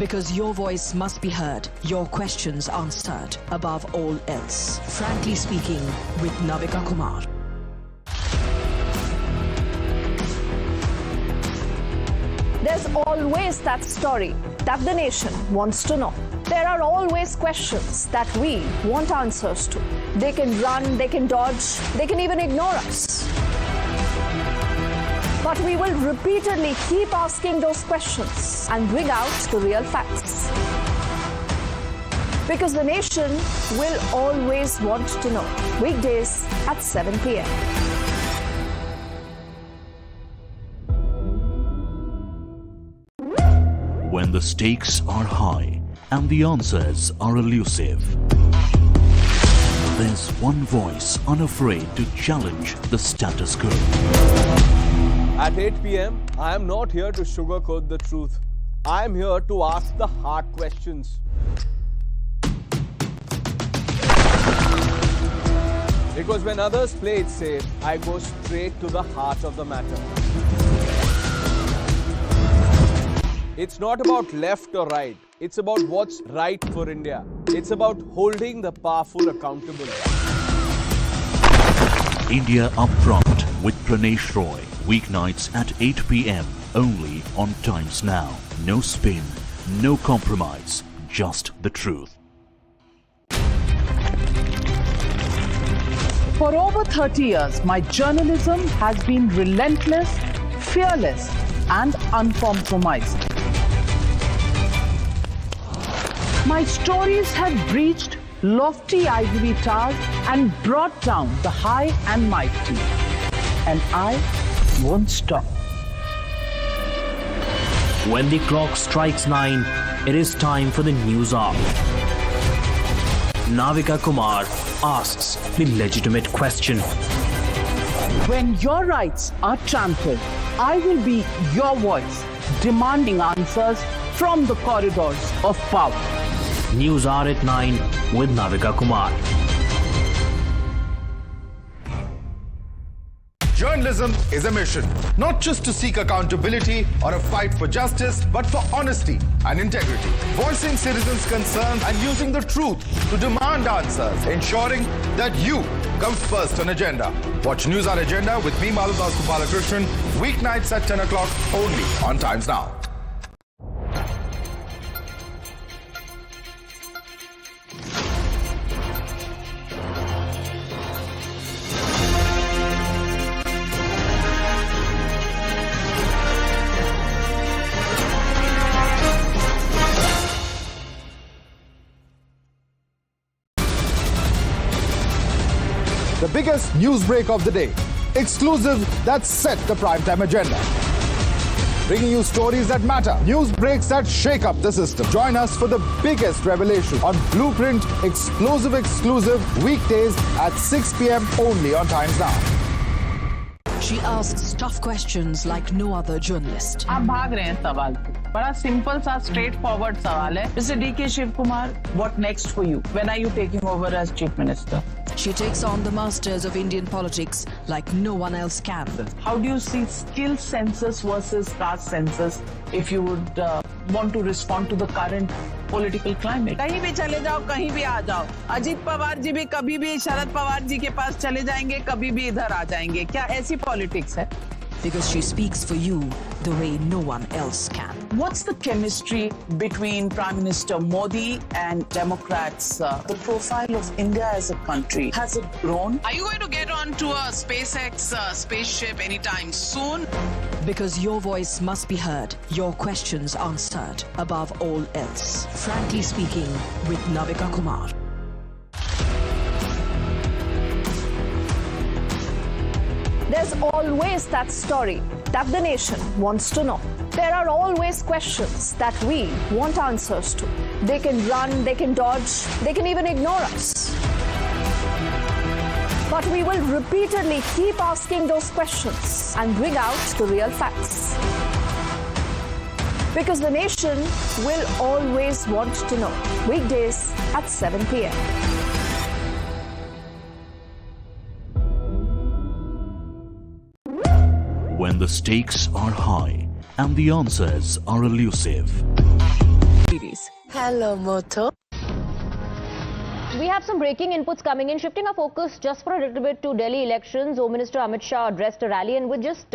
[SPEAKER 4] Because your voice must be heard, your questions answered above all else. Frankly Speaking with Navika Kumar.
[SPEAKER 18] There's always that story that the nation wants to know. There are always questions that we want answers to. They can run, they can dodge, they can even ignore us. But we will repeatedly keep asking those questions and bring out the real facts. Because the nation will always want to know. Weekdays at 7 p.m.
[SPEAKER 19] When the stakes are high and the answers are elusive, there's one voice unafraid to challenge the status quo.
[SPEAKER 20] At 8 p.m., I am not here to sugarcoat the truth. I am here to ask the hard questions. Because when others play it safe, I go straight to the heart of the matter. It's not about left or right. It's about what's right for India. It's about holding the powerful accountable.
[SPEAKER 19] India Upfront with Pranesh Roy. Weeknights at 8 p.m. only on Times Now. No spin, no compromise, just the truth.
[SPEAKER 11] For over 30 years, my journalism has been relentless, fearless, and uncompromising. My stories have breached lofty ivory towers and brought down the high and mighty. And I won't stop.
[SPEAKER 22] When the clock strikes 9, it is time for the news hour. Navika Kumar asks the legitimate question.
[SPEAKER 11] When your rights are trampled, I will be your voice, demanding answers from the corridors of power.
[SPEAKER 22] News Hour at 9 with Navika Kumar.
[SPEAKER 23] Journalism is a mission, not just to seek accountability or a fight for justice, but for honesty and integrity. Voicing citizens' concerns and using the truth to demand answers, ensuring that you come first on agenda. Watch News Hour Agenda with me, Maludas Gopalakrishnan, weeknights at 10 o'clock only on Times Now. The biggest news break of the day. Exclusive that set the primetime agenda. Bringing you stories that matter. News breaks that shake up the system. Join us for the biggest revelation on Blueprint exclusive weekdays at 6 p.m. only on Times Now.
[SPEAKER 4] She asks tough questions like no other journalist.
[SPEAKER 11] आप भाग रहे हैं सवाल पे. बड़ा simple सा straightforward सवाल है. Mr. D.K. Shiv Kumar, what next for you? When are you taking over as Chief Minister?
[SPEAKER 4] She takes on the masters of Indian politics like no one else can.
[SPEAKER 11] How do you see skill census versus caste census if you would want to respond to the current political climate? कहीं भी चले जाओ, कहीं भी आ जाओ. अजीत पवार जी भी कभी भी शरद पवार जी के पास चले जाएंगे, कभी भी इधर आ जाएंगे. क्या ऐसी politics है?
[SPEAKER 4] Because she speaks for you the way no one else can.
[SPEAKER 11] What's the chemistry between Prime Minister Modi and Democrats? The profile of India as a country, has it grown? Are you going to get onto a SpaceX spaceship anytime soon?
[SPEAKER 4] Because your voice must be heard, your questions answered above all else. Frankly Speaking with Navika Kumar.
[SPEAKER 18] There's always that story that the nation wants to know. There are always questions that we want answers to. They can run, they can dodge, they can even ignore us. But we will repeatedly keep asking those questions and bring out the real facts. Because the nation will always want to know. Weekdays at 7 p.m.
[SPEAKER 19] When the stakes are high and the answers are elusive.
[SPEAKER 25] Hello, Moto. We have some breaking inputs coming in. Shifting our focus just for a little bit to Delhi elections, Home Minister Amit Shah addressed a rally, and with just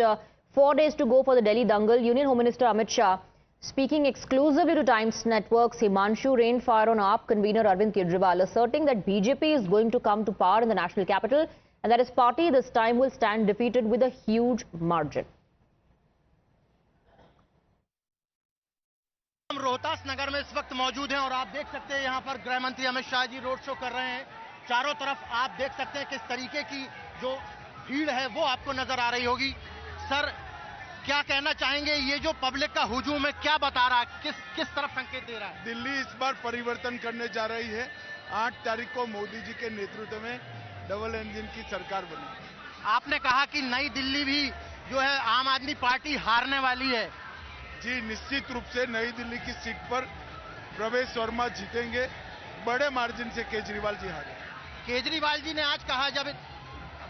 [SPEAKER 25] 4 days to go for the Delhi dangle, Union Home Minister Amit Shah Speaking exclusively to Times Network, Himanshu rained fire on AAP convener Arvind Kejriwal, asserting that BJP is going to come to power in the national capital and that his party this time will stand defeated with a huge margin.
[SPEAKER 2] हम रोहतास नगर में इस वक्त मौजूद हैं और आप देख सकते हैं यहाँ पर गृह मंत्री अमित शाह जी रोड शो कर रहे हैं। चारों तरफ आप देख सकते हैं किस तरीके की जो भीड़ है वो आपको नजर आ रही होगी। सर, क्या कहना चाहेंगे, ये जो पब्लिक का हुजूम है क्या बता रहा है, किस तरफ संकेत दे रहा है?
[SPEAKER 9] दिल्ली इस बार परिवर्तन करने जा रही है। 8 तारीख को मोदी जी के नेतृत्व में डबल इंजन की सरकार बनी।
[SPEAKER 2] आपने कहा कि नई दिल्ली भी जो है आम आदमी पार्टी हारने वाली है।
[SPEAKER 9] जी, निश्चित रूप से नई दिल्ली की सीट पर प्रवेश वर्मा जीतेंगे। बड़े मार्जिन से केजरीवाल जी हारे।
[SPEAKER 2] केजरीवाल जी ने आज कहा, जब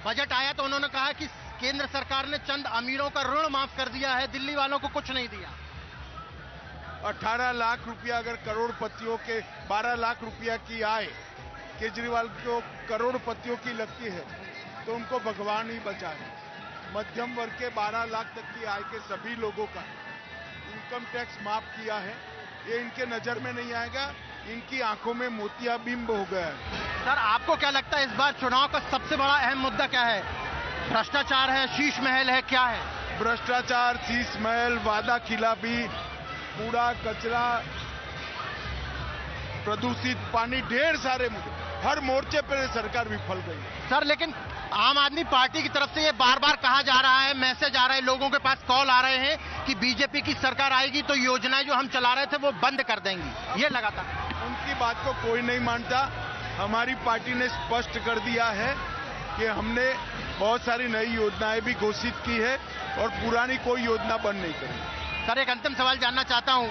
[SPEAKER 2] बजट आया तो उन्होंने कहा कि केंद्र सरकार ने चंद अमीरों का ऋण माफ कर दिया है, दिल्ली वालों को कुछ नहीं दिया।
[SPEAKER 9] 18 लाख रुपया अगर करोड़पतियों के 12 लाख रुपया की आय केजरीवाल को करोड़पतियों की लगती है तो उनको भगवान ही बचाए। मध्यम वर्ग के 12 लाख तक की आय के सभी लोगों का इनकम टैक्स माफ किया है। ये इनके नजर में नहीं आएगा, इनकी आंखों में मोतियाबिंब हो गया है।
[SPEAKER 2] सर, आपको क्या लगता है इस बार चुनाव का सबसे बड़ा अहम मुद्दा क्या है? भ्रष्टाचार है, शीश महल है, क्या है?
[SPEAKER 9] भ्रष्टाचार, शीश महल, वादा खिलाफी, कूड़ा कचरा, प्रदूषित पानी, ढेर सारे मुद्दे। हर मोर्चे पर सरकार विफल गई।
[SPEAKER 2] सर, लेकिन आम आदमी पार्टी की तरफ से ये बार बार कहा जा रहा है, मैसेज आ रहा है, लोगों के पास कॉल आ रहे हैं कि बीजेपी की सरकार आएगी तो योजनाएं जो हम चला रहे थे वो बंद कर देंगी। ये लगातार
[SPEAKER 9] उनकी बात को कोई नहीं मानता। हमारी पार्टी ने स्पष्ट कर दिया है कि हमने बहुत सारी नई योजनाएं भी घोषित की है और पुरानी कोई योजना बंद नहीं करेंगे।
[SPEAKER 2] सर, एक अंतिम सवाल जानना चाहता हूं,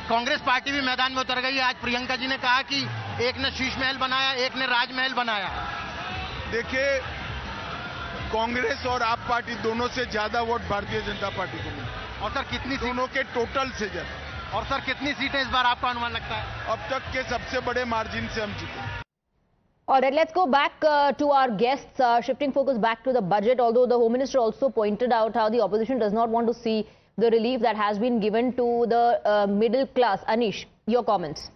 [SPEAKER 2] कांग्रेस पार्टी भी मैदान में उतर गई है। आज प्रियंका जी ने कहा कि एक ने शीश महल बनाया, एक ने राजमहल बनाया।
[SPEAKER 9] देखिए, कांग्रेस और आप पार्टी दोनों से ज्यादा वोट भारतीय जनता पार्टी को मिले।
[SPEAKER 2] और सर कितनी
[SPEAKER 9] दोनों के टोटल से ज्यादा।
[SPEAKER 2] और सर कितनी सीटें इस बार आपका अनुमान लगता है?
[SPEAKER 9] अब तक के सबसे बड़े मार्जिन से हम जीते।
[SPEAKER 25] All right, let's go back to our guests, shifting focus back to the budget, although the Home Minister also pointed out how the opposition does not want to see the relief that has been given to the middle class. Anish, your comments.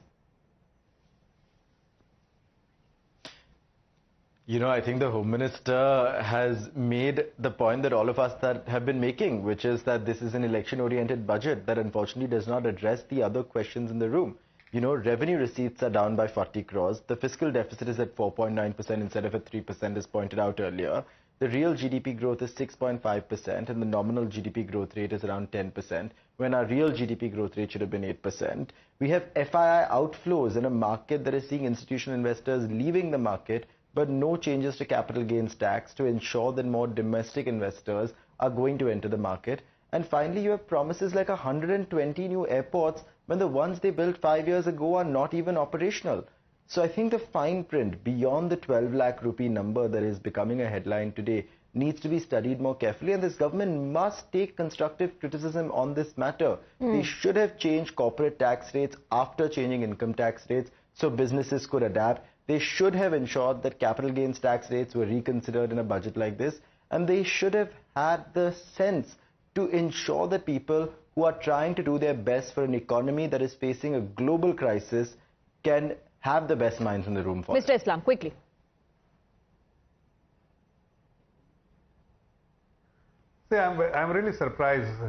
[SPEAKER 3] You know, I think the Home Minister has made the point that all of us that have been making, which is that this is an election-oriented budget that unfortunately does not address the other questions in the room. You know, revenue receipts are down by 40 crores. The fiscal deficit is at 4.9% instead of at 3%, as pointed out earlier. The real GDP growth is 6.5% and the nominal GDP growth rate is around 10%, when our real GDP growth rate should have been 8%. We have FII outflows in a market that is seeing institutional investors leaving the market, but no changes to capital gains tax to ensure that more domestic investors are going to enter the market. And finally, you have promises like 120 new airports when the ones they built 5 years ago are not even operational. So I think the fine print beyond the 12 lakh rupee number that is becoming a headline today needs to be studied more carefully, and this government must take constructive criticism on this matter. They should have changed corporate tax rates after changing income tax rates so businesses could adapt. They should have ensured that capital gains tax rates were reconsidered in a budget like this, and they should have had the sense to ensure that people who are trying to do their best for an economy that is facing a global crisis can have the best minds in the room for
[SPEAKER 25] Mr. Islam, quickly.
[SPEAKER 1] See, I'm really surprised.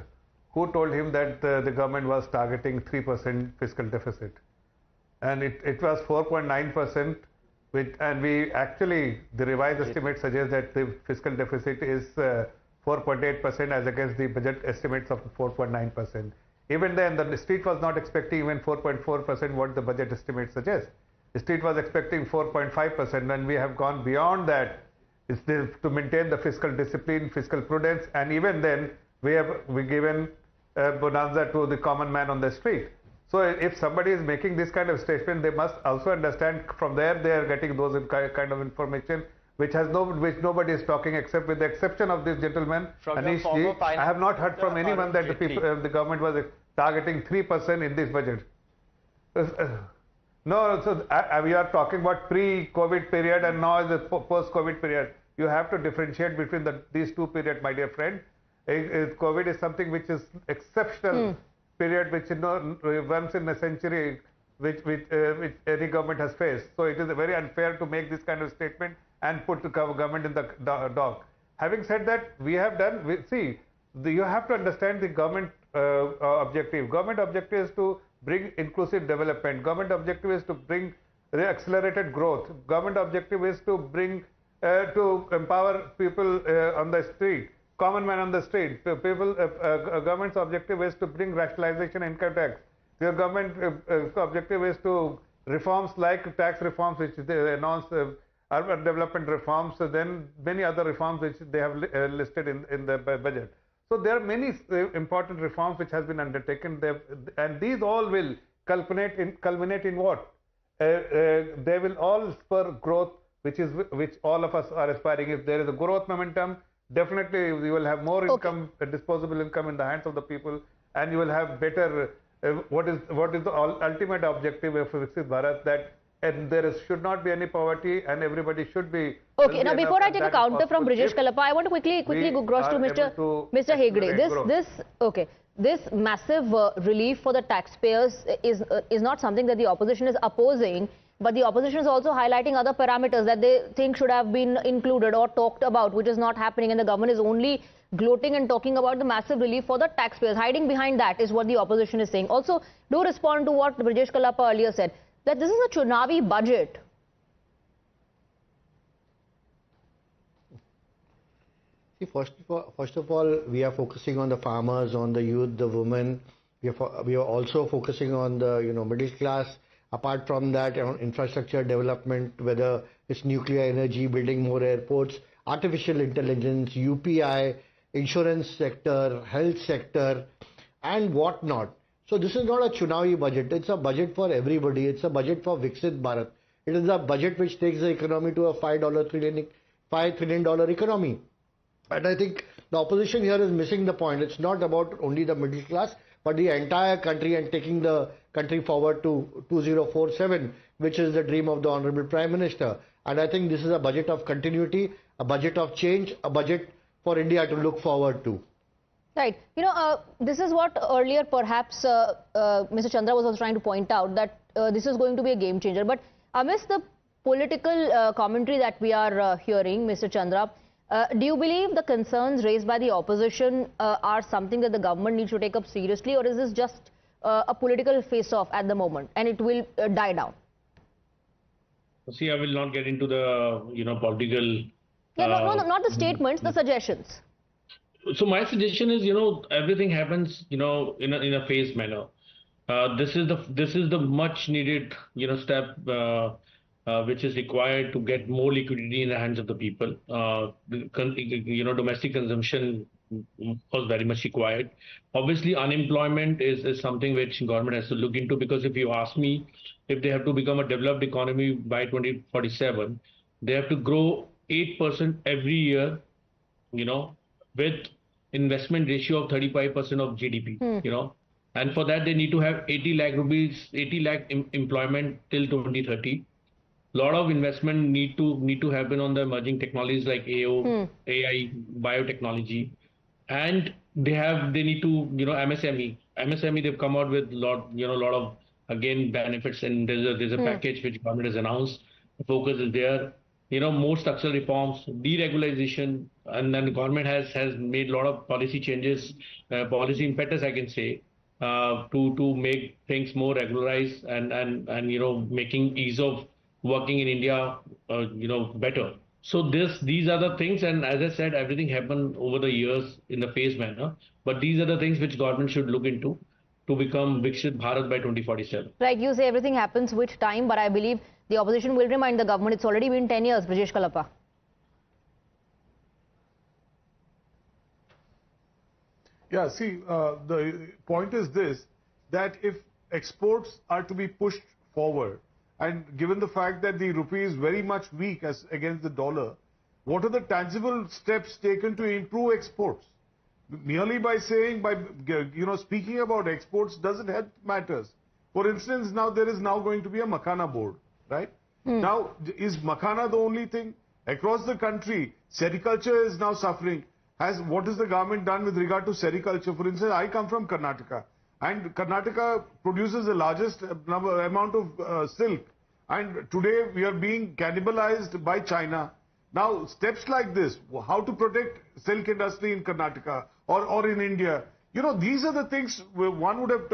[SPEAKER 1] Who told him that the government was targeting 3% fiscal deficit? And it was 4.9%, and we actually, the revised estimate suggests that the fiscal deficit is 4.8% as against the budget estimates of 4.9%. Even then, the street was not expecting even 4.4% what the budget estimate suggests. The street was expecting 4.5%, and we have gone beyond that. It's to maintain the fiscal discipline, fiscal prudence, and even then we given bonanza to the common man on the street. So if somebody is making this kind of statement, they must also understand from there they are getting those kind of information which nobody is talking, except with the exception of this gentleman, Anish Ji. I have not heard from anyone that the government was targeting 3% in this budget. No, so we are talking about pre-COVID period and now is the post-COVID period. You have to differentiate between these two periods, my dear friend. COVID is something which is exceptional. period which once in a century which any government has faced. So it is very unfair to make this kind of statement and put the government in the dock. Having said that, we have done, you have to understand the government objective. Government objective is to bring inclusive development. Government objective is to bring the accelerated growth. Government objective is to bring, to empower people on the street, common man on the street. Government's objective is to bring rationalization income tax. Your government objective is to reforms like tax reforms which they announced, urban development reforms, then many other reforms which they have listed in the budget. So there are many important reforms which has been undertaken, and these all will culminate in what? They will all spur growth, which all of us are aspiring. If there is a growth momentum, definitely we will have more income, disposable income in the hands of the people, and you will have better. What is the ultimate objective of Viksit Bharat, that should not be any poverty and everybody should be.
[SPEAKER 25] Okay, now before I take a counter from Brijesh Kalapa, I want to quickly go across to Mr. Hegde. This massive relief for the taxpayers is not something that the opposition is opposing, but the opposition is also highlighting other parameters that they think should have been included or talked about, which is not happening, and the government is only gloating and talking about the massive relief for the taxpayers. Hiding behind that is what the opposition is saying. Also, do respond to what Brijesh Kalapa earlier said, that this is a Chunavi budget.
[SPEAKER 8] See, first of all, we are focusing on the farmers, on the youth, the women. We are also focusing on the middle class. Apart from that, infrastructure development, whether it's nuclear energy, building more airports, artificial intelligence, UPI, insurance sector, health sector, and whatnot. So this is not a Chunavi budget. It's a budget for everybody. It's a budget for Viksit Bharat. It is a budget which takes the economy to a $5 trillion economy. And I think the opposition here is missing the point. It's not about only the middle class, but the entire country, and taking the country forward to 2047, which is the dream of the Honorable Prime Minister. And I think this is a budget of continuity, a budget of change, a budget for India to look forward to.
[SPEAKER 25] Right. This is what earlier perhaps Mr. Chandra was also trying to point out, that this is going to be a game changer. But amidst the political commentary that we are hearing, Mr. Chandra, do you believe the concerns raised by the opposition are something that the government needs to take up seriously, or is this just a political face-off at the moment and it will die down?
[SPEAKER 12] See, I will not get into the political.
[SPEAKER 25] Yeah, not the statements, the suggestions.
[SPEAKER 12] So my suggestion is, everything happens, in a phased manner. This is the much needed, step which is required to get more liquidity in the hands of the people. Domestic consumption was very much required. Obviously, unemployment is something which government has to look into, because if you ask me, if they have to become a developed economy by 2047, they have to grow 8% every year, with investment ratio of 35% of GDP, and for that they need to have 80 lakh employment till 2030. Lot of investment need to happen on the emerging technologies like AI, biotechnology, and they need to, MSME they've come out with lot of again benefits, and there's a package which government has announced. The focus is there. More structural reforms, deregularization, and then the government has made a lot of policy changes, policy impetus, I can say, to make things more regularized and making ease of working in India, better. So these are the things, and as I said, everything happened over the years in the phased manner. But these are the things which government should look into to become Viksit Bharat by 2047.
[SPEAKER 25] Right, you say everything happens with time, but I believe the opposition will remind the government it's already been 10 years, Brijesh Kalapa.
[SPEAKER 6] Yeah, see, the point is this, that if exports are to be pushed forward, and given the fact that the rupee is very much weak as against the dollar, what are the tangible steps taken to improve exports? Merely by saying, speaking about exports doesn't help matters. For instance, now there is now going to be a Makhana board, right? Now, is Makhana the only thing? Across the country, sericulture is now suffering. What has the government done with regard to sericulture? For instance, I come from Karnataka. And Karnataka produces the largest amount of silk. And today we are being cannibalized by China. Now, steps like this, how to protect silk industry in Karnataka or in India, you know, these are the things one would have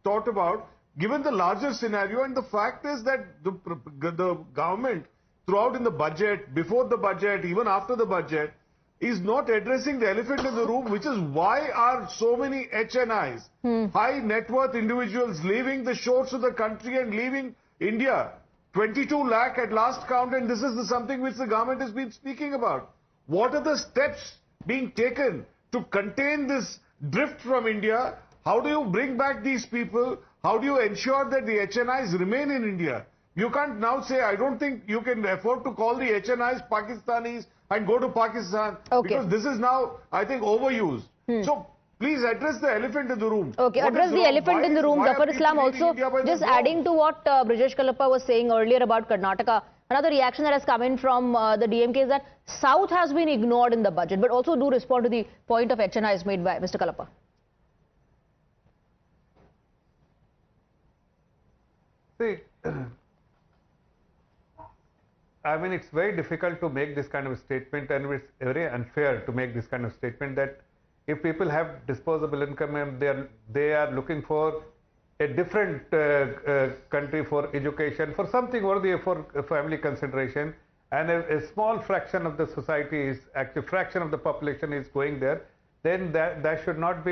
[SPEAKER 6] thought about given the larger scenario. And the fact is that the government throughout in the budget, before the budget, even after the budget, is not addressing the elephant in the room, which is why are so many HNIs, high net worth individuals, leaving the shores of the country and leaving India. 22 lakh at last count, and this is something which the government has been speaking about. What are the steps being taken to contain this drift from India? How do you bring back these people? How do you ensure that the HNIs remain in India? You can't now say, I don't think you can afford to call the HNIs Pakistanis and go to Pakistan.
[SPEAKER 25] Okay.
[SPEAKER 6] Because this is now, I think, overused. So please address the elephant in the room.
[SPEAKER 25] Okay, address the elephant in the room. Zafar Islam also, just adding to what Brijesh Kalappa was saying earlier about Karnataka, another reaction that has come in from the DMK is that South has been ignored in the budget, but also do respond to the point of HNIs made by Mr. Kalappa.
[SPEAKER 1] See, I mean, it's very difficult to make this kind of statement, and it's very unfair to make this kind of statement that if people have disposable income and they are looking for a different country for education, for something worthy for family consideration, and a small fraction of the society is actually fraction of the population is going there, then that should not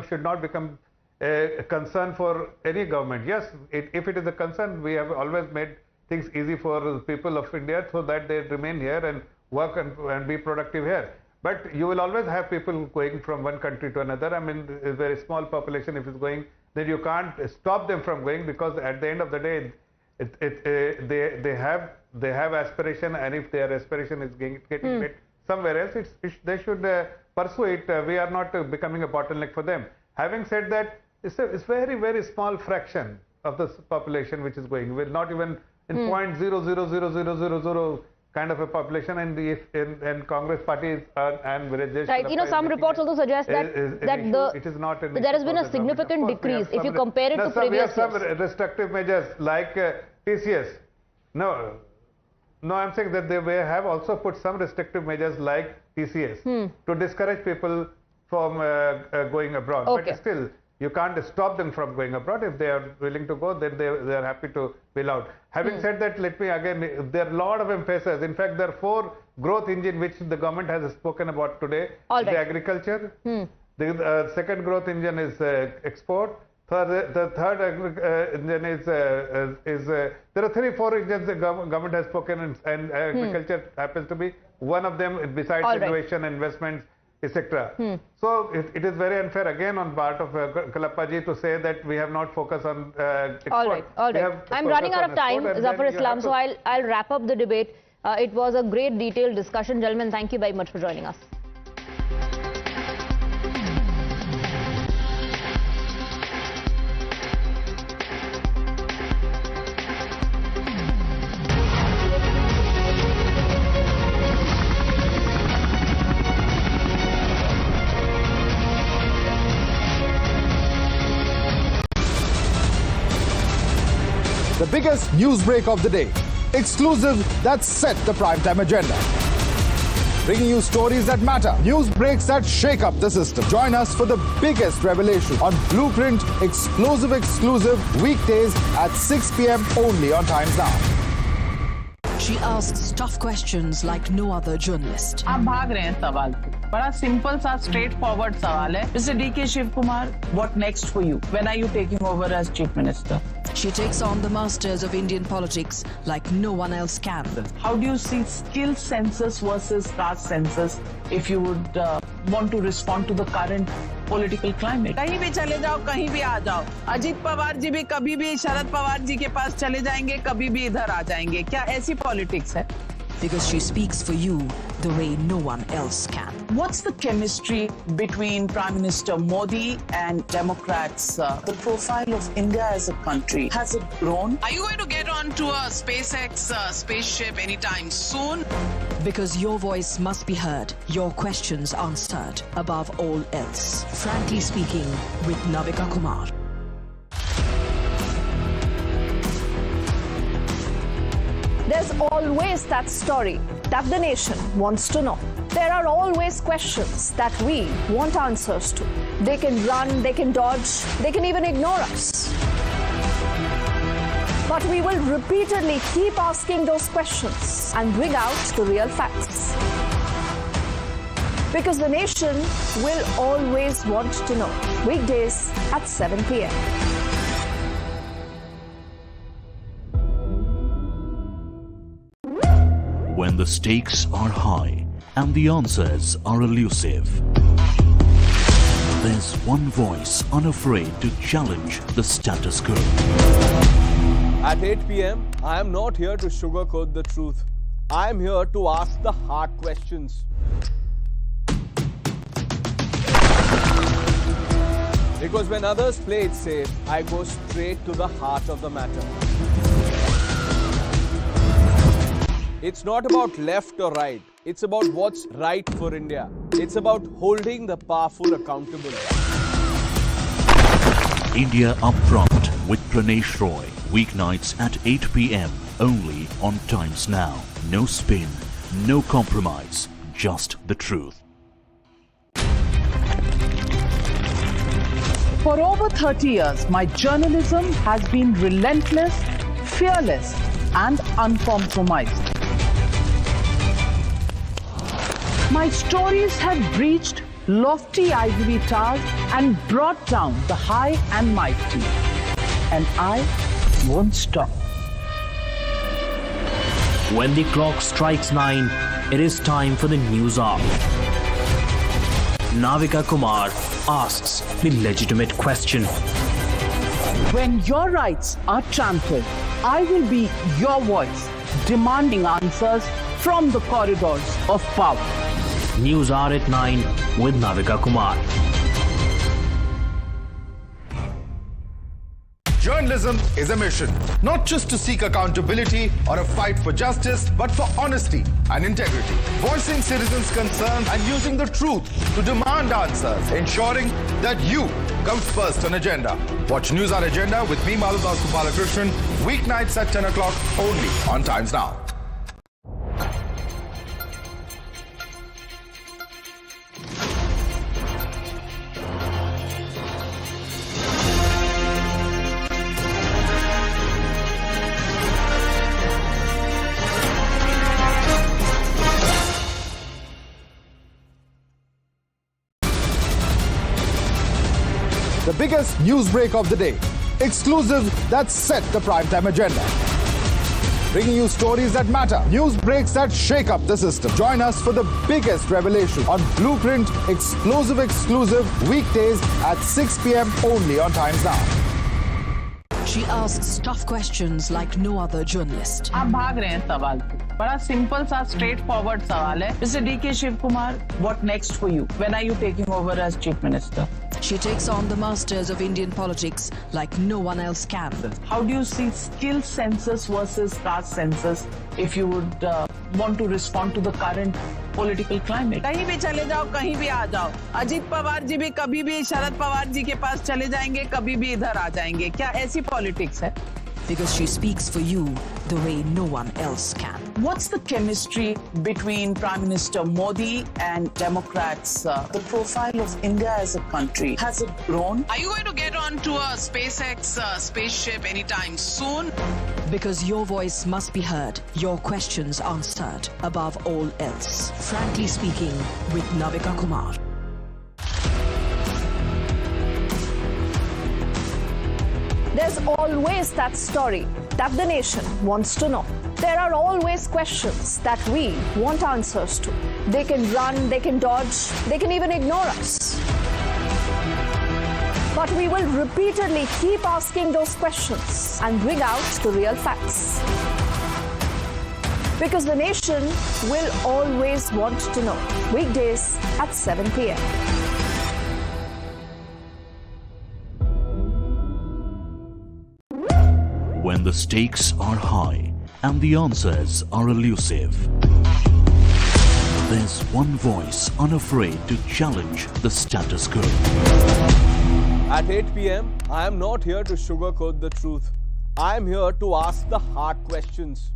[SPEAKER 1] should not become a concern for any government. Yes, if it is a concern, we have always made things easy for the people of India so that they remain here and work and be productive here. But you will always have people going from one country to another. I mean, a very small population, if it's going, then you can't stop them from going, because at the end of the day, they have aspiration, and if their aspiration is getting met somewhere else, they should pursue it. We are not becoming a bottleneck for them. Having said that, it's very, very small fraction of the population which is going. We're not even in 0.00000 kind of a population, and Congress parties and
[SPEAKER 25] right. You know, some reports also suggest that
[SPEAKER 1] it is not
[SPEAKER 25] there has been a significant decrease if you compare it to previous years.
[SPEAKER 1] We have some restrictive measures like TCS. No, I'm saying that they have also put some restrictive measures like TCS to discourage people from going abroad.
[SPEAKER 25] Okay.
[SPEAKER 1] But still, you can't stop them from going abroad. If they are willing to go, then they are happy to be allowed. Having said that, let me again, there are a lot of emphasis. In fact, there are 4 growth engines which the government has spoken about today.
[SPEAKER 25] All right.
[SPEAKER 1] The agriculture, the second growth engine is export. The third engine is there are 3-4 engines the government has spoken, and agriculture happens to be one of them, besides innovation, investments, etc. So it is very unfair again on part of Kalappa ji to say that we have not focused on export.
[SPEAKER 25] All right. I'm running out of time, Zafar Islam, so I'll wrap up the debate. It was a great detailed discussion. Gentlemen, thank you very much for joining us.
[SPEAKER 23] The biggest news break of the day. Exclusive that set the primetime agenda. Bringing you stories that matter. News breaks that shake up the system. Join us for the biggest revelation on Blueprint exclusive weekdays at 6 p.m. only on Times Now.
[SPEAKER 4] She asks tough questions like no other journalist.
[SPEAKER 11] आप भाग रहे हैं सवाल से। बड़ा simple सा straight forward सवाल है। Mr. D.K. Shivkumar, what next for you? When are you taking over as Chief Minister?
[SPEAKER 4] She takes on the masters of Indian politics like no one else can.
[SPEAKER 11] How do you see skill census versus caste census if you would want to respond to the current political climate? कहीं भी चले जाओ, कहीं भी आ जाओ। अजीत पवार जी भी कभी भी शरद पवार जी के पास चले जाएंगे, कभी भी इधर आ जाएंगे। क्या ऐसी पॉलिटिक्स है?
[SPEAKER 4] Because she speaks for you the way no one else can.
[SPEAKER 11] What's the chemistry between Prime Minister Modi and Democrats? The profile of India as a country, has it grown? Are you going to get onto a SpaceX spaceship anytime soon?
[SPEAKER 4] Because your voice must be heard, your questions answered, above all else. Frankly Speaking with Navika Kumar.
[SPEAKER 18] There's always that story that the nation wants to know. There are always questions that we want answers to. They can run, they can dodge, they can even ignore us. But we will repeatedly keep asking those questions and bring out the real facts. Because the nation will always want to know. Weekdays at 7 p.m.
[SPEAKER 19] When the stakes are high and the answers are elusive, there's one voice unafraid to challenge the status quo.
[SPEAKER 20] At 8 p.m., I am not here to sugarcoat the truth. I am here to ask the hard questions. Because when others play it safe, I go straight to the heart of the matter. It's not about left or right. It's about what's right for India. It's about holding the powerful accountable.
[SPEAKER 19] India Upfront with Pranesh Roy. Weeknights at 8 p.m. only on Times Now. No spin, no compromise, just the truth.
[SPEAKER 11] For over 30 years, my journalism has been relentless, fearless, and uncompromised. My stories have breached lofty ivory towers and brought down the high and mighty. And I won't stop.
[SPEAKER 22] When the clock strikes 9, it is time for the news hour. Navika Kumar asks the legitimate question.
[SPEAKER 11] When your rights are trampled, I will be your voice, demanding answers from the corridors of power.
[SPEAKER 22] News hour at 9 with Navika Kumar.
[SPEAKER 23] Journalism is a mission, not just to seek accountability or a fight for justice, but for honesty and integrity. Voicing citizens' concerns and using the truth to demand answers, ensuring that you come first on agenda. Watch News Hour Agenda with me, Madhudas Gopalakrishnan, weeknights at 10 o'clock only on Times Now. The biggest news break of the day. Exclusives that set the primetime agenda. Bringing you stories that matter. News breaks that shake up the system. Join us for the biggest revelation on Blueprint Exclusive weekdays at 6 p.m. only on Times Now.
[SPEAKER 4] She asks tough questions like no other journalist.
[SPEAKER 11] आप भाग रहे हैं सवाल पे. बड़ा simple सा straight forward सवाल है. Mr. D.K. Shiv Kumar, what next for you? When are you taking over as Chief Minister?
[SPEAKER 4] She takes on the masters of Indian politics like no one else can.
[SPEAKER 11] How do you see skill census versus caste census if you would want to respond to the current political climate? कहीं भी चले जाओ, कहीं भी आ जाओ. अजीत पवार जी भी कभी भी शरद पवार जी के पास चले जाएंगे, कभी भी इधर आ जाएंगे. क्या ऐसी पॉलिटिक्स है?
[SPEAKER 4] Because she speaks for you the way no one else can.
[SPEAKER 11] What's the chemistry between Prime Minister Modi and Democrats? The profile of India as a country, has it grown? Are you going to get onto a SpaceX spaceship anytime soon?
[SPEAKER 4] Because your voice must be heard, your questions answered, above all else. Frankly Speaking with Navika Kumar.
[SPEAKER 18] There's always that story that the nation wants to know. There are always questions that we want answers to. They can run, they can dodge, they can even ignore us. But we will repeatedly keep asking those questions and bring out the real facts. Because the nation will always want to know. Weekdays at 7 p.m.
[SPEAKER 19] When the stakes are high and the answers are elusive, One voice unafraid to challenge the status quo.
[SPEAKER 20] At 8 p.m., I am not here to sugarcoat the truth. I am here to ask the hard questions.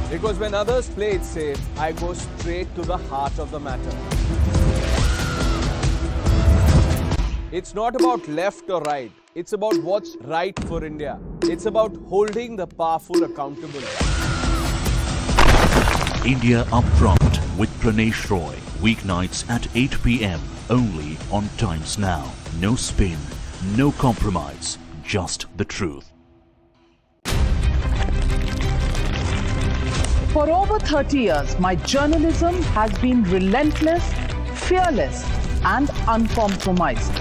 [SPEAKER 20] Because when others play it safe, I go straight to the heart of the matter. It's not about left or right. It's about what's right for India. It's about holding the powerful accountable.
[SPEAKER 19] India Upfront with Pranesh Roy. Weeknights at 8 p.m. only on Times Now. No spin, no compromise, just the truth.
[SPEAKER 11] For over 30 years, my journalism has been relentless, fearless, and uncompromised.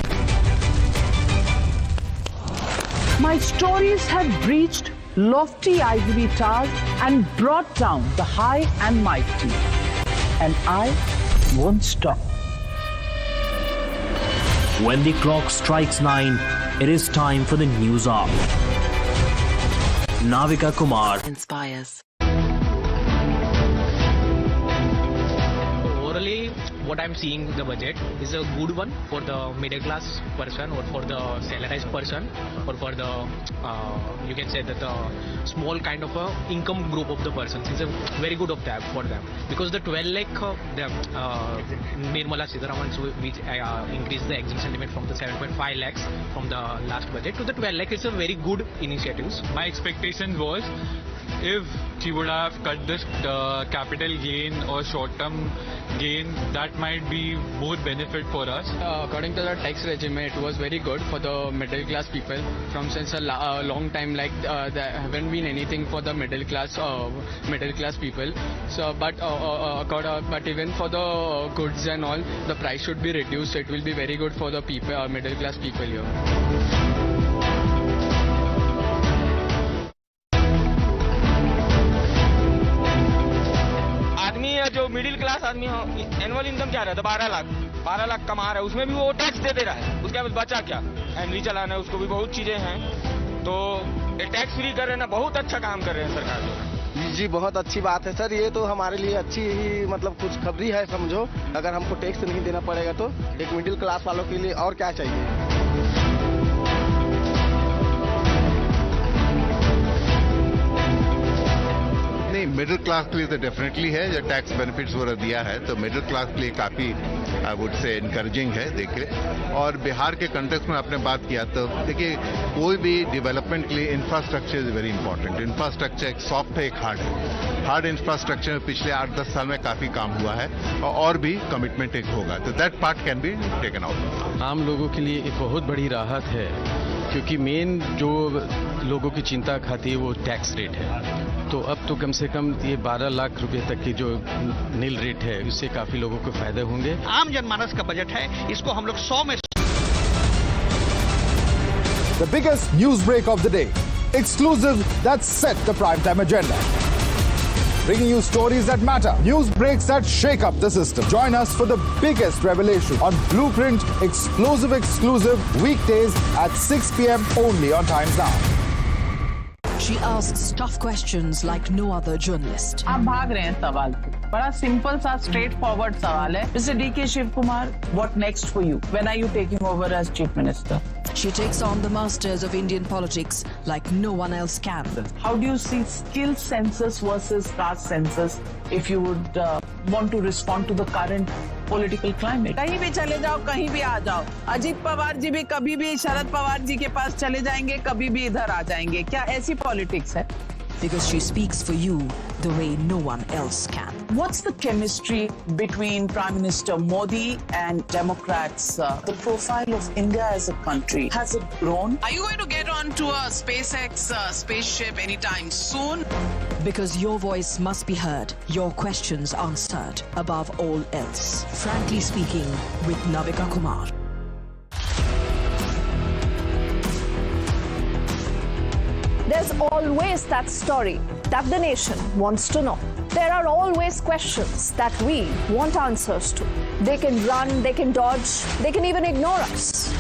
[SPEAKER 11] My stories have breached lofty ivory towers and brought down the high and mighty. And I won't stop.
[SPEAKER 22] When the clock strikes 9, it is time for the news hour. Navika Kumar
[SPEAKER 14] inspires.
[SPEAKER 16] Orally, what I'm seeing the budget is a good one for the middle class person or for the salarized person or for the you can say that the small kind of a income group of the persons is a very good of that for them, because the 12 lakh the Nirmala Sitharaman which increased the exemption limit from the 7.5 lakhs from the last budget to the 12 lakh is a very good initiatives.
[SPEAKER 17] My expectation was if she would have cut this capital gain or short-term gain, that might be more benefit for us.
[SPEAKER 21] According to the tax regime, it was very good for the middle class people. From since a long time, like there haven't been anything for the middle class people. So, but even for the goods and all, the price should be reduced. It will be very good for the people, middle class people here.
[SPEAKER 16] जो middle class आदमी annual income क्या रहता है 12 लाख कमा रहा है, उसमें भी वो टैक्स दे रहा है, उसके बाद बचा क्या, फैमिली चलाना है, उसको भी बहुत चीजें हैं, तो ये टैक्स फ्री कर रहे हैं ना, बहुत अच्छा काम कर रहे हैं सरकार
[SPEAKER 24] जी, बहुत अच्छी बात है सर। ये तो हमारे लिए अच्छी ही मतलब कुछ खबरी है समझो। अगर हमको टैक्स नहीं देना पड़ेगा तो एक मिडिल क्लास वालों के लिए और क्या चाहिए।
[SPEAKER 26] नहीं, मिडिल क्लास के लिए तो डेफिनेटली है, जो टैक्स बेनिफिट्स वगैरह दिया है तो मिडिल क्लास के लिए काफ़ी आई वुड से इनकरेजिंग है देखिए। और बिहार के कंटेक्स्ट में आपने बात किया तो देखिए, कोई भी डेवलपमेंट के लिए infrastructure is very important. Infrastructure एक सॉफ्ट है, एक हार्ड है। हार्ड इंफ्रास्ट्रक्चर में पिछले 8-10 साल में काफ़ी काम हुआ है और भी कमिटमेंट एक होगा, तो that part can be taken out.
[SPEAKER 27] आम लोगों के लिए एक बहुत बड़ी राहत है, क्योंकि मेन जो लोगों की चिंता खाती है वो टैक्स रेट है। तो अब तो कम से कम ये 12 लाख रुपए तक की जो नील रेट है, उससे काफी लोगों को फायदे होंगे।
[SPEAKER 2] आम जनमानस का बजट है, इसको हम लोग 100 में।
[SPEAKER 28] The biggest news break of the day, exclusive that set the primetime agenda. Bringing you stories that matter, news breaks that shake up the system. Join us for the biggest revelation on Blueprint exclusive weekdays at 6 p.m. only on Times Now.
[SPEAKER 4] She asks tough questions like no other journalist.
[SPEAKER 11] आप भाग रहे हैं सवाल पे। बड़ा simple सा straight forward सवाल है। Mr. D.K. Shiv Kumar, what next for you? When are you taking over as Chief Minister?
[SPEAKER 4] She takes on the masters of Indian politics like no one else can.
[SPEAKER 11] How do you see skill census versus caste census if you would want to respond to the current political climate?
[SPEAKER 29] कहीं भी चले जाओ, कहीं भी आ जाओ, अजीत पवार जी भी कभी भी शरद पवार जी के पास चले जाएंगे, कभी भी इधर आ जाएंगे। क्या ऐसी पॉलिटिक्स है?
[SPEAKER 4] Because she speaks for you the way no one else can.
[SPEAKER 11] What's the chemistry between Prime Minister Modi and Democrats? The profile of India as a country, has it grown?
[SPEAKER 29] Are you going to get on to a SpaceX spaceship anytime soon?
[SPEAKER 4] Because your voice must be heard, your questions answered above all else. Frankly speaking, with Navika Kumar.
[SPEAKER 18] There's always that story that the nation wants to know. There are always questions that we want answers to. They can run, they can dodge, they can even ignore us.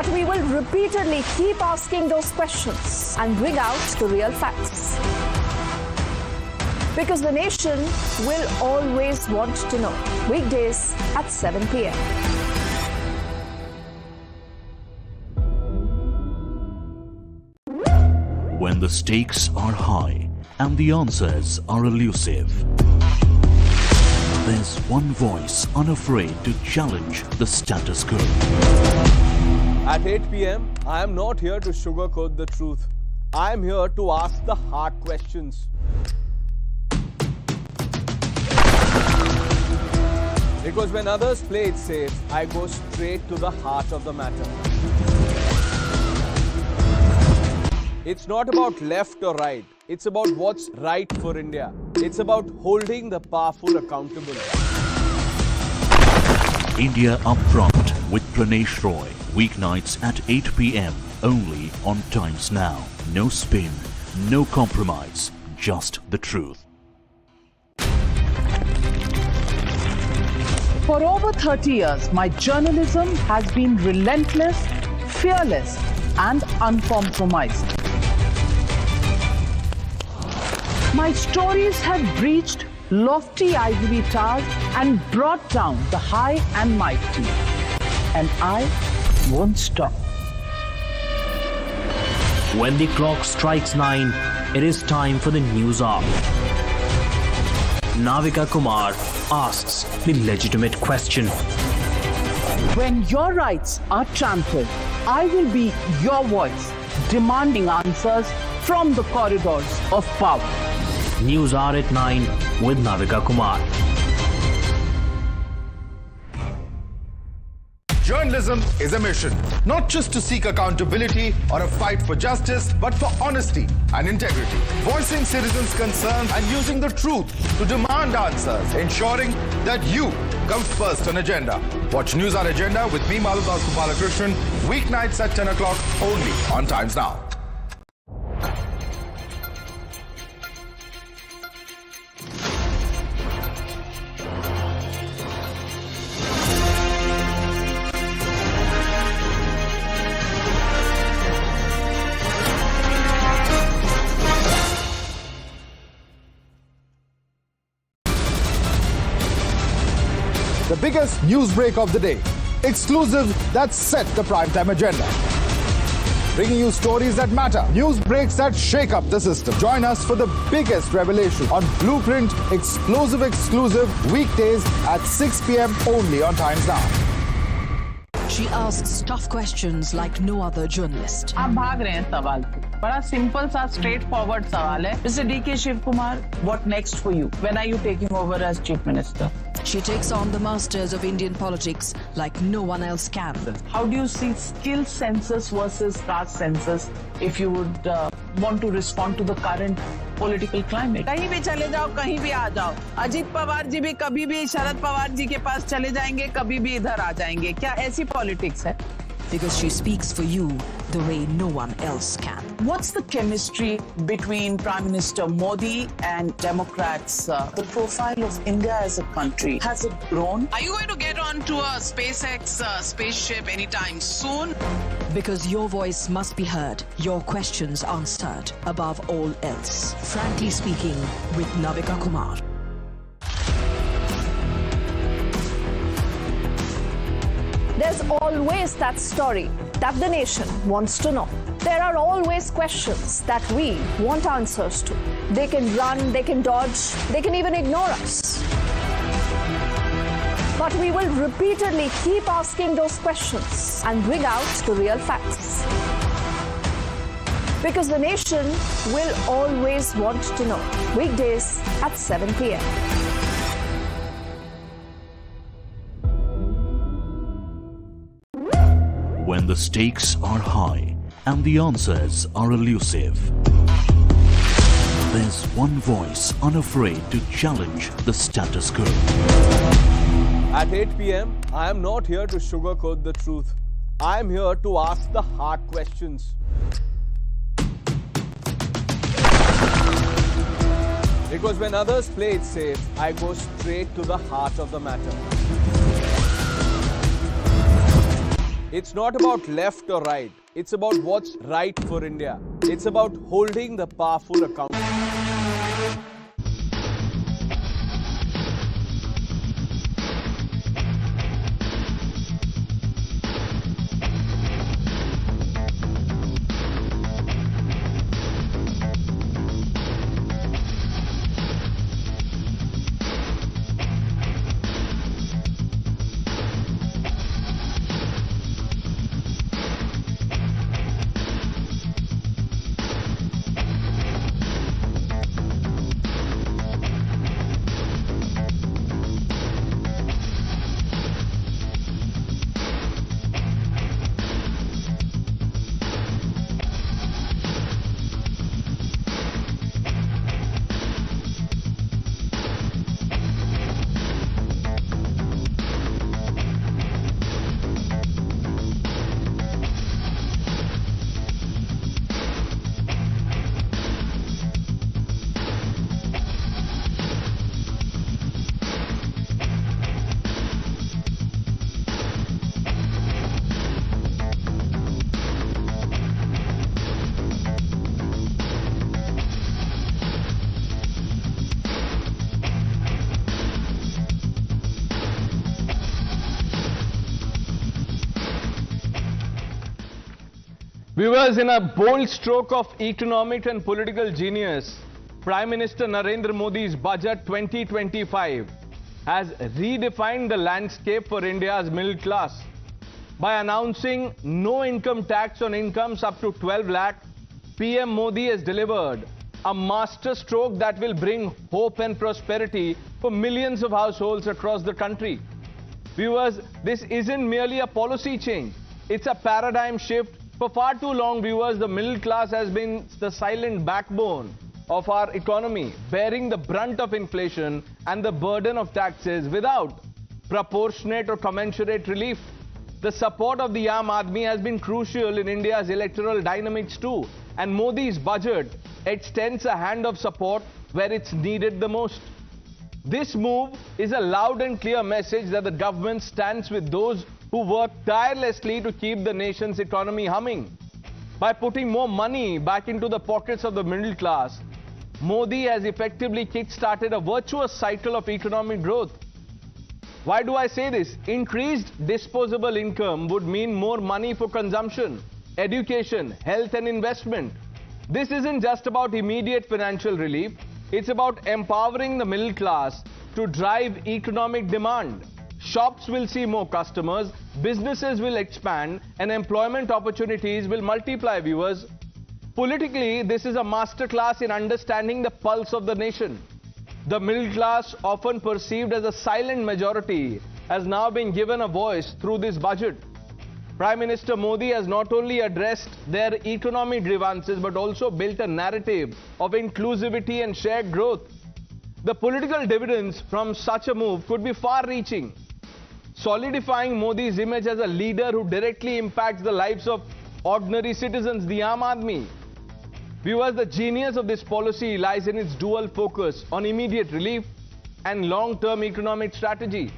[SPEAKER 18] But we will repeatedly keep asking those questions and bring out the real facts. Because the nation will always want to know. Weekdays at 7 p.m.
[SPEAKER 19] When the stakes are high and the answers are elusive, there's one voice unafraid to challenge the status quo.
[SPEAKER 20] At 8 p.m., I am not here to sugarcoat the truth. I am here to ask the hard questions. Because when others play it safe, I go straight to the heart of the matter. It's not about left or right. It's about what's right for India. It's about holding the powerful accountable.
[SPEAKER 19] India Upfront with Pranesh Roy. Weeknights at 8 p.m. only on Times Now. No spin, no compromise, just the truth.
[SPEAKER 29] For over 30 years, my journalism has been relentless, fearless, and uncompromised. My stories have breached lofty ivory towers and brought down the high and mighty. And I won't stop.
[SPEAKER 22] When the clock strikes 9, it is time for the news hour. Navika Kumar asks the legitimate question.
[SPEAKER 29] When your rights are trampled, I will be your voice, demanding answers from the corridors of power.
[SPEAKER 22] News hour at 9 with Navika Kumar.
[SPEAKER 23] Journalism is a mission, not just to seek accountability or a fight for justice, but for honesty and integrity. Voicing citizens' concerns and using the truth to demand answers, ensuring that you come first on agenda. Watch News Hour Agenda with me, Maludas Gopalakrishnan, weeknights at 10 o'clock only on Times Now.
[SPEAKER 28] The biggest news break of the day. Exclusive that set the primetime agenda. Bringing you stories that matter. News breaks that shake up the system. Join us for the biggest revelation on Blueprint Explosive Exclusive weekdays at 6 p.m. only on Times Now.
[SPEAKER 4] She asks tough questions like no other journalist.
[SPEAKER 29] आप भाग रहे हैं सवाल पे. बड़ा simple सा straight forward सवाल है. Mr. D.K. Shiv Kumar, what next for you? When are you taking over as Chief Minister?
[SPEAKER 4] She takes on the masters of Indian politics like no one else can.
[SPEAKER 29] How do you see skill census versus caste census if you would want to respond to the current political climate? कहीं भी चले जाओ, कहीं भी आ जाओ. अजीत पवार जी भी कभी भी शरद पवार जी के पास चले जाएंगे, कभी भी इधर आ जाएंगे. क्या ऐसी पॉलिटिक्स है?
[SPEAKER 4] Because she speaks for you the way no one else can.
[SPEAKER 29] What's the chemistry between Prime Minister Modi and Democrats? The profile of India as a country, has it grown? Are you going to get onto a SpaceX spaceship anytime soon?
[SPEAKER 4] Because your voice must be heard, your questions answered above all else. Frankly speaking, with Navika Kumar.
[SPEAKER 18] There's always that story that the nation wants to know. There are always questions that we want answers to. They can run, they can dodge, they can even ignore us. But we will repeatedly keep asking those questions and bring out the real facts. Because the nation will always want to know. Weekdays at 7 p.m.
[SPEAKER 19] When the stakes are high and the answers are elusive, there's one voice unafraid to challenge the status quo.
[SPEAKER 20] At 8 p.m., I am not here to sugarcoat the truth. I am here to ask the hard questions. Because when others play it safe, I go straight to the heart of the matter. It's not about left or right. It's about what's right for India. It's about holding the powerful accountable. Viewers, in a bold stroke of economic and political genius, Prime Minister Narendra Modi's Budget 2025 has redefined the landscape for India's middle class. By announcing no income tax on incomes up to 12 lakh, PM Modi has delivered a masterstroke that will bring hope and prosperity for millions of households across the country. Viewers, this isn't merely a policy change, it's a paradigm shift. For far too long, viewers, the middle class has been the silent backbone of our economy, bearing the brunt of inflation and the burden of taxes without proportionate or commensurate relief. The support of the Aam Aadmi has been crucial in India's electoral dynamics too, and Modi's budget extends a hand of support where it's needed the most. This move is a loud and clear message that the government stands with those who work tirelessly to keep the nation's economy humming. By putting more money back into the pockets of the middle class, Modi has effectively kick-started a virtuous cycle of economic growth. Why do I say this? Increased disposable income would mean more money for consumption, education, health and investment. This isn't just about immediate financial relief, it's about empowering the middle class to drive economic demand. Shops will see more customers, businesses will expand, and employment opportunities will multiply, viewers. Politically, this is a masterclass in understanding the pulse of the nation. The middle class, often perceived as a silent majority, has now been given a voice through this budget. Prime Minister Modi has not only addressed their economic grievances but also built a narrative of inclusivity and shared growth. The political dividends from such a move could be far-reaching, solidifying Modi's image as a leader who directly impacts the lives of ordinary citizens, the Aam Aadmi. Viewers, the genius of this policy lies in its dual focus on immediate relief and long-term economic strategy.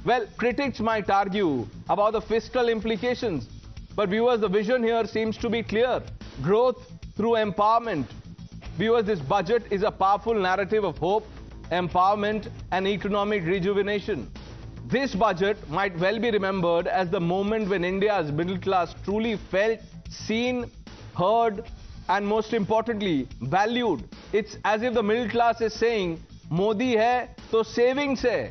[SPEAKER 20] Well, critics might argue about the fiscal implications, but viewers, the vision here seems to be clear. Growth through empowerment. Viewers, this budget is a powerful narrative of hope, empowerment and economic rejuvenation. This budget might well be remembered as the moment when India's middle class truly felt seen, heard, and most importantly, valued. It's as if the middle class is saying, Modi hai, to savings hai.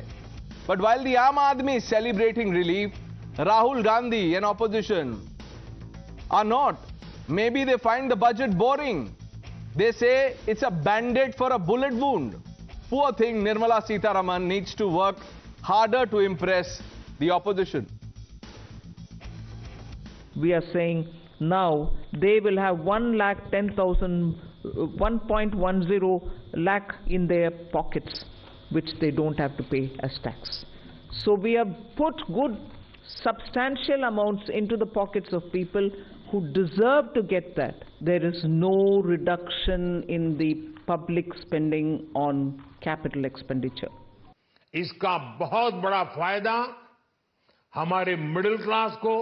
[SPEAKER 20] But while the Aam Aadmi is celebrating relief, Rahul Gandhi and opposition are not. Maybe they find the budget boring. They say it's a band-aid for a bullet wound. Poor thing, Nirmala Sitharaman needs to work harder to impress the opposition.
[SPEAKER 29] We are saying now they will have 1,10,000, 1.10 lakh in their pockets, which they don't have to pay as tax. So we have put good substantial amounts into the pockets of people who deserve to get that. There is no reduction in the public spending on capital expenditure.
[SPEAKER 3] इसका बहुत बड़ा फायदा हमारे middle class को,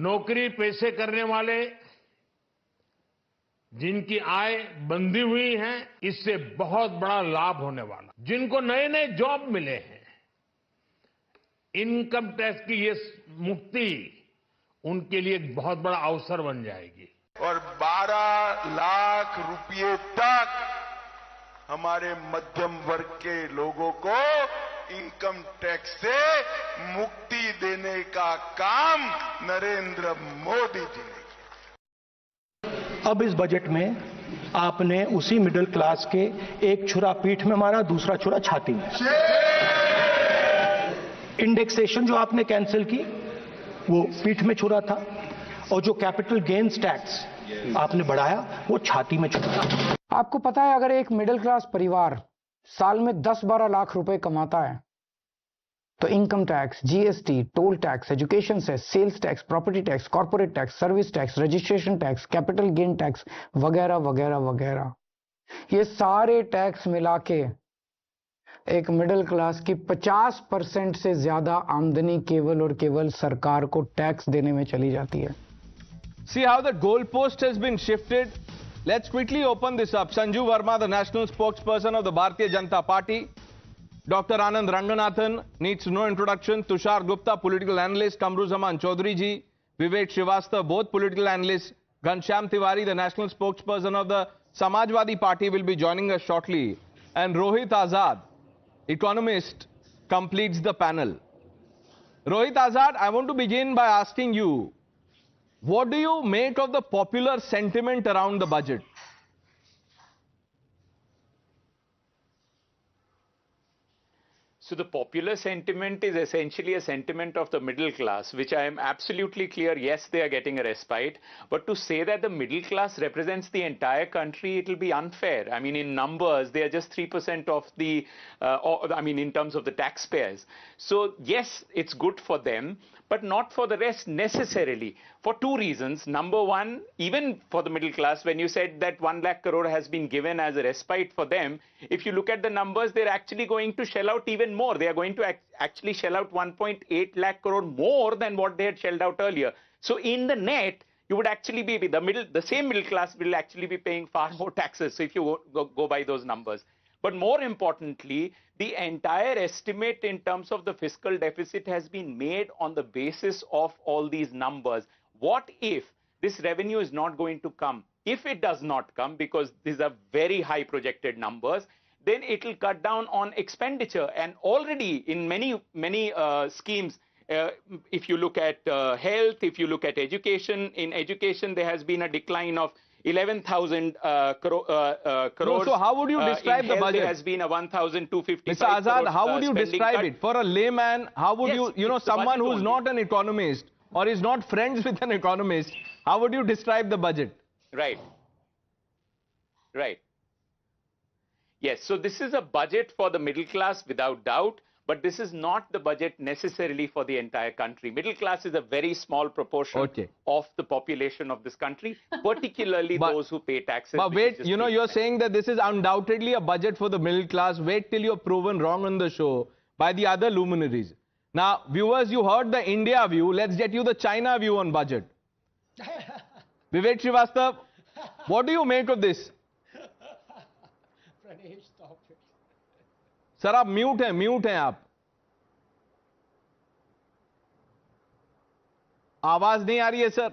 [SPEAKER 3] नौकरी पेशे करने वाले जिनकी आय बंधी हुई है, इससे बहुत बड़ा लाभ होने वाला। जिनको नए नए जॉब मिले हैं, इनकम टैक्स की ये मुक्ति उनके लिए एक बहुत बड़ा अवसर बन जाएगी।
[SPEAKER 5] और 12 लाख रुपए तक हमारे मध्यम वर्ग के लोगों को इनकम टैक्स से मुक्ति देने का काम नरेंद्र मोदी जी ने किया।
[SPEAKER 7] अब इस बजट में आपने उसी मिडिल क्लास के एक छुरा पीठ में मारा, दूसरा छुरा छाती में। इंडेक्सेशन जो आपने कैंसिल की वो पीठ में छुरा था, और जो कैपिटल गेन्स टैक्स आपने बढ़ाया वो छाती में छुरा।
[SPEAKER 8] आपको पता है, अगर एक मिडिल क्लास परिवार साल में 10-12 लाख रुपए कमाता है तो income tax, GST, toll tax, education cess, sales tax, property tax, corporate tax, service tax, registration tax, capital gain tax वगैरह वगैरह वगैरह, ये सारे टैक्स मिला के एक मिडिल क्लास की 50% से ज्यादा आमदनी केवल और केवल सरकार को टैक्स देने में चली जाती है।
[SPEAKER 20] See how the goalpost has been shifted. Let's quickly open this up. Sanju Verma, the national spokesperson of the Bharatiya Janata Party. Dr. Anand Ranganathan needs no introduction. Tushar Gupta, political analyst. Kamruzaman Chaudhary ji, Vivek Srivastava, both political analysts. Ghanshyam Tiwari, the national spokesperson of the Samajwadi Party, will be joining us shortly. And Rohit Azad, economist, completes the panel. Rohit Azad, I want to begin by asking you, what do you make of the popular sentiment around the budget?
[SPEAKER 9] So the popular sentiment is essentially a sentiment of the middle class, which I am absolutely clear, yes, they are getting a respite. But to say that the middle class represents the entire country, it will be unfair. I mean, in numbers, they are just 3% of the, in terms of the taxpayers. So yes, it's good for them, but not for the rest necessarily, for two reasons. Number one, even for the middle class, when you said that 1 lakh crore has been given as a respite for them, if you look at the numbers, they're actually going to shell out even more. They are going to actually shell out 1.8 lakh crore more than what they had shelled out earlier. So in the net, you would actually be, the same middle class will actually be paying far more taxes. So if you go by those numbers. But more importantly, the entire estimate in terms of the fiscal deficit has been made on the basis of all these numbers. What if this revenue is not going to come? If it does not come, because these are very high projected numbers, then it will cut down on expenditure. And already in many schemes, if you look at health, if you look at education, in education there has been a decline of 11,000 crores.
[SPEAKER 20] So how would you describe the budget?
[SPEAKER 9] There has been a 1,255
[SPEAKER 20] Mr. Azad,
[SPEAKER 9] crores,
[SPEAKER 20] how would you describe
[SPEAKER 9] cut.
[SPEAKER 20] it? For a layman, how would someone who's not an economist or is not friends with an economist, how would you describe the budget?
[SPEAKER 9] Right. Right. Yes, so this is a budget for the middle class without doubt, but this is not the budget necessarily for the entire country. Middle class is a very small proportion of the population of this country, particularly those who pay taxes.
[SPEAKER 20] But wait, you're saying that this is undoubtedly a budget for the middle class. Wait till you're proven wrong on the show by the other luminaries. Now, viewers, you heard the India view. Let's get you the China view on budget. Vivek Srivastava, what do you make of this? Sir आप mute हैं आप, आवाज नहीं आ रही है sir.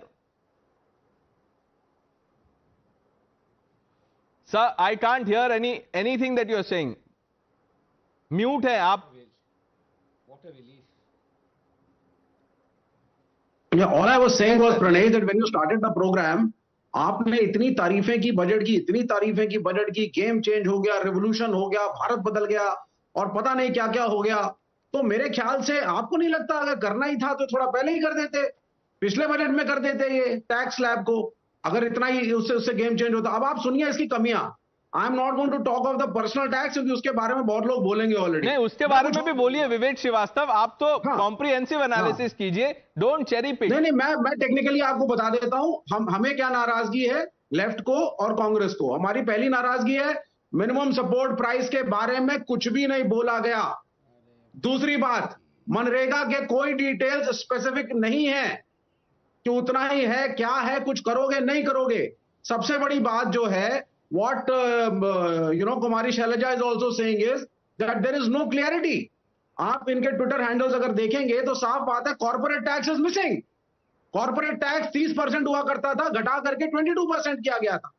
[SPEAKER 20] Sir I can't hear anything that you are saying, mute है आप।
[SPEAKER 10] All I was saying was, Pranay, that when you started the program, आपने इतनी तारीफें की बजट की, इतनी तारीफें की बजट की, गेम चेंज हो गया, रेवोल्यूशन हो गया, भारत बदल गया और पता नहीं क्या क्या हो गया। तो मेरे ख्याल से आपको नहीं लगता अगर करना ही था तो थोड़ा पहले ही कर देते, पिछले बजट में कर देते ये टैक्स स्लैब को, अगर इतना ही उससे गेम चेंज होता। अब आप सुनिए इसकी कमियां। I am not going to talk of the personal tax, क्योंकि उसके बारे में बहुत लोग बोलेंगे ऑलरेडी।
[SPEAKER 20] नहीं, उसके बारे में भी बोलिए विवेक श्रीवास्तव, आप तो कॉम्प्रिहेंसिव एनालिसिस कीजिए, डोंट चेरी पिक।
[SPEAKER 10] नहीं, मैं टेक्निकली आपको बता देता हूं, हमें क्या नाराजगी है लेफ्ट को और कांग्रेस को। हमारी पहली नाराजगी है मिनिमम सपोर्ट प्राइस के बारे में कुछ भी नहीं बोला गया। दूसरी बात, मनरेगा के कोई डिटेल्स स्पेसिफिक नहीं है। कि उतना ही है, क्या है, कुछ करोगे नहीं करोगे। सबसे बड़ी बात जो है, what Kumari Shailja is also saying is that there is no clarity. आप इनके ट्विटर हैंडल्स अगर देखेंगे तो साफ बात है, corporate tax is missing. Corporate tax 30% हुआ करता था, घटा करके 22% किया गया था।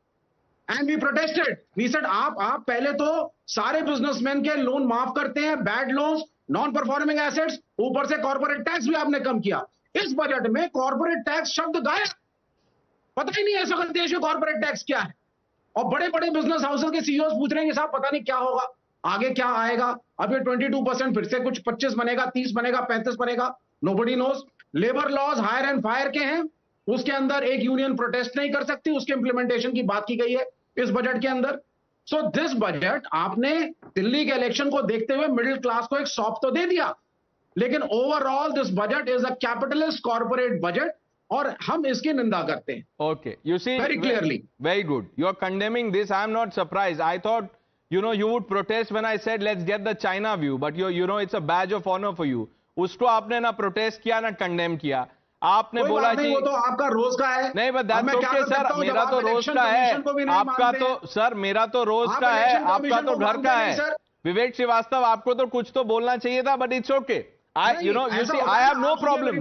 [SPEAKER 10] And we protested, we said आप पहले तो सारे बिजनेसमैन के लोन माफ करते हैं, bad loans, non performing assets, ऊपर से कॉर्पोरेट टैक्स भी आपने कम किया। इस बजट में कॉर्पोरेट टैक्स शब्द गायब, पता ही नहीं ऐसा देश में कॉर्पोरेट टैक्स क्या है। और बड़े बड़े बिजनेस हाउसेस के सीईओ पूछ रहे हैं साहब पता नहीं क्या होगा, आगे क्या आएगा। अब ये 22% फिर से कुछ 25 बनेगा, 30 बनेगा, 35 बनेगा, nobody knows. Labour laws hire and fire के हैं, उसके अंदर एक यूनियन प्रोटेस्ट नहीं कर सकती, उसके इंप्लीमेंटेशन की बात की गई है इस बजट के अंदर। सो दिस बजट, आपने दिल्ली के इलेक्शन को देखते हुए मिडिल क्लास को एक सौंप तो दे दिया, लेकिन overall this budget is a capitalist corporate budget, और हम इसकी निंदा करते हैं।
[SPEAKER 20] Okay, you see
[SPEAKER 10] very clearly.
[SPEAKER 20] Very good. You are condemning this. I am not surprised. I thought, you would protest when I said let's get the China view, but it's a badge of honor for you. उसको आपने ना protest किया ना condemn किया, आपने बोला कि
[SPEAKER 10] वो तो आपका रोज का है।
[SPEAKER 20] नहीं, बट दैट्स ओके सर, मेरा तो रोज का है, आपका तो सर मेरा तो रोज का है, आपका तो घर का है। विवेक श्रीवास्तव, आपको तो कुछ तो बोलना चाहिए था, but it's okay. I have no problem.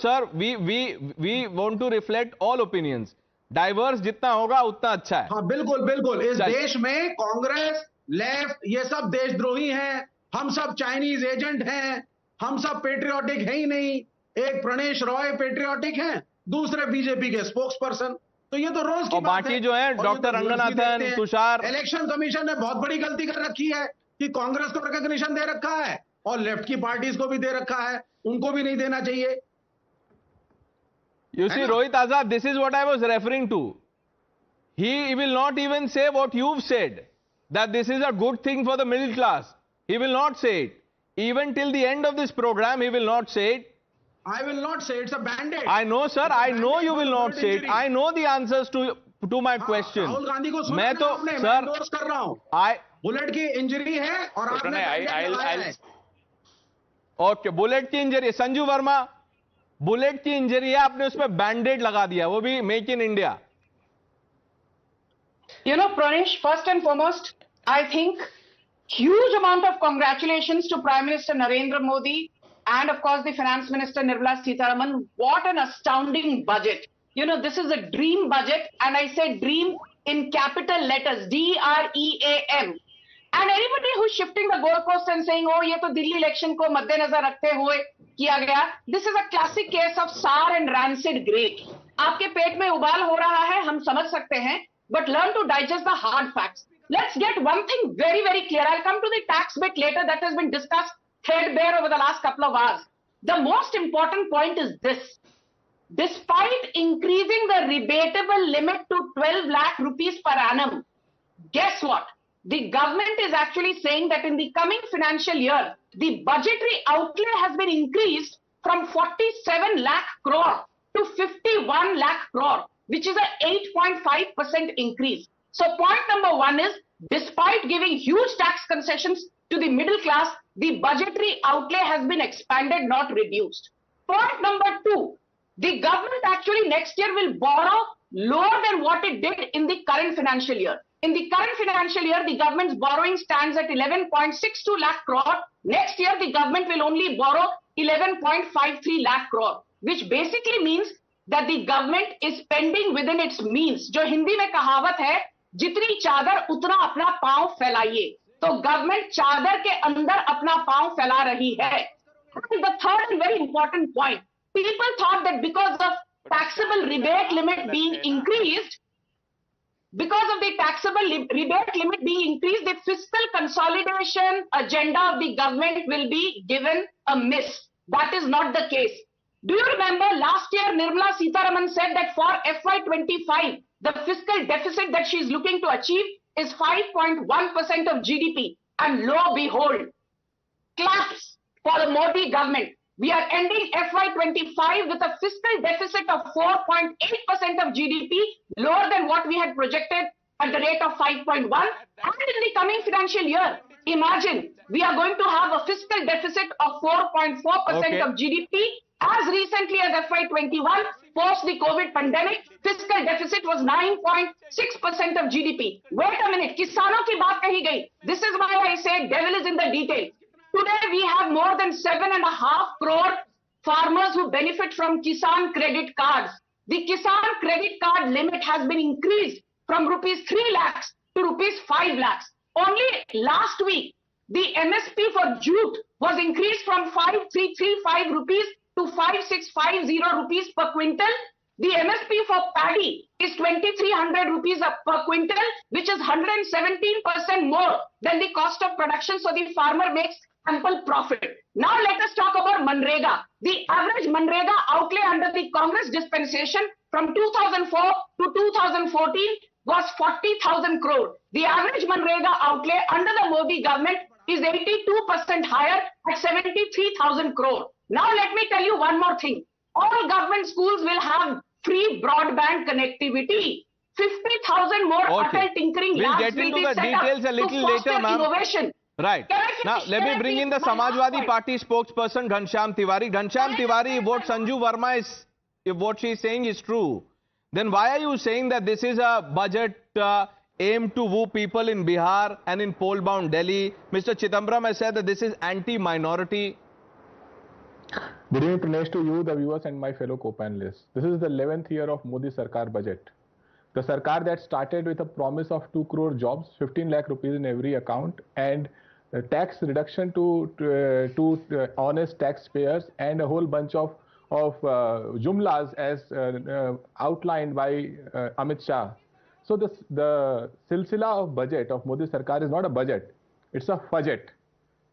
[SPEAKER 20] Sir, we want to reflect all opinions. Diverse जितना होगा उतना अच्छा है।
[SPEAKER 10] हाँ, बिल्कुल बिल्कुल। इस देश में कांग्रेस, लेफ्ट, ये सब देशद्रोही हैं, हम सब चाइनीज एजेंट हैं, हम सब पेट्रियोटिक है ही नहीं। एक प्रणेश रॉय पेट्रियोटिक हैं, दूसरे बीजेपी के स्पोक्स पर्सन। तो ये तो रोज की बात है।
[SPEAKER 20] बाकी जो है doctor Ranganathan, Tushar,
[SPEAKER 10] election commission ने बहुत बड़ी गलती कर रखी है कि कांग्रेस को रिकॉग्निशन दे रखा है और लेफ्ट की पार्टीज को भी दे रखा है, उनको भी नहीं देना चाहिए।
[SPEAKER 20] You see, Rohit Azad, this is what I was referring to. He will not even say what you've said, that this is a good thing for the middle class. He will not say it. Even till the end of this program, he will not say it.
[SPEAKER 10] I will not say it's a band-aid.
[SPEAKER 20] I know, sir. I know you will not say it. I know the answers to my question.
[SPEAKER 10] Rahul Gandhi को
[SPEAKER 20] मैं तो
[SPEAKER 10] sir endorse कर रहा हूं। Bullet की injury है और आपने
[SPEAKER 20] ओके, बुलेट की इंजरी, संजू वर्मा, बुलेट की इंजरी है, आपने उस पर बैंडेड लगा दिया, वो भी make in India.
[SPEAKER 1] Pranesh, first and foremost, I think huge amount of congratulations to Prime Minister Narendra Modi and of course the Finance Minister Nirmala Sitharaman. What an astounding budget. This is a dream budget, and I say dream in capital letters, DREAM. And anybody who's shifting the goalpost and saying, oh, ये तो Delhi election को मद्देनजर रखते हुए किया गया, this is a classic case of sour and rancid grape. आपके पेट में उबाल हो रहा है, हम समझ सकते हैं, but learn to digest the hard facts. Let's get one thing very, very clear. I'll come to the tax bit later that has been discussed threadbare over the last couple of hours. The most important point is this. Despite increasing the rebatable limit to 12 lakh rupees per annum, guess what? The government is actually saying that in the coming financial year, the budgetary outlay has been increased from 47 lakh crore to 51 lakh crore, which is an 8.5% increase. So point number one is, despite giving huge tax concessions to the middle class, the budgetary outlay has been expanded, not reduced. Point number two, the government actually next year will borrow lower than what it did in the current financial year. In the current financial year, the government's borrowing stands at 11.62 lakh crore. Next year, the government will only borrow 11.53 lakh crore, which basically means that the government is spending within its means. जो हिंदी में कहावत है, जितनी चादर उतना अपना पांव फैलाइए, तो गवर्नमेंट चादर के अंदर अपना पांव फैला रही है. And the third and very important point, people thought that because of taxable rebate limit being increased, the fiscal consolidation agenda of the government will be given a miss. That is not the case. Do you remember last year Nirmala Sitharaman said that for FY25, the fiscal deficit that she is looking to achieve is 5.1% of GDP. And lo and behold, claps for the Modi government. We are ending FY25 with a fiscal deficit of 4.8% of GDP, lower than what we had projected at the rate of 5.1. And in the coming financial year, imagine we are going to have a fiscal deficit of 4.4% of GDP. As recently as FY21, post the COVID pandemic, fiscal deficit was 9.6% of GDP. Wait a minute, किसानों की बात कही गई. This is why I say devil is in the detail. Today we have more than 7.5 crore farmers who benefit from Kisan credit cards. The Kisan credit card limit has been increased from rupees 3 lakhs to rupees 5 lakhs. Only last week, the MSP for jute was increased from 5335 rupees to 5650 rupees per quintal. The MSP for paddy is 2300 rupees per quintal, which is 117% more than the cost of production. So the farmer makes ample profit. Now let us talk about Manrega. The average Manrega outlay under the Congress dispensation from 2004 to 2014 was 40,000 crore. The average Manrega outlay under the Modi government is 82% higher at 73,000 crore. Now let me tell you one more thing. All government schools will have free broadband connectivity. 50,000 more Atal tinkering
[SPEAKER 20] We'll
[SPEAKER 1] labs
[SPEAKER 20] get
[SPEAKER 1] will
[SPEAKER 20] into
[SPEAKER 1] be
[SPEAKER 20] the
[SPEAKER 1] set
[SPEAKER 20] details
[SPEAKER 1] up
[SPEAKER 20] a little
[SPEAKER 1] to foster
[SPEAKER 20] later, ma'am.
[SPEAKER 1] innovation.
[SPEAKER 20] Right. Now, let me bring in the Samajwadi Party spokesperson, Ghanshyam Tiwari. Ghanshyam Tiwari, if what Sanju Verma is, if what she is saying is true, then why are you saying that this is a budget aimed to woo people in Bihar and in poll-bound Delhi? Mr. Chidambaram has said that this is anti-minority.
[SPEAKER 6] Good evening, Pranesh, to you, the viewers, and my fellow co-panelists. This is the 11th year of Modi Sarkar budget. The Sarkar that started with a promise of 2 crore jobs, 15 lakh rupees in every account, and tax reduction to honest taxpayers, and a whole bunch of jumlas as outlined by Amit Shah. So the silsila of budget of Modi Sarkar is not a budget, it's a fudget.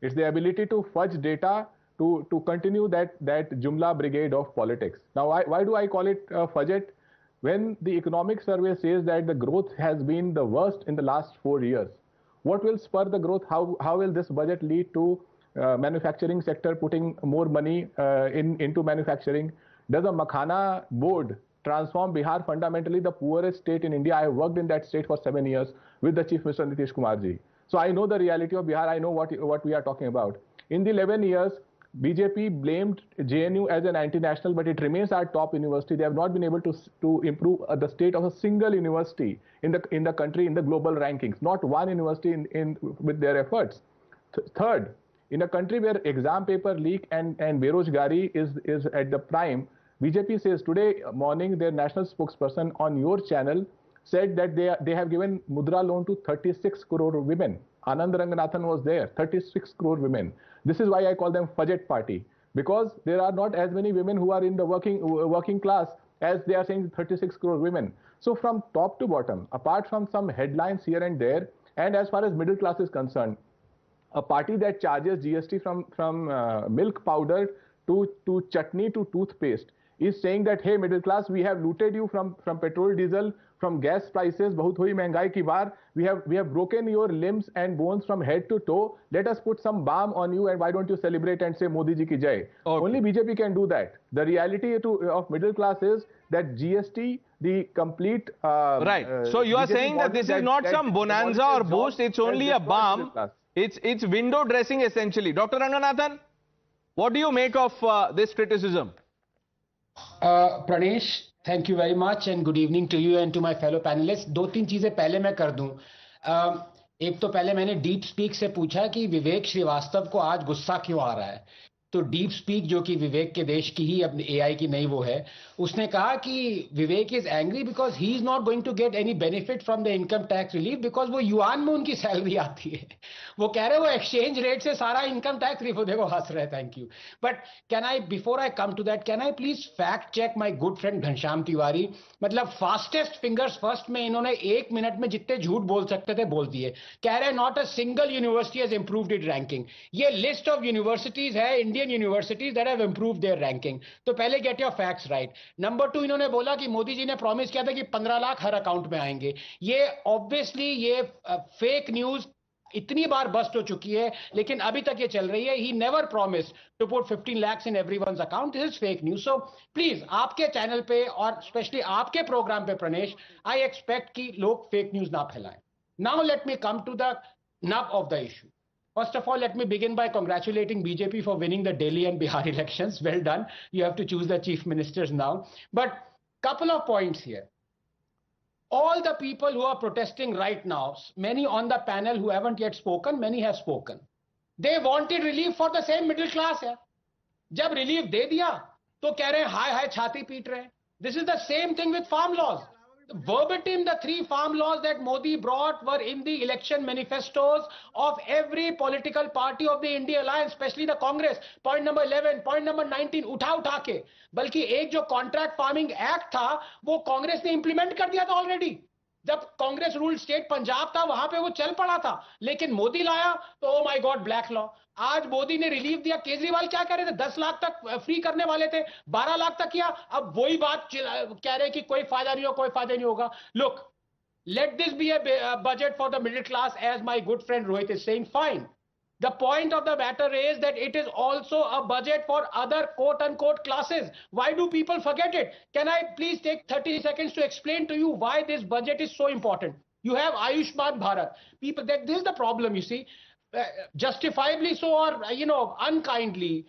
[SPEAKER 6] It's the ability to fudge data to continue that jumla brigade of politics. Now, why do I call it a fudget? When the economic survey says that the growth has been the worst in the last 4 years, what will spur the growth? How will this budget lead to manufacturing sector putting more money into manufacturing? Does a Makhana board transform Bihar, fundamentally the poorest state in India? I have worked in that state for 7 years with the Chief Minister Nitish Kumar ji. So I know the reality of Bihar. I know what we are talking about. In the 11 years, BJP blamed JNU as an anti-national, but it remains our top university. They have not been able to improve the state of a single university in the country in the global rankings. Not one university with their efforts. Third, in a country where exam paper leak and Berojgari is at the prime, BJP says today morning their national spokesperson on your channel said that they have given Mudra loan to 36 crore women. Anand Ranganathan was there, 36 crore women. This is why I call them Fudget Party, because there are not as many women who are in the working class as they are saying 36 crore women. So from top to bottom, apart from some headlines here and there, and as far as middle class is concerned, a party that charges GST from milk powder to chutney to toothpaste is saying that, hey, middle class, we have looted you from petrol, diesel, from gas prices, bahut hui mehengai ki baar. We have broken your limbs and bones from head to toe. Let us put some balm on you, and why don't you celebrate and say Modi ji ki jai? Okay. Only BJP can do that. The reality of middle class is that GST, the complete
[SPEAKER 20] right. So you are BJP saying that this is not some bonanza or boost. It's only a balm. It's window dressing essentially. Dr. Ranganathan, what do you make of this criticism?
[SPEAKER 12] Pranesh, thank you very much and good evening to you and to my fellow panelists. 2-3 चीजें पहले मैं कर दूं. एक तो पहले मैंने deep speak से पूछा कि विवेक श्रीवास्तव को आज गुस्सा क्यों आ रहा है. तो डीप स्पीक, जो कि विवेक के देश की ही अपनी एआई की नई वो है, उसने कहा कि Vivek is angry because he is not going to get any benefit from the income tax relief because वो युआन में उनकी सैलरी आती है. वो कह रहे हैं वो एक्सचेंज रेट से सारा इनकम टैक्स रिलीफ. देखो हंस रहे. Thank you. But can I, before I come to that, can I please fact check my good friend Ghanshyam Tiwari. मतलब फास्टेस्ट फिंगर्स फर्स्ट में इन्होंने 1 मिनट में जितने झूठ बोल सकते थे बोल दिए. कह रहे not a single university has improved it ranking. ये लिस्ट ऑफ यूनिवर्सिटीज है, Indian universities that have improved their ranking. तो पहले get your facts right. Number 2, इन्होंने बोला कि मोदी जी ने प्रॉमिस किया था कि 15 लाख हर अकाउंट में आएंगे. ये ऑब्वियसली ये फेक न्यूज इतनी बार बस्ट हो चुकी है, लेकिन अभी तक ये चल रही है. He never promised to put 15 lakhs in everyone's account. This is fake news. So please, आपके चैनल पे और स्पेशली आपके प्रोग्राम पे प्रणेश, I expect कि लोग फेक न्यूज ना फैलाएं. Now let me come to the nub of the issue. First of all, let me begin by congratulating BJP for winning the Delhi and Bihar elections. Well done. You have to choose the chief ministers now. But Couple of points here. All the people who are protesting right now, many on the panel who haven't yet spoken, many have spoken. They wanted relief for the same middle class. जब relief दे दिया तो कह रहे हैं हाय हाय छाती पीट रहे हैं. This is the same thing with farm laws. Verbatim, the 3 farm laws that Modi brought were in the election manifestos of every political party of the India Alliance, especially the Congress. Point number 11, point number 19, उठा के. बल्कि एक जो Contract Farming Act था, वो कांग्रेस ने implement कर दिया था already. जब कांग्रेस रूल स्टेट पंजाब था वहां पे वो चल पड़ा था, लेकिन मोदी लाया तो oh my God black law. आज मोदी ने रिलीफ दिया. केजरीवाल क्या कह रहे थे? 10 लाख तक फ्री करने वाले थे, 12 लाख तक किया. अब वही बात कह रहे कि कोई फायदा नहीं हो, कोई फायदा नहीं होगा. Look, let this be a budget for the middle class, as my good friend Rohit is saying. Fine. The point of the matter is that it is also a budget for other quote-unquote classes. Why do people forget it? Can I please take 30 seconds to explain to you why this budget is so important? You have Ayushman Bharat. People, this is the problem, you see. Justifiably so, or, unkindly,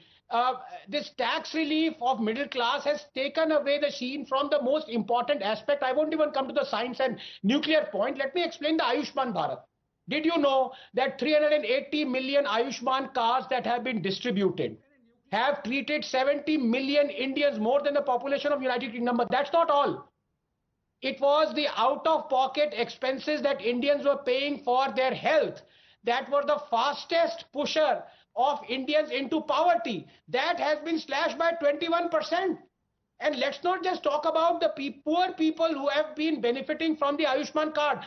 [SPEAKER 12] this tax relief of middle class has taken away the sheen from the most important aspect. I won't even come to the science and nuclear point. Let me explain the Ayushman Bharat. Did you know that 380 million Ayushman cards that have been distributed have treated 70 million Indians, more than the population of United Kingdom? But that's not all. It was the out-of-pocket expenses that Indians were paying for their health that were the fastest pusher of Indians into poverty. That has been slashed by 21%. And let's not just talk about the poor people who have been benefiting from the Ayushman card.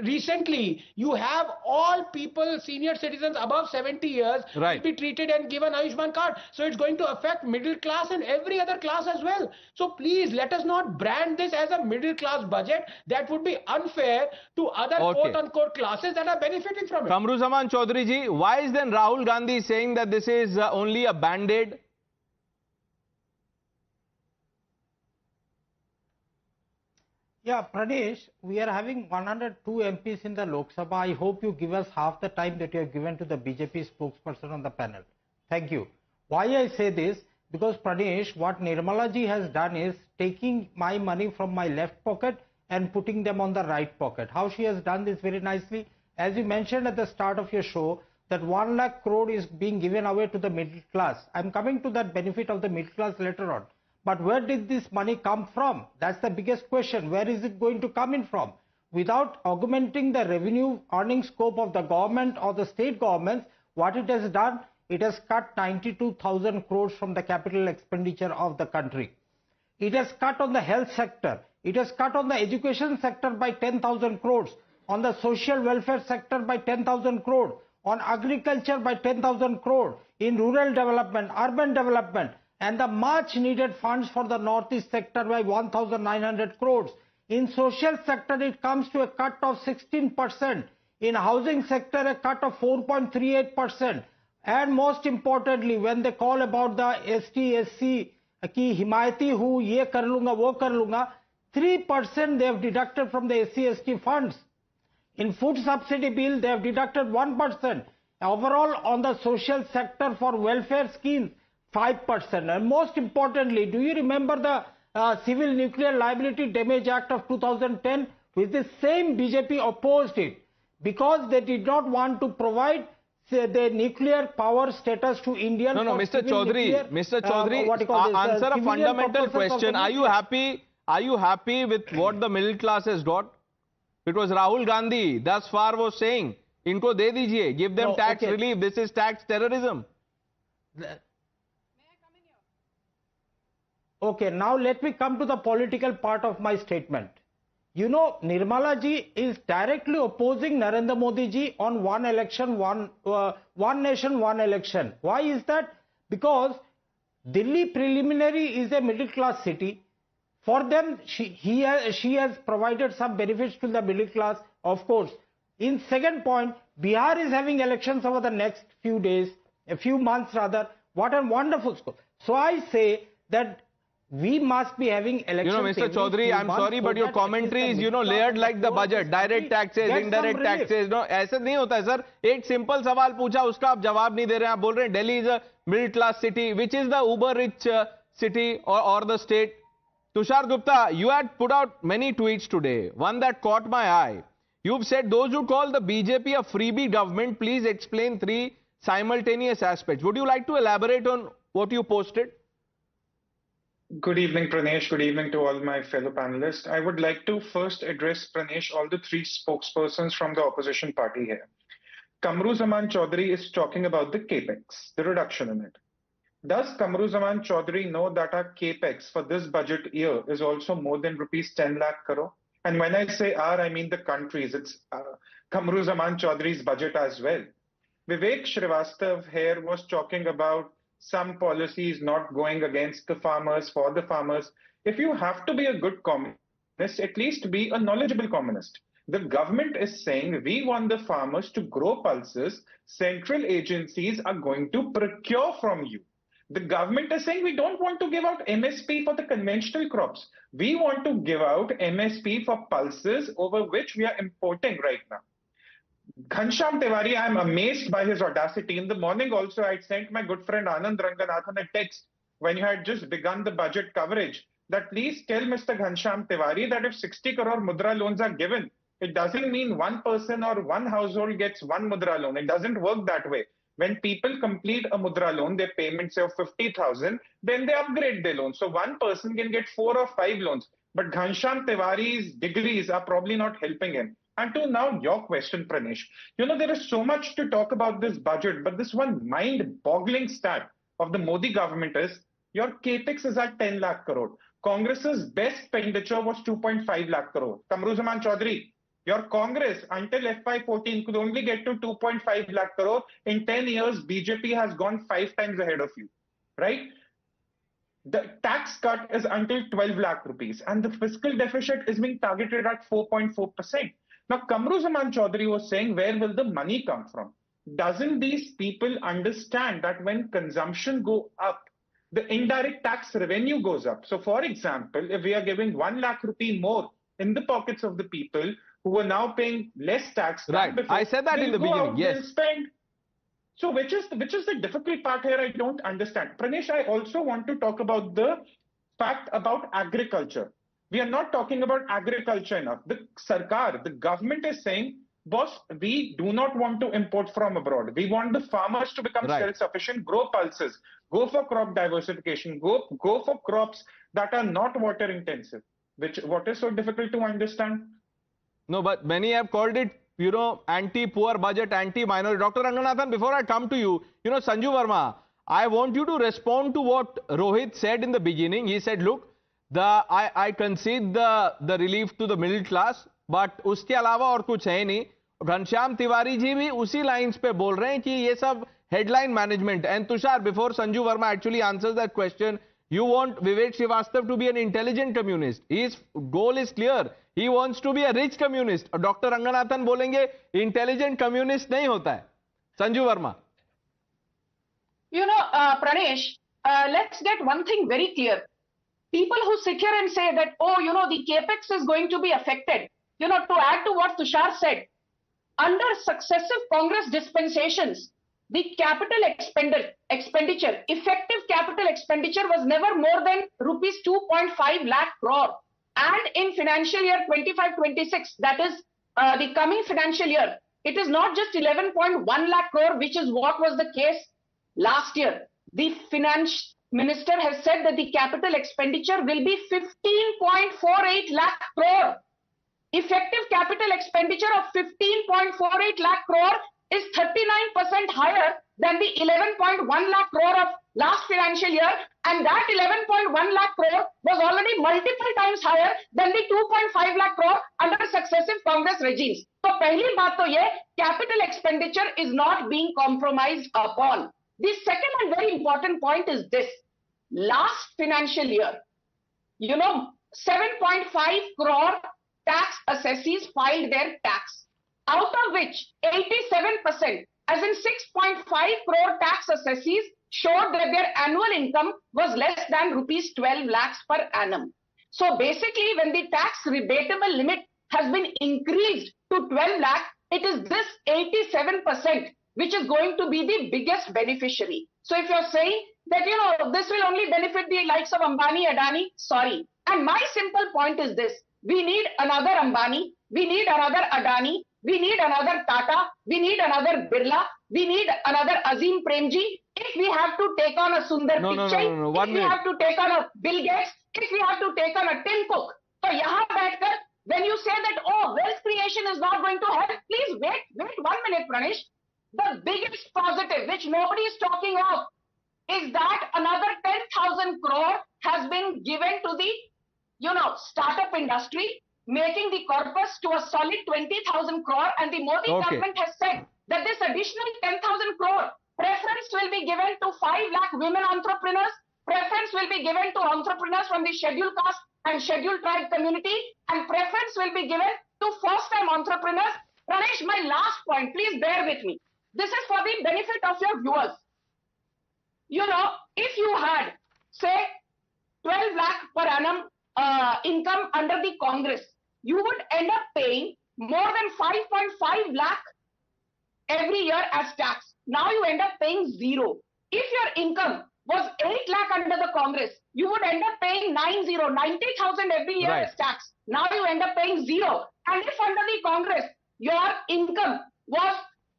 [SPEAKER 12] Recently, you have all people, senior citizens above 70 years, will be treated and given Ayushman card. So it's going to affect middle class and every other class as well. So please, let us not brand this as a middle class budget. That would be unfair to other quote-unquote classes that are benefiting from it.
[SPEAKER 20] Kamruzaman Chaudhary ji, why is then Rahul Gandhi saying that this is only a band-aid?
[SPEAKER 13] Yeah, Pradesh, we are having 102 MPs in the Lok Sabha. I hope you give us half the time that you have given to the BJP spokesperson on the panel. Thank you. Why I say this? Because Pradesh, what Nirmala ji has done is taking my money from my left pocket and putting them on the right pocket. How she has done this very nicely? As you mentioned at the start of your show, that 1 lakh crore is being given away to the middle class. I'm coming to that benefit of the middle class later on. But where did this money come from? That's the biggest question. Where is it going to come in from? Without augmenting the revenue earning scope of the government or the state governments, what it has done, it has cut 92,000 crores from the capital expenditure of the country. It has cut on the health sector. It has cut on the education sector by 10,000 crores. On the social welfare sector by 10,000 crores. On agriculture by 10,000 crores. In rural development, urban development. And the much needed funds for the northeast sector by 1,900 crores. In social sector, it comes to a cut of 16%. In housing sector, a cut of 4.38%. And most importantly, when they call about the ST/SC ki himayati hu, ye kar lunga, wo kar lunga, 3% they have deducted from the SC/ST funds. In food subsidy bill, they have deducted 1%. Overall, on the social sector for welfare schemes, 5%. And most importantly, do you remember the Civil Nuclear Liability Damage Act of 2010? With the same BJP opposed it because they did not want to provide the nuclear power status to Indians.
[SPEAKER 20] No, Mr. Chaudhary, answer a fundamental question. Are you happy with what the middle class has got? Because Rahul Gandhi thus far was saying, inko de dijiye, give them tax relief. This is tax terrorism.
[SPEAKER 13] Okay, now let me come to the political part of my statement. You know, Nirmala ji is directly opposing Narendra Modi ji on one election, one nation, one election. Why is that? Because Delhi preliminary is a middle class city. For them, she has provided some benefits to the middle class, of course. In second point, Bihar is having elections over the next few days, a few months rather. What a wonderful scope. So I say that we must be having elections.
[SPEAKER 20] Mr. Chaudhary, I'm sorry, but your commentary is, layered like the budget. Direct taxes, indirect taxes. No, ऐसे नहीं होता है sir. एक simple सवाल पूछा, उसका आप जवाब नहीं दे रहे हैं. आप बोल रहे हैं Delhi is a middle class city. Which is the uber rich city or the state? Tushar Gupta, you had put out many tweets today. One that caught my eye. You've said those who call the BJP a freebie government, please explain 3 simultaneous aspects. Would you like to elaborate on what you posted?
[SPEAKER 14] Good evening, Pranesh. Good evening to all my fellow panelists. I would like to first address, Pranesh, all the 3 spokespersons from the opposition party here. Kamru Zaman Chaudhary is talking about the capex, the reduction in it. Does Kamru Zaman Chaudhary know that our capex for this budget year is also more than rupees 10 lakh crore? And when I say our, I mean the country's. It's Kamru Zaman Chaudhary's budget as well. Vivek Srivastav here was talking about some policies not going against the farmers, for the farmers. If you have to be a good communist, at least be a knowledgeable communist. The government is saying we want the farmers to grow pulses. Central agencies are going to procure from you. The government is saying we don't want to give out MSP for the conventional crops. We want to give out MSP for pulses over which we are importing right now. Ghanshyam Tiwari, I am amazed by his audacity. In the morning also, I sent my good friend Anand Ranganathan a text when you had just begun the budget coverage that please tell Mr. Ghanshyam Tiwari that if 60 crore mudra loans are given, it doesn't mean one person or one household gets one mudra loan. It doesn't work that way. When people complete a mudra loan, their payments of 50,000, then they upgrade their loan. So one person can get 4 or 5 loans. But Ghanshyam Tiwari's degrees are probably not helping him. And to now your question, Pranesh, you know, there is so much to talk about this budget, but this one mind-boggling stat of the Modi government is your capex is at 10 lakh crore. Congress's best expenditure was 2.5 lakh crore. Kamru Zaman Chaudhary, your Congress until FY14 could only get to 2.5 lakh crore. In 10 years, BJP has gone 5 times ahead of you, right? The tax cut is until 12 lakh rupees and the fiscal deficit is being targeted at 4.4%. Now, Kamru Zaman Chaudhary was saying, where will the money come from? Doesn't these people understand that when consumption go up, the indirect tax revenue goes up? So, for example, if we are giving 1 lakh rupee more in the pockets of the people who are now paying less tax,
[SPEAKER 20] right?
[SPEAKER 14] Before,
[SPEAKER 20] I said that in the beginning. Yes.
[SPEAKER 14] Spend. So, which is the difficult part here? I don't understand. Pranesh, I also want to talk about the fact about agriculture. We are not talking about agriculture enough. The Sarkar, the government is saying, boss, we do not want to import from abroad. We want the farmers to become self-sufficient, grow pulses, go for crop diversification, go for crops that are not water intensive. What is so difficult to understand?
[SPEAKER 20] No, but many have called it, you know, anti-poor budget, anti-minority. Dr. Ranganathan, before I come to you, you know, Sanju Verma, I want you to respond to what Rohit said in the beginning. He said, look, I concede the relief to the middle class, but उसके अलावा और कुछ है नहीं. घनश्याम तिवारी जी भी उसी lines पे बोल रहे हैं कि ये सब headline management. And Tushar, before Sanju Verma actually answers that question, you want Vivek Srivastav to be an intelligent communist. His goal is clear. He wants to be a rich communist. Dr. Ranganathan बोलेंगे intelligent communist नहीं होता है. Sanju Verma.
[SPEAKER 1] You know, Pranesh, let's get one thing very clear. People who sit here and say that, oh, you know, the capex is going to be affected. You know, to add to what Tushar said, under successive Congress dispensations, the capital expenditure, effective capital expenditure was never more than rupees 2.5 lakh crore. And in financial year 25-26, that is the coming financial year, it is not just 11.1 lakh crore, which is what was the case last year. The finance minister has said that the capital expenditure will be 15.48 lakh crore. Effective capital expenditure of 15.48 lakh crore is 39% higher than the 11.1 lakh crore of last financial year, and that 11.1 lakh crore was already multiple times higher than the 2.5 lakh crore under successive Congress regimes. So, पहली बात तो ये, capital expenditure is not being compromised upon. The second and very important point is this. Last financial year, you know, 7.5 crore tax assessees filed their tax, out of which 87%, as in 6.5 crore tax assessees showed that their annual income was less than rupees 12 lakhs per annum. So basically, when the tax rebatable limit has been increased to 12 lakh, it is this 87% which is going to be the biggest beneficiary. So if you're saying that, this will only benefit the likes of Ambani, Adani. Sorry. And my simple point is this. We need another Ambani. We need another Adani. We need another Tata. We need another Birla. We need another Azim Premji. If we have to take on a Sundar Pichai, if we have to take on a Bill Gates, if we have to take on a Tim Cook. So yahan baitkar, when you say that, wealth creation is not going to help, please wait 1 minute, Pranesh. The biggest positive, which nobody is talking of, is that another 10,000 crore has been given to the, startup industry, making the corpus to a solid 20,000 crore. And the Modi government has said that this additional 10,000 crore preference will be given to 5 lakh women entrepreneurs. Preference will be given to entrepreneurs from the scheduled caste and scheduled tribe community. And preference will be given to first-time entrepreneurs. Pranesh, my last point, please bear with me. This is for the benefit of your viewers. If you had, say, 12 lakh per annum income under the Congress, you would end up paying more than 5.5 lakh every year as tax. Now you end up paying 0. If your income was 8 lakh under the Congress, you would end up paying 90,000 every year as tax. Now you end up paying 0. And if under the Congress, your income was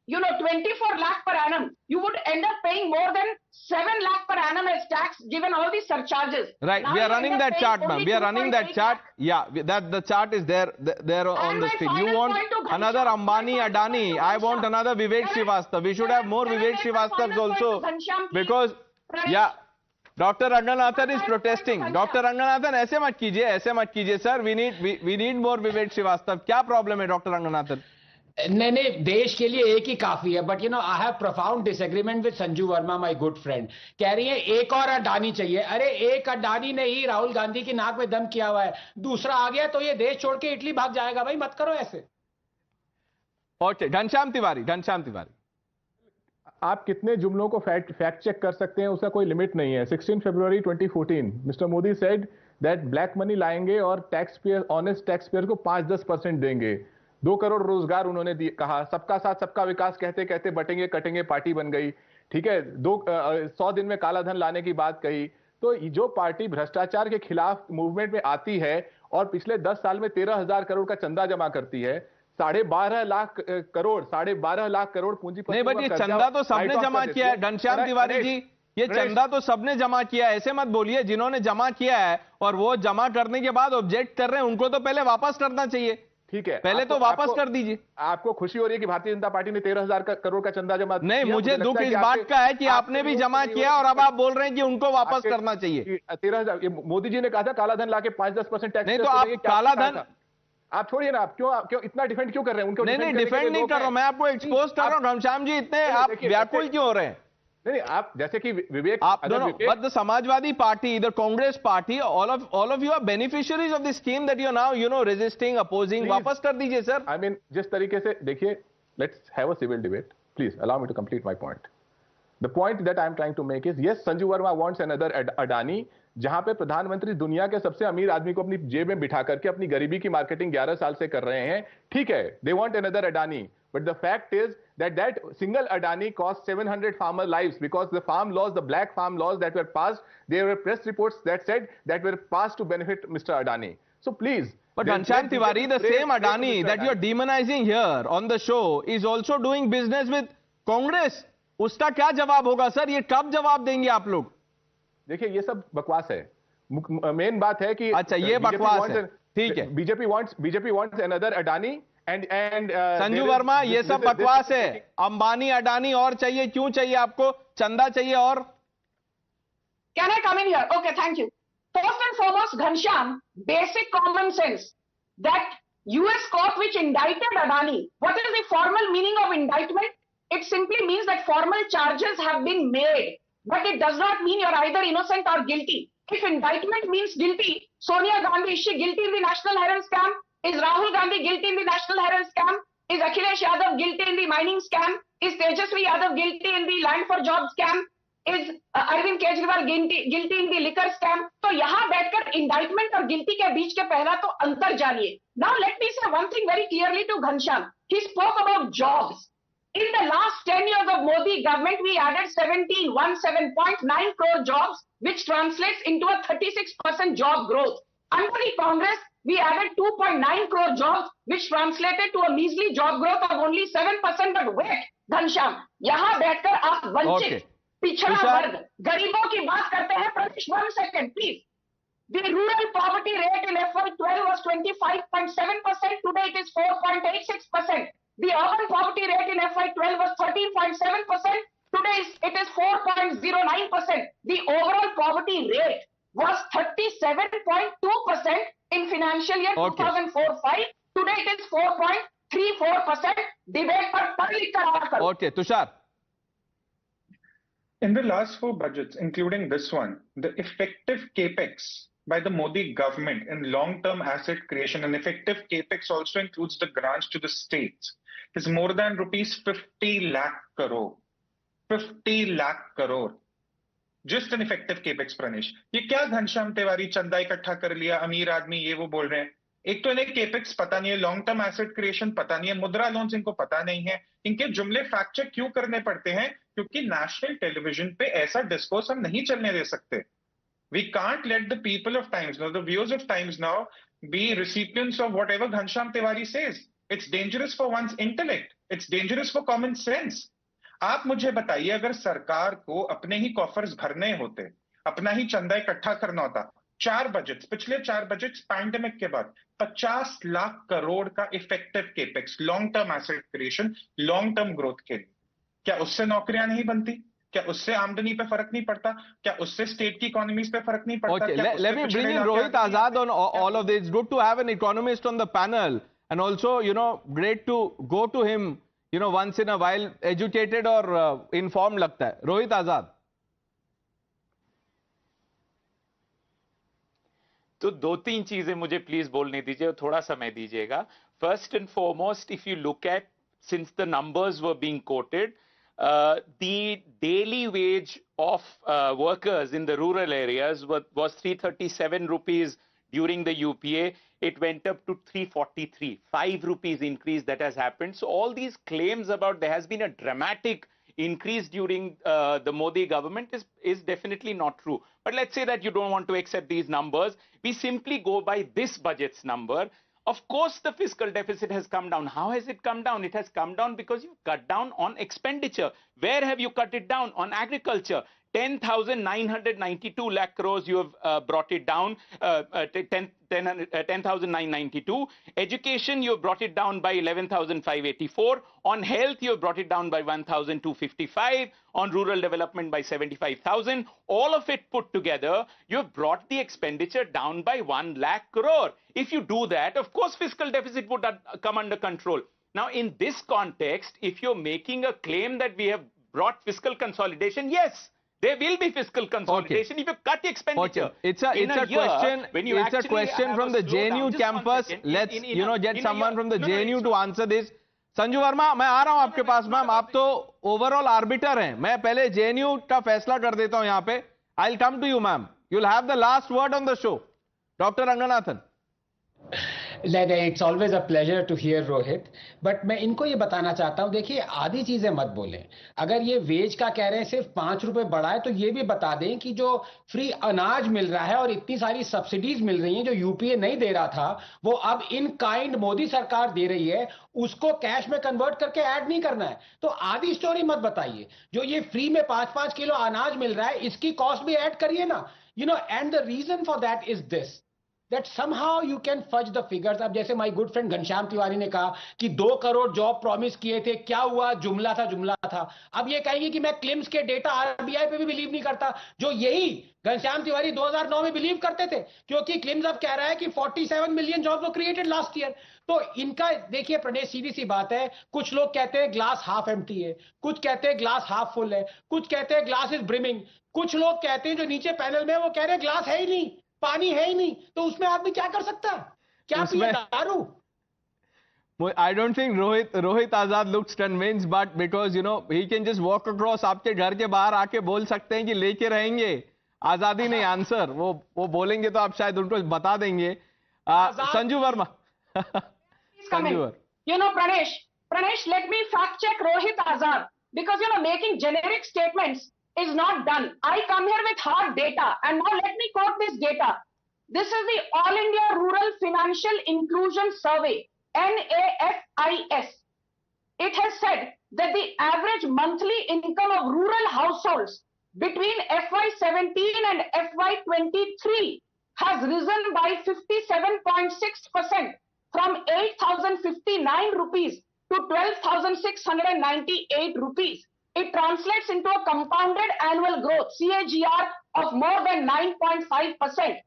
[SPEAKER 1] 24 lakh per annum, you would end up paying more than 7 lakh per annum as tax, given all the surcharges.
[SPEAKER 20] Right,
[SPEAKER 1] now
[SPEAKER 20] we are running that chart, ma'am. We are running that chart. Yeah, the chart is there on the screen. You want another Ambani, Adani. I want another Vivek Srivastava. We should have more Vivek Srivastavas also. Because, Dr. Ranganathan is protesting. Dr. Ranganathan, ऐसे मत कीजिए, sir. We need more Vivek Srivastava. क्या problem है, Dr. Ranganathan?
[SPEAKER 12] नहीं, देश के लिए एक ही काफी है. But I have profound disagreement with Sanju Verma, my good friend. कह रही है एक और अडानी चाहिए. अरे एक अडानी ने ही राहुल गांधी की नाक में दम किया हुआ है. दूसरा आ गया तो ये देश छोड़ के इटली भाग जाएगा. भाई मत करो ऐसे.
[SPEAKER 20] ओके, घनश्याम तिवारी.
[SPEAKER 6] आप कितने जुमलों को फैक्ट चेक कर सकते हैं, उसका कोई लिमिट नहीं है. 16 फरवरी 2014 mister Modi said that black money लाएंगे और ऑनेस्ट टैक्स पेयर को 5-10% देंगे. 2 करोड़ रोजगार उन्होंने कहा. सबका साथ सबका विकास कहते कहते बटेंगे कटेंगे पार्टी बन गई. ठीक है, 100 दिन में काला धन लाने की बात कही. तो जो पार्टी भ्रष्टाचार के खिलाफ मूवमेंट में आती है और पिछले 10 साल में 13,000 करोड़ का चंदा जमा करती है, 12.5 लाख करोड़ पूंजीपति.
[SPEAKER 20] नहीं, बट ये चंदा तो सबने जमा किया है घनश्याम तिवारी जी. ये चंदा तो सबने जमा किया है. ऐसे मत बोलिए. जिन्होंने जमा किया है और वो जमा करने के बाद ऑब्जेक्ट कर रहे हैं, उनको तो पहले वापस करना चाहिए. ठीक है, पहले तो वापस कर दीजिए. आपको खुशी हो रही है कि भारतीय जनता पार्टी ने 13,000 करोड़ का चंदा जमा किया? नहीं, मुझे दुख इस बात का है कि आपने भी जमा किया और अब आप बोल रहे हैं कि उनको वापस करना चाहिए.
[SPEAKER 6] 13,000 मोदी जी ने कहा था काला धन लाके 5-10% टैक्स.
[SPEAKER 20] नहीं तो आप काला धन,
[SPEAKER 6] आप छोड़िए ना. आप क्यों इतना डिफेंड क्यों कर रहे हैं उनको?
[SPEAKER 20] नहीं, डिफेंड नहीं कर रहा हूं मैं, आपको एक्सपोज कर रहा हूं. घनश्याम जी, इतने आप व्याकुल क्यों हो रहे हैं?
[SPEAKER 6] नहीं, आप जैसे कि विवेक,
[SPEAKER 20] but the Samajwadi Party, the Congress Party, all of you are beneficiaries of this scheme that you are now, resisting, opposing. वापस कर दीजिए, sir.
[SPEAKER 6] I mean, जिस तरीके से देखिए, let's have a civil debate. Please allow me to complete my point. The point that I am trying to make is, yes, Sanju Verma wants another Adani, जहां पे प्रधानमंत्री दुनिया के सबसे अमीर आदमी को अपनी जेब में बिठा करके अपनी गरीबी की मार्केटिंग 11 साल से कर रहे हैं. ठीक है, they want another Adani. But the fact is that single Adani cost 700 farmer lives, because the farm laws, the black farm laws that were passed, there were press reports that said that were passed to benefit Mr. Adani. So please.
[SPEAKER 20] But Ghanshyam Tiwari, the same Adani that you are demonizing here on the show is also doing business with Congress. उसका क्या जवाब होगा sir? ये कब जवाब देंगे आप लोग?
[SPEAKER 6] देखिए, ये सब बकवास है. मेन बात है कि
[SPEAKER 20] अच्छा, ये बकवास है. ठीक है.
[SPEAKER 6] BJP wants another Adani. And
[SPEAKER 20] Sanju Verma, ये सब बकवास है. अंबानी अडानी और चाहिए. क्यों चाहिए आपको? चंदा चाहिए और?
[SPEAKER 1] Can I come in here? Okay, thank you. First and foremost, Ghanshyam, basic common sense that US court which indicted Adani, what is the formal meaning of indictment? It simply means that formal charges have been made, but it does not mean you're either innocent or guilty. If indictment means guilty, Sonia Gandhi, is she guilty in the national heron scam? Is Rahul Gandhi guilty in the national heron scam? Is Akhilesh Yadav guilty in the mining scam? Is Tejasvi Yadav guilty in the land for job scam? Is Arvind Kejriwal guilty in the liquor scam? तो यहाँ बैठकर indictment और guilty के बीच के पहला तो अंतर जानिए. Now let me say one thing very clearly to Ghanshyam. He spoke about jobs. In the last 10 years of Modi government, we added 17.9 crore jobs, which translates into a 36% job growth. Under the Congress, we added 2.9 crore jobs, which translated to a measly job growth of only 7%. But wait, Ghanshyam, यहाँ बैठकर आप वंचित, पिछड़ा वर्ग, गरीबों की बात करते हैं. Pranesh, 1 second, please. The rural poverty rate in FY12 was 25.7%. Today it is 4.86%. The urban poverty rate in FY12 was 13.7%. Today it is 4.09%. The overall poverty rate was 37.2% in financial year 2004-5. Today it is 4.34%. Debate पर पढ़ लिख कर आया करो.
[SPEAKER 20] Okay, Tushar.
[SPEAKER 14] In the last 4 budgets, including this one, the effective capex by the Modi government in long-term asset creation, and effective capex also includes the grants to the states, is more than rupees 50 lakh crore. 50 lakh crore. Just an effective capex, Pranesh. ये क्या घनश्याम तिवारी चंदा इकट्ठा कर लिया, अमीर आदमी ये वो बोल रहे हैं. एक तो इन्हें केपेक्स पता नहीं है, लॉन्ग टर्म एसेट क्रिएशन पता नहीं है, मुद्रा लोन्स इनको पता नहीं है. इनके जुमले फैक्ट चेक क्यों करने पड़ते हैं? क्योंकि नेशनल टेलीविजन पे ऐसा डिस्कोर्स हम नहीं चलने दे सकते. We can't let the people of Times Now, the viewers of Times Now, be recipients of whatever Ghanshyam Tiwari says. It's dangerous for one's intellect. It's dangerous for common sense. आप मुझे बताइए, अगर सरकार को अपने ही कॉफर्स भरने होते, अपना ही चंदा इकट्ठा करना होता, 4 बजट्स, पिछले 4 बजट्स पैंडेमिक के बाद 50 लाख करोड़ का effective capex, long term asset creation, long term growth के लिए, क्या उससे नौकरियां नहीं बनती? क्या उससे आमदनी पे फर्क नहीं पड़ता? क्या उससे स्टेट की इकोनॉमीज पे फर्क नहीं पड़ता?
[SPEAKER 20] Okay, let me bring in Rohit Azad on all of this. It's good to have an economist on the panel, and also, you know, great to go to him, you know, once in a while. Educated or informed लगता है. Rohit Azad.
[SPEAKER 9] तो 2-3 चीजें मुझे please बोलने दीजिए और थोड़ा समय दीजिएगा. First and foremost, if you look at, since the numbers were being quoted, the daily wage of workers in the rural areas was 337 rupees during the UPA. It went up to 343, 5 rupees increase that has happened. So all these claims about there has been a dramatic increase during the Modi government is definitely not true. But let's say that you don't want to accept these numbers. We simply go by this budget's number. Of course, the fiscal deficit has come down. How has it come down? It has come down because you've cut down on expenditure. Where have you cut it down? On agriculture. 10,992 lakh crores you have brought it down, 10,992. Education, you have brought it down by 11,584. On health, you have brought it down by 1,255. On rural development by 75,000. All of it put together, you have brought the expenditure down by 1 lakh crore. If you do that, of course, fiscal deficit would come under control. Now, in this context, if you're making a claim that we have brought fiscal consolidation, yes, there will be fiscal consolidation if you cut the expenditure.
[SPEAKER 20] Okay. It's a question from the JNU campus. Let's get someone from the JNU to answer this. Sanju Verma, मैं आ रहा हूं आपके पास. Ma'am, आप तो overall orbiter हैं. मैं पहले JNU का फैसला कर देता हूं यहाँ पे. I'll come to you, ma'am. You'll have the last word on the show. Dr. Ranganathan.
[SPEAKER 12] It's always a pleasure to hear Rohit. But मैं इनको ये बताना चाहता हूँ, देखिए आधी चीजें मत बोलें. अगर ये वेज का कह रहे हैं सिर्फ 5 रुपए बढ़ाए, तो ये भी बता दें कि जो फ्री अनाज मिल रहा है और इतनी सारी सब्सिडीज मिल रही हैं जो यूपीए नहीं दे रहा था, वो अब इन काइंड मोदी सरकार दे रही है. उसको कैश में कन्वर्ट करके ऐड नहीं करना है. तो आधी स्टोरी मत बताइए. जो ये फ्री में 5-5 किलो अनाज मिल रहा है, इसकी कॉस्ट भी ऐड करिए ना. And the reason for that is this, that somehow you can fudge the figures. अब जैसे my good friend Ghanshyam Tiwari ने कहा कि 2 करोड़ जॉब प्रॉमिस किए थे, क्या हुआ? जुमला था. अब ये कहेंगे कि मैं क्लिम्स के डेटा आरबीआई पे भी बिलीव नहीं करता, जो यही घनश्याम तिवारी 2009 में बिलीव करते थे, क्योंकि क्लिम्स अब कह रहा है कि 47 मिलियन जॉब्स वर क्रिएटेड लास्ट ईयर. तो इनका देखिए प्रणेश, सीधी सी बात है. कुछ लोग कहते हैं ग्लास हाफ एम्प्टी है, कुछ कहते हैं ग्लास हाफ फुल है, कुछ कहते हैं ग्लास इज ब्रिमिंग, कुछ लोग कहते हैं जो नीचे पैनल में वो कह रहे हैं ग्लास है ही नहीं, पानी है ही नहीं. तो उसमें आदमी क्या कर सकता है? क्या पिए? दारू?
[SPEAKER 20] I don't think Rohit Azad looks convinced, but because he can just walk across आपके घर के बाहर आके बोल सकते हैं कि लेके रहेंगे. आजादी नहीं आंसर. वो बोलेंगे तो आप शायद उनको बता देंगे. Sanju Verma.
[SPEAKER 1] Pranesh, Pranesh, let me fact check Rohit Azad, because making generic statements is not done. I come here with hard data, and now let me quote this data. This is the All India Rural Financial Inclusion Survey, NAFIS. It has said that the average monthly income of rural households between FY17 and FY23 has risen by 57.6% from 8,059 rupees to 12,698 rupees. It translates into a compounded annual growth, CAGR, of more than 9.5%.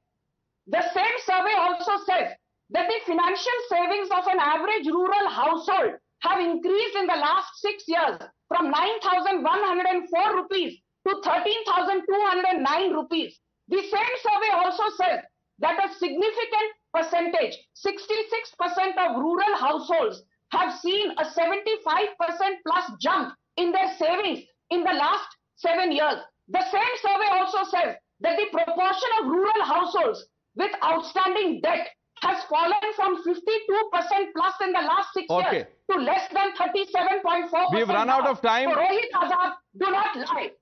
[SPEAKER 1] The same survey also says that the financial savings of an average rural household have increased in the last 6 years from 9,104 rupees to 13,209 rupees. The same survey also says that a significant percentage, 66% of rural households have seen a 75% plus jump in their savings in the last 7 years. The same survey also says that the proportion of rural households with outstanding debt has fallen from 52% plus in the last 6 years to less than 37.4%.
[SPEAKER 20] We've run out of time.
[SPEAKER 1] So Rohit Azad, do not lie.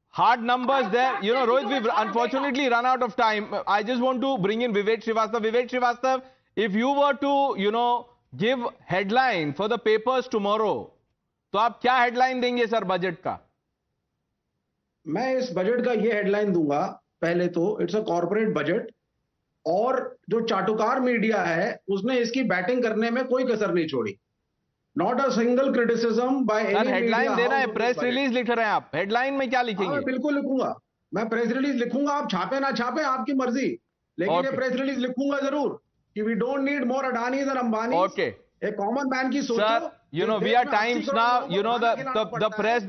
[SPEAKER 20] Hard numbers there. Rohit, we've unfortunately run out of time. I just want to bring in Vivek Srivastava. Vivek Srivastava, if you were to, give headline for the papers tomorrow, तो आप क्या headline देंगे sir budget का?
[SPEAKER 10] मैं इस budget का ये headline दूंगा, पहले तो इट्स अ कॉर्पोरेट बजट, और जो चाटुकार मीडिया है उसने इसकी बैटिंग करने में कोई कसर नहीं छोड़ी. Not a single criticism by any media.
[SPEAKER 20] Headline देना है, प्रेस रिलीज लिख रहे हैं आप, हेडलाइन में क्या लिखेंगे?
[SPEAKER 10] मैं बिल्कुल लिखूंगा, मैं प्रेस रिलीज लिखूंगा, आप छापे ना छापे आपकी मर्जी, लेकिन ये प्रेस रिलीज लिखूंगा जरूर कि we don't need more Adanis and Ambanis. A common man की सोचो.
[SPEAKER 20] Sir, we are times now, the press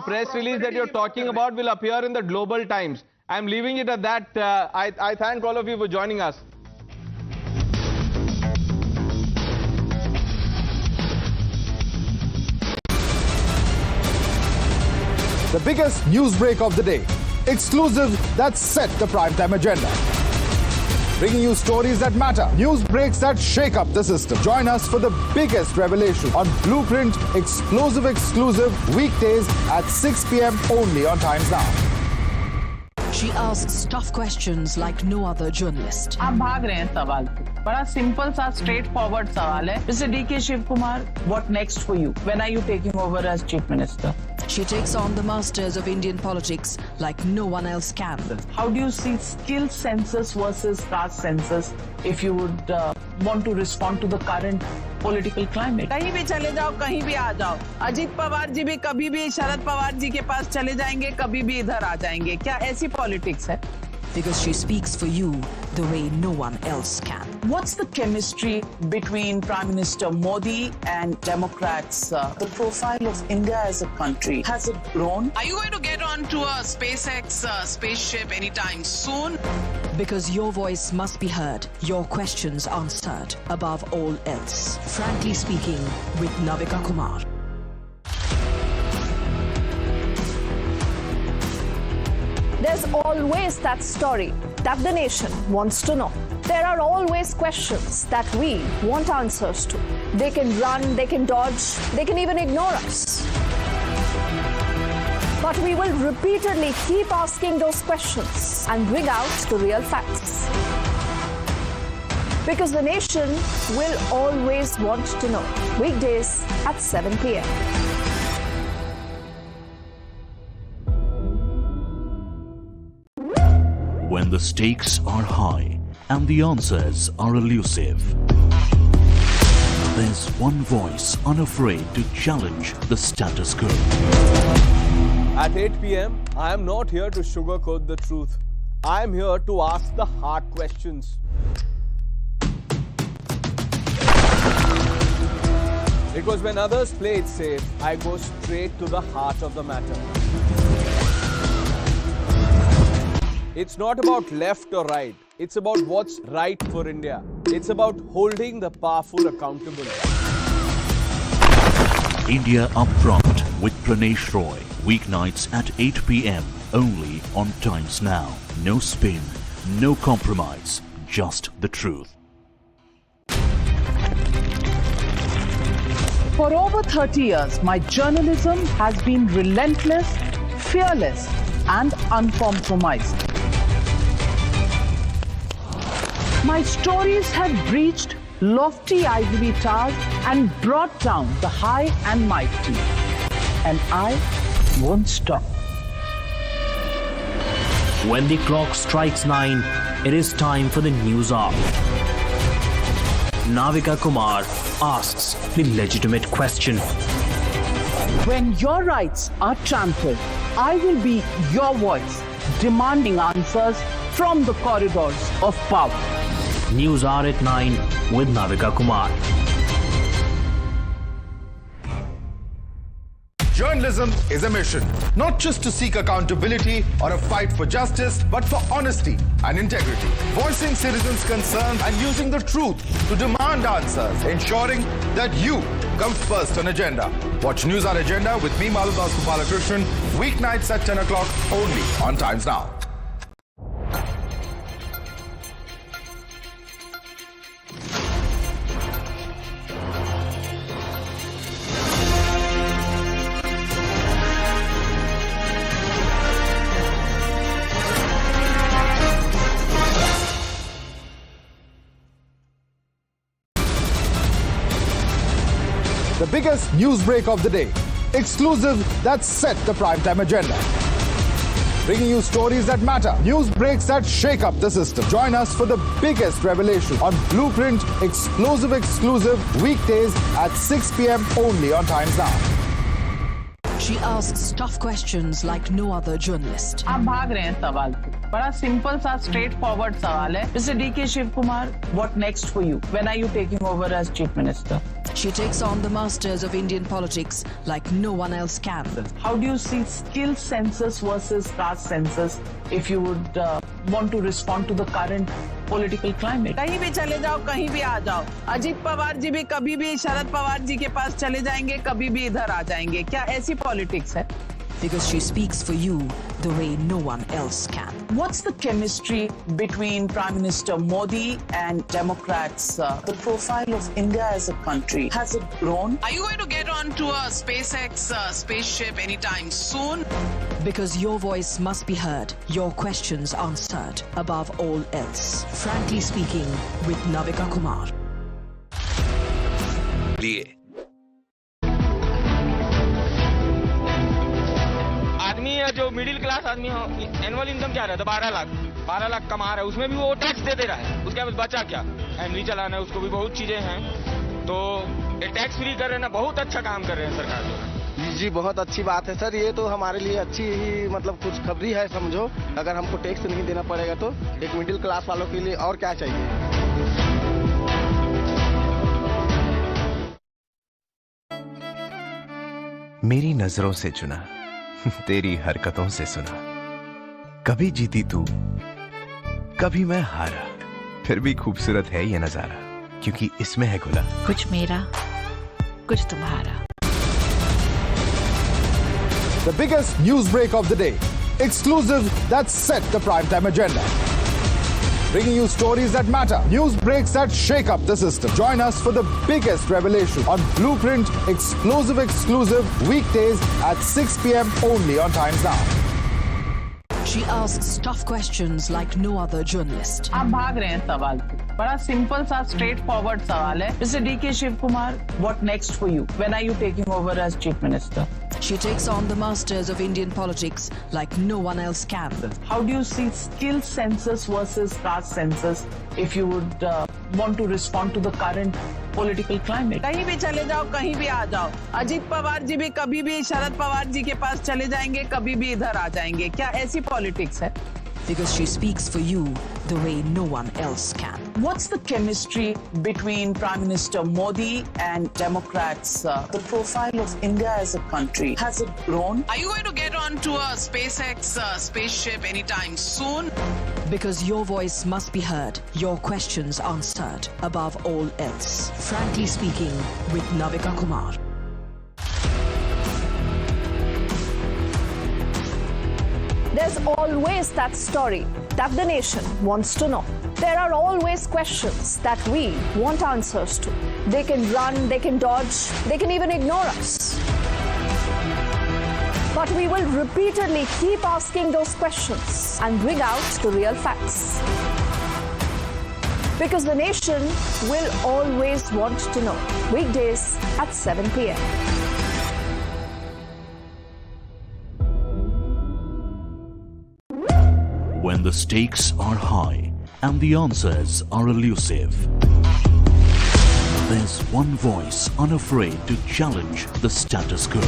[SPEAKER 20] press release that you're talking about will appear in the Global Times. I'm leaving it at that. I thank all of you for joining us.
[SPEAKER 28] The biggest news break of the day. Exclusive that set the primetime agenda. Bringing you stories that matter. News breaks that shake up the system. Join us for the biggest revelation on Blueprint exclusive weekdays at 6 p.m. only on Times Now.
[SPEAKER 4] She asks tough questions like no other journalist.
[SPEAKER 11] आप भाग रहे हैं सवाल से. बड़ा simple सा straight forward सवाल है. Mr. D.K. Shivkumar, what next for you? When are you taking over as Chief Minister?
[SPEAKER 4] She takes on the masters of Indian politics like no one else can.
[SPEAKER 11] How do you see skill census versus caste census if you would want to respond to the current political climate? कहीं भी चले जाओ, कहीं भी आ जाओ. अजीत पवार जी भी कभी भी शरद पवार जी के पास चले जाएंगे, कभी भी इधर आ जाएंगे. क्या ऐसी पॉलिटिक्स है?
[SPEAKER 4] Because she speaks for you the way no one else can.
[SPEAKER 11] What's the chemistry between Prime Minister Modi and Democrats? The profile of India as a country, has it grown? Are you going to get onto a SpaceX spaceship anytime soon?
[SPEAKER 4] Because your voice must be heard, your questions answered above all else. Frankly Speaking with Navika Kumar.
[SPEAKER 18] There's always that story that the nation wants to know. There are always questions that we want answers to. They can run, they can dodge, they can even ignore us. But we will repeatedly keep asking those questions and bring out the real facts. Because the nation will always want to know. Weekdays at 7 p.m.
[SPEAKER 19] When the stakes are high and the answers are elusive, there's one voice unafraid to challenge the status quo.
[SPEAKER 20] At 8 p.m., I am not here to sugarcoat the truth. I am here to ask the hard questions. Because when others play it safe, I go straight to the heart of the matter. It's not about left or right. It's about what's right for India. It's about holding the powerful accountable.
[SPEAKER 19] India Upfront with Pranesh Roy. Weeknights at 8 p.m. only on Times Now. No spin, no compromise, just the truth.
[SPEAKER 11] For over 30 years, my journalism has been relentless, fearless, and uncompromised. My stories have breached lofty ivory towers and brought down the high and mighty. And I won't stop.
[SPEAKER 22] When the clock strikes 9, it is time for the news hour. Navika Kumar asks the legitimate question.
[SPEAKER 11] When your rights are trampled, I will be your voice, demanding answers from the corridors of power.
[SPEAKER 22] News Hour at 9 with Navika Kumar.
[SPEAKER 23] Journalism is a mission, not just to seek accountability or a fight for justice, but for honesty and integrity. Voicing citizens' concerns and using the truth to demand answers, ensuring that you come first on agenda. Watch News Hour Agenda with me, Maludas Gopalakrishnan, weeknights at 10 o'clock only on Times Now.
[SPEAKER 28] The biggest news break of the day. Exclusive that set the primetime agenda. Bringing you stories that matter. News breaks that shake up the system. Join us for the biggest revelation on Blueprint exclusive weekdays at 6 p.m. only on Times Now.
[SPEAKER 4] She asks tough questions like no other journalist.
[SPEAKER 11] आप भाग रहे हैं सवाल से। बड़ा simple सा straight forward सवाल है। Mr. D.K. Shiv Kumar, what next for you? When are you taking over as Chief Minister?
[SPEAKER 4] She takes on the masters of Indian politics like no one else can.
[SPEAKER 11] How do you see skill census versus caste census if you would want to respond to the current political climate? कहीं भी चले जाओ, कहीं भी आ जाओ। अजीत पवार जी भी कभी भी शरद पवार जी के पास चले जाएंगे, कभी भी इधर आ जाएंगे। क्या ऐसी पॉलिटिक्स है?
[SPEAKER 4] Because she speaks for you the way no one else can.
[SPEAKER 11] What's the chemistry between Prime Minister Modi and Democrats? The profile of India as a country, has it grown? Are you going to get onto a SpaceX spaceship anytime soon?
[SPEAKER 4] Because your voice must be heard, your questions answered above all else. Frankly speaking with Navika Kumar.
[SPEAKER 2] आदमी है जो middle class आदमी है, annual income क्या रहता है? 12 लाख कमा रहा है, उसमें भी वो टैक्स दे रहा है। उसके बाद बचा क्या? फैमिली चलाना है, उसको भी बहुत चीजें हैं। तो ये टैक्स फ्री कर रहे हैं ना, बहुत अच्छा काम कर रहे हैं सरकार जो।
[SPEAKER 15] जी बहुत अच्छी बात है सर, ये तो हमारे लिए अच्छी ही मतलब कुछ खबरी है समझो। अगर हमको टैक्स नहीं देना पड़ेगा तो एक मिडिल क्लास वालों के लिए और क्या चाहिए।
[SPEAKER 16] मेरी नजरों से चुना, तेरी हरकतों से सुना, कभी जीती तू, कभी मैं हारा, फिर भी खूबसूरत है ये नजारा, क्योंकि इसमें है खुला
[SPEAKER 17] कुछ मेरा, कुछ तुम्हारा।
[SPEAKER 28] The biggest news break of the day. Exclusive that set the primetime agenda. Bringing you stories that matter. News breaks that shake up the system. Join us for the biggest revelation on Blueprint exclusive weekdays at 6 p.m. only on Times Now.
[SPEAKER 4] She asks tough questions like no other journalist.
[SPEAKER 11] आप भाग रहे हैं सवाल से। बड़ा simple सा straight forward सवाल है। Mr. D.K. Shiv Kumar, what next for you? When are you taking over as Chief Minister?
[SPEAKER 4] She takes on the masters of Indian politics like no one else can.
[SPEAKER 11] How do you see skill census versus caste census if you would want to respond to the current political climate? कहीं भी चले जाओ, कहीं भी आ जाओ। अजीत पवार जी भी कभी भी शरद पवार जी के पास चले जाएंगे, कभी भी इधर आ जाएंगे। क्या ऐसी पॉलिटिक्स है?
[SPEAKER 4] Because she speaks for you the way no one else can.
[SPEAKER 11] What's the chemistry between Prime Minister Modi and Democrats? The profile of India as a country, has it grown? Are you going to get onto a SpaceX spaceship anytime soon?
[SPEAKER 4] Because your voice must be heard, your questions answered above all else. Frankly speaking with Navika Kumar.
[SPEAKER 18] There's always that story that the nation wants to know. There are always questions that we want answers to. They can run, they can dodge, they can even ignore us. But we will repeatedly keep asking those questions and bring out the real facts. Because the nation will always want to know. Weekdays at 7 p.m.
[SPEAKER 19] When the stakes are high and the answers are elusive, there's one voice unafraid to challenge the status quo.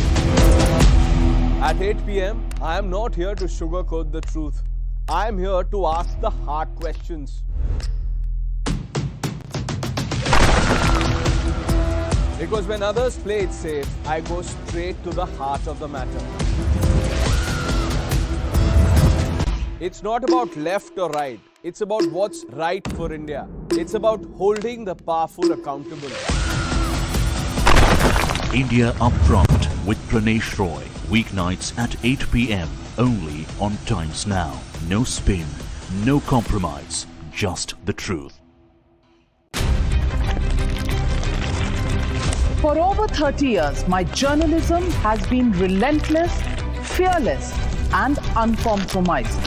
[SPEAKER 20] At 8 p.m., I am not here to sugarcoat the truth. I am here to ask the hard questions. Because when others play it safe, I go straight to the heart of the matter. It's not about left or right. It's about what's right for India. It's about holding the powerful accountable.
[SPEAKER 19] India Upfront with Pranesh Roy. Weeknights at 8 p.m. only on Times Now. No spin, no compromise, just the truth.
[SPEAKER 11] For over 30 years, my journalism has been relentless, fearless, and uncompromising.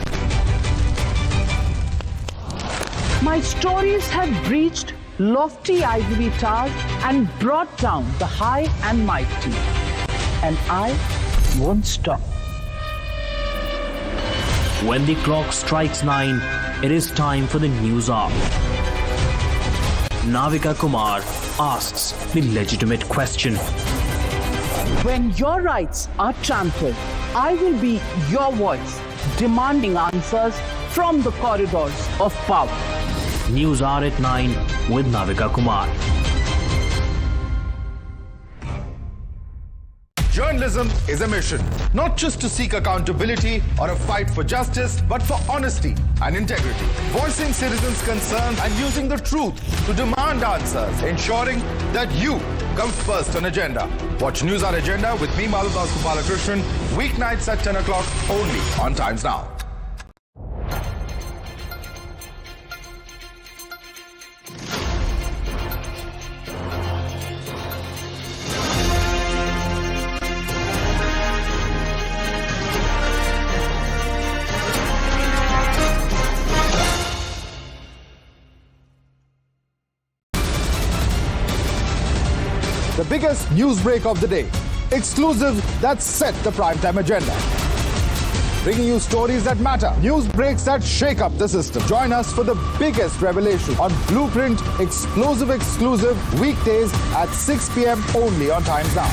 [SPEAKER 11] My stories have breached lofty ivory towers and brought down the high and mighty. And I won't stop.
[SPEAKER 22] When the clock strikes 9, it is time for the news hour. Navika Kumar asks the legitimate question.
[SPEAKER 11] When your rights are trampled, I will be your voice, demanding answers from the corridors of power.
[SPEAKER 22] News hour at 9 with Navika Kumar.
[SPEAKER 23] Journalism is a mission, not just to seek accountability or a fight for justice, but for honesty and integrity. Voicing citizens' concerns and using the truth to demand answers, ensuring that you come first on agenda. Watch News Hour Agenda with me, Maludas Gopalakrishnan, weeknights at 10 o'clock only on Times Now.
[SPEAKER 28] The biggest news break of the day. Exclusive that set the primetime agenda. Bringing you stories that matter. News breaks that shake up the system. Join us for the biggest revelation on Blueprint Exclusive weekdays at 6 p.m. only on Times Now.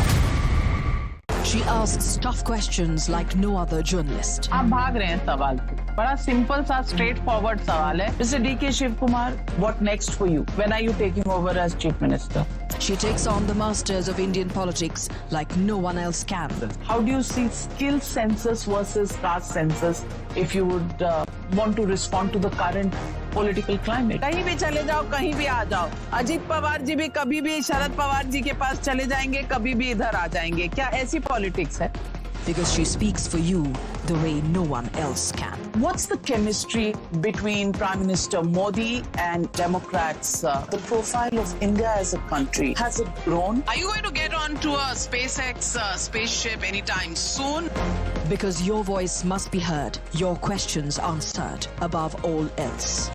[SPEAKER 4] She asks tough questions like no other journalist.
[SPEAKER 11] आप भाग रहे हैं सवाल पे. बड़ा simple सा straight forward सवाल है. Mr. D.K. Shiv Kumar, what next for you? When are you taking over as Chief Minister?
[SPEAKER 4] She takes on the masters of Indian politics like no one else can.
[SPEAKER 11] How do you see skill census versus caste census if you would want to respond to the current political climate? कहीं भी चले जाओ, कहीं भी आ जाओ. अजीत पवार जी भी कभी भी शरद पवार जी के पास चले जाएंगे, कभी भी इधर आ जाएंगे. क्या ऐसी पॉलिटिक्स है?
[SPEAKER 4] Because she speaks for you the way no one else can.
[SPEAKER 11] What's the chemistry between Prime Minister Modi and Democrats? The profile of India as a country, has it grown? Are you going to get onto a SpaceX spaceship anytime soon?
[SPEAKER 4] Because your voice must be heard, your questions answered above all else.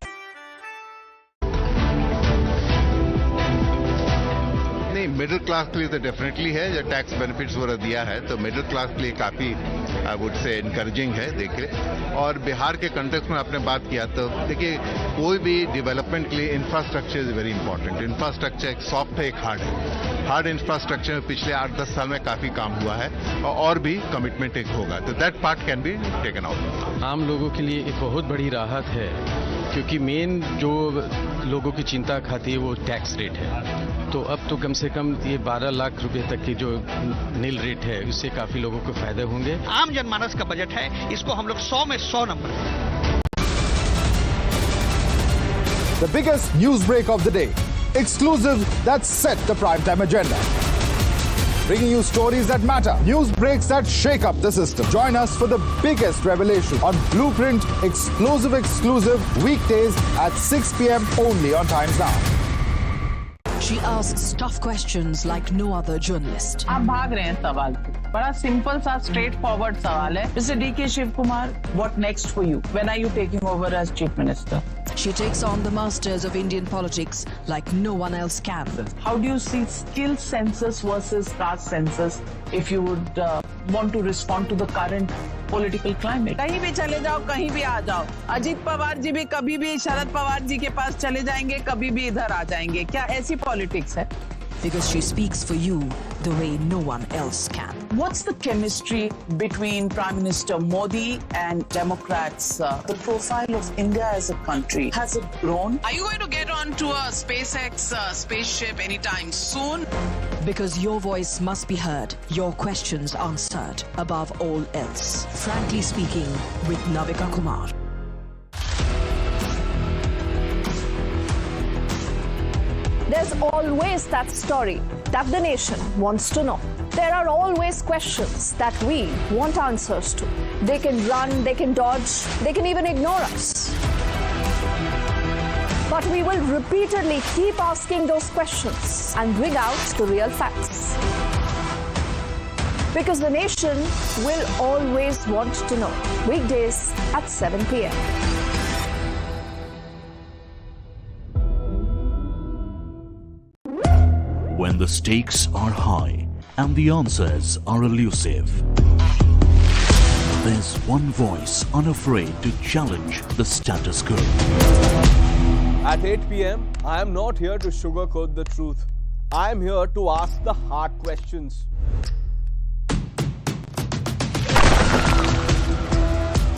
[SPEAKER 3] Middle class के लिए तो definitely है. जो tax benefits वगैरह दिया है तो middle class के लिए काफ़ी आई वुड से इनकरेजिंग है देखिए. और बिहार के कंटेक्स्ट में आपने बात किया तो देखिए कोई भी डेवलपमेंट के लिए infrastructure is very important. Infrastructure एक सॉफ्ट है, एक हार्ड है. हार्ड इंफ्रास्ट्रक्चर में पिछले 8-10 साल में काफ़ी काम हुआ है और भी कमिटमेंट एक होगा. तो that part can be taken out.
[SPEAKER 5] आम लोगों के लिए एक बहुत बड़ी राहत है क्योंकि मेन जो लोगों की चिंता खाती है वो टैक्स रेट है. तो अब तो कम से कम ये 12 लाख रुपए तक की जो नील रेट है उससे काफी लोगों को फायदे होंगे.
[SPEAKER 7] आम जनमानस का बजट है, इसको हम लोग 100 में 100 नंबर दें.
[SPEAKER 28] The biggest news break of the day. Exclusive that set the primetime agenda. bringing you stories that matter, news breaks that shake up the system. Join us for the biggest revelation on Blueprint, exclusive weekdays at 6 p.m. only on Times Now.
[SPEAKER 4] She asks tough questions like no other journalist.
[SPEAKER 11] आप भाग रहे हैं सवाल से। बड़ा simple सा straight forward सवाल है। Mr. D.K. Shiv Kumar, what next for you? When are you taking over as Chief Minister?
[SPEAKER 4] She takes on the masters of Indian politics like no one else can.
[SPEAKER 11] How do you see skill census versus caste census if you would want to respond to the current political climate? कहीं भी चले जाओ, कहीं भी आ जाओ। अजीत पवार जी भी कभी भी शरद पवार जी के पास चले जाएंगे, कभी भी इधर आ जाएंगे। क्या ऐसी पॉलिटिक्स है?
[SPEAKER 4] Because she speaks for you the way no one else can.
[SPEAKER 11] What's the chemistry between Prime Minister Modi and Democrats? The profile of India as a country, has it grown? Are you going to get onto a SpaceX spaceship anytime soon?
[SPEAKER 4] Because your voice must be heard, your questions answered above all else. Frankly speaking, with Navika Kumar.
[SPEAKER 18] There's always that story that the nation wants to know. There are always questions that we want answers to. They can run, they can dodge, they can even ignore us. But we will repeatedly keep asking those questions and bring out the real facts. Because the nation will always want to know. Weekdays at 7 p.m.
[SPEAKER 19] When the stakes are high and the answers are elusive, there's one voice unafraid to challenge the status quo.
[SPEAKER 20] At 8 p.m., I am not here to sugarcoat the truth. I am here to ask the hard questions.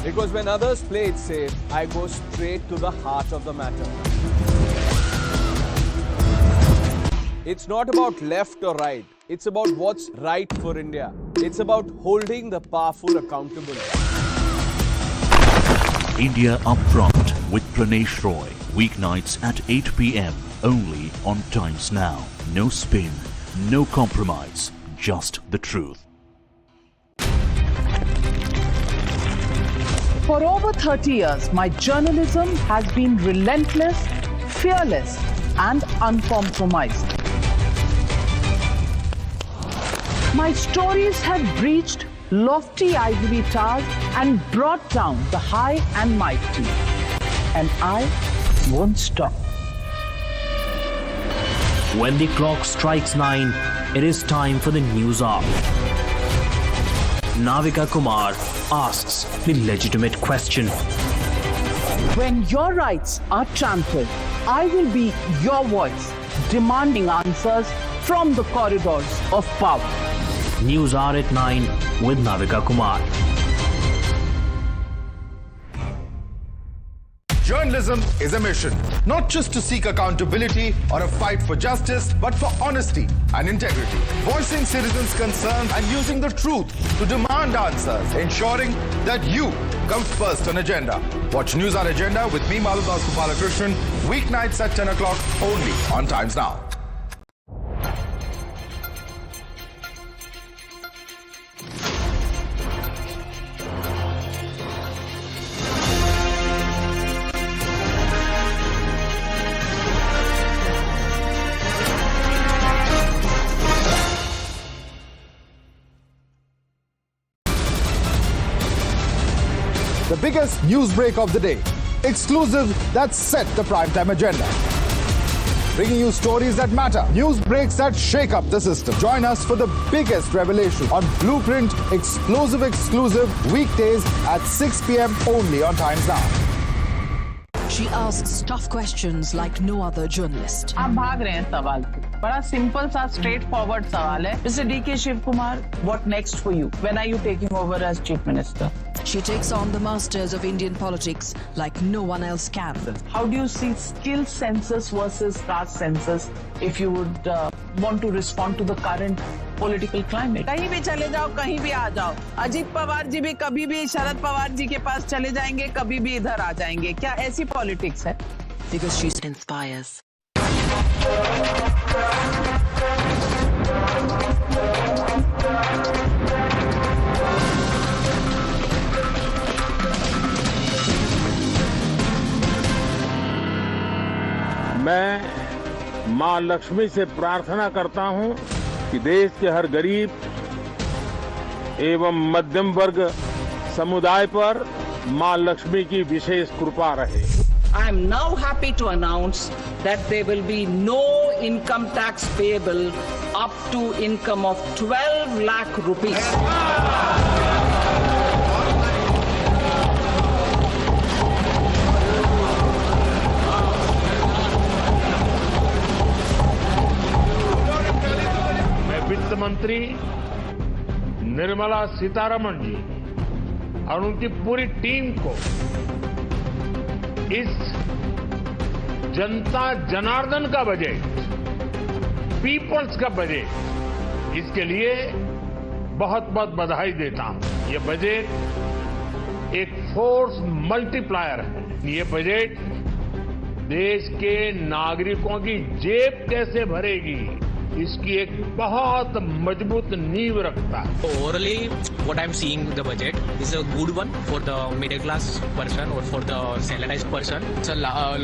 [SPEAKER 20] Because when others play it safe, I go straight to the heart of the matter. It's not about left or right. It's about what's right for India. It's about holding the powerful accountable.
[SPEAKER 19] India Upfront with Pranesh Roy. Weeknights at 8 p.m. only on Times Now. No spin, no compromise, just the truth.
[SPEAKER 11] For over 30 years, my journalism has been relentless, fearless, and uncompromised. My stories have breached lofty ivory towers and brought down the high and mighty. And I won't stop.
[SPEAKER 22] When the clock strikes 9, it is time for the news hour. Navika Kumar asks the legitimate question.
[SPEAKER 11] When your rights are trampled, I will be your voice, demanding answers from the corridors of power.
[SPEAKER 22] News hour at 9 with Navika Kumar.
[SPEAKER 23] Journalism is a mission, not just to seek accountability or a fight for justice, but for honesty and integrity. Voicing citizens' concerns and using the truth to demand answers, ensuring that you come first on agenda. Watch News Hour Agenda with me, Maludas Gopalakrishnan, weeknights at 10 o'clock only on Times Now.
[SPEAKER 28] The biggest news break of the day. Exclusive that set the primetime agenda. Bringing you stories that matter, news breaks that shake up the system. Join us for the biggest revelation on Blueprint, exclusive weekdays at 6 p.m. only on Times Now.
[SPEAKER 4] She asks tough questions like no other journalist.
[SPEAKER 11] आप भाग रहे हैं सवाल से। बड़ा simple सा straight forward सवाल है। Mr. D.K. Shiv Kumar, what next for you? When are you taking over as Chief Minister?
[SPEAKER 4] She takes on the masters of Indian politics like no one else can.
[SPEAKER 11] How do you see skill census versus caste census if you would want to respond to the current political climate? कहीं भी चले जाओ, कहीं भी आ जाओ। अजीत पवार जी भी कभी भी शरद पवार जी के पास चले जाएंगे, कभी भी इधर आ जाएंगे। क्या ऐसी पॉलिटिक्स है?
[SPEAKER 4] Because she inspires.
[SPEAKER 6] मैं मां लक्ष्मी से प्रार्थना करता हूं कि देश के हर गरीब एवं मध्यम वर्ग समुदाय पर मां लक्ष्मी की विशेष कृपा रहे।
[SPEAKER 11] I am now happy to announce that there will be no income tax payable up to income of 12 lakh rupees.
[SPEAKER 6] मैं वित्त मंत्री निर्मला सीतारमण जी और उनकी पूरी टीम को इस जनता जनार्दन का बजट, पीपल्स का बजट, इसके लिए बहुत बहुत बधाई देता हूं। ये बजट एक फोर्स मल्टीप्लायर है। ये बजट देश के नागरिकों की जेब कैसे भरेगी, इसकी एक बहुत मजबूत नींव रखता है।
[SPEAKER 8] Orally, what I'm seeing the budget is a good one for the middle class person or for the salarized person. It's a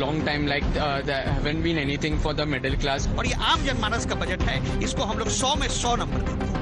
[SPEAKER 8] long time like there haven't been anything for the middle class.
[SPEAKER 7] और ये आम जनमानस का budget है, इसको हम लोग 100 में 100 नंबर देते हैं।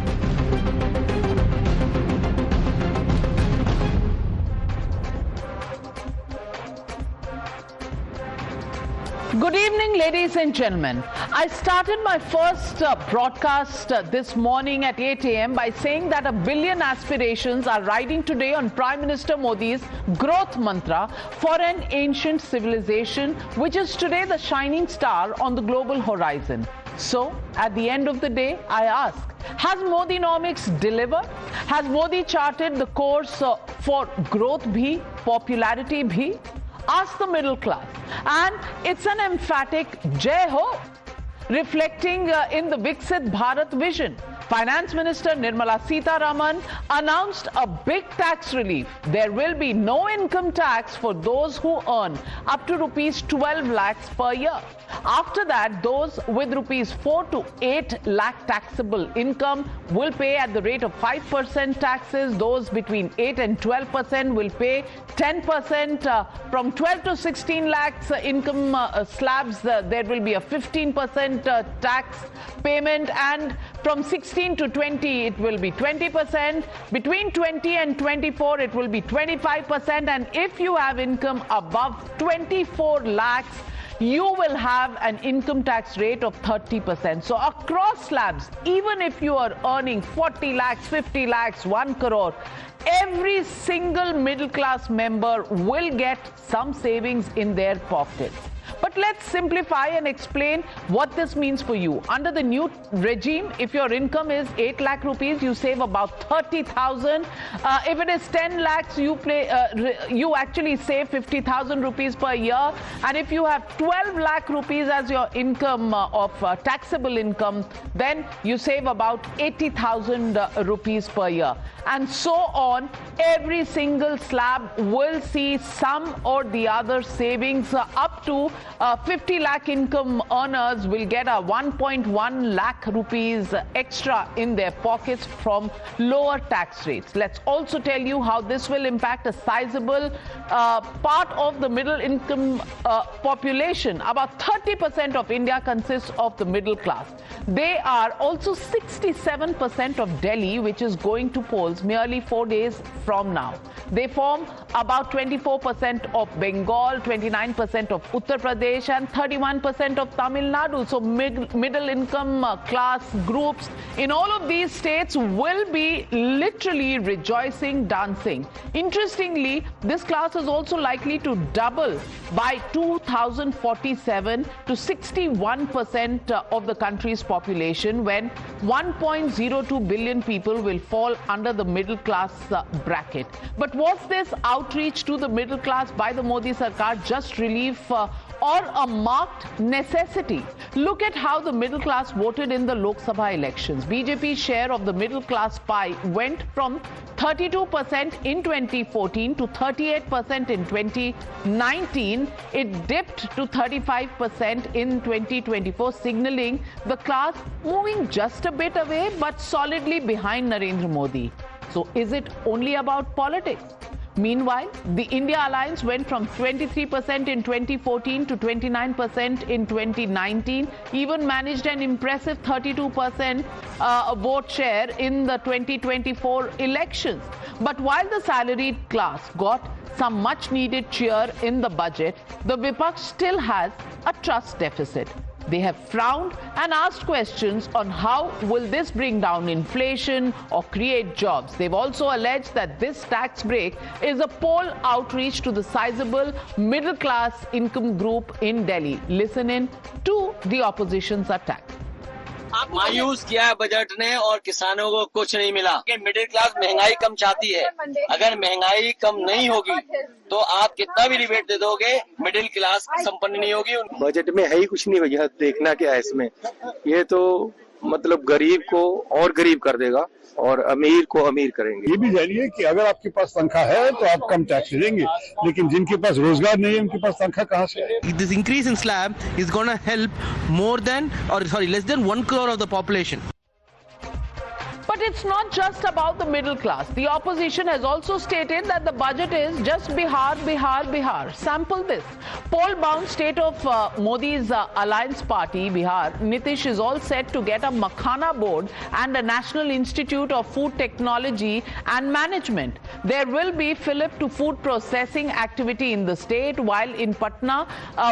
[SPEAKER 11] Good evening, ladies and gentlemen. I started my first broadcast this morning at 8 a.m. by saying that 1 billion aspirations are riding today on Prime Minister Modi's growth mantra for an ancient civilization, which is today the shining star on the global horizon. So, at the end of the day, I ask, has Modinomics delivered? Has Modi charted the course for growth bhi, popularity bhi? Ask the middle class. And it's an emphatic Jai Ho, reflecting in the Viksit Bharat vision. Finance Minister Nirmala Sitharaman announced a big tax relief. There will be no income tax for those who earn up to rupees 12 lakhs per year. After that, those with rupees 4 to 8 lakh taxable income will pay at the rate of 5% taxes. Those between 8 and 12% will pay 10%. From 12 to 16 lakhs income slabs, there will be a 15% tax payment, and from 16 to 20 it will be 20%. Between 20 and 24 it will be 25%, and if you have income above 24 lakhs, you will have an income tax rate of 30%. So across slabs, even if you are earning 40 lakhs, 50 lakhs, 1 crore, every single middle class member will get some savings in their pocket. But let's simplify and explain what this means for you. Under the new regime, if your income is 8 lakh rupees, you save about 30,000. If it is 10 lakhs, you actually save 50,000 rupees per year. And if you have 12 lakh rupees as your income of taxable income, then you save about 80,000 rupees per year. And so on, every single slab will see some or the other savings. Up to 50 lakh income earners will get a 1.1 lakh rupees extra in their pockets from lower tax rates. Let's also tell you how this will impact a sizable part of the middle income population. About 30% of India consists of the middle class. They are also 67% of Delhi, which is going to polls merely 4 days from now. They form about 24% of Bengal, 29% of Uttar Pradesh, and 31% of Tamil Nadu. So middle income class groups in all of these states will be literally rejoicing, dancing. Interestingly, this class is also likely to double by 2047 to 61% of the country's population, when 1.02 billion people will fall under the middle class bracket. But was this outreach to the middle class by the Modi Sarkar just relief or a marked necessity? Look at how the middle class voted in the Lok Sabha elections. BJP's share of the middle class pie went from 32% in 2014 to 38% in 2019. It dipped to 35% in 2024, signaling the class moving just a bit away but solidly behind Narendra Modi. So is it only about politics? Meanwhile, the India alliance went from 23% in 2014 to 29% in 2019, even managed an impressive 32% vote share in the 2024 elections. But while the salaried class got some much needed cheer in the budget, the Vipaksh still has a trust deficit. They have frowned and asked questions on how will this bring down inflation or create jobs. They've also alleged that this tax break is a poll outreach to the sizable middle class income group in Delhi. Listen in to the opposition's attack.
[SPEAKER 9] मायूस किया है budget ने और किसानों को कुछ नहीं मिला। मिडिल क्लास महंगाई कम चाहती है, अगर महंगाई कम नहीं होगी तो आप कितना भी रिबेट दे दोगे, मिडिल क्लास संपन्न नहीं होगी।
[SPEAKER 13] बजट में है ही कुछ नहीं भैया, देखना क्या है इसमें। ये तो मतलब गरीब को और गरीब कर देगा और अमीर को अमीर करेंगे।
[SPEAKER 14] ये भी जानिए कि अगर आपके पास तनख्वाह है तो आप कम टैक्स देंगे, लेकिन जिनके पास रोजगार नहीं है उनके पास तनख्वाह कहाँ से आएगी?
[SPEAKER 7] This increase in slab is going to help less than 1 crore of the population.
[SPEAKER 11] But it's not just about the middle class. The opposition has also stated that the budget is just Bihar, Bihar, Bihar. Sample this. Poll-bound state of Modi's alliance party, Bihar, Nitish is all set to get a Makhana board and a National Institute of Food Technology and Management. There will be fillip to food processing activity in the state, while in Patna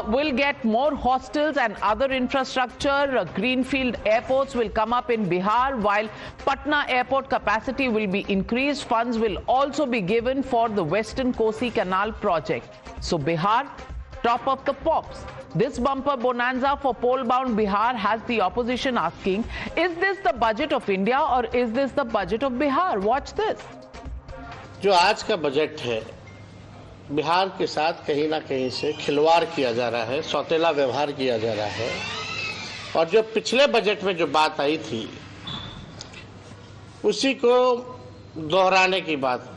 [SPEAKER 11] will get more hostels and other infrastructure. Greenfield airports will come up in Bihar, while Patna airport capacity will be increased. Funds will also be given for the Western Kosi Canal project. So Bihar, top of the pops. This bumper bonanza for poll-bound Bihar has the opposition asking, is this the budget of India or is this the budget of Bihar? Watch this.
[SPEAKER 21] जो आज का budget है, बिहार के साथ कहीं ना कहीं से खिलवाड़ किया जा रहा है, सौतेला व्यवहार किया जा रहा है। और जो पिछले बजट में जो बात आई थी, उसी को दोहराने की बात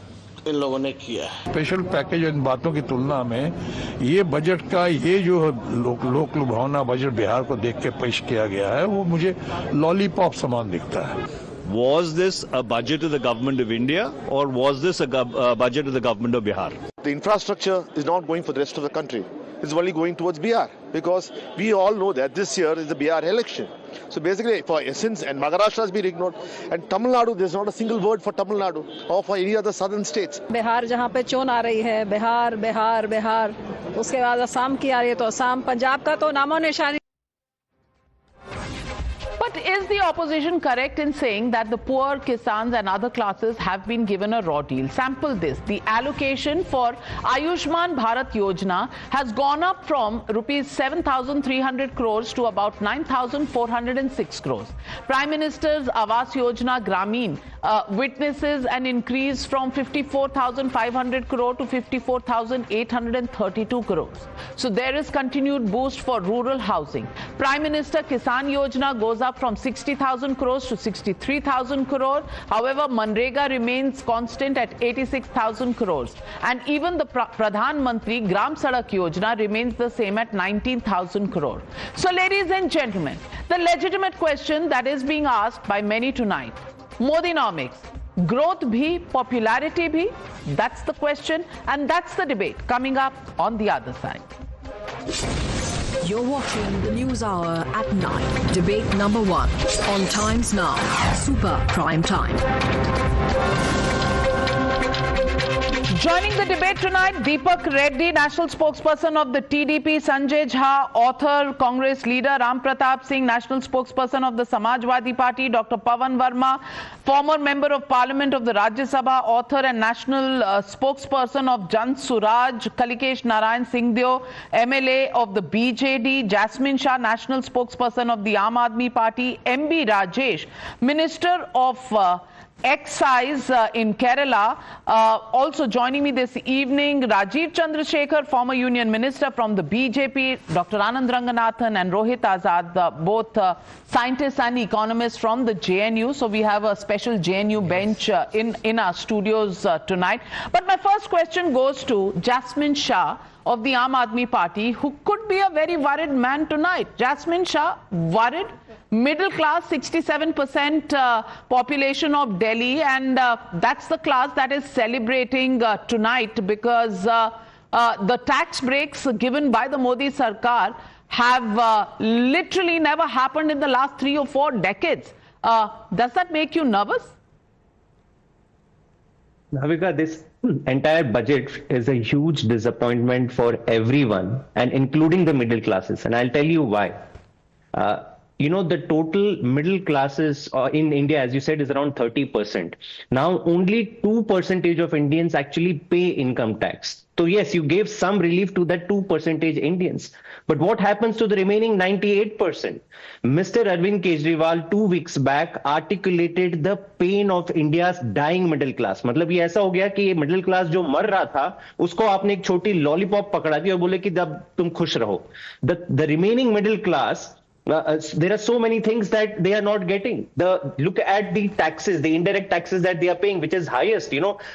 [SPEAKER 21] इन लोगों ने किया है।
[SPEAKER 14] स्पेशल पैकेज इन बातों की तुलना में ये बजट का ये जो लोक लुभावना बजट बिहार को देख के पेश किया गया है, वो मुझे लॉलीपॉप समान दिखता है।
[SPEAKER 24] Was this a budget of the government of India or was this a budget of the government of Bihar?
[SPEAKER 23] The infrastructure is not going for the rest of the country. It's only going towards Bihar because we all know that this year is the Bihar election. So basically, for essence, and Maharashtra has been ignored, and Tamil Nadu, there's not a single word for Tamil Nadu or for any other southern states.
[SPEAKER 25] Bihar जहाँ पे चोन आ रही है, बिहार बिहार बिहार, उसके बाद असम की आ रही है तो असम, पंजाब का तो नामो निशानी।
[SPEAKER 11] But is the opposition correct in saying that the poor, kisans and other classes have been given a raw deal? Sample this. The allocation for Ayushman Bharat Yojana has gone up from rupees 7,300 crores to about 9,406 crores. Prime Minister's Awas Yojana Grameen witnesses an increase from 54,500 crore to 54,832 crores. So there is continued boost for rural housing. Prime Minister Kisan Yojana goes up from 60,000 crores to 63,000 crore. However, Manrega remains constant at 86,000 crores. And even the Pradhan Mantri Gram Sadak Yojana remains the same at 19,000 crore. So ladies and gentlemen, the legitimate question that is being asked by many tonight, Modinomics, growth bhi, popularity bhi? That's the question and that's the debate coming up on the other side.
[SPEAKER 4] You're watching the News Hour at 9. Debate number 1 on Times Now. Super Prime Time.
[SPEAKER 11] Joining the debate tonight, Deepak Reddy, national spokesperson of the TDP, Sanjay Jha, author, Congress leader, Ram Pratap Singh, national spokesperson of the Samajwadi Party, Dr. Pawan Verma, former member of Parliament of the Rajya Sabha, author and national spokesperson of Jan Suraj, Kalikesh Narayan Singhdeo, MLA of the BJD, Jasmine Shah, national spokesperson of the Aam Aadmi Party, MB Rajesh, Minister of Excise in Kerala. Also joining me this evening, Rajiv Chandrasekhar, former union minister from the BJP, Dr. Anand Ranganathan and Rohit Azad, both scientists and economists from the JNU. So we have a special JNU bench in our studios tonight. But my first question goes to Jasmine Shah of the Aam Aadmi Party, who could be a very worried man tonight. Jasmine Shah, worried Middle class, 67% population of Delhi, and that's the class that is celebrating tonight, because the tax breaks given by the Modi Sarkar have literally never happened in the last 3 or 4 decades. Does that make you nervous?
[SPEAKER 1] Navika, this entire budget is a huge disappointment for everyone, and including the middle classes. And I'll tell you why. The total middle classes in India, as you said, is around 30%. Now, only 2% of Indians actually pay income tax. So yes, you gave some relief to that 2% Indians. But what happens to the remaining 98%? Mr. Arvind Kejriwal 2 weeks back articulated the pain of India's dying middle class. मतलब ये ऐसा हो गया कि ये middle class जो मर रहा था, उसको आपने एक छोटी lollipop पकड़ा दी और बोले कि अब तुम खुश रहो. The remaining middle class, there are so many things that they are not getting. Look at the taxes, the indirect taxes that they are paying, which is highest,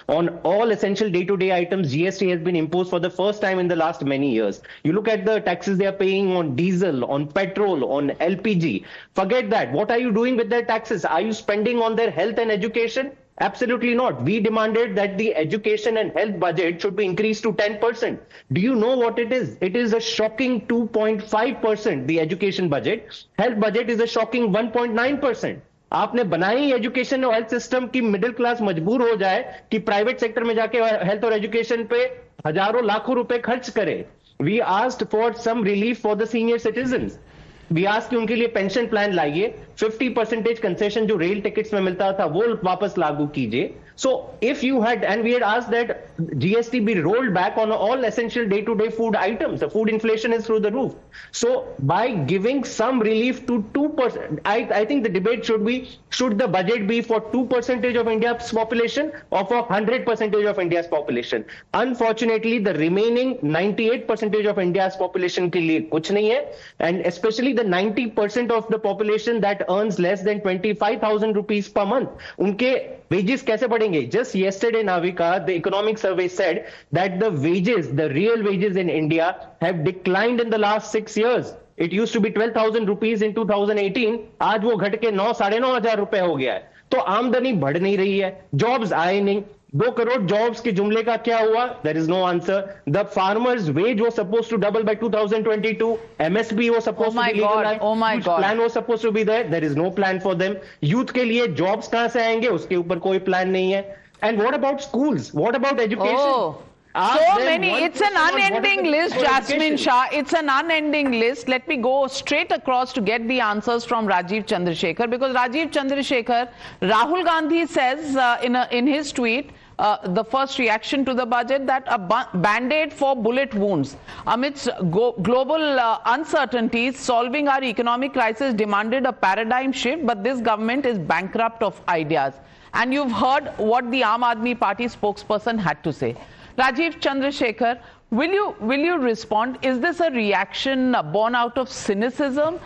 [SPEAKER 1] on all essential day-to-day items. GST has been imposed for the first time in the last many years. You look at the taxes they are paying on diesel, on petrol, on LPG. Forget that. What are you doing with their taxes? Are you spending on their health and education? Absolutely not. We demanded that the education and health budget should be increased to 10%. Do you know what it is? It is a shocking 2.5%, the education budget. Health budget is a shocking 1.9%. आपने बनाई education और health system की middle class मजबूर हो जाए कि private sector में जाके हेल्थ और एजुकेशन पे हजारों लाखों रुपए खर्च करे. We asked for some relief for the senior citizens. We asked कि उनके लिए पेंशन प्लान लाइए, 50% कंसेशन जो रेल टिकट्स में मिलता था वो वापस लागू कीजिए. So if you had, and we had asked that GST be rolled back on all essential day-to-day food items. The food inflation is through the roof. So by giving some relief to 2%, I think the debate should be, should the budget be for 2% of India's population or for 100% of India's population? Unfortunately, the remaining 98% of India's population के लिए कुछ नहीं है, and especially the 90% of the population that earns less than 25,000 rupees per month. उनके wages कैसे बढ़ेंगे? Just yesterday, Navika, the economic survey said that the wages, the real wages in India have declined in the last 6 years. It used to be 12,000 rupees in 2018. आज वो घट के 9,500 रुपए हो गया है. तो आमदनी बढ़ नहीं रही है, jobs आए नहीं. 2 crore jobs के जुमले का क्या हुआ? There is no answer. The farmers' wage was supposed to double by 2022. MSP was supposed to be legalized.
[SPEAKER 11] Oh my God.
[SPEAKER 1] Plan was supposed to be there. There is no plan for them. Youth के लिए jobs कहाँ से आएंगे? उसके ऊपर कोई plan नहीं है. And what about schools? What about education?
[SPEAKER 11] Oh. So many. It's an unending list, Jasmine Shah. It's an unending list. Let me go straight across to get the answers from Rajiv Chandrasekhar, because Rajiv Chandrasekhar, Rahul Gandhi says in his tweet, the first reaction to the budget, that a band-aid for bullet wounds. Amidst global uncertainties, solving our economic crisis demanded a paradigm shift, but this government is bankrupt of ideas. And you've heard what the Aam Aadmi Party spokesperson had to say. Rajiv Chandrasekhar, will you respond? Is this a reaction born out of cynicism?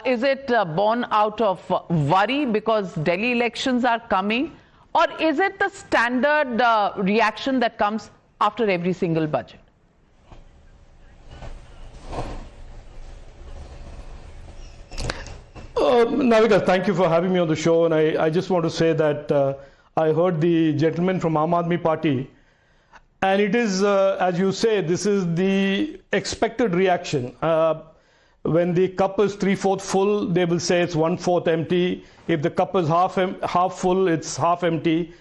[SPEAKER 11] Is it born out of worry because Delhi elections are coming? Or is it the standard reaction that comes after every single budget?
[SPEAKER 2] Navika, thank you for having me on the show. And I just want to say that I heard the gentleman from Aam Aadmi Party. And it is, as you say, this is the expected reaction. When the cup is 3/4 full, they will say it's 1/4 empty. If the cup is half full, it's half empty.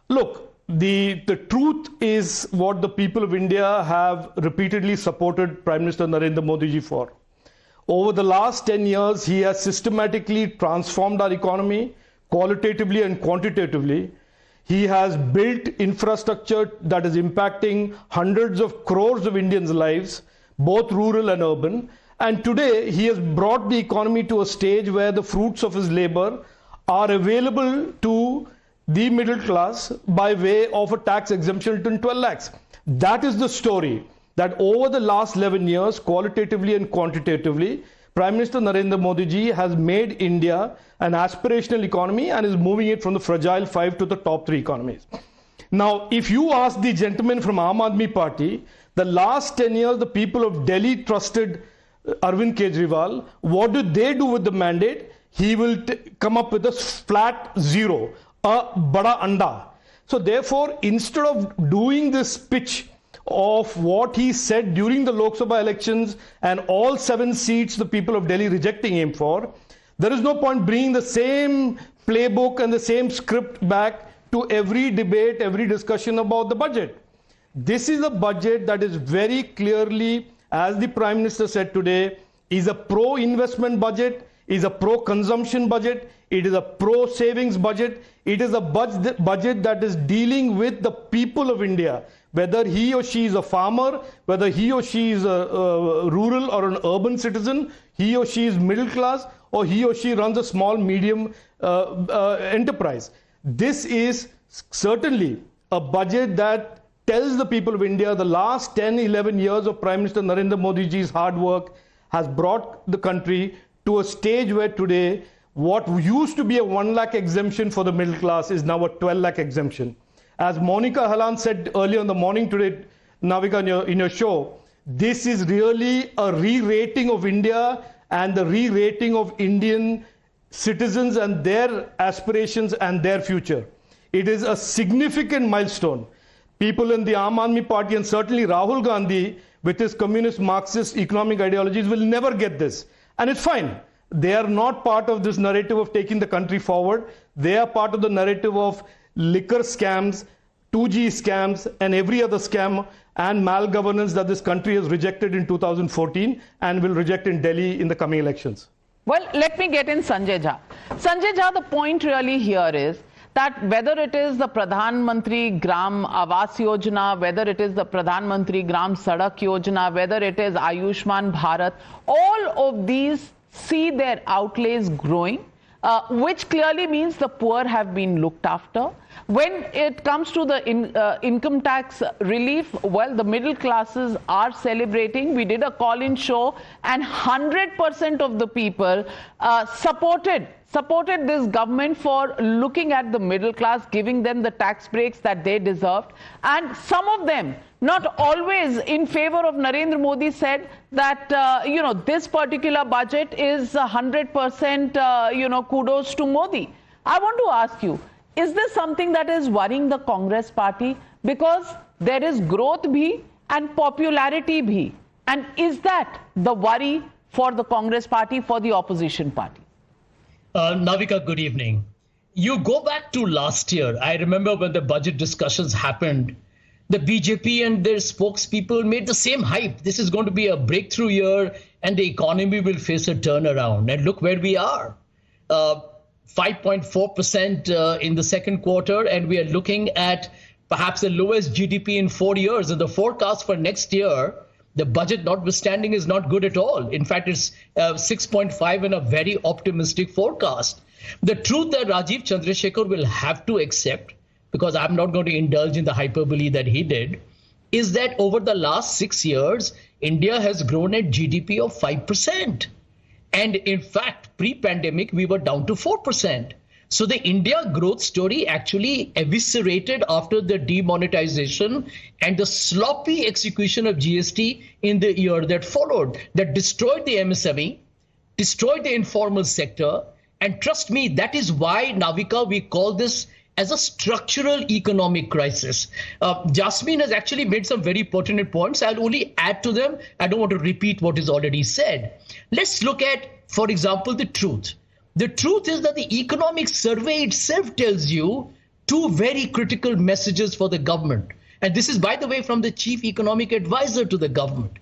[SPEAKER 2] Look, the truth is what the people of India have repeatedly supported Prime Minister Narendra Modi ji for. Over the last 10 years, he has systematically transformed our economy, qualitatively and quantitatively. He has built infrastructure that is impacting hundreds of crores of Indians' lives, both rural and urban. And today, he has brought the economy to a stage where the fruits of his labor are available to the middle class by way of a tax exemption to 12 lakhs. That is the story, that over the last 11 years, qualitatively and quantitatively, Prime Minister Narendra Modi ji has made India an aspirational economy and is moving it from the fragile 5 to the top 3 economies. Now, if you ask the gentleman from Aam Aadmi Party, the last 10 years, the people of Delhi trusted Arvind Kejriwal. What did they do with the mandate? he will come up with a flat zero, a bada anda. So therefore, instead of doing this pitch of what he said during the Lok Sabha elections and all 7 seats the people of Delhi rejecting him for, there is no point bringing the same playbook and the same script back to every debate, every discussion about the budget. This is a budget that is very clearly, as the Prime Minister said today, is a pro-investment budget, is a pro-consumption budget, it is a pro-savings budget, it is a budget that is dealing with the people of India, whether he or she is a farmer, whether he or she is a rural or an urban citizen, he or she is middle class, or he or she runs a small, medium enterprise. This is certainly a budget that tells the people of India the last 10, 11 years of Prime Minister Narendra Modi ji's hard work has brought the country to a stage where today what used to be a 1 lakh exemption for the middle class is now a 12 lakh exemption. As Monica Halan said earlier in the morning today, Navika, in your show, this is really a re-rating of India and the re-rating of Indian citizens and their aspirations and their future. It is a significant milestone. People in the Aam Aadmi Party and certainly Rahul Gandhi with his communist Marxist economic ideologies will never get this. And it's fine. They are not part of this narrative of taking the country forward. They are part of the narrative of liquor scams, 2G scams, and every other scam and malgovernance that this country has rejected in 2014 and will reject in Delhi in the coming elections.
[SPEAKER 11] Well, let me get in Sanjay Jha. Sanjay Jha, the point really here is that whether it is the Pradhan Mantri Gram Awas Yojana, whether it is the Pradhan Mantri Gram Sadak Yojana, whether it is Ayushman Bharat, all of these see their outlays growing, which clearly means the poor have been looked after. When it comes to the income tax relief, well, the middle classes are celebrating. We did a call-in show and 100% of the people supported this government for looking at the middle class, giving them the tax breaks that they deserved. And some of them, not always in favor of Narendra Modi, said that, this particular budget is 100%, kudos to Modi. I want to ask you, is this something that is worrying the Congress party? Because there is growth bhi and popularity bhi. And is that the worry for the Congress party, for the opposition party?
[SPEAKER 3] Navika, good evening. You go back to last year. I remember when the budget discussions happened, the BJP and their spokespeople made the same hype. This is going to be a breakthrough year and the economy will face a turnaround. And look where we are. 5.4% in the second quarter, and we are looking at perhaps the lowest GDP in 4 years. And the forecast for next year, the budget notwithstanding, is not good at all. In fact, it's 6.5 in a very optimistic forecast. The truth that Rajiv Chandrasekhar will have to accept, because I'm not going to indulge in the hyperbole that he did, is that over the last 6 years, India has grown at GDP of 5%. And in fact, pre-pandemic, we were down to 4%. So the India growth story actually eviscerated after the demonetization and the sloppy execution of GST in the year that followed, that destroyed the MSME, destroyed the informal sector. And trust me, that is why, Navika, we call this as a structural economic crisis. Jasmine has actually made some very pertinent points. I'll only add to them. I don't want to repeat what is already said. Let's look at, for example, the truth. The truth is that the economic survey itself tells you two very critical messages for the government. And this is, by the way, from the chief economic advisor to the government.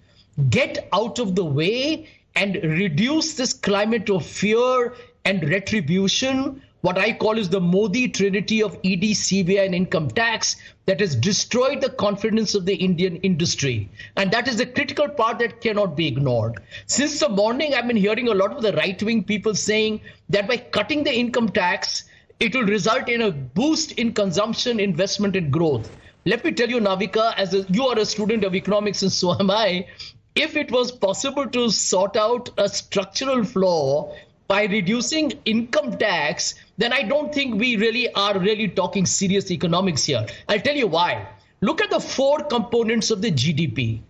[SPEAKER 3] Get out of the way and reduce this climate of fear and retribution, what I call is the Modi trinity of ED, CBI and income tax, that has destroyed the confidence of the Indian industry. And that is the critical part that cannot be ignored. Since the morning, I've been hearing a lot of the right-wing people saying that by cutting the income tax, it will result in a boost in consumption, investment and growth. Let me tell you, Navika, you are a student of economics and so am I, if it was possible to sort out a structural flaw by reducing income tax, then I don't think we really are talking serious economics here. I'll tell you why. Look at the four components of the GDP.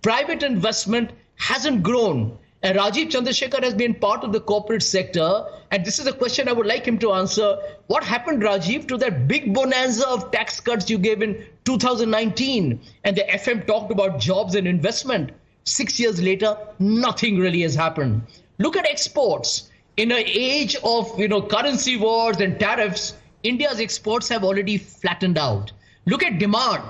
[SPEAKER 3] Private investment hasn't grown. And Rajiv Chandrasekhar has been part of the corporate sector. And this is a question I would like him to answer. What happened, Rajiv, to that big bonanza of tax cuts you gave in 2019? And the FM talked about jobs and investment. 6 years later, nothing really has happened. Look at exports. In an age of currency wars and tariffs, India's exports have already flattened out. Look at demand.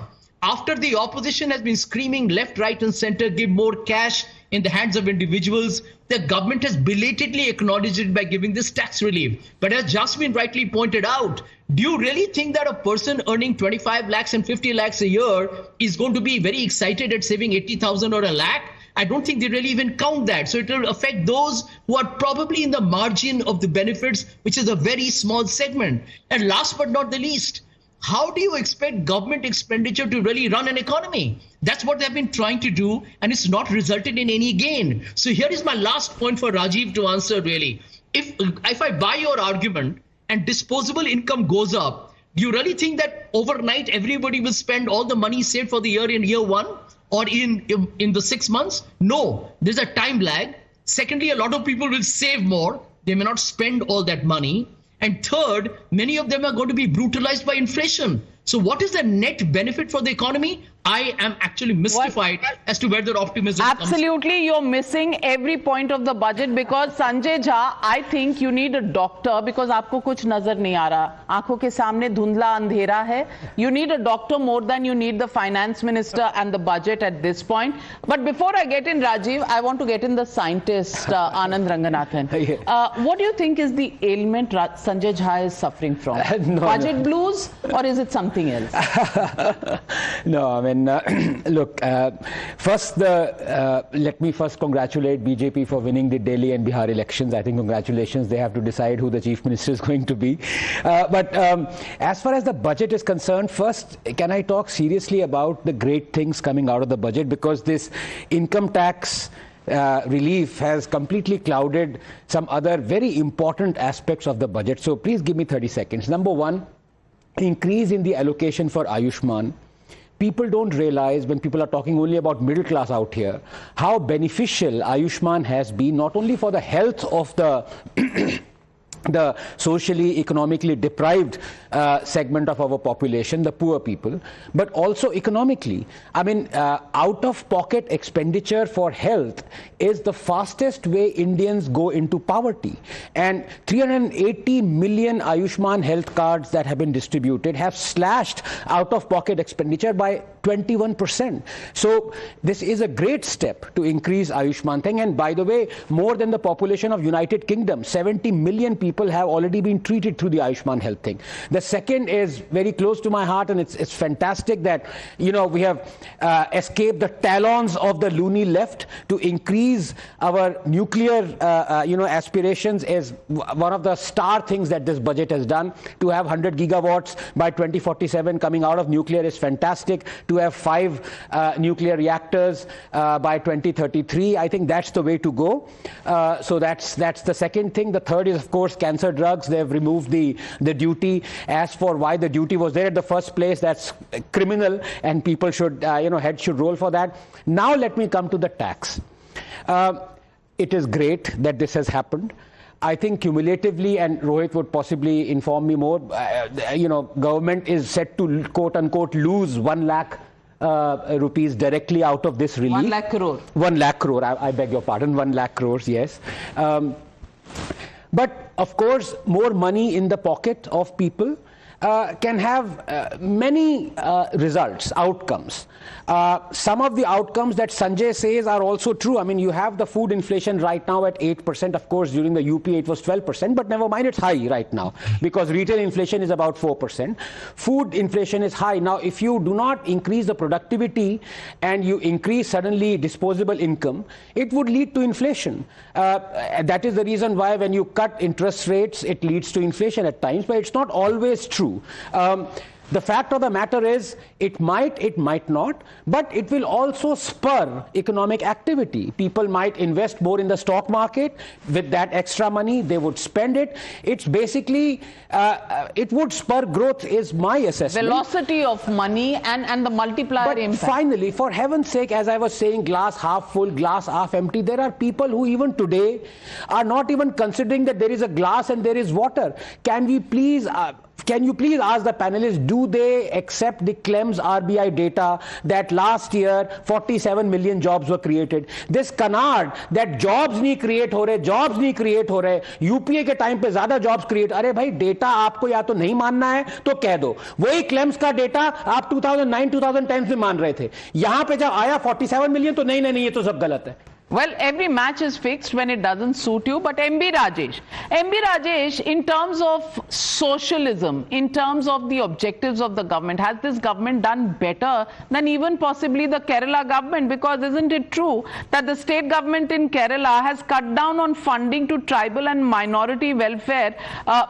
[SPEAKER 3] After the opposition has been screaming left, right, and center, give more cash in the hands of individuals, the government has belatedly acknowledged it by giving this tax relief. But as Jasmine rightly pointed out, do you really think that a person earning 25 lakhs and 50 lakhs a year is going to be very excited at saving 80,000 or a lakh? I don't think they really even count that. So it will affect those who are probably in the margin of the benefits, which is a very small segment. And last but not the least, how do you expect government expenditure to really run an economy? That's what they've been trying to do, and it's not resulted in any gain. So here is my last point for Rajiv to answer, really. If I buy your argument and disposable income goes up, do you really think that overnight everybody will spend all the money saved for the year in year one or in the 6 months? No, there's a time lag. Secondly, a lot of people will save more. They may not spend all that money. And third, many of them are going to be brutalized by inflation. So what is the net benefit for the economy? I am actually mystified as to where the optimism comes from.
[SPEAKER 11] Absolutely, you're missing every point of the budget because Sanjay Jha, I think you need a doctor because आपको कुछ नजर नहीं आ रहा, आंखों के सामने धुंधला अंधेरा है. You need a doctor more than you need the finance minister and the budget at this point. But before I get in Rajiv, I want to get in the scientist Anand Ranganathan. What do you think is the ailment Sanjay Jha is suffering from? Budget blues, or is it something else?
[SPEAKER 5] No, I mean, look, first, let me first congratulate BJP for winning the Delhi and Bihar elections. I think congratulations. They have to decide who the chief minister is going to be. But as far as the budget is concerned, first, can I talk seriously about the great things coming out of the budget? Because this income tax relief has completely clouded some other very important aspects of the budget. So please give me 30 seconds. Number one, increase in the allocation for Ayushman. People don't realize, when people are talking only about middle class out here, how beneficial Ayushman has been, not only for the health of the the socially, economically deprived segment of our population, the poor people, but also economically. I mean, out-of-pocket expenditure for health is the fastest way Indians go into poverty. And 380 million Ayushman health cards that have been distributed have slashed out-of-pocket expenditure by 21%. So this is a great step to increase Ayushman thing. And by the way, more than the population of United Kingdom, 70 million people have already been treated through the Ayushman health thing. The second is very close to my heart, and it's fantastic that, you know, we have escaped the talons of the loony left to increase our nuclear, aspirations is one of the star things that this budget has done. To have 100 gigawatts by 2047 coming out of nuclear is fantastic. To have 5 nuclear reactors by 2033, I think that's the way to go. So that's the second thing. The third is, of course, cancer drugs. They've removed the duty. As for why the duty was there at the first place, that's criminal, and people should, heads should roll for that. Now let me come to the tax. It is great that this has happened. I think cumulatively, and Rohit would possibly inform me more, government is set to quote-unquote lose 1 lakh rupees directly out of this relief.
[SPEAKER 11] 1 lakh crore.
[SPEAKER 5] 1 lakh crore, I beg your pardon, 1 lakh crores, yes. But of course, more money in the pocket of people can have many results, outcomes. Some of the outcomes that Sanjay says are also true. I mean, you have the food inflation right now at 8%. Of course, during the UPA it was 12%, but never mind, it's high right now because retail inflation is about 4%. Food inflation is high. Now, if you do not increase the productivity and you increase suddenly disposable income, it would lead to inflation. That is the reason why when you cut interest rates, it leads to inflation at times, but it's not always true. The fact of the matter is, it might not, but it will also spur economic activity. People might invest more in the stock market. With that extra money, they would spend it. It's basically, it would spur growth, is my assessment.
[SPEAKER 10] Velocity of money and the multiplier impact.
[SPEAKER 5] Finally, for heaven's sake, as I was saying, glass half full, glass half empty, there are people who even today are not even considering that there is a glass and there is water. Can you please ask the panelists, do they accept the Clem's RBI data that last year 47 million jobs were created? This canard that jobs नहीं create हो रहे, UPA के time पे ज़्यादा jobs create, अरे भाई data आपको या तो नहीं मानना है तो कह दो. वही Clem's का data आप 2009-2010 से मान रहे थे. यहाँ पे जब आया 47 million तो नहीं ये तो सब गलत है.
[SPEAKER 10] Well, every match is fixed when it doesn't suit you, but MB Rajesh, in terms of socialism, in terms of the objectives of the government, has this government done better than even possibly the Kerala government? Because isn't it true that the state government in Kerala has cut down on funding to tribal and minority welfare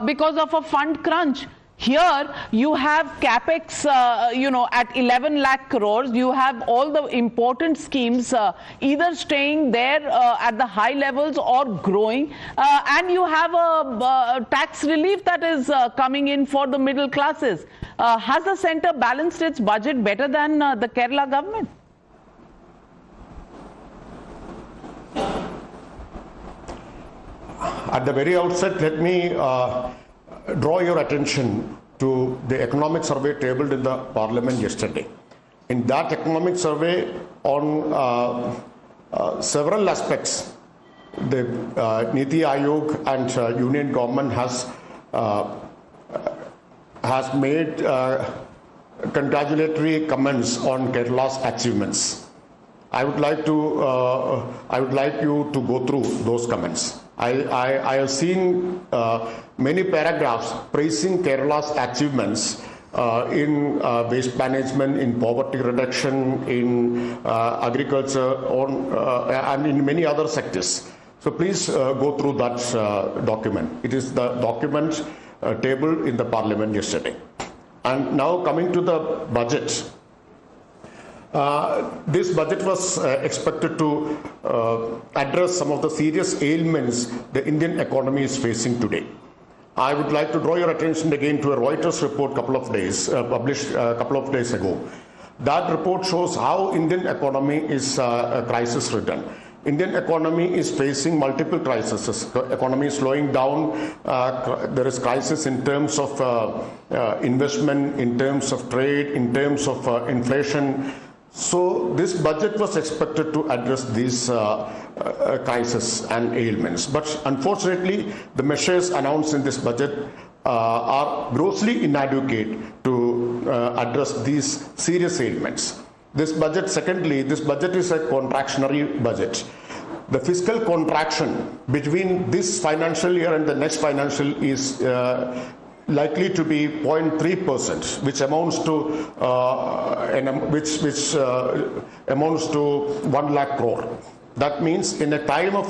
[SPEAKER 10] because of a fund crunch? Here you have capex, at 11 lakh crores. You have all the important schemes either staying there at the high levels or growing, and you have a tax relief that is coming in for the middle classes. Has the centre balanced its budget better than the Kerala government?
[SPEAKER 12] At the very outset, let me draw your attention to the economic survey tabled in the parliament yesterday. In that economic survey, on several aspects, the Niti Aayog and union government has made congratulatory comments on Kerala's achievements. I would like you to go through those comments. I have seen many paragraphs praising Kerala's achievements in waste management, in poverty reduction, in agriculture, and in many other sectors. So please go through that document. It is the document tabled in the parliament yesterday. And now coming to the budget. This budget was expected to address some of the serious ailments the Indian economy is facing today. I would like to draw your attention again to a Reuters report published a couple of days ago. That report shows how Indian economy is crisis ridden. Indian economy is facing multiple crises. The economy is slowing down. There is crisis in terms of investment, in terms of trade, in terms of inflation. So this budget was expected to address these crises and ailments. But unfortunately, the measures announced in this budget are grossly inadequate to address these serious ailments. This budget, secondly, this budget is a contractionary budget. The fiscal contraction between this financial year and the next financial is likely to be 0.3%, which amounts to amounts to 1 lakh crore. That means in a time of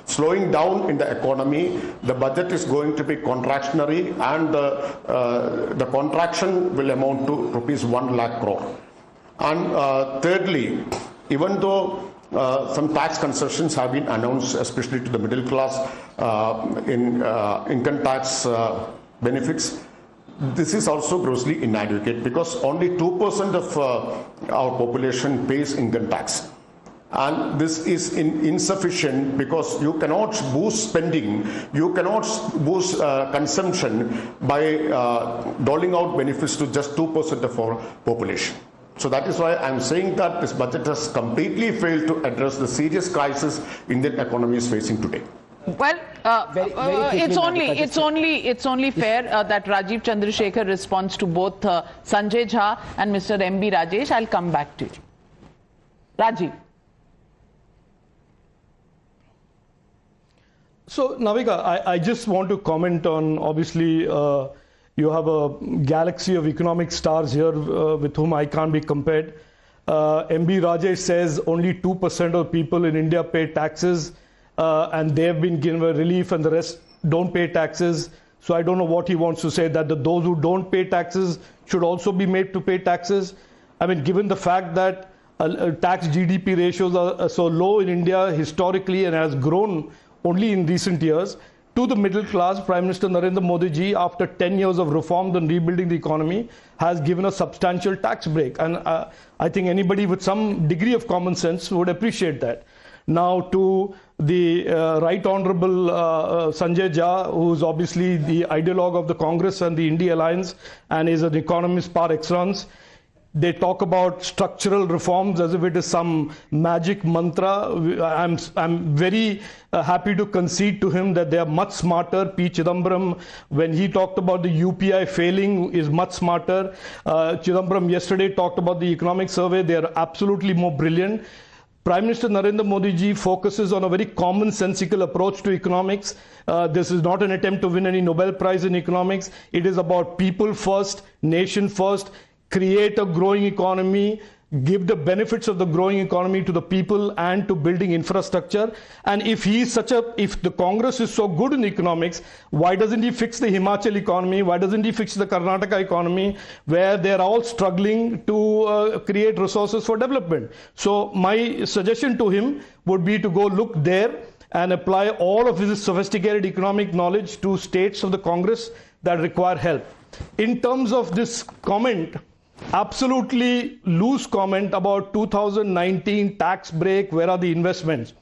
[SPEAKER 12] slowing down in the economy, the budget is going to be contractionary, and the contraction will amount to rupees 1 lakh crore. And thirdly, even though some tax concessions have been announced, especially to the middle class in income tax benefits, this is also grossly inadequate because only 2% of our population pays income tax. And this is insufficient because you cannot boost spending, you cannot boost consumption by doling out benefits to just 2% of our population. So that is why I'm saying that this budget has completely failed to address the serious crisis Indian economy is facing today.
[SPEAKER 10] Well, it's only fair that Rajiv Chandrasekhar responds to both Sanjay Jha and Mr. MB Rajesh. I'll come back to you. Rajiv.
[SPEAKER 2] So, Navika, I just want to comment on, obviously, you have a galaxy of economic stars here with whom I can't be compared. MB Rajesh says only 2% of people in India pay taxes and they have been given a relief and the rest don't pay taxes. So I don't know what he wants to say, that those who don't pay taxes should also be made to pay taxes. I mean, given the fact that tax GDP ratios are so low in India historically and has grown only in recent years, to the middle class, Prime Minister Narendra Modi ji, after 10 years of reforms and rebuilding the economy, has given a substantial tax break. And I think anybody with some degree of common sense would appreciate that. Now to the Right Honorable Sanjay Jha, who is obviously the ideologue of the Congress and the India Alliance and is an economist par excellence. They talk about structural reforms as if it is some magic mantra. I'm very happy to concede to him that they are much smarter. P. Chidambaram, when he talked about the UPI failing, is much smarter. Chidambaram yesterday talked about the economic survey. They are absolutely more brilliant. Prime Minister Narendra Modi ji focuses on a very commonsensical approach to economics. This is not an attempt to win any Nobel Prize in economics. It is about people first, nation first. Create a growing economy, give the benefits of the growing economy to the people and to building infrastructure. And if the Congress is so good in economics, why doesn't he fix the Himachal economy? Why doesn't he fix the Karnataka economy, where they're all struggling to create resources for development? So my suggestion to him would be to go look there and apply all of his sophisticated economic knowledge to states of the Congress that require help. In terms of this comment, absolutely loose comment about 2019 tax break, where are the investments?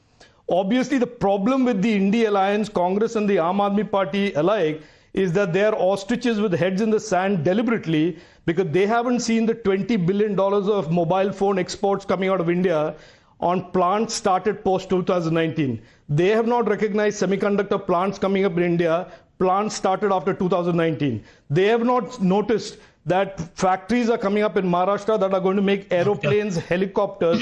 [SPEAKER 2] Obviously, the problem with the India Alliance, Congress and the Aam Aadmi Party alike is that they are ostriches with heads in the sand deliberately, because they haven't seen the $20 billion of mobile phone exports coming out of India on plants started post 2019. They have not recognized semiconductor plants coming up in India, plants started after 2019. They have not noticed that factories are coming up in Maharashtra that are going to make aeroplanes, helicopters,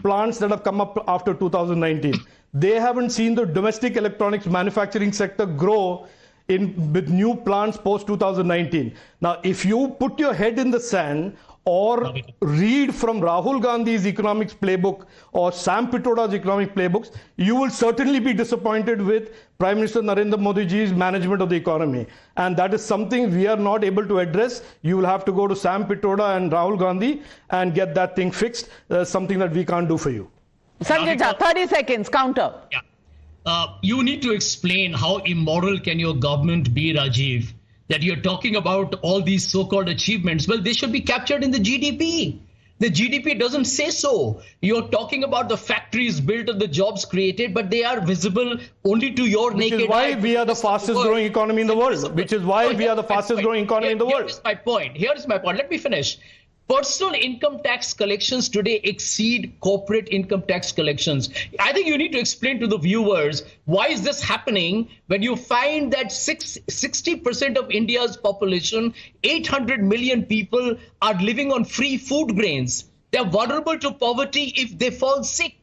[SPEAKER 2] plants that have come up after 2019. They haven't seen the domestic electronics manufacturing sector grow with new plants post 2019. Now, if you put your head in the sand or read from Rahul Gandhi's economics playbook or Sam Pitroda's economic playbooks, you will certainly be disappointed with Prime Minister Narendra Modi ji's management of the economy. And that is something we are not able to address. You will have to go to Sam Pitroda and Rahul Gandhi and get that thing fixed. Something that we can't do for you.
[SPEAKER 10] Sanjay Jha, 30 seconds, counter.
[SPEAKER 3] Yeah. You need to explain how immoral can your government be, Rajiv, that you're talking about all these so-called achievements. Well, they should be captured in the GDP. The GDP doesn't say so. You're talking about the factories built and the jobs created, but they are visible only to your naked eye.
[SPEAKER 2] Which is why we are the fastest growing economy in the world. Which is why we are the fastest growing economy in the world.
[SPEAKER 3] Here is my point. Here is my point. Let me finish. Personal income tax collections today exceed corporate income tax collections. I think you need to explain to the viewers, why is this happening when you find that 60% of India's population, 800 million people, are living on free food grains. They're vulnerable to poverty if they fall sick.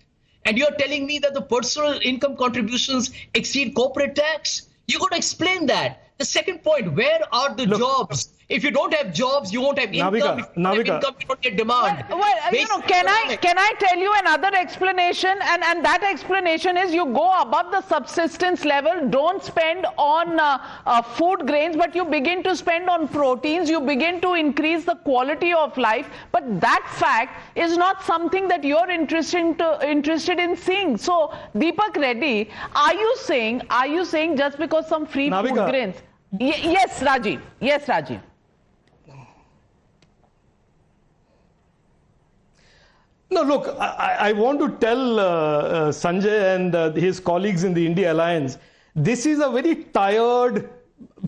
[SPEAKER 3] And you're telling me that the personal income contributions exceed corporate tax? You got to explain that. The second point, where are the jobs? If you don't have jobs, you won't have income. If you don't have income, you don't get demand.
[SPEAKER 10] Well, can I tell you another explanation? And that explanation is you go above the subsistence level, don't spend on food grains, but you begin to spend on proteins, you begin to increase the quality of life. But that fact is not something that you're interested in seeing. So, Deepak Reddy, are you saying just because some free food grains? Yes, Rajiv. Yes, Rajiv.
[SPEAKER 2] No, look, I want to tell Sanjay and his colleagues in the India Alliance, this is a very tired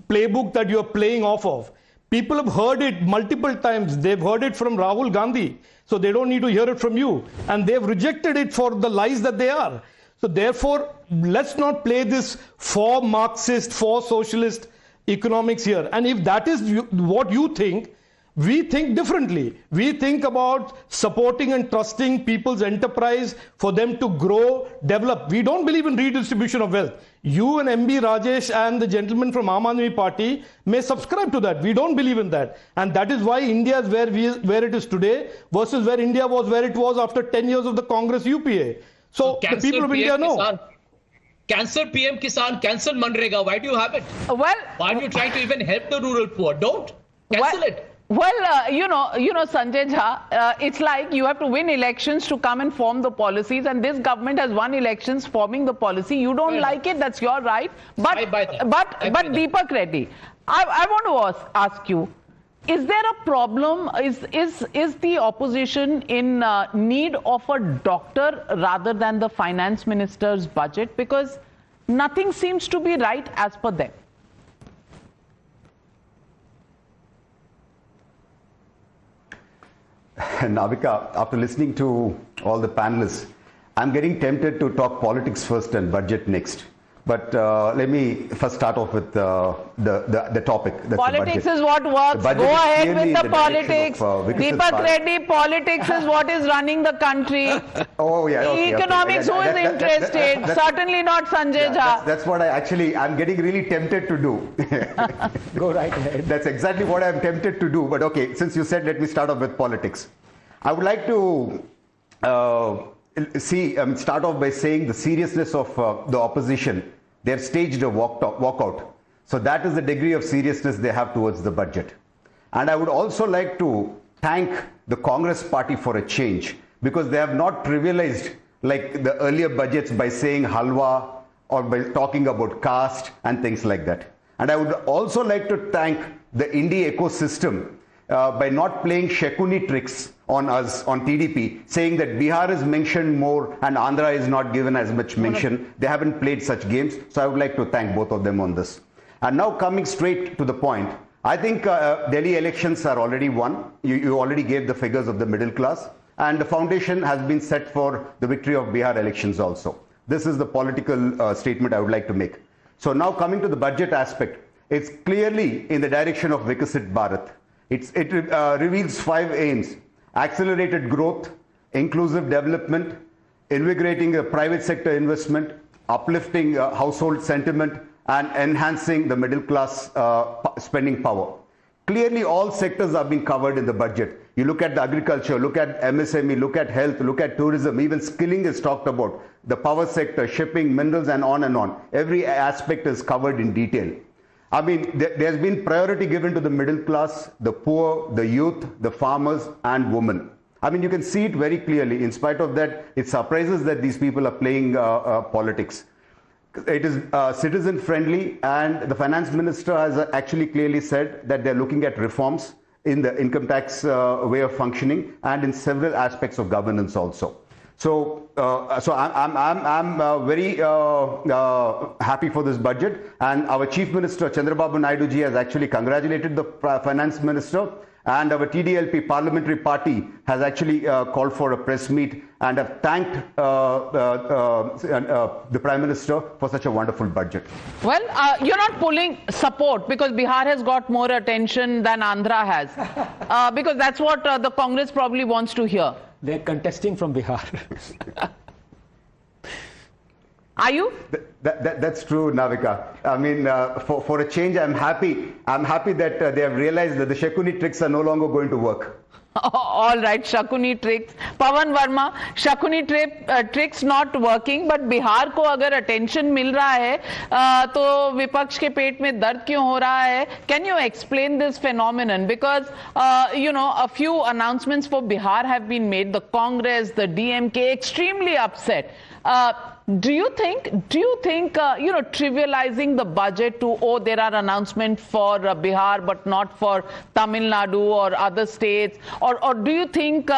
[SPEAKER 2] playbook that you are playing off of. People have heard it multiple times. They've heard it from Rahul Gandhi, so they don't need to hear it from you. And they've rejected it for the lies that they are. So therefore, let's not play this for Marxist, for socialist economics here. And if that is what you think, we think differently. We think about supporting and trusting people's enterprise for them to grow, develop. We don't believe in redistribution of wealth. You and MB Rajesh and the gentleman from Aam Aadmi Party may subscribe to that. We don't believe in that. And that is why India is where it is today versus where India was where it was after 10 years of the Congress UPA. So the people of India know.
[SPEAKER 3] Cancel PM Kisan, cancel Manrega. Why do you have it?
[SPEAKER 10] Well,
[SPEAKER 3] why are you trying to even help the rural poor? Don't cancel it.
[SPEAKER 10] Well, you know, Sanjay Jha, it's like you have to win elections to come and form the policies, and this government has won elections forming the policy. You don't like it, that's your right. But Deepak Reddy, I want to ask you, is there a problem? Is the opposition in need of a doctor rather than the finance minister's budget? Because nothing seems to be right as per them.
[SPEAKER 15] Navika, after listening to all the panelists, I'm getting tempted to talk politics first and budget next. But let me first start off with the topic. That's
[SPEAKER 10] politics is what works. Go ahead with the politics. Deepak Reddy, politics is what is running the country.
[SPEAKER 15] Oh, yeah. Okay,
[SPEAKER 10] economics, who is interested? Certainly not Sanjay Jha.
[SPEAKER 15] That's what I'm getting really tempted to do.
[SPEAKER 5] Go right ahead.
[SPEAKER 15] That's exactly what I'm tempted to do. But okay, since you said, let me start off with politics. I would like to start off by saying the seriousness of the opposition. They have staged a walkout. So that is the degree of seriousness they have towards the budget. And I would also like to thank the Congress party for a change, because they have not trivialized like the earlier budgets by saying halwa or by talking about caste and things like that. And I would also like to thank the indie ecosystem by not playing Shekuni tricks on us, on TDP, saying that Bihar is mentioned more and Andhra is not given as much mention. They haven't played such games. So I would like to thank both of them on this. And now coming straight to the point, I think Delhi elections are already won. You already gave the figures of the middle class, and the foundation has been set for the victory of Bihar elections also. This is the political statement I would like to make. So now coming to the budget aspect, it's clearly in the direction of Vikasit Bharat. It reveals 5 aims: accelerated growth, inclusive development, invigorating private sector investment, uplifting household sentiment, and enhancing the middle class spending power. Clearly, all sectors are being covered in the budget. You look at the agriculture, look at MSME, look at health, look at tourism, even skilling is talked about, the power sector, shipping, minerals, and on and on. Every aspect is covered in detail. I mean, there's been priority given to the middle class, the poor, the youth, the farmers, and women. I mean, you can see it very clearly. In spite of that, it surprises that these people are playing politics. It is citizen friendly, and the finance minister has actually clearly said that they're looking at reforms in the income tax way of functioning and in several aspects of governance also. So, I'm very happy for this budget, and our Chief Minister Chandrababu Naidu ji has actually congratulated the Finance Minister, and our TDLP Parliamentary Party has actually called for a press meet and have thanked the Prime Minister for such a wonderful budget.
[SPEAKER 10] Well, you're not pulling support because Bihar has got more attention than Andhra has, because that's what the Congress probably wants to hear.
[SPEAKER 5] They're contesting from Bihar.
[SPEAKER 10] Are you?
[SPEAKER 15] That's true, Navika. I mean, for a change, I'm happy. I'm happy that they have realized that the Shekuni tricks are no longer going to work.
[SPEAKER 10] All right, Shakuni tricks. Pawan Verma, Shakuni tricks not working, but Bihar को अगर attention मिल रहा है तो विपक्ष के पेट में दर्द क्यों हो रहा है? Can you explain this phenomenon? Because you know, a few announcements for Bihar have been made. The Congress, the DMK, extremely upset. Do you think you know, trivializing the budget to, oh, there are announcements for Bihar but not for Tamil Nadu or other states, or do you think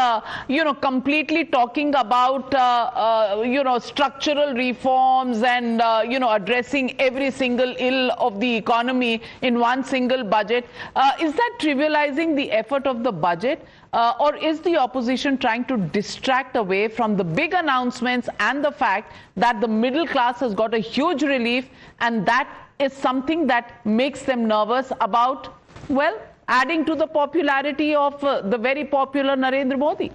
[SPEAKER 10] you know, completely talking about you know, structural reforms and you know, addressing every single ill of the economy in one single budget, is that trivializing the effort of the budget? Or is the opposition trying to distract away from the big announcements and the fact that the middle class has got a huge relief, and that is something that makes them nervous about, well, adding to the popularity of the very popular Narendra Modi?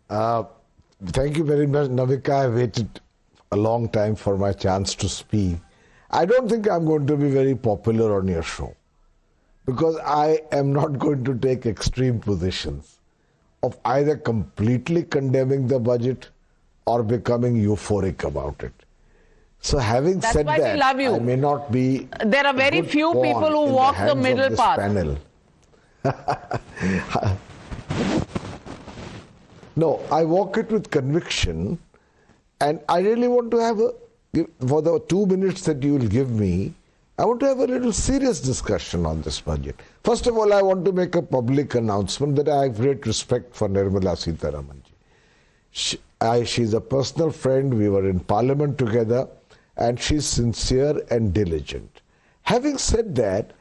[SPEAKER 16] Thank you very much, Navika. I waited a long time for my chance to speak. I don't think I'm going to be very popular on your show, because I am not going to take extreme positions of either completely condemning the budget or becoming euphoric about it. So having
[SPEAKER 10] That's
[SPEAKER 16] said
[SPEAKER 10] why we
[SPEAKER 16] that,
[SPEAKER 10] love you.
[SPEAKER 16] I may not be.
[SPEAKER 10] There are very few people who walk the middle path.
[SPEAKER 16] Panel. No, I walk it with conviction, and I really want to have for the 2 minutes that you will give me, I want to have a little serious discussion on this budget. First of all, I want to make a public announcement that I have great respect for Nirmala Sitharaman. She's a personal friend. We were in Parliament together, and she's sincere and diligent. Having said that,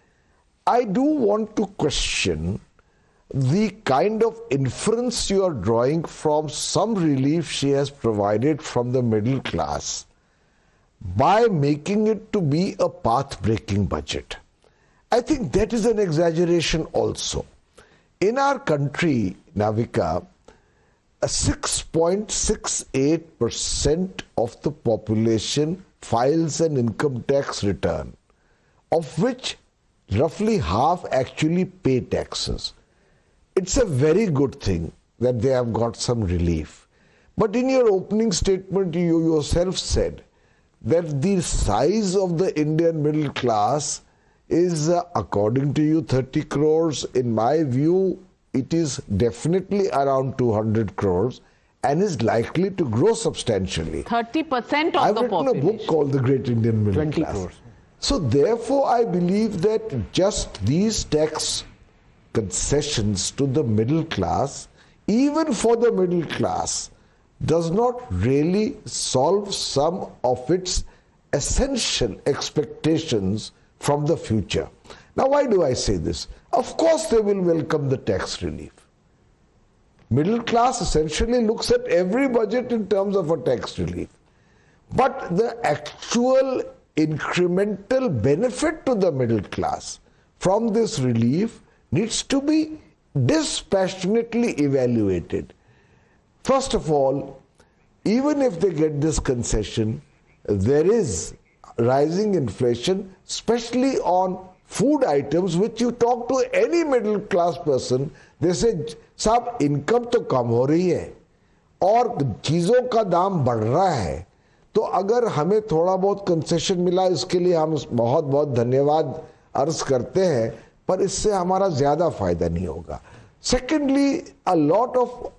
[SPEAKER 16] I do want to question the kind of inference you are drawing from some relief she has provided from the middle class by making it to be a path-breaking budget. I think that is an exaggeration also. In our country, Navika, 6.68% of the population files an income tax return, of which roughly half actually pay taxes. It's a very good thing that they have got some relief. But in your opening statement, you yourself said that the size of the Indian middle class is, according to you, 30 crores. In my view, it is definitely around 200 crores and is likely to grow substantially.
[SPEAKER 10] 30% of
[SPEAKER 16] I've
[SPEAKER 10] the population.
[SPEAKER 16] written a book called The Great Indian Middle
[SPEAKER 5] 20
[SPEAKER 16] Class.
[SPEAKER 5] crores.
[SPEAKER 16] So therefore, I believe that just these tax concessions to the middle class, even for the middle class, does not really solve some of its essential expectations from the future. Now, why do I say this? Of course, they will welcome the tax relief. Middle class essentially looks at every budget in terms of a tax relief. But the actual incremental benefit to the middle class from this relief needs to be dispassionately evaluated. First of all, even if they get this concession, there is rising inflation, especially on food items, which you talk to any middle class person, they say, साहब income तो कम हो रही है और चीज़ों का दाम बढ़ रहा है, तो अगर हमें थोड़ा बहुत कंसेशन मिला इसके लिए हम बहुत बहुत धन्यवाद अर्ज करते हैं, पर इससे हमारा ज़्यादा फायदा नहीं होगा. Secondly, a lot of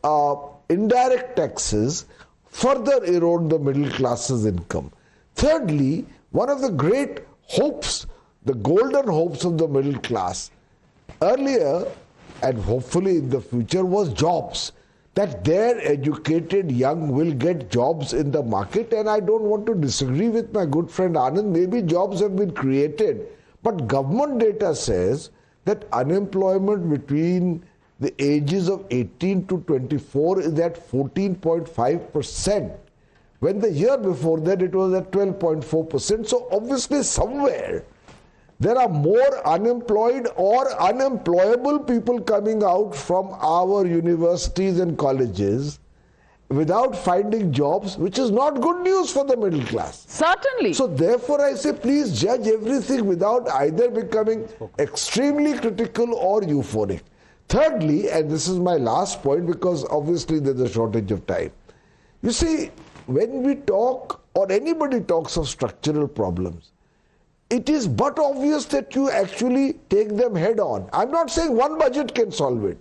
[SPEAKER 16] indirect taxes further erode the middle class's income. Thirdly, one of the great hopes, the golden hopes of the middle class earlier and hopefully in the future was jobs, that their educated young will get jobs in the market. And I don't want to disagree with my good friend Anand, maybe jobs have been created, but government data says that unemployment between the ages of 18 to 24 is at 14.5%, when the year before that it was at 12.4%. So obviously somewhere there are more unemployed or unemployable people coming out from our universities and colleges without finding jobs, which is not good news for the middle class.
[SPEAKER 10] Certainly.
[SPEAKER 16] So therefore I say, please judge everything without either becoming extremely critical or euphoric. Thirdly, and this is my last point because obviously there's a shortage of time. You see, when we talk or anybody talks of structural problems, it is but obvious that you actually take them head on. I'm not saying one budget can solve it.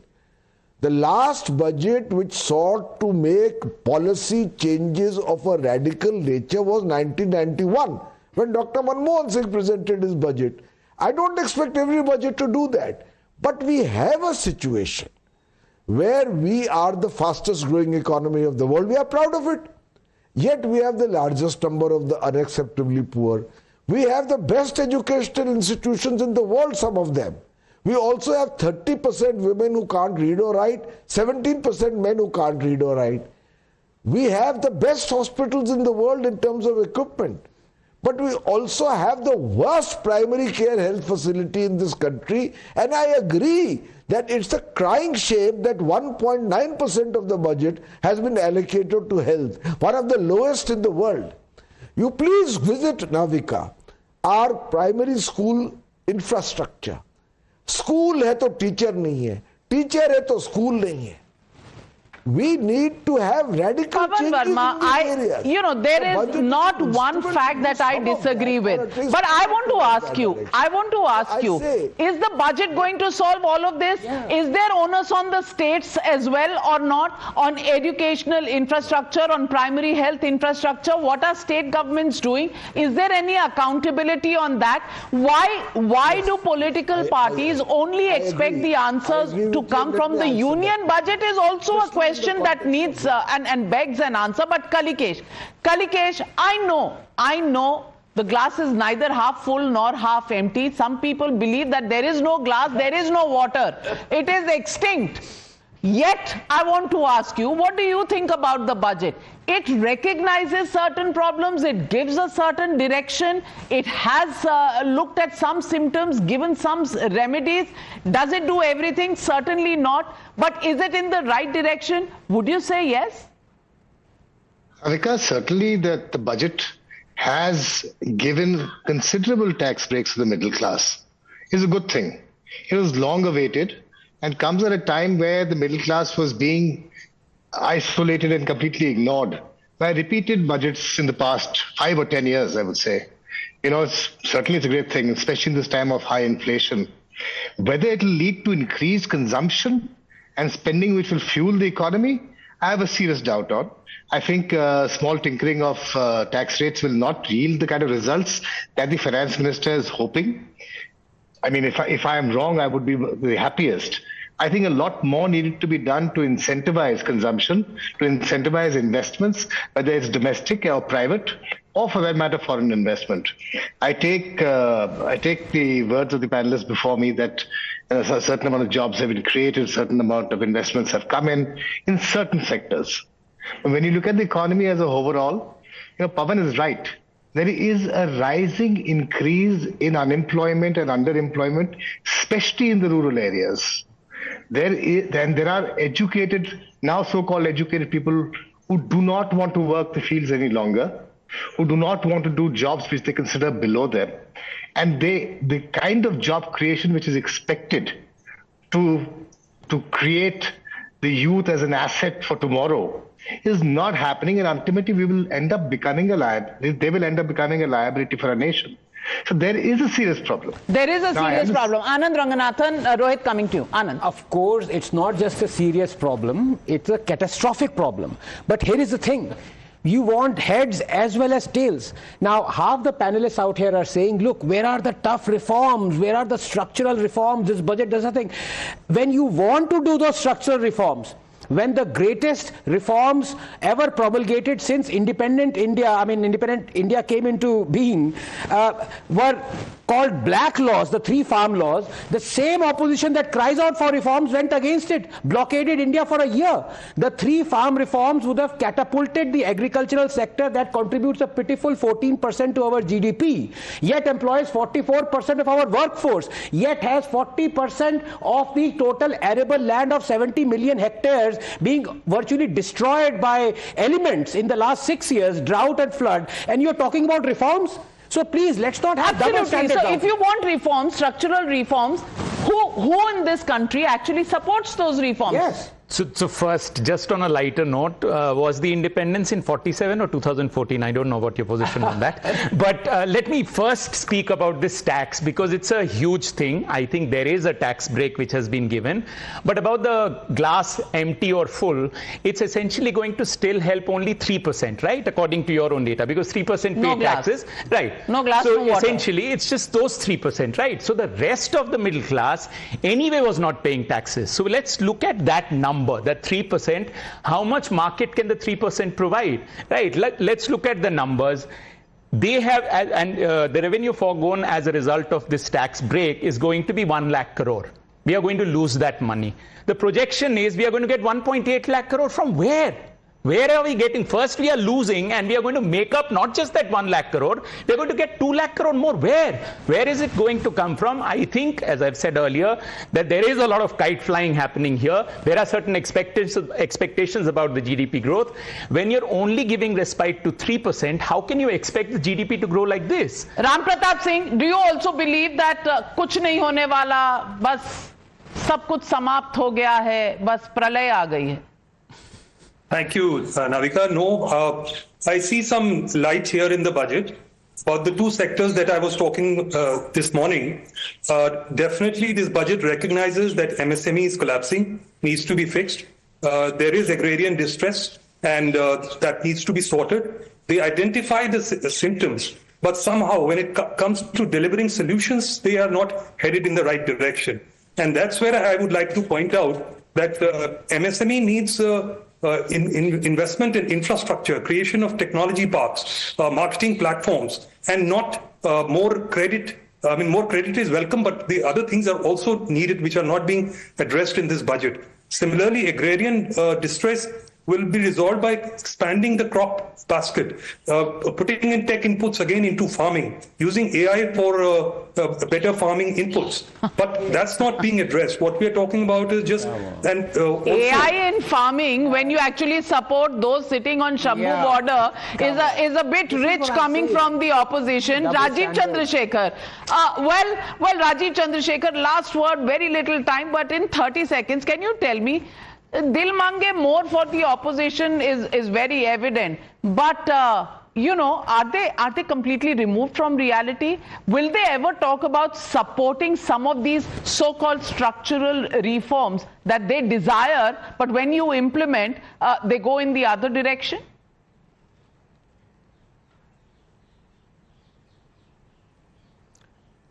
[SPEAKER 16] The last budget which sought to make policy changes of a radical nature was 1991, when Dr. Manmohan Singh presented his budget. I don't expect every budget to do that. But we have a situation where we are the fastest growing economy of the world. We are proud of it. Yet we have the largest number of the unacceptably poor. We have the best educational institutions in the world, some of them. We also have 30% women who can't read or write, 17% men who can't read or write. We have the best hospitals in the world in terms of equipment. But we also have the worst primary care health facility in this country. And I agree that it's a crying shame that 1.9% of the budget has been allocated to health, one of the lowest in the world. You please visit, Navika, our primary school infrastructure. School है तो teacher नहीं है, teacher है तो school नहीं है. We need to have radical changes
[SPEAKER 10] Verma,
[SPEAKER 16] in these areas.
[SPEAKER 10] you know, there is not one fact that I disagree with. But I want to ask you, is the budget going to solve all of this? Yeah. Is there onus on the states as well or not, on educational infrastructure, on primary health infrastructure? What are state governments doing? Is there any accountability on that? Why do political parties only expect the answers to come from the union budget is also a question that needs and begs an answer. But Kalikesh, I know the glass is neither half full nor half empty. Some people believe that there is no glass, there is no water. It is extinct. Yet, I want to ask you, what do you think about the budget? It recognizes certain problems, it gives a certain direction, it has looked at some symptoms, given some remedies. Does it do everything? Certainly not. But is it in the right direction? Would you say yes?
[SPEAKER 17] Avika, certainly that the budget has given considerable tax breaks to the middle class. It's a good thing. It was long awaited and comes at a time where the middle class was being isolated and completely ignored by repeated budgets in the past 5 or 10 years, I would say. You know, it's a great thing, especially in this time of high inflation. Whether it will lead to increased consumption and spending which will fuel the economy, I have a serious doubt on. I think small tinkering of tax rates will not yield the kind of results that the finance minister is hoping. I mean, if I am wrong, I would be the happiest. I think a lot more needed to be done to incentivize consumption, to incentivize investments, whether it's domestic or private, or for that matter, foreign investment. I take the words of the panelists before me that a certain amount of jobs have been created, a certain amount of investments have come in certain sectors. But when you look at the economy as a overall, Pawan is right. There is a rising increase in unemployment and underemployment, especially in the rural areas. There are educated, now so-called educated people who do not want to work the fields any longer, who do not want to do jobs which they consider below them. And the kind of job creation which is expected to create the youth as an asset for tomorrow is not happening, and ultimately we will end up becoming a liability. They will end up becoming a liability for our nation. So there is a serious problem.
[SPEAKER 10] There is a serious problem. Anand Ranganathan, Rohit, coming to you. Anand.
[SPEAKER 5] Of course, it's not just a serious problem, it's a catastrophic problem. But here is the thing. You want heads as well as tails. Now, half the panelists out here are saying, look, where are the tough reforms? Where are the structural reforms? This budget does nothing. When you want to do those structural reforms, when the greatest reforms ever promulgated since independent India came into being, were called black laws, the 3 farm laws, the same opposition that cries out for reforms went against it, blockaded India for a year. The 3 farm reforms would have catapulted the agricultural sector that contributes a pitiful 14% to our GDP, yet employs 44% of our workforce, yet has 40% of the total arable land of 70 million hectares being virtually destroyed by elements in the last 6 years, drought and flood, and you're talking about reforms? So please, let's not have double standards.
[SPEAKER 10] So if you want reforms, structural reforms, who in this country actually supports those reforms?
[SPEAKER 5] Yes.
[SPEAKER 18] So first, just on a lighter note, was the independence in 47 or 2014? I don't know what your position on that. But let me first speak about this tax, because it's a huge thing. I think there is a tax break which has been given. But about the glass empty or full, it's essentially going to still help only 3%, right? According to your own data, because 3% pay taxes. Right.
[SPEAKER 10] No glass,
[SPEAKER 18] so
[SPEAKER 10] no water.
[SPEAKER 18] Essentially, it's just those 3%, right? So the rest of the middle class anyway was not paying taxes. So let's look at that number. That 3%, how much market can the 3% provide, right? Let's look at the numbers. They have, and the revenue foregone as a result of this tax break is going to be 1 lakh crore. We are going to lose that money. The projection is we are going to get 1.8 lakh crore from where? Where are we getting? First, we are losing, and we are going to make up not just that 1 lakh crore, we are going to get 2 lakh crore more. Where? Where is it going to come from? I think, as I've said earlier, that there is a lot of kite flying happening here. There are certain expectations about the GDP growth. When you're only giving respite to 3%, how can you expect the GDP to grow like this?
[SPEAKER 10] Ram Pratap Singh, do you also believe that kuch nahi hone wala, bas sab kuch samapt ho gaya hai, bas pralay aa gayi hai?
[SPEAKER 6] Thank you, Navika. No, I see some light here in the budget. For the two sectors that I was talking this morning, definitely this budget recognizes that MSME is collapsing, needs to be fixed. There is agrarian distress, and that needs to be sorted. They identify the symptoms, but somehow when it comes to delivering solutions, they are not headed in the right direction. And that's where I would like to point out that MSME needs investment in infrastructure, creation of technology parks, marketing platforms, and not more credit. I mean, more credit is welcome, but the other things are also needed, which are not being addressed in this budget. Similarly, agrarian distress will be resolved by expanding the crop basket, putting in tech inputs again into farming, using AI for better farming inputs. But that's not being addressed. What we are talking about is just
[SPEAKER 10] AI in farming, when you actually support those sitting on Shabbu border, is a bit rich coming from the opposition. Rajiv Chandrasekhar. Well, Rajiv Chandrasekhar, last word, very little time, but in 30 seconds, can you tell me? Dil mange more for the opposition is very evident, but you know, are they completely removed from reality? Will they ever talk about supporting some of these so-called structural reforms that they desire, but when you implement, they go in the other direction?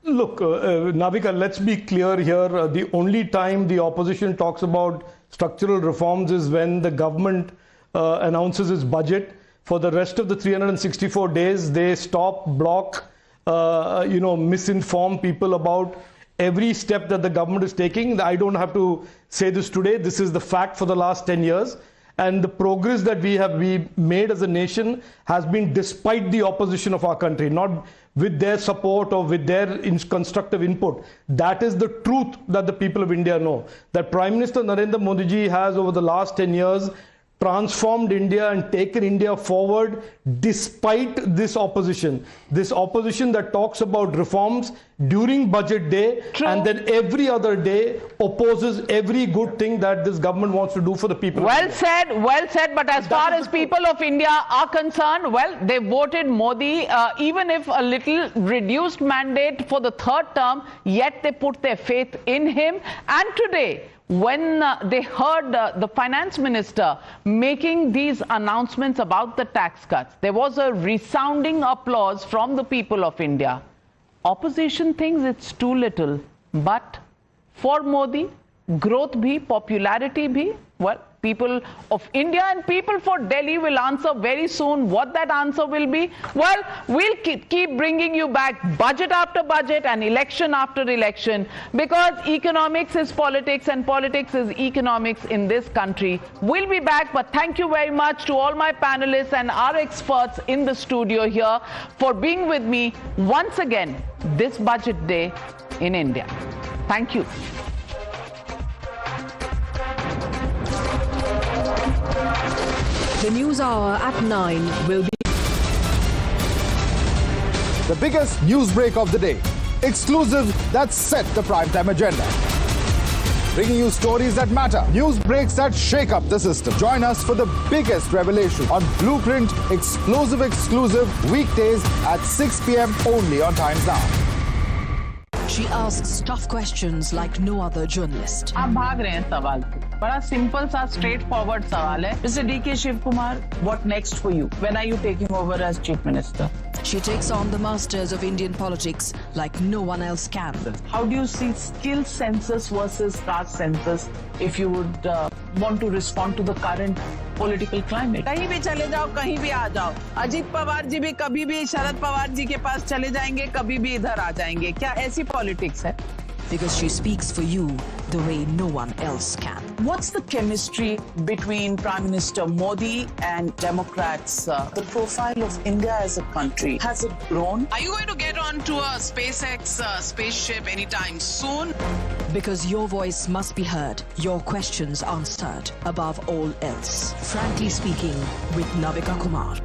[SPEAKER 2] Look, Navika, let's be clear here. The only time the opposition talks about structural reforms is when the government announces its budget. For the rest of the 364 days, they stop, block, misinform people about every step that the government is taking. I don't have to say this today. This is the fact for the last 10 years. And the progress that we made as a nation has been despite the opposition of our country, not with their support or with their constructive input. That is the truth that the people of India know. That Prime Minister Narendra Modi ji has over the last 10 years transformed India and taken India forward despite this opposition that talks about reforms during budget day. True. And then every other day opposes every good thing that this government wants to do for the people.
[SPEAKER 10] Well said, but as far as people of India are concerned, well, they voted Modi, even if a little reduced mandate for the third term, yet they put their faith in him. And today, when they heard the finance minister making these announcements about the tax cuts, there was a resounding applause from the people of India. Opposition thinks it's too little, but for Modi, growth bhi, popularity bhi, well, people of India and people for Delhi will answer very soon. What that answer will be, well, we'll keep bringing you back budget after budget and election after election, because economics is politics and politics is economics in this country. We'll be back, but thank you very much to all my panelists and our experts in the studio here for being with me once again this budget day in India. Thank you.
[SPEAKER 4] The News Hour at 9 will be
[SPEAKER 23] the biggest news break of the day. Exclusive that set the primetime agenda. Bringing you stories that matter. News breaks that shake up the system. Join us for the biggest revelation on Blueprint exclusive weekdays at 6 p.m. only on Times Now.
[SPEAKER 4] She asks tough questions like no other journalist.
[SPEAKER 10] आप भाग रहे हैं सवाल से. बड़ा simple सा straight forward सवाल है. Mr. D.K. Shivkumar, what next for you? When are you taking over as Chief Minister?
[SPEAKER 4] She takes on the masters of Indian politics like no one else can.
[SPEAKER 10] How do you see skill census versus caste census if you would want to respond to the current political climate?
[SPEAKER 11] कहीं भी चले जाओ, कहीं भी आ जाओ. अजीत पवार जी भी कभी भी शरद पवार जी के पास चले जाएंगे, कभी भी इधर आ जाएंगे. क्या ऐसी पॉलिटिक्स है?
[SPEAKER 4] Because she speaks for you the way no one else can.
[SPEAKER 11] What's the chemistry between Prime Minister Modi and Democrats? The profile of India as a country, has it grown? Are you going to get onto a SpaceX spaceship anytime soon?
[SPEAKER 4] Because your voice must be heard, your questions answered above all else. Frankly Speaking with Navika Kumar.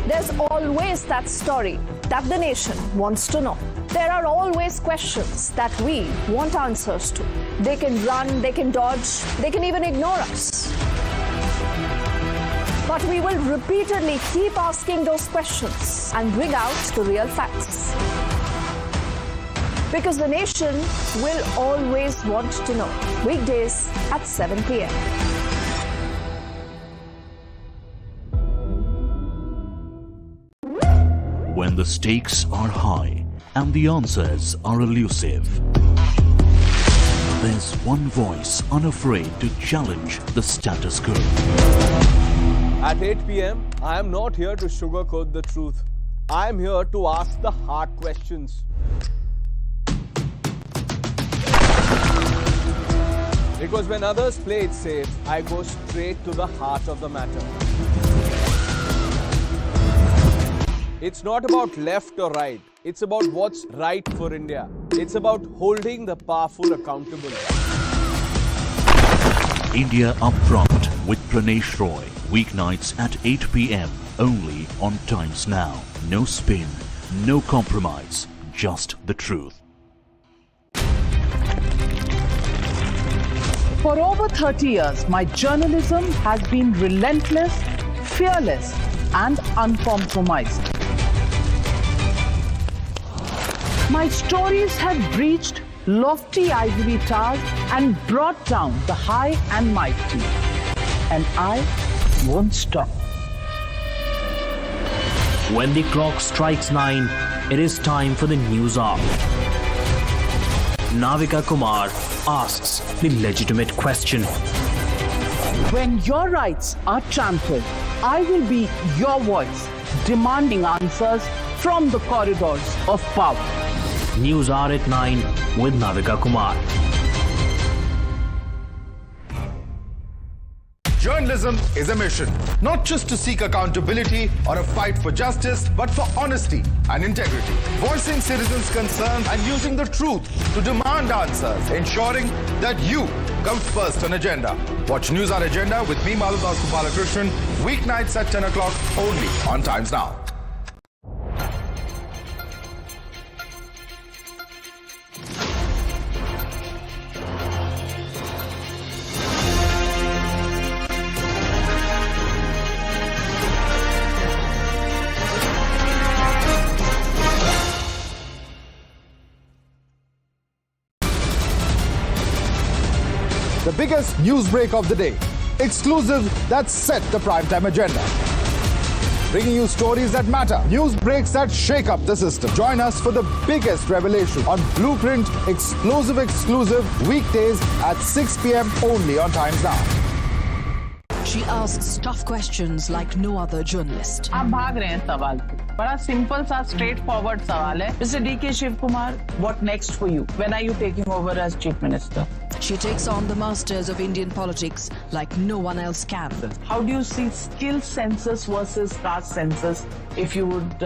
[SPEAKER 8] There's always that story that the nation wants to know. There are always questions that we want answers to. They can run, they can dodge, they can even ignore us. But we will repeatedly keep asking those questions and bring out the real facts. Because the nation will always want to know. Weekdays at 7 p.m.
[SPEAKER 9] When the stakes are high and the answers are elusive, there's one voice unafraid to challenge the status quo.
[SPEAKER 19] At 8 p.m., I am not here to sugarcoat the truth. I am here to ask the hard questions. Because when others play it safe, I go straight to the heart of the matter. It's not about left or right. It's about what's right for India. It's about holding the powerful accountable.
[SPEAKER 9] India Upfront with Pranesh Roy. Weeknights at 8 p.m. only on Times Now. No spin, no compromise, just the truth.
[SPEAKER 11] For over 30 years, my journalism has been relentless, fearless, and uncompromising. My stories have breached lofty ivory towers and brought down the high and mighty. And I won't stop.
[SPEAKER 20] When the clock strikes 9, it is time for the news hour. Navika Kumar asks the legitimate question.
[SPEAKER 11] When your rights are trampled, I will be your voice, demanding answers from the corridors of power.
[SPEAKER 20] News Hour at 9 with Navika Kumar.
[SPEAKER 23] Journalism is a mission, not just to seek accountability or a fight for justice, but for honesty and integrity. Voicing citizens' concerns and using the truth to demand answers, ensuring that you come first on agenda. Watch News Hour Agenda with me, Malabhav Balakrishnan, weeknights at 10 o'clock only on Times Now. The biggest news break of the day. Exclusive that set the primetime agenda. Bringing you stories that matter. News breaks that shake up the system. Join us for the biggest revelation on Blueprint exclusive weekdays at 6 p.m. only on Times Now.
[SPEAKER 4] She asks tough questions like no other journalist.
[SPEAKER 11] आप भाग रहे हैं सवाल पे. बड़ा simple सा straight forward सवाल है. Mr. D.K. Shiv Kumar, what next for you? When are you taking over as Chief Minister?
[SPEAKER 4] She takes on the masters of Indian politics like no one else can.
[SPEAKER 11] How do you see skill census versus caste census if you would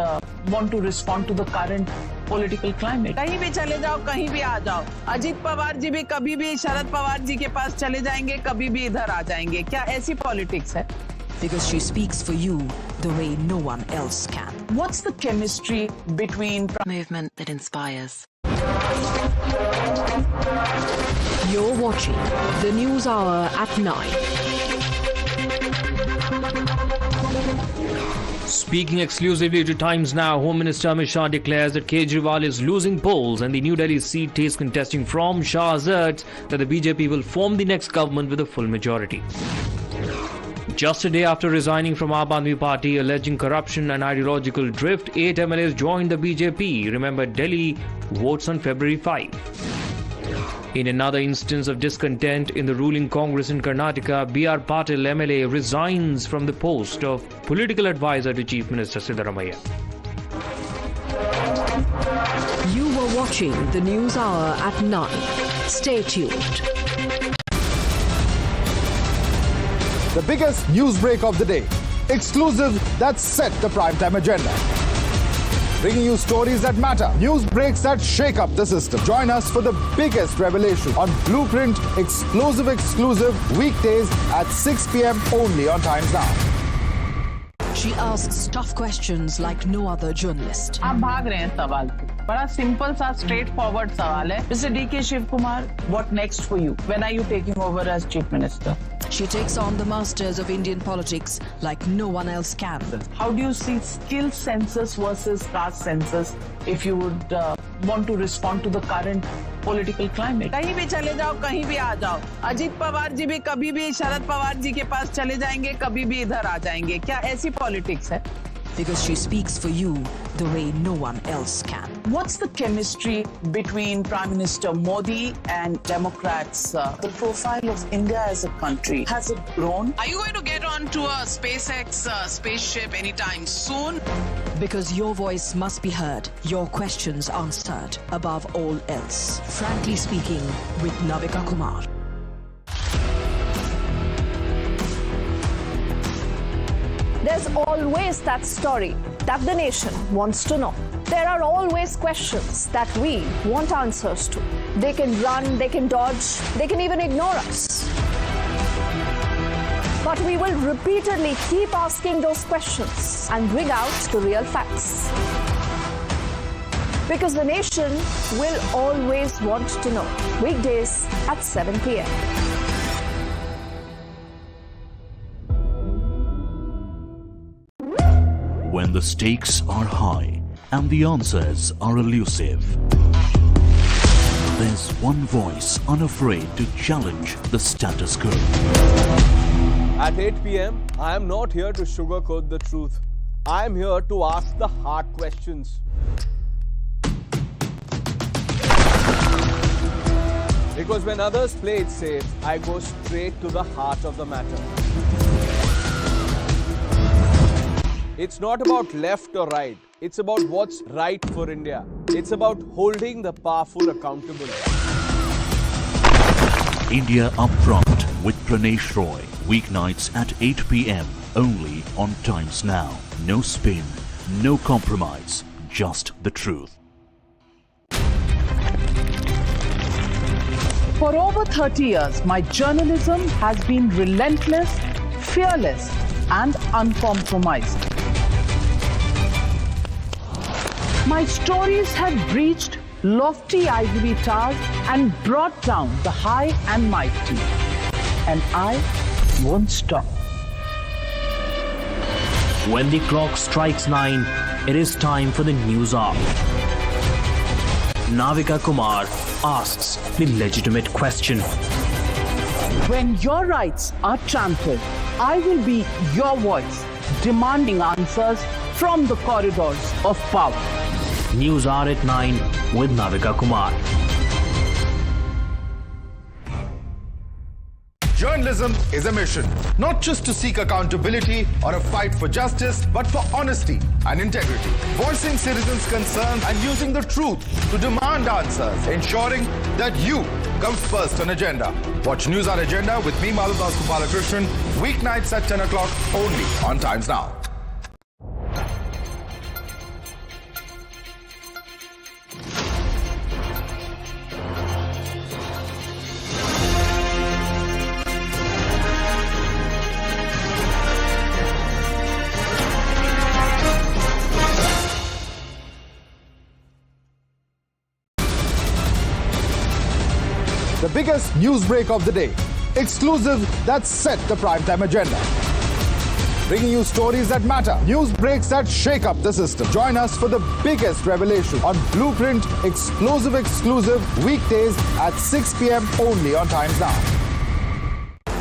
[SPEAKER 11] want to respond to the current political climate? कहीं भी चले जाओ, कहीं भी आ जाओ. अजीत पवार जी भी कभी भी शरद पवार जी के पास चले जाएंगे, कभी भी इधर आ जाएंगे. क्या ऐसी politics है?
[SPEAKER 4] Because she speaks for you the way no one else can.
[SPEAKER 11] What's the chemistry between
[SPEAKER 4] movement that inspires? You're watching the News Hour at 9.
[SPEAKER 22] Speaking exclusively to Times Now, Home Minister Amit Shah declares that Kejriwal is losing polls and the New Delhi seat takes contesting from Shah asserts that the BJP will form the next government with a full majority. Just a day after resigning from Aam Aadmi Party, alleging corruption and ideological drift, 8 MLAs joined the BJP. Remember, Delhi votes on February 5. In another instance of discontent in the ruling Congress in Karnataka, B.R. Patil MLA resigns from the post of political advisor to Chief Minister Sitharaman.
[SPEAKER 4] You were watching the News Hour at 9. Stay tuned.
[SPEAKER 23] The biggest news break of the day. Exclusive that set the primetime agenda. Bringing you stories that matter. News breaks that shake up the system. Join us for the biggest revelation on Blueprint exclusive weekdays at 6 p.m. only on Times Now.
[SPEAKER 4] She asks tough questions like no other journalist.
[SPEAKER 11] आप भाग रहे हैं सवाल से. बड़ा simple सा straight forward सवाल है. Mr. D.K. Shiv Kumar, what next for you? When are you taking over as Chief Minister?
[SPEAKER 4] She takes on the masters of Indian politics like no one else can.
[SPEAKER 11] How do you see skill census versus caste census if you would want to respond to the current political climate? कहीं भी चले जाओ, कहीं भी आ जाओ. अजीत पवार जी भी कभी भी शरद पवार जी के पास चले जाएंगे, कभी भी इधर आ जाएंगे. क्या ऐसी पॉलिटिक्स है?
[SPEAKER 4] Because she speaks for you the way no one else can.
[SPEAKER 11] What's the chemistry between Prime Minister Modi and Democrats? The profile of India as a country, has it grown? Are you going to get onto a SpaceX spaceship anytime soon?
[SPEAKER 4] Because your voice must be heard, your questions answered above all else. Frankly Speaking with Navika Kumar.
[SPEAKER 8] There's always that story that the nation wants to know. There are always questions that we want answers to. They can run, they can dodge, they can even ignore us. But we will repeatedly keep asking those questions and bring out the real facts. Because the nation will always want to know. Weekdays at 7 p.m.
[SPEAKER 9] When the stakes are high and the answers are elusive, there's one voice unafraid to challenge the status quo.
[SPEAKER 19] At 8 p.m., I am not here to sugarcoat the truth. I am here to ask the hard questions. Because when others play it safe, I go straight to the heart of the matter. It's not about left or right. It's about what's right for India. It's about holding the powerful accountable.
[SPEAKER 9] India Upfront with Pranesh Roy. Weeknights at 8 p.m. only on Times Now. No spin, no compromise, just the truth.
[SPEAKER 11] For over 30 years, my journalism has been relentless, fearless, and uncompromised. My stories have breached lofty ivory towers and brought down the high and mighty. And I won't stop.
[SPEAKER 20] When the clock strikes 9, it is time for the news hour. Navika Kumar asks the legitimate question.
[SPEAKER 11] When your rights are trampled, I will be your voice, demanding answers from the corridors of power.
[SPEAKER 20] News Hour at 9 with Navika Kumar.
[SPEAKER 23] Journalism is a mission, not just to seek accountability or a fight for justice, but for honesty and integrity. Voicing citizens' concerns and using the truth to demand answers, ensuring that you comes first on agenda. Watch News Hour Agenda with me, Madhudas Gopalakrishnan, weeknights at 10 o'clock only on Times Now. The biggest news break of the day. Exclusive that set the primetime agenda. Bringing you stories that matter. News breaks that shake up the system. Join us for the biggest revelation on Blueprint exclusive weekdays at 6 p.m. only on Times Now.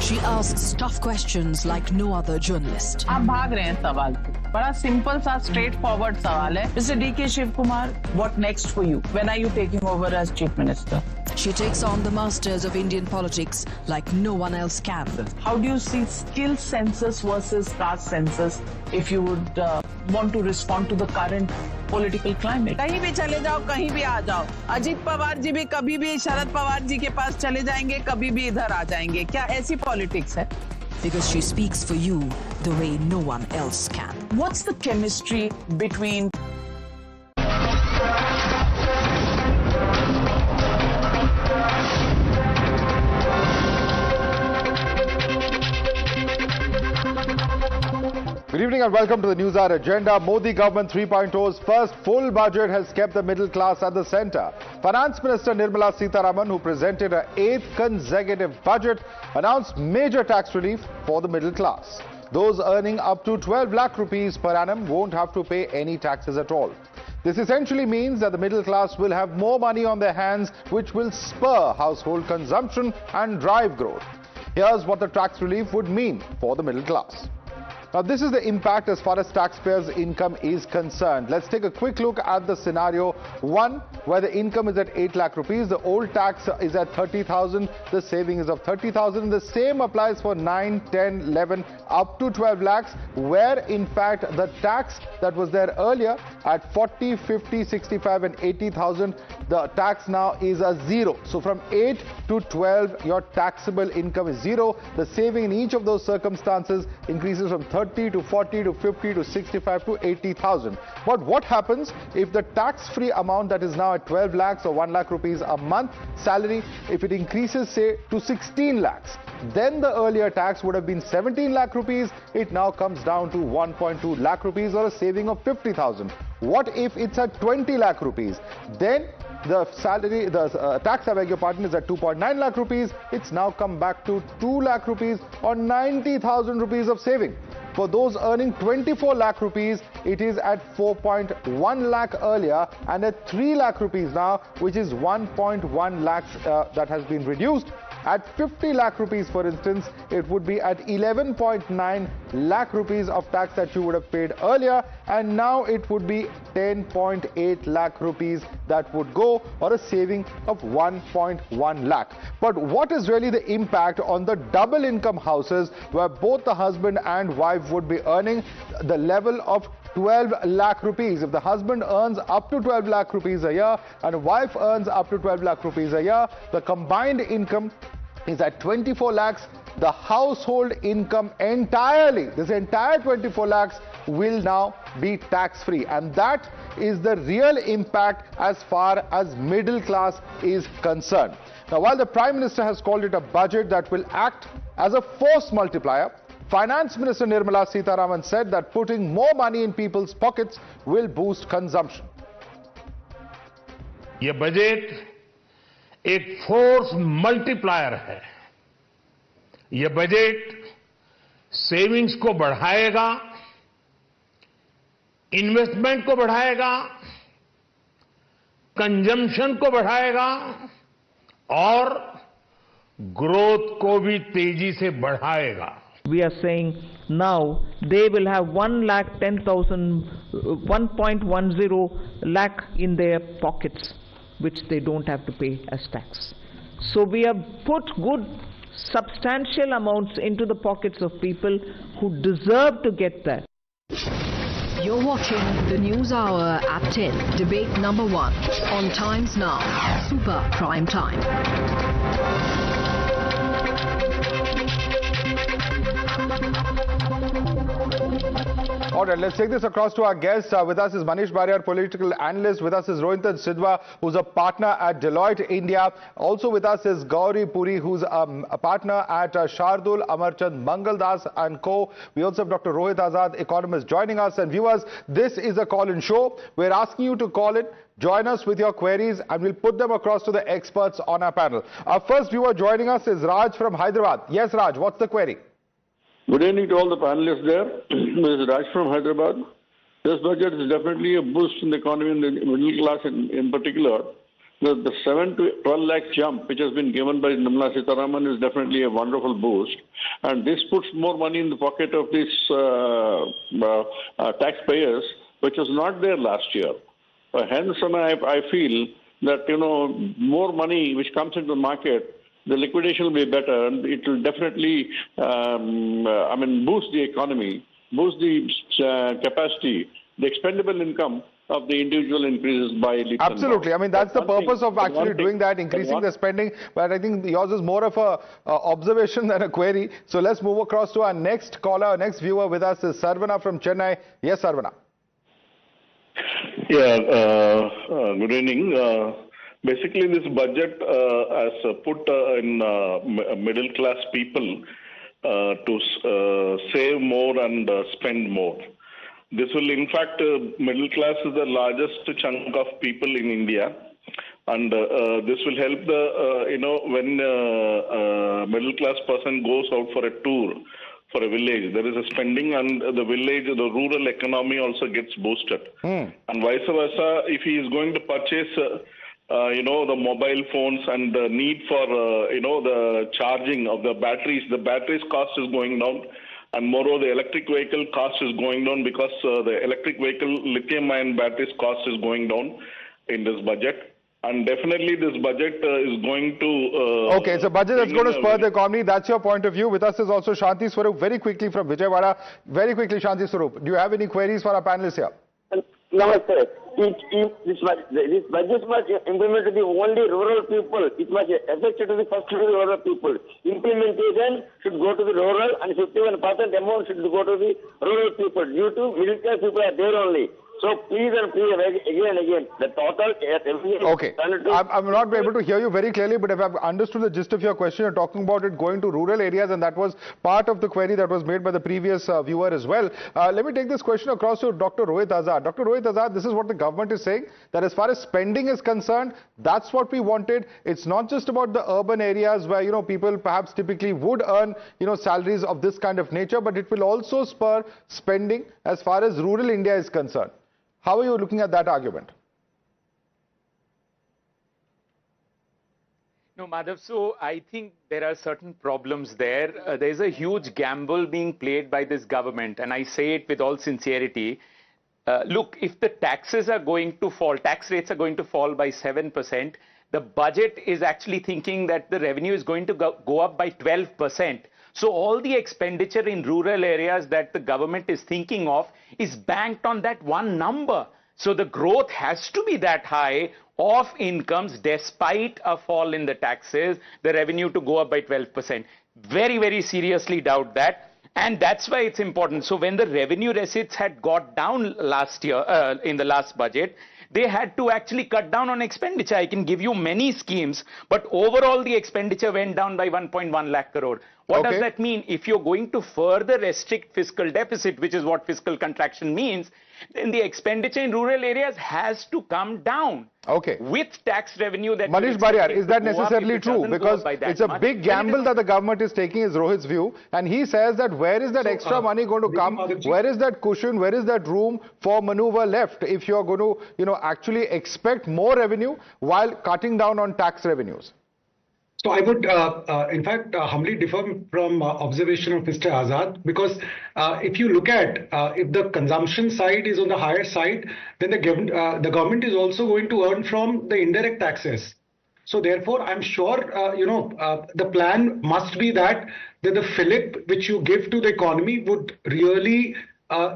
[SPEAKER 4] She asks tough questions like no other journalist.
[SPEAKER 11] आप भाग रहे हैं सवाल से. बड़ा simple सा straight forward सवाल है. Mr. D.K. Shiv Kumar, what next for you? When are you taking over as Chief Minister?
[SPEAKER 4] She takes on the masters of Indian politics like no one else can.
[SPEAKER 11] How do you see skill census versus caste census if you would want to respond to the current political climate? कहीं भी चले जाओ, कहीं भी आ जाओ. अजीत पवार जी भी कभी भी शरद पवार जी के पास चले जाएंगे, कभी भी इधर आ जाएंगे. क्या ऐसी पॉलिटिक्स है?
[SPEAKER 4] Because she speaks for you the way no one else can.
[SPEAKER 11] What's the chemistry between
[SPEAKER 7] Good Good evening and welcome to the News Hour agenda. Modi government 3.0's first full budget has kept the middle class at the center. Finance Minister Nirmala Sitharaman, who presented her 8th consecutive budget, announced major tax relief for the middle class. Those earning up to 12 lakh rupees per annum won't have to pay any taxes at all. This essentially means that the middle class will have more money on their hands, which will spur household consumption and drive growth. Here's what the tax relief would mean for the middle class. Now, this is the impact as far as taxpayers' income is concerned. Let's take a quick look at the scenario 1, where the income is at 8 lakh rupees. The old tax is at 30,000. The saving is of 30,000. The same applies for 9, 10, 11, up to 12 lakhs, where in fact the tax that was there earlier at 40, 50, 65 and 80,000, the tax now is a 0. So from 8 to 12, your taxable income is 0. The saving in each of those circumstances increases from 30 to 40 to 50 to 65 to 80,000. But what happens if the tax-free amount that is now at 12 lakhs or 1 lakh rupees a month salary, if it increases say to 16 lakhs? Then the earlier tax would have been 17 lakh rupees. It now comes down to 1.2 lakh rupees or a saving of 50,000. What if it's at 20 lakh rupees? Then the salary, the tax, I beg your pardon, is at 2.9 lakh rupees. It's now come back to 2 lakh rupees or 90,000 rupees of saving. For those earning 24 lakh rupees, it is at 4.1 lakh earlier and at 3 lakh rupees now, which is 1.1 lakhs that has been reduced. At 50 lakh rupees, for instance, it would be at 11.9 lakh rupees of tax that you would have paid earlier, and now it would be 10.8 lakh rupees that would go, or a saving of 1.1 lakh. But what is really the impact on the double income houses where both the husband and wife would be earning the level of 12 lakh rupees? If the husband earns up to 12 lakh rupees a year and wife earns up to 12 lakh rupees a year, the combined income is at 24 lakhs. The household income entirely, this entire 24 lakhs, will now be tax-free. And that is the real impact as far as middle class is concerned. Now, while the Prime Minister has called it a budget that will act as a force multiplier, Finance Minister Nirmala Sitharaman said that putting more money in people's pockets will boost consumption.
[SPEAKER 13] ये budget एक force multiplier है। ये budget savings को बढ़ाएगा, investment को बढ़ाएगा, consumption को बढ़ाएगा और ग्रोथ को भी तेजी से बढ़ाएगा।
[SPEAKER 14] We are saying now they will have 1,10,000, 1.10 lakh in their pockets, which they don't have to pay as tax. So we have put good substantial amounts into the pockets of people who deserve to get that.
[SPEAKER 4] You're watching the News Hour at 10, debate number 1 on Times Now, Super Prime Time.
[SPEAKER 7] All right, let's take this across to our guests. With us is Manish Bariar, political analyst. With us is Rohintan Sidhwa, who's a partner at Deloitte India. Also with us is Gauri Puri, who's a partner at Shardul Amarchand Mangaldas & Co. We also have Dr. Rohit Azad, economist, joining us. And viewers, this is a call-in show. We're asking you to call in, join us with your queries, and we'll put them across to the experts on our panel. Our first viewer joining us is Raj from Hyderabad. Yes, Raj, what's the query?
[SPEAKER 21] Good evening to all the panelists there. This is Raj from Hyderabad. This budget is definitely a boost in the economy and the middle class in particular. The 7 to 12 lakh jump which has been given by Nirmala Sitharaman is definitely a wonderful boost. And this puts more money in the pocket of these taxpayers, which was not there last year. Hence, I feel that, more money which comes into the market, the liquidation will be better, and it will definitely, boost the economy, boost the capacity, the expendable income of the individual increases by leaps and bounds.
[SPEAKER 7] Absolutely. I mean, that's the purpose of actually doing that, increasing the spending. But I think yours is more of a observation than a query. So let's move across to our next caller. Our next viewer with us is Sarvana from Chennai. Yes, Sarvana.
[SPEAKER 24] Yeah, good evening. Basically, this budget has put in middle-class people to save more and spend more. This will, in fact, middle class is the largest chunk of people in India, and this will help the when middle class person goes out for a tour for a village, there is a spending, and the village, the rural economy also gets boosted, and vice versa. If he is going to purchase, the mobile phones and the need for the charging of the batteries cost is going down. And moreover, the electric vehicle cost is going down because the electric vehicle lithium-ion batteries cost is going down in this budget. And definitely this budget is going to...
[SPEAKER 7] okay, it's a budget that's going to spur the economy. That's your point of view. With us is also Shanti Swarup, very quickly from Vijayawada. Very quickly, Shanti Swarup, do you have any queries for our panelists here?
[SPEAKER 1] Namaste. This budget must implement to the only rural people. It must affect to the first rural people. Implementation should go to the rural, and 51% amount should go to the rural people. Due to middle class people are there only. So please and please, again and again, the total...
[SPEAKER 7] Okay, I'm not able to hear you very clearly, but if I've understood the gist of your question, you're talking about it going to rural areas, and that was part of the query that was made by the previous viewer as well. Let me take this question across to Dr. Rohit Azad. Dr. Rohit Azad, this is what the government is saying, that as far as spending is concerned, that's what we wanted. It's not just about the urban areas where, people perhaps typically would earn, salaries of this kind of nature, but it will also spur spending as far as rural India is concerned. How are you looking at that argument?
[SPEAKER 18] No, Madhav, so I think there are certain problems there. There's a huge gamble being played by this government, and I say it with all sincerity. Look, if the taxes are going to fall, tax rates are going to fall by 7%, the budget is actually thinking that the revenue is going to go up by 12%. So all the expenditure in rural areas that the government is thinking of is banked on that one number. So the growth has to be that high of incomes despite a fall in the taxes, the revenue to go up by 12%. Very, very seriously doubt that. And that's why it's important. So when the revenue receipts had got down last year, in the last budget, they had to actually cut down on expenditure. I can give you many schemes, but overall the expenditure went down by 1.1 lakh crore. What does that mean? If you're going to further restrict fiscal deficit, which is what fiscal contraction means, then the expenditure in rural areas has to come down.
[SPEAKER 7] Okay.
[SPEAKER 18] With tax revenue that...
[SPEAKER 7] Manish Bariyar, is that necessarily true? Because it's a big gamble that the government is taking, is Rohit's view. And he says that where is that extra money going to come? Where is that cushion? Where is that room for maneuver left if you're going to, actually expect more revenue while cutting down on tax revenues?
[SPEAKER 3] So I would, in fact, humbly differ from observation of Mr. Azad, because if you look at if the consumption side is on the higher side, then the government is also going to earn from the indirect taxes. So therefore, I'm sure, the plan must be that the fillip which you give to the economy would really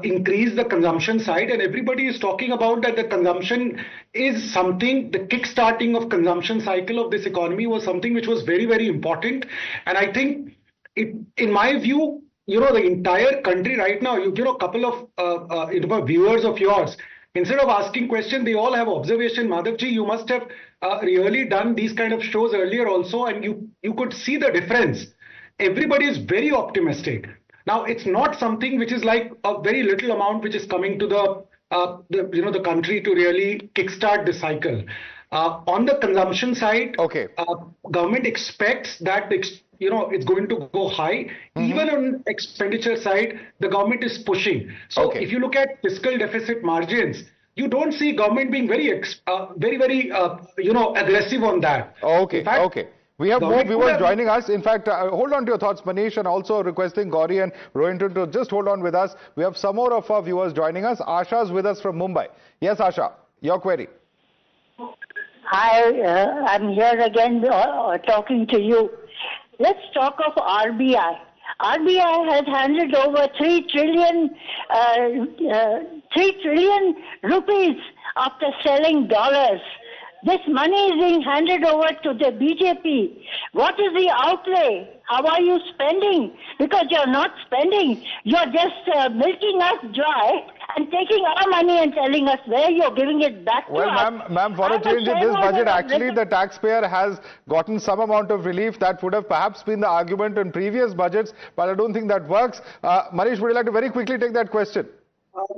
[SPEAKER 3] increase the consumption side, and everybody is talking about that the consumption is something, the kick-starting of consumption cycle of this economy was something which was very, very important. And I think, in my view, the entire country right now, a couple of viewers of yours, instead of asking questions, they all have observation. Madhavji, you must have really done these kind of shows earlier also, and you could see the difference. Everybody is very optimistic. Now, it's not something which is like a very little amount which is coming to the country to really kickstart the cycle. On the consumption side, government expects that it's going to go high. Even on expenditure side, the government is pushing. So if you look at fiscal deficit margins, you don't see government being very aggressive on that.
[SPEAKER 7] Okay. Okay. We have more viewers joining us. In fact, hold on to your thoughts, Manish, and also requesting Gauri and Rohinton to just hold on with us. We have some more of our viewers joining us. Asha is with us from Mumbai. Yes, Asha, your query.
[SPEAKER 12] Hi, I'm here again talking to you. Let's talk of RBI. RBI has handed over 3 trillion rupees after selling dollars. This money is being handed over to the BJP. What is the outlay? How are you spending? Because you're not spending. You're just milking us dry and taking our money and telling us where you're giving it back
[SPEAKER 7] well,
[SPEAKER 12] to us.
[SPEAKER 7] Ma'am, for a change in this budget, actually the taxpayer has gotten some amount of relief. That would have perhaps been the argument in previous budgets, but I don't think that works. Manish, would you like to very quickly take that question?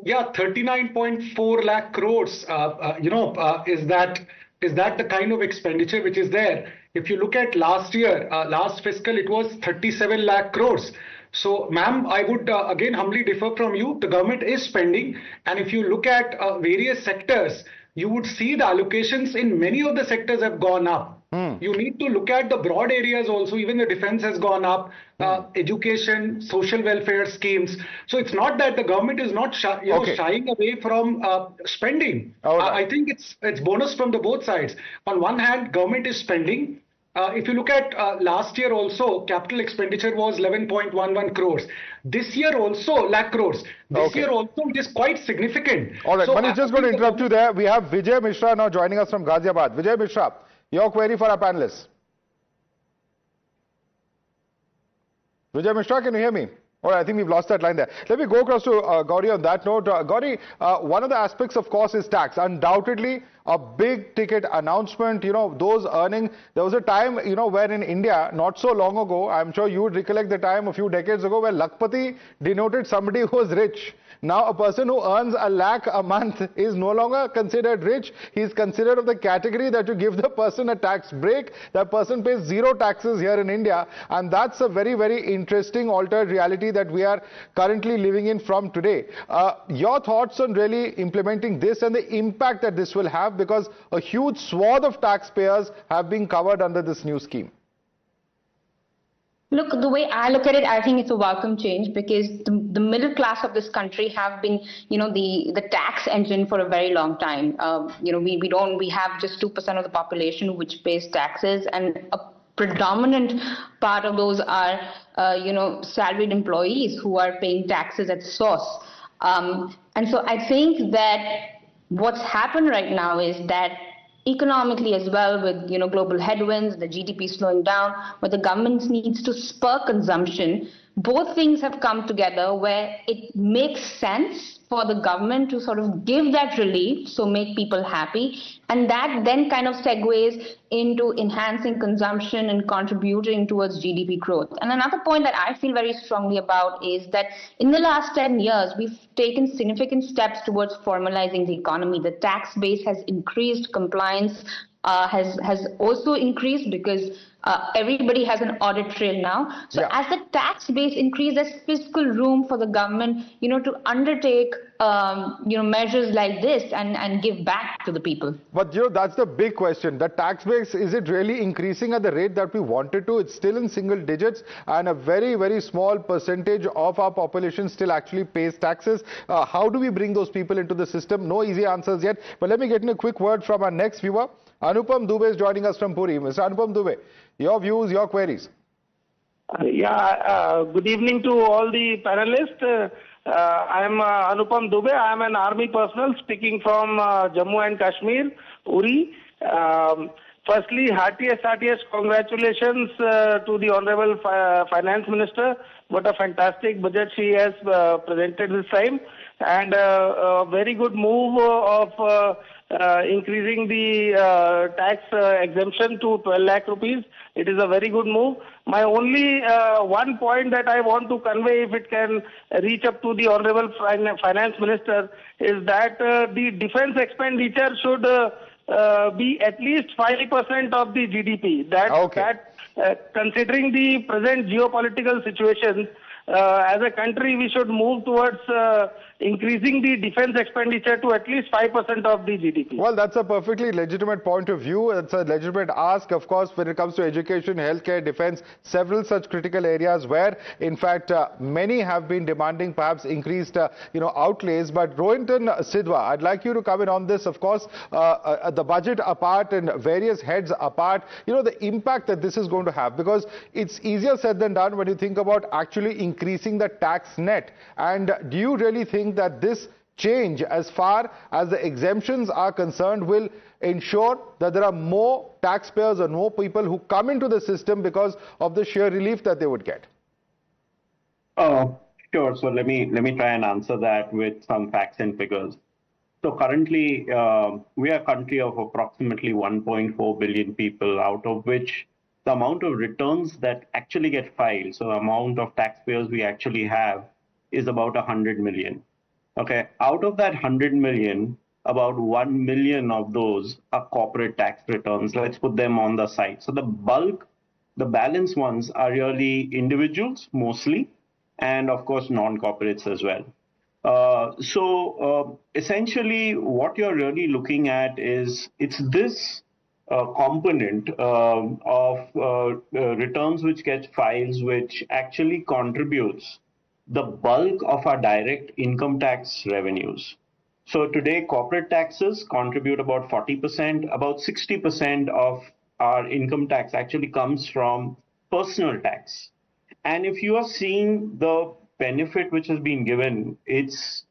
[SPEAKER 3] Yeah, 39.4 lakh crores, is that the kind of expenditure which is there? If you look at last year, last fiscal, it was 37 lakh crores. So, ma'am, I would again humbly differ from you. The government is spending, and if you look at various sectors, you would see the allocations in many of the sectors have gone up. You need to look at the broad areas also. Even the defense has gone up, education, social welfare schemes. So it's not that the government is not shying away from spending. I think it's bonus from the both sides. On one hand, government is spending. If you look at last year also, capital expenditure was 11.11 crores. This year also, lakh crores. This year also, it is quite significant.
[SPEAKER 7] All right,
[SPEAKER 3] so,
[SPEAKER 7] Manish, just going to interrupt you there. We have Vijay Mishra now joining us from Ghaziabad. Vijay Mishra, your query for our panelists. Vijay Mishra, can you hear me? All right, I think we've lost that line there. Let me go across to Gauri on that note. Gauri, one of the aspects, of course, is tax. Undoubtedly, a big ticket announcement, those earning. There was a time, where in India, not so long ago, I'm sure you would recollect the time a few decades ago, where Lakpati denoted somebody who was rich. Now, a person who earns a lakh a month is no longer considered rich. He is considered of the category that you give the person a tax break. That person pays zero taxes here in India. And that's a very, very interesting altered reality that we are currently living in from today. Your thoughts on really implementing this and the impact that this will have, because a huge swath of taxpayers have been covered under this new scheme.
[SPEAKER 5] Look, the way I look at it, I think it's a welcome change, because the middle class of this country have been, the tax engine for a very long time. We have just 2% of the population which pays taxes, and a predominant part of those are, salaried employees who are paying taxes at source. And so I think that what's happened right now is that economically as well, with global headwinds, the GDP slowing down, where the government needs to spur consumption, both things have come together where it makes sense for the government to sort of give that relief, so make people happy, and that then kind of segues into enhancing consumption and contributing towards GDP growth. And another point that I feel very strongly about is that in the last 10 years, we've taken significant steps towards formalizing the economy. The tax base has increased, compliance has also increased, because everybody has an audit trail now. So as the tax base increases, there's fiscal room for the government, to undertake, measures like this and give back to the people.
[SPEAKER 7] But, that's the big question. The tax base, is it really increasing at the rate that we wanted to? It's still in single digits, and a very, very small percentage of our population still actually pays taxes. How do we bring those people into the system? No easy answers yet. But let me get in a quick word from our next viewer. Anupam Dubey is joining us from Puri. Mr. Anupam Dubey, your views, your queries.
[SPEAKER 15] Good evening to all the panelists. I am Anupam Dubey. I am an army personnel speaking from Jammu and Kashmir, Uri. Firstly, heartiest congratulations to the Honorable Finance Minister. What a fantastic budget she has presented this time. And a very good move of increasing the tax exemption to 12 lakh rupees. It is a very good move. My only one point that I want to convey, if it can reach up to the Honorable Finance Minister, is that the defense expenditure should be at least 5% of the GDP. Considering the present geopolitical situation, as a country, we should move towards increasing the defense expenditure to at least 5% of the GDP.
[SPEAKER 7] Well, that's a perfectly legitimate point of view. It's a legitimate ask, of course, when it comes to education, healthcare, defense, several such critical areas where, in fact, many have been demanding perhaps increased, outlays. But Rohinton Sidhwa, I'd like you to come in on this. Of course, the budget apart and various heads apart, the impact that this is going to have, because it's easier said than done when you think about actually increasing the tax net. And do you really think that this change, as far as the exemptions are concerned, will ensure that there are more taxpayers or more people who come into the system because of the sheer relief that they would get?
[SPEAKER 2] Sure. So let me try and answer that with some facts and figures. So currently, we are a country of approximately 1.4 billion people, out of which the amount of returns that actually get filed, so the amount of taxpayers we actually have, is about 100 million. Okay. Out of that 100 million, about 1 million of those are corporate tax returns. Let's put them on the side. So the bulk, the balance ones are really individuals mostly, and of course non-corporates as well. Essentially what you're really looking at is it's this component of returns which get filed, which actually contributes the bulk of our direct income tax revenues. So today, corporate taxes contribute about 40%, about 60% of our income tax actually comes from personal tax. And if you are seeing the benefit which has been given, it's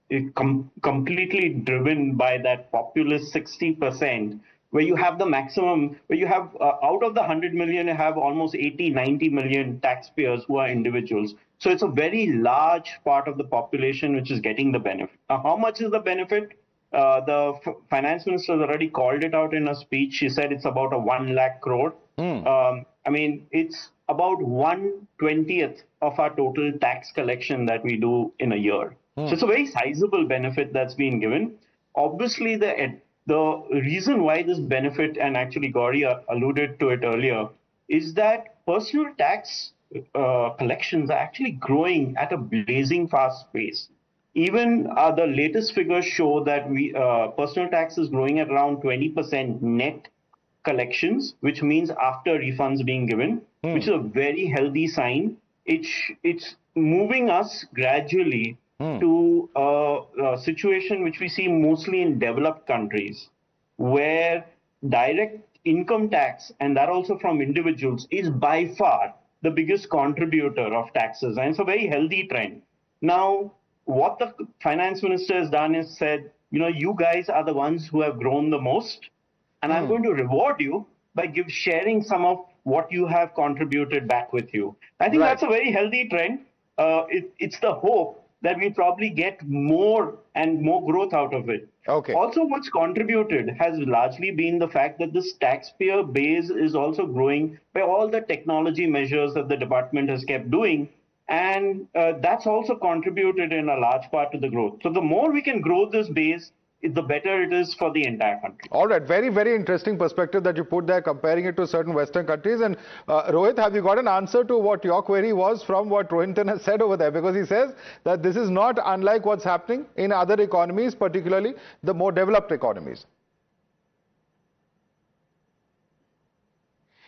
[SPEAKER 2] completely driven by that populist 60%, where you have the maximum, where you have out of the 100 million, you have almost 80, 90 million taxpayers who are individuals. So it's a very large part of the population which is getting the benefit. How much is the benefit? The finance minister has already called it out in a speech. She said it's about a 1 lakh crore. I mean, it's about 1/20th of our total tax collection that we do in a year. So it's a very sizable benefit that's been given. Obviously, the reason why this benefit, and actually Gauri alluded to it earlier, is that personal tax collections are actually growing at a blazing fast pace. Even the latest figures show that personal tax is growing at around 20% net collections, which means after refunds being given, which is a very healthy sign. It's moving us gradually to a situation which we see mostly in developed countries, where direct income tax, and that also from individuals, is by far the biggest contributor of taxes. And it's a very healthy trend. Now, what the finance minister has done is said, you guys are the ones who have grown the most, and I'm going to reward you by sharing some of what you have contributed back with you. I think that's a very healthy trend. It's the hope that we probably get more and more growth out of it.
[SPEAKER 7] Okay.
[SPEAKER 2] Also, what's contributed has largely been the fact that this taxpayer base is also growing by all the technology measures that the department has kept doing. And that's also contributed in a large part to the growth. So the more we can grow this base, the better it is for the entire country.
[SPEAKER 7] All right. Very, very interesting perspective that you put there, comparing it to certain Western countries. And Rohit, have you got an answer to what your query was from what Rohinton has said over there? Because he says that this is not unlike what's happening in other economies, particularly the more developed economies.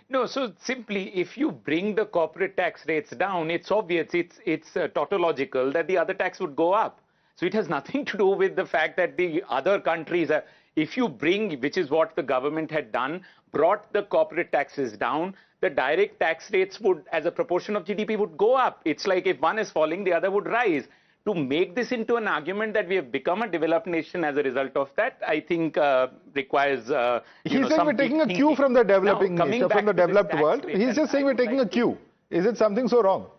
[SPEAKER 18] No, so simply, if you bring the corporate tax rates down, it's obvious, it's tautological that the other tax would go up. So it has nothing to do with the fact that the other countries, if you bring, which is what the government had done, brought the corporate taxes down, the direct tax rates would, as a proportion of GDP, would go up. It's like if one is falling, the other would rise. To make this into an argument that we have become a developed nation as a result of that, I think requires.
[SPEAKER 7] He's saying we're taking a cue from the developing nation, from the developed world. He's just saying we're taking a cue. Is it something so wrong?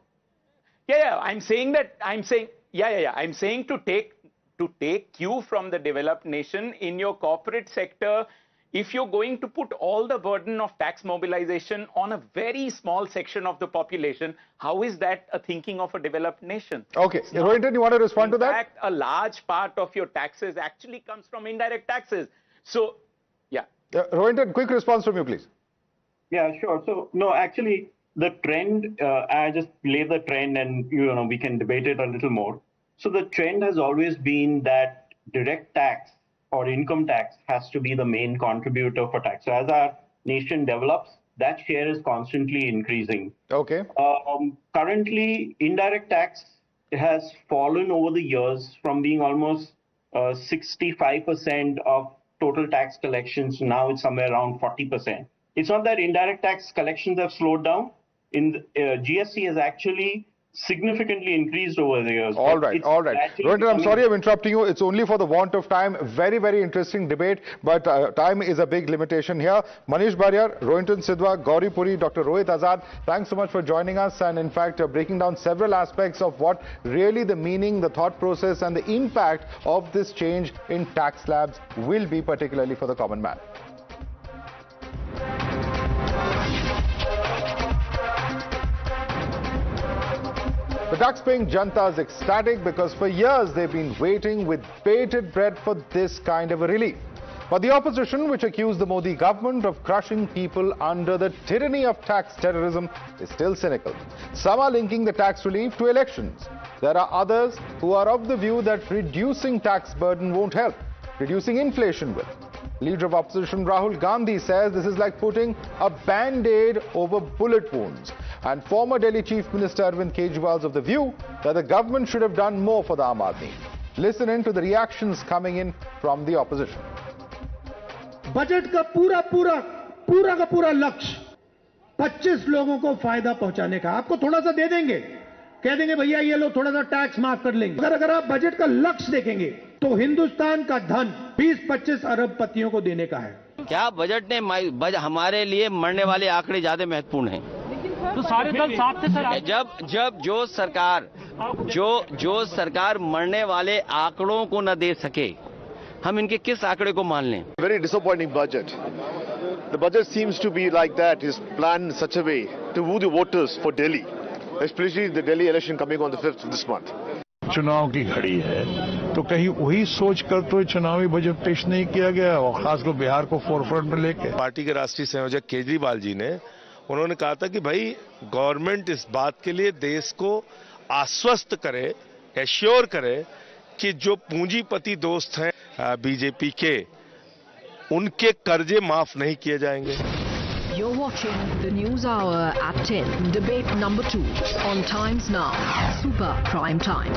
[SPEAKER 18] Yeah, I'm saying that. I'm saying to take cue from the developed nation in your corporate sector. If you're going to put all the burden of tax mobilization on a very small section of the population, how is that a thinking of a developed nation?
[SPEAKER 7] Okay. Rohinton, you want to respond to that?
[SPEAKER 18] In fact, a large part of your taxes actually comes from indirect taxes. So, yeah.
[SPEAKER 7] Rohinton, quick response from you, please.
[SPEAKER 2] Yeah, sure. So, no, actually, the trend, I just lay the trend and, we can debate it a little more. So the trend has always been that direct tax or income tax has to be the main contributor for tax. So as our nation develops, that share is constantly increasing.
[SPEAKER 7] Okay.
[SPEAKER 2] Currently, indirect tax has fallen over the years from being almost 65% of total tax collections. Now it's somewhere around 40%. It's not that indirect tax collections have slowed down. GST has actually significantly increased over the years.
[SPEAKER 7] All right. Rohinton, I'm sorry I'm interrupting you. It's only for the want of time. Very, very interesting debate, but time is a big limitation here. Manish Barrier, Rohinton Sidhwa, Gauri Puri, Dr. Rohit Azad, thanks so much for joining us and in fact breaking down several aspects of what really the meaning, the thought process and the impact of this change in tax slabs will be, particularly for the common man. The tax-paying Janta is ecstatic because for years they've been waiting with bated breath for this kind of a relief. But the opposition, which accused the Modi government of crushing people under the tyranny of tax terrorism, is still cynical. Some are linking the tax relief to elections. There are others who are of the view that reducing tax burden won't help. Reducing inflation will. Leader of opposition Rahul Gandhi says this is like putting a band-aid over bullet wounds. And former Delhi Chief Minister Arvind Kejriwal is of the view that the government should have done more for the Aam Aadmi. Listen in to the reactions coming in from the opposition.
[SPEAKER 6] Budget का पूरा लक्ष्य 25 लोगों को फायदा पहुंचाने का। आपको थोड़ा सा दे देंगे, कह देंगे भैया ये लो थोड़ा सा टैक्स माफ कर लेंगे। अगर आप बजट का लक्ष्य देखेंगे तो हिंदुस्तान का धन 20-25 अरबपतियों को देने का है।
[SPEAKER 10] क्या बजट ने हमारे लिए मरने वाले आंकड़े ज्यादा महत्वपूर्ण हैं?
[SPEAKER 6] तो सारे दल साथ थे सर।
[SPEAKER 10] जब जो सरकार मरने वाले आंकड़ों को न दे सके, हम इनके किस आंकड़े को मान लें?
[SPEAKER 16] Very disappointing budget. The budget seems to be like that, is planned in such a way to woo the voters for Delhi, especially the Delhi election coming on the 5th of this month.
[SPEAKER 17] चुनाव की घड़ी है तो कहीं वही सोचकर तो चुनावी बजट पेश नहीं किया गया और खासकर बिहार को फोरफ्रंट में लेके।
[SPEAKER 25] पार्टी के राष्ट्रीय संयोजक केजरीवाल जी ने उन्होंने कहा था कि भाई गवर्नमेंट इस बात के लिए देश को आश्वस्त करे, एश्योर करे कि जो पूंजीपति दोस्त हैं बीजेपी के, उनके कर्जे माफ नहीं किए जाएंगे।
[SPEAKER 4] You're watching the News Hour at 10, debate number 2 on Times Now, Super Prime Time.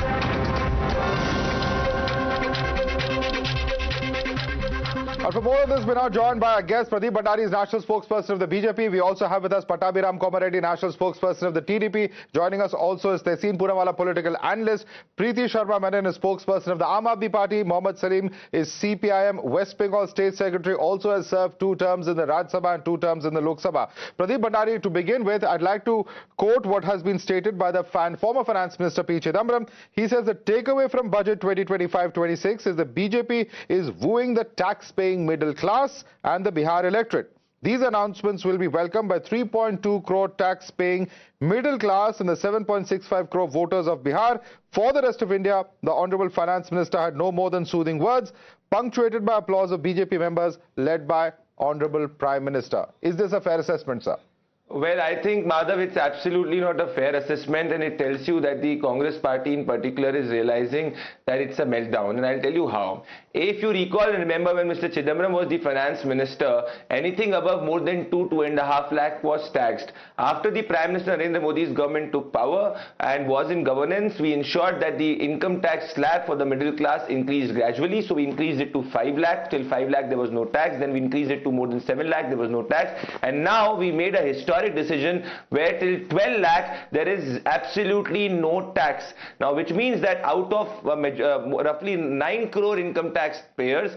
[SPEAKER 7] And for more of this, we're now joined by our guest, Pradeep Bhandari is National Spokesperson of the BJP. We also have with us Pattabhiram Komareddy, National Spokesperson of the TDP. Joining us also is Tehseen Poonawalla, Political Analyst. Preeti Sharma Menon is Spokesperson of the Aam Aadmi Party. Mohammad Salim is CPIM West Bengal State Secretary, also has served 2 terms in the Rajya Sabha and 2 terms in the Lok Sabha. Pradeep Bhandari, to begin with, I'd like to quote what has been stated by the former Finance Minister P. Chidambaram. He says the takeaway from Budget 2025-26 is the BJP is wooing the tax-paying middle class and the Bihar electorate. These announcements will be welcomed by 3.2 crore tax-paying middle class and the 7.65 crore voters of Bihar. For the rest of India, the Honorable Finance Minister had no more than soothing words, punctuated by applause of BJP members led by Honorable Prime Minister. Is this a fair assessment, sir?
[SPEAKER 26] Well, I think, Madhav, it's absolutely not a fair assessment, and it tells you that the Congress party in particular is realizing that it's a meltdown, and I'll tell you how. If you recall and remember, when Mr. Chidambaram was the finance minister, anything above more than 2.5 lakh was taxed. After the Prime Minister Narendra Modi's government took power and was in governance, we ensured that the income tax slab for the middle class increased gradually. So we increased it to 5 lakh. Till 5 lakh there was no tax. Then we increased it to more than 7 lakh. There was no tax. And now we made a historic decision where till 12 lakh there is absolutely no tax. Now, which means that out of roughly 9 crore income tax payers,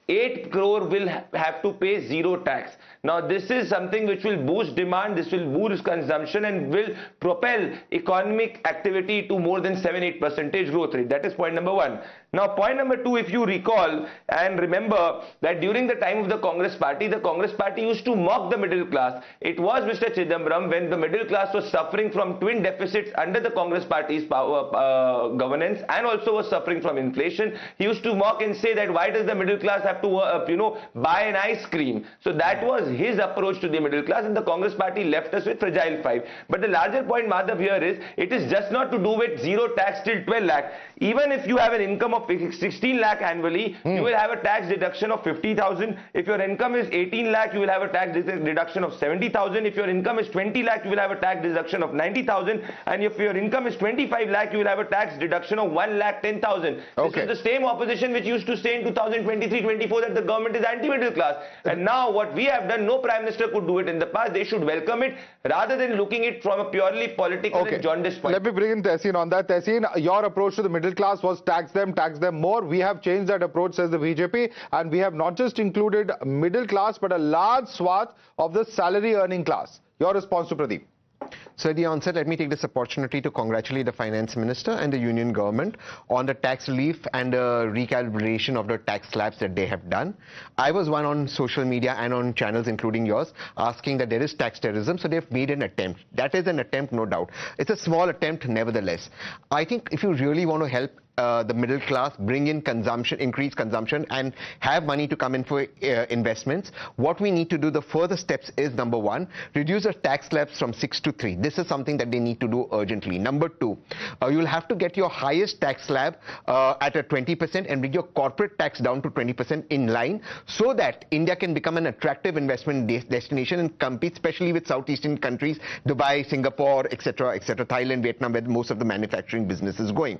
[SPEAKER 26] 8 crore will have to pay zero tax. Now, this is something which will boost demand, this will boost consumption and will propel economic activity to more than 7-8% growth rate. That is point number 1. Now, point number 2, if you recall and remember that during the time of the Congress party used to mock the middle class. It was Mr. Chidambaram, when the middle class was suffering from twin deficits under the Congress party's governance and also was suffering from inflation. He used to mock and say that why does the middle class have to buy an ice cream? So that was his approach to the middle class, and the Congress party left us with fragile 5. But the larger point, Madhav, here is it is just not to do with zero tax till 12 lakh. Even if you have an income of of 16 lakh annually, you will have a tax deduction of 50,000. If your income is 18 lakh, you will have a tax deduction of 70,000. If your income is 20 lakh, you will have a tax deduction of 90,000. And if your income is 25 lakh, you will have a tax deduction of 1,10,000.
[SPEAKER 7] Okay.
[SPEAKER 26] This is the same opposition which used to say in 2023-24 that the government is anti-middle class. And now what we have done, no Prime Minister could do it in the past. They should welcome it rather than looking at it from a purely political and jaundiced point.
[SPEAKER 7] Let me bring in Tehseen on that. Tehseen, your approach to the middle class was tax them more. We have changed that approach, says the BJP, and we have not just included middle class but a large swath of the salary earning class. Your response to Pradeep?
[SPEAKER 8] So at the onset, let me take this opportunity to congratulate the Finance Minister and the Union Government on the tax relief and the recalibration of the tax slabs that they have done. I was one on social media and on channels, including yours, asking that there is tax terrorism, so they've made an attempt. That is an attempt, no doubt. It's a small attempt, nevertheless. I think if you really want to help the middle class, bring in consumption, increase consumption, and have money to come in for investments, what we need to do, the further steps is, number one, reduce the tax slabs from 6 to 3. This is something that they need to do urgently. Number two, you'll have to get your highest tax slab at a 20% and bring your corporate tax down to 20% in line, so that India can become an attractive investment destination and compete, especially with Southeastern countries, Dubai, Singapore, etc., Thailand, Vietnam, where most of the manufacturing business is going.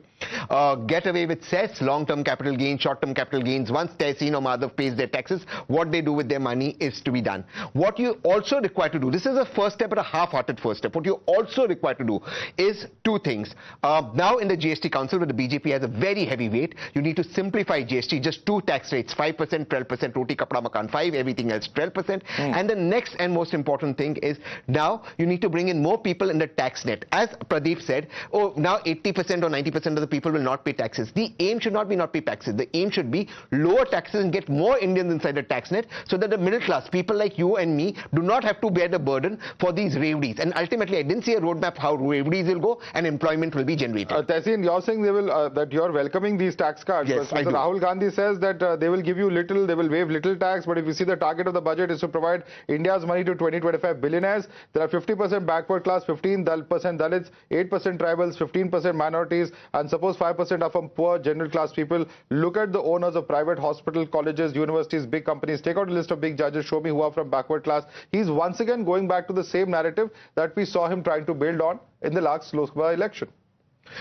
[SPEAKER 8] Get away with cess, long-term capital gains, short-term capital gains. Once Tehseen or Madhav pays their taxes, what they do with their money is to be done. What you also require to do, this is a first step, but a half-hearted first step. What you also require to do is two things. Now in the GST Council, where the BJP has a very heavy weight, you need to simplify GST, just two tax rates, 5%, 12%, roti, kapda, makan 5, everything else 12%. And the next and most important thing is, now you need to bring in more people in the tax net. As Pradeep said, now 80% or 90% of the people will not pay taxes. The aim should not be not pay taxes. The aim should be lower taxes and get more Indians inside the tax net, so that the middle class, people like you and me, do not have to bear the burden for these revenues. And ultimately, I didn't see a roadmap how revenues will go and employment will be generated.
[SPEAKER 7] Tehseen, you're saying they will that you're welcoming these tax cuts.
[SPEAKER 8] Yes, I do.
[SPEAKER 7] Rahul Gandhi says that they will give you little, they will waive little tax, but if you see the target of the budget is to provide India's money to 20-25 billionaires. There are 50% backward class, 15% Dalits, 8% tribals, 15% minorities, and suppose 5% are from poor general class people. Look at the owners of private hospital, colleges, universities, big companies. Take out a list of big judges, show me who are from backward class. He's once again going back to the same narrative that we saw him trying to build on in the last Lok Sabha election.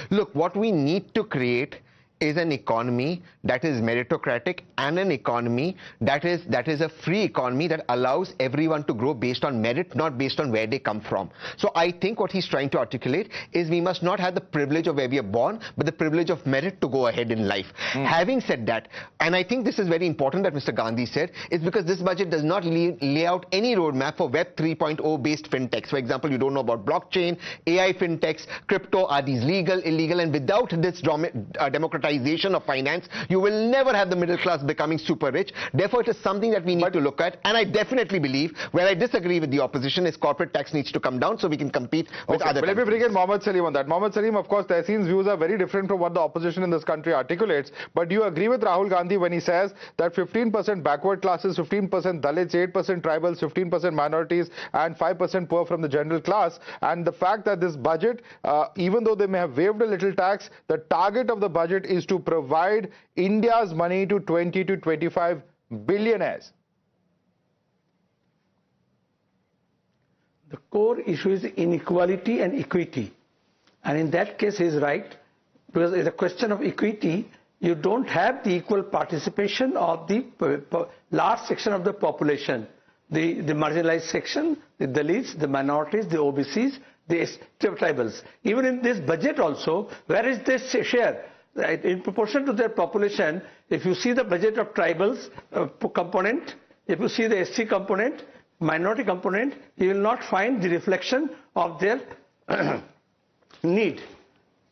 [SPEAKER 8] Look, what we need to create is an economy that is meritocratic and an economy that is a free economy that allows everyone to grow based on merit, not based on where they come from. So I think what he's trying to articulate is we must not have the privilege of where we are born, but the privilege of merit to go ahead in life. Having said that, and I think this is very important that Mr. Gandhi said, is because this budget does not lay out any roadmap for Web 3.0 based fintechs. For example, you don't know about blockchain, AI fintechs, crypto, are these legal, illegal, and without this democratization of finance, you will never have the middle class becoming super rich. Therefore, it is something that we need to look at. And I definitely believe, where I disagree with the opposition, is corporate tax needs to come down so we can compete with other countries.
[SPEAKER 7] Let me bring in Mohammad Salim on that. Mohammad Salim, of course, Tehseen's views are very different from what the opposition in this country articulates. But do you agree with Rahul Gandhi when he says that 15% backward classes, 15% Dalits, 8% tribals, 15% minorities, and 5% poor from the general class? And the fact that this budget, even though they may have waived a little tax, the target of the budget is to provide India's money to 20 to 25 billionaires.
[SPEAKER 9] The core issue is inequality and equity. And in that case, he is right, because it's a question of equity. You don't have the equal participation of the large section of the population, the marginalized section, the Dalits, the minorities, the OBCs, the tribals. Even in this budget also, where is this share? In proportion to their population, if you see the budget of tribals component, if you see the SC component, minority component, you will not find the reflection of their need.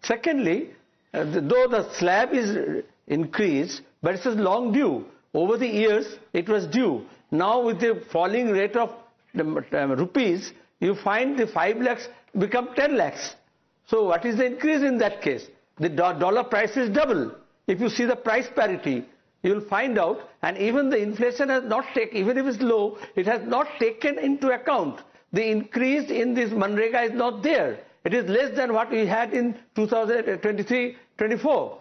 [SPEAKER 9] Secondly, though the slab is increased, but it is long due. Over the years, it was due. Now with the falling rate of rupees, you find the 5 lakhs become 10 lakhs. So what is the increase in that case? The dollar price is double. If you see the price parity, you will find out, and even the inflation has not taken, even if it's low, it has not taken into account. The increase in this Manrega is not there. It is less than what we had in 2023-24.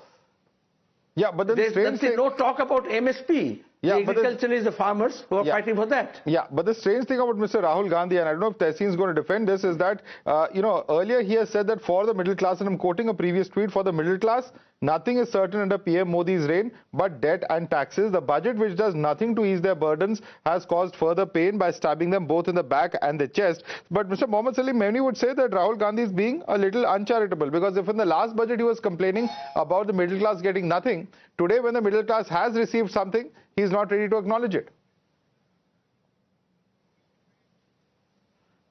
[SPEAKER 7] Yeah, but then
[SPEAKER 9] there's no talk about MSP.
[SPEAKER 7] Yeah,
[SPEAKER 9] the agriculturalists, the farmers who are fighting for that.
[SPEAKER 7] Yeah, but the strange thing about Mr. Rahul Gandhi, and I don't know if Tehseen is going to defend this, is that, earlier he has said that for the middle class, and I'm quoting a previous tweet, for the middle class, nothing is certain under PM Modi's reign but debt and taxes. The budget, which does nothing to ease their burdens, has caused further pain by stabbing them both in the back and the chest. But Mr. Mohammad Salim, many would say that Rahul Gandhi is being a little uncharitable, because if in the last budget he was complaining about the middle class getting nothing, today when the middle class has received something, he is not ready to acknowledge it.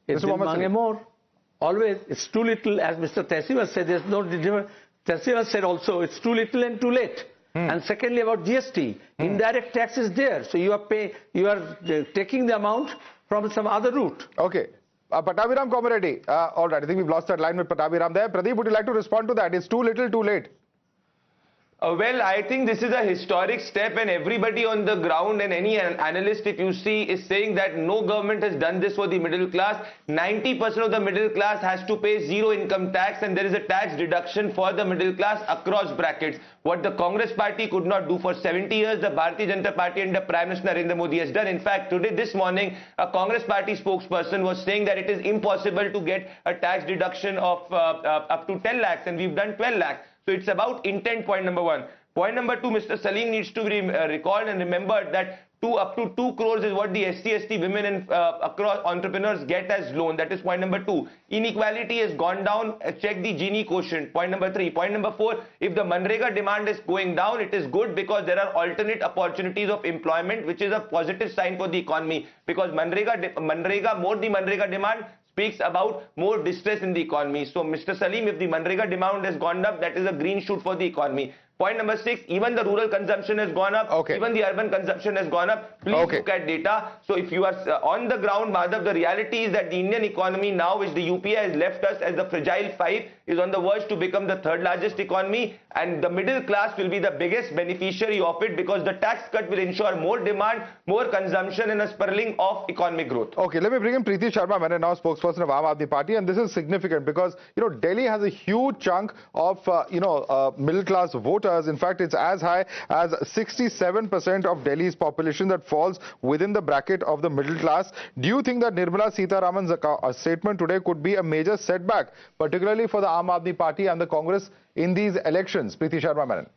[SPEAKER 9] It's more. Always, it's too little, as Mr. Tehseen said. There's no difference. Tehseen said also, it's too little and too late. And secondly, about GST, indirect tax is there, so you are taking the amount from some other route.
[SPEAKER 7] Okay. Pattabhiram Komareddy. All right, I think we've lost that line with Pattabhiram there. Pradeep, would you like to respond to that? It's too little, too late.
[SPEAKER 26] Well, I think this is a historic step, and everybody on the ground and any analyst, if you see, is saying that no government has done this for the middle class. 90% of the middle class has to pay zero income tax, and there is a tax deduction for the middle class across brackets. What the Congress party could not do for 70 years, the Bharatiya Janata Party and the Prime Minister Narendra Modi has done. In fact, this morning, a Congress party spokesperson was saying that it is impossible to get a tax deduction of up to 10 lakhs, and we've done 12 lakhs. So it's about intent, point number one. Point number two, Mr. Salim needs to be recalled and remembered that up to 2 crores is what the SC/ST women and across entrepreneurs get as loan. That is point number two. Inequality has gone down. Check the Gini quotient. Point number three. Point number four, if the Manrega demand is going down, it is good because there are alternate opportunities of employment, which is a positive sign for the economy. Because more the Manrega demand speaks about more distress in the economy. So, Mr. Salim, if the Manrega demand has gone up, that is a green shoot for the economy. Point number 6, even the rural consumption has gone up, even the urban consumption has gone up. Please look at data. So if you are on the ground, Madhav, the reality is that the Indian economy now, which the UPI has left us as the fragile 5, is on the verge to become the 3rd largest economy, and the middle class will be the biggest beneficiary of it because the tax cut will ensure more demand, more consumption, and a spurling of economic growth.
[SPEAKER 7] Okay, let me bring in Preeti Sharma, now spokesperson of Aam Aadmi Party, and this is significant because Delhi has a huge chunk of middle class voters. In fact, it's as high as 67% of Delhi's population that falls within the bracket of the middle class. Do you think that Nirmala Sitharaman's statement today could be a major setback, particularly for the Aam Aadmi Party and the Congress in these elections? Preeti Sharma, Madam.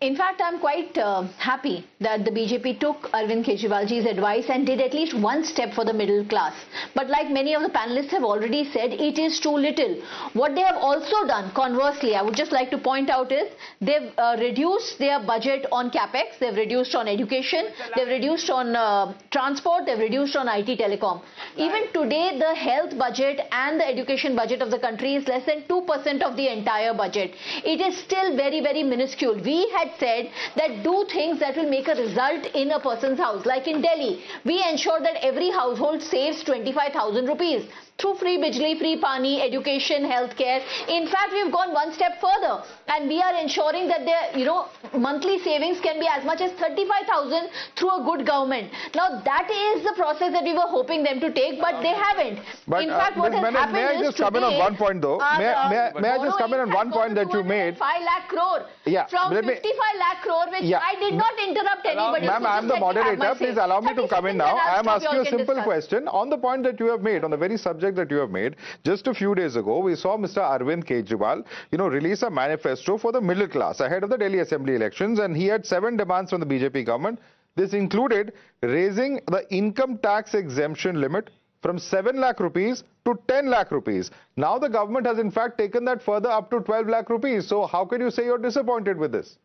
[SPEAKER 11] In fact, I'm quite happy that the BJP took Arvind Kejriwalji's advice and did at least one step for the middle class. But like many of the panelists have already said, it is too little. What they have also done, conversely, I would just like to point out is they've reduced their budget on capex, they've reduced on education, they've reduced on transport, they've reduced on IT telecom. Even today, the health budget and the education budget of the country is less than 2% of the entire budget. It is still very, very minuscule. We had said that do things that will make a result in a person's house. Like in Delhi, we ensure that every household saves 25,000 rupees through free bijli, free pani, education, healthcare. In fact, we've gone one step further and we are ensuring that their monthly savings can be as much as 35,000 through a good government. Now that is the process that we were hoping them to take, but they haven't.
[SPEAKER 7] But,
[SPEAKER 11] in fact, what has happened
[SPEAKER 7] may I just come in on one point though? May I just come in on one point that you made?
[SPEAKER 11] 5 lakh crore from 55 lakh crore, which I did not interrupt anybody.
[SPEAKER 7] Ma'am, I am the moderator. Please allow me to come in now. I am asking you a simple question on the point that you have made, on the very subject that you have made. Just a few days ago, we saw Mr. Arvind Kejriwal, release a manifesto for the middle class ahead of the Delhi Assembly elections, and he had 7 demands from the BJP government. This included raising the income tax exemption limit from 7 lakh rupees to 10 lakh rupees. Now the government has in fact taken that further up to 12 lakh rupees. So how can you say you're disappointed with this?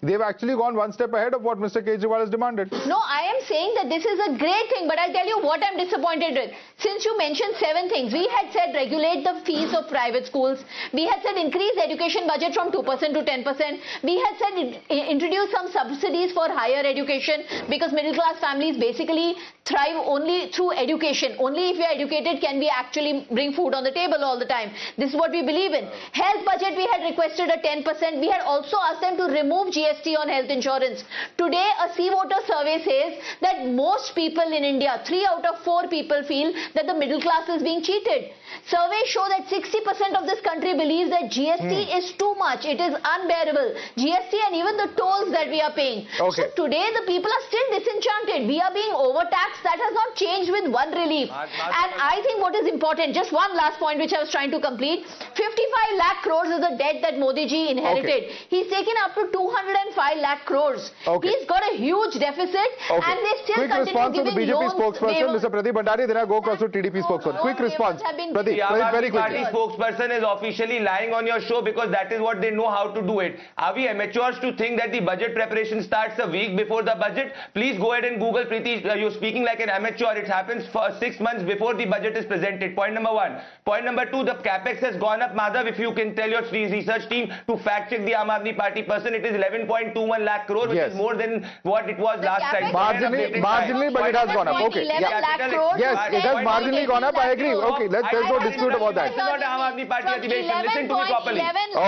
[SPEAKER 7] They've actually gone one step ahead of what Mr. Kejriwal has demanded.
[SPEAKER 11] No, I am saying that this is a great thing, but I'll tell you what I'm disappointed with. Since you mentioned 7 things, we had said regulate the fees of private schools. We had said increase education budget from 2% to 10%. We had said introduce some subsidies for higher education because middle class families basically thrive only through education. Only if you are educated can we actually bring food on the table all the time. This is what we believe in. Health budget, we had requested a 10%. We had also asked them to remove GST GST on health insurance. Today, a C-voter survey says that most people in India, 3 out of 4 people feel that the middle class is being cheated. Surveys show that 60% of this country believes that GST is too much. It is unbearable. GST and even the tolls that we are paying.
[SPEAKER 7] Okay.
[SPEAKER 11] So today the people are still disenchanted. We are being overtaxed. That has not changed with one relief. And I think what is important, just one last point which I was trying to complete, 55 lakh crores is the debt that Modi ji inherited.
[SPEAKER 7] Okay.
[SPEAKER 11] He's taken up to 205 lakh crores.
[SPEAKER 7] Okay.
[SPEAKER 11] He's got a huge deficit and they still
[SPEAKER 7] Quick
[SPEAKER 11] continue
[SPEAKER 7] response to the
[SPEAKER 11] giving
[SPEAKER 7] BJP
[SPEAKER 11] loans.
[SPEAKER 7] spokesperson, Mr. Pradeep Bhandari, then I go across to TDP spokesperson. Quick response. Pradeep, very quickly.
[SPEAKER 26] Party spokesperson is officially lying on your show because that is what they know how to do it. Are we amateurs to think that the budget preparation starts a week before the budget? Please go ahead and Google, Preeti, you're speaking like an amateur. It happens for 6 months before the budget is presented. Point number 1. Point number 2, the capex has gone up. Madhav, if you can tell your research team to fact check the Aam Aadmi Party person, it is 11.21 lakh crore, which is more than what it was last time.
[SPEAKER 7] Marginally, but it has gone up. Okay. Yes, it has marginally gone up. I agree. Okay, there's no dispute about that.
[SPEAKER 26] This is not Aam Aadmi Party adhibation. Listen to me properly.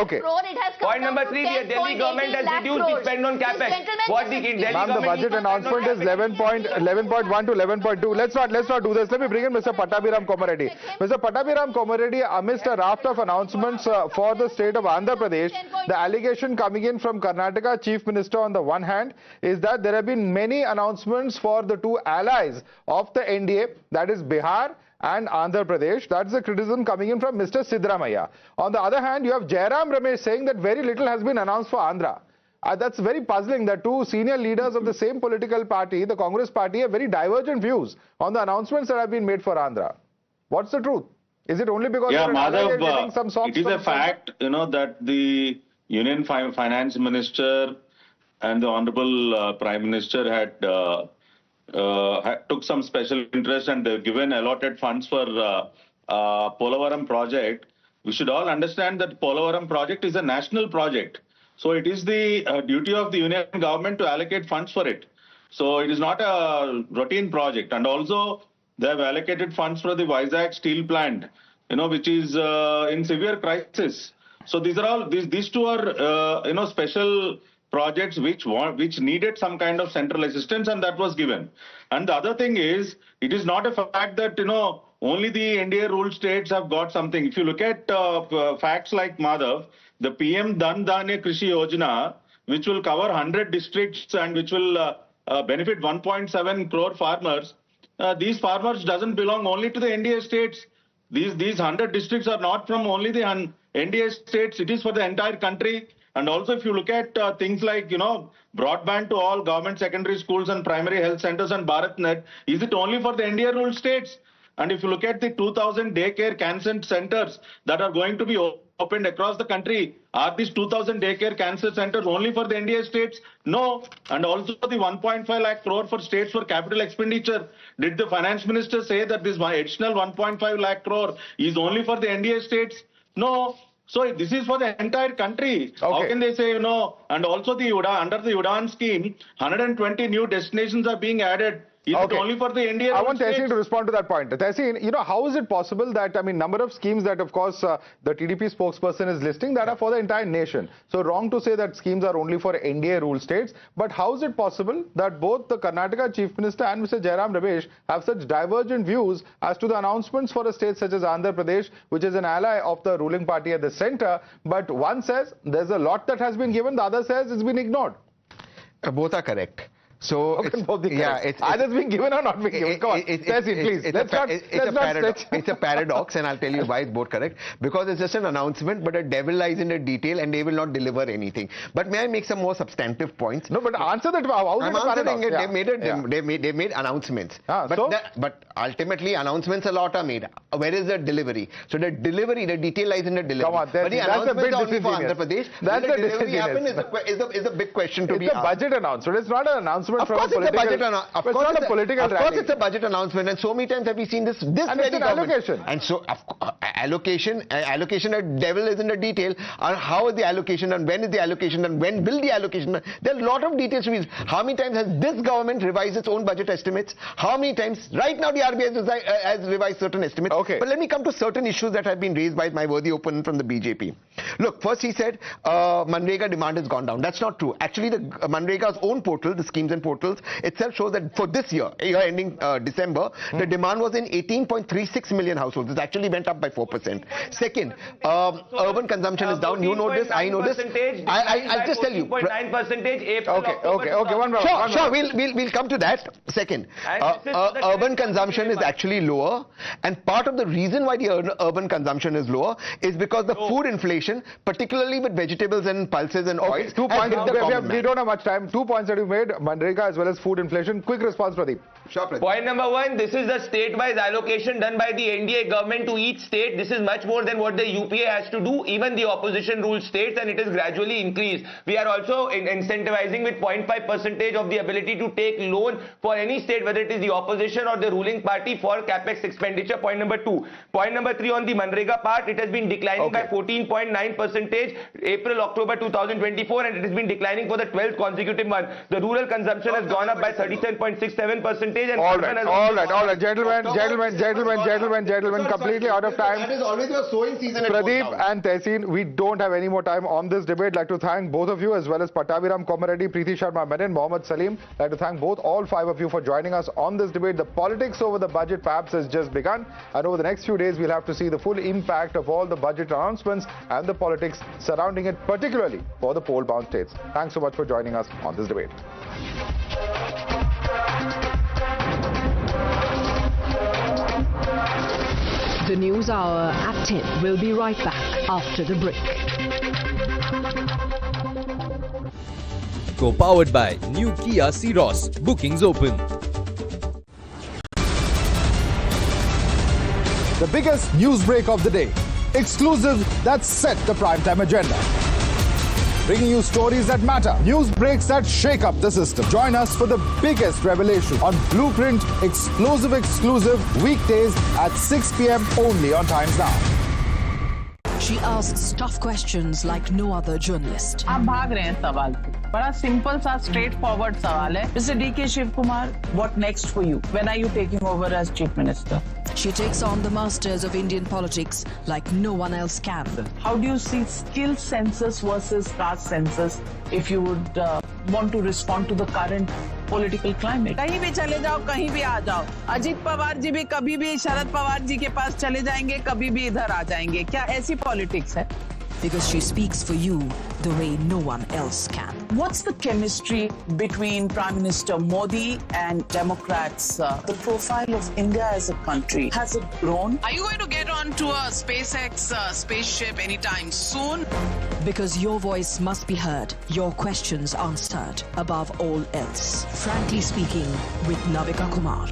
[SPEAKER 7] Okay.
[SPEAKER 26] Point number 3, the Delhi government has reduced the spend on capex. What the Delhi
[SPEAKER 7] Ma'am, the budget announcement is 11.1 to 11.2. Let's not do this. Let me bring in Mr. Pattabhiram Komareddy. Mr. Pattabhiram Komareddy, amidst a raft of announcements for the state of Andhra Pradesh, the allegation coming in from Karnataka Chief Minister on the one hand is that there have been many announcements for the two allies of the NDA, that is Bihar and Andhra Pradesh. That's the criticism coming in from Mr. Sitharaman. On the other hand, you have Jairam Ramesh saying that very little has been announced for Andhra. That's very puzzling that two senior leaders of the same political party, the Congress party, have very divergent views on the announcements that have been made for Andhra. What's the truth? Is it only because
[SPEAKER 21] Madhav,
[SPEAKER 7] getting some
[SPEAKER 21] it is a fact, that the Union Finance Minister and the Honorable Prime Minister had took some special interest and given allotted funds for Polavaram project. We should all understand that Polavaram project is a national project. So it is the duty of the union government to allocate funds for it. So it is not a routine project. And also they have allocated funds for the Vizag steel plant, which is in severe crisis. So these are all, these two are, special projects which needed some kind of central assistance, and that was given. And the other thing is, it is not a fact that, only the NDA ruled states have got something. If you look at facts like Madhav, the PM Dhan Dhanya Krishi Yojana, which will cover 100 districts and which will benefit 1.7 crore farmers, these farmers doesn't belong only to the NDA states. These 100 districts are not from only the NDA states. It is for the entire country. And also, if you look at things like, broadband to all government secondary schools and primary health centers and BharatNet, is it only for the NDA ruled states? And if you look at the 2,000 daycare cancer centers that are going to be opened across the country, are these 2,000 daycare cancer centers only for the NDA states? No. And also the 1.5 lakh crore for states for capital expenditure. Did the finance minister say that this additional 1.5 lakh crore is only for the NDA states? No. So this is for the entire country. Okay. How can they say, and also under the UDAN scheme, 120 new destinations are being added. Is it only for the NDA?
[SPEAKER 7] I want Taxation to respond to that point. Taxation, how is it possible that, number of schemes that, of course, the TDP spokesperson is listing that are for the entire nation. So wrong to say that schemes are only for NDA ruled states. But how is it possible that both the Karnataka Chief Minister and Mr. Jairam Ramesh have such divergent views as to the announcements for a state such as Andhra Pradesh, which is an ally of the ruling party at the center? But one says there's a lot that has been given, the other says it's been ignored.
[SPEAKER 8] Both are correct. So
[SPEAKER 7] it's either being given or not being given. Come on, please.
[SPEAKER 8] It's a paradox, and I'll tell you why it's both correct. Because it's just an announcement, but the devil lies in the detail, and they will not deliver anything. But may I make some more substantive points?
[SPEAKER 7] No, but answer that.
[SPEAKER 8] I'm answering it. They made announcements. But ultimately, announcements a lot are made. Where is the delivery? So the delivery, the detail lies in the delivery.
[SPEAKER 7] Come on,
[SPEAKER 8] but the announcements are only for Andhra Pradesh.
[SPEAKER 7] That's the
[SPEAKER 8] delivery happen is a big question to be asked.
[SPEAKER 7] It's a budget announcement. It's not an announcement announcement
[SPEAKER 8] Of
[SPEAKER 7] from
[SPEAKER 8] course
[SPEAKER 7] a political...
[SPEAKER 8] it's a budget
[SPEAKER 7] Of course it's a
[SPEAKER 8] budget announcement, and so many times have we seen this
[SPEAKER 7] and it's an allocation.
[SPEAKER 8] And so, allocation, a devil is in the detail. How is the allocation and when is the allocation and when will the allocation? There are a lot of details to be. How many times has this government revised its own budget estimates? How many times? Right now, the RBI has revised certain estimates.
[SPEAKER 7] Okay.
[SPEAKER 8] But let me come to certain issues that have been raised by my worthy opponent from the BJP. Look, first he said Manrega demand has gone down. That's not true. Actually, the Manrega's own portal, the schemes and portals, itself shows that for this year ending December, the demand was in 18.36 million households. It actually went up by 4%. Second, urban consumption is down. You know this, I know this. I'll just tell you.
[SPEAKER 26] 14.9%.
[SPEAKER 7] Okay. One more.
[SPEAKER 8] Sure. We'll come to that. Second, urban consumption is actually lower, and part of the reason why the urban consumption is lower is because the food inflation, particularly with vegetables and pulses and oils,
[SPEAKER 7] 2 points. We don't have much time. 2 points that you made, Manrega as well as food inflation. Quick response, Pradeep.
[SPEAKER 8] Sure, Pradeep.
[SPEAKER 26] Point number one, this is the state-wise allocation done by the NDA government to each state. This is much more than what the UPA has to do. Even the opposition rules states, and it is gradually increased. We are also incentivizing with 0.5% of the ability to take loan for any state, whether it is the opposition or the ruling party, for capex expenditure. Point number two. Point number three, on the Manrega part, it has been declining by 14.9% April-October 2024, and it has been declining for the 12th consecutive month. The rural consumption has gone up by 37.67%.
[SPEAKER 7] All right, gentlemen, completely out of time.
[SPEAKER 8] That is always a sowing season.
[SPEAKER 7] Pradeep and Tehseen, we don't have any more time on this debate. I'd like to thank both of you, as well as Pattaviram Komareddy, Preeti Sharma Menon, Mohammad Salim. I'd like to thank all five of you for joining us on this debate. The politics over the budget perhaps has just begun, and over the next few days we'll have to see the full impact of all the budget announcements and the politics surrounding it, particularly for the poll-bound states. Thanks so much for joining us on this debate.
[SPEAKER 4] The News Hour at 10 will be right back after the break.
[SPEAKER 13] Co-powered by new Kia Ceros. Bookings open.
[SPEAKER 7] The biggest news break of the day. Exclusive that set the primetime agenda. Bringing you stories that matter. News breaks that shake up the system. Join us for the biggest revelation on Blueprint exclusive weekdays at 6 p.m. only on Times Now.
[SPEAKER 4] She asks tough questions like no other journalist.
[SPEAKER 14] आप भाग रहे हैं सवाल से. बड़ा simple सा straight forward सवाल है. Mr. D.K. Shivkumar, what next for you? When are you taking over as Chief Minister?
[SPEAKER 4] She takes on the masters of Indian politics like no one else can.
[SPEAKER 14] How do you see skill census versus caste census if you would want to respond to the current political climate? कहीं भी चले जाओ, कहीं भी आ जाओ. अजीत पवार जी भी कभी भी शरद पवार जी के पास चले जाएंगे, कभी भी इधर आ जाएंगे. क्या ऐसी पॉलिटिक्स है?
[SPEAKER 4] Because she speaks for you the way no one else can.
[SPEAKER 14] What's the chemistry between Prime Minister Modi and Democrats? The profile of India as a country, has it grown? Are you going to get onto a SpaceX spaceship anytime soon?
[SPEAKER 4] Because your voice must be heard, your questions answered above all else. Frankly Speaking with Navika Kumar.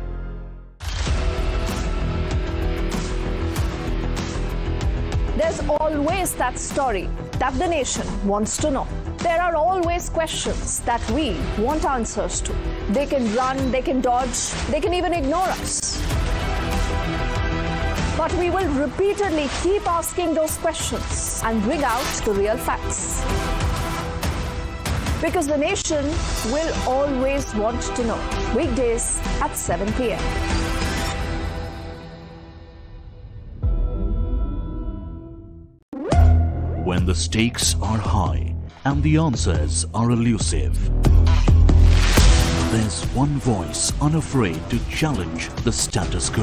[SPEAKER 19] There's always that story that the nation wants to know. There are always questions that we want answers to. They can run, they can dodge, they can even ignore us. But we will repeatedly keep asking those questions and bring out the real facts. Because the nation will always want to know. Weekdays at 7 p.m.
[SPEAKER 20] When the stakes are high and the answers are elusive, there's one voice unafraid to challenge the status quo.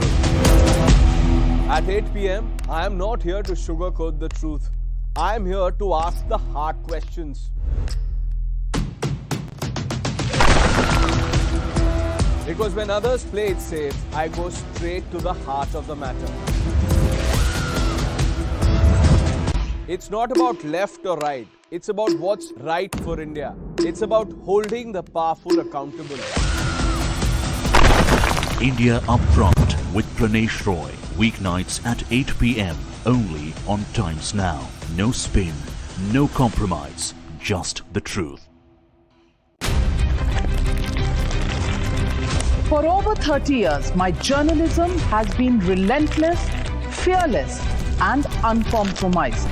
[SPEAKER 22] At 8 p.m., I am not here to sugarcoat the truth. I am here to ask the hard questions. Because when others play it safe, I go straight to the heart of the matter. It's not about left or right. It's about what's right for India. It's about holding the powerful accountable.
[SPEAKER 20] India Upfront with Pranesh Roy. Weeknights at 8 p.m. only on Times Now. No spin, no compromise, just the truth.
[SPEAKER 14] For over 30 years, my journalism has been relentless, fearless, and uncompromising.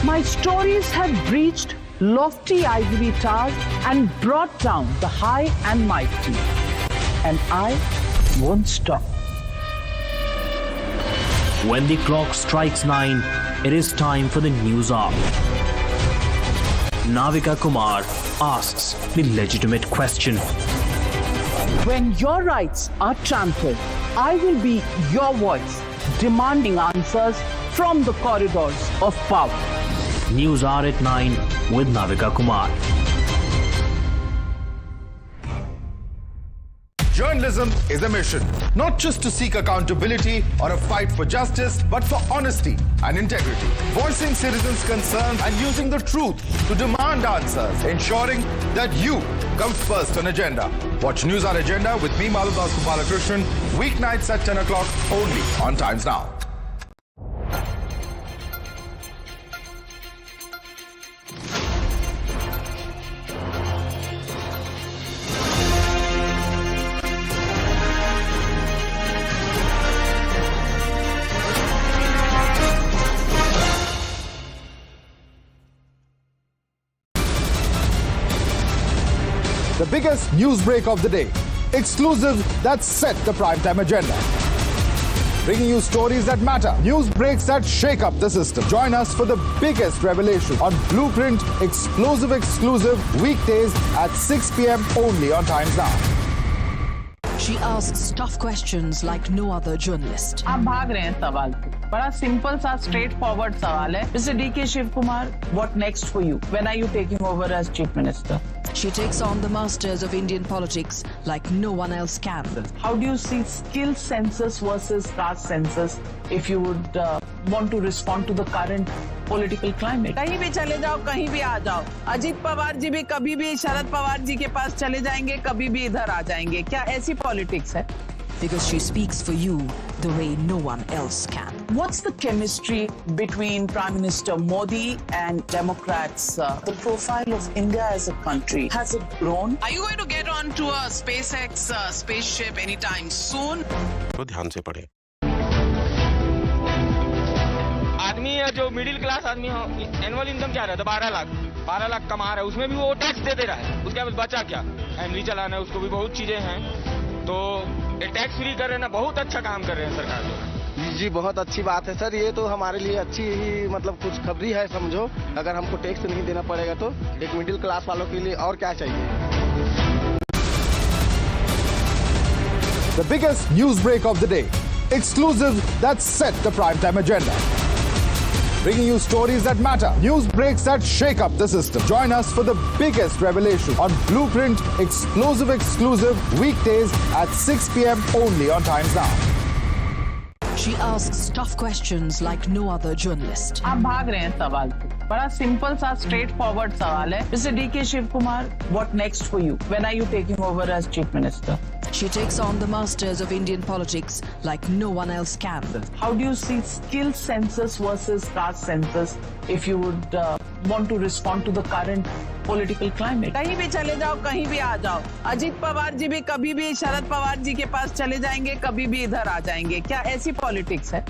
[SPEAKER 14] My stories have breached lofty ivory towers and brought down the high and mighty. And I won't stop.
[SPEAKER 1] When the clock strikes 9, it is time for the news hour. Navika Kumar asks the legitimate question.
[SPEAKER 14] When your rights are trampled, I will be your voice, demanding answers from the corridors of power.
[SPEAKER 1] News hour at 9 with Navika Kumar.
[SPEAKER 7] Journalism is a mission, not just to seek accountability or a fight for justice, but for honesty and integrity. Voicing citizens' concerns and using the truth to demand answers, ensuring that you comes first on agenda. Watch News Hour Agenda with me, Madhav Balakrishnan, weeknights at 10 o'clock only on Times Now. The biggest news break of the day. Exclusive that set the primetime agenda. Bringing you stories that matter. News breaks that shake up the system. Join us for the biggest revelation on Blueprint exclusive weekdays at 6 p.m. only on Times Now.
[SPEAKER 4] She asks tough questions like no other journalist.
[SPEAKER 14] आप भाग रहे हैं सवाल पे। बड़ा simple सा straight forward सवाल है। Mr. D.K. Shiv Kumar, what next for you? When are you taking over as Chief Minister?
[SPEAKER 4] She takes on the masters of Indian politics like no one else can.
[SPEAKER 14] How do you see skill census versus caste census if you would want to respond to the current political climate? कहीं भी चले जाओ, कहीं भी आ जाओ। अजीत पवार जी भी कभी भी शरद पवार जी के पास चले जाएंगे, कभी भी इधर आ जाएंगे। क्या ऐसी पॉलिटिक्स है?
[SPEAKER 4] Because she speaks for you the way no one else can.
[SPEAKER 14] What's the chemistry between Prime Minister Modi and Democrats? The profile of India as a country, has it grown? Are you going to get onto a SpaceX spaceship anytime soon?
[SPEAKER 3] तो ध्यान से पढ़े।
[SPEAKER 5] आदमी है जो middle class आदमी है, annual income क्या रहता है? 12 लाख कमा रहा है, उसमें भी वो टैक्स दे रहा है। उसके बाद बचा क्या? फैमिली चलाना है, उसको भी बहुत चीजें हैं। तो ये टैक्स फ्री कर रहे हैं ना, बहुत अच्छा काम कर रहे हैं सरकार जो।
[SPEAKER 12] जी बहुत अच्छी बात है सर, ये तो हमारे लिए अच्छी ही मतलब कुछ खबरी है समझो। अगर हमको टैक्स नहीं देना पड़ेगा तो एक मिडिल क्लास वालों के लिए और क्या चाहिए।
[SPEAKER 7] The biggest news break of the day. Exclusive that set the primetime agenda. Bringing you stories that matter. News breaks that shake up the system. Join us for the biggest revelation on Blueprint exclusive weekdays at 6 p.m. only on Times Now.
[SPEAKER 4] She asks tough questions like no other journalist.
[SPEAKER 14] आप भाग रहे हैं सवाल पे। बड़ा simple सा straight forward सवाल है। Mr. D.K. Shiv Kumar, what next for you? When are you taking over as Chief Minister?
[SPEAKER 4] She takes on the masters of Indian politics like no one else can.
[SPEAKER 14] How do you see skill census versus caste census if you would want to respond to the current political climate? कहीं भी चले जाओ, कहीं भी आ जाओ। अजीत पवार जी भी कभी भी शरद पवार जी के पास चले जाएंगे, कभी भी इधर आ जाएंगे। क्या ऐसी पॉलिटिक्स है?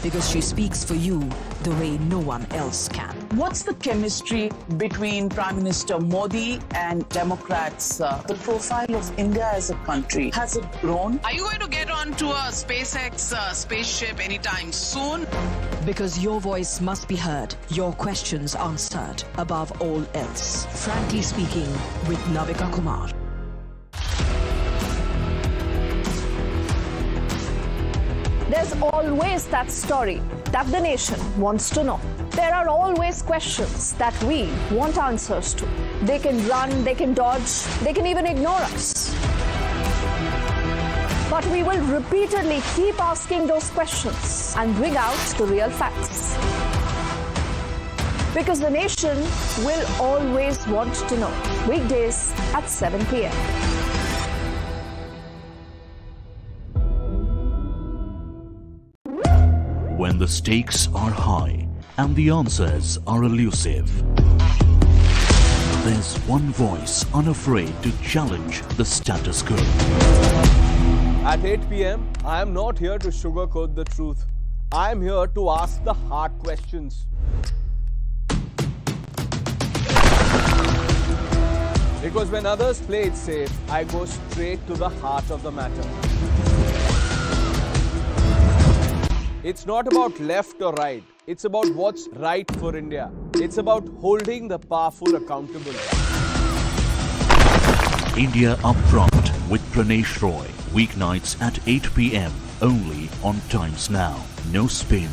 [SPEAKER 4] Because she speaks for you the way no one else can.
[SPEAKER 14] What's the chemistry between Prime Minister Modi and Democrats? The profile of India as a country, has it grown? Are you going to get onto a SpaceX spaceship anytime soon?
[SPEAKER 4] Because your voice must be heard, your questions answered above all else. Frankly Speaking with Navika Kumar.
[SPEAKER 19] There's always that story that the nation wants to know. There are always questions that we want answers to. They can run, they can dodge, they can even ignore us. But we will repeatedly keep asking those questions and bring out the real facts. Because the nation will always want to know. Weekdays at 7 p.m.
[SPEAKER 20] When the stakes are high and the answers are elusive, There's one voice unafraid to challenge the status quo.
[SPEAKER 22] At 8 p.m., I am not here to sugarcoat the truth. I am here to ask the hard questions. Because when others play it safe, I go straight to the heart of the matter. It's not about left or right. It's about what's right for India. It's about holding the powerful accountable.
[SPEAKER 20] India Upfront with Pranesh Roy. Weeknights at 8 p.m. only on Times Now. No spin,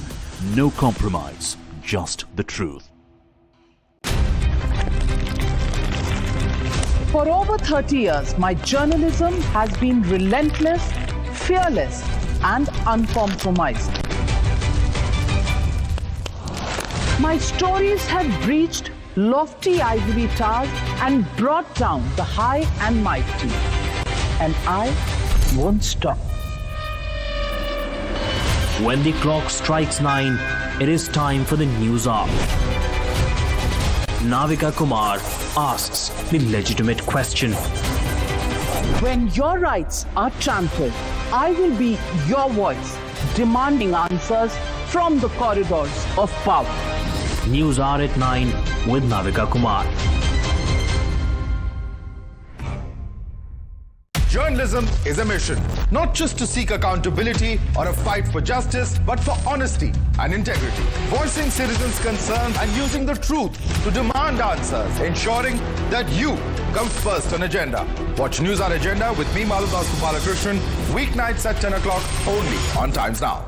[SPEAKER 20] no compromise, just the truth.
[SPEAKER 14] For over 30 years, my journalism has been relentless, fearless, and uncompromised. My stories have reached lofty ivory towers and brought down the high and mighty. And I won't stop.
[SPEAKER 1] When the clock strikes 9, it is time for the news hour. Navika Kumar asks the legitimate question.
[SPEAKER 14] When your rights are trampled, I will be your voice, demanding answers from the corridors of power.
[SPEAKER 1] News hour at 9 with Navika Kumar.
[SPEAKER 2] Journalism is a mission, not just to seek accountability or a fight for justice, but for honesty and integrity. Voicing citizens' concerns and using the truth to demand answers, ensuring that you come first on agenda. Watch News Hour Agenda with me, Maludas Gopalakrishnan, weeknights at 10 o'clock only on Times Now.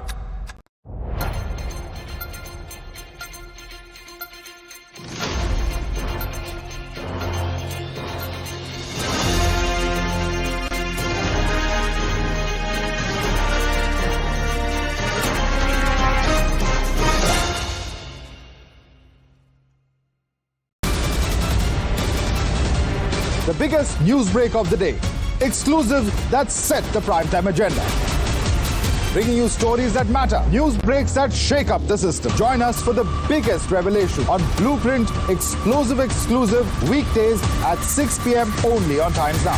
[SPEAKER 2] The biggest news break of the day. Exclusive that set the primetime agenda. Bringing you stories that matter. News breaks that shake up the system. Join us for the biggest revelation on Blueprint exclusive weekdays at 6 p.m. only on Times Now.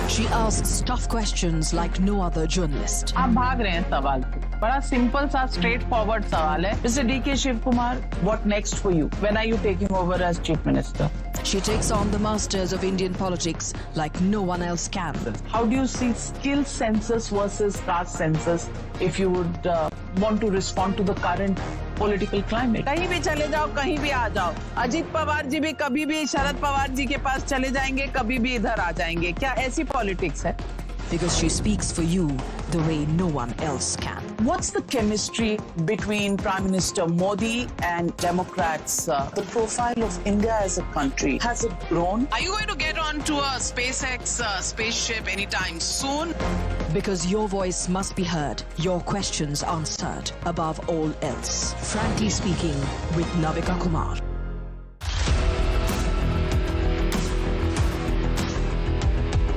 [SPEAKER 4] She asks tough questions like no other journalist.
[SPEAKER 14] आप भाग रहे हैं सवाल से. बड़ा simple सा straight forward सवाल है. Mr. D.K. Shiv Kumar, what next for you? When are you taking over as Chief Minister?
[SPEAKER 4] She takes on the masters of Indian politics like no one else can.
[SPEAKER 14] How do you see skill census versus caste census if you would want to respond to the current political climate? कहीं भी चले जाओ, कहीं भी आ जाओ. अजीत पवार जी भी कभी भी शरद पवार जी के पास चले जाएंगे, कभी भी इधर आ जाएंगे. क्या ऐसी पॉलिटिक्स है?
[SPEAKER 4] Because she speaks for you the way no one else can.
[SPEAKER 14] What's the chemistry between Prime Minister Modi and Democrats? The profile of India as a country, has it grown? Are you going to get onto a SpaceX spaceship anytime soon?
[SPEAKER 4] Because your voice must be heard, your questions answered above all else. Frankly Speaking with Navika Kumar.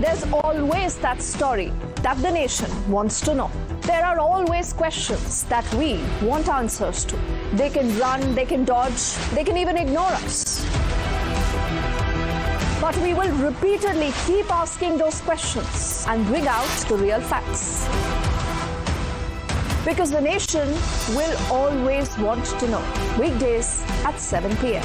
[SPEAKER 19] There's always that story that the nation wants to know. There are always questions that we want answers to. They can run, they can dodge, they can even ignore us. But we will repeatedly keep asking those questions and bring out the real facts. Because the nation will always want to know. Weekdays at 7 p.m.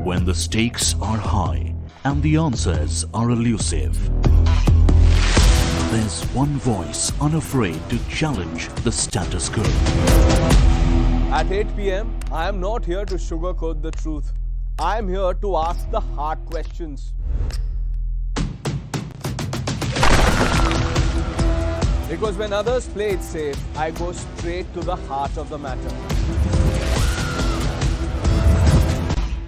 [SPEAKER 20] When the stakes are high and the answers are elusive, there's one voice unafraid to challenge the status quo.
[SPEAKER 22] At 8 p.m., I am not here to sugarcoat the truth. I am here to ask the hard questions. Because when others play it safe, I go straight to the heart of the matter.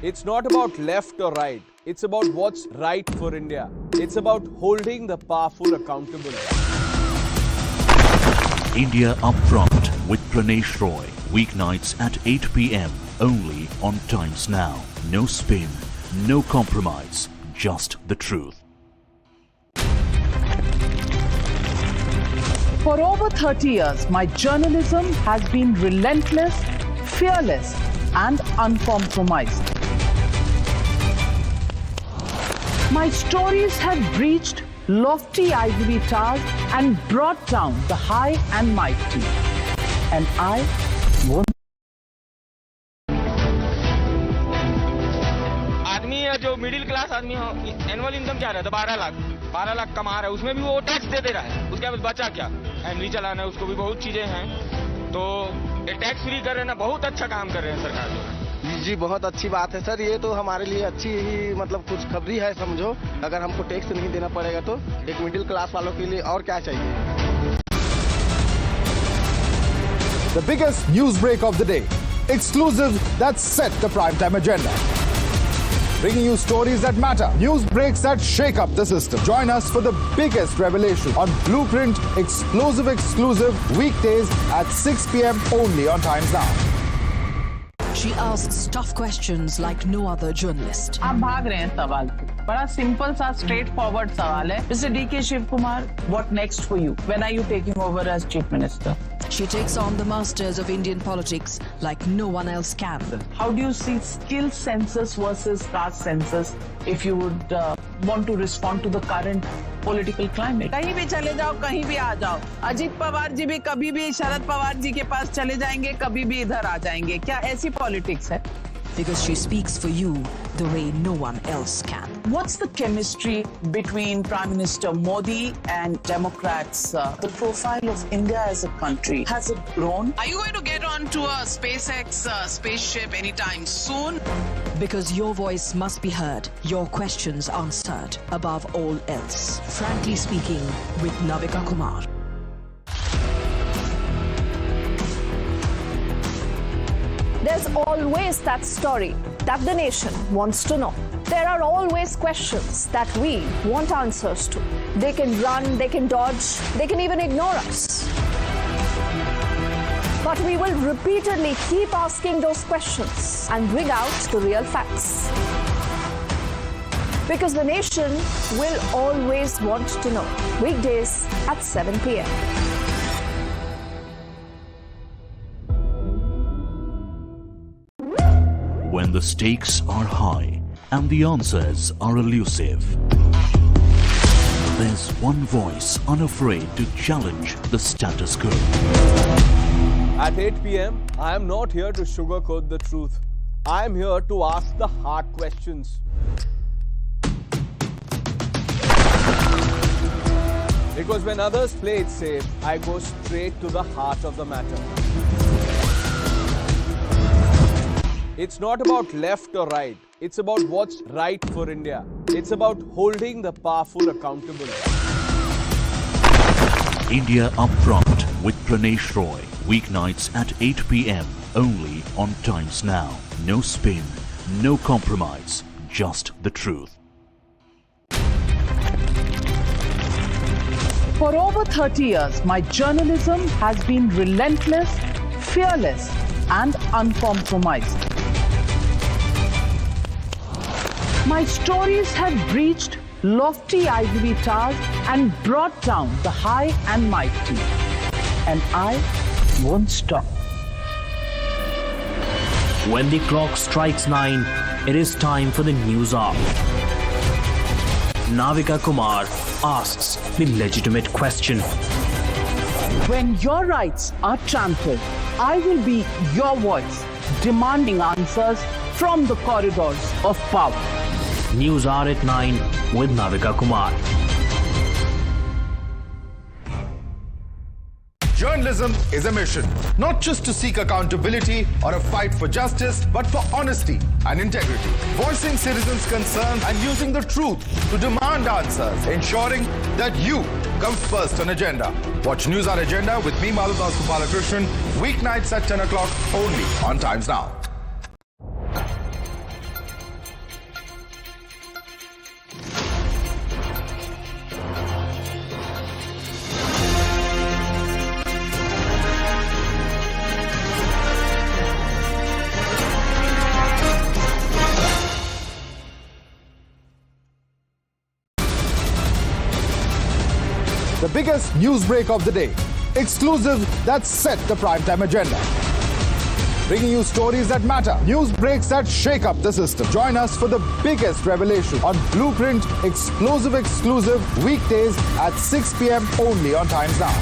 [SPEAKER 22] It's not about left or right. It's about what's right for India. It's about holding the powerful accountable.
[SPEAKER 20] India Upfront with Pranesh Roy. Weeknights at 8 p.m. only on Times Now. No spin, no compromise, just the truth.
[SPEAKER 14] For over 30 years, my journalism has been relentless, fearless, and uncompromised. My stories have breached lofty ivory towers and brought down the high and mighty. And I won't.
[SPEAKER 5] आदमी है जो middle class आदमी हो, annual income क्या रहता है 12 लाख कमा रहा है, उसमें भी वो टैक्स दे रहा है, उसके बाद बचा क्या, फैमिली चलाना है, उसको भी बहुत चीजें हैं, तो ये टैक्स फ्री कर रहे हैं ना, बहुत अच्छा काम कर रहे हैं सरकार जो।
[SPEAKER 12] जी बहुत अच्छी बात है सर, ये तो हमारे लिए अच्छी ही मतलब कुछ खबरी है समझो। अगर हमको टैक्स नहीं देना पड़ेगा तो एक मिडिल क्लास वालों के लिए और क्या चाहिए।
[SPEAKER 2] The biggest news break of the day. Exclusive that set the primetime agenda. Bringing you stories that matter. News breaks that shake up the system. Join us for the biggest revelation on Blueprint exclusive weekdays at 6 p.m. only on Times Now.
[SPEAKER 4] She asks tough questions like no other journalist.
[SPEAKER 14] आप भाग रहे हैं सवाल से। बड़ा simple सा straight forward सवाल है। Mr. D.K. Shiv Kumar, what next for you? When are you taking over as Chief Minister?
[SPEAKER 4] She takes on the masters of Indian politics like no one else can.
[SPEAKER 14] How do you see skill census versus caste census if you would want to respond to the current political climate? कहीं भी चले जाओ, कहीं भी आ जाओ। अजीत पवार जी भी कभी भी शरद पवार जी के पास चले जाएंगे, कभी भी इधर आ जाएंगे। क्या ऐसी पॉलिटिक्स है?
[SPEAKER 4] Because she speaks for you the way no one else can.
[SPEAKER 14] What's the chemistry between Prime Minister Modi and Democrats? The profile of India as a country, has it grown? Are you going to get onto a SpaceX spaceship anytime soon?
[SPEAKER 4] Because your voice must be heard, your questions answered above all else. Frankly Speaking with Navika Kumar.
[SPEAKER 19] There's always that story that the nation wants to know. There are always questions that we want answers to. They can run, they can dodge, they can even ignore us. But we will repeatedly keep asking those questions and bring out the real facts. Because the nation will always want to know. Weekdays at 7 p.m.
[SPEAKER 20] When the stakes are high and the answers are elusive, there's one voice unafraid to challenge the status quo.
[SPEAKER 22] At 8 p.m., I am not here to sugarcoat the truth. I am here to ask the hard questions. Because when others play it safe, I go straight to the heart of the matter. It's not about left or right. It's about what's right for India. It's about holding the powerful accountable.
[SPEAKER 20] India Upfront with Pranesh Roy. Weeknights at 8 p.m. only on Times Now. No spin, no compromise, just the truth.
[SPEAKER 14] For over 30 years, my journalism has been relentless, fearless, and uncompromised. My stories have breached lofty ivory towers and brought down the high and mighty. And I won't stop.
[SPEAKER 1] When the clock strikes 9, it is time for the news hour. Navika Kumar asks the legitimate question.
[SPEAKER 14] When your rights are trampled, I will be your voice, demanding answers from the corridors of power.
[SPEAKER 1] News hour at 9 with Navika Kumar.
[SPEAKER 2] Journalism is a mission, not just to seek accountability or a fight for justice, but for honesty and integrity. Voicing citizens' concerns and using the truth to demand answers, ensuring that you come first on agenda. Watch News Hour Agenda with me, Madhudas Gopalakrishnan, weeknights at 10 o'clock only on Times Now. The
[SPEAKER 7] biggest news break of the day. Exclusive that set the primetime agenda. Bringing you stories that matter, news breaks that shake up the system. Join us for the biggest revelation on Blueprint exclusive weekdays at 6 p.m. only on Times Now.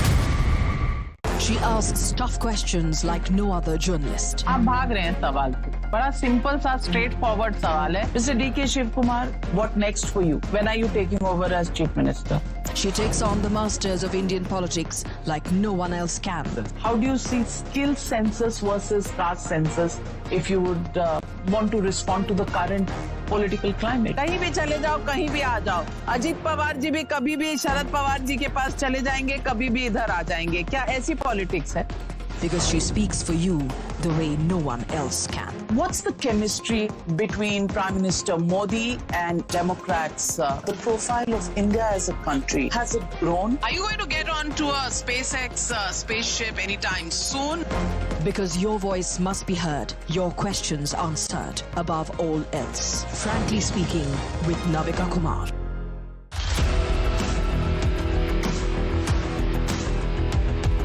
[SPEAKER 4] She asks tough questions like no other journalist.
[SPEAKER 14] आप भाग रहे हैं सवाल से। बड़ा simple सा straight forward सवाल है। Mr. D.K. Shiv Kumar, what next for you? When are you taking over as Chief Minister?
[SPEAKER 4] She takes on the masters of Indian politics like no one else can.
[SPEAKER 14] How do you see skill census versus caste census if you would want to respond to the current political climate? कहीं भी चले जाओ, कहीं भी आ जाओ। अजीत पवार जी भी कभी भी शरद पवार जी के पास चले जाएंगे, कभी भी इधर आ जाएंगे। क्या ऐसी पॉलिटिक्स है?
[SPEAKER 4] Because she speaks for you the way no one else can.
[SPEAKER 14] What's the chemistry between Prime Minister Modi and Democrats? The profile of India as a country, has it grown? Are you going to get onto a SpaceX spaceship anytime soon?
[SPEAKER 4] Because your voice must be heard, your questions answered above all else. Frankly Speaking with Navika Kumar.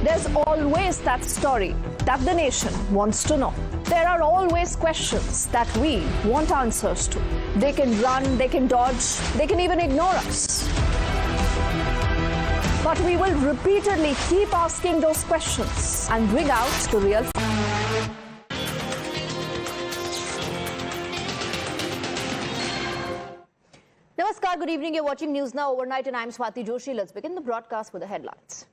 [SPEAKER 19] There's always that story that the nation wants to know. There are always questions that we want answers to. They can run, they can dodge, they can even ignore us. But we will repeatedly keep asking those questions and bring out the real facts.
[SPEAKER 11] Namaskar, good evening. You're watching News Now Overnight and I'm Swati Joshi. Let's begin the broadcast with the headlines.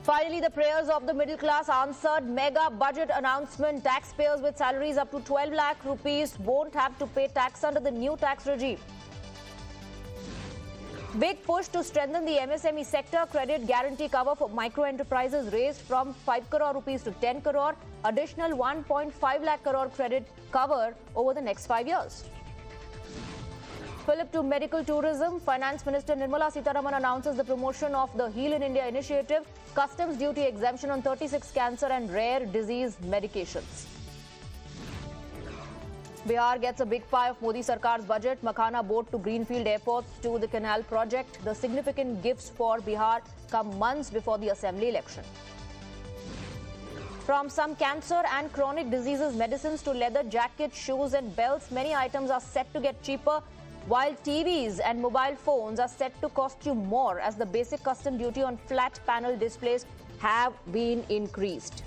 [SPEAKER 11] Finally, the prayers of the middle class answered. Mega budget announcement. Taxpayers with salaries up to 12 lakh rupees won't have to pay tax under the new tax regime. Big push to strengthen the MSME sector. Credit guarantee cover for micro enterprises raised from 5 crore rupees to 10 crore. Additional 1.5 lakh crore credit cover over the next 5 years. Flip to medical tourism. Finance Minister Nirmala Sitharaman announces the promotion of the Heal in India initiative. Customs duty exemption on 36 cancer and rare disease medications. Bihar gets a big pie of Modi Sarkar's budget. Makhana boat to Greenfield airports to the canal project. The significant gifts for Bihar come months before the assembly election. From some cancer and chronic diseases medicines to leather jackets, shoes and belts, many items are set to get cheaper, while TVs and mobile phones are set to cost you more as the basic custom duty on flat panel displays have been increased.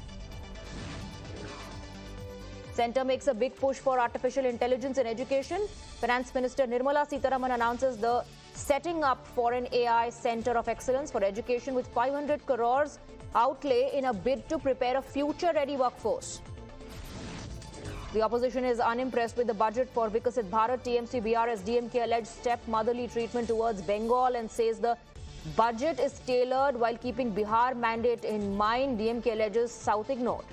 [SPEAKER 11] Centre makes a big push for artificial intelligence in education. Finance Minister Nirmala Sitharaman announces the setting up for an AI Centre of Excellence for Education with 500 crores outlay in a bid to prepare a future-ready workforce. The opposition is unimpressed with the budget for Vikasit Bharat. TMC BRS DMK alleged step-motherly treatment towards Bengal and says the budget is tailored while keeping Bihar mandate in mind. DMK alleges South ignored.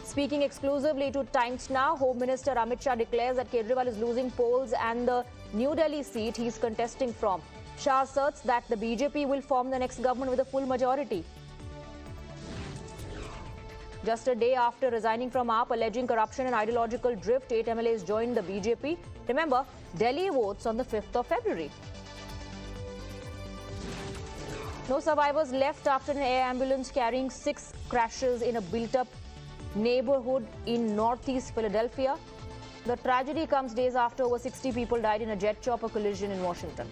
[SPEAKER 11] Speaking exclusively to Times Now, Home Minister Amit Shah declares that Kejriwal is losing polls and the New Delhi seat he is contesting from. Shah asserts that the BJP will form the next government with a full majority. Just a day after resigning from AAP, alleging corruption and ideological drift, 8 MLAs joined the BJP. Remember, Delhi votes on the 5th of February. No survivors left after an air ambulance carrying 6 crashes in a built-up neighborhood in northeast Philadelphia. The tragedy comes days after over 60 people died in a jet chopper collision in Washington.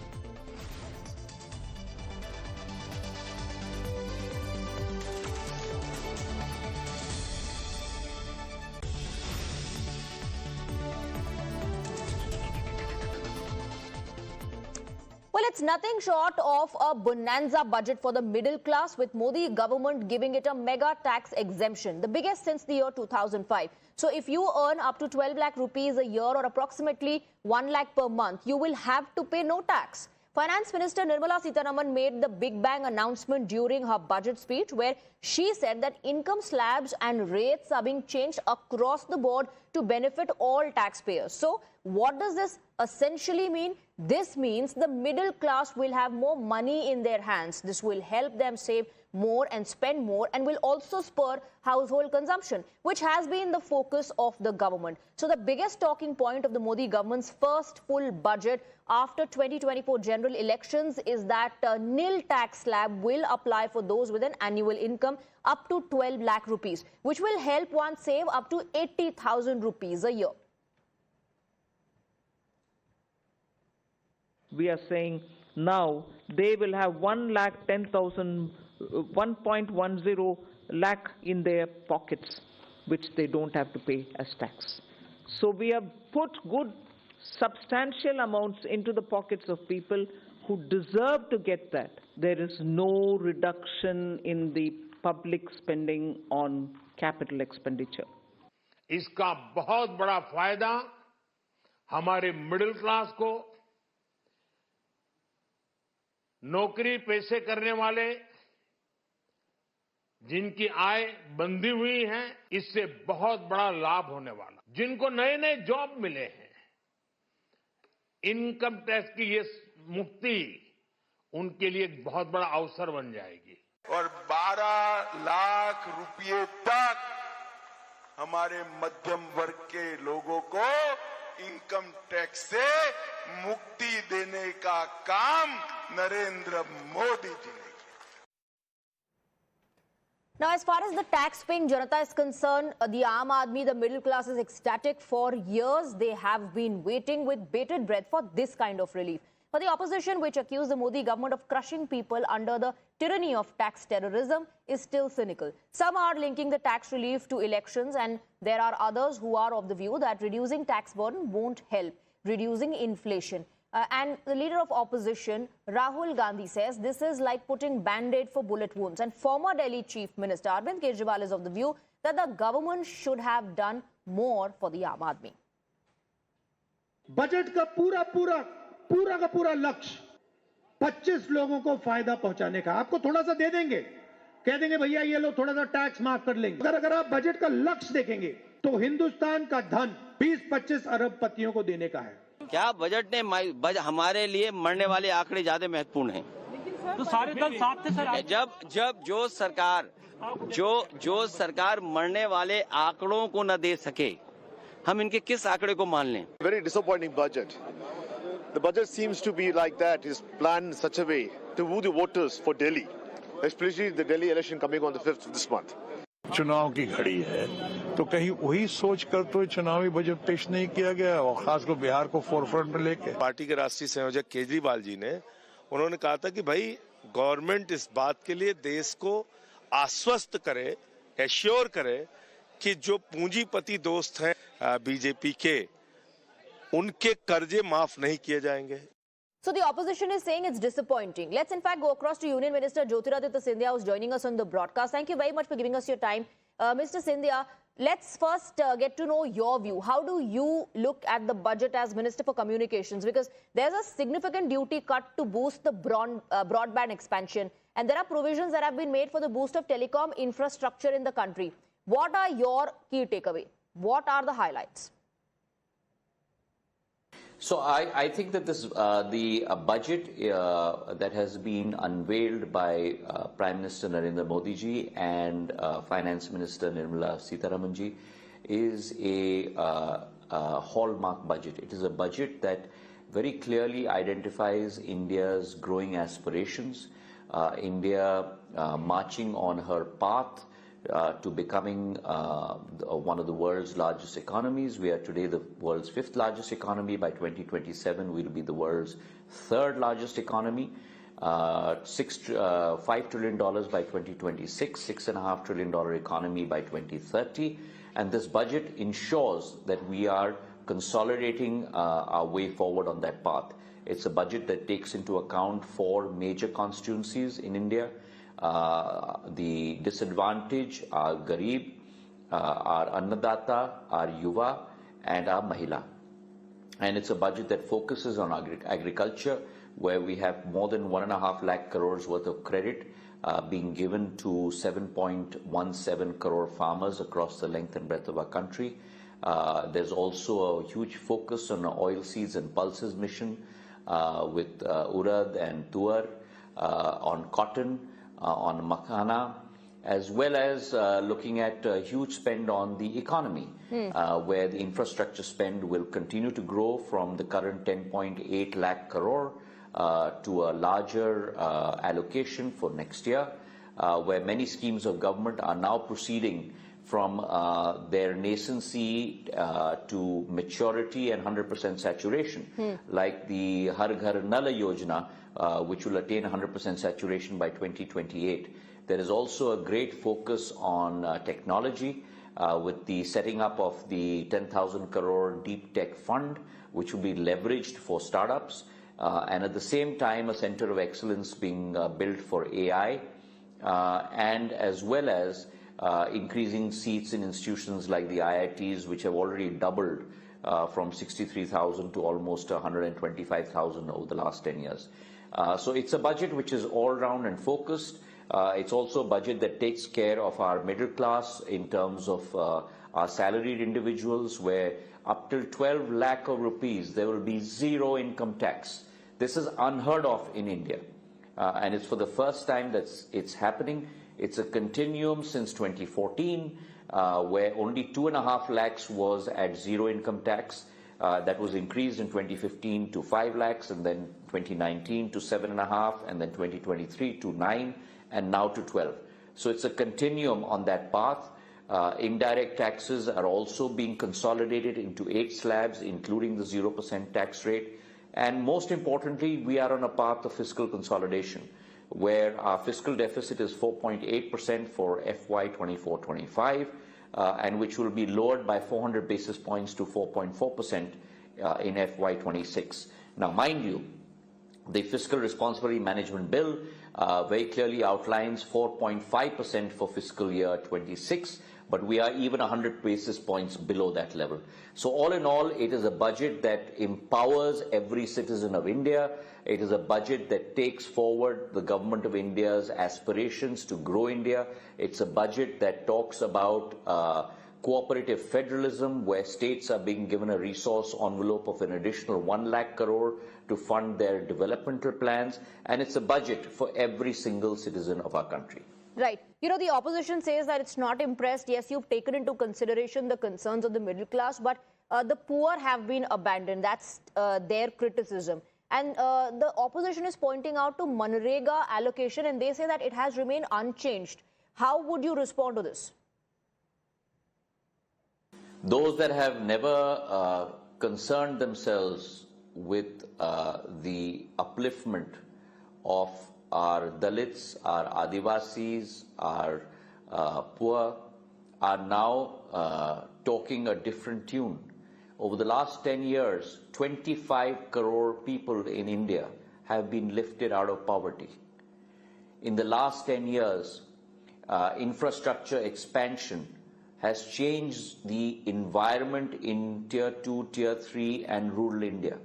[SPEAKER 11] Well, it's nothing short of a bonanza budget for the middle class, with Modi government giving it a mega tax exemption, the biggest since the year 2005. So if you earn up to 12 lakh rupees a year or approximately 1 lakh per month, you will have to pay no tax. Finance Minister Nirmala Sitharaman made the big bang announcement during her budget speech, where she said that income slabs and rates are being changed across the board to benefit all taxpayers. So what does this essentially mean? This means the middle class will have more money in their hands. This will help them save
[SPEAKER 3] more and spend more, and will also spur household consumption, which has been the focus of the government. So the biggest talking point of the Modi government's first full budget after 2024 general elections is that nil tax slab will apply for those with an annual income up to 12 lakh rupees, which will help one save up to 80,000 rupees a year.
[SPEAKER 6] We are saying now they will have 1,10,000, 1.10 lakh in their pockets, which they don't have to pay as tax. So we have put good substantial amounts into the pockets of people who deserve to get that. There is no reduction in the public spending on capital expenditure.
[SPEAKER 15] इसका बहुत बड़ा फायदा हमारे middle class को, नौकरी पेशे करने वाले जिनकी आय बंधी हुई है, इससे बहुत बड़ा लाभ होने वाला। जिनको नए नए जॉब मिले हैं, इनकम टैक्स की ये मुक्ति उनके लिए एक बहुत बड़ा अवसर बन जाएगी।
[SPEAKER 18] और 12 लाख रुपए तक हमारे मध्यम वर्ग के लोगों को इनकम टैक्स से मुक्ति देने का काम नरेंद्र मोदी जी ने।
[SPEAKER 3] Now, as far as the tax-paying Janata is concerned, the Aam Aadmi, the middle class, is ecstatic. For years, they have been waiting with bated breath for this kind of relief. But the opposition, which accused the Modi government of crushing people under the tyranny of tax terrorism, is still cynical. Some are linking the tax relief to elections, and there are others who are of the view that reducing tax burden won't help reducing inflation. And the leader of opposition, Rahul Gandhi, says this is like putting band-aid for bullet wounds. And former Delhi Chief Minister Arvind Kejriwal is of the view that the government should have done more for the Aam Aadmi.
[SPEAKER 23] Budget का पूरा लक्ष्य 25 लोगों को फायदा पहुंचाने का। आपको थोड़ा सा दे देंगे, कह देंगे भैया ये लो थोड़ा सा टैक्स माफ कर लेंगे। अगर आप बजट का लक्ष्य देखेंगे तो हिंदुस्तान का धन 20-25 अरबपतियों को देने का है।
[SPEAKER 10] क्या बजट ने हमारे लिए मरने वाले आंकड़े ज्यादा महत्वपूर्ण हैं?
[SPEAKER 24] तो सारे दल साथ थे सर।
[SPEAKER 10] जब जो सरकार मरने वाले आंकड़ों को न दे सके, हम इनके किस आंकड़े को मान लें?
[SPEAKER 16] Very disappointing budget. The budget seems to be like that, is planned in such a way to woo the voters for Delhi, especially the Delhi election coming on the 5th of this month.
[SPEAKER 17] चुनाव की घड़ी है, तो कहीं वही सोच कर तो चुनावी बजट पेश नहीं किया गया, और खासकर बिहार को फोरफ्रंट में लेके।
[SPEAKER 25] पार्टी के राष्ट्रीय संयोजक केजरीवाल जी ने उन्होंने कहा था कि भाई गवर्नमेंट इस बात के लिए देश को आश्वस्त करे, एश्योर करे कि जो पूंजीपति दोस्त हैं बीजेपी के, उनके कर्जे माफ नहीं किए जाएंगे।
[SPEAKER 3] So the opposition is saying it's disappointing. Let's in fact go across to Union Minister Jyotiraditya Scindia, who's joining us on the broadcast. Thank you very much for giving us your time. Mr. Scindia, let's first get to know your view. How do you look at the budget as Minister for Communications? Because there's a significant duty cut to boost the broadband expansion. And there are provisions that have been made for the boost of telecom infrastructure in the country. What are your key takeaways? What are the highlights?
[SPEAKER 27] So I think that this the budget that has been unveiled by Prime Minister Narendra Modi ji and Finance Minister Nirmala Sitharaman ji is a hallmark budget. It is a budget that very clearly identifies India's growing aspirations, India marching on her path to becoming one of the world's largest economies. We are today the world's 5th largest economy. By 2027, we will be the world's 3rd largest economy. $5 trillion by 2026, $6.5 trillion economy by 2030. And this budget ensures that we are consolidating our way forward on that path. It's a budget that takes into account 4 major constituencies in India. The disadvantaged, our Garib, our Annadata, our Yuva, and our Mahila. And it's a budget that focuses on agriculture, where we have more than 1.5 lakh crores worth of credit being given to 7.17 crore farmers across the length and breadth of our country. There's also a huge focus on oilseeds and pulses mission with Urad and Tuar, on cotton, on makhana, as well as looking at huge spend on the economy, where the infrastructure spend will continue to grow from the current 10.8 lakh crore to a larger allocation for next year, where many schemes of government are now proceeding from their nascency to maturity and 100% saturation, like the Har Ghar Nal Yojana, which will attain 100% saturation by 2028. There is also a great focus on technology with the setting up of the 10,000 crore deep tech fund, which will be leveraged for startups, and at the same time a center of excellence being built for AI, and as well as increasing seats in institutions like the IITs, which have already doubled from 63,000 to almost 125,000 over the last 10 years. So it's a budget which is all round and focused. It's also a budget that takes care of our middle class in terms of our salaried individuals, where up till 12 lakh of rupees there will be zero income tax. This is unheard of in India, and it's for the first time that it's happening. It's a continuum since 2014, where only 2.5 lakhs was at zero income tax. That was increased in 2015 to 5 lakhs, and then 2019 to 7.5, and then 2023 to 9, and now to 12. So it's a continuum on that path. Indirect taxes are also being consolidated into 8 slabs, including the 0% tax rate. And most importantly, we are on a path of fiscal consolidation, where our fiscal deficit is 4.8% for FY 24-25, and which will be lowered by 400 basis points to 4.4% in FY 26. Now, mind you, the Fiscal Responsibility Management Bill very clearly outlines 4.5% for fiscal year 26, but we are even 100 basis points below that level. So all in all, it is a budget that empowers every citizen of India. It is a budget that takes forward the government of India's aspirations to grow India. It's a budget that talks about cooperative federalism, where states are being given a resource envelope of an additional 1 lakh crore to fund their developmental plans. And it's a budget for every single citizen of our country.
[SPEAKER 3] Right. You know, the opposition says that it's not impressed. Yes, you've taken into consideration the concerns of the middle class, but the poor have been abandoned. That's their criticism. And the opposition is pointing out to Manrega allocation, and they say that it has remained unchanged. How would you respond to this?
[SPEAKER 27] Those that have never concerned themselves with the upliftment of our Dalits, our Adivasis, our poor, are now talking a different tune. Over the last 10 years, 25 crore people in India have been lifted out of poverty. In the last 10 years, infrastructure expansion has changed the environment in Tier 2, Tier 3 and rural India.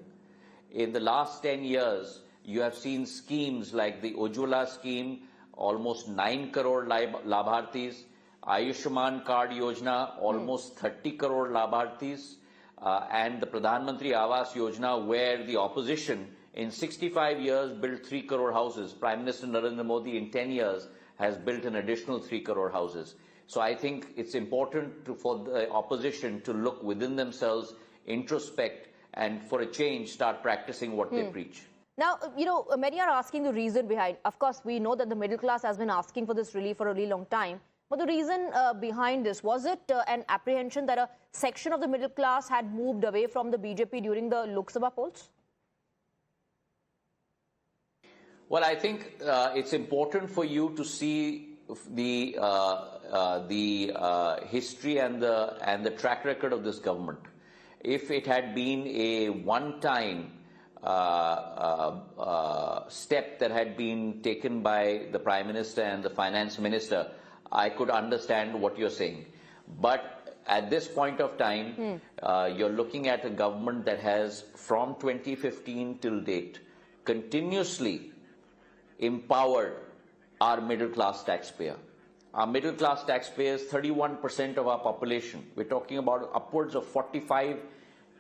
[SPEAKER 27] In the last 10 years, you have seen schemes like the Ujjwala scheme, almost 9 crore Labhartis, Ayushman Card Yojana, almost 30 crore Labhartis, and the Pradhan Mantri Awas Yojana, where the opposition in 65 years built 3 crore houses. Prime Minister Narendra Modi in 10 years has built an additional 3 crore houses. So I think it's important for the opposition to look within themselves, introspect, and for a change start practicing what they preach.
[SPEAKER 3] Now, you know, many are asking the reason behind. Of course, we know that the middle class has been asking for this relief for a really long time. But the reason behind this, was it an apprehension that a section of the middle class had moved away from the BJP during the Lok Sabha polls?
[SPEAKER 27] Well, I think it's important for you to see the history and the track record of this government. If it had been a one-time step that had been taken by the Prime Minister and the Finance Minister, I could understand what you're saying. But at this point of time, you're looking at a government that has, from 2015 till date, continuously empowered our middle class taxpayer. Our middle class taxpayer is 31% of our population. We're talking about upwards of 45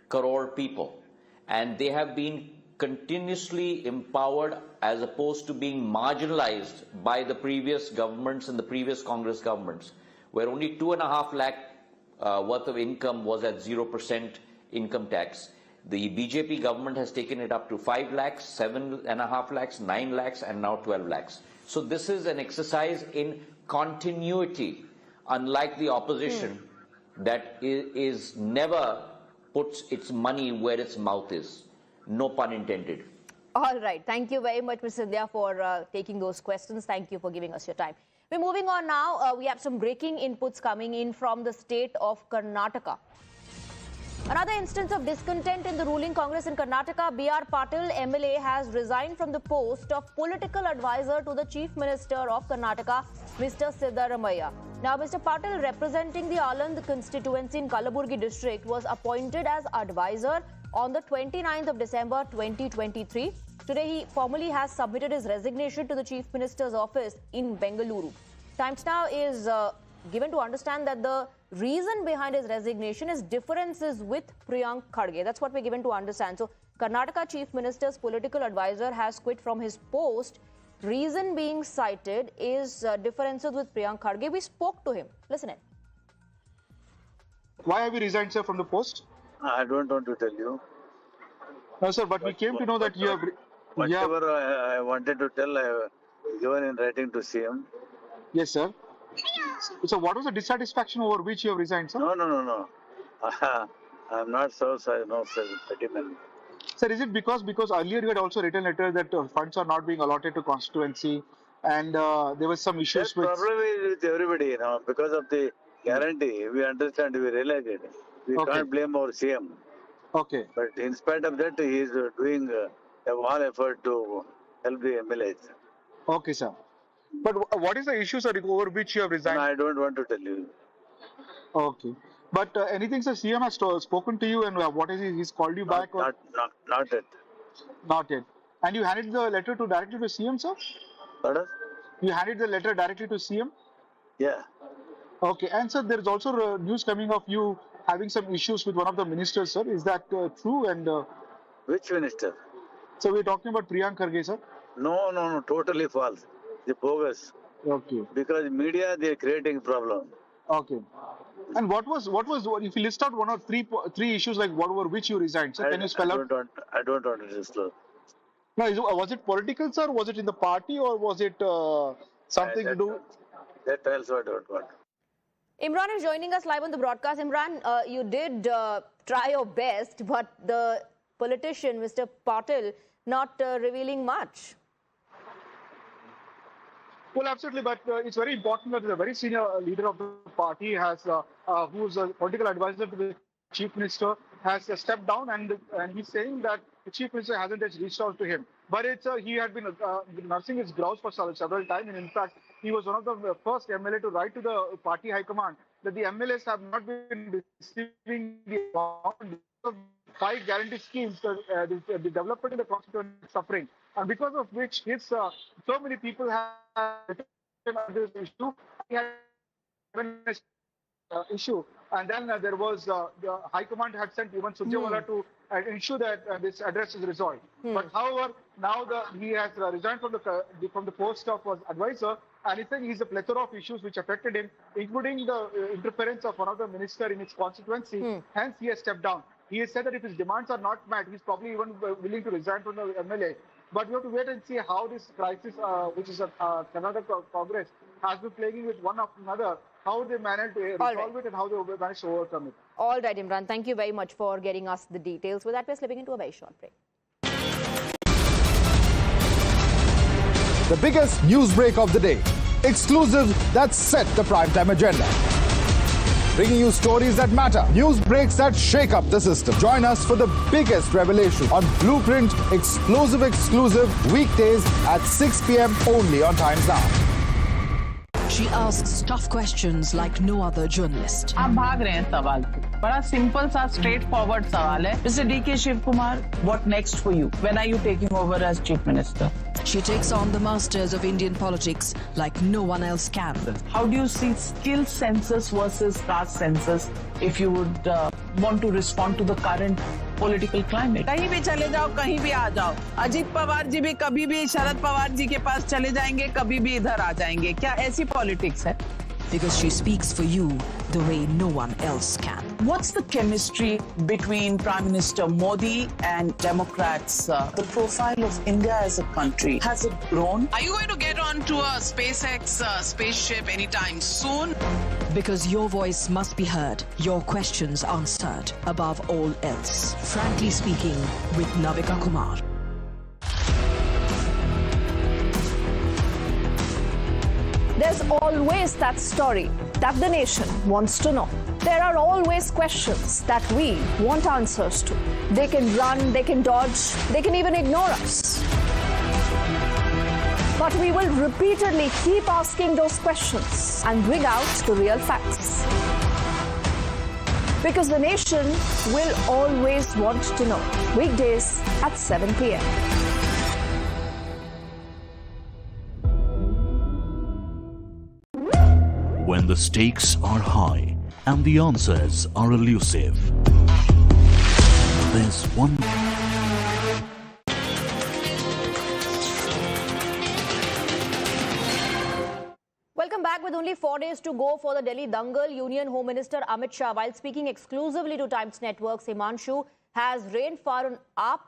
[SPEAKER 27] crore people. And they have been continuously empowered as opposed to being marginalized by the previous governments and the previous Congress governments, where only 2.5 lakh worth of income was at 0% income tax. The BJP government has taken it up to 5 lakhs, 7.5 lakhs, 9 lakhs, and now 12 lakhs. So this is an exercise in continuity, unlike the opposition that is never puts its money where its mouth is. No pun intended.
[SPEAKER 3] All right. Thank you very much, Ms. Sindhya, for taking those questions. Thank you for giving us your time. We're moving on now. We have some breaking inputs coming in from the state of Karnataka. Another instance of discontent in the ruling Congress in Karnataka, B.R. Patil, MLA, has resigned from the post of political advisor to the Chief Minister of Karnataka, Mr. Sitharaman. Now, Mr. Patil, representing the Anand constituency in Kalaburgi district, was appointed as advisor on the 29th of December 2023. Today, he formally has submitted his resignation to the Chief Minister's office in Bengaluru. Times Now is given to understand that the reason behind his resignation is differences with Priyank Kharge. That's what we're given to understand. So, Karnataka Chief Minister's political advisor has quit from his post. Reason being cited is differences with Priyank Kharge. We spoke to him. Listen in.
[SPEAKER 5] Why have you resigned, sir, from the post?
[SPEAKER 8] I don't want to tell you.
[SPEAKER 5] No, sir, but we came to know that you have...
[SPEAKER 8] Whatever I wanted to tell, I have given in writing to CM.
[SPEAKER 5] Yes, sir. So what was the dissatisfaction over which you have resigned, sir?
[SPEAKER 8] No. I'm not so sentimental.
[SPEAKER 5] Sir, is it because earlier you had also written a letter that funds are not being allotted to constituency and there was some issues
[SPEAKER 8] with... The problem is with everybody, you know, because of the guarantee. We understand, we realize it. We can't blame our CM.
[SPEAKER 5] Okay.
[SPEAKER 8] But in spite of that, he is doing a whole effort to help the MLAs.
[SPEAKER 5] Okay, sir. But what is the issue, sir, over which you have resigned?
[SPEAKER 8] No, I don't want to tell you.
[SPEAKER 5] Okay. But anything, sir, CM has spoken to you and what is he's called you back?
[SPEAKER 8] Not yet.
[SPEAKER 5] Not yet. And you handed the letter directly to CM, sir?
[SPEAKER 8] Pardon?
[SPEAKER 5] You handed the letter directly to CM?
[SPEAKER 8] Yeah.
[SPEAKER 5] Okay. And sir, there is also news coming of you having some issues with one of the ministers, sir. Is that true? And
[SPEAKER 8] which minister?
[SPEAKER 5] So we're talking about Priyank Kharge, sir?
[SPEAKER 8] No, totally false. The bogus.
[SPEAKER 5] Okay.
[SPEAKER 8] Because media, they are creating problem.
[SPEAKER 5] Okay. And what was if you list out one or three issues like what were which you resigned, sir? Can you spell out?
[SPEAKER 8] I don't want to disclose.
[SPEAKER 5] No, was it political, sir? Was it in the party or was it something to do?
[SPEAKER 8] That also I don't want.
[SPEAKER 3] Imran is joining us live on the broadcast. Imran, you did try your best, but the politician, Mr. Patil, not revealing much.
[SPEAKER 5] Well, absolutely, but it's very important that the very senior leader of the party has, who's a political advisor to the chief minister, has stepped down, and he's saying that the chief minister hasn't reached out to him. But it's he had been nursing his grouse for several times, and in fact, he was one of the first MLA to write to the party high command that the MLAs have not been receiving the amount of 5 guarantee schemes, the development in the constituency is suffering, and because of which so many people have written on this issue. He had issue, and then there was the High Command had sent even Surjewala to ensure that this address is resolved. But however, now he has resigned from the post of advisor, and he said he's a plethora of issues which affected him, including the interference of one of the minister in his constituency. Hence, he has stepped down. He has said that if his demands are not met, he's probably even willing to resign from the MLA. But we have to wait and see how this crisis, which is a Karnataka Congress, has been playing with one after another, how they manage to resolve it and how they manage to overcome it.
[SPEAKER 3] All right, Imran. Thank you very much for getting us the details. With that, we're slipping into a very short break.
[SPEAKER 2] The biggest news break of the day. Exclusive that set the primetime agenda. Bringing you stories that matter. News breaks that shake up the system. Join us for the biggest revelation on Blueprint exclusive weekdays at 6 p.m. only on Times Now.
[SPEAKER 4] She asks tough questions like no other journalist.
[SPEAKER 14] आप भाग रहे हैं सवाल से। बड़ा simple सा straight forward सवाल है। Mr. D.K. Shivkumar, what next for you? When are you taking over as Chief Minister?
[SPEAKER 4] She takes on the masters of Indian politics like no one else can.
[SPEAKER 14] How do you see skill census versus caste census if you would want to respond to the current political climate. कहीं भी चले जाओ, कहीं भी आ जाओ, अजीत पवार जी भी कभी भी शरद पवार जी के पास चले जाएंगे, कभी भी इधर आ जाएंगे। क्या ऐसी पॉलिटिक्स है?
[SPEAKER 4] Because she speaks for you the way no one else can.
[SPEAKER 14] What's the chemistry between Prime Minister Modi and Democrats? The profile of India as a country, has it grown? Are you going to get onto a SpaceX spaceship anytime soon?
[SPEAKER 4] Because your voice must be heard, your questions answered above all else. Frankly speaking with Navika Kumar.
[SPEAKER 19] There's always that story that the nation wants to know. There are always questions that we want answers to. They can run, they can dodge, they can even ignore us. But we will repeatedly keep asking those questions and bring out the real facts. Because the nation will always want to know. Weekdays at 7 p.m.
[SPEAKER 1] When the stakes are high and the answers are elusive, there's one.
[SPEAKER 3] Welcome back. With only 4 days to go for the Delhi Dangal, Union Home Minister Amit Shah, while speaking exclusively to Times Network's Himanshu, has rained fire on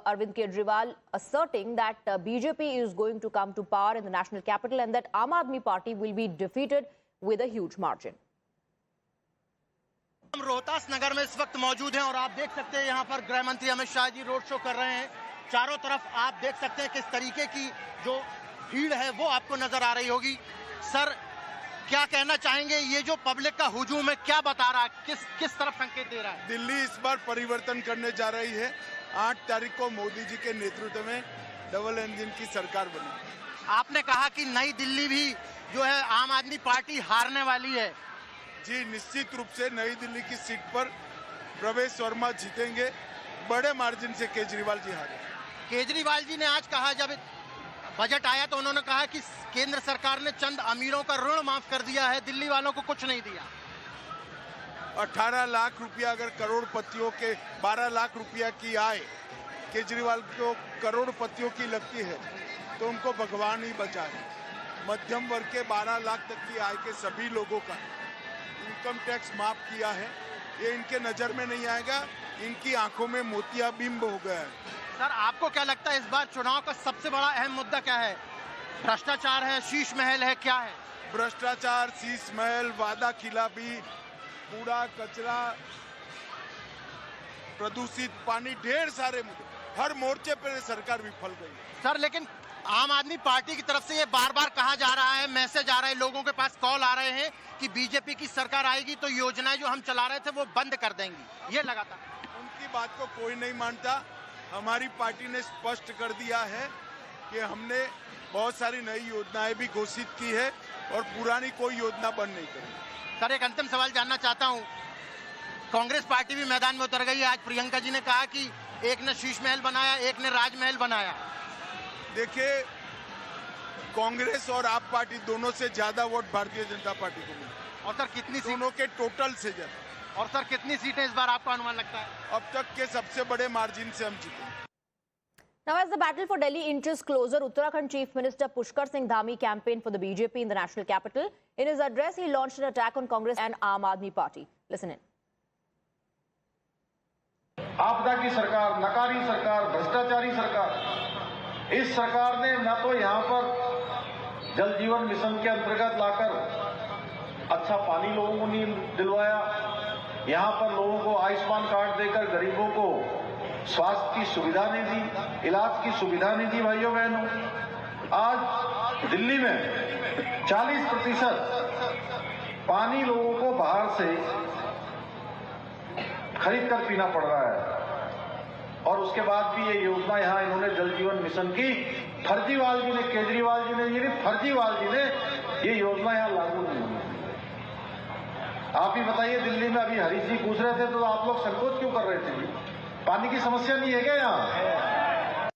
[SPEAKER 3] Arvind Kejriwal, asserting that BJP is going to come to power in the national capital and that Aam Aadmi Party will be defeated with a huge margin.
[SPEAKER 9] हम रोहतास नगर में इस वक्त मौजूद हैं और आप देख सकते हैं यहाँ पर गृह मंत्री अमित शाह जी रोड शो कर रहे हैं। चारों तरफ आप देख सकते हैं किस तरीके की जो भीड़ है वो आपको नजर आ रही होगी। सर, क्या कहना चाहेंगे, ये जो पब्लिक का हुजूम है क्या बता रहा है, किस तरफ संकेत दे रहा है?
[SPEAKER 18] दिल्ली इस बार परिवर्तन करने जा रही है। 8 तारीख को मोदी जी के नेतृत्व में डबल इंजन की सरकार बनी।
[SPEAKER 9] आपने कहा कि नई दिल्ली भी जो है आम आदमी पार्टी हारने वाली है।
[SPEAKER 18] जी, निश्चित रूप से नई दिल्ली की सीट पर प्रवेश वर्मा जीतेंगे। बड़े मार्जिन से केजरीवाल जी हारे।
[SPEAKER 9] केजरीवाल जी ने आज कहा, जब बजट आया तो उन्होंने कहा कि केंद्र सरकार ने चंद अमीरों का ऋण माफ कर दिया है, दिल्ली वालों को कुछ नहीं दिया।
[SPEAKER 18] 18 लाख रुपया अगर करोड़पतियों के 12 लाख रुपया की आय केजरीवाल को करोड़पतियों की लगती है तो उनको भगवान ही बचाए। मध्यम वर्ग के 12 लाख तक की आय के सभी लोगों का इनकम टैक्स माफ किया है। ये इनके नजर में नहीं आएगा, इनकी आंखों में मोतियाबिंब हो गया है।
[SPEAKER 9] सर, आपको क्या लगता है इस बार चुनाव का सबसे बड़ा अहम मुद्दा क्या है? भ्रष्टाचार है, शीश महल है, क्या है?
[SPEAKER 18] भ्रष्टाचार, शीश महल, वादा खिलाफी, कूड़ा कचरा, प्रदूषित पानी, ढेर सारे मुद्दे। हर मोर्चे पर सरकार विफल गई।
[SPEAKER 9] सर, लेकिन आम आदमी पार्टी की तरफ से ये बार बार कहा जा रहा है, मैसेज आ रहा है, लोगों के पास कॉल आ रहे हैं कि बीजेपी की सरकार आएगी तो योजनाएं जो हम चला रहे थे वो बंद कर देंगी। ये लगातार
[SPEAKER 18] उनकी बात को कोई नहीं मानता। हमारी पार्टी ने स्पष्ट कर दिया है कि हमने बहुत सारी नई योजनाएं भी घोषित की है और पुरानी कोई योजना बंद नहीं करेगी।
[SPEAKER 9] सर, एक अंतिम सवाल जानना चाहता हूँ, कांग्रेस पार्टी भी मैदान में उतर गई है। आज प्रियंका जी ने कहा कि एक ने शीश महल बनाया, एक ने राजमहल बनाया।
[SPEAKER 18] देखिए, कांग्रेस और आप पार्टी दोनों से ज्यादा वोट भारतीय जनता पार्टी को मिले।
[SPEAKER 9] और सर, कितनी
[SPEAKER 18] दोनों के टोटल से ज्यादा।
[SPEAKER 9] और सर, कितनी सीटें इस बार आपका अनुमान लगता है?
[SPEAKER 18] अब तक के सबसे बड़े मार्जिन से हम जीते।
[SPEAKER 3] Now, as the battle for Delhi inches closer, Uttarakhand Chief Minister Pushkar Singh Dhami campaigned for the BJP in the national capital. In his address, he launched an attack on Congress and Aam Aadmi Party. Listen in.
[SPEAKER 12] आपदा की सरकार, नकारी सरकार, भ्रष्टाचारी सरकार। इस सरकार ने न तो यहाँ पर जल जीवन मिशन के अंतर्गत लाकर अच्छा पानी लोगों को नहीं दिलवाया, यहाँ पर लोगों को आयुष्मान कार्ड देकर गरीबों को स्वास्थ्य की सुविधा नहीं दी, इलाज की सुविधा नहीं दी। भाइयों बहनों, आज दिल्ली में 40% पानी लोगों को बाहर से खरीद कर पीना पड़ रहा है। और उसके बाद भी ये योजना यहाँ इन्होंने जल जीवन मिशन की, फर्जीवाल जी ने, केजरीवाल जी ने, ये फर्जीवाल जी ने ये योजना यहाँ लागू नहीं हुई। आप ही बताइए, दिल्ली में अभी हरीश जी पूछ रहे थे तो आप लोग संकोच क्यों कर रहे थे? पानी की समस्या नहीं है क्या यहाँ?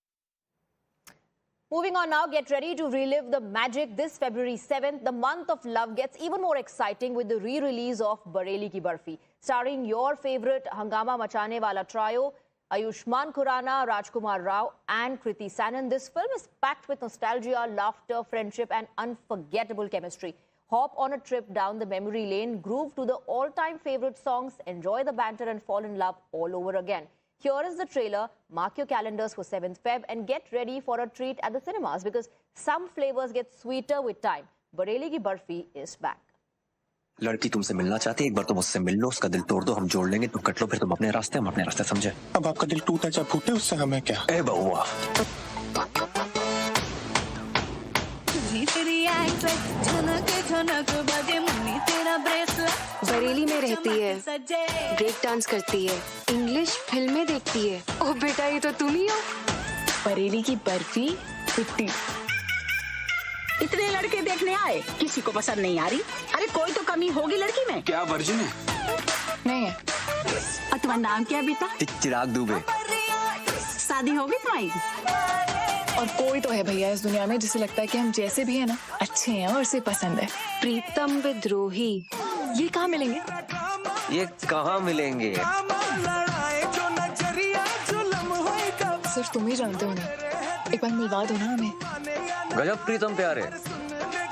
[SPEAKER 3] Moving on now, get ready to relive the magic this February 7th. The month of love gets even more exciting with the re-release of Bareli Ki Barfi. Starring your favorite Hangama Machane Wala trio, Ayushmann Khurrana, Rajkumar Rao and Kriti Sanon. This film is packed with nostalgia, laughter, friendship and unforgettable chemistry. Hop on a trip down the memory lane, groove to the all-time favorite songs, enjoy the banter and fall in love all over again. Here is the trailer. Mark your calendars for 7th Feb and get ready for a treat at the cinemas because some flavors get sweeter with time. Bareilly ki Barfi is back.
[SPEAKER 7] लड़की तुमसे मिलना चाहती है, एक बार तो मुझसे मिल लो, उसका दिल तोड़ दो, हम जोड़ लेंगे, तुम कट लो, फिर तुम अपने रास्ते, हम अपने रास्ते, समझे? अब आपका दिल टूटा चाहे फूटे, उससे हमें क्या? ए बहुआ।
[SPEAKER 11] बरेली में रहती है, ब्रेक डांस करती है, इंग्लिश फिल्में देखती है। ओ बेटा, ये तो तुम ही हो।
[SPEAKER 14] बरेली की बर्फी 50। इतने लड़के देखने आए, किसी को पसंद नहीं आ रही? अरे कोई तो कमी होगी लड़की में।
[SPEAKER 7] क्या वर्जिन है?
[SPEAKER 14] नहीं है। और तुम्हारा नाम क्या है बेटा?
[SPEAKER 7] चिराग दुबे।
[SPEAKER 14] शादी होगी तुम्हारी?
[SPEAKER 11] और कोई तो है भैया इस दुनिया में जिसे लगता है कि हम जैसे भी है ना अच्छे हैं और उसे पसंद है। प्रीतम विद्रोही, ये कहाँ मिलेंगे?
[SPEAKER 7] ये कहाँ मिलेंगे?
[SPEAKER 11] सिर्फ तुम ही जानते हो ना, एक बार मिलवा दो ना हमें।
[SPEAKER 7] गजब प्रीतम प्यारे,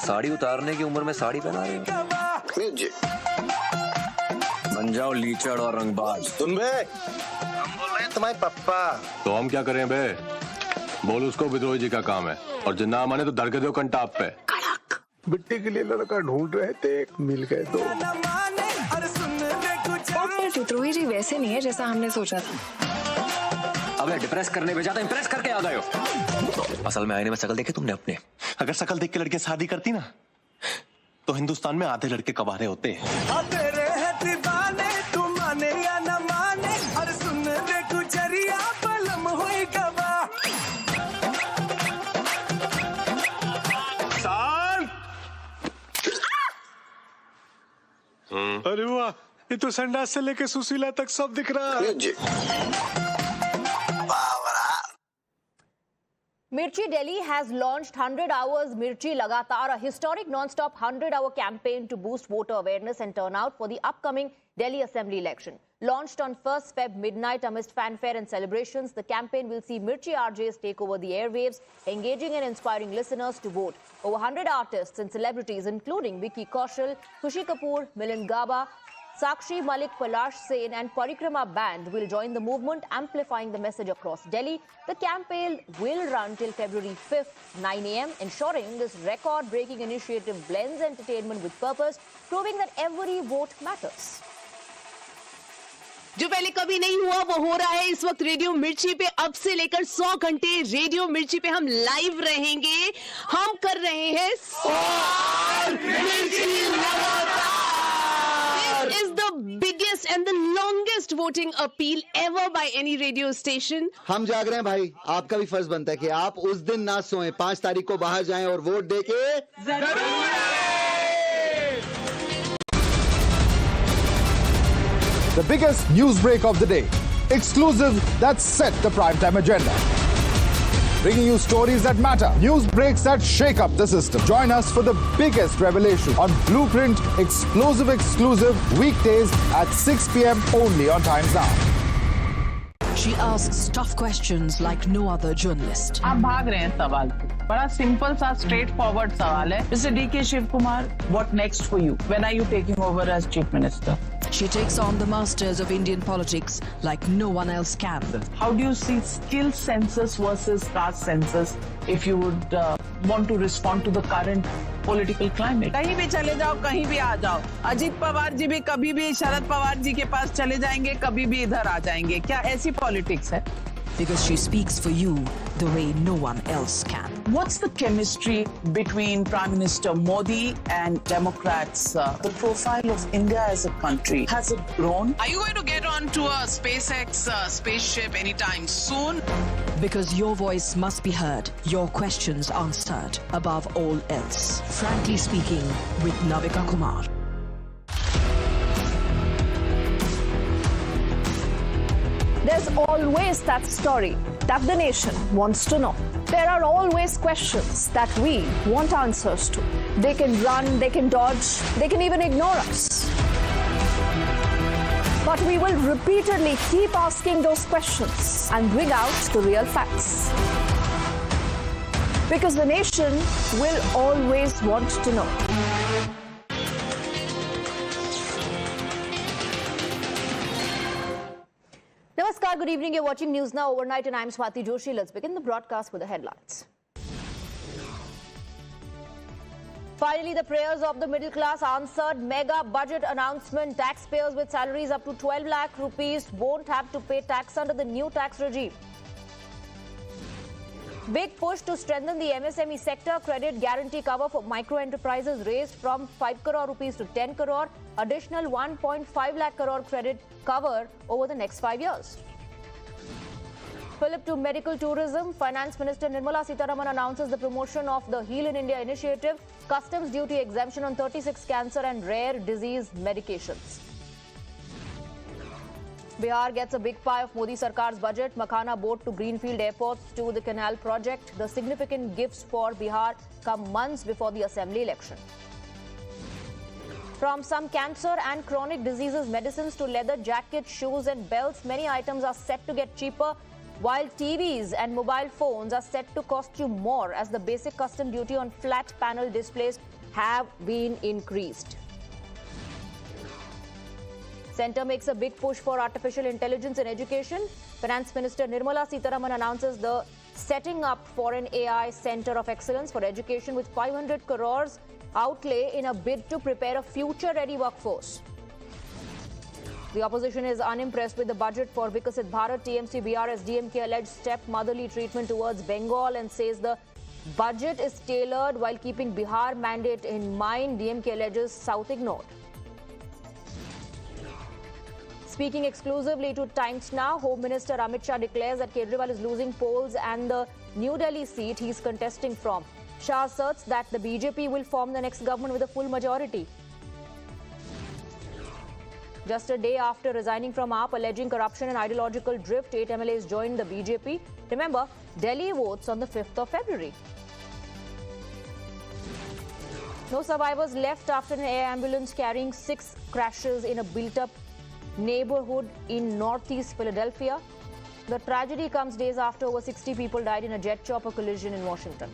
[SPEAKER 7] साड़ी उतारने की उम्र में साड़ी पहना रहे हो। बन जाओ लीचड़ और रंगबाज।
[SPEAKER 13] सुन बे, हम बोल रहे हैं तुम्हारे पप्पा।
[SPEAKER 20] तो हम क्या करें बे? बोल उसको विद्रोही जी का काम है, और जो ना माने तो दर के दो कंटाप पे।
[SPEAKER 13] बिट्टी के लिए लड़का ढूंढ रहे थे, मिल गए तो।
[SPEAKER 11] विद्रोही जी वैसे नहीं है जैसा हमने सोचा था।
[SPEAKER 7] अबे डिप्रेस करने भेजा था, इम्प्रेस करके आ गए हो। असल में आईने में शकल देखे तुमने अपने?
[SPEAKER 13] अगर शकल देख के लड़के शादी करती ना, तो हिंदुस्तान में आधे लड़के कवारे होते हैं।
[SPEAKER 20] अरे वाह, ये तो संडास से लेके सुशीला तक सब दिख रहा है।
[SPEAKER 3] Mirchi Delhi has launched 100 Hours Mirchi Lagatar, a historic non-stop 100-hour campaign to boost voter awareness and turnout for the upcoming Delhi Assembly election. Launched on 1st Feb midnight amidst fanfare and celebrations, the campaign will see Mirchi RJs take over the airwaves, engaging and inspiring listeners to vote. Over 100 artists and celebrities, including Vicky Kaushal, Khushi Kapoor, Milind Gaba, Sakshi Malik, Palash Sen and Parikrama Band will join the movement, amplifying the message across Delhi. The campaign will run till February 5th, 9 a.m., ensuring this record-breaking initiative blends entertainment with purpose, proving that every vote matters.
[SPEAKER 21] जो पहले कभी नहीं हुआ वो हो रहा है इस वक्त रेडियो मिर्ची पे। अब से लेकर 100 घंटे रेडियो मिर्ची पे हम लाइव रहेंगे। हम कर रहे हैं 100 मिर्ची लगातार। This is the biggest and the longest voting appeal ever by any radio station.
[SPEAKER 22] हम जाग रहे हैं भाई, आपका भी फर्ज बनता है कि आप उस दिन ना सोएं, 5 तारीख को बाहर जाएं और वोट देके जरूर।
[SPEAKER 2] The biggest news break of the day. Exclusive that set the primetime agenda. Bringing you stories that matter. News breaks that shake up the system. Join us for the biggest revelation on Blueprint exclusive weekdays at 6 p.m. only on Times Now.
[SPEAKER 4] She asks tough questions like no other journalist.
[SPEAKER 14] आप भाग रहे हैं सवाल पे। बड़ा simple सा straight forward सवाल है। Mr. D.K. Shiv Kumar, what next for you? When are you taking over as Chief Minister?
[SPEAKER 4] She takes on the masters of Indian politics like no one else can.
[SPEAKER 14] How do you see skill census versus caste census if you would want to respond to the current political climate? कहीं भी चले जाओ, कहीं भी आ जाओ। अजित पवार जी भी कभी भी शरद पवार जी के पास चले जाएंगे, कभी भी इधर आ जाएंगे। क्या ऐसी पॉलिटिक्स है?
[SPEAKER 4] Because she speaks for you the way no one else can.
[SPEAKER 14] What's the chemistry between Prime Minister Modi and Democrats? The profile of India as a country, has it grown?
[SPEAKER 21] Are you going to get onto a SpaceX spaceship anytime soon?
[SPEAKER 4] Because your voice must be heard, your questions answered above all else. Frankly speaking, with Navika Kumar.
[SPEAKER 19] There's always that story that the nation wants to know. There are always questions that we want answers to. They can run, they can dodge, they can even ignore us. But we will repeatedly keep asking those questions and bring out the real facts. Because the nation will always want to know.
[SPEAKER 3] Namaskar, good evening. You're watching News Now Overnight and I'm Swati Joshi. Let's begin the broadcast with the headlines. Finally, the prayers of the middle class answered. Mega budget announcement. Taxpayers with salaries up to 12 lakh rupees won't have to pay tax under the new tax regime. Big push to strengthen the MSME sector. Credit guarantee cover for micro enterprises raised from 5 crore rupees to 10 crore. Additional 1.5 lakh crore credit cover over the next 5 years. Flip to medical tourism. Finance Minister Nirmala Sitharaman announces the promotion of the Heal in India initiative. Customs duty exemption on 36 cancer and rare disease medications. Bihar gets a big pie of Modi Sarkar's budget. Makhana boat to Greenfield airports to the canal project. The significant gifts for Bihar come months before the assembly election. From some cancer and chronic diseases medicines to leather jackets, shoes and belts, many items are set to get cheaper, while TVs and mobile phones are set to cost you more as the basic custom duty on flat panel displays have been increased. Centre makes a big push for artificial intelligence in education. Finance Minister Nirmala Sitharaman announces the setting up for an AI Centre of Excellence for Education with 500 crores outlay in a bid to prepare a future-ready workforce. The opposition is unimpressed with the budget for Vikasit Bharat. TMC BRS DMK alleged step-motherly treatment towards Bengal and says the budget is tailored while keeping Bihar mandate in mind. DMK alleges South ignored. Speaking exclusively to Times Now, Home Minister Amit Shah declares that Kejriwal is losing polls and the New Delhi seat he is contesting from. Shah asserts that the BJP will form the next government with a full majority. Just a day after resigning from AAP, alleging corruption and ideological drift, 8 MLAs joined the BJP. Remember, Delhi votes on the 5th of February. No survivors left after an air ambulance carrying 6 crashes in a built-up neighborhood in northeast Philadelphia. The tragedy comes days after over 60 people died in a jet chopper collision in Washington.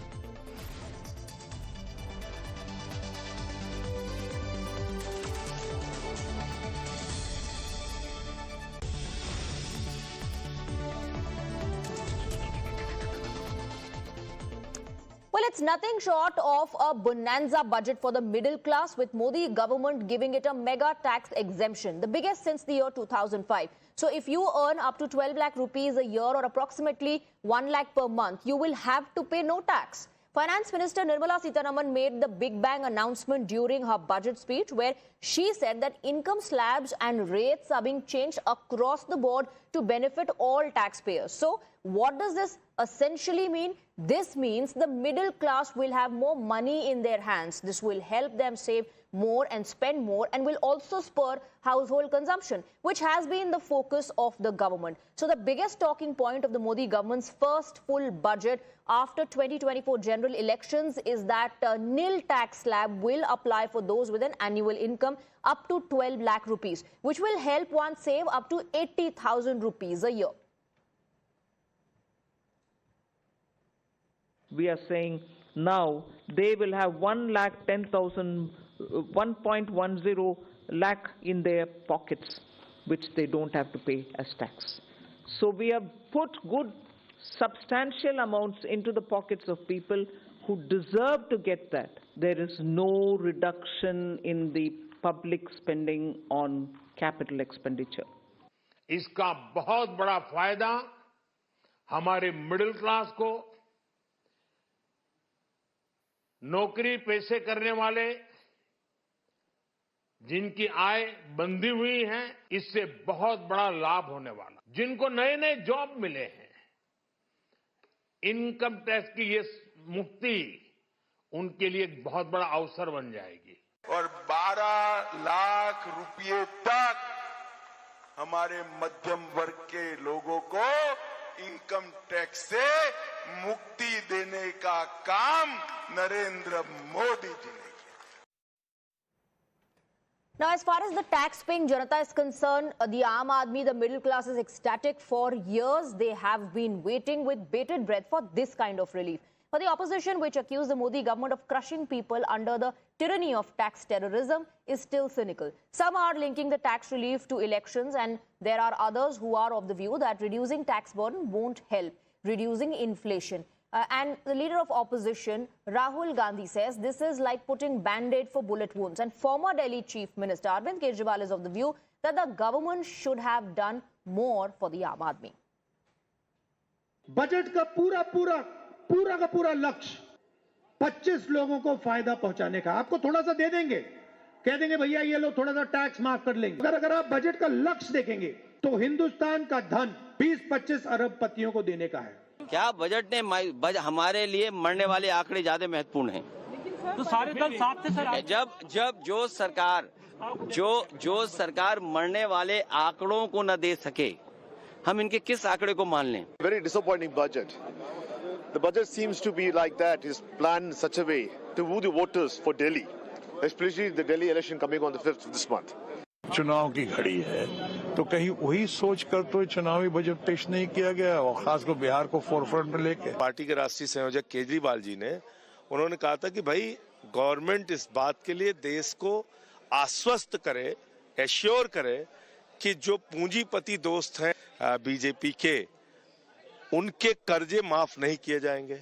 [SPEAKER 3] Well, it's nothing short of a bonanza budget for the middle class, with Modi government giving it a mega tax exemption, the biggest since the year 2005. So if you earn up to 12 lakh rupees a year or approximately 1 lakh per month, you will have to pay no tax. Finance Minister Nirmala Sitharaman made the big bang announcement during her budget speech, where she said that income slabs and rates are being changed across the board to benefit all taxpayers. So what does this essentially mean? This means the middle class will have more money in their hands. This will help them save more and spend more, and will also spur household consumption, which has been the focus of the government. So the biggest talking point of the Modi government's first full budget after 2024 general elections is that nil tax slab will apply for those with an annual income up to 12 lakh rupees, which will help one save up to 80,000 rupees a year.
[SPEAKER 14] We are saying now they will have 1,10,000, 1.10 lakh in their pockets, which they don't have to pay as tax. So we have put good substantial amounts into the pockets of people who deserve to get that. There is no reduction in the public spending on capital expenditure.
[SPEAKER 17] इसका बहुत बड़ा फायदा हमारे middle class को, नौकरी पेशे करने वाले जिनकी आय बंधी हुई है, इससे बहुत बड़ा लाभ होने वाला। जिनको नए नए जॉब मिले हैं, इनकम टैक्स की ये मुक्ति उनके लिए एक बहुत बड़ा अवसर बन जाएगी।
[SPEAKER 18] और 12 लाख रुपए तक हमारे मध्यम वर्ग के लोगों को इनकम टैक्स से मुक्ति देने का काम नरेंद्र मोदी जी ने किया।
[SPEAKER 3] Now, as far as the tax-paying Janata is concerned, the Aam Aadmi, the middle class, is ecstatic. For years, they have been waiting with bated breath for this kind of relief. For the opposition, which accused the Modi government of crushing people under the tyranny of tax terrorism, is still cynical. Some are linking the tax relief to elections, and there are others who are of the view that reducing tax burden won't help reducing inflation. And the leader of opposition, Rahul Gandhi, says this is like putting band-aid for bullet wounds. And former Delhi Chief Minister Arvind Kejriwal is of the view that the government should have done more for the Aam Aadmi.
[SPEAKER 6] Budget का पूरा लक्ष्य 25 लोगों को फायदा पहुंचाने का। आपको थोड़ा सा दे देंगे, कह देंगे भैया ये लो थोड़ा सा टैक्स माफ कर लेंगे। अगर आप बजट का लक्ष्य देखेंगे तो हिंदुस्तान का धन 20-25 अरबपतियों को देने का है।
[SPEAKER 10] क्या बजट ने हमारे लिए मरने वाले आंकड़े ज्यादा महत्वपूर्ण हैं?
[SPEAKER 15] तो सारे दल साथ थे सर।
[SPEAKER 10] जब जो सरकार मरने वाले आंकड़ों को न दे सके, हम इनके किस आंकड़े को मान लें?
[SPEAKER 16] Very disappointing budget. The budget seems to be like that, is planned in such a way to woo the voters for Delhi, especially the Delhi election coming on the 5th of this month.
[SPEAKER 17] चुनाव की घड़ी है तो कहीं वही सोच कर तो चुनावी बजट पेश नहीं किया गया, और खासकर बिहार को फोरफ्रंट में लेके।
[SPEAKER 25] पार्टी के राष्ट्रीय संयोजक केजरीवाल जी ने उन्होंने कहा था कि भाई गवर्नमेंट इस बात के लिए देश को आश्वस्त करे, एश्योर करे कि जो पूंजीपति दोस्त हैं बीजेपी के, उनके कर्जे माफ नहीं किए जाएंगे।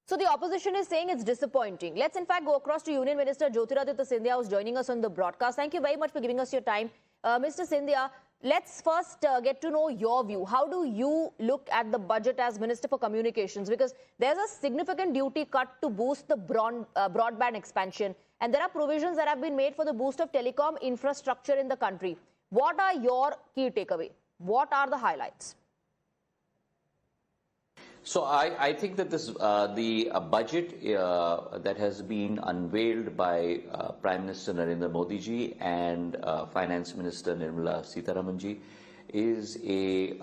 [SPEAKER 3] So the opposition is saying it's disappointing. Let's in fact go across to Union Minister Jyotiraditya Scindia, who's joining us on the broadcast. Thank you very much for giving us your time. Mr. Scindia, let's first get to know your view. How do you look at the budget as Minister for Communications? Because there's a significant duty cut to boost the broadband expansion. And there are provisions that have been made for the boost of telecom infrastructure in the country. What are your key takeaways? What are the highlights?
[SPEAKER 27] So I think that this the budget that has been unveiled by Prime Minister Narendra Modi ji and Finance Minister Nirmala Sitharaman ji is a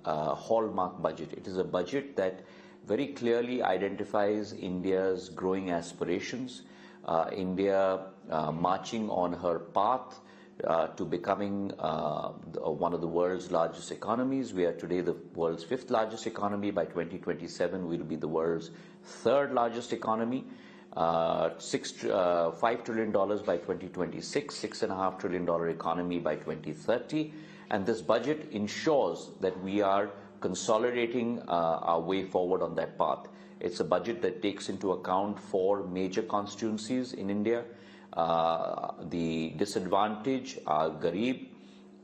[SPEAKER 27] hallmark budget. It is a budget that very clearly identifies India's growing aspirations, India marching on her path to becoming one of the world's largest economies. We are today the world's 5th largest economy. By 2027, we will be the world's 3rd largest economy. $5 trillion by 2026, $6.5 trillion economy by 2030. And this budget ensures that we are consolidating our way forward on that path. It's a budget that takes into account 4 major constituencies in India. The disadvantaged, our Garib,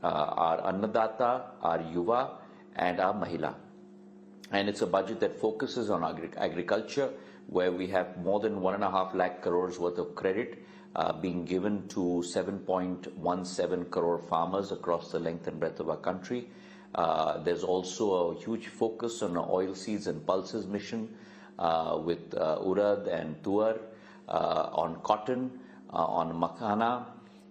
[SPEAKER 27] our Annadata, our Yuva, and our Mahila. And it's a budget that focuses on agriculture, where we have more than 1.5 lakh crores worth of credit being given to 7.17 crore farmers across the length and breadth of our country. There's also a huge focus on oil seeds and pulses mission with urad and tuar, on cotton, on makhana,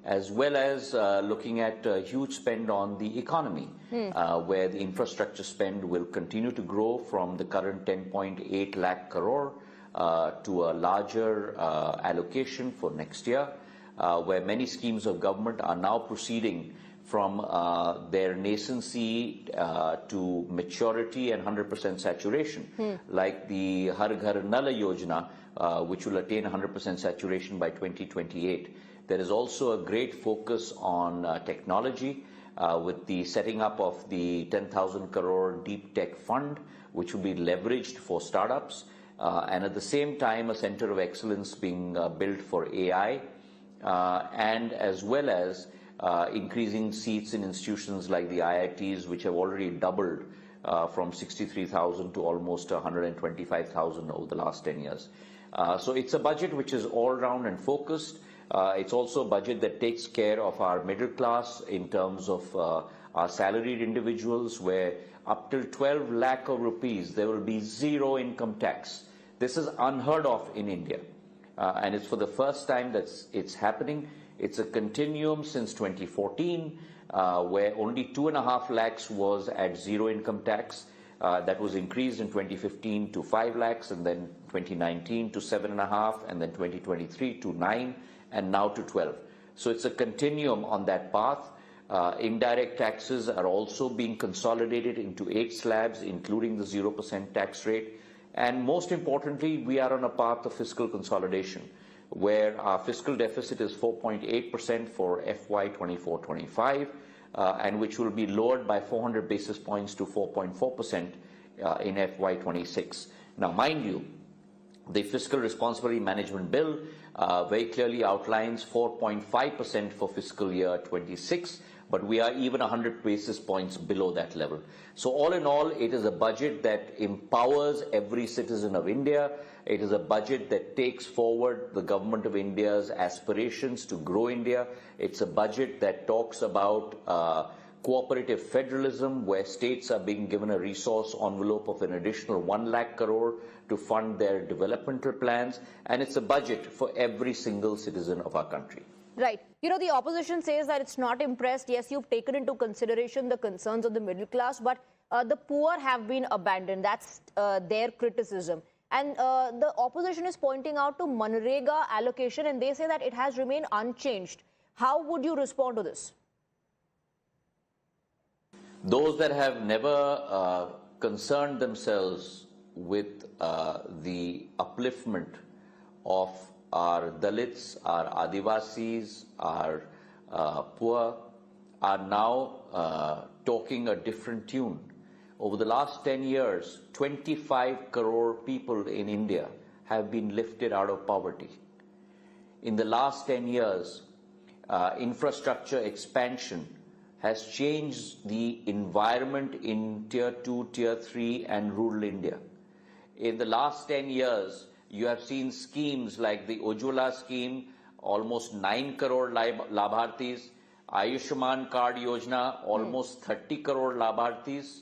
[SPEAKER 27] as well as looking at a huge spend on the economy, where the infrastructure spend will continue to grow from the current 10.8 lakh crore to a larger allocation for next year, where many schemes of government are now proceeding from their nascency to maturity and 100% saturation, like the Har Ghar Nal Yojana, which will attain 100% saturation by 2028. There is also a great focus on technology with the setting up of the 10,000 crore deep tech fund, which will be leveraged for startups, and at the same time a center of excellence being built for AI, and as well as increasing seats in institutions like the IITs, which have already doubled from 63,000 to almost 125,000 over the last 10 years. So it's a budget which is all-round and focused. It's also a budget that takes care of our middle class in terms of our salaried individuals, where up till 12 lakh of rupees there will be 0 income tax. This is unheard of in India, and it's for the first time that it's happening. It's a continuum since 2014, where only 2.5 lakhs was at 0 income tax. That was increased in 2015 to 5 lakhs, and then 2019 to 7.5, and then 2023 to 9, and now to 12. So it's a continuum on that path. Indirect taxes are also being consolidated into 8 slabs, including the 0% tax rate. And most importantly, we are on a path of fiscal consolidation, where our fiscal deficit is 4.8% for FY 24-25, and which will be lowered by 400 basis points to 4.4% in FY 26. Now, mind you, the Fiscal Responsibility Management Bill very clearly outlines 4.5% for fiscal year 26, but we are even 100 basis points below that level. So all in all, it is a budget that empowers every citizen of India. It is a budget that takes forward the government of India's aspirations to grow India. It's a budget that talks about cooperative federalism, where states are being given a resource envelope of an additional 1 lakh crore to fund their developmental plans. And it's a budget for every single citizen of our country.
[SPEAKER 3] Right. You know, the opposition says that it's not impressed. Yes, you've taken into consideration the concerns of the middle class, but the poor have been abandoned. That's their criticism. And the opposition is pointing out to Manrega allocation, and they say that it has remained unchanged. How would you respond to this?
[SPEAKER 27] Those that have never concerned themselves with the upliftment of our Dalits, our Adivasis, our poor, are now talking a different tune. Over the last 10 years, 25 crore people in India have been lifted out of poverty. In the last 10 years, infrastructure expansion has changed the environment in Tier 2, Tier 3 and rural India. In the last 10 years, you have seen schemes like the Ujjwala scheme, almost 9 crore Labhartis, Ayushman Card Yojana, almost 30 crore Labhartis,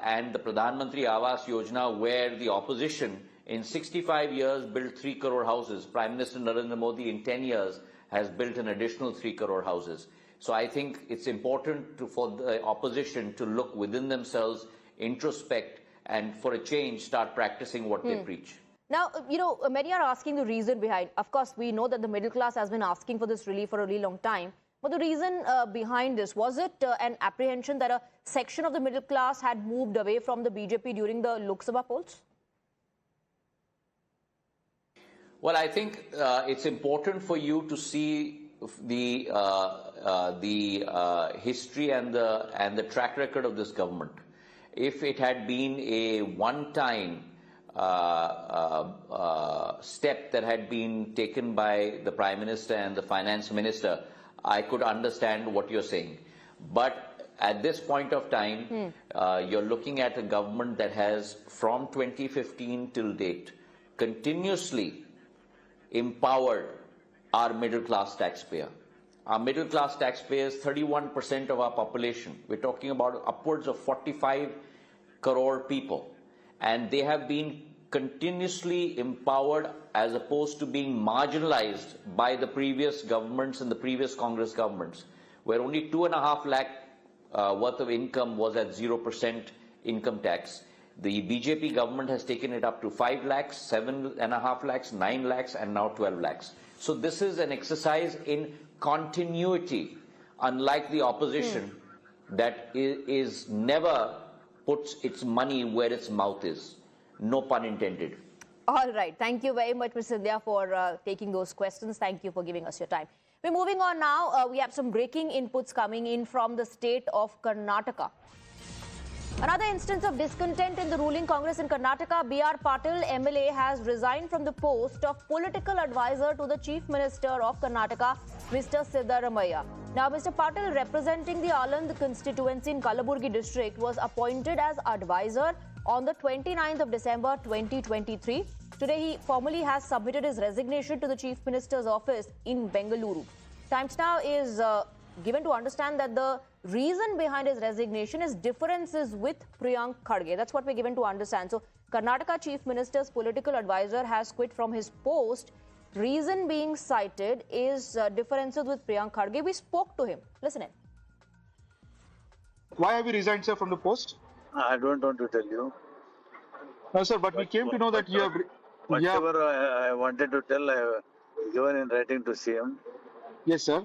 [SPEAKER 27] and the Pradhan Mantri Awas Yojana, where the opposition in 65 years built 3 crore houses. Prime Minister Narendra Modi in 10 years has built an additional 3 crore houses. So I think it's important for the opposition to look within themselves, introspect, and for a change, start practicing what they preach.
[SPEAKER 3] Now, you know, many are asking the reason behind. Of course, we know that the middle class has been asking for this relief for a really long time. But the reason behind this, was it an apprehension that a section of the middle class had moved away from the BJP during the Lok Sabha polls?
[SPEAKER 27] Well, I think it's important for you to see the history and the track record of this government. If it had been a one-time step that had been taken by the Prime Minister and the Finance Minister, I could understand what you're saying. But at this point of time, you're looking at a government that has, from 2015 till date, continuously empowered our middle class taxpayer. Our middle class taxpayer is 31% of our population. We're talking about upwards of 45 crore people. And they have been continuously empowered as opposed to being marginalized by the previous governments and the previous Congress governments, where only 2.5 lakh worth of income was at 0% income tax. The BJP government has taken it up to 5 lakhs, 7.5 lakhs, 9 lakhs, and now 12 lakhs. So this is an exercise in continuity, unlike the opposition that is never puts its money where its mouth is. No pun intended.
[SPEAKER 3] All right. Thank you very much, Mr. Sindhya, for taking those questions. Thank you for giving us your time. We're moving on now. We have some breaking inputs coming in from the state of Karnataka. Another instance of discontent in the ruling Congress in Karnataka, B.R. Patil, MLA, has resigned from the post of political advisor to the Chief Minister of Karnataka, Mr. Sitharaman. Now, Mr. Patil, representing the Anand constituency in Kalaburgi district, was appointed as advisor on the 29th of December 2023. Today, he formally has submitted his resignation to the Chief Minister's office in Bengaluru. Times Now is given to understand that the reason behind his resignation is differences with Priyank Kharge. That's what we're given to understand. So, Karnataka Chief Minister's political advisor has quit from his post. Reason being cited is differences with Priyank Kharge. We spoke to him. Listen in.
[SPEAKER 1] Why have you resigned, sir, from the post?
[SPEAKER 5] I don't want to tell you.
[SPEAKER 1] No, sir, but we came to know that you have...
[SPEAKER 5] Whatever I wanted to tell, I have given in writing to CM.
[SPEAKER 1] Yes, sir.